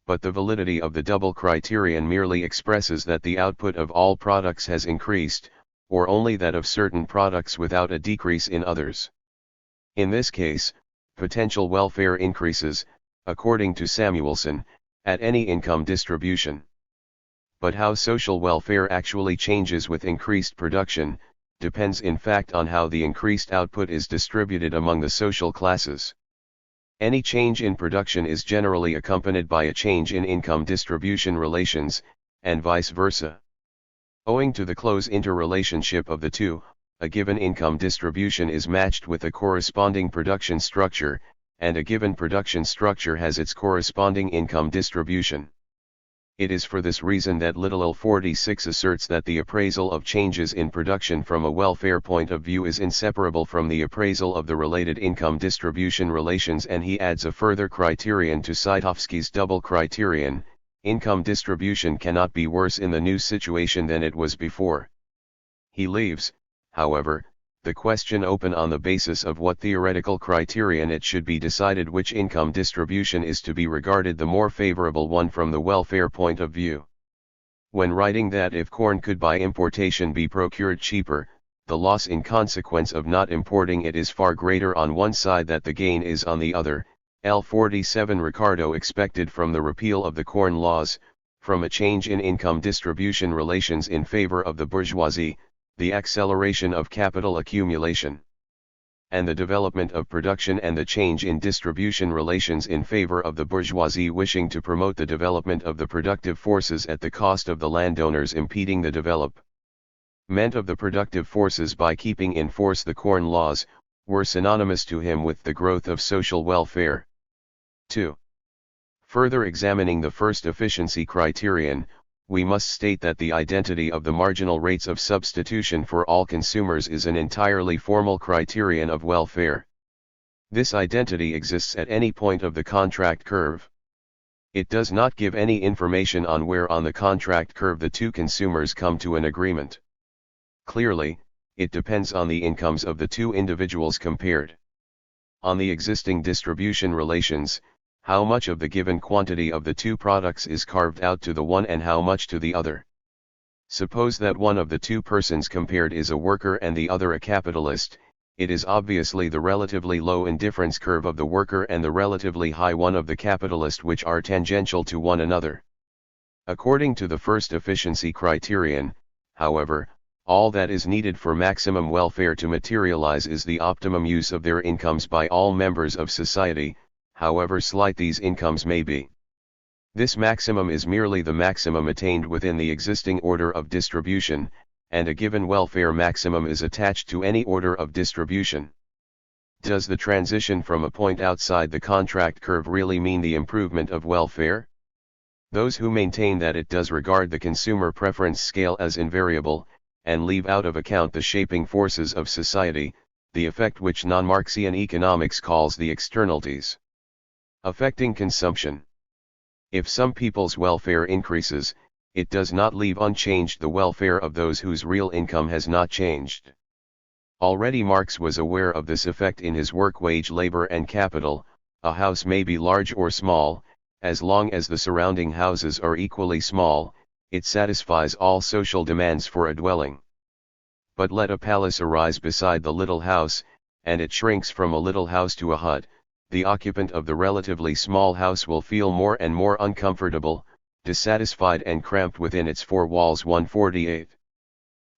But the validity of the double criterion merely expresses that the output of all products has increased, or only that of certain products without a decrease in others. In this case, potential welfare increases, according to Samuelson, at any income distribution. But how social welfare actually changes with increased production, depends in fact on how the increased output is distributed among the social classes. Any change in production is generally accompanied by a change in income distribution relations, and vice versa. Owing to the close interrelationship of the two, a given income distribution is matched with a corresponding production structure, and a given production structure has its corresponding income distribution. It is for this reason that L 46 asserts that the appraisal of changes in production from a welfare point of view is inseparable from the appraisal of the related income distribution relations, and he adds a further criterion to Saitovsky's double criterion: income distribution cannot be worse in the new situation than it was before. He leaves, however, the question open on the basis of what theoretical criterion it should be decided which income distribution is to be regarded the more favorable one from the welfare point of view. When writing that if corn could by importation be procured cheaper, the loss in consequence of not importing it is far greater on one side that the gain is on the other, L 47 Ricardo expected from the repeal of the corn laws, from a change in income distribution relations in favor of the bourgeoisie, the acceleration of capital accumulation, and the development of production, and the change in distribution relations in favor of the bourgeoisie wishing to promote the development of the productive forces at the cost of the landowners impeding the development of the productive forces by keeping in force the corn laws, were synonymous to him with the growth of social welfare. 2. Further examining the first efficiency criterion, we must state that the identity of the marginal rates of substitution for all consumers is an entirely formal criterion of welfare. This identity exists at any point of the contract curve. It does not give any information on where on the contract curve the two consumers come to an agreement. Clearly, it depends on the incomes of the two individuals compared. On the existing distribution relations, how much of the given quantity of the two products is carved out to the one and how much to the other. Suppose that one of the two persons compared is a worker and the other a capitalist. It is obviously the relatively low indifference curve of the worker and the relatively high one of the capitalist which are tangential to one another. According to the first efficiency criterion, however, all that is needed for maximum welfare to materialize is the optimum use of their incomes by all members of society, however slight these incomes may be. This maximum is merely the maximum attained within the existing order of distribution, and a given welfare maximum is attached to any order of distribution. Does the transition from a point outside the contract curve really mean the improvement of welfare? Those who maintain that it does regard the consumer preference scale as invariable, and leave out of account the shaping forces of society, the effect which non-Marxian economics calls the externalities affecting consumption. If some people's welfare increases, it does not leave unchanged the welfare of those whose real income has not changed. Already Marx was aware of this effect in his work Wage, Labor and Capital. A house may be large or small, as long as the surrounding houses are equally small, it satisfies all social demands for a dwelling. But let a palace arise beside the little house, and it shrinks from a little house to a hut. The occupant of the relatively small house will feel more and more uncomfortable, dissatisfied and cramped within its four walls. 148.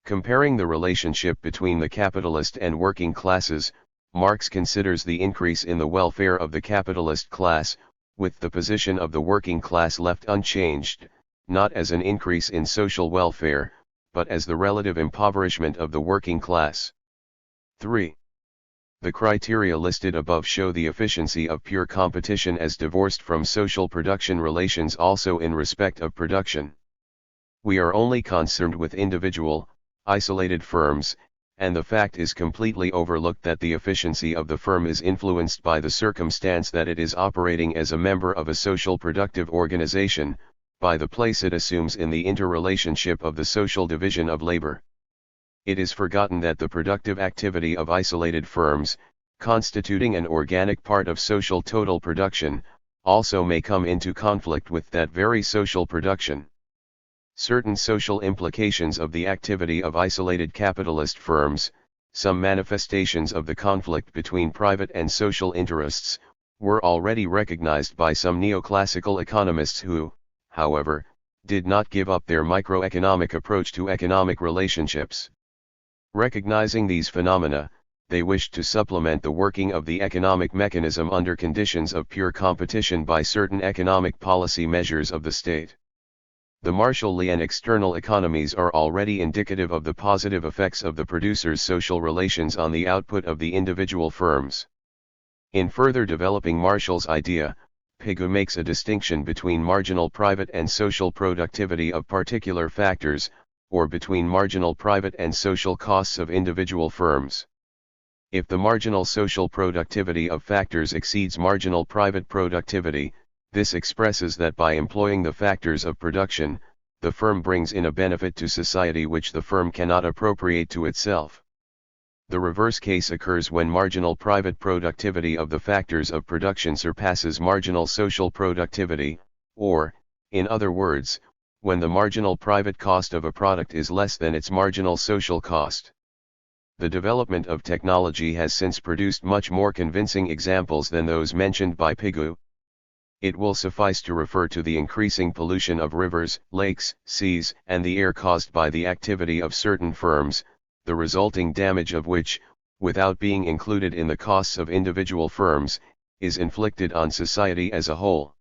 Comparing the relationship between the capitalist and working classes, Marx considers the increase in the welfare of the capitalist class, with the position of the working class left unchanged, not as an increase in social welfare, but as the relative impoverishment of the working class. 3. The criteria listed above show the efficiency of pure competition as divorced from social production relations also in respect of production. We are only concerned with individual, isolated firms, and the fact is completely overlooked that the efficiency of the firm is influenced by the circumstance that it is operating as a member of a social productive organization, by the place it assumes in the interrelationship of the social division of labor. It is forgotten that the productive activity of isolated firms, constituting an organic part of social total production, also may come into conflict with that very social production. Certain social implications of the activity of isolated capitalist firms, some manifestations of the conflict between private and social interests, were already recognized by some neoclassical economists who, however, did not give up their microeconomic approach to economic relationships. Recognizing these phenomena, they wished to supplement the working of the economic mechanism under conditions of pure competition by certain economic policy measures of the state. The Marshallian external economies are already indicative of the positive effects of the producer's social relations on the output of the individual firms. In further developing Marshall's idea, Pigou makes a distinction between marginal private and social productivity of particular factors, or between marginal private and social costs of individual firms. If the marginal social productivity of factors exceeds marginal private productivity, this expresses that by employing the factors of production, the firm brings in a benefit to society which the firm cannot appropriate to itself. The reverse case occurs when marginal private productivity of the factors of production surpasses marginal social productivity, or, in other words, when the marginal private cost of a product is less than its marginal social cost. The development of technology has since produced much more convincing examples than those mentioned by Pigou. It will suffice to refer to the increasing pollution of rivers, lakes, seas, and the air caused by the activity of certain firms, the resulting damage of which, without being included in the costs of individual firms, is inflicted on society as a whole.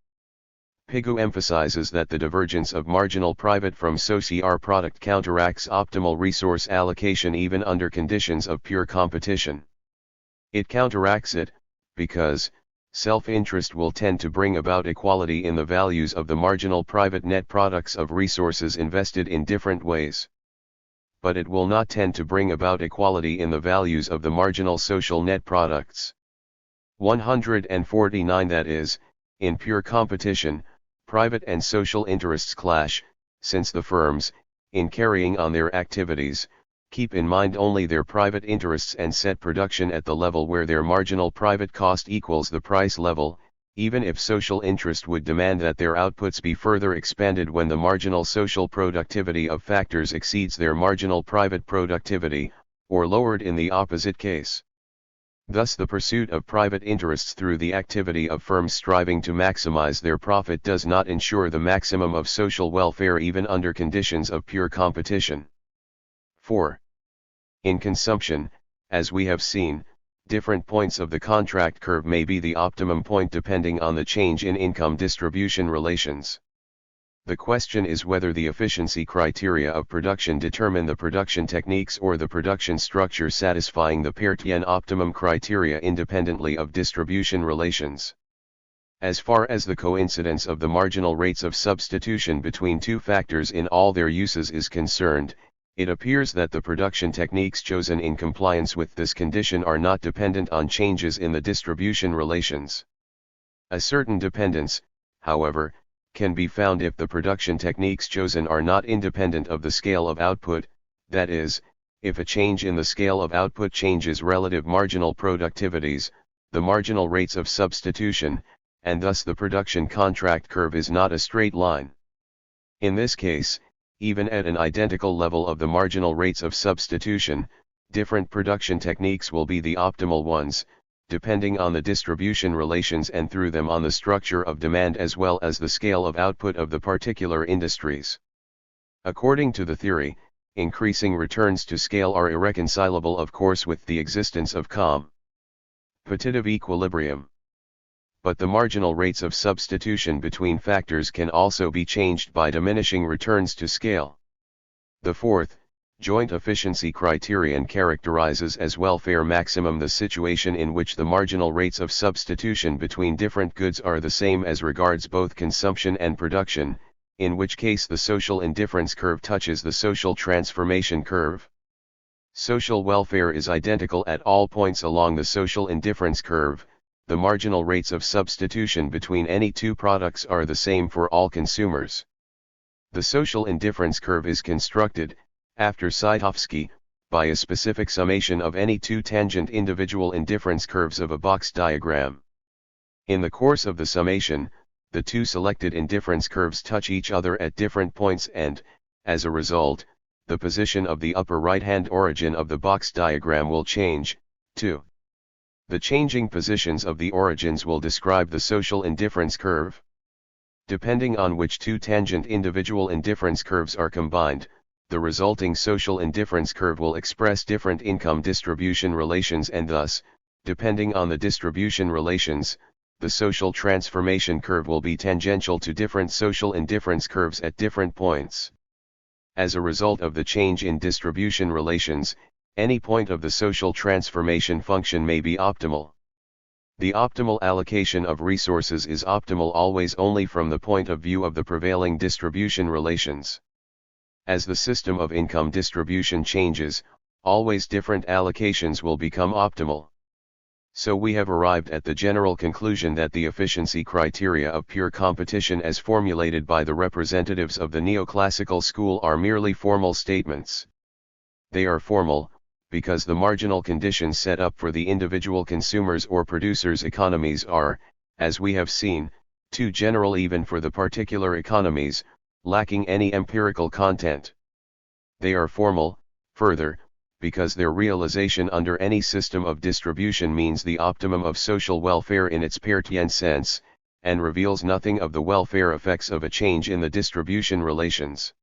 Pigou emphasizes that the divergence of marginal private from socio product counteracts optimal resource allocation even under conditions of pure competition. It counteracts it, because, self-interest will tend to bring about equality in the values of the marginal private net products of resources invested in different ways. But it will not tend to bring about equality in the values of the marginal social net products. 149 That is, in pure competition, private and social interests clash, since the firms, in carrying on their activities, keep in mind only their private interests and set production at the level where their marginal private cost equals the price level, even if social interest would demand that their outputs be further expanded when the marginal social productivity of factors exceeds their marginal private productivity, or lowered in the opposite case. Thus the pursuit of private interests through the activity of firms striving to maximize their profit does not ensure the maximum of social welfare even under conditions of pure competition. 4. In consumption, as we have seen, different points of the contract curve may be the optimum point depending on the change in income distribution relations. The question is whether the efficiency criteria of production determine the production techniques or the production structure satisfying the Peirtien optimum criteria independently of distribution relations. As far as the coincidence of the marginal rates of substitution between two factors in all their uses is concerned, it appears that the production techniques chosen in compliance with this condition are not dependent on changes in the distribution relations. A certain dependence, however, can be found if the production techniques chosen are not independent of the scale of output, that is, if a change in the scale of output changes relative marginal productivities, the marginal rates of substitution, and thus the production contract curve is not a straight line. In this case, even at an identical level of the marginal rates of substitution, different production techniques will be the optimal ones, depending on the distribution relations and through them on the structure of demand as well as the scale of output of the particular industries. According to the theory, increasing returns to scale are irreconcilable of course with the existence of competitive equilibrium. But the marginal rates of substitution between factors can also be changed by diminishing returns to scale. The fourth, joint efficiency criterion characterizes as welfare maximum the situation in which the marginal rates of substitution between different goods are the same as regards both consumption and production, in which case the social indifference curve touches the social transformation curve. Social welfare is identical at all points along the social indifference curve. The marginal rates of substitution between any two products are the same for all consumers. The social indifference curve is constructed, after Saitovsky, by a specific summation of any two tangent individual indifference curves of a box diagram. In the course of the summation, the two selected indifference curves touch each other at different points and, as a result, the position of the upper right-hand origin of the box diagram will change, too. The changing positions of the origins will describe the social indifference curve. Depending on which two tangent individual indifference curves are combined, the resulting social indifference curve will express different income distribution relations and thus, depending on the distribution relations, the social transformation curve will be tangential to different social indifference curves at different points. As a result of the change in distribution relations, any point of the social transformation function may be optimal. The optimal allocation of resources is optimal always only from the point of view of the prevailing distribution relations. As the system of income distribution changes, always different allocations will become optimal. So we have arrived at the general conclusion that the efficiency criteria of pure competition as formulated by the representatives of the neoclassical school are merely formal statements. They are formal, because the marginal conditions set up for the individual consumers' or producers' economies are, as we have seen, too general even for the particular economies, lacking any empirical content. They are formal, further, because their realization under any system of distribution means the optimum of social welfare in its Peirtian sense, and reveals nothing of the welfare effects of a change in the distribution relations.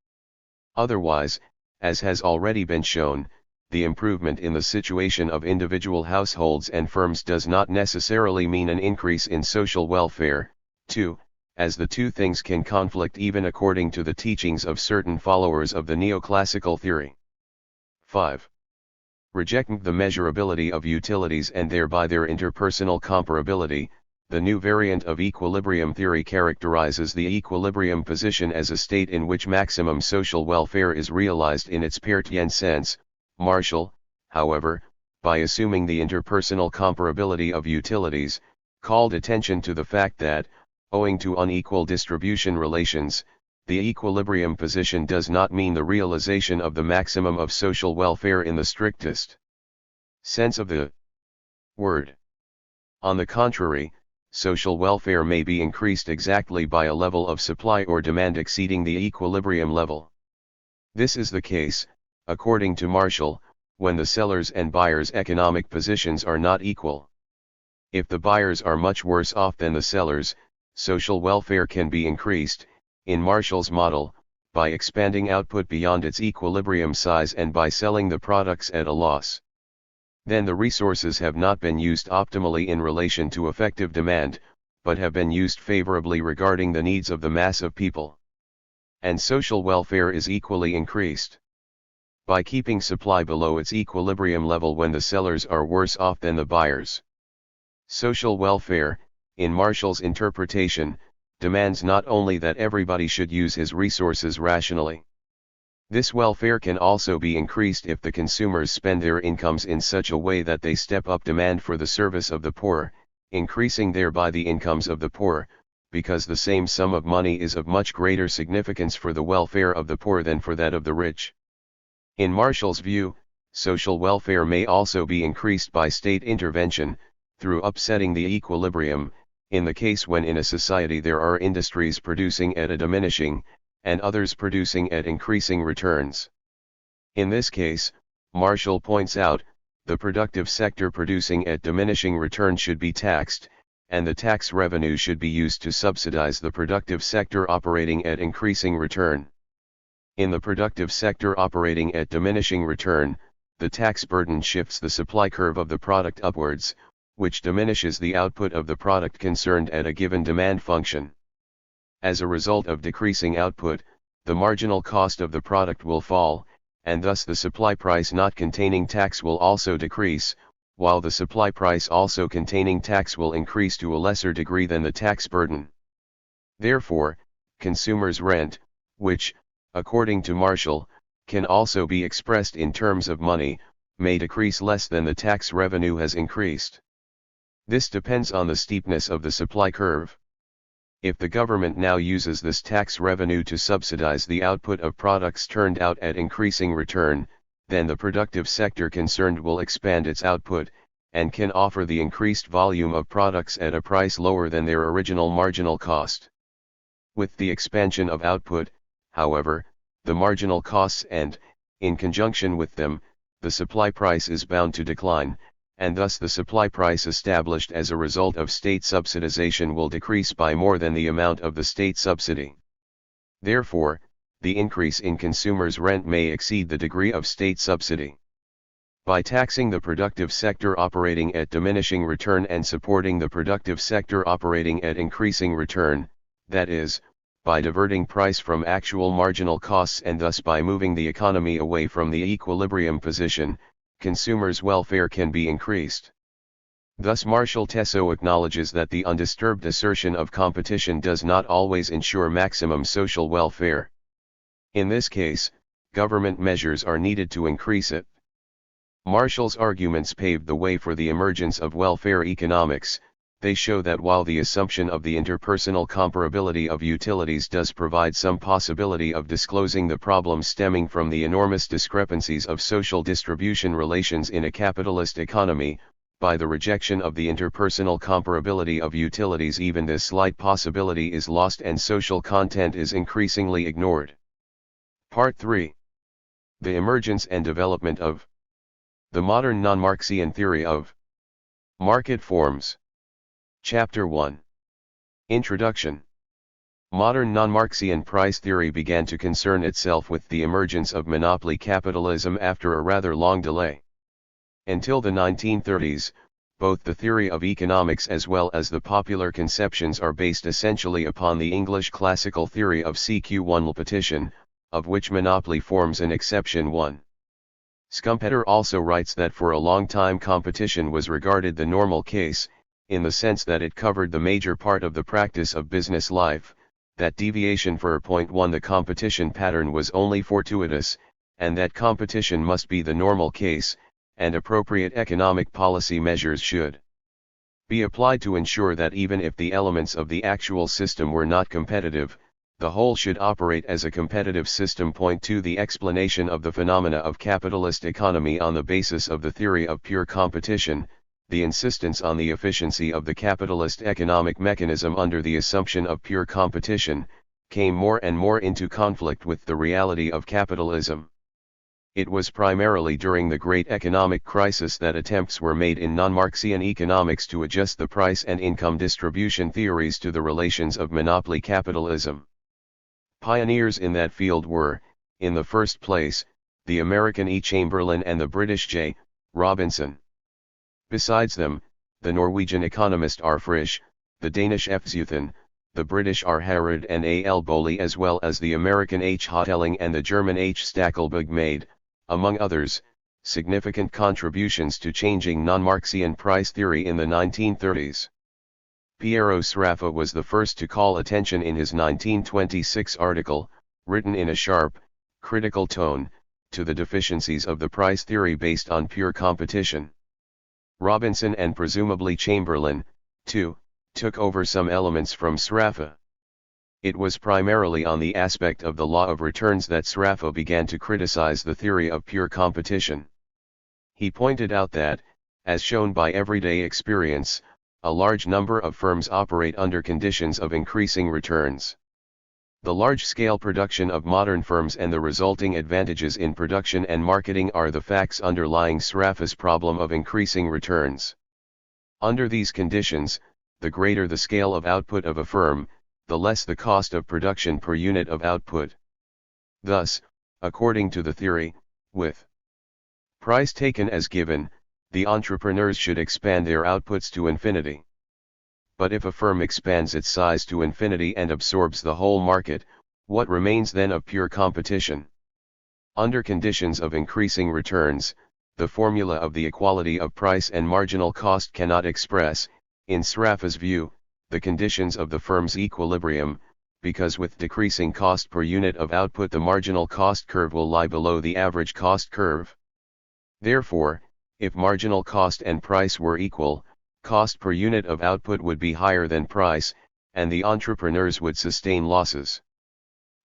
Otherwise, as has already been shown, the improvement in the situation of individual households and firms does not necessarily mean an increase in social welfare, too, as the two things can conflict even according to the teachings of certain followers of the neoclassical theory. 5. Rejecting the measurability of utilities and thereby their interpersonal comparability, the new variant of equilibrium theory characterizes the equilibrium position as a state in which maximum social welfare is realized in its Peirtian sense. Marshall, however, by assuming the interpersonal comparability of utilities, called attention to the fact that, owing to unequal distribution relations, the equilibrium position does not mean the realization of the maximum of social welfare in the strictest sense of the word. On the contrary, social welfare may be increased exactly by a level of supply or demand exceeding the equilibrium level. This is the case, according to Marshall, when the sellers' and buyers' economic positions are not equal. If the buyers are much worse off than the sellers, social welfare can be increased, in Marshall's model, by expanding output beyond its equilibrium size and by selling the products at a loss. Then the resources have not been used optimally in relation to effective demand, but have been used favorably regarding the needs of the mass of people. And social welfare is equally increased. By keeping supply below its equilibrium level when the sellers are worse off than the buyers. Social welfare, in Marshall's interpretation, demands not only that everybody should use his resources rationally. This welfare can also be increased if the consumers spend their incomes in such a way that they step up demand for the service of the poor, increasing thereby the incomes of the poor, because the same sum of money is of much greater significance for the welfare of the poor than for that of the rich. In Marshall's view, social welfare may also be increased by state intervention, through upsetting the equilibrium, in the case when in a society there are industries producing at a diminishing, and others producing at increasing returns. In this case, Marshall points out, the productive sector producing at diminishing return should be taxed, and the tax revenue should be used to subsidize the productive sector operating at increasing return. In the productive sector operating at diminishing return, the tax burden shifts the supply curve of the product upwards, which diminishes the output of the product concerned at a given demand function. As a result of decreasing output, the marginal cost of the product will fall, and thus the supply price not containing tax will also decrease, while the supply price also containing tax will increase to a lesser degree than the tax burden. Therefore, consumers' rent, which, according to Marshall, can also be expressed in terms of money, may decrease less than the tax revenue has increased. This depends on the steepness of the supply curve. If the government now uses this tax revenue to subsidize the output of products turned out at increasing return, then the productive sector concerned will expand its output, and can offer the increased volume of products at a price lower than their original marginal cost. With the expansion of output, however, the marginal costs and, in conjunction with them, the supply price is bound to decline, and thus the supply price established as a result of state subsidization will decrease by more than the amount of the state subsidy. Therefore, the increase in consumers' rent may exceed the degree of state subsidy. By taxing the productive sector operating at diminishing return and supporting the productive sector operating at increasing return, that is, by diverting price from actual marginal costs and thus by moving the economy away from the equilibrium position, consumers' welfare can be increased. Thus Marshall Tesso acknowledges that the undisturbed assertion of competition does not always ensure maximum social welfare. In this case, government measures are needed to increase it. Marshall's arguments paved the way for the emergence of welfare economics. They show that while the assumption of the interpersonal comparability of utilities does provide some possibility of disclosing the problems stemming from the enormous discrepancies of social distribution relations in a capitalist economy, by the rejection of the interpersonal comparability of utilities even this slight possibility is lost and social content is increasingly ignored. Part 3. The emergence and development of the modern non-Marxian theory of market forms. Chapter 1. Introduction. Modern non-Marxian price theory began to concern itself with the emergence of monopoly capitalism after a rather long delay. Until the 1930s, both the theory of economics as well as the popular conceptions are based essentially upon the English classical theory of CQ1-competition, of which monopoly forms an exception. 1. Schumpeter also writes that for a long time competition was regarded the normal case, in the sense that it covered the major part of the practice of business life, that deviation for point 1 the competition pattern was only fortuitous, and that competition must be the normal case, and appropriate economic policy measures should be applied to ensure that even if the elements of the actual system were not competitive, the whole should operate as a competitive system. Point 2 the explanation of the phenomena of capitalist economy on the basis of the theory of pure competition, the insistence on the efficiency of the capitalist economic mechanism under the assumption of pure competition, came more and more into conflict with the reality of capitalism. It was primarily during the Great Economic Crisis that attempts were made in non-Marxian economics to adjust the price and income distribution theories to the relations of monopoly capitalism. Pioneers in that field were, in the first place, the American E. Chamberlain and the British J. Robinson. Besides them, the Norwegian economist R. Frisch, the Danish F. Zeuthen, the British R. Harrod and A. L. Bowley as well as the American H. Hotelling and the German H. Stackelberg made, among others, significant contributions to changing non-Marxian price theory in the 1930s. Piero Sraffa was the first to call attention in his 1926 article, written in a sharp, critical tone, to the deficiencies of the price theory based on pure competition. Robinson and presumably Chamberlain, too, took over some elements from Sraffa. It was primarily on the aspect of the law of returns that Sraffa began to criticize the theory of pure competition. He pointed out that, as shown by everyday experience, a large number of firms operate under conditions of increasing returns. The large-scale production of modern firms and the resulting advantages in production and marketing are the facts underlying Sraffa's problem of increasing returns. Under these conditions, the greater the scale of output of a firm, the less the cost of production per unit of output. Thus, according to the theory, with price taken as given, the entrepreneurs should expand their outputs to infinity. But if a firm expands its size to infinity and absorbs the whole market, what remains then of pure competition? Under conditions of increasing returns, the formula of the equality of price and marginal cost cannot express, in Sraffa's view, the conditions of the firm's equilibrium, because with decreasing cost per unit of output the marginal cost curve will lie below the average cost curve. Therefore, if marginal cost and price were equal, cost per unit of output would be higher than price, and the entrepreneurs would sustain losses.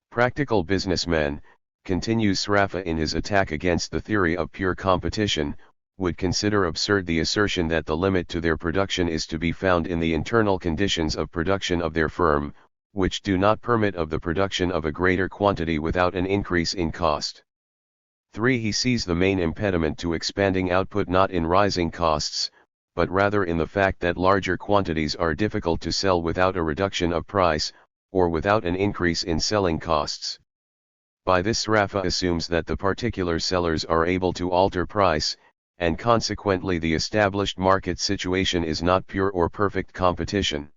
Practical businessmen, continues Sraffa in his attack against the theory of pure competition, would consider absurd the assertion that the limit to their production is to be found in the internal conditions of production of their firm, which do not permit of the production of a greater quantity without an increase in cost. 3. He sees the main impediment to expanding output not in rising costs, but rather in the fact that larger quantities are difficult to sell without a reduction of price, or without an increase in selling costs. By this Sraffa assumes that the particular sellers are able to alter price, and consequently the established market situation is not pure or perfect competition.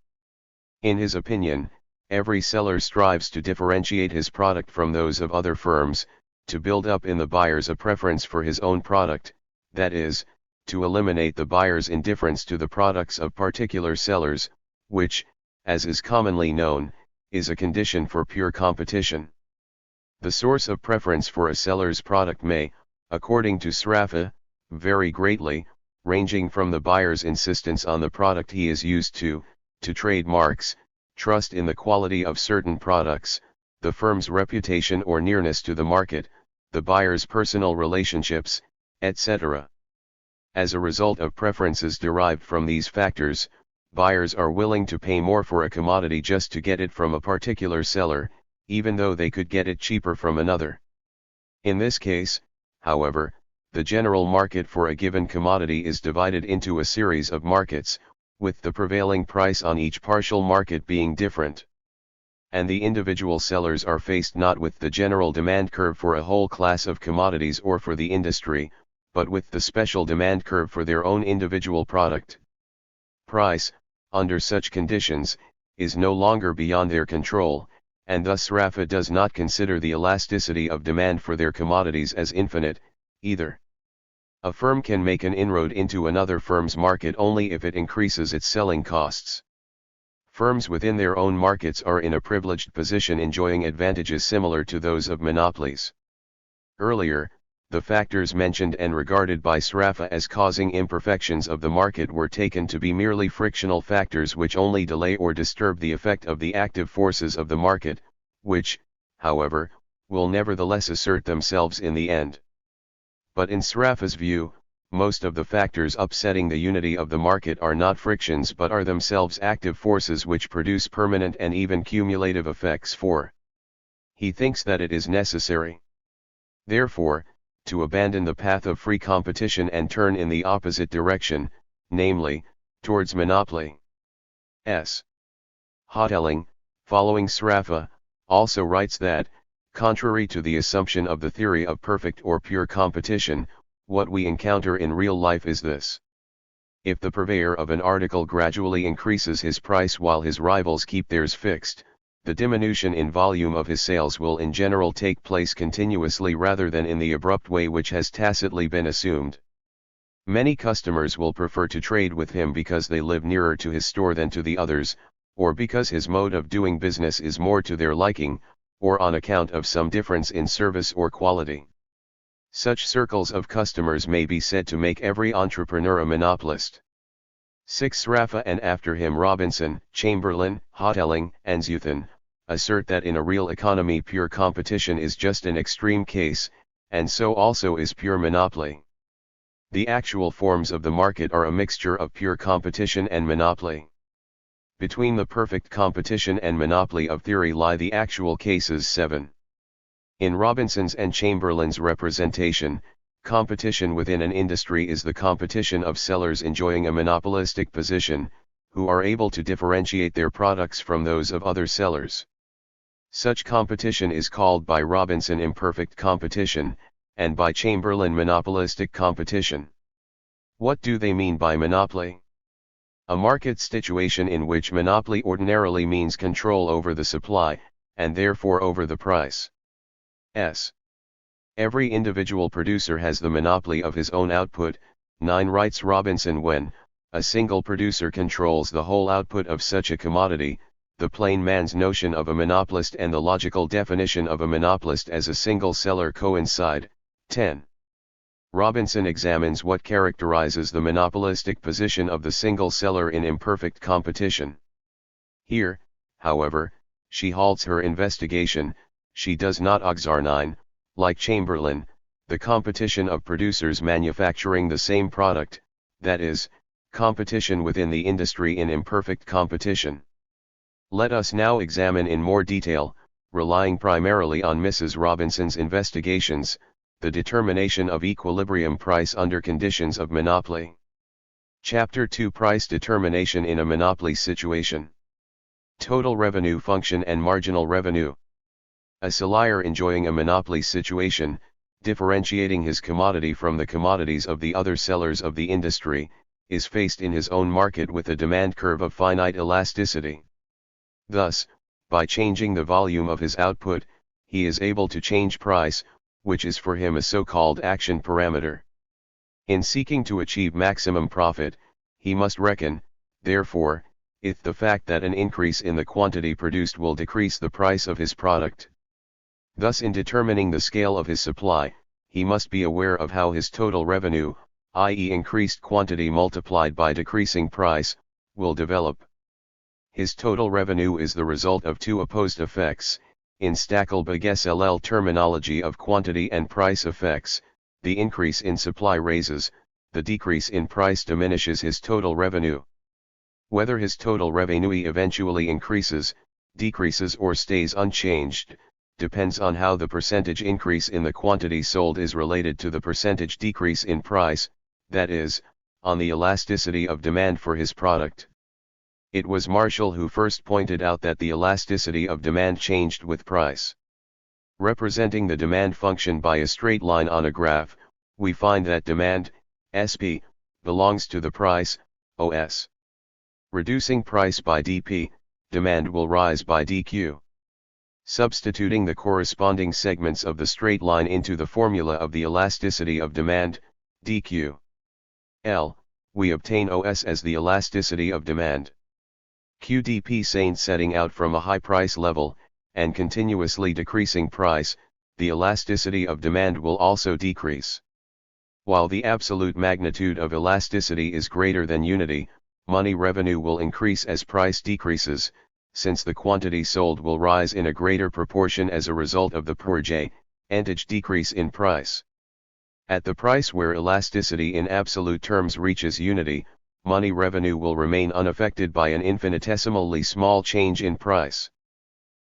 In his opinion, every seller strives to differentiate his product from those of other firms, to build up in the buyers a preference for his own product, that is, to eliminate the buyer's indifference to the products of particular sellers, which, as is commonly known, is a condition for pure competition. The source of preference for a seller's product may, according to Sraffa, vary greatly, ranging from the buyer's insistence on the product he is used to trademarks, trust in the quality of certain products, the firm's reputation or nearness to the market, the buyer's personal relationships, etc. As a result of preferences derived from these factors, buyers are willing to pay more for a commodity just to get it from a particular seller, even though they could get it cheaper from another. In this case, however, the general market for a given commodity is divided into a series of markets, with the prevailing price on each partial market being different. And the individual sellers are faced not with the general demand curve for a whole class of commodities or for the industry, but with the special demand curve for their own individual product. Price, under such conditions, is no longer beyond their control, and thus Sraffa does not consider the elasticity of demand for their commodities as infinite, either. A firm can make an inroad into another firm's market only if it increases its selling costs. Firms within their own markets are in a privileged position enjoying advantages similar to those of monopolies. Earlier, the factors mentioned and regarded by Sraffa as causing imperfections of the market were taken to be merely frictional factors which only delay or disturb the effect of the active forces of the market, which, however, will nevertheless assert themselves in the end. But in Sraffa's view, most of the factors upsetting the unity of the market are not frictions but are themselves active forces which produce permanent and even cumulative effects for. He thinks that it is necessary, therefore, to abandon the path of free competition and turn in the opposite direction, namely, towards monopoly. Hotelling, following Sraffa, also writes that, contrary to the assumption of the theory of perfect or pure competition, what we encounter in real life is this. If the purveyor of an article gradually increases his price while his rivals keep theirs fixed, the diminution in volume of his sales will in general take place continuously rather than in the abrupt way which has tacitly been assumed. Many customers will prefer to trade with him because they live nearer to his store than to the others, or because his mode of doing business is more to their liking, or on account of some difference in service or quality. Such circles of customers may be said to make every entrepreneur a monopolist. 6. Sraffa and after him Robinson, Chamberlain, Hotelling, and Zuthan assert that in a real economy pure competition is just an extreme case, and so also is pure monopoly. The actual forms of the market are a mixture of pure competition and monopoly. Between the perfect competition and monopoly of theory lie the actual cases. 7. In Robinson's and Chamberlain's representation, competition within an industry is the competition of sellers enjoying a monopolistic position, who are able to differentiate their products from those of other sellers. Such competition is called by Robinson imperfect competition, and by Chamberlain monopolistic competition. What do they mean by monopoly? A market situation in which monopoly ordinarily means control over the supply, and therefore over the price. Every individual producer has the monopoly of his own output. 9. Writes Robinson, when a single producer controls the whole output of such a commodity, the plain man's notion of a monopolist and the logical definition of a monopolist as a single seller coincide. 10. Robinson examines what characterizes the monopolistic position of the single seller in imperfect competition. Here, however, she halts her investigation. She does not examine, like Chamberlain, the competition of producers manufacturing the same product, that is, competition within the industry in imperfect competition. Let us now examine in more detail, relying primarily on Mrs. Robinson's investigations, the determination of equilibrium price under conditions of monopoly. Chapter 2: Price determination in a monopoly situation. Total revenue function and marginal revenue. A supplier enjoying a monopoly situation, differentiating his commodity from the commodities of the other sellers of the industry, is faced in his own market with a demand curve of finite elasticity. Thus, by changing the volume of his output, he is able to change price, which is for him a so-called action parameter. In seeking to achieve maximum profit, he must reckon, therefore, with the fact that an increase in the quantity produced will decrease the price of his product. Thus in determining the scale of his supply, he must be aware of how his total revenue, i.e. increased quantity multiplied by decreasing price, will develop. His total revenue is the result of two opposed effects, in Stackelberg-SLL terminology of quantity and price effects. The increase in supply raises, the decrease in price diminishes his total revenue. Whether his total revenue eventually increases, decreases or stays unchanged, depends on how the percentage increase in the quantity sold is related to the percentage decrease in price, that is, on the elasticity of demand for his product. It was Marshall who first pointed out that the elasticity of demand changed with price. Representing the demand function by a straight line on a graph, we find that demand, SP, belongs to the price, OS. Reducing price by dP, demand will rise by dQ. Substituting the corresponding segments of the straight line into the formula of the elasticity of demand, dQ. L, we obtain OS as the elasticity of demand. QdP saint setting out from a high price level, and continuously decreasing price, the elasticity of demand will also decrease. While the absolute magnitude of elasticity is greater than unity, money revenue will increase as price decreases, since the quantity sold will rise in a greater proportion as a result of the percentage decrease in price. At the price where elasticity in absolute terms reaches unity, money revenue will remain unaffected by an infinitesimally small change in price.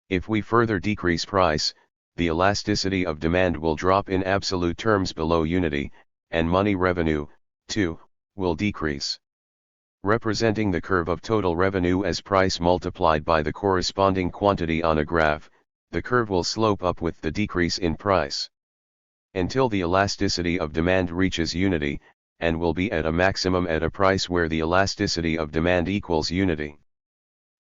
If we further decrease price, the elasticity of demand will drop in absolute terms below unity, and money revenue, too, will decrease. Representing the curve of total revenue as price multiplied by the corresponding quantity on a graph, the curve will slope up with the decrease in price, until the elasticity of demand reaches unity, and will be at a maximum at a price where the elasticity of demand equals unity.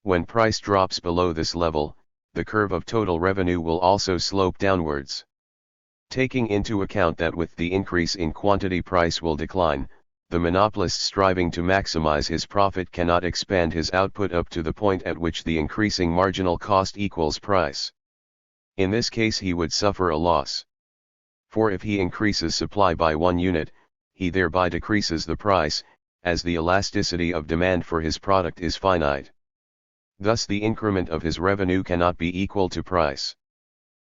When price drops below this level, the curve of total revenue will also slope downwards. Taking into account that with the increase in quantity price will decline, the monopolist striving to maximize his profit cannot expand his output up to the point at which the increasing marginal cost equals price. In this case he would suffer a loss. For if he increases supply by 1 unit, he thereby decreases the price, as the elasticity of demand for his product is finite. Thus the increment of his revenue cannot be equal to price.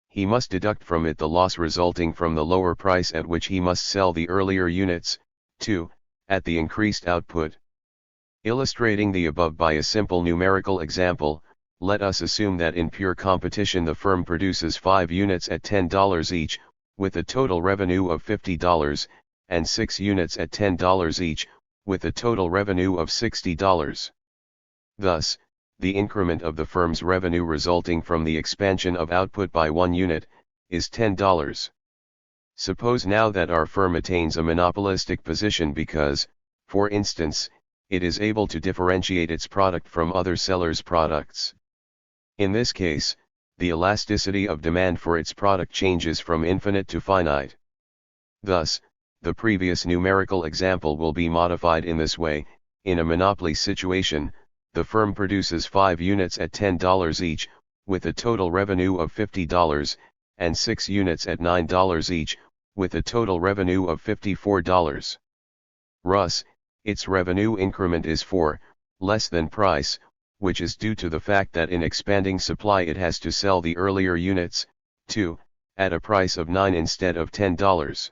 He must deduct from it the loss resulting from the lower price at which he must sell the earlier units, too, at the increased output. Illustrating the above by a simple numerical example, let us assume that in pure competition the firm produces 5 units at $10 each, with a total revenue of $50, and 6 units at $10 each, with a total revenue of $60. Thus, the increment of the firm's revenue resulting from the expansion of output by 1 unit, is $10. Suppose now that our firm attains a monopolistic position because, for instance, it is able to differentiate its product from other sellers' products. In this case, the elasticity of demand for its product changes from infinite to finite. Thus, the previous numerical example will be modified in this way. In a monopoly situation, the firm produces 5 units at $10 each, with a total revenue of $50, and 6 units at $9 each, with a total revenue of $54. Thus, its revenue increment is 4, less than price, which is due to the fact that in expanding supply it has to sell the earlier units, 2, at a price of 9 instead of $10.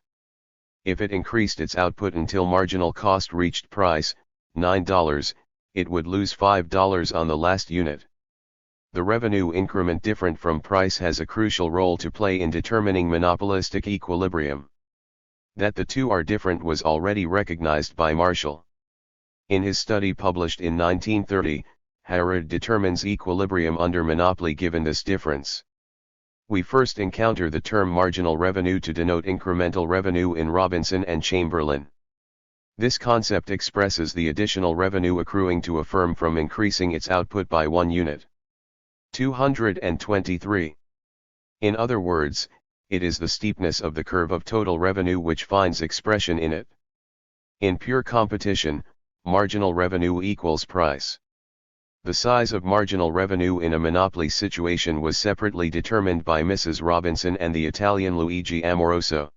If it increased its output until marginal cost reached price, $9, it would lose $5 on the last unit. The revenue increment different from price has a crucial role to play in determining monopolistic equilibrium. That the two are different was already recognized by Marshall. In his study published in 1930, THIRD determines equilibrium under monopoly given this difference. We first encounter the term marginal revenue to denote incremental revenue in Robinson and Chamberlain. This concept expresses the additional revenue accruing to a firm from increasing its output by 1 unit. 223. In other words, it is the steepness of the curve of total revenue which finds expression in it. In pure competition, marginal revenue equals price. The size of marginal revenue in a monopoly situation was separately determined by Mrs. Robinson and the Italian Luigi Amoroso.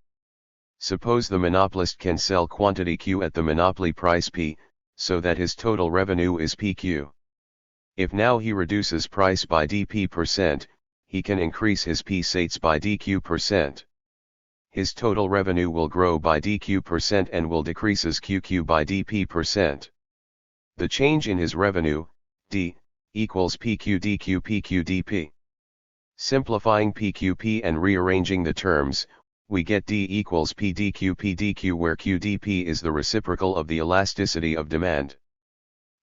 Suppose the monopolist can sell quantity Q at the monopoly price P, so that his total revenue is PQ. If now he reduces price by dP%, he can increase his P sates by dQ%. His total revenue will grow by dQ% and will decreases QQ by dP%. The change in his revenue, D, equals PQ dQ PQ dP. Simplifying PQP and rearranging the terms, we get D equals P dQ P dQ, where Q dP is the reciprocal of the elasticity of demand.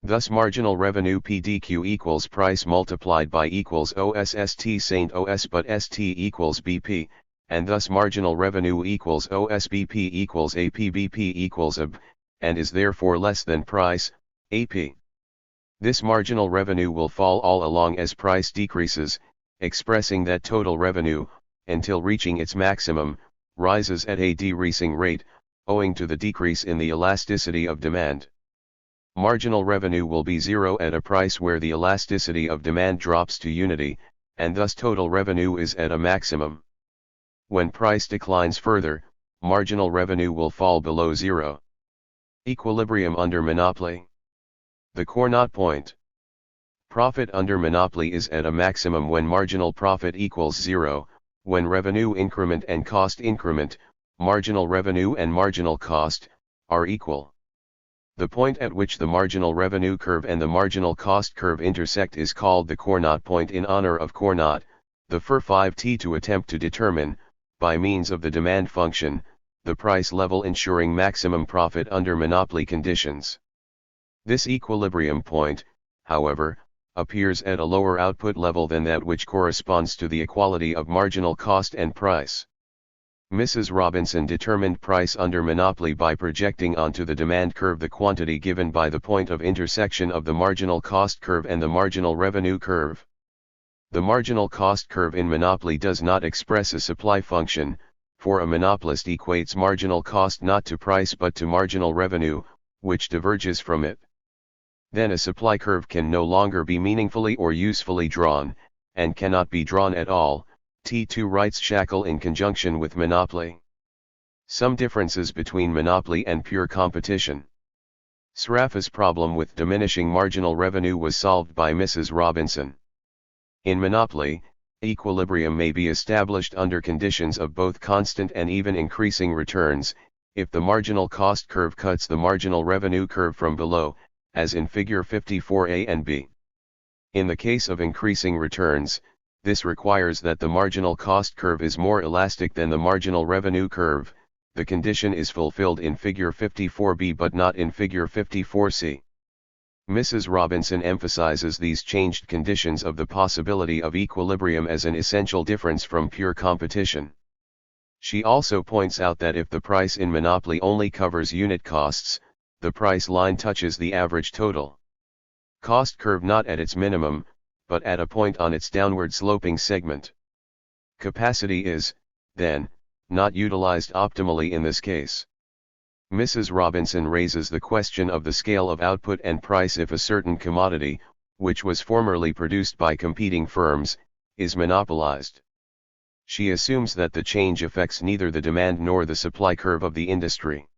Thus marginal revenue P dQ equals price multiplied by equals OSST Saint OS but ST equals BP, and thus marginal revenue equals OSBP equals APBP equals AB, and is therefore less than price, AP. This marginal revenue will fall all along as price decreases, expressing that total revenue, until reaching its maximum, rises at a decreasing rate, owing to the decrease in the elasticity of demand. Marginal revenue will be zero at a price where the elasticity of demand drops to unity, and thus total revenue is at a maximum. When price declines further, marginal revenue will fall below zero. Equilibrium under monopoly. The Cournot point. Profit under monopoly is at a maximum when marginal profit equals zero, when revenue increment and cost increment, marginal revenue and marginal cost, are equal. The point at which the marginal revenue curve and the marginal cost curve intersect is called the Cournot point in honor of Cournot, the Fr 5T, to attempt to determine, by means of the demand function, the price level ensuring maximum profit under monopoly conditions. This equilibrium point, however, appears at a lower output level than that which corresponds to the equality of marginal cost and price. Mrs. Robinson determined price under monopoly by projecting onto the demand curve the quantity given by the point of intersection of the marginal cost curve and the marginal revenue curve. The marginal cost curve in monopoly does not express a supply function, for a monopolist equates marginal cost not to price but to marginal revenue, which diverges from it. Then a supply curve can no longer be meaningfully or usefully drawn, and cannot be drawn at all, T2 writes Shackle in conjunction with monopoly. Some differences between monopoly and pure competition. Sraffa's problem with diminishing marginal revenue was solved by Mrs. Robinson. In monopoly, equilibrium may be established under conditions of both constant and even increasing returns, if the marginal cost curve cuts the marginal revenue curve from below, as in figure 54a and b. In the case of increasing returns, this requires that the marginal cost curve is more elastic than the marginal revenue curve. The condition is fulfilled in figure 54b but not in figure 54c. Mrs. Robinson emphasizes these changed conditions of the possibility of equilibrium as an essential difference from pure competition. She also points out that if the price in monopoly only covers unit costs, the price line touches the average total cost curve not at its minimum, but at a point on its downward sloping segment. Capacity is, then, not utilized optimally in this case. Mrs. Robinson raises the question of the scale of output and price if a certain commodity, which was formerly produced by competing firms, is monopolized. She assumes that the change affects neither the demand nor the supply curve of the industry.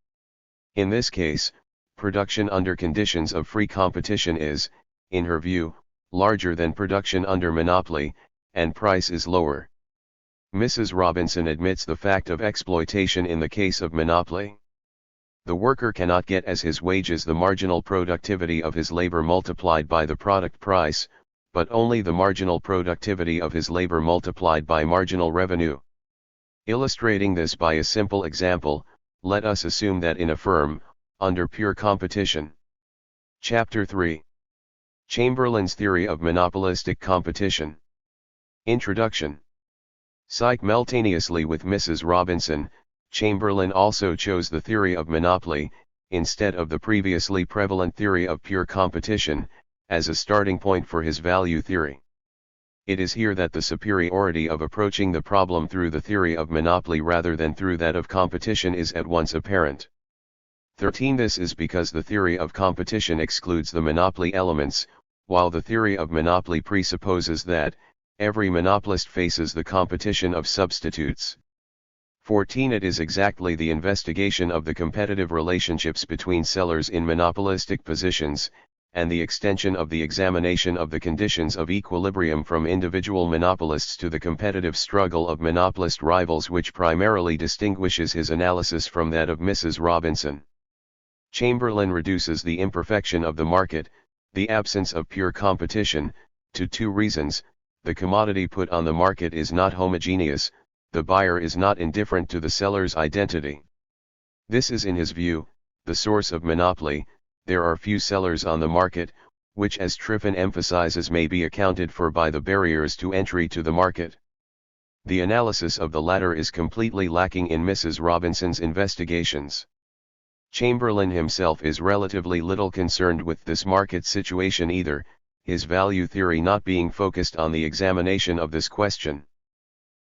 In this case, production under conditions of free competition is, in her view, larger than production under monopoly, and price is lower. Mrs. Robinson admits the fact of exploitation in the case of monopoly. The worker cannot get as his wages the marginal productivity of his labor multiplied by the product price, but only the marginal productivity of his labor multiplied by marginal revenue. Illustrating this by a simple example, let us assume that in a firm, under pure competition. Chapter 3. Chamberlain's Theory of Monopolistic Competition. Introduction. Simultaneously with Mrs. Robinson, Chamberlain also chose the theory of monopoly, instead of the previously prevalent theory of pure competition, as a starting point for his value theory. It is here that the superiority of approaching the problem through the theory of monopoly rather than through that of competition is at once apparent. 13. This is because the theory of competition excludes the monopoly elements, while the theory of monopoly presupposes that every monopolist faces the competition of substitutes. 14. It is exactly the investigation of the competitive relationships between sellers in monopolistic positions, and the extension of the examination of the conditions of equilibrium from individual monopolists to the competitive struggle of monopolist rivals which primarily distinguishes his analysis from that of Mrs. Robinson. Chamberlain reduces the imperfection of the market, the absence of pure competition, to two reasons: the commodity put on the market is not homogeneous, the buyer is not indifferent to the seller's identity. This is, in his view, the source of monopoly. There are few sellers on the market, which, as Triffin emphasizes, may be accounted for by the barriers to entry to the market. The analysis of the latter is completely lacking in Mrs. Robinson's investigations. Chamberlain himself is relatively little concerned with this market situation either, his value theory not being focused on the examination of this question.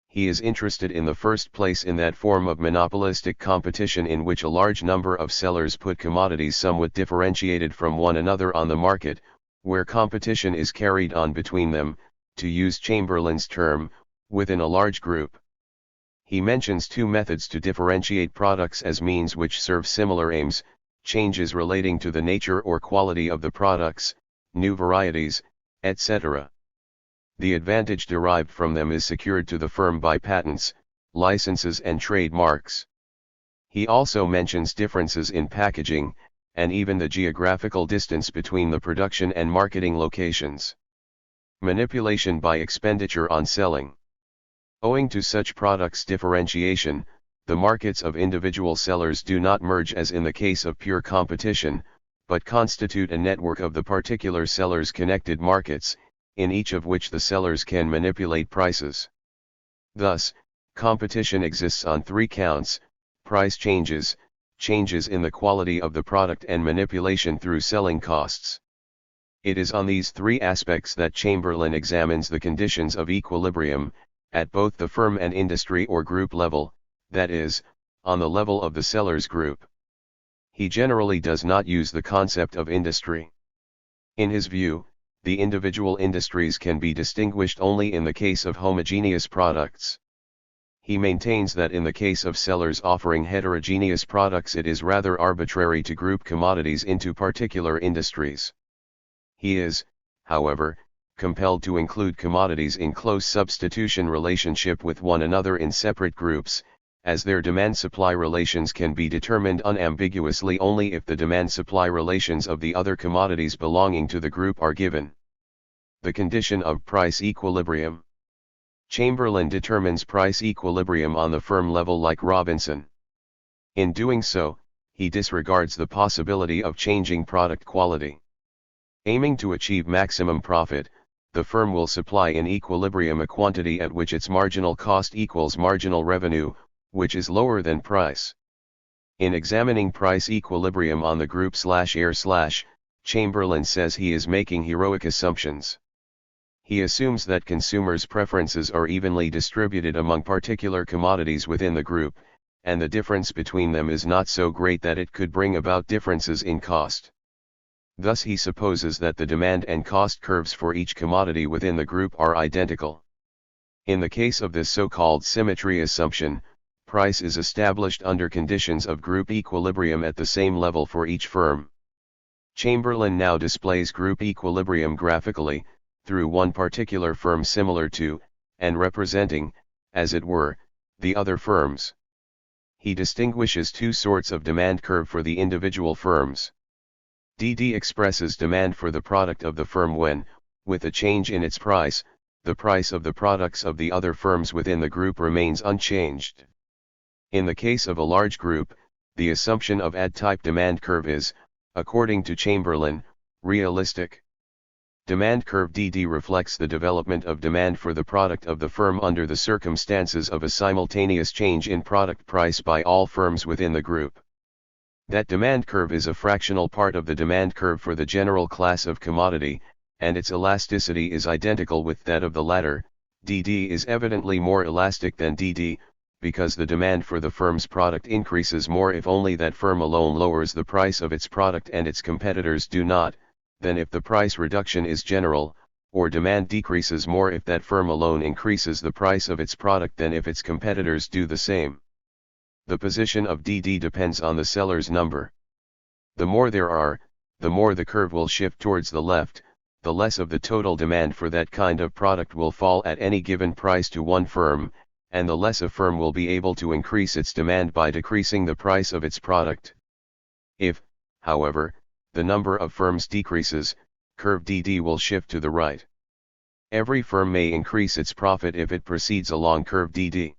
He is interested in the first place in that form of monopolistic competition in which a large number of sellers put commodities somewhat differentiated from one another on the market, where competition is carried on between them, to use Chamberlain's term, within a large group. He mentions two methods to differentiate products as means which serve similar aims: changes relating to the nature or quality of the products, new varieties, etc. The advantage derived from them is secured to the firm by patents, licenses and trademarks. He also mentions differences in packaging, and even the geographical distance between the production and marketing locations. Manipulation by expenditure on selling. Owing to such products' differentiation, the markets of individual sellers do not merge as in the case of pure competition, but constitute a network of the particular sellers' connected markets, in each of which the sellers can manipulate prices. Thus, competition exists on three counts: price changes, changes in the quality of the product, and manipulation through selling costs. It is on these three aspects that Chamberlain examines the conditions of equilibrium, at both the firm and industry or group level, that is, on the level of the sellers group. He generally does not use the concept of industry. In his view, the individual industries can be distinguished only in the case of homogeneous products. He maintains that in the case of sellers offering heterogeneous products it is rather arbitrary to group commodities into particular industries. He is, however, compelled to include commodities in close substitution relationship with one another in separate groups, as their demand-supply relations can be determined unambiguously only if the demand-supply relations of the other commodities belonging to the group are given. The condition of price equilibrium. Chamberlain determines price equilibrium on the firm level like Robinson. In doing so, he disregards the possibility of changing product quality. Aiming to achieve maximum profit, the firm will supply in equilibrium a quantity at which its marginal cost equals marginal revenue, which is lower than price. In examining price equilibrium on the group/air/, Chamberlain says he is making heroic assumptions. He assumes that consumers' preferences are evenly distributed among particular commodities within the group, and the difference between them is not so great that it could bring about differences in cost. Thus he supposes that the demand and cost curves for each commodity within the group are identical. In the case of this so-called symmetry assumption, price is established under conditions of group equilibrium at the same level for each firm. Chamberlain now displays group equilibrium graphically, through one particular firm similar to, and representing, as it were, the other firms. He distinguishes two sorts of demand curve for the individual firms. DD expresses demand for the product of the firm when, with a change in its price, the price of the products of the other firms within the group remains unchanged. In the case of a large group, the assumption of ad-type demand curve is, according to Chamberlain, realistic. Demand curve DD reflects the development of demand for the product of the firm under the circumstances of a simultaneous change in product price by all firms within the group. That demand curve is a fractional part of the demand curve for the general class of commodity, and its elasticity is identical with that of the latter. DD is evidently more elastic than DD, because the demand for the firm's product increases more if only that firm alone lowers the price of its product and its competitors do not, than if the price reduction is general, or demand decreases more if that firm alone increases the price of its product than if its competitors do the same. The position of DD depends on the seller's number. The more there are, the more the curve will shift towards the left, the less of the total demand for that kind of product will fall at any given price to one firm, and the less a firm will be able to increase its demand by decreasing the price of its product. If, however, the number of firms decreases, curve DD will shift to the right. Every firm may increase its profit if it proceeds along curve DD.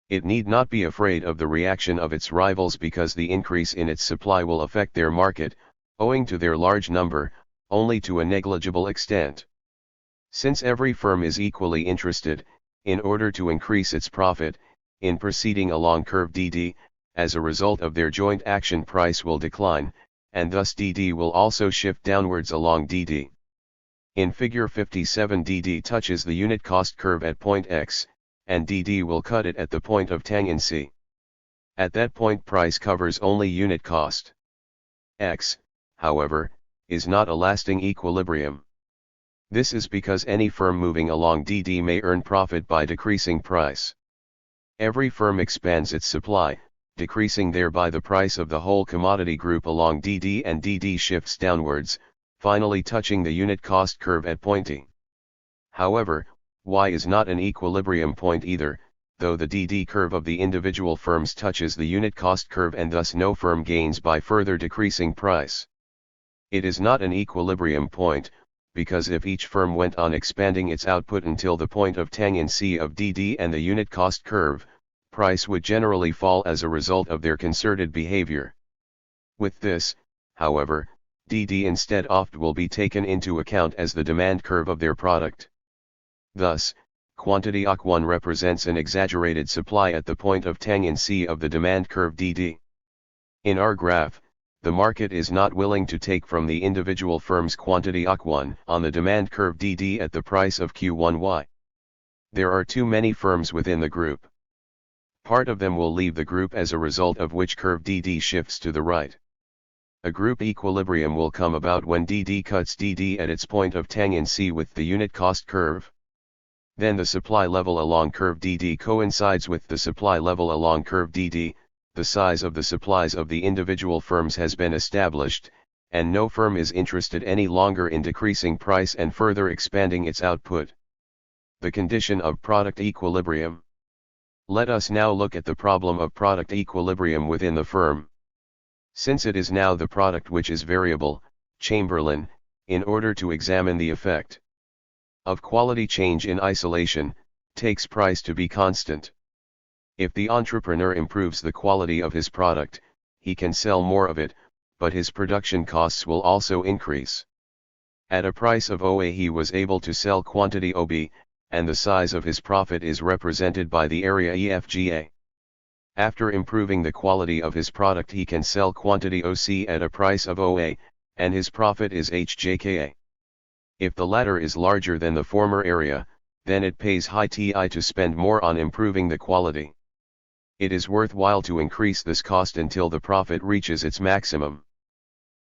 It need not be afraid of the reaction of its rivals because the increase in its supply will affect their market, owing to their large number, only to a negligible extent. Since every firm is equally interested, in order to increase its profit, in proceeding along curve DD, as a result of their joint action price will decline, and thus DD will also shift downwards along DD. In figure 57 DD touches the unit cost curve at point X, and DD will cut it at the point of tangent C. At that point price covers only unit cost. X, however, is not a lasting equilibrium. This is because any firm moving along DD may earn profit by decreasing price. Every firm expands its supply, decreasing thereby the price of the whole commodity group along DD, and DD shifts downwards, finally touching the unit cost curve at point T. However, Y is not an equilibrium point either, though the DD curve of the individual firms touches the unit cost curve and thus no firm gains by further decreasing price. It is not an equilibrium point, because if each firm went on expanding its output until the point of tangent C of DD and the unit cost curve, price would generally fall as a result of their concerted behavior. With this, however, DD instead oft will be taken into account as the demand curve of their product. Thus, quantity OC1 represents an exaggerated supply at the point of tangent C of the demand curve DD. In our graph, the market is not willing to take from the individual firm's quantity OC1 on the demand curve DD at the price of Q1Y. There are too many firms within the group. Part of them will leave the group, as a result of which curve DD shifts to the right. A group equilibrium will come about when DD cuts DD at its point of tangent C with the unit cost curve. Then the supply level along curve DD coincides with the supply level along curve DD, the size of the supplies of the individual firms has been established, and no firm is interested any longer in decreasing price and further expanding its output. The condition of product equilibrium. Let us now look at the problem of product equilibrium within the firm. Since it is now the product which is variable, Chamberlain, in order to examine the effect of quality change in isolation, takes price to be constant. If the entrepreneur improves the quality of his product, he can sell more of it, but his production costs will also increase. At a price of OA he was able to sell quantity OB, and the size of his profit is represented by the area EFGA. After improving the quality of his product he can sell quantity OC at a price of OA, and his profit is HJKA. If the latter is larger than the former area, then it pays high TI to spend more on improving the quality. It is worthwhile to increase this cost until the profit reaches its maximum.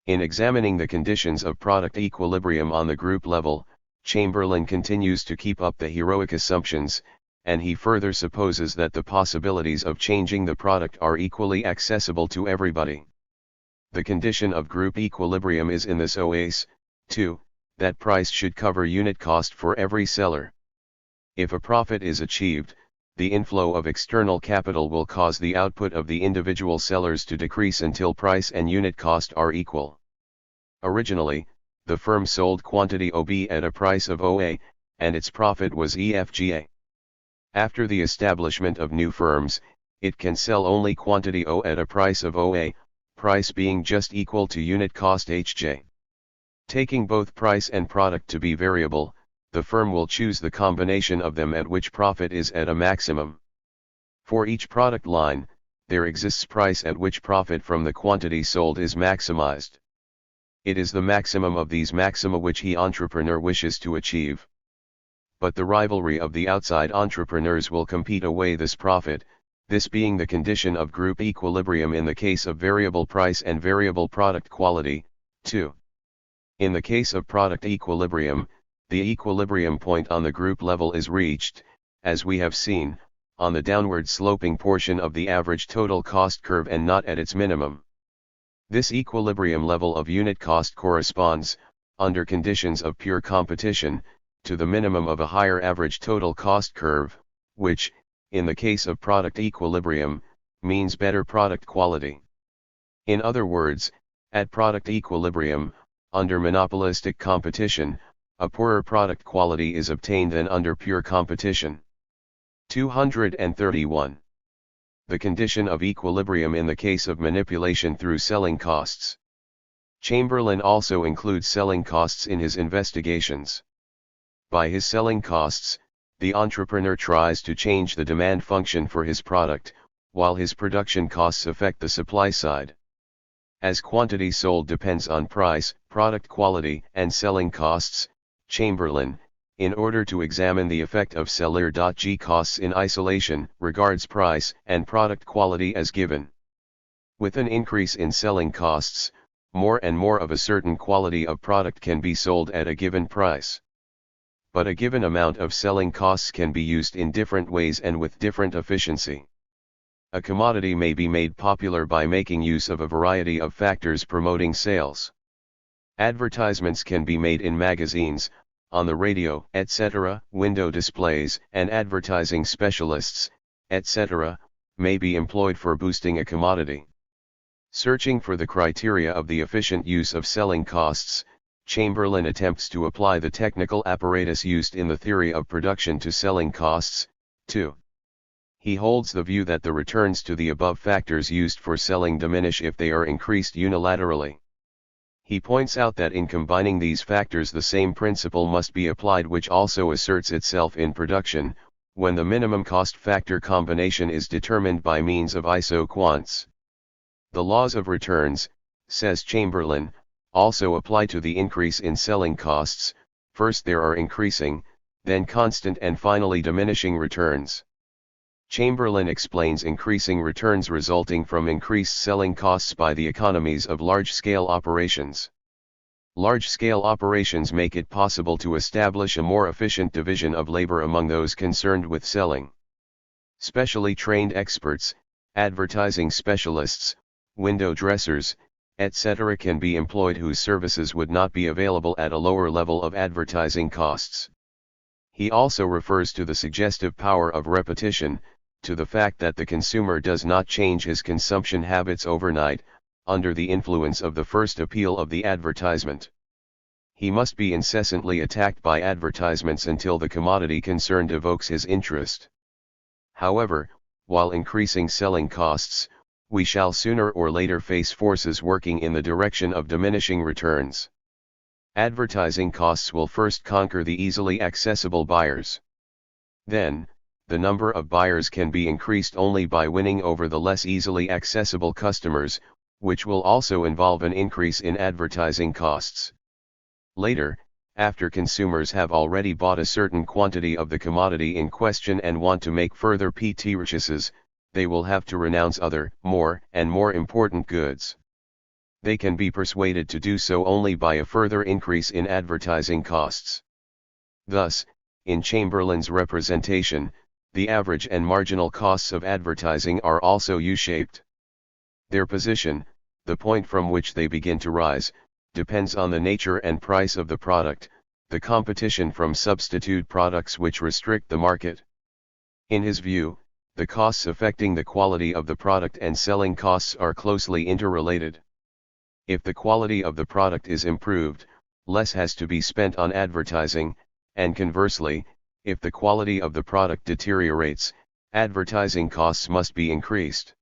In examining the conditions of product equilibrium on the group level, Chamberlain continues to keep up the heroic assumptions, and he further supposes that the possibilities of changing the product are equally accessible to everybody. The condition of group equilibrium is in this OAS, 2, that price should cover unit cost for every seller. If a profit is achieved, the inflow of external capital will cause the output of the individual sellers to decrease until price and unit cost are equal. Originally, the firm sold quantity OB at a price of OA, and its profit was EFGA. After the establishment of new firms, it can sell only quantity O at a price of OA, price being just equal to unit cost HJ. Taking both price and product to be variable, the firm will choose the combination of them at which profit is at a maximum. For each product line, there exists price at which profit from the quantity sold is maximized. It is the maximum of these maxima which the entrepreneur wishes to achieve. But the rivalry of the outside entrepreneurs will compete away this profit, this being the condition of group equilibrium in the case of variable price and variable product quality. 2. In the case of product equilibrium, the equilibrium point on the group level is reached, as we have seen, on the downward sloping portion of the average total cost curve and not at its minimum. This equilibrium level of unit cost corresponds, under conditions of pure competition, to the minimum of a higher average total cost curve, which, in the case of product equilibrium, means better product quality. In other words, at product equilibrium, under monopolistic competition, a poorer product quality is obtained than under pure competition. 231. The condition of equilibrium in the case of manipulation through selling costs. Chamberlain also includes selling costs in his investigations. By his selling costs, the entrepreneur tries to change the demand function for his product, while his production costs affect the supply side. As quantity sold depends on price, product quality, and selling costs, Chamberlain, in order to examine the effect of seller.g costs in isolation, regards price and product quality as given. With an increase in selling costs, more and more of a certain quality of product can be sold at a given price. But a given amount of selling costs can be used in different ways and with different efficiency. A commodity may be made popular by making use of a variety of factors promoting sales. Advertisements can be made in magazines, on the radio, etc., window displays, and advertising specialists, etc., may be employed for boosting a commodity. Searching for the criteria of the efficient use of selling costs, Chamberlain attempts to apply the technical apparatus used in the theory of production to selling costs. 2. He holds the view that the returns to the above factors used for selling diminish if they are increased unilaterally. He points out that in combining these factors the same principle must be applied which also asserts itself in production, when the minimum cost factor combination is determined by means of isoquants. The laws of returns, says Chamberlain, also apply to the increase in selling costs. First there are increasing, then constant and finally diminishing returns. Chamberlain explains increasing returns resulting from increased selling costs by the economies of large-scale operations. Large-scale operations make it possible to establish a more efficient division of labor among those concerned with selling. Specially trained experts, advertising specialists, window dressers, etc. can be employed whose services would not be available at a lower level of advertising costs. He also refers to the suggestive power of repetition, to the fact that the consumer does not change his consumption habits overnight, under the influence of the first appeal of the advertisement. He must be incessantly attacked by advertisements until the commodity concerned evokes his interest. However, while increasing selling costs, we shall sooner or later face forces working in the direction of diminishing returns. Advertising costs will first conquer the easily accessible buyers. Then, the number of buyers can be increased only by winning over the less easily accessible customers, which will also involve an increase in advertising costs. Later, after consumers have already bought a certain quantity of the commodity in question and want to make further purchases, they will have to renounce other, more and more important goods. They can be persuaded to do so only by a further increase in advertising costs. Thus, in Chamberlain's representation, the average and marginal costs of advertising are also U-shaped. Their position, the point from which they begin to rise, depends on the nature and price of the product, the competition from substitute products which restrict the market. In his view, the costs affecting the quality of the product and selling costs are closely interrelated. If the quality of the product is improved, less has to be spent on advertising, and conversely, if the quality of the product deteriorates, advertising costs must be increased.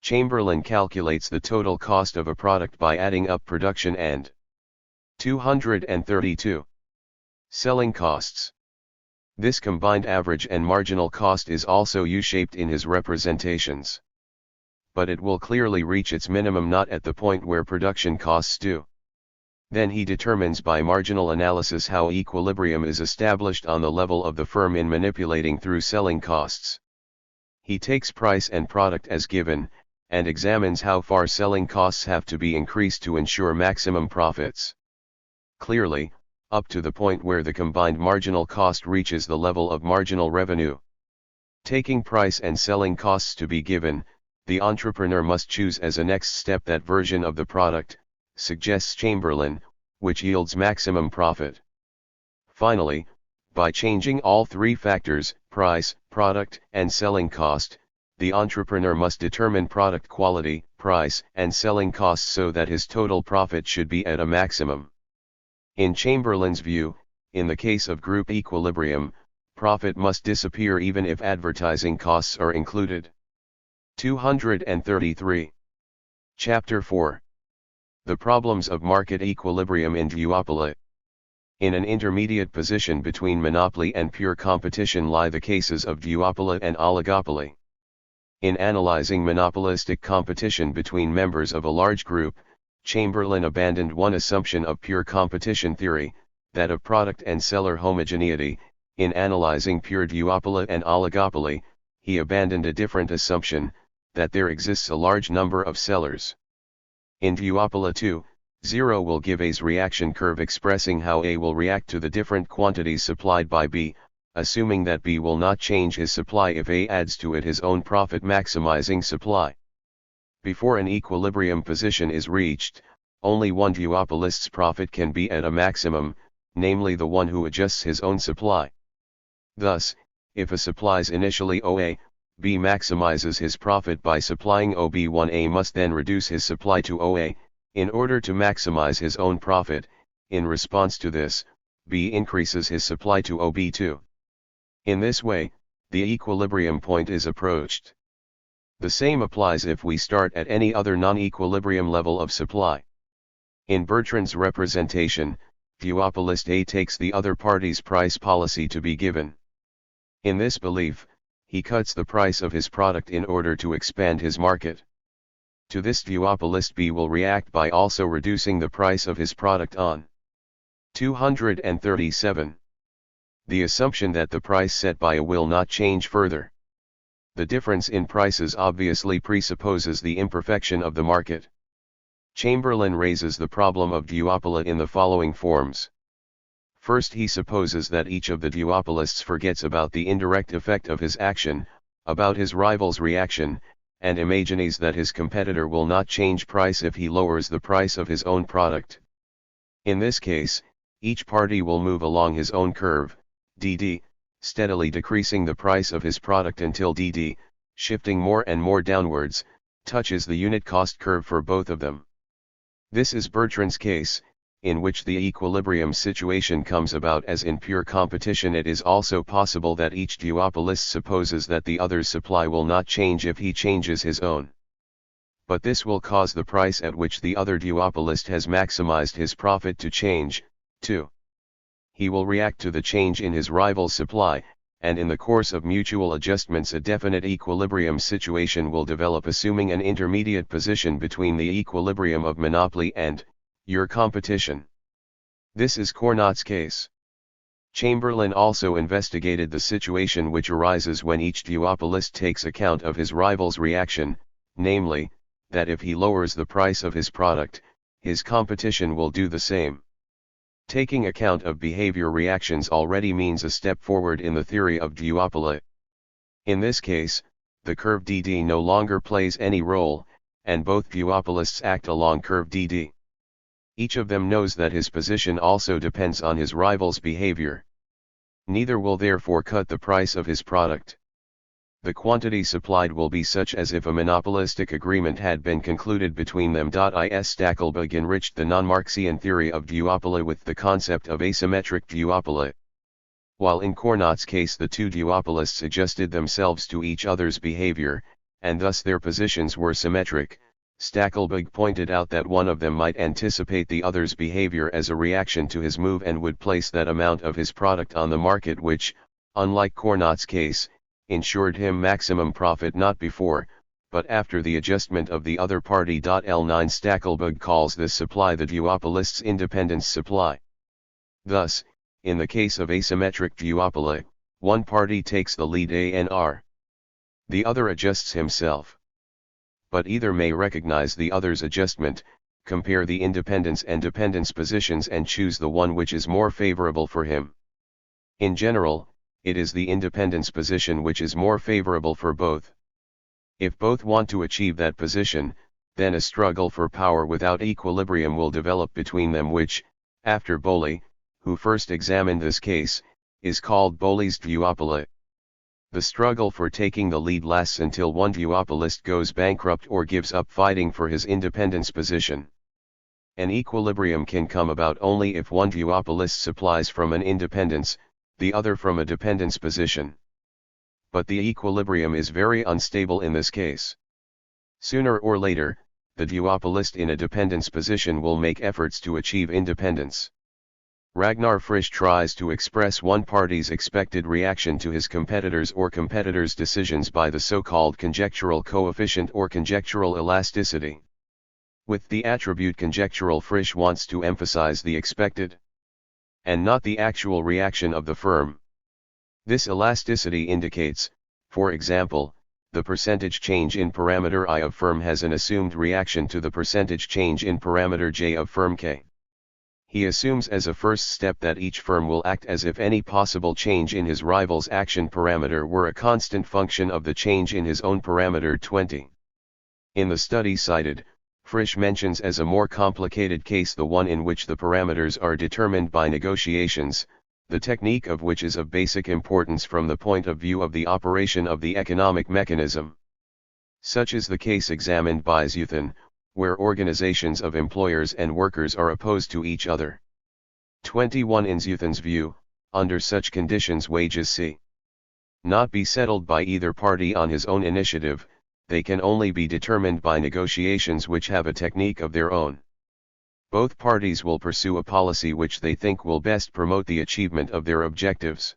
Chamberlain calculates the total cost of a product by adding up production and 232 selling costs. This combined average and marginal cost is also U-shaped in his representations. But it will clearly reach its minimum not at the point where production costs do. Then he determines by marginal analysis how equilibrium is established on the level of the firm in manipulating through selling costs. He takes price and product as given, and examines how far selling costs have to be increased to ensure maximum profits. Clearly, up to the point where the combined marginal cost reaches the level of marginal revenue. Taking price and selling costs to be given, the entrepreneur must choose as a next step that version of the product, suggests Chamberlain, which yields maximum profit. Finally, by changing all three factors, price, product, and selling cost, the entrepreneur must determine product quality, price, and selling costs so that his total profit should be at a maximum. In Chamberlain's view, in the case of group equilibrium, profit must disappear even if advertising costs are included. 233. Chapter 4. The problems of market equilibrium in duopoly. In an intermediate position between monopoly and pure competition lie the cases of duopoly and oligopoly. In analyzing monopolistic competition between members of a large group, Chamberlain abandoned one assumption of pure competition theory, that of product and seller homogeneity. In analyzing pure duopoly and oligopoly, he abandoned a different assumption, that there exists a large number of sellers. In duopoly 2, 0 will give A's reaction curve expressing how A will react to the different quantities supplied by B, assuming that B will not change his supply if A adds to it his own profit maximizing supply. Before an equilibrium position is reached, only one duopolist's profit can be at a maximum, namely the one who adjusts his own supply. Thus, if A supplies initially OA, B maximizes his profit by supplying OB1. A must then reduce his supply to OA, in order to maximize his own profit. In response to this, B increases his supply to OB2. In this way, the equilibrium point is approached. The same applies if we start at any other non-equilibrium level of supply. In Bertrand's representation, duopolist A takes the other party's price policy to be given. In this belief, he cuts the price of his product in order to expand his market. To this duopolist B will react by also reducing the price of his product on 237. The assumption that the price set by A will not change further. The difference in prices obviously presupposes the imperfection of the market. Chamberlain raises the problem of duopoly in the following forms. First, he supposes that each of the duopolists forgets about the indirect effect of his action, about his rival's reaction, and imagines that his competitor will not change price if he lowers the price of his own product. In this case, each party will move along his own curve, dd, steadily decreasing the price of his product until dd, shifting more and more downwards, touches the unit cost curve for both of them. This is Bertrand's case, in which the equilibrium situation comes about as in pure competition. It is also possible that each duopolist supposes that the other's supply will not change if he changes his own. But this will cause the price at which the other duopolist has maximized his profit to change, too. He will react to the change in his rival's supply, and in the course of mutual adjustments a definite equilibrium situation will develop, assuming an intermediate position between the equilibrium of monopoly and pure competition. This is Cournot's case. Chamberlain also investigated the situation which arises when each duopolist takes account of his rival's reaction, namely, that if he lowers the price of his product, his competition will do the same. Taking account of behavior reactions already means a step forward in the theory of duopoly. In this case, the curve dd no longer plays any role, and both duopolists act along curve dd. Each of them knows that his position also depends on his rival's behavior. Neither will therefore cut the price of his product. The quantity supplied will be such as if a monopolistic agreement had been concluded between them. Is Stackelberg enriched the non-Marxian theory of duopoly with the concept of asymmetric duopoly. While in Cournot's case the two duopolists adjusted themselves to each other's behavior, and thus their positions were symmetric, Stackelberg pointed out that one of them might anticipate the other's behavior as a reaction to his move and would place that amount of his product on the market which, unlike Cournot's case, ensured him maximum profit not before, but after the adjustment of the other party. L9 Stackelberg calls this supply the duopolist's independence supply. Thus, in the case of asymmetric duopoly, one party takes the lead ANR. The other adjusts himself. But either may recognize the other's adjustment, compare the independence and dependence positions and choose the one which is more favorable for him. In general, it is the independence position which is more favorable for both. If both want to achieve that position, then a struggle for power without equilibrium will develop between them which, after Bowley, who first examined this case, is called Bowley's duopoly. The struggle for taking the lead lasts until one duopolist goes bankrupt or gives up fighting for his independence position. An equilibrium can come about only if one duopolist supplies from an independence, the other from a dependence position. But the equilibrium is very unstable in this case. Sooner or later, the duopolist in a dependence position will make efforts to achieve independence. Ragnar Frisch tries to express one party's expected reaction to his competitors or competitors' decisions by the so-called conjectural coefficient or conjectural elasticity. With the attribute conjectural, Frisch wants to emphasize the expected and not the actual reaction of the firm. This elasticity indicates, for example, the percentage change in parameter I of firm has an assumed reaction to the percentage change in parameter J of firm K. He assumes as a first step that each firm will act as if any possible change in his rival's action parameter were a constant function of the change in his own parameter 20. In the study cited, Frisch mentions as a more complicated case the one in which the parameters are determined by negotiations, the technique of which is of basic importance from the point of view of the operation of the economic mechanism. Such is the case examined by Zeuthen, where organizations of employers and workers are opposed to each other. 21. In Zeuthen's view, under such conditions wages c. not be settled by either party on his own initiative, they can only be determined by negotiations which have a technique of their own. Both parties will pursue a policy which they think will best promote the achievement of their objectives.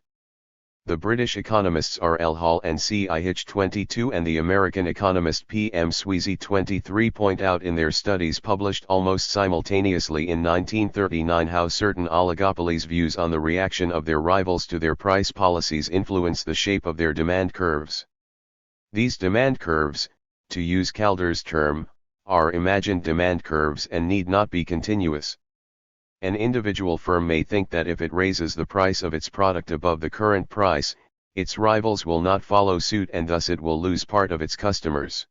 The British economists R. L. Hall and C. I. Hitch 22 and the American economist P. M. Sweezy 23 point out in their studies published almost simultaneously in 1939 how certain oligopolies' views on the reaction of their rivals to their price policies influence the shape of their demand curves. These demand curves, to use Calder's term, are imagined demand curves and need not be continuous. An individual firm may think that if it raises the price of its product above the current price, its rivals will not follow suit and thus it will lose part of its customers.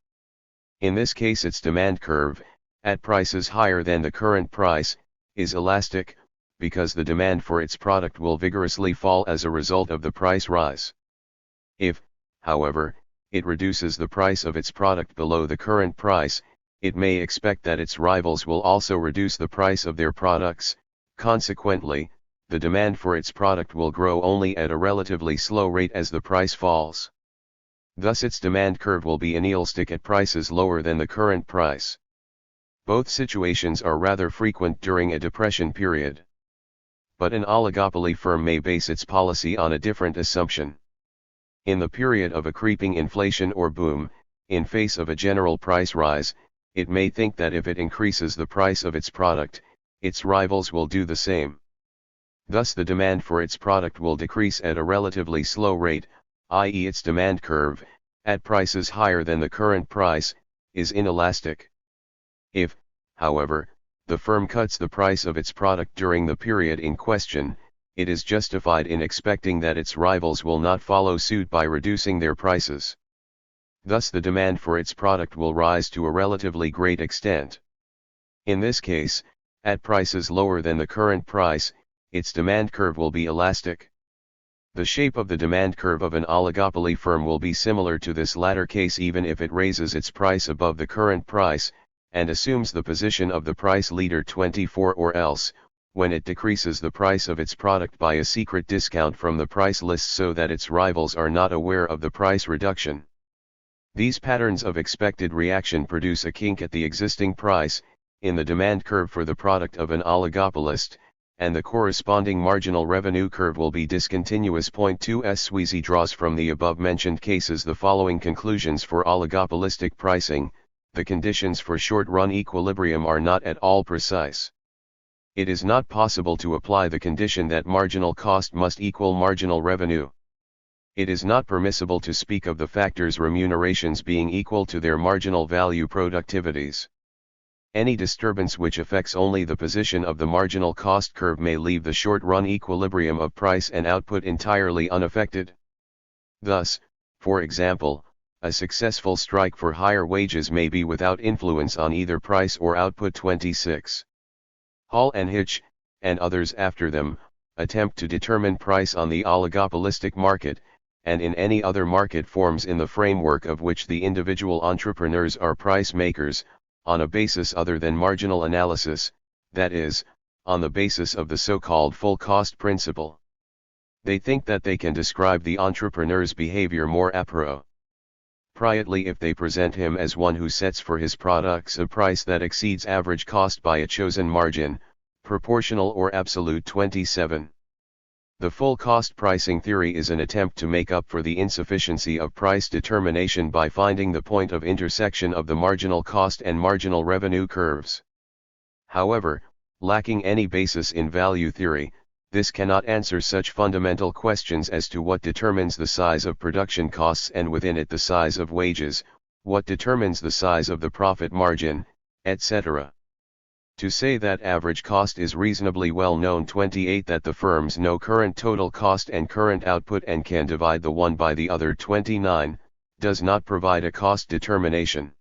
In this case its demand curve, at prices higher than the current price, is elastic, because the demand for its product will vigorously fall as a result of the price rise. If, however, it reduces the price of its product below the current price, it may expect that its rivals will also reduce the price of their products. Consequently, the demand for its product will grow only at a relatively slow rate as the price falls. Thus its demand curve will be inelastic at prices lower than the current price. Both situations are rather frequent during a depression period. But an oligopoly firm may base its policy on a different assumption. In the period of a creeping inflation or boom, in face of a general price rise, it may think that if it increases the price of its product, its rivals will do the same. Thus the demand for its product will decrease at a relatively slow rate, i.e. its demand curve, at prices higher than the current price, is inelastic. If, however, the firm cuts the price of its product during the period in question, it is justified in expecting that its rivals will not follow suit by reducing their prices. Thus the demand for its product will rise to a relatively great extent. In this case, at prices lower than the current price, its demand curve will be elastic. The shape of the demand curve of an oligopoly firm will be similar to this latter case even if it raises its price above the current price, and assumes the position of the price leader 24 or else, when it decreases the price of its product by a secret discount from the price list so that its rivals are not aware of the price reduction. These patterns of expected reaction produce a kink at the existing price, in the demand curve for the product of an oligopolist, and the corresponding marginal revenue curve will be discontinuous. Point 2. Sweezy draws from the above-mentioned cases the following conclusions for oligopolistic pricing: the conditions for short-run equilibrium are not at all precise. It is not possible to apply the condition that marginal cost must equal marginal revenue. It is not permissible to speak of the factors' remunerations being equal to their marginal value productivities. Any disturbance which affects only the position of the marginal cost curve may leave the short-run equilibrium of price and output entirely unaffected. Thus, for example, a successful strike for higher wages may be without influence on either price or output. 26. Hall and Hitch, and others after them, attempt to determine price on the oligopolistic market, and in any other market forms in the framework of which the individual entrepreneurs are price makers, on a basis other than marginal analysis, that is, on the basis of the so-called full cost principle. They think that they can describe the entrepreneur's behavior more appropriately if they present him as one who sets for his products a price that exceeds average cost by a chosen margin, proportional or absolute. 27. The full cost pricing theory is an attempt to make up for the insufficiency of price determination by finding the point of intersection of the marginal cost and marginal revenue curves. However, lacking any basis in value theory, this cannot answer such fundamental questions as to what determines the size of production costs and within it the size of wages, what determines the size of the profit margin, etc. To say that average cost is reasonably well known. 28. That the firms know current total cost and current output and can divide the one by the other. 29. Does not provide a cost determination.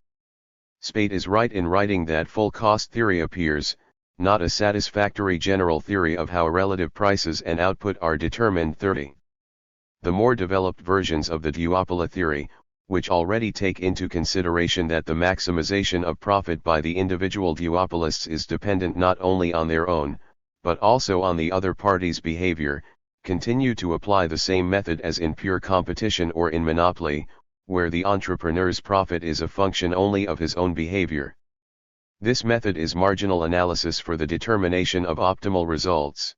Spate is right in writing that full cost theory appears, not a satisfactory general theory of how relative prices and output are determined. 30. The more developed versions of the duopoly theory, which already take into consideration that the maximization of profit by the individual duopolists is dependent not only on their own, but also on the other party's behavior, continue to apply the same method as in pure competition or in monopoly, where the entrepreneur's profit is a function only of his own behavior. This method is marginal analysis for the determination of optimal results.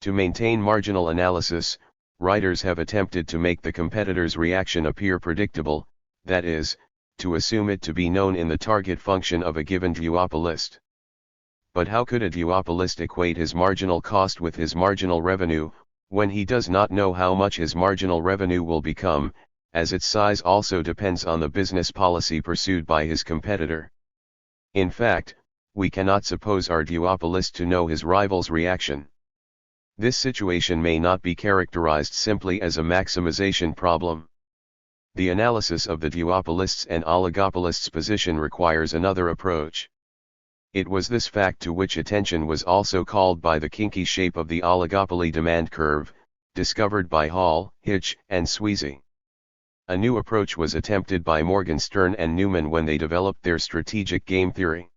To maintain marginal analysis, writers have attempted to make the competitor's reaction appear predictable, that is, to assume it to be known in the target function of a given duopolist. But how could a duopolist equate his marginal cost with his marginal revenue, when he does not know how much his marginal revenue will become, as its size also depends on the business policy pursued by his competitor? In fact, we cannot suppose our duopolist to know his rival's reaction. This situation may not be characterized simply as a maximization problem. The analysis of the duopolist's and oligopolist's position requires another approach. It was this fact to which attention was also called by the kinky shape of the oligopoly demand curve, discovered by Hall, Hitch, and Sweezy. A new approach was attempted by Morgenstern and Newman when they developed their strategic game theory.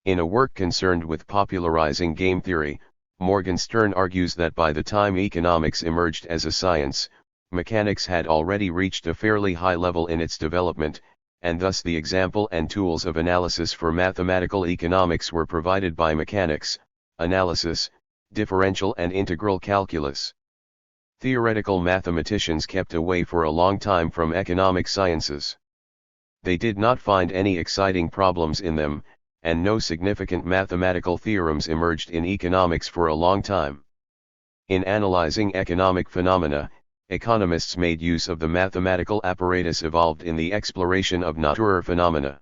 In a work concerned with popularizing game theory, Morgenstern argues that by the time economics emerged as a science, mechanics had already reached a fairly high level in its development, and thus the example and tools of analysis for mathematical economics were provided by mechanics, analysis, differential and integral calculus. Theoretical mathematicians kept away for a long time from economic sciences. They did not find any exciting problems in them, and no significant mathematical theorems emerged in economics for a long time. In analyzing economic phenomena, economists made use of the mathematical apparatus evolved in the exploration of Naturphenomena.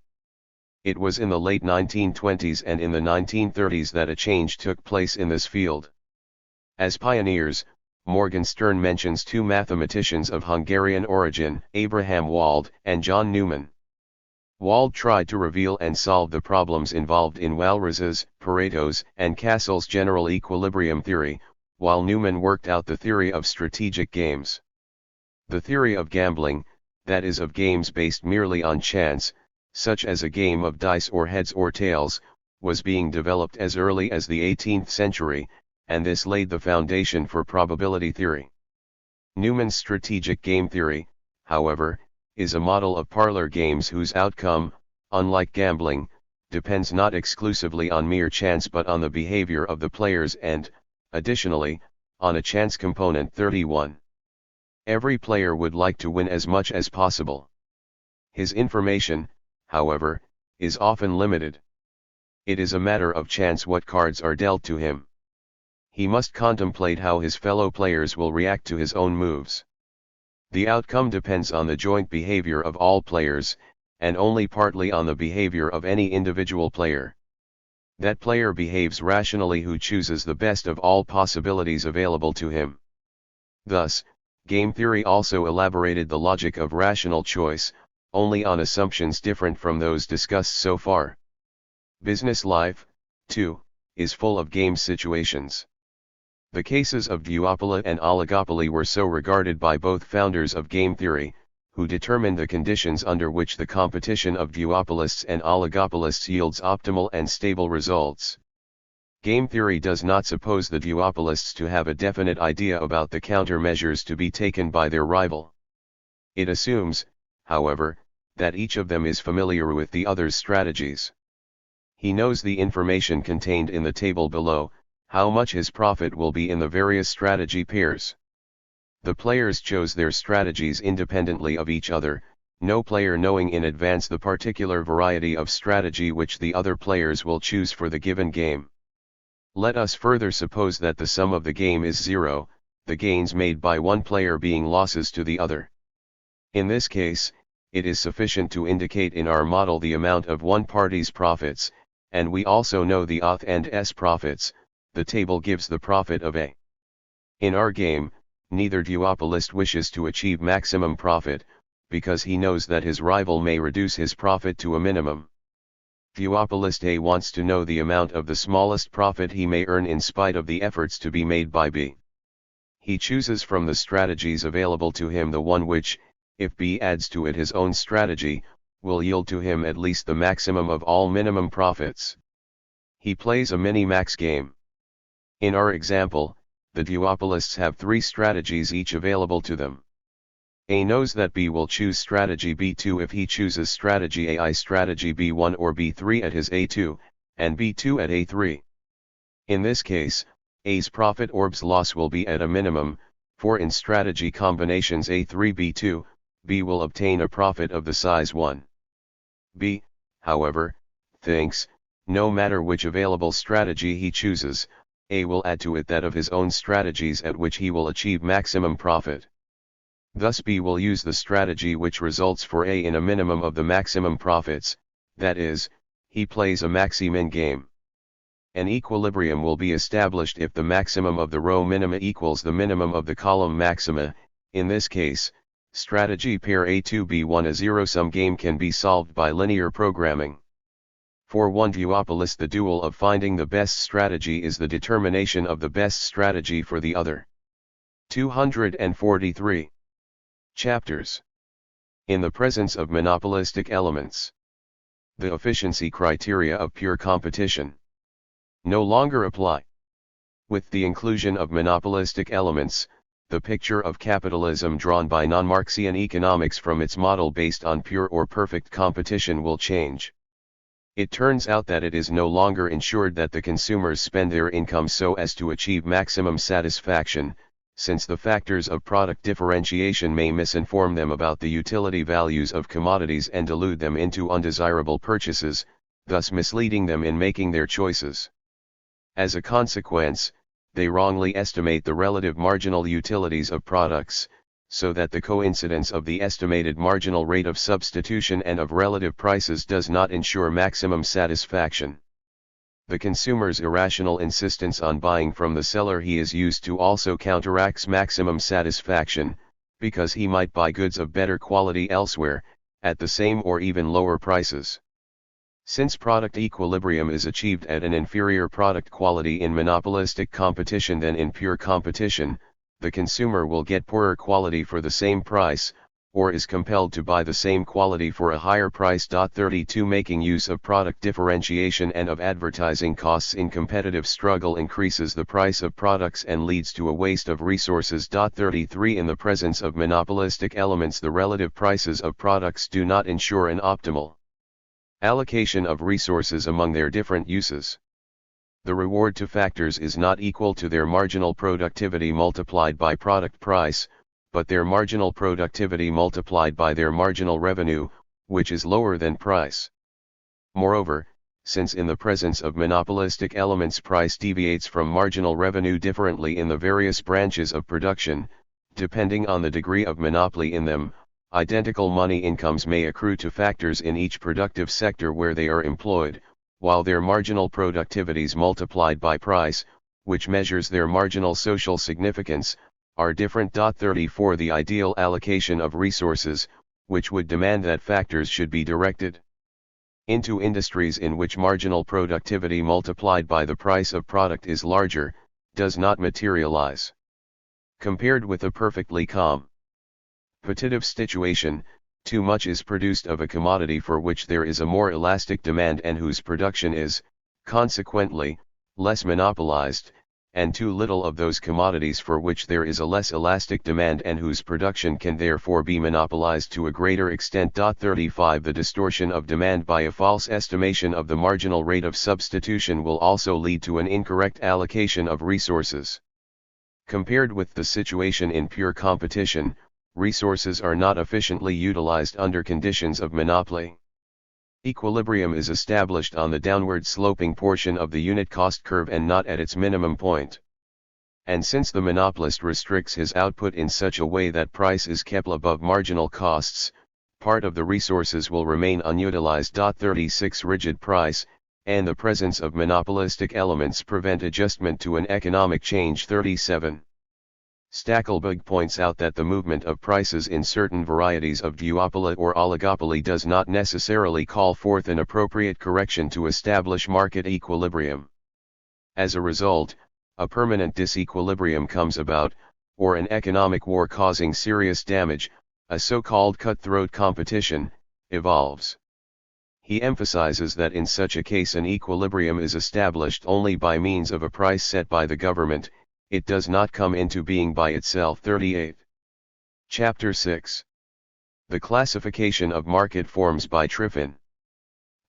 It was in the late 1920s and in the 1930s that a change took place in this field. As pioneers, Morgenstern mentions two mathematicians of Hungarian origin, Abraham Wald and John Newman. Wald tried to reveal and solve the problems involved in Walras's, Pareto's, and Castle's general equilibrium theory, while Newman worked out the theory of strategic games. The theory of gambling, that is of games based merely on chance, such as a game of dice or heads or tails, was being developed as early as the 18th century, and this laid the foundation for probability theory. Newman's strategic game theory, however, is a model of parlor games whose outcome, unlike gambling, depends not exclusively on mere chance but on the behavior of the players and, additionally, on a chance component. 31. Every player would like to win as much as possible. His information, however, is often limited. It is a matter of chance what cards are dealt to him. He must contemplate how his fellow players will react to his own moves. The outcome depends on the joint behavior of all players, and only partly on the behavior of any individual player. That player behaves rationally who chooses the best of all possibilities available to him. Thus, game theory also elaborated the logic of rational choice, only on assumptions different from those discussed so far. Business life, too, is full of game situations. The cases of duopoly and oligopoly were so regarded by both founders of game theory, who determined the conditions under which the competition of duopolists and oligopolists yields optimal and stable results. Game theory does not suppose the duopolists to have a definite idea about the countermeasures to be taken by their rival. It assumes, however, that each of them is familiar with the other's strategies. He knows the information contained in the table below, how much his profit will be in the various strategy pairs. The players chose their strategies independently of each other, no player knowing in advance the particular variety of strategy which the other players will choose for the given game. Let us further suppose that the sum of the game is 0, the gains made by one player being losses to the other. In this case, it is sufficient to indicate in our model the amount of one party's profits, and we also know the auth and s profits. The table gives the profit of A. In our game, neither duopolist wishes to achieve maximum profit, because he knows that his rival may reduce his profit to a minimum. Duopolist A wants to know the amount of the smallest profit he may earn in spite of the efforts to be made by B. He chooses from the strategies available to him the one which, if B adds to it his own strategy, will yield to him at least the maximum of all minimum profits. He plays a mini-max game. In our example, the duopolists have 3 strategies each available to them. A knows that B will choose strategy B2 if he chooses strategy A, strategy B1 or B3 at his A2, and B2 at A3. In this case, A's profit or B's loss will be at a minimum, for in strategy combinations A3 B2, B will obtain a profit of the size 1. B, however, thinks, no matter which available strategy he chooses, A will add to it that of his own strategies at which he will achieve maximum profit. Thus B will use the strategy which results for A in a minimum of the maximum profits, that is, he plays a maxi-min game. An equilibrium will be established if the maximum of the row minima equals the minimum of the column maxima. In this case, strategy pair A2B1 a zero-sum game can be solved by linear programming. For one duopolist, the duel of finding the best strategy is the determination of the best strategy for the other. 243. Chapters. In the presence of monopolistic elements. The efficiency criteria of pure competition no longer apply. With the inclusion of monopolistic elements, the picture of capitalism drawn by non-Marxian economics from its model based on pure or perfect competition will change. It turns out that it is no longer ensured that the consumers spend their income so as to achieve maximum satisfaction, since the factors of product differentiation may misinform them about the utility values of commodities and delude them into undesirable purchases, thus misleading them in making their choices. As a consequence, they wrongly estimate the relative marginal utilities of products, so that the coincidence of the estimated marginal rate of substitution and of relative prices does not ensure maximum satisfaction. The consumer's irrational insistence on buying from the seller he is used to also counteracts maximum satisfaction, because he might buy goods of better quality elsewhere, at the same or even lower prices. Since product equilibrium is achieved at an inferior product quality in monopolistic competition than in pure competition, the consumer will get poorer quality for the same price, or is compelled to buy the same quality for a higher price. 32 Making use of product differentiation and of advertising costs in competitive struggle increases the price of products and leads to a waste of resources. 33 In the presence of monopolistic elements, the relative prices of products do not ensure an optimal allocation of resources among their different uses. The reward to factors is not equal to their marginal productivity multiplied by product price, but their marginal productivity multiplied by their marginal revenue, which is lower than price. Moreover, since in the presence of monopolistic elements price deviates from marginal revenue differently in the various branches of production, Depending on the degree of monopoly in them, identical money incomes may accrue to factors in each productive sector where they are employed, while their marginal productivities multiplied by price, which measures their marginal social significance, are different. 34 The ideal allocation of resources, which would demand that factors should be directed into industries in which marginal productivity multiplied by the price of product is larger, does not materialize. Compared with a perfectly competitive situation, too much is produced of a commodity for which there is a more elastic demand and whose production is, consequently, less monopolized, and too little of those commodities for which there is a less elastic demand and whose production can therefore be monopolized to a greater extent. 35 The distortion of demand by a false estimation of the marginal rate of substitution will also lead to an incorrect allocation of resources. Compared with the situation in pure competition, resources are not efficiently utilized under conditions of monopoly. Equilibrium is established on the downward sloping portion of the unit cost curve and not at its minimum point. And since the monopolist restricts his output in such a way that price is kept above marginal costs, part of the resources will remain unutilized. 36 Rigid price, and the presence of monopolistic elements prevent adjustment to an economic change. 37. Stackelberg points out that the movement of prices in certain varieties of duopoly or oligopoly does not necessarily call forth an appropriate correction to establish market equilibrium. As a result, a permanent disequilibrium comes about, or an economic war causing serious damage, a so-called cutthroat competition, evolves. He emphasizes that in such a case an equilibrium is established only by means of a price set by the government. It does not come into being by itself. 38. Chapter 6. The classification of market forms by Triffin.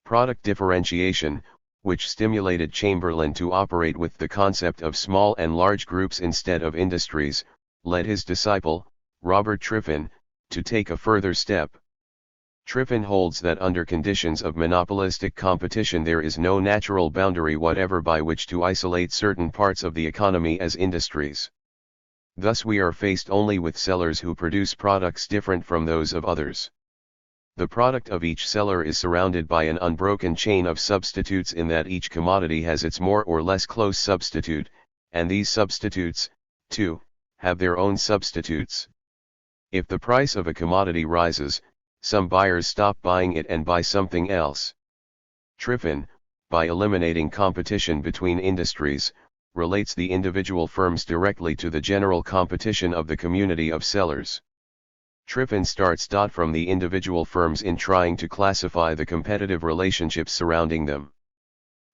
Product differentiation, which stimulated Chamberlain to operate with the concept of small and large groups instead of industries, led his disciple, Robert Triffin, to take a further step. Triffin holds that under conditions of monopolistic competition there is no natural boundary whatever by which to isolate certain parts of the economy as industries. Thus we are faced only with sellers who produce products different from those of others. The product of each seller is surrounded by an unbroken chain of substitutes in that each commodity has its more or less close substitute, and these substitutes, too, have their own substitutes. If the price of a commodity rises, some buyers stop buying it and buy something else. Triffin, by eliminating competition between industries, relates the individual firms directly to the general competition of the community of sellers. Triffin starts from the individual firms in trying to classify the competitive relationships surrounding them.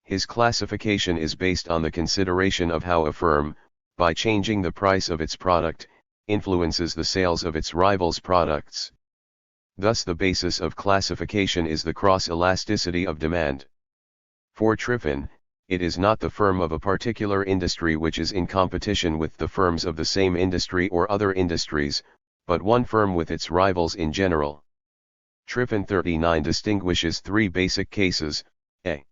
His classification is based on the consideration of how a firm, by changing the price of its product, influences the sales of its rivals' products. Thus the basis of classification is the cross-elasticity of demand. For Triffin, it is not the firm of a particular industry which is in competition with the firms of the same industry or other industries, but one firm with its rivals in general. Triffin 39 distinguishes three basic cases. A.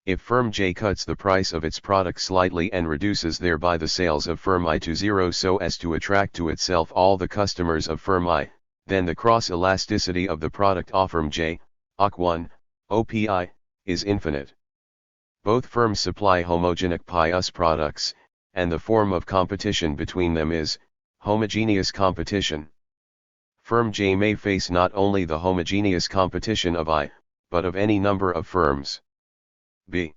If firm J cuts the price of its product slightly and reduces thereby the sales of firm I to zero so as to attract to itself all the customers of firm I, then the cross-elasticity of the product of firm J, OC1, OPI, is infinite. Both firms supply homogeneous products, and the form of competition between them is homogeneous competition. Firm J may face not only the homogeneous competition of I, but of any number of firms. B.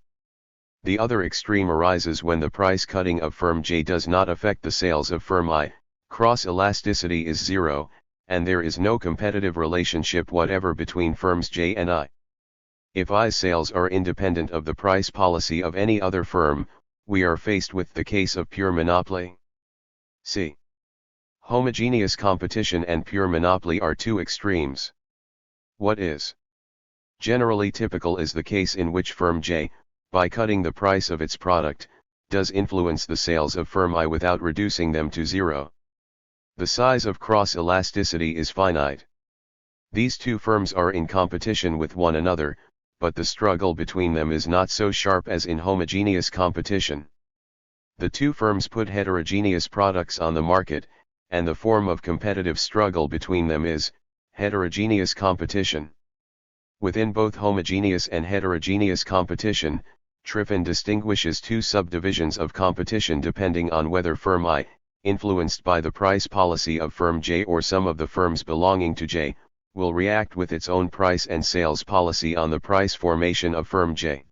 The other extreme arises when the price cutting of firm J does not affect the sales of firm I, cross-elasticity is zero, and there is no competitive relationship whatever between firms J and I. If I's sales are independent of the price policy of any other firm, we are faced with the case of pure monopoly. C. Homogeneous competition and pure monopoly are two extremes. What is generally typical is the case in which firm J, by cutting the price of its product, does influence the sales of firm I without reducing them to zero. The size of cross-elasticity is finite. These two firms are in competition with one another, but the struggle between them is not so sharp as in homogeneous competition. The two firms put heterogeneous products on the market, and the form of competitive struggle between them is heterogeneous competition. Within both homogeneous and heterogeneous competition, Triffin distinguishes two subdivisions of competition depending on whether firm I, influenced by the price policy of firm J or some of the firms belonging to J, will react with its own price and sales policy on the price formation of firm J.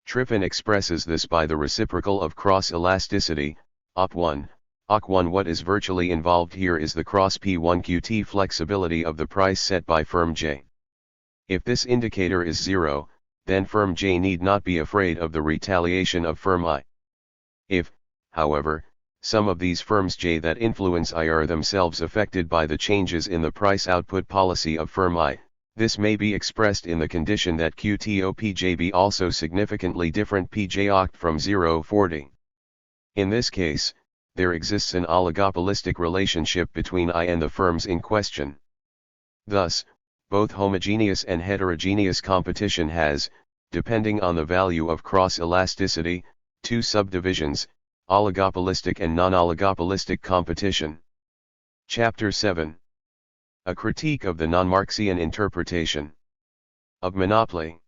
Triffin expresses this by the reciprocal of cross-elasticity, OP1. OC1. What is virtually involved here is the cross P1QT flexibility of the price set by firm J. If this indicator is 0, then firm J need not be afraid of the retaliation of firm I. If, however, some of these firms J that influence I are themselves affected by the changes in the price output policy of firm I, this may be expressed in the condition that QTOPJ be also significantly different PJ oct from 040. In this case, there exists an oligopolistic relationship between I and the firms in question. Thus, both homogeneous and heterogeneous competition has, depending on the value of cross-elasticity, two subdivisions, oligopolistic and non-oligopolistic competition. Chapter 7. A critique of the non-Marxian interpretation of monopoly.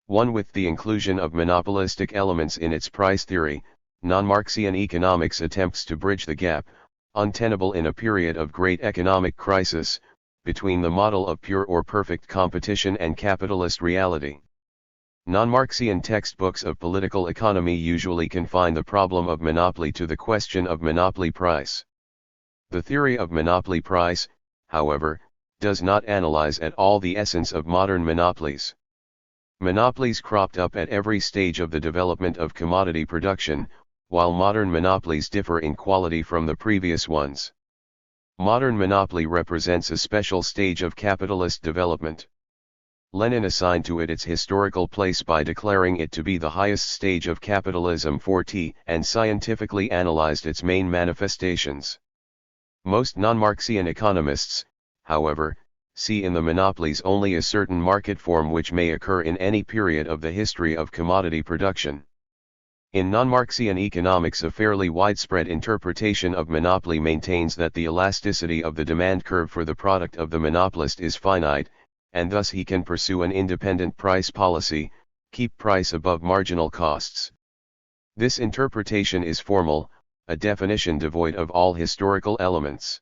1. With the inclusion of monopolistic elements in its price theory, non-Marxian economics attempts to bridge the gap, untenable in a period of great economic crisis, between the model of pure or perfect competition and capitalist reality. Non-Marxian textbooks of political economy usually confine the problem of monopoly to the question of monopoly price. The theory of monopoly price, however, does not analyze at all the essence of modern monopolies. Monopolies cropped up at every stage of the development of commodity production, while modern monopolies differ in quality from the previous ones. Modern monopoly represents a special stage of capitalist development. Lenin assigned to it its historical place by declaring it to be the highest stage of capitalism and scientifically analyzed its main manifestations. Most non-Marxian economists, however, see in the monopolies only a certain market form which may occur in any period of the history of commodity production. In non-Marxian economics, a fairly widespread interpretation of monopoly maintains that the elasticity of the demand curve for the product of the monopolist is finite, and thus he can pursue an independent price policy, keep price above marginal costs. This interpretation is formal, a definition devoid of all historical elements.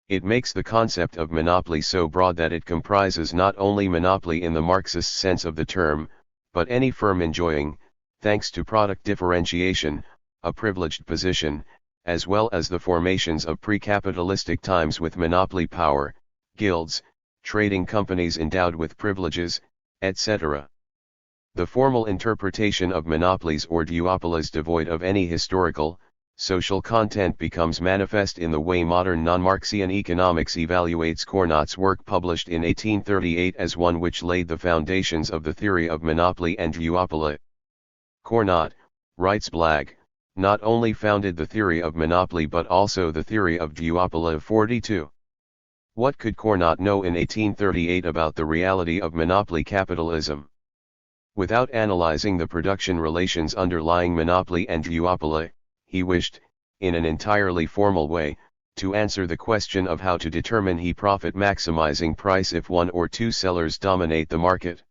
It makes the concept of monopoly so broad that it comprises not only monopoly in the Marxist sense of the term, but any firm enjoying, thanks to product differentiation, a privileged position, as well as the formations of pre-capitalistic times with monopoly power, guilds, trading companies endowed with privileges, etc. The formal interpretation of monopolies or duopolies devoid of any historical, social content becomes manifest in the way modern non-Marxian economics evaluates Cournot's work published in 1838 as one which laid the foundations of the theory of monopoly and duopoly. Cournot, writes Blagg, not only founded the theory of monopoly but also the theory of duopoly of 42. What could Cournot know in 1838 about the reality of monopoly capitalism? Without analyzing the production relations underlying monopoly and duopoly, he wished, in an entirely formal way, to answer the question of how to determine profit maximizing price if one or two sellers dominate the market.